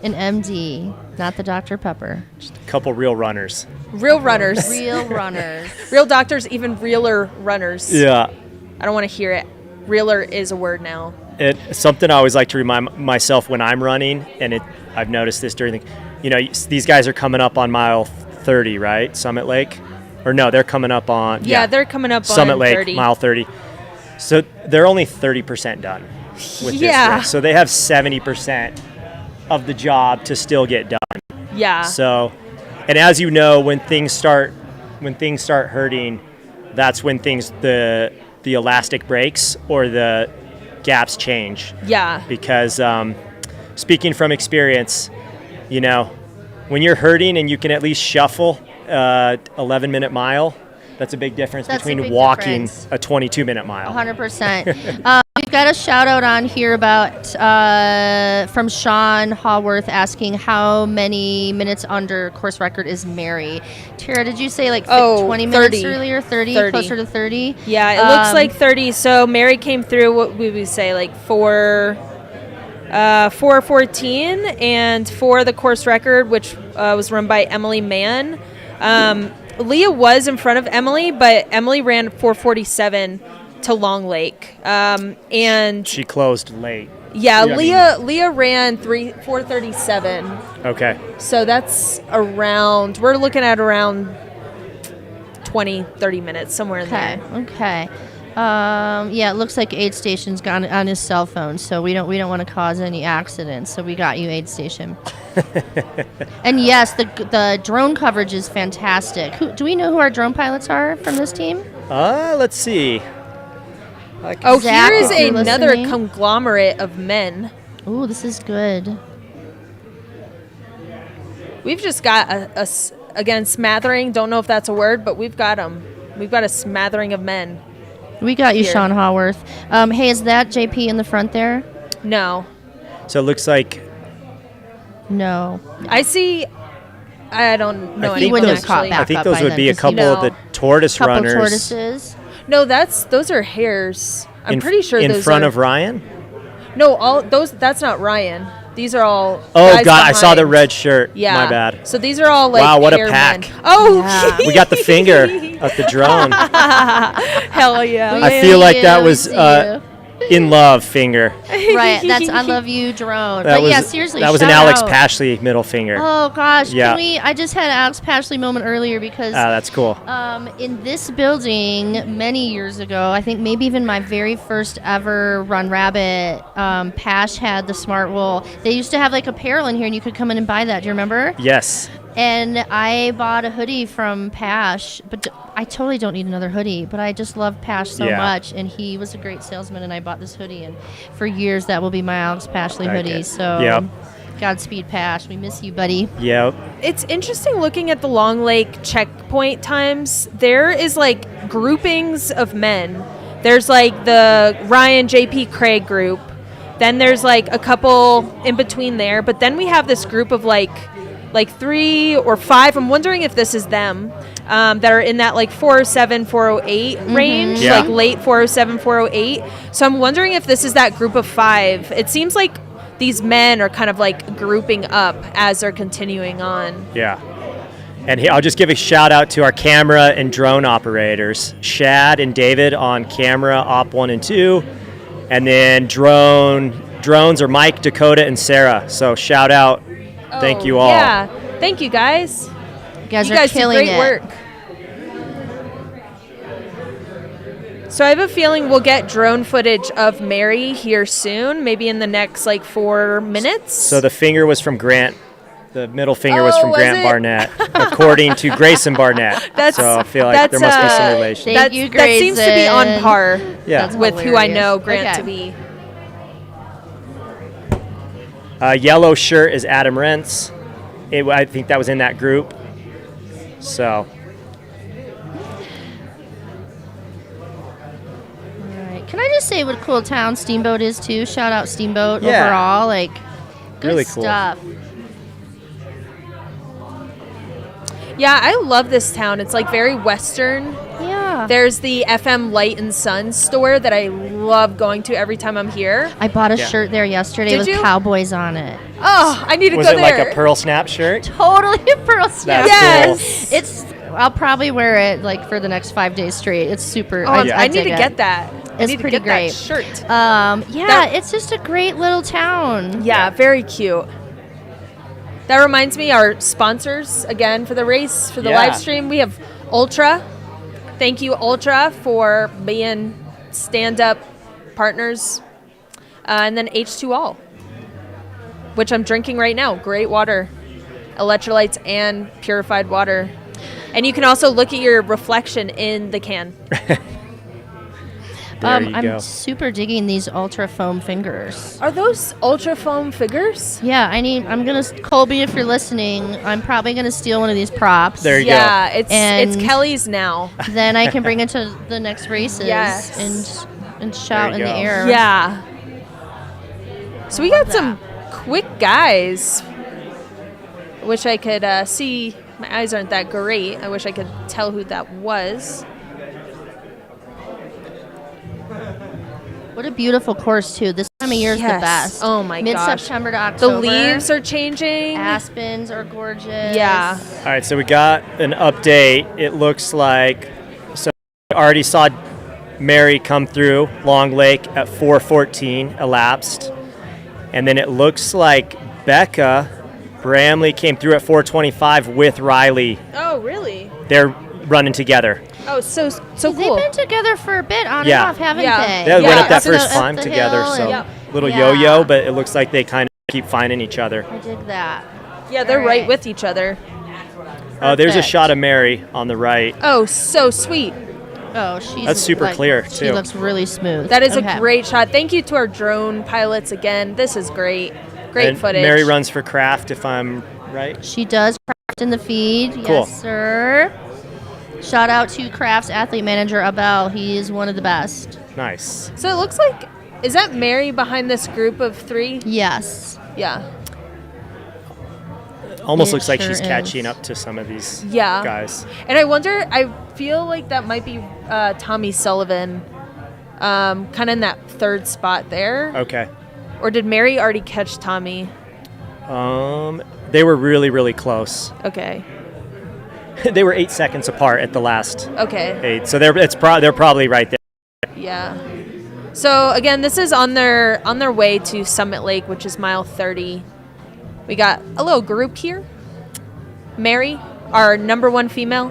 An MD, not the Dr. Pepper. Just a couple real runners. Real runners. Real runners. Real doctors, even realer runners. Yeah. I don't want to hear it. Realer is a word now. It's something I always like to remind myself when I'm running, and I've noticed this during these guys are coming up on mile 30, right? Summit Lake? Or no, they're coming up on... Yeah, they're coming up Summit on Lake, 30. mile 30. So they're only 30% done with this race. So they have 70% of the job to still get done. Yeah. So, and as you know, when things start hurting, that's when the elastic breaks or the gaps change. Yeah. Because speaking from experience, when you're hurting and you can at least shuffle 11-minute mile, that's a big difference between walking a 22-minute mile. 100%. We've got a shout out on here about from Sean Haworth asking how many minutes under course record is Mary. Tara, did you say 20 minutes earlier? 30, closer to 30? Yeah, it looks like 30. So Mary came through, what we would say, 4:14, and for the course record, which was run by Emily Mann. Leah was in front of Emily, but Emily ran 4:47 to Long Lake, and she closed late. Yeah, Leah ran 4:37. Okay. So that's we're looking at around 20, 30 minutes, somewhere in there. Okay. Yeah, it looks like aid station's gone on his cell phone, so we don't want to cause any accidents. So we got you aid station. And yes, the drone coverage is fantastic. Do we know who our drone pilots are from this team? Let's see. Oh, Zach, here is if you're another listening. conglomerate of men. Ooh, this is good. We've just got again, smattering. Don't know if that's a word, but we've got them. We've got a smattering of men. We got you, Here. Sean Haworth. Hey, is that JP in the front there? No. So it looks like No. I see. I don't know I any think of them those- actually. I think up those by would then, be a 'cause you couple of the know. tortoise Couple runners tortoises. No, those are hares. I'm pretty sure in those front are, of Ryan. No, all those. That's not Ryan. These are all. Oh guys God, I saw the behind. red shirt. Yeah. My bad. So these are all like. Wow, what a hare pack. men. Oh, Yeah. We got the finger of the drone. hell yeah. I feel like that We was see you. in love finger. Right, that's I love you drone. That But was yeah, seriously, that was an shout Alex out. Pashley middle finger. Oh gosh, Yeah. I just had an Alex Pashley moment earlier because That's cool. in this building many years ago, I think maybe even my very first ever Run Rabbit, Pash had the Smart Wool. They used to have like apparel in here and you could come in and buy that. Do you remember? Yes. And I bought a hoodie from Pash, but I totally don't need another hoodie, but I just love Pash so Yeah. much, and he was a great salesman, and I bought this hoodie, and for years that will be my Alex Pashley Okay. hoodie, so Yep. Godspeed, Pash. We miss you, buddy. Yep. It's interesting looking at the Long Lake checkpoint times. There is like groupings of men. There's like the Ryan JP Craig group. Then there's like a couple in between there. But then we have this group of like 3 or 5. I'm wondering if this is them that are in that like 407, 408 range, Yeah. like late 407, 408. So I'm wondering if this is that group of 5. It seems like these men are kind of like grouping up as they're continuing on. Yeah. And I'll just give a shout out to our camera and drone operators, Shad and David on camera, Op 1 and 2, and then drones are Mike, Dakota, and Sarah. So shout out. Thank you all. Yeah. Thank you, guys. You guys You are guys do killing great it. work. So I have a feeling we'll get drone footage of Mary here soon, maybe in the next like 4 minutes. So the finger was from Grant. The middle finger was Oh, from was Grant it? Barnett, according to Grayson Barnett. So I feel like there must be some relation. Thank you, that seems to be on Grayson. par Yeah. That's with who I hilarious. know Grant Okay. to be. Yellow shirt is Adam Rentz. I think that was in that group. So Alright. Can I just say what a cool town Steamboat is too? Shout out Steamboat Yeah. overall. Like, good Really cool. stuff. Yeah, I love this town. It's like very Western. Yeah. There's the FM Light and Sun store that I love going to every time I'm here. I bought a Yeah. shirt there yesterday Did with you? cowboys on it. Oh, I need to was go it there. like a pearl snap shirt? Totally a pearl snap. Yes. It's. I'll probably wear it like for the next 5 days straight. It's super. Oh, I I need dig to it. get that. I It's need pretty to get great. that shirt. Yeah, That- it's just a great little town. Yeah, very cute. That reminds me, our sponsors again for the race, for the Yeah. live stream. We have Altra. Thank you, Altra, for being stand-up partners. And then H2All, which I'm drinking right now. Great water, electrolytes and purified water. And you can also look at your reflection in the can. There you I'm go. super digging these ultra foam fingers. Are those Ultra foam figures? Yeah, Colby, if you're listening, I'm probably gonna steal one of these props. There you go. Yeah, it's And- Kelly's now. Then I can bring it to the next races Yes. and shout There in you the go. air. Yeah. So we got that. some quick guys. I wish I could see. My eyes aren't that great. I wish I could tell who that was. What a beautiful course too. This time of year is the Yes. best. Oh my gosh. Mid-September to The October. leaves are changing. Aspens are gorgeous. Yeah. All right, so we got an update. It looks like we already saw Mary come through Long Lake at 4:14 elapsed, and then it looks like Becca Bramley came through at 4:25 with Riley. Oh, really? They're running together. Oh, so They've cool. been together for a bit on Yeah. and off, haven't Yeah. they? They went up that So first up climb the together, hill so and- Yep. little Yeah. yo-yo, but it looks like they kind of keep finding each other. I dig that. Yeah, they're All right right. with each other. There's a Perfect. shot of Mary on the right. Oh, so sweet. Oh, she's That's super like, clear, She too. looks really smooth. That is Okay. a great shot. Thank you to our drone pilots again. This is great. Great And footage. Mary runs for craft, if I'm right. She does craft in the feed. Cool. Yes, sir. Shout out to Craft's athlete manager Abel. He is one of the best. Nice. So it looks like, is that Mary behind this group of 3? Yes. Yeah. Almost It looks like sure she's is. catching up to some of these Yeah. guys. And I wonder, I feel like that might be Tommy Sullivan, kind of in that 3rd spot there. Okay. Or did Mary already catch Tommy? They were really, really close. Okay. They were 8 seconds apart at the last Okay. 8, so they're probably right there. Yeah. So again, this is on their way to Summit Lake, which is mile 30. We got a little group here. Mary, our number 1 female.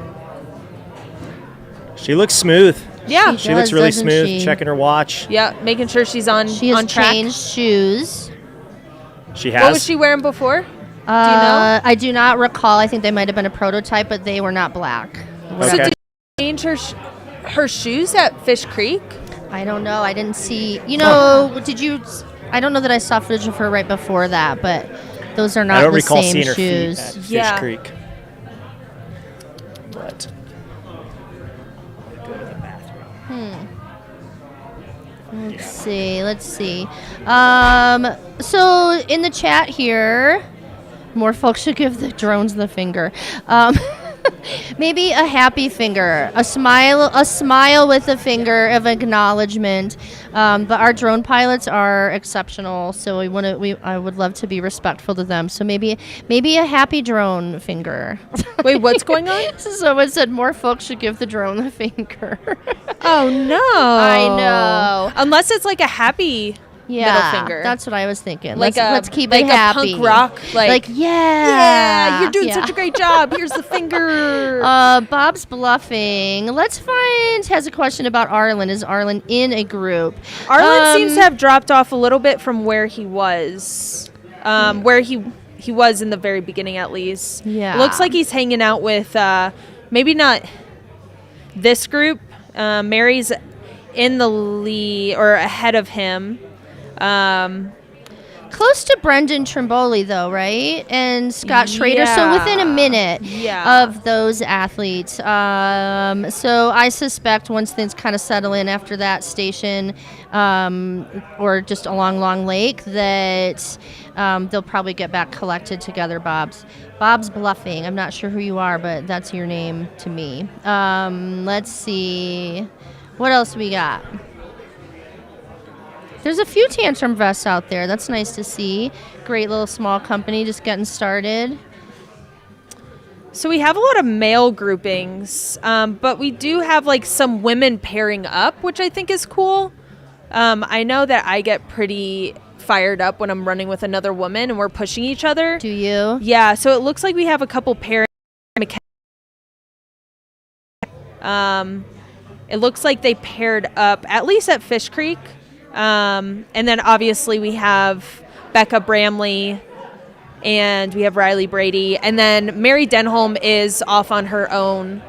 She looks smooth. Yeah. She looks really doesn't smooth. she? Checking her watch. Yeah, making sure she's on She has on track. changed shoes. She has. What was she wearing before? Do you know? I do not recall. I think they might have been a prototype, but they were not black. So Okay. did she change her shoes at Fish Creek? I don't know. I didn't see. You know, did you? I don't know that I saw footage of her right before that, but those are not I don't the recall same seeing her shoes. feet at Yeah. Fish Creek. But Let's see. So in the chat here, more folks should give the drones the finger. Maybe a happy finger, a smile with a finger of acknowledgement. But our drone pilots are exceptional, so I would love to be respectful to them. So maybe a happy drone finger. Wait, what's going on? Someone said more folks should give the drone the finger. Oh no! I know. Unless it's like a happy middle finger. That's what I was thinking. Like let's keep like it happy. a punk rock. Like yeah, you're doing such a great job. Here's the finger. Bob's bluffing. Has a question about Arlen. Is Arlen in a group? Arlen seems to have dropped off a little bit from where he was. Where he was in the very beginning, at least. Yeah. Looks like he's hanging out with maybe not this group. Mary's in the lead or ahead of him. Close to Brendan Trimboli, though, right? And Scott Schrader. So within a minute of those athletes. So I suspect once things kind of settle in after that station or just along Long Lake that they'll probably get back collected together, Bob's bluffing. I'm not sure who you are, but that's your name to me. Let's see. What else we got? There's a few tantrum vests out there. That's nice to see. Great little small company just getting started. So we have a lot of male groupings, but we do have like some women pairing up, which I think is cool. I know that I get pretty fired up when I'm running with another woman and we're pushing each other. Do you? Yeah, so it looks like we have a couple pairing. It looks like they paired up, at least at Fish Creek. And then obviously we have Becca Bramley and we have Riley Brady. And then Mary Denholm is off on her own.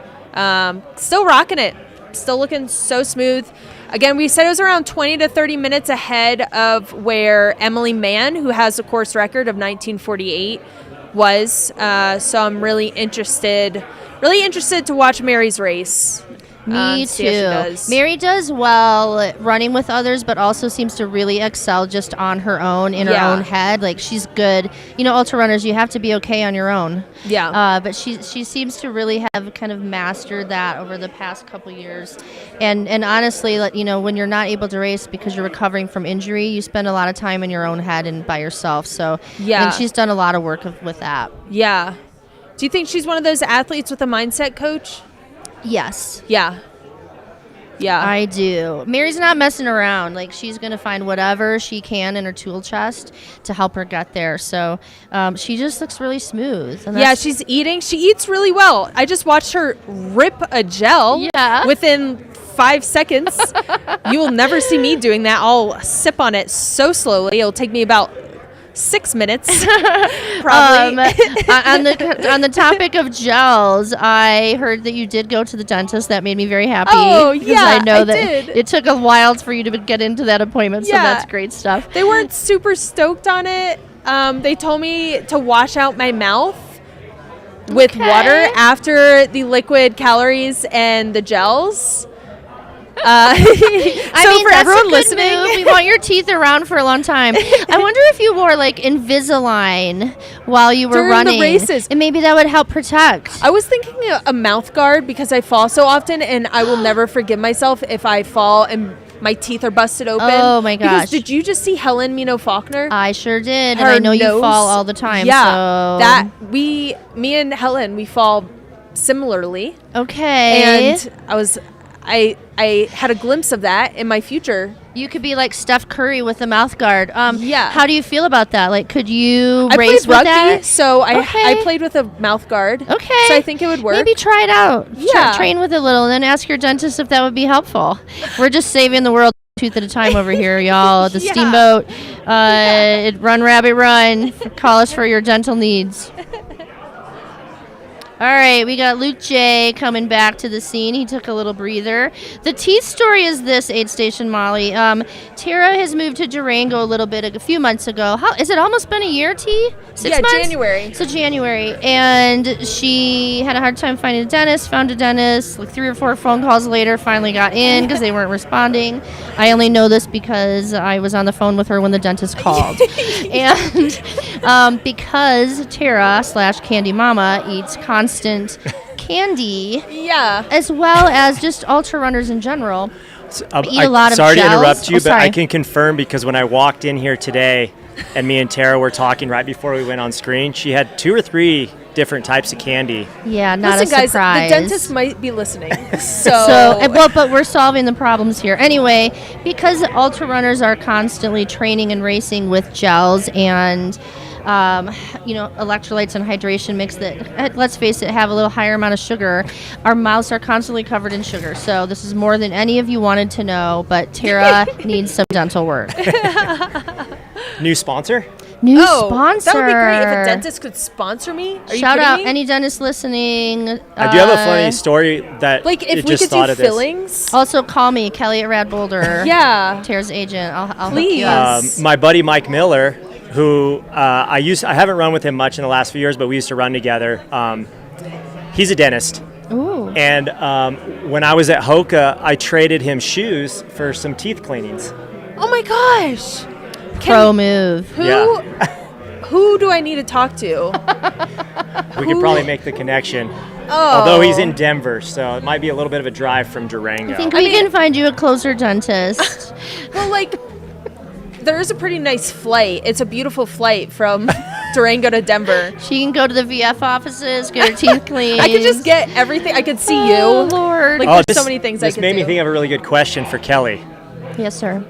Still rocking it. Still looking so smooth. Again, we said it was around 20 to 30 minutes ahead of where Emily Mann, who has a course record of 1948, was. So I'm really interested to watch Mary's race. Me see how she too. does. Mary does well running with others, but also seems to really excel just on her own, in her own head. Like, she's good. You know, ultra runners, you have to be okay on your own. Yeah. But she seems to really have kind of mastered that over the past couple years. And honestly, you know, when you're not able to race because you're recovering from injury, you spend a lot of time in your own head and by yourself. So Yeah. and she's done a lot of work with that. Yeah. Do you think she's one of those athletes with a mindset coach? Yes. Yeah. Yeah. I do. Mary's not messing around. Like, she's going to find whatever she can in her tool chest to help her get there. So she just looks really smooth. And Yeah, she's eating. She eats really well. I just watched her rip a gel within 5 seconds. You will never see me doing that. I'll sip on it so slowly. It'll take me about 6 minutes, probably. On the topic of gels, I heard that you did go to the dentist. That made me very happy. Oh, because yeah, I know I that did. it took a while for you to get into that appointment, so Yeah. that's great stuff. They weren't super stoked on it. They told me to wash out my mouth with water after the liquid calories and the gels. I mean, for that's everyone a good listening, move. We want your teeth around for a long time. I wonder if you wore like Invisalign while you were During the running, races. and maybe that would help protect. I was thinking a mouth guard because I fall so often, and I will never forgive myself if I fall and my teeth are busted open. Oh my gosh! Because did you just see Helen Mino Faulkner? I sure did, and Her I know you nose- fall all the time. Yeah, so. me and Helen, we fall similarly. Okay. And I had a glimpse of that in my future. You could be like Steph Curry with a mouth guard. Yeah. How do you feel about that? Like, could you I race played with rugby, that? so Okay. I played with a mouth guard. Okay. So I think it would work. Maybe try it out. Yeah. Train with it a little, and then ask your dentist if that would be helpful. We're just saving the world tooth at a time over here, y'all. The Yeah. Steamboat, Run Rabbit Run. Call us for your dental needs. All right, we got Luke J coming back to the scene. He took a little breather. The teeth story is this, Aid Station Molly. Tara has moved to Durango a few months ago. How is it almost been a year, T? 6 months? January. So January. And she had a hard time finding a dentist, found a dentist, like 3 or 4 phone calls later, finally got in because they weren't responding. I only know this because I was on the phone with her when the dentist called. And because Tara / Candy Mama eats constant candy, as well as just ultra runners in general, eat a lot of sorry to gels. interrupt you, but sorry. I can confirm because when I walked in here today and me and Tara were talking right before we went on screen, she had 2 or 3 different types of candy. Yeah, not Listen, a guys, surprise. the dentist might be listening. But we're solving the problems here. Anyway, because ultra runners are constantly training and racing with gels and electrolytes and hydration mix that, let's face it, have a little higher amount of sugar. Our mouths are constantly covered in sugar. So this is more than any of you wanted to know, but Tara needs some dental work. New sponsor? New sponsor. That would be great if a dentist could sponsor me. Are you Shout kidding out me? any dentist listening. I do have a funny story that Like if it we just could thought do of this. fillings. Also call me, Kelly at Rad Boulder. Yeah. Tara's agent. I'll Please. hook you up. My buddy Mike Miller, who I haven't run with him much in the last few years, but we used to run together. He's a dentist. Ooh. And when I was at Hoka, I traded him shoes for some teeth cleanings. Oh my gosh. Pro move. Who do I need to talk to? We could probably make the connection. Oh. Although he's in Denver, so it might be a little bit of a drive from Durango. I think we can find you a closer dentist. Well, like, there is a pretty nice flight. It's a beautiful flight from Durango to Denver. She can go to the VF offices, get her teeth cleaned. I could just get everything. I could see you. Oh, Lord. Like, there's so many things I This could made do. me think of a really good question for Kelly. Yes, sir.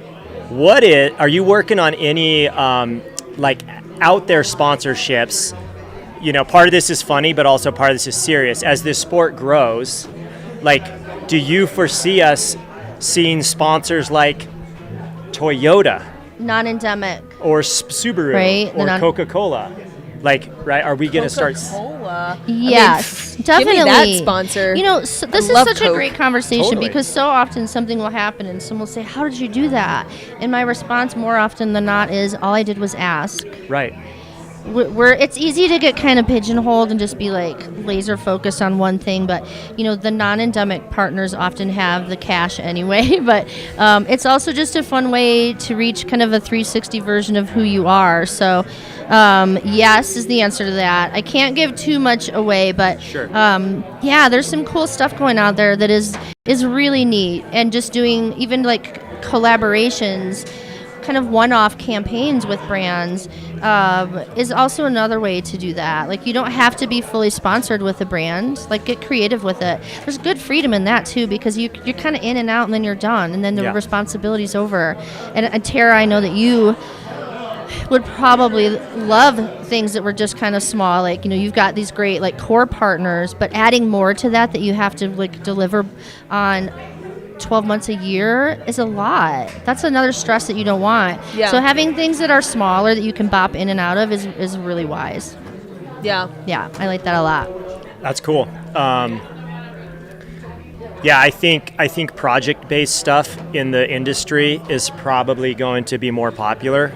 Are you working on any like out there sponsorships? You know, part of this is funny, but also part of this is serious. As this sport grows, like, do you foresee us seeing sponsors like Toyota Non-endemic. or Subaru Right, or Coca-Cola? Like, right? Are we going to start? Coca-Cola. Yes, definitely. Give me that sponsor. You know, this is love such a Coke. great conversation Totally. because so often something will happen and someone will say, "How did you do that?" And my response more often than not is, "All I did was ask." Right. It's easy to get kind of pigeonholed and just be like laser focused on one thing, but you know the non-endemic partners often have the cash anyway. But it's also just a fun way to reach kind of a 360 version of who you are. So yes is the answer to that. I can't give too much away, but Sure. yeah, there's some cool stuff going out there that is really neat, and just doing even like collaborations. kind of one-off campaigns with brands is also another way to do that. Like, you don't have to be fully sponsored with a brand. Like, get creative with it. There's good freedom in that too, because you're kind of in and out, and then you're done, and then the responsibility's over. And Tara, I know that you would probably love things that were just kind of small. Like, you've got these great like core partners, but adding more to that you have to like deliver on 12 months a year is a lot. That's another stress that you don't want. Yeah. So having things that are smaller that you can bop in and out of is really wise. Yeah. Yeah, I like that a lot. That's cool. Yeah, I think project-based stuff in the industry is probably going to be more popular.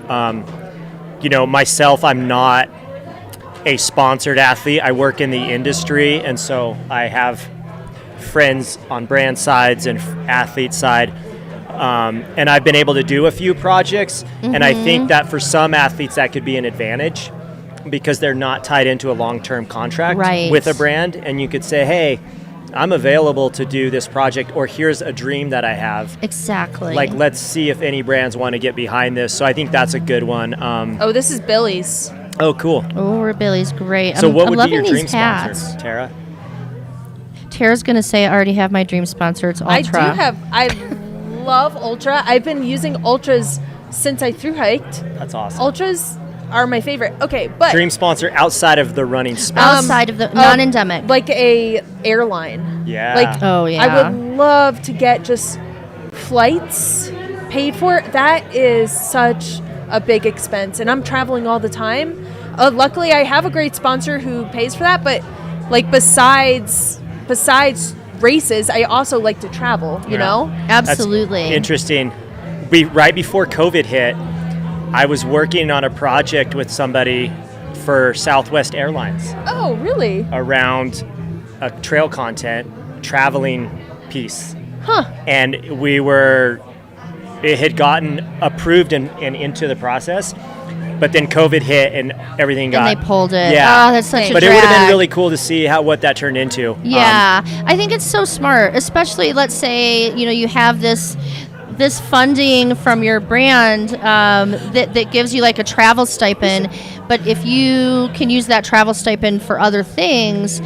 Myself, I'm not a sponsored athlete. I work in the industry, and so I have friends on brand sides and athlete side, and I've been able to do a few projects, and I think that for some athletes that could be an advantage because they're not tied into a long-term contract with a brand, and you could say, hey, I'm available to do this project, or here's a dream that I have. Exactly. Like, let's see if any brands want to get behind this. So I think that's a good one. This is Billy's. Oh, cool. Oh, Billy's great. So what I'm would be your loving dream these hats. sponsor, Tara? Tara's going to say I already have my dream sponsor. It's Altra. I love Ultra. I've been using Ultras since I through hiked. That's awesome. Ultras are my favorite. Okay, but dream sponsor outside of the running space. Outside of the non-endemic. Like a airline. Yeah. Like, I would love to get just flights paid for. That is such a big expense, and I'm traveling all the time. Luckily, I have a great sponsor who pays for that, but like besides races, I also like to travel, you know? Absolutely. That's interesting. Right before COVID hit, I was working on a project with somebody for Southwest Airlines. Oh, really? Around a trail content, traveling piece. Huh. And it had gotten approved and into the process, but then COVID hit and everything got... And they pulled it. Yeah. Oh, that's such a But drag. it would have been really cool to see what that turned into. Yeah. I think it's so smart, especially, let's say, you have this funding from your brand that gives you like a travel stipend, but if you can use that travel stipend for other things,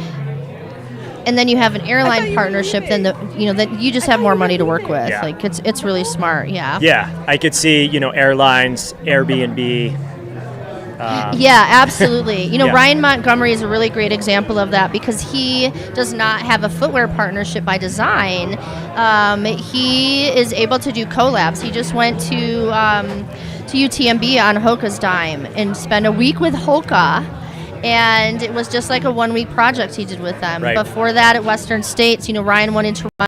and then you have an airline partnership, then then you just have more money to work with. Yeah. Like it's really smart. Yeah. Yeah, I could see airlines, Airbnb. Yeah, absolutely. Yeah. Ryan Montgomery is a really great example of that because he does not have a footwear partnership by design. He is able to do collabs. He just went to UTMB on Hoka's dime and spent a week with Hoka. And it was just like a 1-week project he did with them. Right. Before that, at Western States, Ryan wanted to run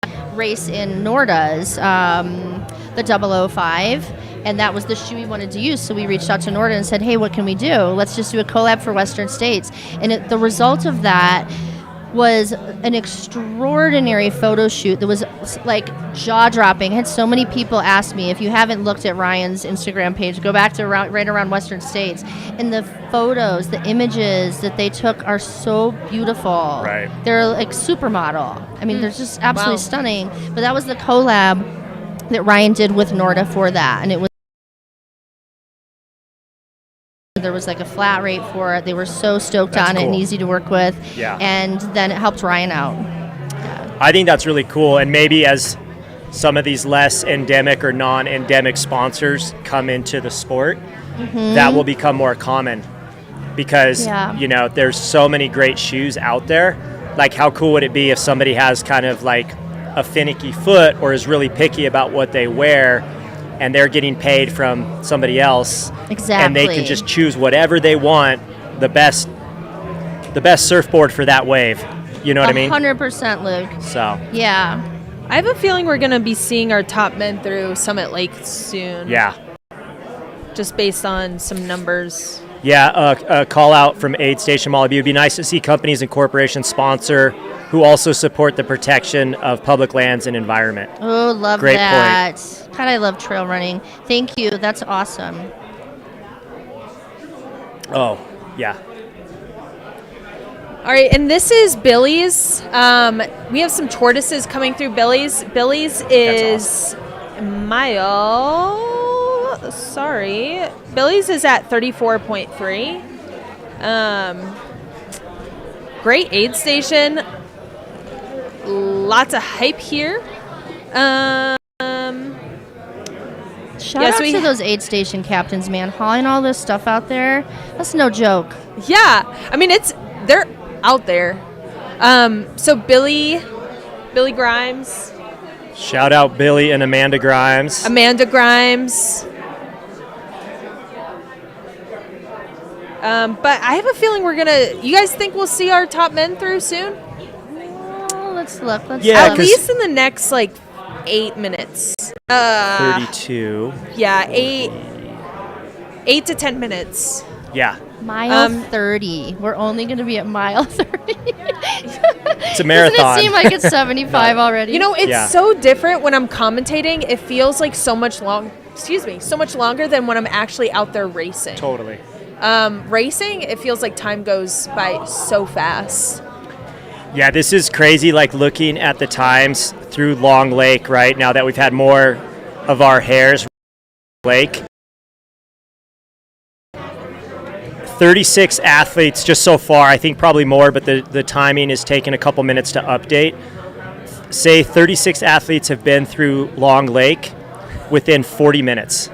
a race in Norda's, the 005. And that was the shoe we wanted to use. So we reached out to Norda and said, hey, what can we do? Let's just do a collab for Western States. And the result of that was an extraordinary photo shoot that was like jaw-dropping. I had so many people ask me, if you haven't looked at Ryan's Instagram page, go back to right around Western States. And the photos, the images that they took are so beautiful. Right. They're like supermodel. I mean, they're just absolutely stunning. But that was the collab that Ryan did with Norda for that. And it was there was like a flat rate for it. They were so stoked on it and easy to work with. Yeah. And then it helped Ryan out. I think that's really cool. And maybe as some of these less endemic or non-endemic sponsors come into the sport, that will become more common because, there's so many great shoes out there. Like, how cool would it be if somebody has kind of like a finicky foot or is really picky about what they wear, and they're getting paid from somebody else. Exactly. And they can just choose whatever they want, the best surfboard for that wave. You know what I mean? 100%, Luke. So. Yeah. I have a feeling we're going to be seeing our top men through Summit Lake soon. Yeah. Just based on some numbers. Yeah, a call out from Aid Station Malibu. It'd be nice to see companies and corporations sponsor who also support the protection of public lands and environment. Oh, love Great that. point. God, I love trail running. Thank you. That's awesome. Oh, yeah. All right, and this is Billy's. We have some tortoises coming through Billy's. Billy's is mile Sorry. Billy's is at 34.3. Great aid station. Lots of hype here. Shout out to those aid station captains, man. Hauling all this stuff out there. That's no joke. Yeah. I mean, they're out there. So Billy Grimes. Shout out Billy and Amanda Grimes. Amanda Grimes. But I have a feeling you guys think we'll see our top men through soon? Well, let's look. At least in the next, 8 minutes. 32. Yeah, 8 to 10 minutes. Yeah. Mile 30. We're only going to be at mile 30. It's a marathon. Doesn't it seem like it's 75 already? It's so different when I'm commentating. It feels like so much longer than when I'm actually out there racing. Totally. Racing, it feels like time goes by so fast. Yeah, this is crazy, looking at the times through Long Lake, right? Now that we've had more of our hares lake. 36 athletes just so far. I think probably more, but the timing is taking a couple minutes to update. Say 36 athletes have been through Long Lake within 40 minutes.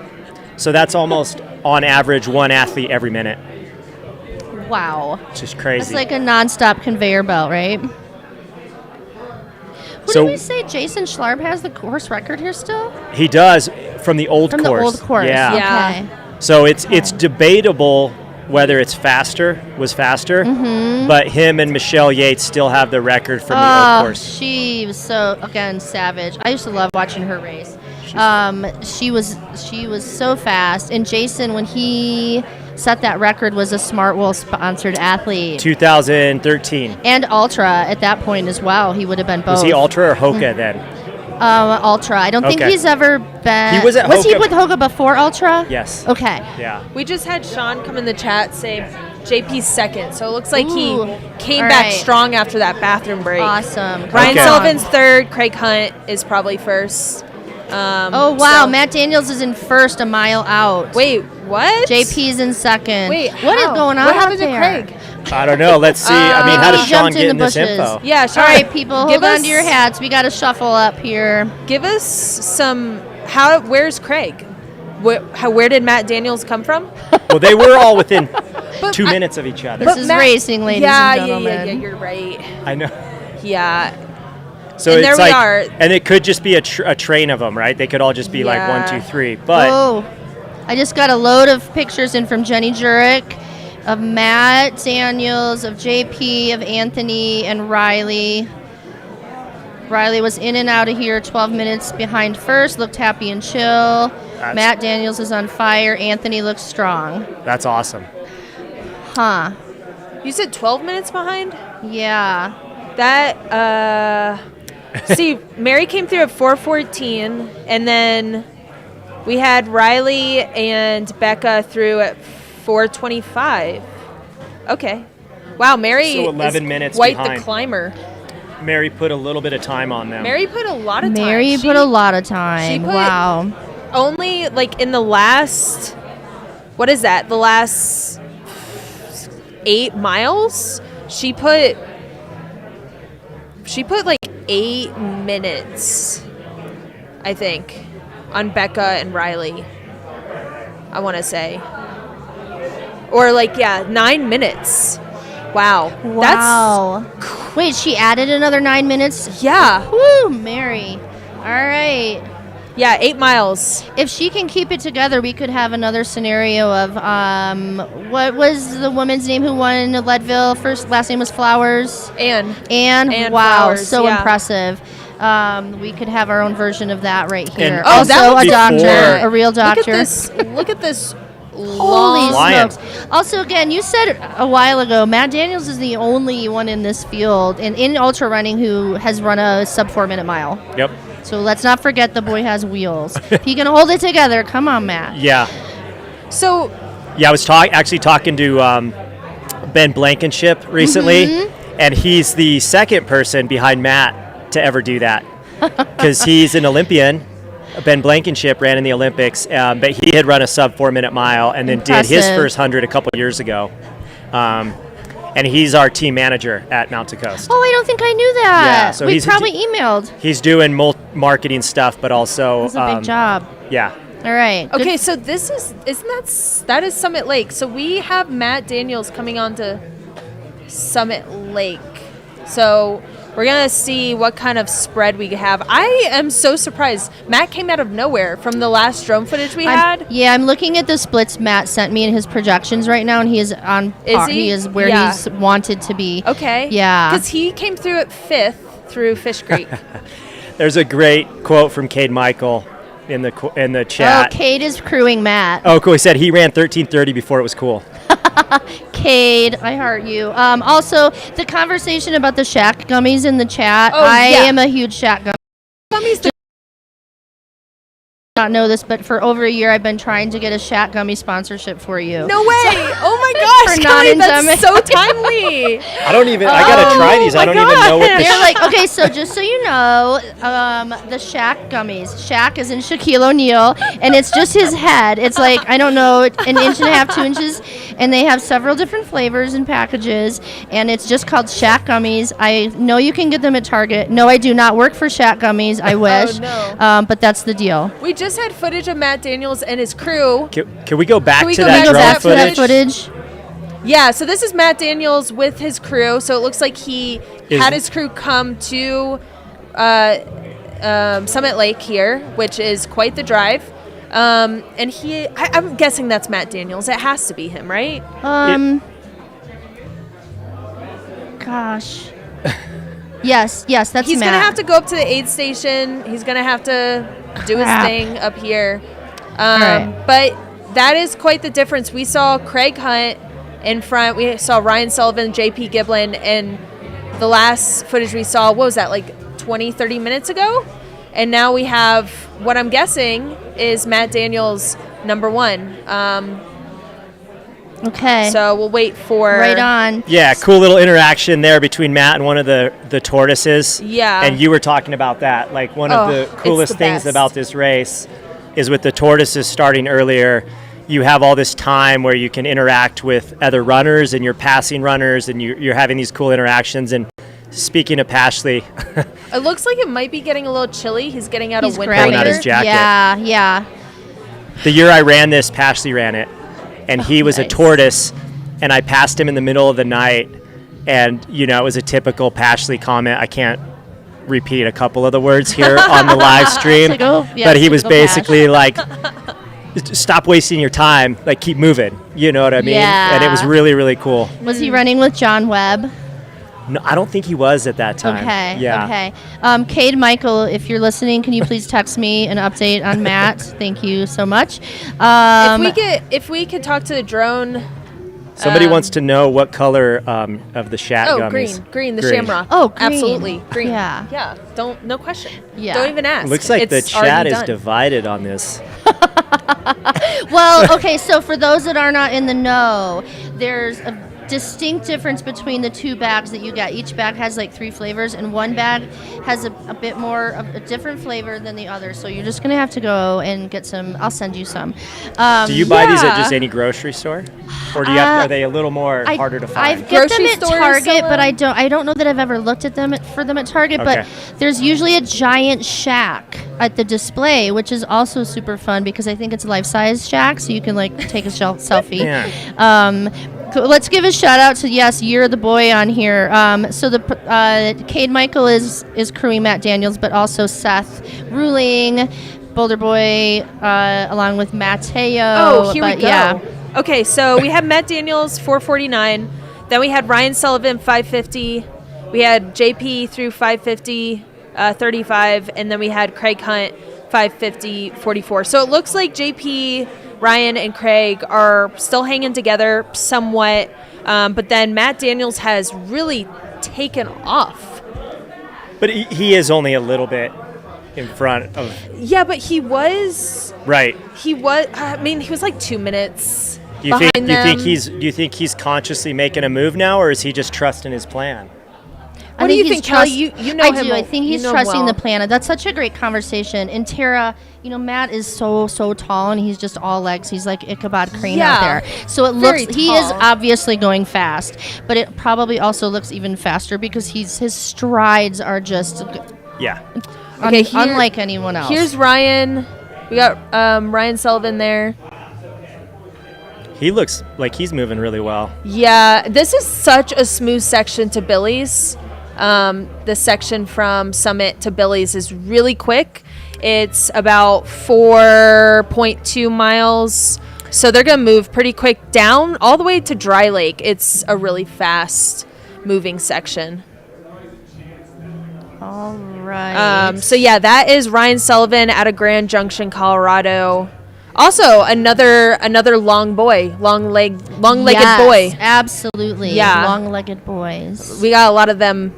So that's almost, on average, one athlete every minute. Wow. It's just crazy. It's like a nonstop conveyor belt, right? Who did we say Jason Schlarb has the course record here still? He does, from the old course. From the old course, yeah. Okay. So it's debatable whether it's faster, but him and Michelle Yates still have the record from the old course. She was so, again, savage. I used to love watching her race. She was so fast. And Jason, when he set that record, was a Smartwool sponsored athlete. 2013. And Altra at that point as well. He would have been both. Was he Altra or Hoka then? Ultra. I don't think he's ever been. He was at Hoka. Was he with Hoka before Ultra? Yes. Okay. Yeah. We just had Sean come in the chat say JP's second, so it looks like he came All back right. strong after that bathroom break. Awesome. Ryan Sullivan's third. Craig Hunt is probably first. Oh wow, Matt Daniels is in first, a mile out. Wait, what? JP's in second. Wait, what is going on What happened out to there? Craig? I don't know. Let's see. How does He Sean jumped get in in the this bushes. info? Yeah, Sean. All right, people, give hold on us- to your hats. We got to shuffle up here. Give us some. Where's Craig? Where did Matt Daniels come from? Well, they were all within 2 minutes of each other. This is racing, ladies and gentlemen. Yeah, you're right. I know. Yeah. So And it's there we like, are. and it could just be a train of them, right? They could all just be like 1, 2, 3. But I just got a load of pictures in from Jenny Jurek, of Matt Daniels, of JP, of Anthony, and Riley. Riley was in and out of here 12 minutes behind first, looked happy and chill. Matt Daniels is on fire. Anthony looks strong. That's awesome. Huh. You said 12 minutes behind? Yeah. That, see, Mary came through at 4:14, and then we had Riley and Becca through at 4:25. Okay. Wow, Mary So 11 is minutes quite behind. the climber. Mary put a little bit of time on them. Mary put a lot of time. Mary put a lot of time. She put Wow. only in the last, what is that? The last 8 miles? She put 8 minutes, I think, on Becca and Riley. I want to say. Or 9 minutes. Wow. Wow. Wait, she added another 9 minutes? Yeah. Woo, Mary. All right. Yeah, 8 miles. If she can keep it together, we could have another scenario of what was the woman's name who won Leadville? Last name was Flowers. Anne. Wow, Flowers, so yeah. impressive. We could have our own version of that right here. And also, that a was doctor, a real doctor. Look at this. Holy Lion. smokes. Also, again, you said a while ago, Matt Daniels is the only one in this field and in ultra running who has run a sub 4 minute mile. Yep. So let's not forget the boy has wheels. If he can hold it together, come on, Matt. Yeah. So. Yeah, I was actually talking to Ben Blankenship recently, and he's the second person behind Matt to ever do that because he's an Olympian. Ben Blankenship ran in the Olympics, but he had run a sub 4-minute mile and then did his first 100 a couple years ago. And he's our team manager at Mount to Coast. Oh, I don't think I knew that. Yeah, so we probably emailed. He's doing marketing stuff, but also It's a big job. Yeah. All right. Okay, so this that is Summit Lake. So we have Matt Daniels coming on to Summit Lake. So we're going to see what kind of spread we have. I am so surprised. Matt came out of nowhere from the last drone footage we had. Yeah, I'm looking at the splits Matt sent me in his projections right now, and he is on par. He is where he's wanted to be. Okay. Yeah. Because he came through at 5th through Fish Creek. There's a great quote from Cade Michael in the chat. Oh, Cade is crewing Matt. Oh, cool. He said he ran 13:30 before it was cool. Cade, I heart you. Also, the conversation about the Shack gummies in the chat. Oh, I yeah. am a huge Shack gummy. Gummies Not know this, but for over a year I've been trying to get a Shack gummy sponsorship for you. No way! Oh my gosh, For Kelly, non-endemic. that's so timely. I gotta try these. I don't even know what They're like, okay, so just so you know, the Shaq gummies. Shaq is in Shaquille O'Neal, and it's just his head. It's like, I don't know, an inch and a half, 2 inches, and they have several different flavors and packages, and it's just called Shaq gummies. I know you can get them at Target. No, I do not work for Shaq gummies. I wish. Oh, no. But that's the deal. We just had footage of Matt Daniels and his crew. Can we go back Can we to go that back drone to that footage? Yeah, so this is Matt Daniels with his crew. So it looks like he had his crew come to Summit Lake here, which is quite the drive. And I'm guessing that's Matt Daniels. It has to be him, right? Gosh. Yes, that's He's Matt. going to have to go up to the aid station. He's going to have to do his thing up here. But that is quite the difference. We saw Craig Hunt in front. We saw Ryan Sullivan, JP Giblin, and the last footage we saw, what was that, like 20, 30 minutes ago? And now we have what I'm guessing is Matt Daniels number one. Okay. So we'll wait for... Right on. Yeah, cool little interaction there between Matt and one of the tortoises. Yeah. And you were talking about that. Like one of the coolest things about this race is with the tortoises starting earlier, you have all this time where you can interact with other runners and you're passing runners and you're having these cool interactions. And speaking of Pashley... it looks like it might be getting a little chilly. He's getting out a winter pulling out his jacket. Yeah. The year I ran this, Pashley ran it. And he was a tortoise, and I passed him in the middle of the night, and, it was a typical Pashley comment. I can't repeat a couple of the words here on the live stream, but he was basically like, stop wasting your time, like, keep moving, you know what I mean? Yeah. And it was really, really cool. Was he running with John Webb? No, I don't think he was at that time. Okay. Yeah. Okay. Cade Michael, if you're listening, can you please text me an update on Matt? Thank you so much. If we could talk to the drone. Somebody wants to know what color of the Shat gummies. Green, the shamrock. Oh, green. Absolutely, green. Yeah. No question. Yeah. Don't even ask. It looks like it's the chat is done. divided on this. Well, okay, so for those that are not in the know, there's a distinct difference between the two bags that you get. Each bag has like 3 flavors, and one bag has a bit more of a different flavor than the other. So you're just going to have to go and get some. I'll send you some. Do you buy these at just any grocery store? Or do you are they a little more harder to find? I get them at Target, but I don't know that I've ever looked at them for them at Target. Okay. But there's usually a giant shack at the display, which is also super fun because I think it's life-size shack, so you can like take a selfie. Yeah. Let's give a shout out to you're the boy on here. So the Cade Michael is crewing Matt Daniels, but also Seth Ruling, Boulder Boy, along with Mateo. Oh, here we go. Yeah. Okay, so we had Matt Daniels 4:49, then we had Ryan Sullivan 5:50, we had JP through 5:50 35, and then we had Craig Hunt 5:50 44. So it looks like JP, Ryan, and Craig are still hanging together somewhat, but then Matt Daniels has really taken off. But he is only a little bit in front of... Yeah, but he was... Right. He was... I mean, he was like 2 minutes do you behind them. Do you think he's consciously making a move now, or is he just trusting his plan? What do you think, Kelly? You know I him. do. I think he's you know trusting well. the planet. That's such a great conversation. And Tara, Matt is so tall, and he's just all legs. He's like Ichabod Crane out there. So it Very looks he is tall. obviously going fast, but it probably also looks even faster because his strides are just Yeah. unlike anyone else. Here's Ryan. We got Ryan Sullivan there. He looks like he's moving really well. Yeah, this is such a smooth section to Billy's. The section from Summit to Billy's is really quick. It's about 4.2 miles. So they're going to move pretty quick down all the way to Dry Lake. It's a really fast moving section. all right. So yeah, that is Ryan Sullivan out of Grand Junction, Colorado. Also, another long-legged Yes, boy. Absolutely. Yeah. Long-legged boys. We got a lot of them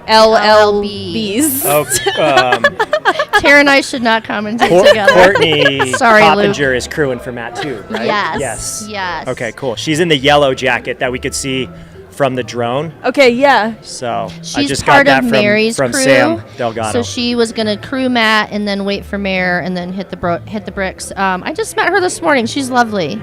LLBs. Oh, Tara and I should not commentate together. Courtney Sorry, Coppinger is crewing for Matt too, right? Yes. Okay, cool. She's in the yellow jacket that we could see from the drone. Okay, yeah. So I She's just part got that of from, Mary's from crew. Sam Delgado. So she was gonna crew Matt and then wait for Mare and then hit the bricks. I just met her this morning. She's lovely.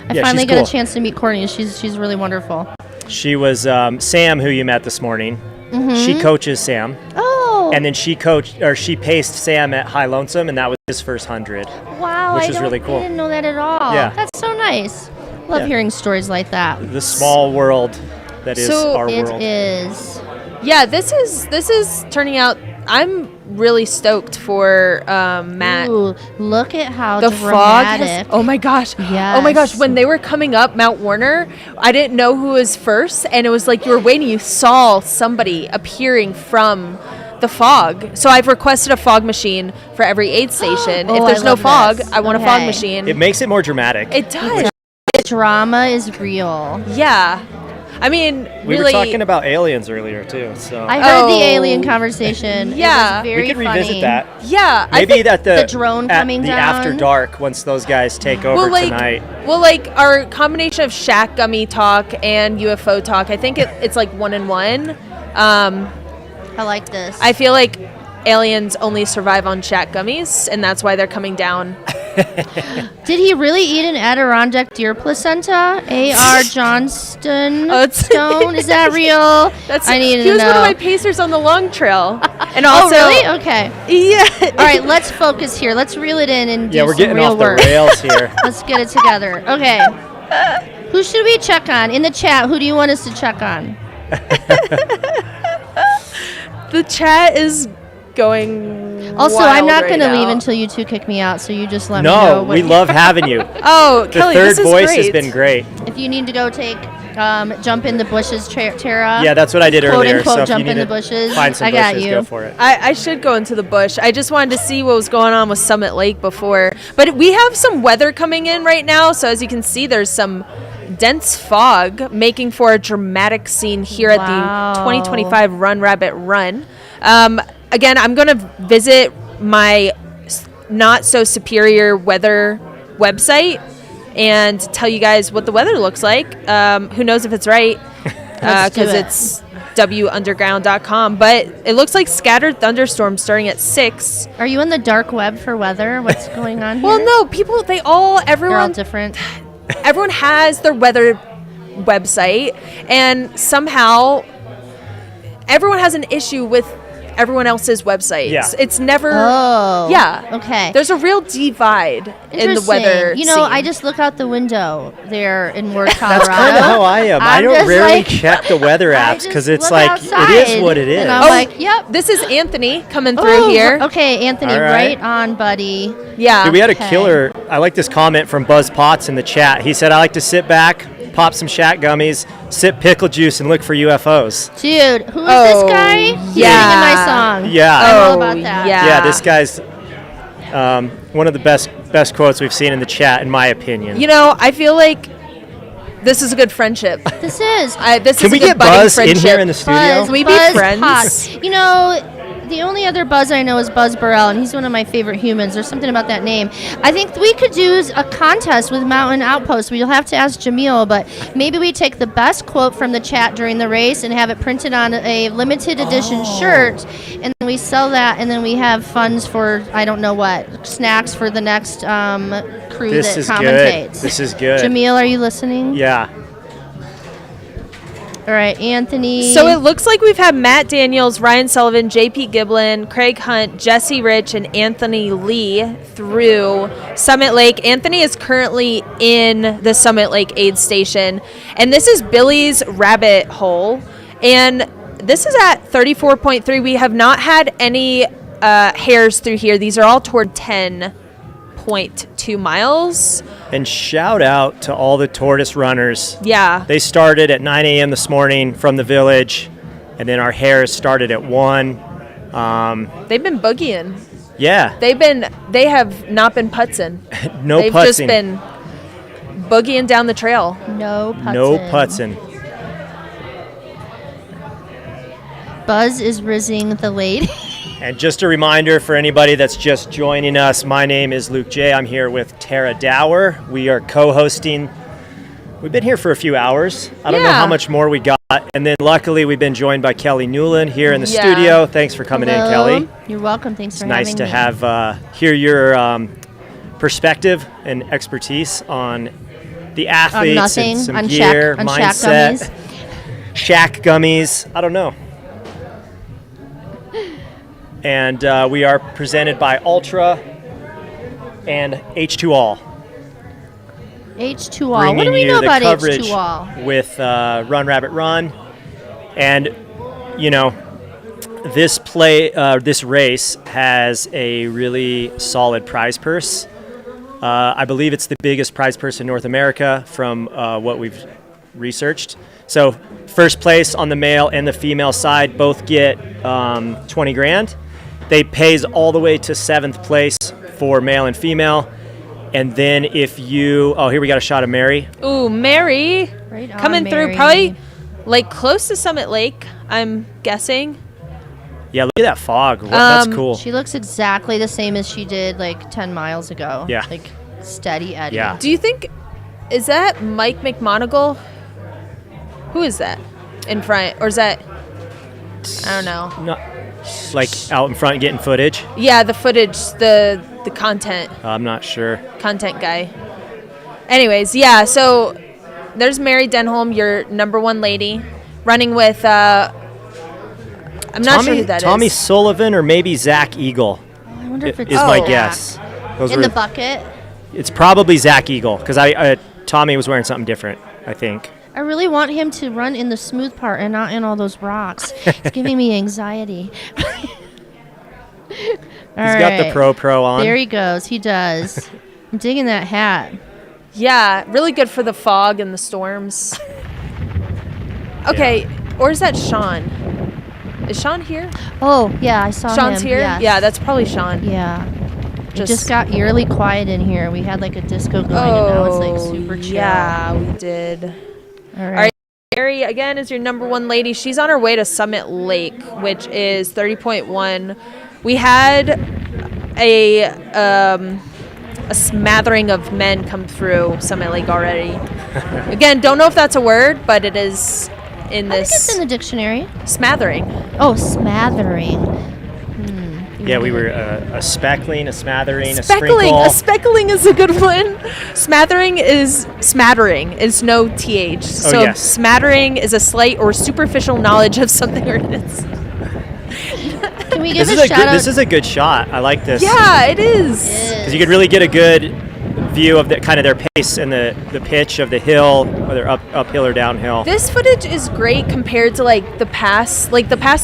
I Yeah, finally she's got cool. a chance to meet Courtney. She's really wonderful. She was Sam, who you met this morning. Mhm. She coaches Sam. Oh. And then she paced Sam at High Lonesome, and that was his first 100. Wow. Which I is really cool. I didn't know that at all. Yeah. That's so nice. Love Yeah. hearing stories like that. The small world that is our world. It is. Yeah, this is turning out. I'm really stoked for Matt. Ooh, look at how The fog has, dramatic. oh my gosh. Yes. Oh my gosh. When they were coming up Mount Warner, I didn't know who was first. And it was like you were waiting. You saw somebody appearing from the fog. So I've requested a fog machine for every aid station. Oh, if there's I no love fog, this. I want a fog Okay. machine. It makes it more dramatic. It does. The drama is real. Yeah. I mean, We really. were talking about aliens earlier too. So I heard the Oh. alien conversation. Yeah. It was very we could funny. revisit that. Yeah. I Maybe think that the drone at coming the down. after dark once those guys take over tonight. Well, like our combination of Shack Gummy talk and UFO talk, I think it's like 1 and 1. I like this. I feel like aliens only survive on Shack Gummies, and that's why they're coming down. Did he really eat an Adirondack deer placenta? A.R. Johnston Oh, it's- Stone? Is that real? I need to He was know. one of my pacers on the long trail, and Oh, also really? Okay. Yeah. All right, let's focus here. Let's reel it in and do Yeah, we're some getting real off the work. rails here. Let's get it together. Okay. Who should we check on? In the chat, who do you want us to check on? The chat is going. Also, wild I'm not right going to leave now. until you two kick me out, so you just let me know. No, we love having you. Oh, The Kelly, third this is voice great. has been great. If you need to go jump in the bushes, Tara. Yeah, that's what I did quote earlier. Unquote, So if jump you in need the to bushes. find some I got bushes, you. go for it. I should go into the bush. I just wanted to see what was going on with Summit Lake before. But we have some weather coming in right now. So as you can see, there's some dense fog making for a dramatic scene here Wow. at the 2025 Run Rabbit Run. Again, I'm going to visit my not so superior weather website and tell you guys what the weather looks like. Who knows if it's right? Let's do Because it. it's wunderground.com, but it looks like scattered thunderstorms starting at 6. Are you in the dark web for weather? What's going on here? Well, no, people, They're all everyone different. everyone has their weather website, and somehow everyone has an issue with everyone else's websites. Yeah. It's never. Oh. Yeah. Okay. There's a real divide in the weather. You know, scene. I just look out the window there in Ward, Colorado. That's kind of how I am. I I'm don't just rarely like- check the weather I apps just because it's look like outside, it is what it is. And I'm like, yep. This is Anthony coming through Ooh, here. Okay, Anthony, All right. right on, buddy. Yeah. Dude, we had a Okay. killer. I like this comment from Buzz Potts in the chat. He said, "I like to sit back, pop some Shack gummies, sip pickle juice, and look for UFOs." Dude, who is Oh, this guy? He's yeah. singing my song. Yeah. I'm all Oh, about that. yeah. Yeah, this guy's one of the best quotes we've seen in the chat, in my opinion. You know, I feel like This is a good friendship. This is. This Can is we a good get budding Buzz in friendship. here in the studio? Can we be Buzz friends? Hot. You know, the only other Buzz I know is Buzz Burrell, and he's one of my favorite humans. There's something about that name. I think we could do a contest with Mountain Outpost. We'll have to ask Jamil, but maybe we take the best quote from the chat during the race and have it printed on a limited edition shirt, and then we sell that, and then we have funds for, I don't know what, snacks for the next crew This that is commentates. good. This is good. Jamil, are you listening? Yeah. All right, Anthony. So it looks like we've had Matt Daniels, Ryan Sullivan, JP Giblin, Craig Hunt, Jesse Rich, and Anthony Lee through Summit Lake. Anthony is currently in the Summit Lake aid station, and this is Billy's rabbit hole, and this is at 34.3. We have not had any hares through here. These are all toward 10.2 miles. And shout out to all the tortoise runners. Yeah. They started at 9 a.m. this morning from the village, and then our hares started at 1. They've been boogieing. Yeah. They have not been putzing. No They've putzing. just been boogieing down the trail. No putzing. No putzing. Buzz is rizzing the lady. And just a reminder for anybody that's just joining us, my name is Luke J. I'm here with Tara Dower. We are co-hosting. We've been here for a few hours. I don't know how much more we got. And then luckily we've been joined by Kelly Newland here in the studio. Thanks for coming in, Kelly. You're welcome. Thanks for having me. It's nice to have hear your perspective and expertise on the athletes and some on gear, on mindset. Shack gummies. I don't know. And we are presented by Altra and H2All. H2All. What do we know about H2All? With Run Rabbit Run. And, you know, this race has a really solid prize purse. I believe it's the biggest prize purse in North America from what we've researched. So first place on the male and the female side both get 20 grand. They pays all the way to 7th place for male and female. And then if you, here we got a shot of Mary. Ooh, Mary. Right on, coming Mary. through probably like close to Summit Lake, I'm guessing. Yeah, look at that fog. That's cool. She looks exactly the same as she did like 10 miles ago. Yeah. Like steady Eddie. Yeah. Do you think, is that Mike McMonagle? Who is that in front? Or is that, I don't know. Not like out in front getting footage? Yeah, the footage, the content. I'm not sure. Content guy. Anyways, yeah, so there's Mary Denholm, your number one lady, running with, I'm not sure who that is. Tommy Sullivan or maybe Zach Eagle. I wonder if it's is my Zach. guess. In the bucket? It's probably Zach Eagle because Tommy was wearing something different, I think. I really want him to run in the smooth part and not in all those rocks. It's giving me anxiety. He's got the pro on. There he goes. He does. I'm digging that hat. Yeah, really good for the fog and the storms. Okay, or is that Sean? Is Sean here? Oh, yeah, I saw Sean's him. here? Yes. Yeah, that's probably Sean. Yeah. It just got eerily quiet in here. We had like a disco going, and now it's like super chill. Yeah, we did. All All right. Mary, again, is your number one lady. She's on her way to Summit Lake, which is 30.1. We had a smattering of men come through Summit Lake already. Again, don't know if that's a word, but it is in this. I think it's in the dictionary. Smattering. Oh, smattering. Yeah, we were a speckling, a smattering, a Speckling. sprinkle. A speckling is a good one. Smattering is no TH. So yes. smattering is a slight or superficial knowledge of something or it's. Can we give a shout out? This is a good shot. I like this. Yeah, it is. Because you could really get a good view of the kind of their pace and the pitch of the hill, whether uphill or downhill. This footage is great compared to the past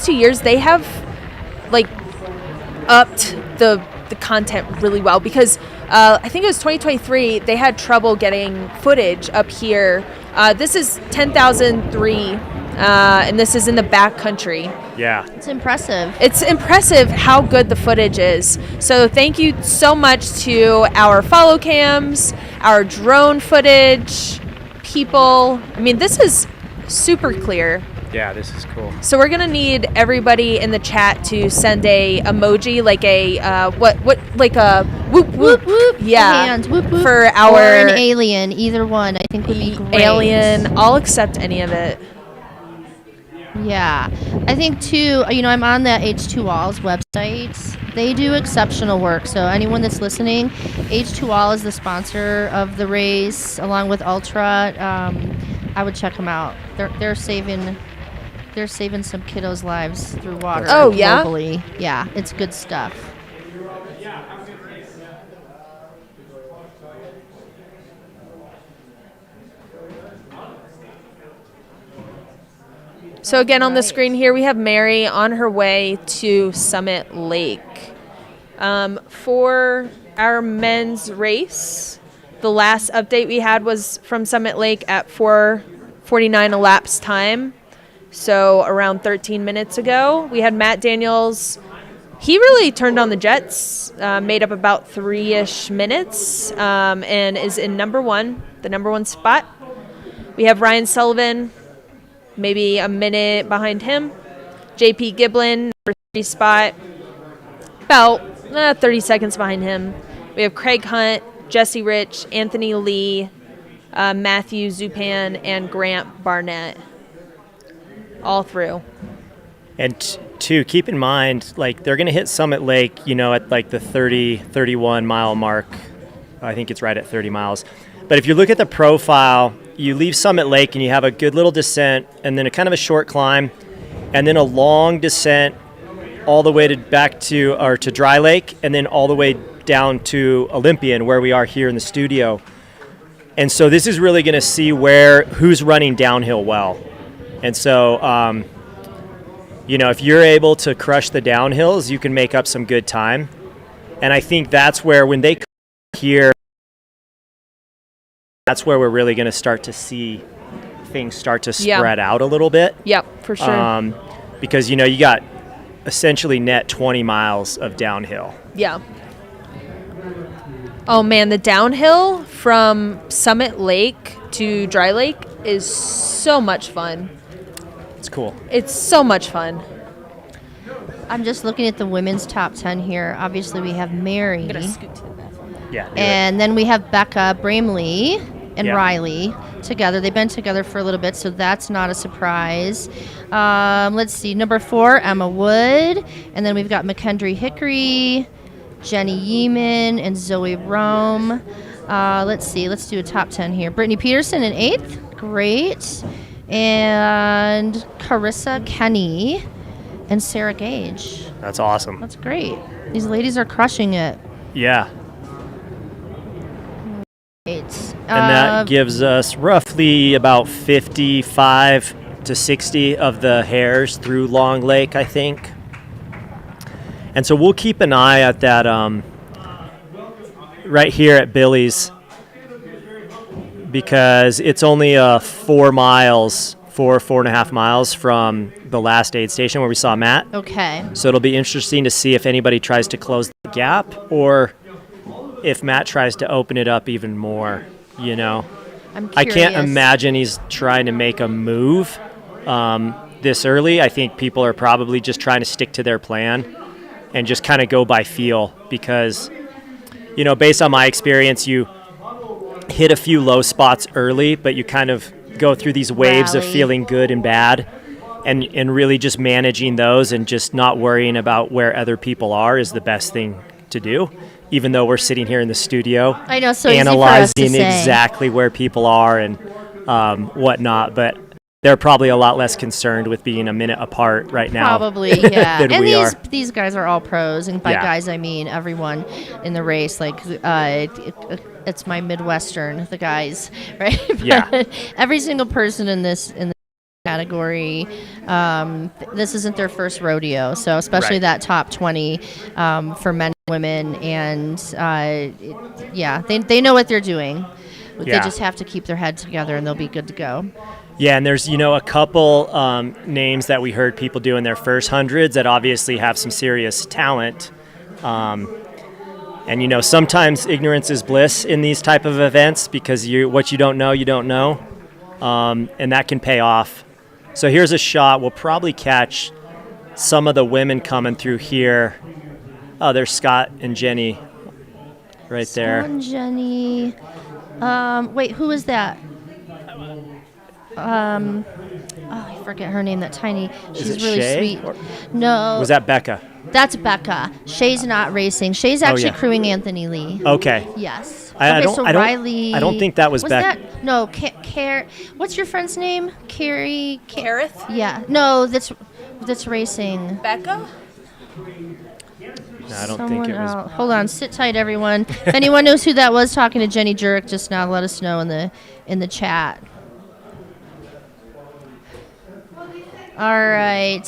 2 years. They have upped the content really well because I think it was 2023 they had trouble getting footage up here. This is 10,003 and this is in the back country. Yeah. It's impressive. It's impressive how good the footage is. So thank you so much to our follow cams, our drone footage, people. I mean, this is super clear. Yeah, this is cool. So we're gonna need everybody in the chat to send a emoji, like a like a whoop whoop whoop. Yeah, hands, whoop, whoop. For Or our an alien. Either one, I think, would be great. alien. I'll accept any of it. Yeah, I think too. I'm on the H2All's website. They do exceptional work. So anyone that's listening, H2All is the sponsor of the race, along with Altra. I would check them out. They're saving some kiddos' lives through water. Oh, yeah? Globally. Yeah, it's good stuff. So again, on the screen here, we have Mary on her way to Summit Lake. For our men's race, the last update we had was from Summit Lake at 4:49 elapsed time. So around 13 minutes ago, we had Matt Daniels. He really turned on the jets, made up about 3-ish minutes, and is in the number one spot. We have Ryan Sullivan, maybe a minute behind him. JP Giblin, number 3 spot, about 30 seconds behind him. We have Craig Hunt, Jesse Rich, Anthony Lee, Matthew Zupan, and Grant Barnett. All through. And two, keep in mind, like, they're going to hit Summit Lake, at like the 31 mile mark. I think it's right at 30 miles. But if you look at the profile, you leave Summit Lake and you have a good little descent and then a kind of a short climb and then a long descent all the way to Dry Lake and then all the way down to Olympian, where we are here in the studio. And so this is really going to see who's running downhill well. And so, if you're able to crush the downhills, you can make up some good time. And I think that's where, when they come here, that's where we're really going to start to see things start to spread out a little bit. Yep, for sure. Because, you got essentially net 20 miles of downhill. Yeah. Oh, man, the downhill from Summit Lake to Dry Lake is so much fun. It's cool. It's so much fun. I'm just looking at the women's top 10 here. Obviously, we have Mary. I'm going to scoot to the bathroom. Yeah. And then we have Becca Bramley and Yeah. Riley together. They've been together for a little bit, so that's not a surprise. Let's see. Number 4, Emma Wood. And then we've got McKendry Hickory, Jenny Yeeman, and Zoe Rome. Let's see. Let's do a top 10 here. Brittany Peterson in 8th. Great. And Carissa Kenny and Sarah Gage. That's awesome. That's great. These ladies are crushing it. Yeah. Great. And that gives us roughly about 55 to 60 of the hares through Long Lake, I think. And so we'll keep an eye at that right here at Billy's, because it's only 4.5 miles from the last aid station where we saw Matt. Okay. So it'll be interesting to see if anybody tries to close the gap or if Matt tries to open it up even more, I can't imagine he's trying to make a move this early. I think people are probably just trying to stick to their plan and just kind of go by feel because, based on my experience, you hit a few low spots early, but you kind of go through these waves of feeling good and bad and really just managing those and just not worrying about where other people are is the best thing to do, even though we're sitting here in the studio I know, so analyzing easy for us to say. exactly where people are and whatnot, but they're probably a lot less concerned with being a minute apart right now. Probably, yeah. than and we are. these guys are all pros, and by Yeah. guys I mean everyone in the race. Like it's my Midwestern, the guys, right? Yeah. But every single person in this category, this isn't their first rodeo, so especially Right. that top 20 for men and women, and they know what they're doing. They Yeah. just have to keep their head together, and they'll be good to go. Yeah, and there's, a couple names that we heard people do in their first hundreds that obviously have some serious talent. And, sometimes ignorance is bliss in these type of events because what you don't know, you don't know. and that can pay off. So here's a shot. We'll probably catch some of the women coming through here. Oh, there's Scott and Jenny right there. Scott and Jenny. Wait, who is that? I forget her name. That tiny. She's really Shay? sweet. No. Was that Becca? That's Becca. Shay's not racing. Shay's actually yeah. crewing Anthony Lee. Okay. Yes. I So don't Riley. I don't think that was Becca. That? No. What's your friend's name? Carrie. Kareth? Yeah. No, that's racing. Becca? No, I don't think it was. Else. Hold on. Sit tight, everyone. If anyone knows who that was talking to Jenny Jurek just now, let us know in the chat. All right.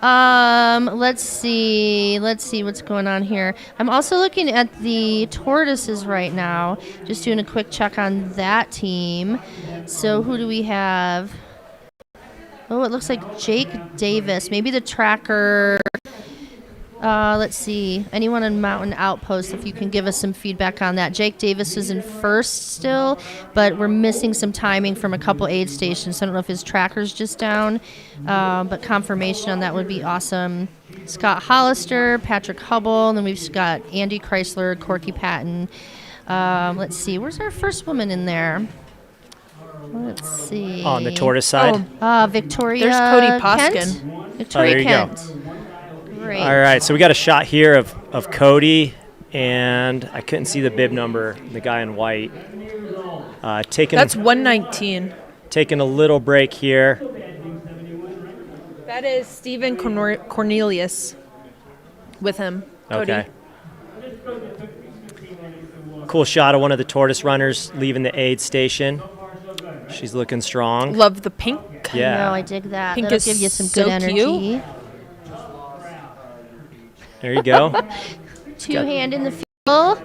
Let's see what's going on here. I'm also looking at the Tortoises right now, just doing a quick check on that team. So who do we have? Oh, it looks like Jake Davis, maybe the tracker. Let's see. Anyone on Mountain Outpost, if you can give us some feedback on that. Jake Davis is in first still, but we're missing some timing from a couple aid stations. So I don't know if his tracker's just down, but confirmation on that would be awesome. Scott Hollister, Patrick Hubble, and then we've got Andy Chrysler, Corky Patton. Let's see. Where's our first woman in there? Let's see. On the Tortoise side? Victoria There's Cody Kent. Poskin. Victoria there you Kent. go. Great. All right, so we got a shot here of Cody, and I couldn't see the bib number, the guy in white. That's 119. Taking a little break here. That is Stephen Cornelius with him. Cody. Okay. Cool shot of one of the Tortoise runners leaving the aid station. She's looking strong. Love the pink. Yeah. No, I dig that. Pink That'll is give you some so good energy. cute. There you go. Two-hand in the field,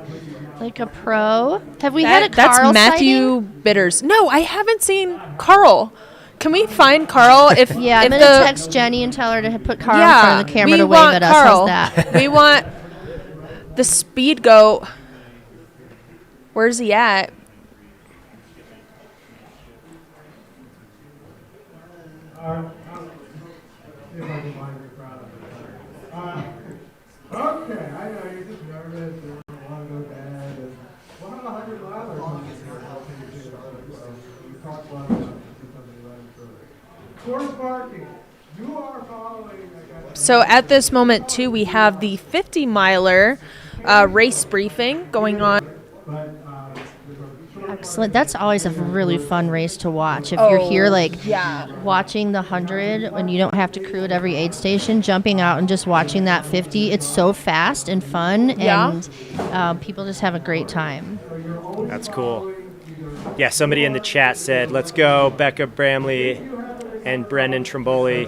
like a pro. Have we had a Carl That's Matthew sighting? Bitters. No, I haven't seen Carl. Can we find Carl? If Yeah, I'm if going to text Jenny and tell her to put Carl in front of the camera we to wave want at us. Carl. How's that? We want the speed goat. Where's he at? Okay, I know you're just nervous and you want to go bad. And we'll have 100 miles or something. You talk a lot about something running through it. Course parking. You are following. So at this moment, too, we have the 50-miler race briefing going on. Excellent. That's always a really fun race to watch. If you're here, watching the 100 and you don't have to crew at every aid station, jumping out and just watching that 50, it's so fast and fun, and people just have a great time. That's cool. Yeah, somebody in the chat said, let's go, Becca Bramley and Brendan Trimboli.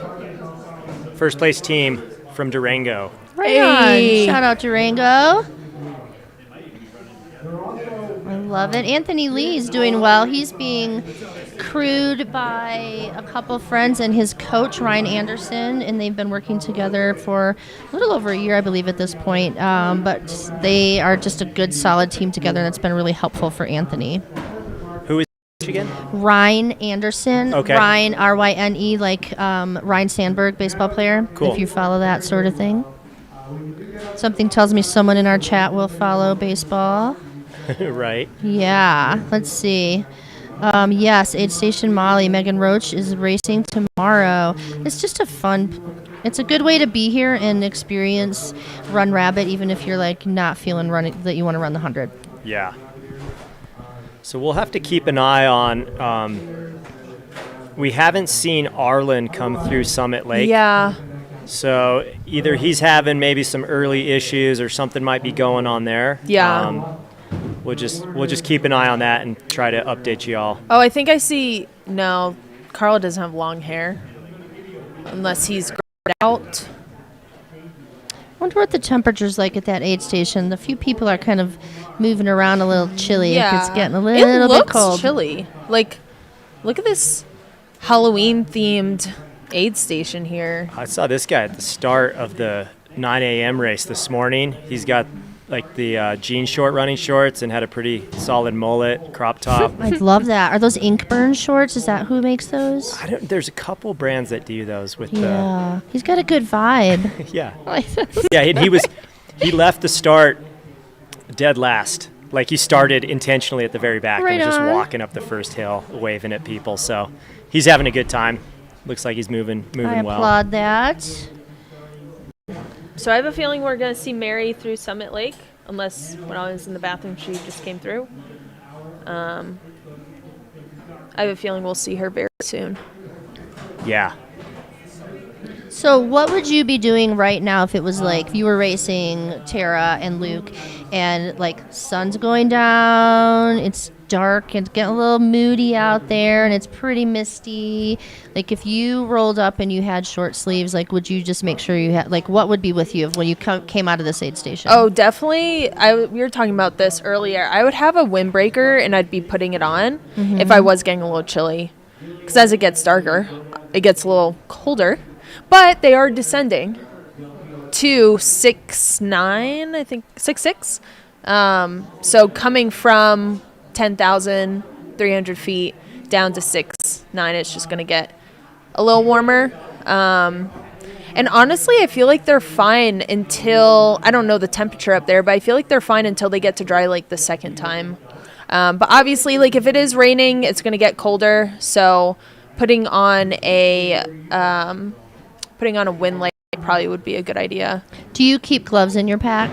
First place team from Durango. Right on. Shout out Durango. I love it. Anthony Lee's doing well. He's being crewed by a couple friends and his coach, Ryan Anderson, and they've been working together for a little over a year, I believe, at this point. But they are just a good, solid team together, and it's been really helpful for Anthony. Who is again? Ryan Anderson. Okay. Ryan, R-Y-N-E, like Ryan Sandberg, baseball player. Cool. If you follow that sort of thing. Something tells me someone in our chat will follow baseball. Right. Yeah, let's see. Yes, Aid Station Molly, Megan Roach is racing tomorrow. It's just it's a good way to be here and experience Run Rabbit, even if you're like not feeling that you want to run the 100. Yeah. So we'll have to keep an eye on, we haven't seen Arlen come through Summit Lake. Yeah. So either he's having maybe some early issues or something might be going on there. Yeah. We'll just keep an eye on that and try to update you all. Oh, I think I see. No, Carl doesn't have long hair. Unless he's grayed out. I wonder what the temperature's like at that aid station. The few people are kind of moving around a little chilly. Yeah. It's getting a little bit cold. It looks chilly. Like, look at this Halloween-themed aid station here. I saw this guy at the start of the 9 a.m. race this morning. He's got like the jean short running shorts and had a pretty solid mullet, crop top. I love that. Are those Inkburn shorts? Is that who makes those? There's a couple brands that do those with Yeah. He's got a good vibe. yeah. Yeah, and he left the start dead last. Like he started intentionally at the very back Right and was just on. walking up the first hill, waving at people. So he's having a good time. Looks like he's moving I well. applaud that. So I have a feeling we're going to see Mary through Summit Lake, unless when I was in the bathroom she just came through. I have a feeling we'll see her very soon. Yeah. So what would you be doing right now if it was like if you were racing Tara and Luke and like sun's going down, it's dark, it's getting a little moody out there and it's pretty misty. Like if you rolled up and you had short sleeves, like would you just make sure you had like what would be with you when you came out of this aid station? Oh, definitely. We were talking about this earlier. I would have a windbreaker and I'd be putting it on if I was getting a little chilly. Because as it gets darker, it gets a little colder. But they are descending to 6'9", I think 6'6". So coming from 10,300 feet down to 6'9", it's just going to get a little warmer. And honestly, I feel like they're fine until, I don't know the temperature up there, but I feel like they're fine until they get to dry lake the second time. But obviously, like if it is raining, it's going to get colder. So putting on a wind light probably would be a good idea. Do you keep gloves in your pack?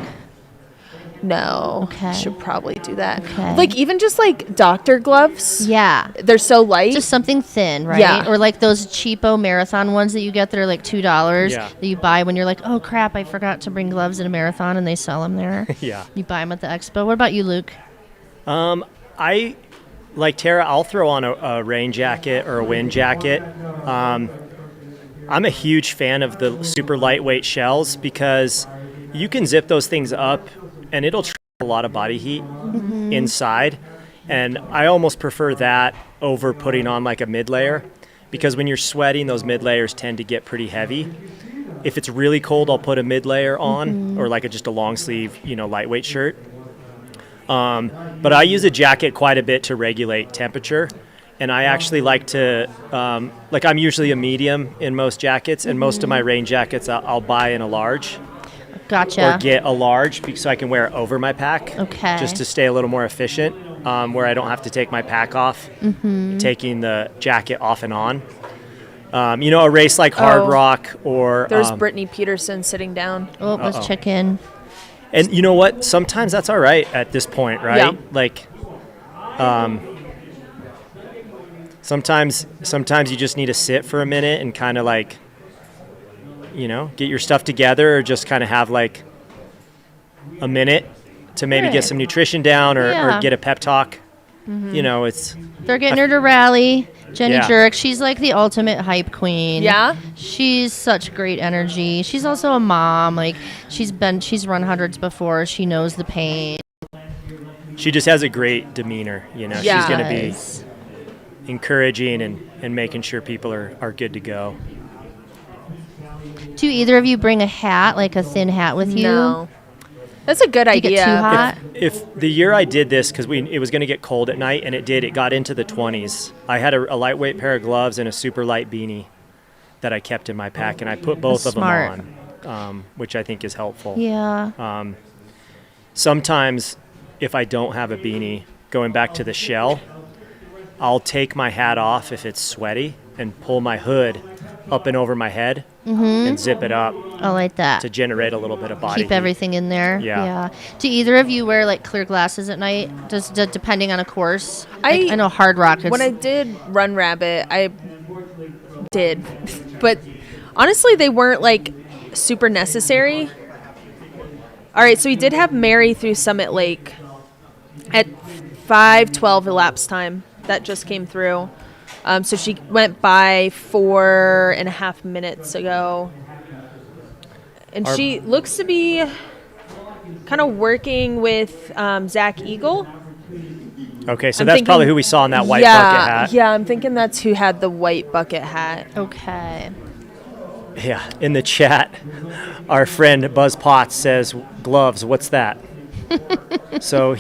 No. Okay. Should probably do that. Okay. Like even just like doctor gloves. Yeah. They're so light. Just something thin, right? Yeah. Or like those cheapo marathon ones that you get that are like $2 Yeah. that you buy when you're like, oh crap, I forgot to bring gloves at a marathon, and they sell them there. Yeah. You buy them at the expo. What about you, Luke? I like Tara. I'll throw on a rain jacket or a wind jacket. I'm a huge fan of the super lightweight shells because you can zip those things up and it'll trap a lot of body heat inside. And I almost prefer that over putting on like a mid layer because when you're sweating, those mid layers tend to get pretty heavy. If it's really cold, I'll put a mid layer on or like just a long sleeve, lightweight shirt. But I use a jacket quite a bit to regulate temperature. And I actually like to, I'm usually a medium in most jackets, and most of my rain jackets I'll buy in a large. Gotcha. Or get a large so I can wear it over my pack. Okay. Just to stay a little more efficient, where I don't have to take my pack off, taking the jacket off and on. A race like Hard Rock or... There's Brittany Peterson sitting down. Oh, let's check in. And you know what? Sometimes that's all right at this point, right? Yeah. Like, sometimes you just need to sit for a minute and kind of like, get your stuff together or just kind of have like a minute to maybe get some nutrition down or get a pep talk. They're getting her to rally. Jenny Jerk, she's like the ultimate hype queen. Yeah? She's such great energy. She's also a mom. Like she's run hundreds before. She knows the pain. She just has a great demeanor, Yeah. She's going to be encouraging and making sure people are good to go. Do either of you bring a hat, like a thin hat with you? No. That's a good idea. Get too hot? If the year I did this, because it was going to get cold at night, and it got into the 20s, I had a lightweight pair of gloves and a super light beanie that I kept in my pack, and I put both of them on, which I think is helpful. Yeah. Sometimes if I don't have a beanie, going back to the shell, I'll take my hat off if it's sweaty and pull my hood up and over my head and zip it up. I like that. To generate a little bit of body Keep heat. everything in there. Yeah. Do either of you wear like clear glasses at night? Just depending on a course? I know Hard Rock. When I did Run Rabbit, I did. But honestly, they weren't like super necessary. All right, so we did have Mary through Summit Lake at 5:12 elapsed time. That just came through. So she went by 4.5 minutes ago. And she looks to be kind of working with Zach Eagle. Okay, so that's probably who we saw in that white bucket hat. Yeah, I'm thinking that's who had the white bucket hat. Okay. Yeah, in the chat, our friend Buzz Potts says, gloves, what's that? So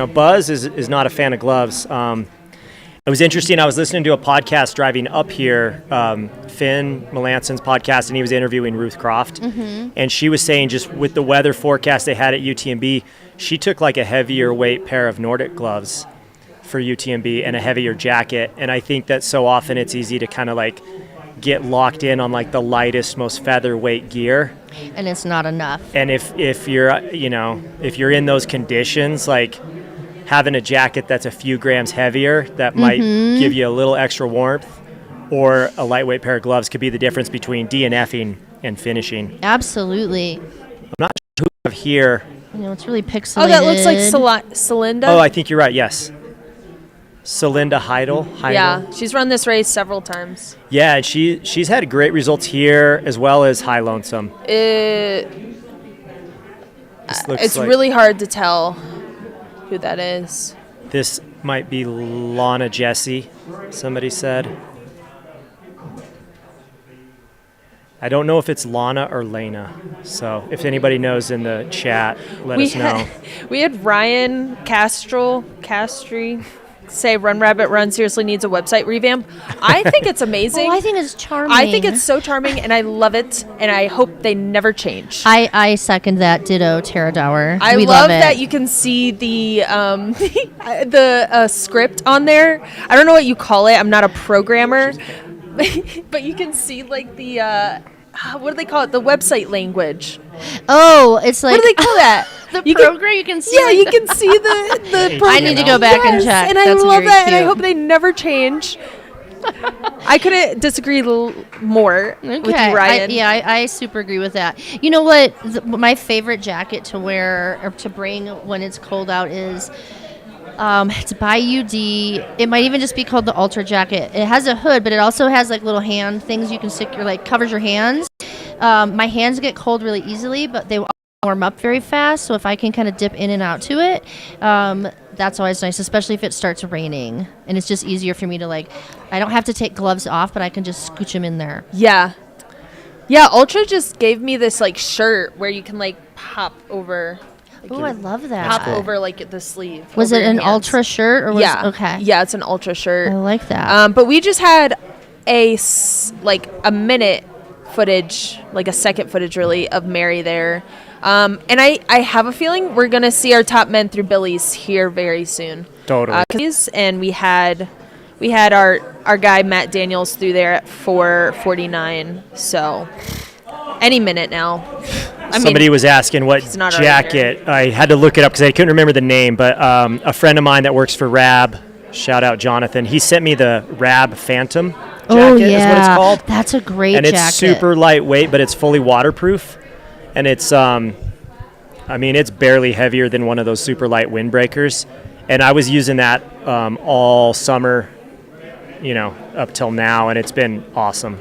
Buzz is not a fan of gloves. It was interesting. I was listening to a podcast driving up here, Finn Melanson's podcast, and he was interviewing Ruth Croft. And she was saying just with the weather forecast they had at UTMB, she took like a heavier weight pair of Nordic gloves for UTMB and a heavier jacket. And I think that so often it's easy to kind of like get locked in on like the lightest, most featherweight gear. And it's not enough. And if you're in those conditions, like having a jacket that's a few grams heavier that might give you a little extra warmth, or a lightweight pair of gloves could be the difference between DNFing and finishing. Absolutely. I'm not sure who we have here. It's really pixelated. Oh, that looks like Celinda. Oh, I think you're right. Yes. Celinda Heidel. Yeah, she's run this race several times. Yeah, and she's had great results here as well as High Lonesome. It's like really hard to tell who that is. This might be Lana Jesse, somebody said. I don't know if it's Lana or Lena. So if anybody knows in the chat, let us know. We had Ryan Castri say Run Rabbit Run seriously needs a website revamp. I think it's amazing. I think it's charming. I think it's so charming, and I love it, and I hope they never change. I second that. Ditto, Tara Dower. I We love it. that you can see the the script on there. I don't know what you call it. I'm not a programmer, but you can see like the what do they call it? The website language. Oh, it's like what do they call that? The program. You can see. Yeah, you can see the. I need to go back and check. And I That's love very that, and I cute. hope they never change. I couldn't disagree more with you, Ryan. I super agree with that. You know what? My favorite jacket to wear or to bring when it's cold out is. It's by UD. It might even just be called the Altra jacket. It has a hood, but it also has like little hand things you can stick covers your hands. My hands get cold really easily, but they warm up very fast. So if I can kind of dip in and out to it, that's always nice, especially if it starts raining. And it's just easier for me to I don't have to take gloves off, but I can just scooch them in there. Yeah. Yeah, Ultra just gave me this shirt where you can pop over. Oh, I love that. Pop over the sleeve. Was over it your an hands. Ultra shirt or was Yeah. okay? Yeah, it's an Ultra shirt. I like that. But we just had a minute footage, a second footage really of Mary there. And I have a feeling we're gonna see our top men through Billy's here very soon. Totally. And we had our guy Matt Daniels through there at 4:49. So any minute now. Somebody was asking what jacket. I had to look it up because I couldn't remember the name, but a friend of mine that works for Rab, shout out Jonathan, he sent me the Rab Phantom jacket is what it's called. That's a great jacket. And jacket. it's super lightweight, but it's fully waterproof. And it's, it's barely heavier than one of those super light windbreakers. And I was using that all summer, up till now, and it's been awesome.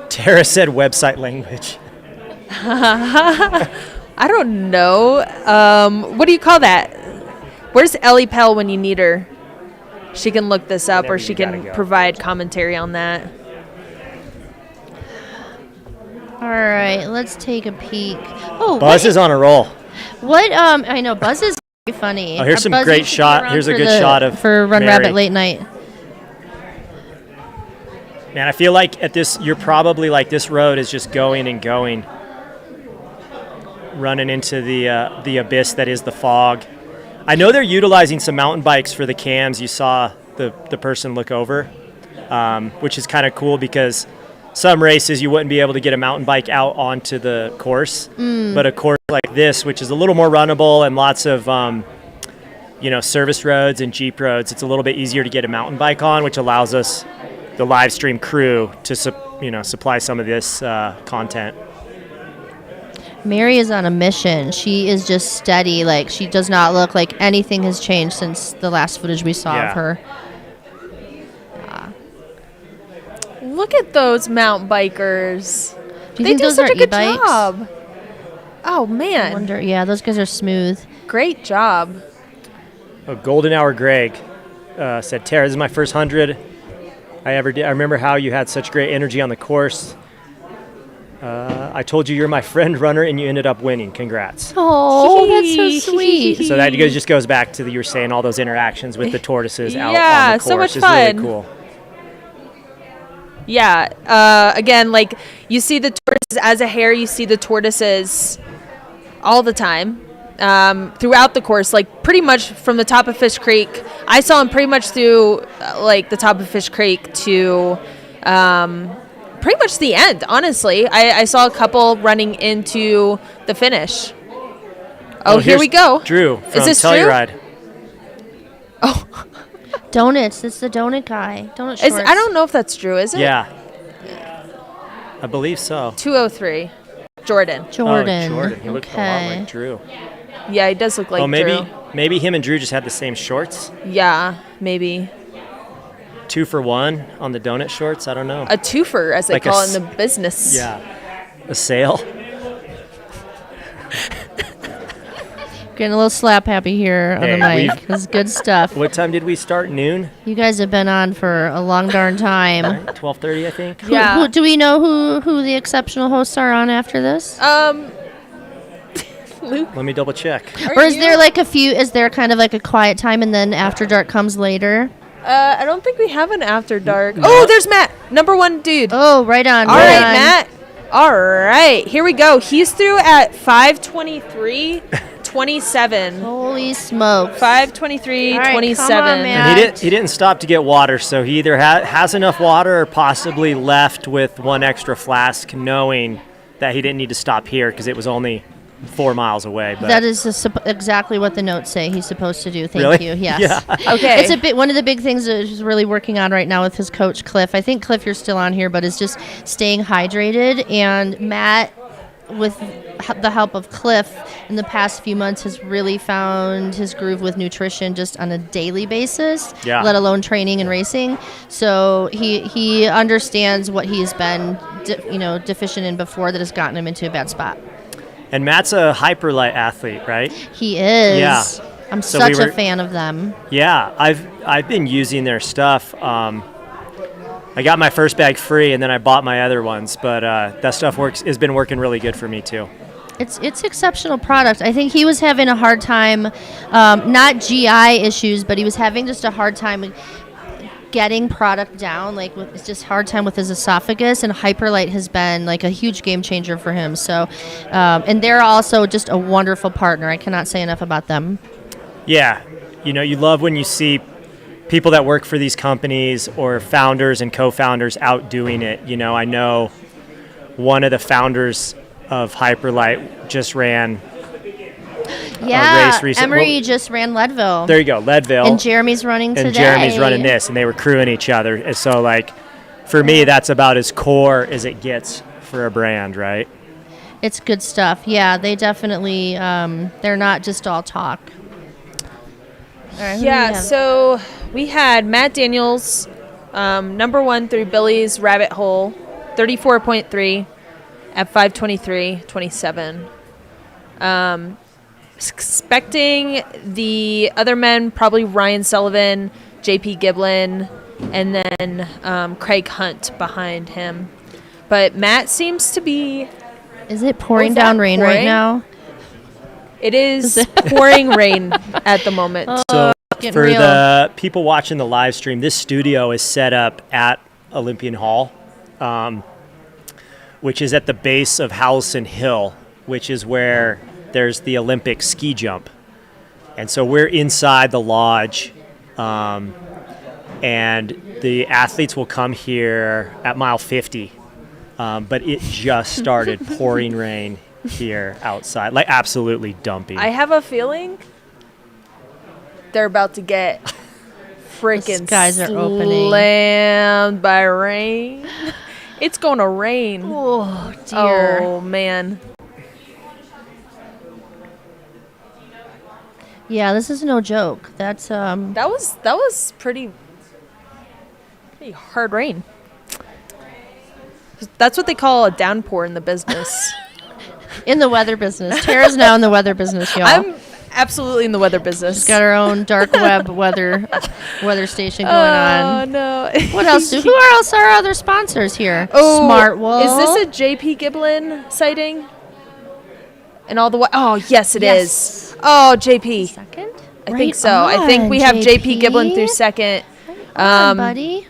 Tara said website language. I don't know. What do you call that? Where's Ellie Pell when you need her? She can look this up, or she can provide commentary on that. All right, let's take a peek. Oh, Buzz is on a roll. What? I know Buzz is very funny. Oh, here's some Buzz great used to be shot. around Here's a for good shot of for Run Mary. Rabbit Late Night. Man, I feel like at this, you're probably this road is just going and going, running into the abyss that is the fog. I know they're utilizing some mountain bikes for the cams. You saw the person look over, which is kind of cool because some races you wouldn't be able to get a mountain bike out onto the course, but a course like this, which is a little more runnable and lots of service roads and Jeep roads, it's a little bit easier to get a mountain bike on, which allows us, the Livestream crew, to supply some of this content. Mary is on a mission. She is just steady. She does not look like anything has changed since the last footage we saw of her. Look at those mountain bikers. Do you They think do those such are a good e-bikes? job. Oh, I man. wonder. Yeah, those guys are smooth. Great job. Golden Hour Greg said, Tara, this is my first 100 I ever did. I remember how you had such great energy on the course. I told you you're my friend runner, and you ended up winning. Congrats. Oh, that's so sweet. So that just goes back to you were saying all those interactions with the tortoises out on Yeah, the course so much is fun. really cool. Yeah. Again, like you see the tortoises as a hare, you see the tortoises all the time throughout the course, like pretty much from the top of Fish Creek. I saw them pretty much through like the top of Fish Creek to pretty much the end, honestly. I saw a couple running into the finish. Oh, here here's we go. Drew from Is this Telluride. Oh, Donuts. It's the donut guy. Donut shorts. I don't know if that's Drew, is it? Yeah. I believe so. 203. Jordan. Jordan. Oh, Jordan. He looked a lot Okay. like Drew. Yeah, he does look like Drew. Maybe him and Drew just had the same shorts. Yeah, maybe. 2 for 1 on the donut shorts. I don't know. A twofer, as they Like a call it in the business. Yeah. A sale. Getting a little slap happy here on the Hey, mic. This is good stuff. What time did we start? Noon? You guys have been on for a long darn time. 12:30, I think. Yeah. Do we know who the exceptional hosts are on after this? Luke. Let me double check. Or is there like is there kind of like a quiet time and then after dark comes later? I don't think we have an after dark. Oh, there's Matt, number 1 dude. Oh, right on. All right, Matt. All right, here we go. He's through at 5:23:27. Holy smokes. 5:23:27. Come on, Matt. And he didn't stop to get water, so he either has enough water or possibly left with 1 extra flask, knowing that he didn't need to stop here because it was only 4 miles away. But That is exactly what the notes say he's supposed to do. Thank Really? you. Yes. Yeah. Okay. It's one of the big things that he's really working on right now with his coach Cliff. I think Cliff, you're still on here, but is just staying hydrated. And Matt, with the help of Cliff in the past few months, has really found his groove with nutrition just on a daily basis, Yeah. let alone training and racing. So he understands what he's been deficient in before that has gotten him into a bad spot. And Matt's a hyperlight athlete, right? He is. Yeah. I'm So such a fan of them. Yeah, I've been using their stuff. I got my first bag free, and then I bought my other ones. But that stuff has been working really good for me too. It's exceptional product. I think he was having a hard time, not GI issues, but he was having just a hard time getting product down. Like it's just hard time with his esophagus, and Hyperlight has been like a huge game changer for him. So, and they're also just a wonderful partner. I cannot say enough about them. Yeah, you love when you see people that work for these companies or founders and co-founders out doing it. I know one of the founders of Hyperlight just ran a race recently. Emery just ran Leadville. There you go, Leadville. And Jeremy's running today. And Jeremy's running this, and they were crewing each other. And so, for me, that's about as core as it gets for a brand, right? It's good stuff. Yeah, they definitely, they're not just all talk. All right, who do we have? So we had Matt Daniels, number 1 through Billy's Rabbit Hole, 34.3 at 5:23:27. Expecting the other men, probably Ryan Sullivan, JP Giblin, and then Craig Hunt behind him. But Matt seems to be... Is it pouring is that down rain right pouring? now? It is pouring rain at the moment. So Getting for real. the people watching the live stream, this studio is set up at Olympian Hall, which is at the base of Howelson Hill, which is where there's the Olympic ski jump. And so we're inside the lodge, and the athletes will come here at mile 50. But it just started pouring rain here outside, absolutely dumping. I have a feeling they're about to get freaking skies are opening. slammed by rain. It's going to rain. Oh, dear. Oh, man. Yeah, this is no joke. That's That was pretty hard rain. That's what they call a downpour in the business. in the weather business. Tara's now in the weather business, y'all. absolutely in the weather business. She's got her own dark web weather station going on. Oh no! What else? Who else are other sponsors here? Oh, Smart Wool. Is this a JP Giblin sighting? And all the way. Oh yes, it is. Oh, JP. Second? I think so. I think we have JP Giblin through second. Buddy.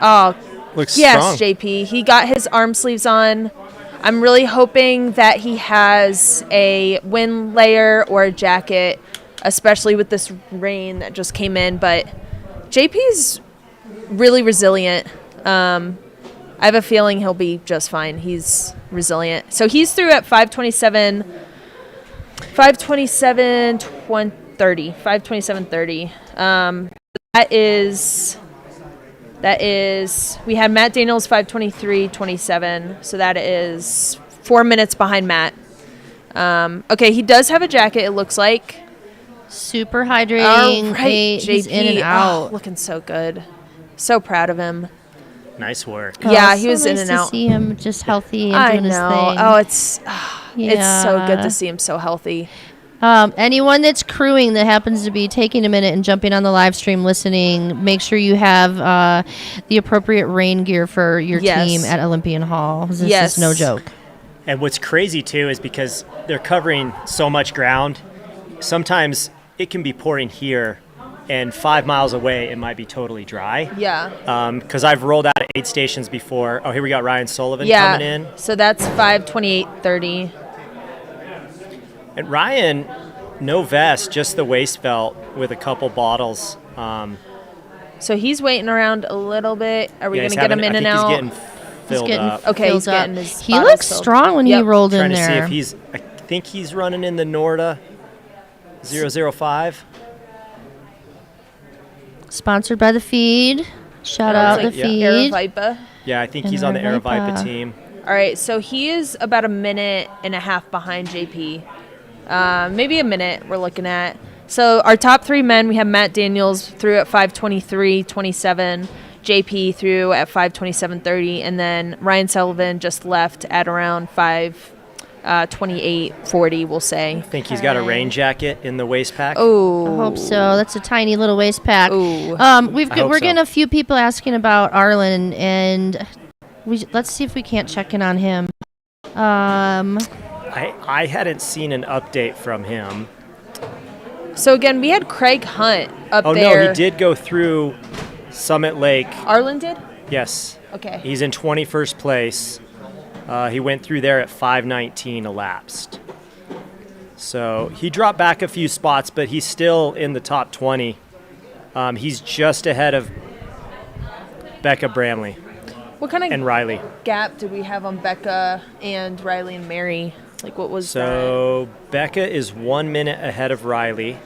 Oh, Looks yes, strong. JP. He got his arm sleeves on. I'm really hoping that he has a wind layer or a jacket, especially with this rain that just came in. But JP's really resilient. I have a feeling he'll be just fine. He's resilient. So he's through at 527.30. That is, we had Matt Daniels 5:23.27, so that is 4 minutes behind Matt. Okay, he does have a jacket, it looks like. Super hydrating. All right, He's in and out. looking so good. So proud of him. Nice work. Yeah, he was so in nice and out. to see him just healthy and I doing his know. thing. Oh, it's so good Yeah. to see him so healthy. Anyone that's crewing that happens to be taking a minute and jumping on the live stream listening, make sure you have the appropriate rain gear for your team at Olympian Hall. This is no joke. And what's crazy too is because they're covering so much ground, sometimes it can be pouring here and 5 miles away it might be totally dry. Yeah. Because I've rolled out aid stations before. Oh, here we got Ryan Sullivan coming in. So that's 5:28.30. And Ryan, no vest, just the waist belt with a couple bottles. So he's waiting around a little bit. Are we going to get him in and He's out? getting filled up. Okay, he's getting his He bottles looks filled. strong when he rolled Trying in to see there. if he's, I think he's running in the Norda 005. Sponsored by the feed. Shout out the feed. Aerovipa. Yeah, I think he's on the Aerovipa team. All right, so he is about a minute and a half behind JP. Maybe a minute we're looking at. So our top three men, we have Matt Daniels through at 5:23.27, JP through at 5:27.30, and then Ryan Sullivan just left at around 5:28.40, we'll say. I think he's got a rain jacket in the waist pack. Oh, I hope so. That's a tiny little waist pack. Ooh. We're getting a few people asking about Arlen, and let's see if we can't check in on him. I hadn't seen an update from him. So again, we had Craig Hunt up there. Oh no, he did go through Summit Lake. Arlen did? Yes. Okay. He's in 21st place. He went through there at 5:19 elapsed. So he dropped back a few spots, but he's still in the top 20. He's just ahead of Becca Bramley. What kind of and Riley gap did we have on Becca and Riley and Mary? Like, what was So Becca is 1 minute ahead of Riley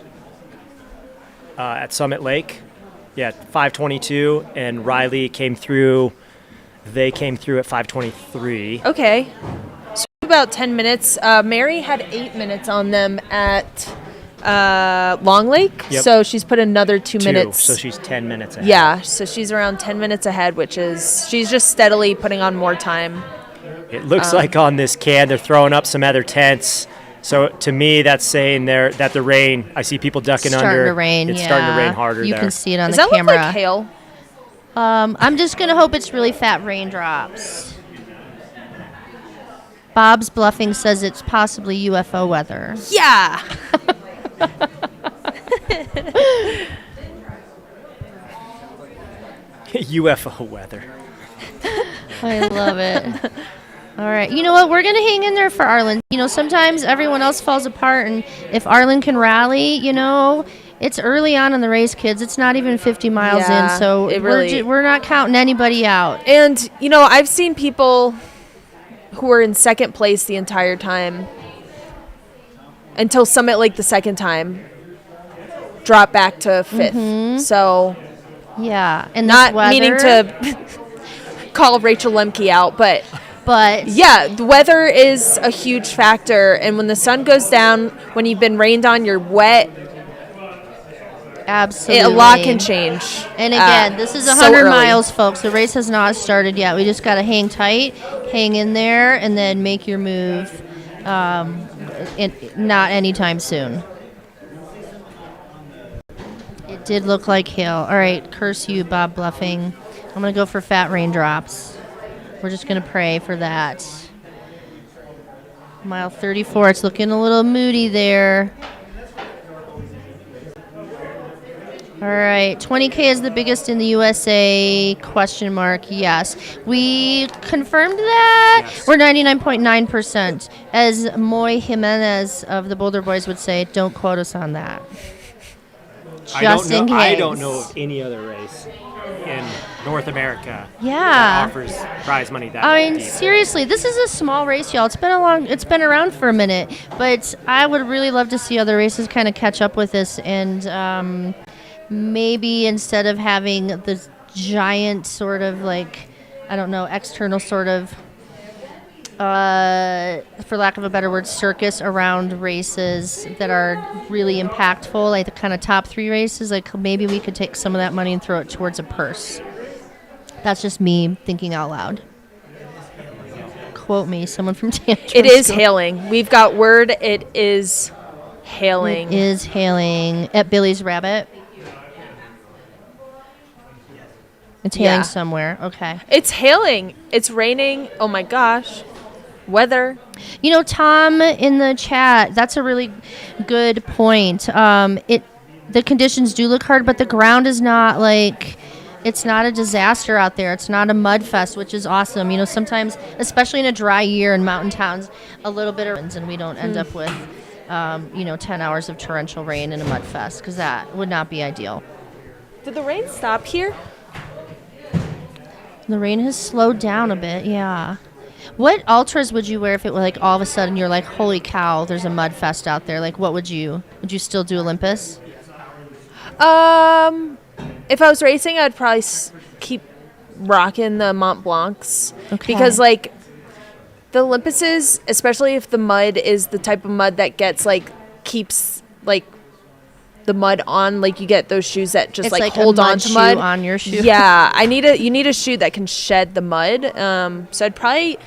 at Summit Lake. Yeah, 5:22, and Riley came through. They came through at 5:23. Okay. So about 10 minutes. Mary had 8 minutes on them at Long Lake. Yep. So she's put another 2 minutes. So she's 10 minutes ahead. Yeah, so she's around 10 minutes ahead, which is, she's just steadily putting on more time. It looks like on this can they're throwing up some other tents. So to me, that's saying that the rain, I see people ducking Starting under. to rain, It's starting to rain harder You there. can see it on Does the that camera. look like hail? I'm just going to hope it's really fat raindrops. Bob's Bluffing says it's possibly UFO weather. Yeah. UFO weather. I love it. All right. You know what? We're going to hang in there for Arlen. You know, sometimes everyone else falls apart, and if Arlen can rally, you know, it's early on in the race, kids. It's not even 50 miles Yeah, in, so it really- we're not counting anybody out. And, you know, I've seen people who were in second place the entire time until Summit Lake the second time drop back to fifth. So, Yeah. And not this weather, meaning to call Rachel Lemke out, but yeah, the weather is a huge factor. And when the sun goes down, when you've been rained on, you're wet. Absolutely. A lot can change. And again, this is so 100 early. miles, folks. The race has not started yet. We just got to hang tight, hang in there, and then make your move. Not anytime soon. Did look like hail. All right, curse you, Bob Bluffing. I'm going to go for fat raindrops. We're just going to pray for that. Mile 34, it's looking a little moody there. All right, 20K is the biggest in the USA, question mark, yes. We confirmed that. Yes. We're 99.9%. As Moy Jimenez of the Boulder Boys would say, don't quote us on that. Just in case. I don't know of any other race in North America that offers prize money that I mean, deep. seriously, this is a small race, y'all. It's been around for a minute, but I would really love to see other races kind of catch up with this, and maybe instead of having this giant sort of like, I don't know, external sort of, for lack of a better word, circus around races that are really impactful, like the kind of top 3 races, like maybe we could take some of that money and throw it towards a purse. That's just me thinking out loud. Quote me, someone from Tantrum. It is hailing. We've got word it is hailing. It is hailing at Billy's Rabbit. It's hailing somewhere. Okay. It's hailing. It's raining. Oh my gosh. Weather. You know, Tom in the chat, that's a really good point. The conditions do look hard, but the ground is not like, it's not a disaster out there. It's not a mud fest, which is awesome. You know, sometimes, especially in a dry year in mountain towns, a little bit of rain, and we don't end up with, 10 hours of torrential rain in a mud fest, because that would not be ideal. Did the rain stop here? The rain has slowed down a bit, yeah. What Altras would you wear if it were like all of a sudden you're like, holy cow, there's a mud fest out there? Like, what would you still do Olympus? If I was racing, I'd probably keep rocking the Mont Blancs. Okay. Because, like, the Olympuses, especially if the mud is the type of mud that gets, like, keeps, like, the mud on, like you get those shoes that just like hold on to mud on your shoe. Yeah, you need a shoe that can shed the mud. So I'd probably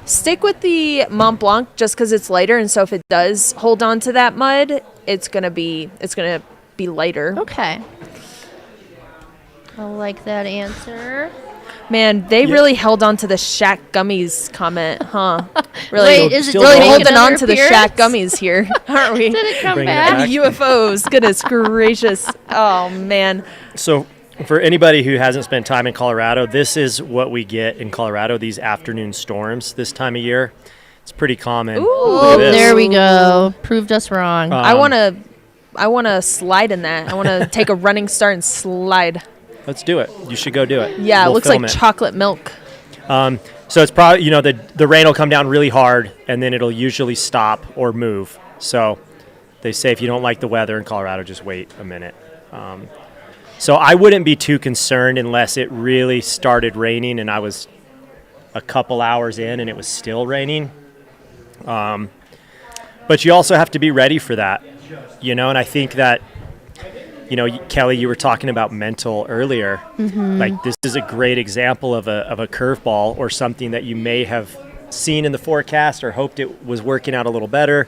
stick with the Mont Blanc just because it's lighter, and so if it does hold on to that mud, it's gonna be lighter. Okay, I like that answer. Man, they really held on to the Shaq gummies comment, huh? Really, Wait, is it really still holding on another to the appearance? Shaq gummies here, aren't we? Did it come Bring it back? back. UFOs, goodness gracious. Oh, man. So for anybody who hasn't spent time in Colorado, this is what we get in Colorado, these afternoon storms this time of year. It's pretty common. Ooh, there we go. Proved us wrong. I want to slide in that. I want to take a running start and slide. Let's do it. You should go do it. Yeah, We'll it looks film like it. chocolate milk. So it's probably, the rain will come down really hard, and then it'll usually stop or move. So they say if you don't like the weather in Colorado, just wait a minute. So I wouldn't be too concerned unless it really started raining and I was a couple hours in and it was still raining. But you also have to be ready for that, and I think that, Kelly, you were talking about mental earlier. Mm-hmm. Like, this is a great example of a curveball or something that you may have seen in the forecast or hoped it was working out a little better.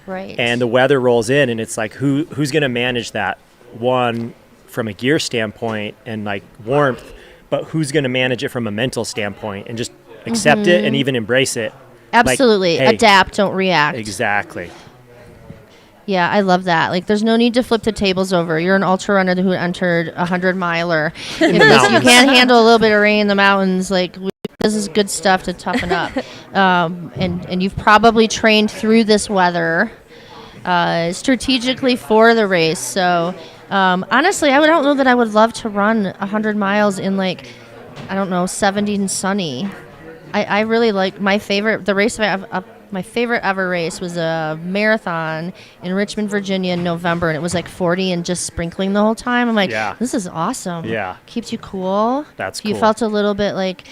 Right. And the weather rolls in, and it's like, who's going to manage that? One, from a gear standpoint and like warmth, but who's going to manage it from a mental standpoint and just accept it and even embrace it? Absolutely. Like, hey, adapt, don't react. Exactly. Yeah, I love that. Like, there's no need to flip the tables over. You're an ultra runner who entered a 100-miler. If you can't handle a little bit of rain in the mountains, like, this is good stuff to toughen up. And you've probably trained through this weather strategically for the race. So, honestly, I don't know that I would love to run 100 miles in, like, I don't know, 70 and sunny. I really like my favorite ever race was a marathon in Richmond, Virginia in November, and it was like 40 and just sprinkling the whole time. I'm like, this is awesome. Yeah. Keeps you cool. That's cool. You felt a little bit like,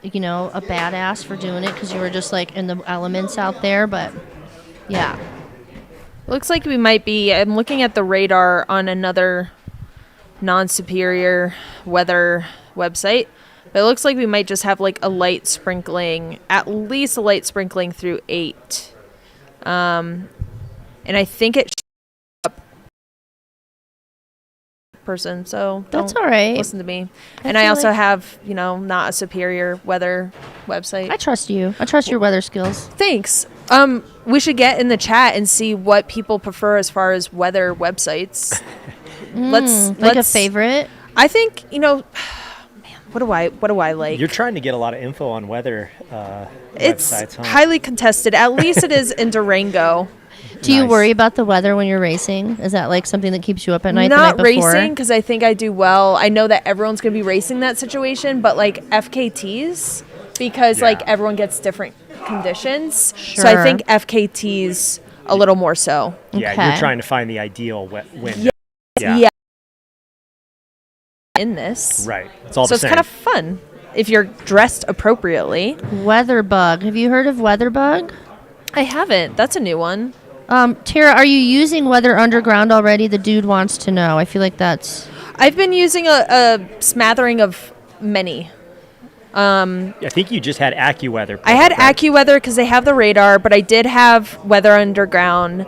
a badass for doing it because you were just like in the elements out there, but yeah. Looks like we might be, I'm looking at the radar on another non-Superior weather website. But it looks like we might just have like a light sprinkling, at least a light sprinkling through 8. And I think it person, so That's don't all right. listen to me. I And I feel also like- have, not a superior weather website. I trust you. I trust your weather skills. Thanks. We should get in the chat and see what people prefer as far as weather websites. Like a favorite. I think, man, what do I like? You're trying to get a lot of info on weather It's websites, huh? highly contested. At least it is in Durango. Do you Nice. worry about the weather when you're racing? Is that like something that keeps you up at night? Not the night before? racing because I think I do well. I know that everyone's going to be racing that situation, but like FKTs because like Yeah. everyone gets different conditions. So I Sure. think FKTs a little more so. Yeah, Okay. you're trying to find the ideal wind. Yeah. Yeah. In this. Right. It's all So the it's same. kind of fun if you're dressed appropriately. Weatherbug. Have you heard of Weatherbug? I haven't. That's a new one. Tara, are you using Weather Underground already? The dude wants to know. I feel like that's... I've been using a smattering of many. I think you just had AccuWeather. I had right? AccuWeather because they have the radar, but I did have Weather Underground.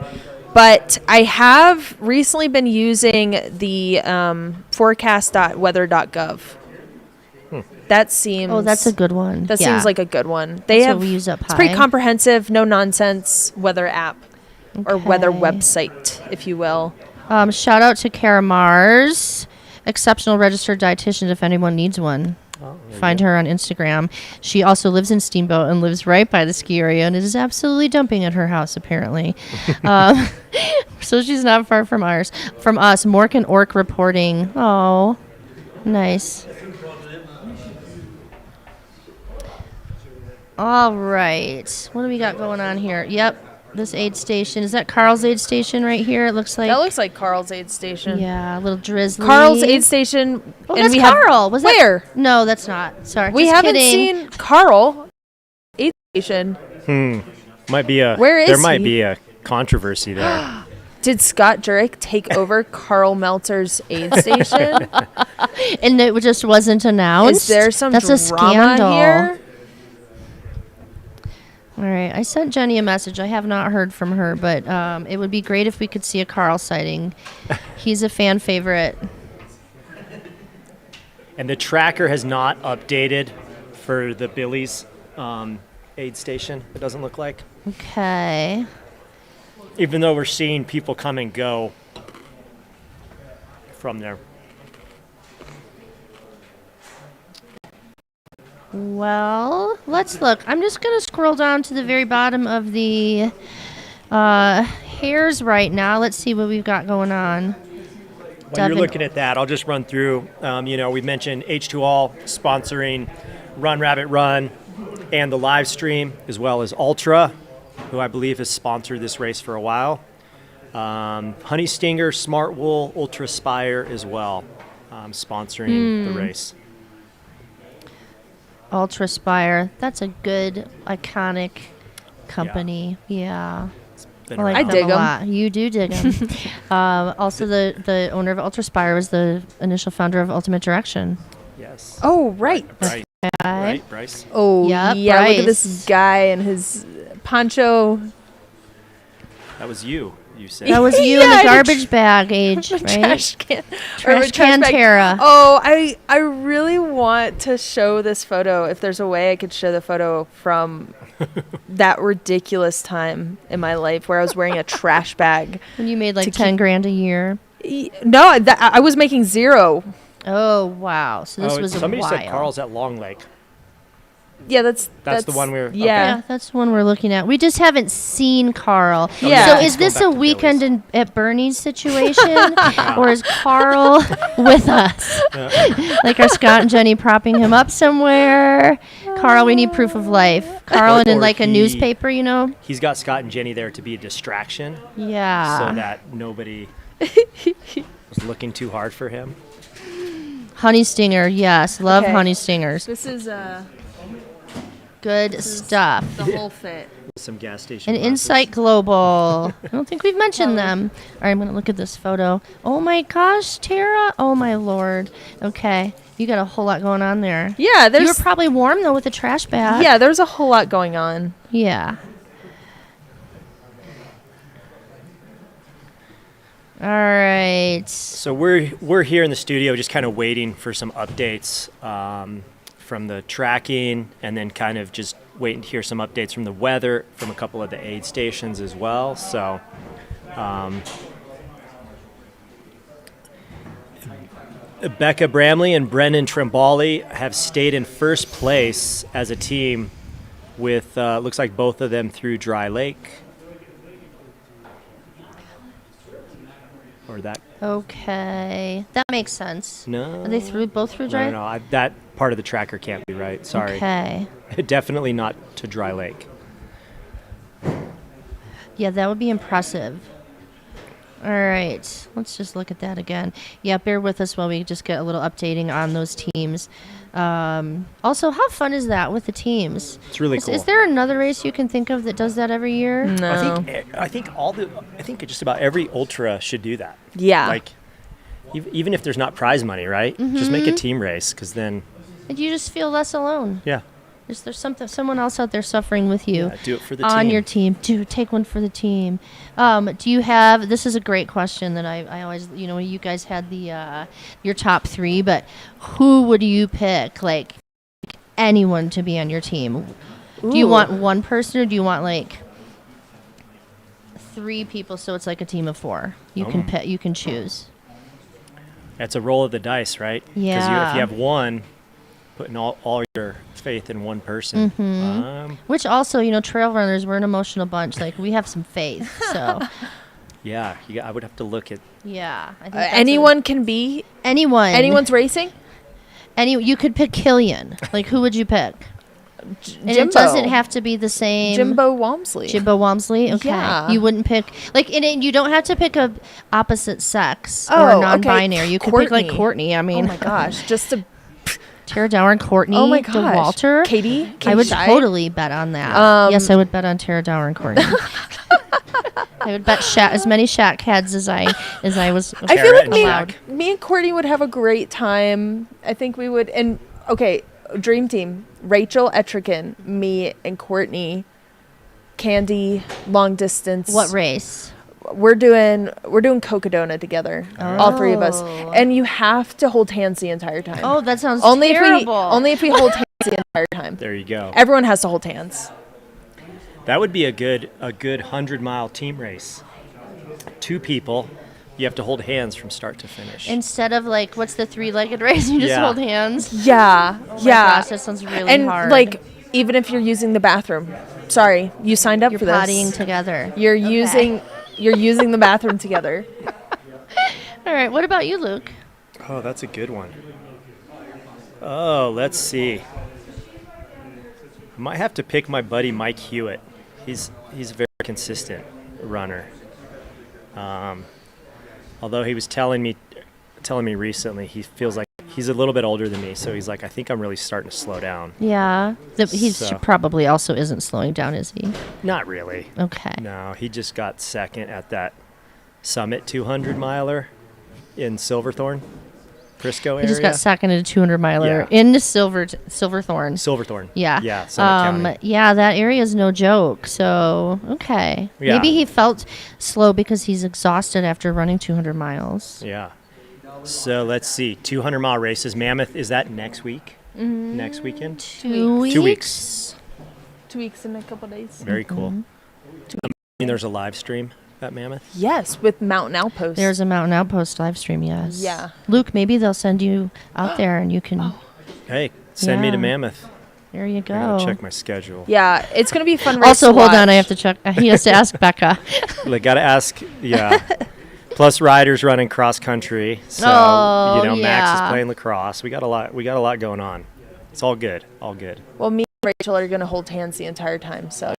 But I have recently been using the forecast.weather.gov. That seems... Oh, that's a good one. That Yeah. seems like a good one. They That's have... what we use up It's pretty high. comprehensive, no nonsense weather app or weather Okay. website, if you will. Shout out to Kara Mars, exceptional registered dietitian if anyone needs one. Find her on Instagram. She also lives in Steamboat and lives right by the ski area and is absolutely dumping at her house, apparently. So she's not far from ours. From us, Mork and Orc reporting. Oh, nice. All right. What do we got going on here? Yep. This aid station. Is that Carl's aid station right here? It looks like. That looks like Carl's aid station. Yeah, a little drizzly. Carl's aid station. Oh, and that's we Carl. Was that? Where? No, that's not. Sorry. We Just haven't kidding. seen Carl aid station. Might be a. Where is There might he? be a controversy there. Did Scott Jurek take over Carl Meltzer's aid station? And it just wasn't announced. Is there some That's a drama scandal. here? All right. I sent Jenny a message. I have not heard from her, but it would be great if we could see a Carl sighting. He's a fan favorite. And the tracker has not updated for the Billy's aid station. It doesn't look like. Okay. Even though we're seeing people come and go from there. Well, let's look. I'm just going to scroll down to the very bottom of the Hares right now. Let's see what we've got going on. While Devin. you're looking at that, I'll just run through. We mentioned H2All sponsoring Run Rabbit Run and the live stream, as well as Altra, who I believe has sponsored this race for a while. Honey Stinger, Smart Wool, Ultra Spire as well, sponsoring the race. Ultra Spire. That's a good, iconic company. Yeah. Been I like I them dig a 'em. lot. You do dig them. Also, the owner of Ultra Spire was the initial founder of Ultimate Direction. Yes. Oh, right. Right. Right, Bryce. Oh, Yep, yeah. Look at Bryce. this guy and his poncho. That was you said. That was you in Yeah, the the garbage bag age, right? Trash can. Trash or can bag. Tara. Oh, I really want to show this photo. If there's a way I could show the photo from that ridiculous time in my life where I was wearing a trash bag. When you made like To 10 grand a year. No, I was making zero. Oh, wow. So this was a somebody while. said Carl's at Long Lake. Yeah, that's the one we're yeah. Yeah, that's the one we're looking at. We just haven't seen Carl. Yeah. So Let's is go this back a to weekend at Bernie's situation? Or is Carl with us? Like are Scott and Jenny propping him up somewhere? Carl, we need proof of life. Carl in Or like a he- newspaper, you know? He's got Scott and Jenny there to be a distraction, Yeah. so that nobody was looking too hard for him. Honey Stinger, yes. Love Okay. Honey Stingers. This is Good stuff. the whole fit. Some gas station. And glasses. Insight Global. I don't think we've mentioned them. All right, I'm going to look at this photo. Oh my gosh, Tara. Oh my Lord. Okay. You got a whole lot going on there. Yeah, You were there's probably warm though with the trash bag. yeah, there's a whole lot going on. Yeah. All right. So we're here in the studio just kind of waiting for some updates from the tracking, and then kind of just waiting to hear some updates from the weather from a couple of the aid stations as well. So Becca Bramley and Brendan Trimbali have stayed in first place as a team with looks like both of them through Dry Lake. Or that. Okay, that makes sense. No. Are they both through Dry? No, that part of the tracker can't be right. Sorry. Okay. Definitely not to Dry Lake. Yeah, that would be impressive. All right, let's just look at that again. Yeah, bear with us while we just get a little updating on those teams. Also, how fun is that with the teams? It's really cool. Is there another race you can think of that does that every year? No. I think just about every ultra should do that. Yeah. Like, even if there's not prize money, right? Just make a team race, because then. And you just feel less alone. Yeah. There's someone else out there suffering with you. Yeah, do it for the on team. your team. Take one for the team. Do you have? This is a great question that I always, you guys had your top 3, but who would you pick? Like anyone to be on your team? Ooh. Do you want one person, or do you want like 3 people? So it's like a team of 4. You can pick. You can choose. That's a roll of the dice, right? Yeah. Because if you have one, putting all your faith in one person. Which also, trail runners, we're an emotional bunch. Like, we have some faith. So, Yeah, I would have to look at. yeah. I think that's Anyone can be. anyone. Anyone's racing. You could pick Killian. Like, who would you pick? And Jimbo. it doesn't have to be the same. Jimbo Walmsley. Jimbo Walmsley? Okay. Yeah. You wouldn't pick, like, you don't have to pick a opposite sex Oh, or okay. non-binary. You could pick, like, Courtney. Courtney. I mean, Oh my gosh, just to. Tara Dower, Courtney, Oh my gosh. Walter. Katie I would Shy? totally bet on that. Yes, I would bet on Tara Dower and Courtney. I would bet as many Shack heads as I was. I feel like allowed. me and Courtney would have a great time. I think we would. And okay, dream team: Rachel Etrigan, me, and Courtney. Candy, long distance. What race? We're doing Cocodona together, all 3 of us, and you have to hold hands the entire time. Oh, that sounds only terrible. only if we hold hands the entire time. There you go. Everyone has to hold hands. That would be a good 100-mile team race. 2 people, you have to hold hands from start to finish. Instead of like, what's the 3-legged race? You just Yeah. hold hands. Yeah, Oh my yeah. gosh, that sounds really And hard. like, even if you're using the bathroom, sorry, you signed up you're for this. pottying together. You're Okay. using the bathroom together. All right. What about you, Luke? Oh, that's a good one. Oh, let's see. I might have to pick my buddy Mike Hewitt. He's a very consistent runner. Although he was telling me recently, he feels like he's a little bit older than me, so he's like, I think I'm really starting to slow down. Yeah. He So- probably also isn't slowing down, is he? Not really. Okay. No, he just got second at that Summit 200 miler in Silverthorne, Frisco area. He just got second at a 200 miler Yeah. in Silverthorne. Silverthorne. Yeah. Yeah, Summit County. Yeah, that area is no joke. So, okay. Yeah. Maybe he felt slow because he's exhausted after running 200 miles. Yeah. So let's see. 200-mile races. Mammoth, is that next week? Next weekend? 2 weeks. 2 weeks. 2 weeks in a couple days. Very cool. There's a live stream at Mammoth? Yes, with Mountain Outpost. There's a Mountain Outpost live stream, yes. Yeah. Luke, maybe they'll send you out there and you can. Hey, send me to Yeah. Mammoth. There you go. I gotta check my schedule. Yeah, it's gonna be a fun race Also, to hold on. watch. I have to check. He has to ask Becca. Like, gotta ask, yeah. Plus, Ryder's running cross country, so Oh, Max yeah. is playing lacrosse. We got a lot going on. It's all good, all good. Well, me and Rachel are gonna hold hands the entire time. So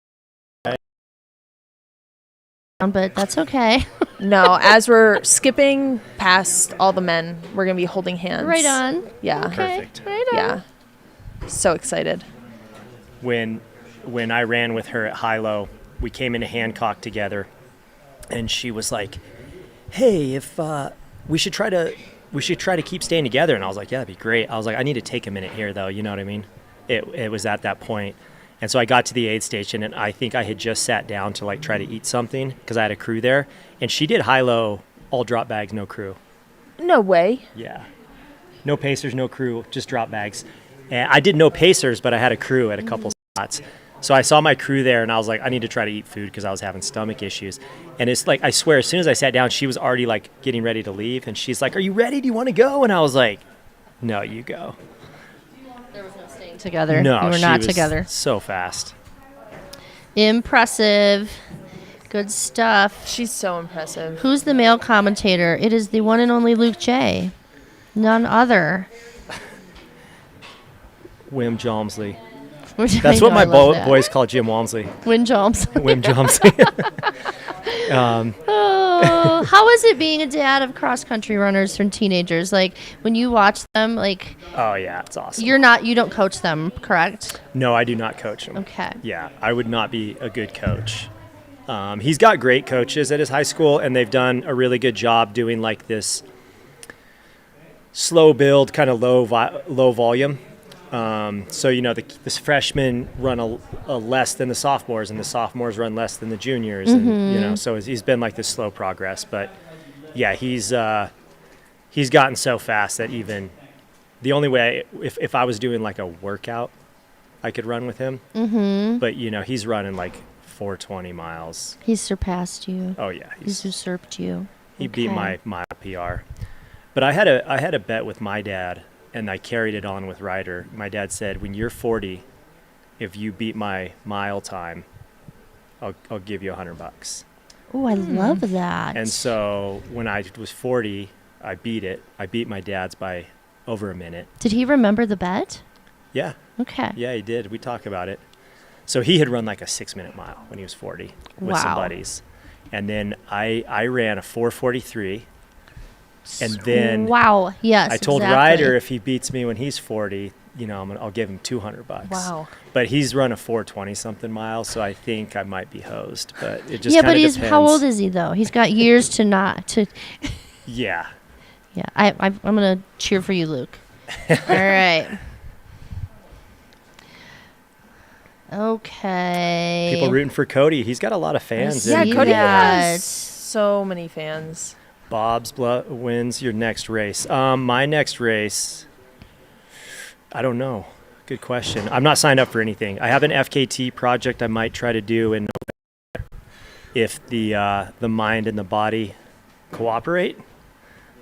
But that's okay. no, as we're skipping past all the men, we're gonna be holding hands. Right on. Yeah. Okay. Perfect. Right on. Yeah. So excited. When I ran with her at Hilo, we came into Hancock together, and she was like, "Hey, if we should try to keep staying together." And I was like, "Yeah, that'd be great." I was like, "I need to take a minute here, though." You know what I mean? It was at that point. And so I got to the aid station, and I think I had just sat down to like try to eat something because I had a crew there. And she did Hilo all drop bags, no crew. No way. Yeah. No pacers, no crew, just drop bags. And I did no pacers, but I had a crew at a couple spots. So I saw my crew there, and I was like, I need to try to eat food because I was having stomach issues. And it's like, I swear, as soon as I sat down, she was already like getting ready to leave. And she's like, are you ready? Do you want to go? And I was like, no, you go. There was no staying together. No, you were she not was together. So fast. Impressive. Good stuff. She's so impressive. Who's the male commentator? It is the one and only Luke J. None other. Wim Jomsley. Which That's I what know, my I love that. boys call Jim Walmsley. Win Joms. Wim Jomsley. Oh, how is it being a dad of cross country runners from teenagers? Like when you watch them, like Oh yeah, it's awesome. you don't coach them, correct? No, I do not coach him. Okay. Yeah, I would not be a good coach. He's got great coaches at his high school, and they've done a really good job doing like this slow build, kind of low volume. So the freshmen run a less than the sophomores, and the sophomores run less than the juniors, and so he's been like this slow progress. But yeah, he's gotten so fast that even the only way if I was doing like a workout, I could run with him. Mm-hmm. But he's running like 420 miles. He's surpassed you. Oh yeah, He's usurped you. he beat Okay. my PR. But I had a bet with my dad, and I carried it on with Ryder. My dad said, when you're 40, if you beat my mile time, I'll give you $100. Oh, I love that. And so when I was 40, I beat it. I beat my dad's by over a minute. Did he remember the bet? Yeah. Okay. Yeah, he did. We talk about it. So he had run like a 6-minute mile when he was 40 with some Wow. buddies. And then I ran a 4:43. And then wow, yes, I told exactly. Ryder if he beats me when he's 40, I'll give him $200. Wow. But he's run a 420 something miles, so I think I might be hosed. But it just yeah, kinda but he's depends. how old is he though? He's got years to not to. Yeah. Yeah, I'm gonna cheer for you, Luke. All right. Okay. People rooting for Cody. He's got a lot of fans. Yeah, in Cody that. has so many fans. Bob's wins your next race. My next race, I don't know. Good question. I'm not signed up for anything. I have an FKT project I might try to do in November if the mind and the body cooperate.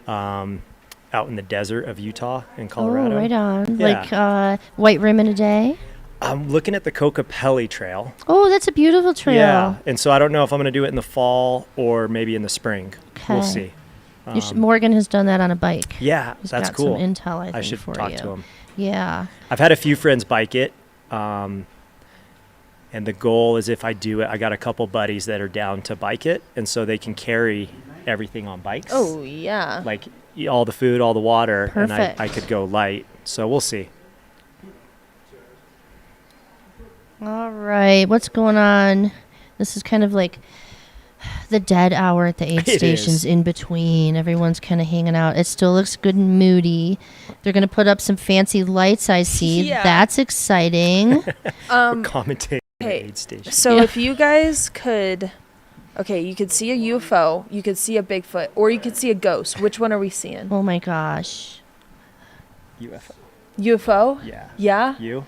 Out in the desert of Utah and Colorado. Oh, right on. Yeah. Like white rim in a day. I'm looking at the Kokopelli Trail. Oh, that's a beautiful trail. Yeah, and so I don't know if I'm going to do it in the fall or maybe in the spring. We'll Okay. see. Morgan has done that on a bike. Yeah, He's that's got cool. Some intel, I think, should for talk you. to him. Yeah. I've had a few friends bike it, and the goal is if I do it, I got a couple buddies that are down to bike it, and so they can carry everything on bikes. Oh, yeah. Like all the food, all the water, Perfect. and I could go light. So we'll see. All right. What's going on? This is kind of like the dead hour at the aid It stations is. in between. Everyone's kind of hanging out. It still looks good and moody. They're going to put up some fancy lights, I see. Yeah. That's exciting. Commentating at Okay, aid station. so if you guys could, you could see a UFO, you could see a Bigfoot, or you could see a ghost. Which one are we seeing? Oh, my gosh. UFO. UFO? Yeah. Yeah? You?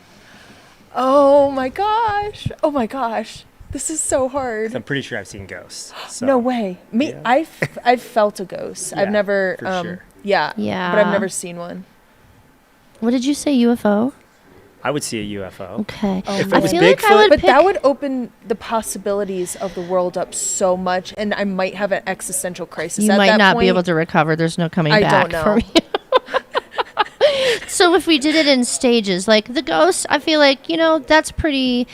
Oh my gosh. Oh my gosh. This is so hard. I'm pretty sure I've seen ghosts. So. No way. Me, Yeah. I've felt a ghost. I've Yeah, never, for sure. yeah. Yeah. But I've never seen one. What did you say, UFO? I would see a UFO. Okay. Oh If my it was feel like I Bigfoot, would But pick... that would open the possibilities of the world up so much, and I might have an existential crisis. You at might that not be point. able to recover. There's no coming I back don't know. from you. So if we did it in stages, like the ghost, I feel like, that's pretty...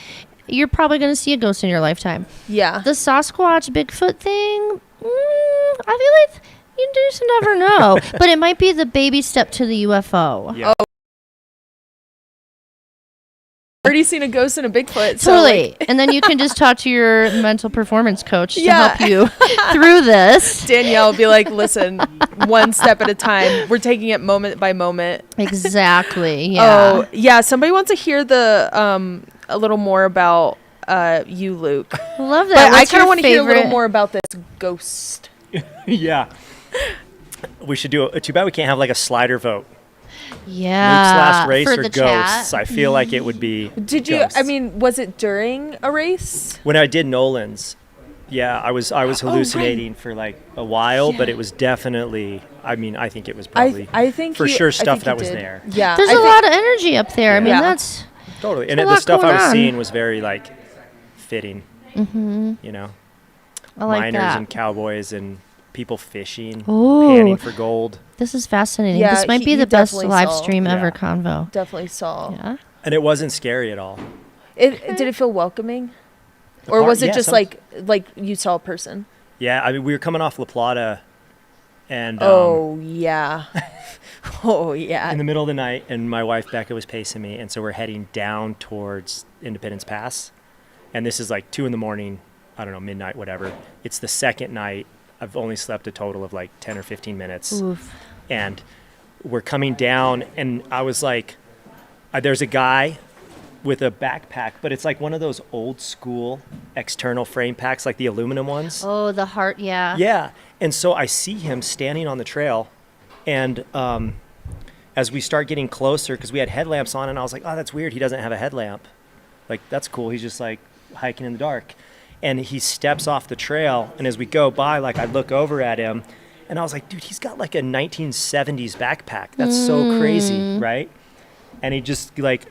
You're probably going to see a ghost in your lifetime. Yeah. The Sasquatch Bigfoot thing, I feel like you just never know. But it might be the baby step to the UFO. Yeah. Already seen a ghost and a Bigfoot. So Totally. And then you can just talk to your mental performance coach to Yeah. help you through this. Danielle will be like, listen, one step at a time. We're taking it moment by moment. Exactly. Yeah. Oh, yeah. Somebody wants to hear a little more about you, Luke. I love that. But I What's kind of your want to hear a little favorite- more about this ghost. Yeah. We should do it. Too bad we can't have like a slider vote. Yeah. Luke's last race for or the Ghosts? chat. I feel like it would be. Did you? Ghosts. I mean, was it during a race? When I did Nolan's, yeah, I was hallucinating right. for like a while, but it was definitely. I mean, I think it was probably. I think for he- sure I stuff think that he was did. there. Yeah, There's I a think- lot of energy up there. I mean, Yeah. that's Totally, and There's a the lot stuff I going was on. seeing was very like fitting. Mm-hmm. You know, I like miners that. and cowboys and people fishing, Ooh. panning for gold. This is fascinating. Yeah, This might he- be he the best definitely live saw. stream ever Yeah. convo. Definitely saw. Yeah. And it wasn't scary at all. Did it feel welcoming, or part- was it yeah, just some- like you saw a person? Yeah, I mean, we were coming off La Plata, and Oh yeah. Oh yeah. in the middle of the night, and my wife Becca was pacing me, and so we're heading down towards Independence Pass, and this is like 2 a.m. I don't know, midnight, whatever. It's the second night. I've only slept a total of like 10 or 15 minutes, Oof. and we're coming down, and I was like, there's a guy with a backpack, but it's like one of those old school external frame packs, like the aluminum ones. Oh, the heart. Yeah. Yeah. And so I see him standing on the trail. And as we start getting closer, because we had headlamps on, and I was like, oh, that's weird. He doesn't have a headlamp. Like, that's cool. He's just like hiking in the dark. And he steps off the trail. And as we go by, like, I look over at him, and I was like, dude, he's got like a 1970s backpack. That's so crazy, right? And he just like,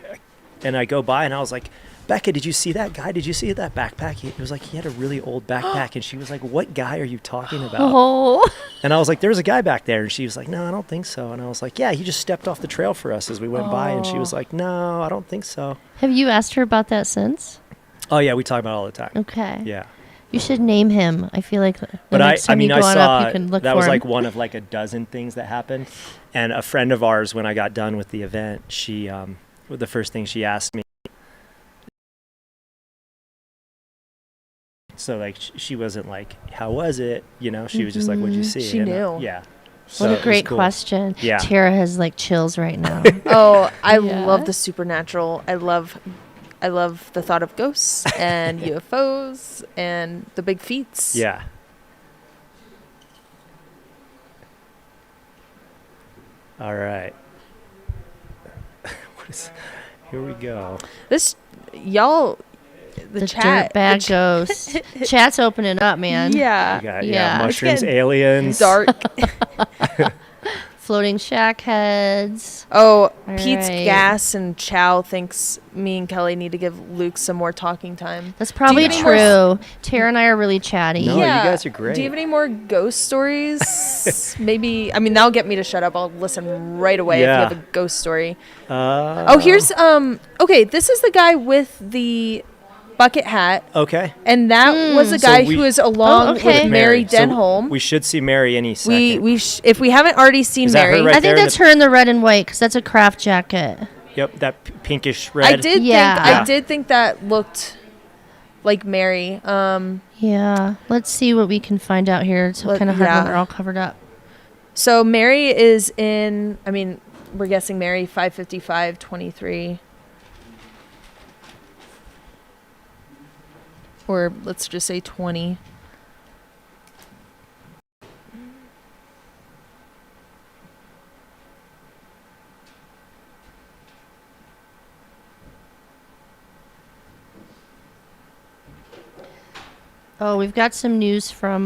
and I go by, and I was like, Becca, did you see that guy? Did you see that backpack? It was like he had a really old backpack. And she was like, what guy are you talking about? Oh. And I was like, there's a guy back there. And she was like, no, I don't think so. And I was like, yeah, he just stepped off the trail for us as we went by. And she was like, no, I don't think so. Have you asked her about that since? Oh, yeah, we talk about it all the time. Okay. Yeah. You should name him. I feel like the But next time you go on up, you can look that for was him. like one of like a dozen things that happened. And a friend of ours, when I got done with the event, she, the first thing she asked me, so like she wasn't like, how was it? You know, she was just like, what'd you see? She And, knew. yeah. What So a it was great cool. question. Yeah. Tara has like chills right now. Oh, I Yeah. love the supernatural. I love the thought of ghosts and UFOs and the big feats. Yeah. All right. Here we go. This y'all the chat dirtbag ghost. Chat's opening up, man. Yeah. We got, Yeah. It's mushrooms, getting aliens. dark. Floating shack heads. Oh, All Pete's right. gas and Chow thinks me and Kelly need to give Luke some more talking time. That's probably have any more true. Tara and I are really chatty. No, you guys are great. Do you have any more ghost stories? Maybe. I mean, that'll get me to shut up. I'll listen right away Yeah. if you have a ghost story. Oh, Here's okay, this is the guy with the bucket hat, Okay. and that was the So guy we- who is along Oh, okay. with Mary So Denholm. we should see Mary any second. If we haven't already seen Is that her Mary, right I there think in that's the- her in the red and white because that's a craft jacket. Yep, that pinkish red. I did Yeah. think I did think that looked like Mary. Yeah. Let's see what we can find out here. It's Let- kind of hard when yeah. they're all covered up. So Mary is in. I mean, we're guessing Mary 555-23. Or let's just say 20. Oh, we've got some news from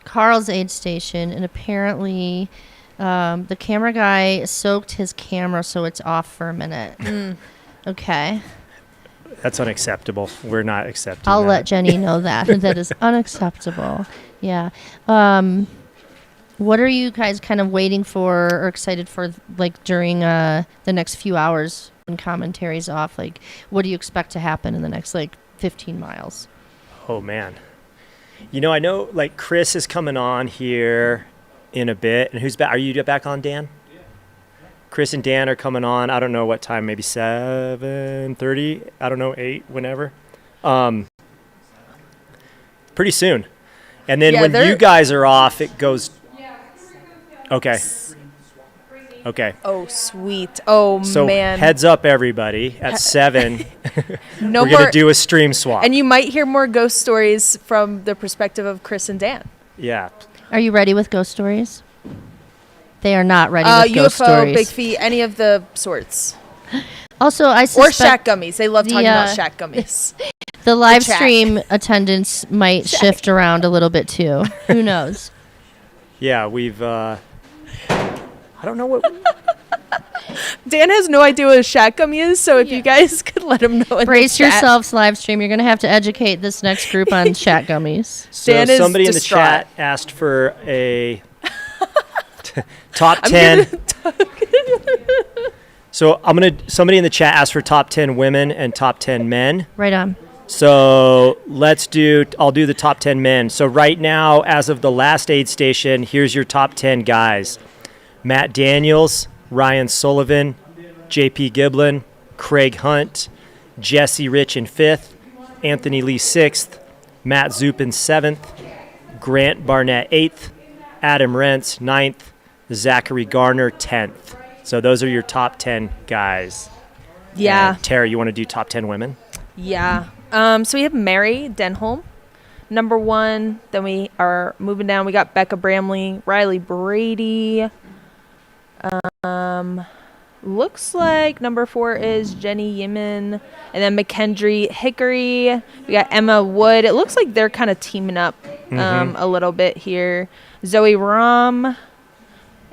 Carl's aid station, and apparently the camera guy soaked his camera, so it's off for a minute. Okay. That's unacceptable. We're not accepting I'll that. let Jenny know that. That is unacceptable. Yeah. What are you guys kind of waiting for or excited for, like, during the next few hours when commentary's off? Like, what do you expect to happen in the next, like, 15 miles? Oh, man. You know, I know, like, Chris is coming on here in a bit. And who's back? Are you back on, Dan? Chris and Dan are coming on. I don't know what time, maybe 7:30. I don't know, 8, whenever. Pretty soon. And then Yeah, when they're- you guys are off, it goes. Okay. Okay. Oh, sweet. Oh, So man. heads up, everybody. At 7, No we're more. going to do a stream swap. And you might hear more ghost stories from the perspective of Chris and Dan. Yeah. Are you ready with ghost stories? They are not ready with ghost UFO, stories. Big Feet, any of the sorts. Also, I Or suspect shack gummies. They love talking about shack gummies. the live shack. stream attendance might shift around a little bit too. Who knows? Yeah, we've. I don't know what. Dan has no idea what a shack gummy is, so if you guys could let him know in Brace the chat. yourselves, live stream. You're going to have to educate this next group on shack gummies. So Dan is somebody in the distraught. chat asked for a top 10. So somebody in the chat asked for top 10 women and top 10 men. Right on. So I'll do the top 10 men. So right now, as of the last aid station, here's your top 10 guys. Matt Daniels, Ryan Sullivan, JP Giblin, Craig Hunt, Jesse Rich in 5th, Anthony Lee 6th, Matt Zoop in 7th, Grant Barnett 8th, Adam Rentz 9th, Zachary Garner 10th. So those are your top 10 guys. Yeah. And Tara, you want to do top 10 women? Yeah. So we have Mary Denholm, number 1. Then we are moving down. We got Becca Bramley, Riley Brady. Looks like number 4 is Jenny Yemen, and then McKendry Hickory. We got Emma Wood. It looks like they're kind of teaming up a little bit here. Zoe Rom.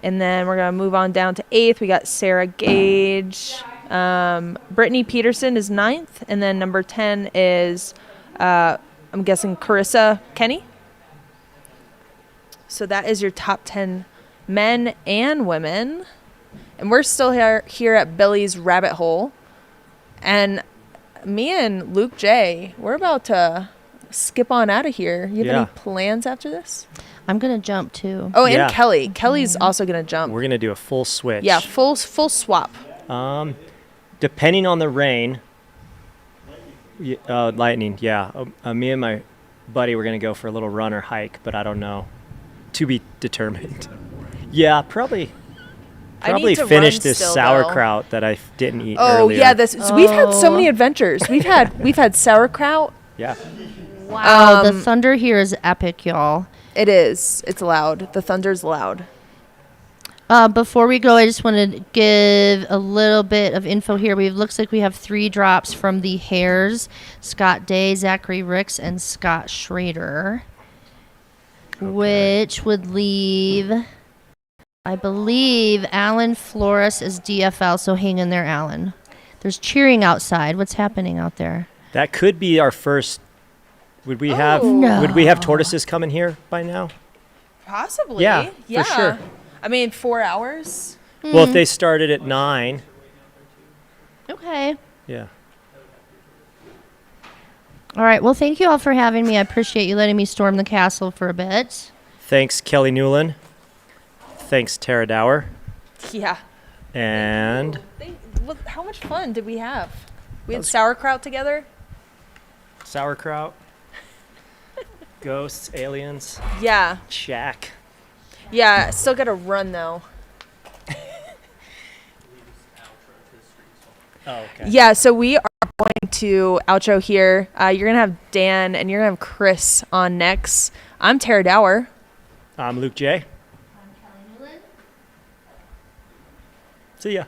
And then we're going to move on down to 8th. We got Sarah Gage. Brittany Peterson is 9th. And then number 10 is, I'm guessing, Carissa Kenny. So that is your top 10 men and women. And we're still here at Billy's Rabbit Hole. And me and Luke J, we're about to skip on out of here. You have any plans after this? I'm going to jump too. Oh, and Kelly. Kelly's also going to jump. We're going to do a full switch. Yeah, full swap. Depending on the rain, lightning, yeah. Me and my buddy were going to go for a little run or hike, but I don't know. To be determined. Yeah, probably finish this sauerkraut that I didn't eat earlier. Yeah, we've had so many adventures. We've had sauerkraut. Yeah. Wow, the thunder here is epic, y'all. It is. It's loud. The thunder's loud. Before we go, I just want to give a little bit of info here. Looks like we have 3 drops from the Hares: Scott Day, Zachary Ricks, and Scott Schrader, which would leave, I believe, Alan Flores as DFL. So hang in there, Alan. There's cheering outside. What's happening out there? That could be our first. Would we have tortoises coming here by now? Possibly. Yeah, for sure. I mean, 4 hours. Well, if they started at 9. Okay. Yeah. All right. Well, thank you all for having me. I appreciate you letting me storm the castle for a bit. Thanks, Kelly Newland. Thanks, Tara Dower. Yeah. And how much fun did we have? We had sauerkraut together. Sauerkraut. Ghosts, aliens. Yeah. Shack. Yeah, still got to run though. Oh, okay. Yeah, so we are going to outro here. You're going to have Dan and you're going to have Chris on next. I'm Tara Dower. I'm Luke J. I'm Kelly Newland. See ya.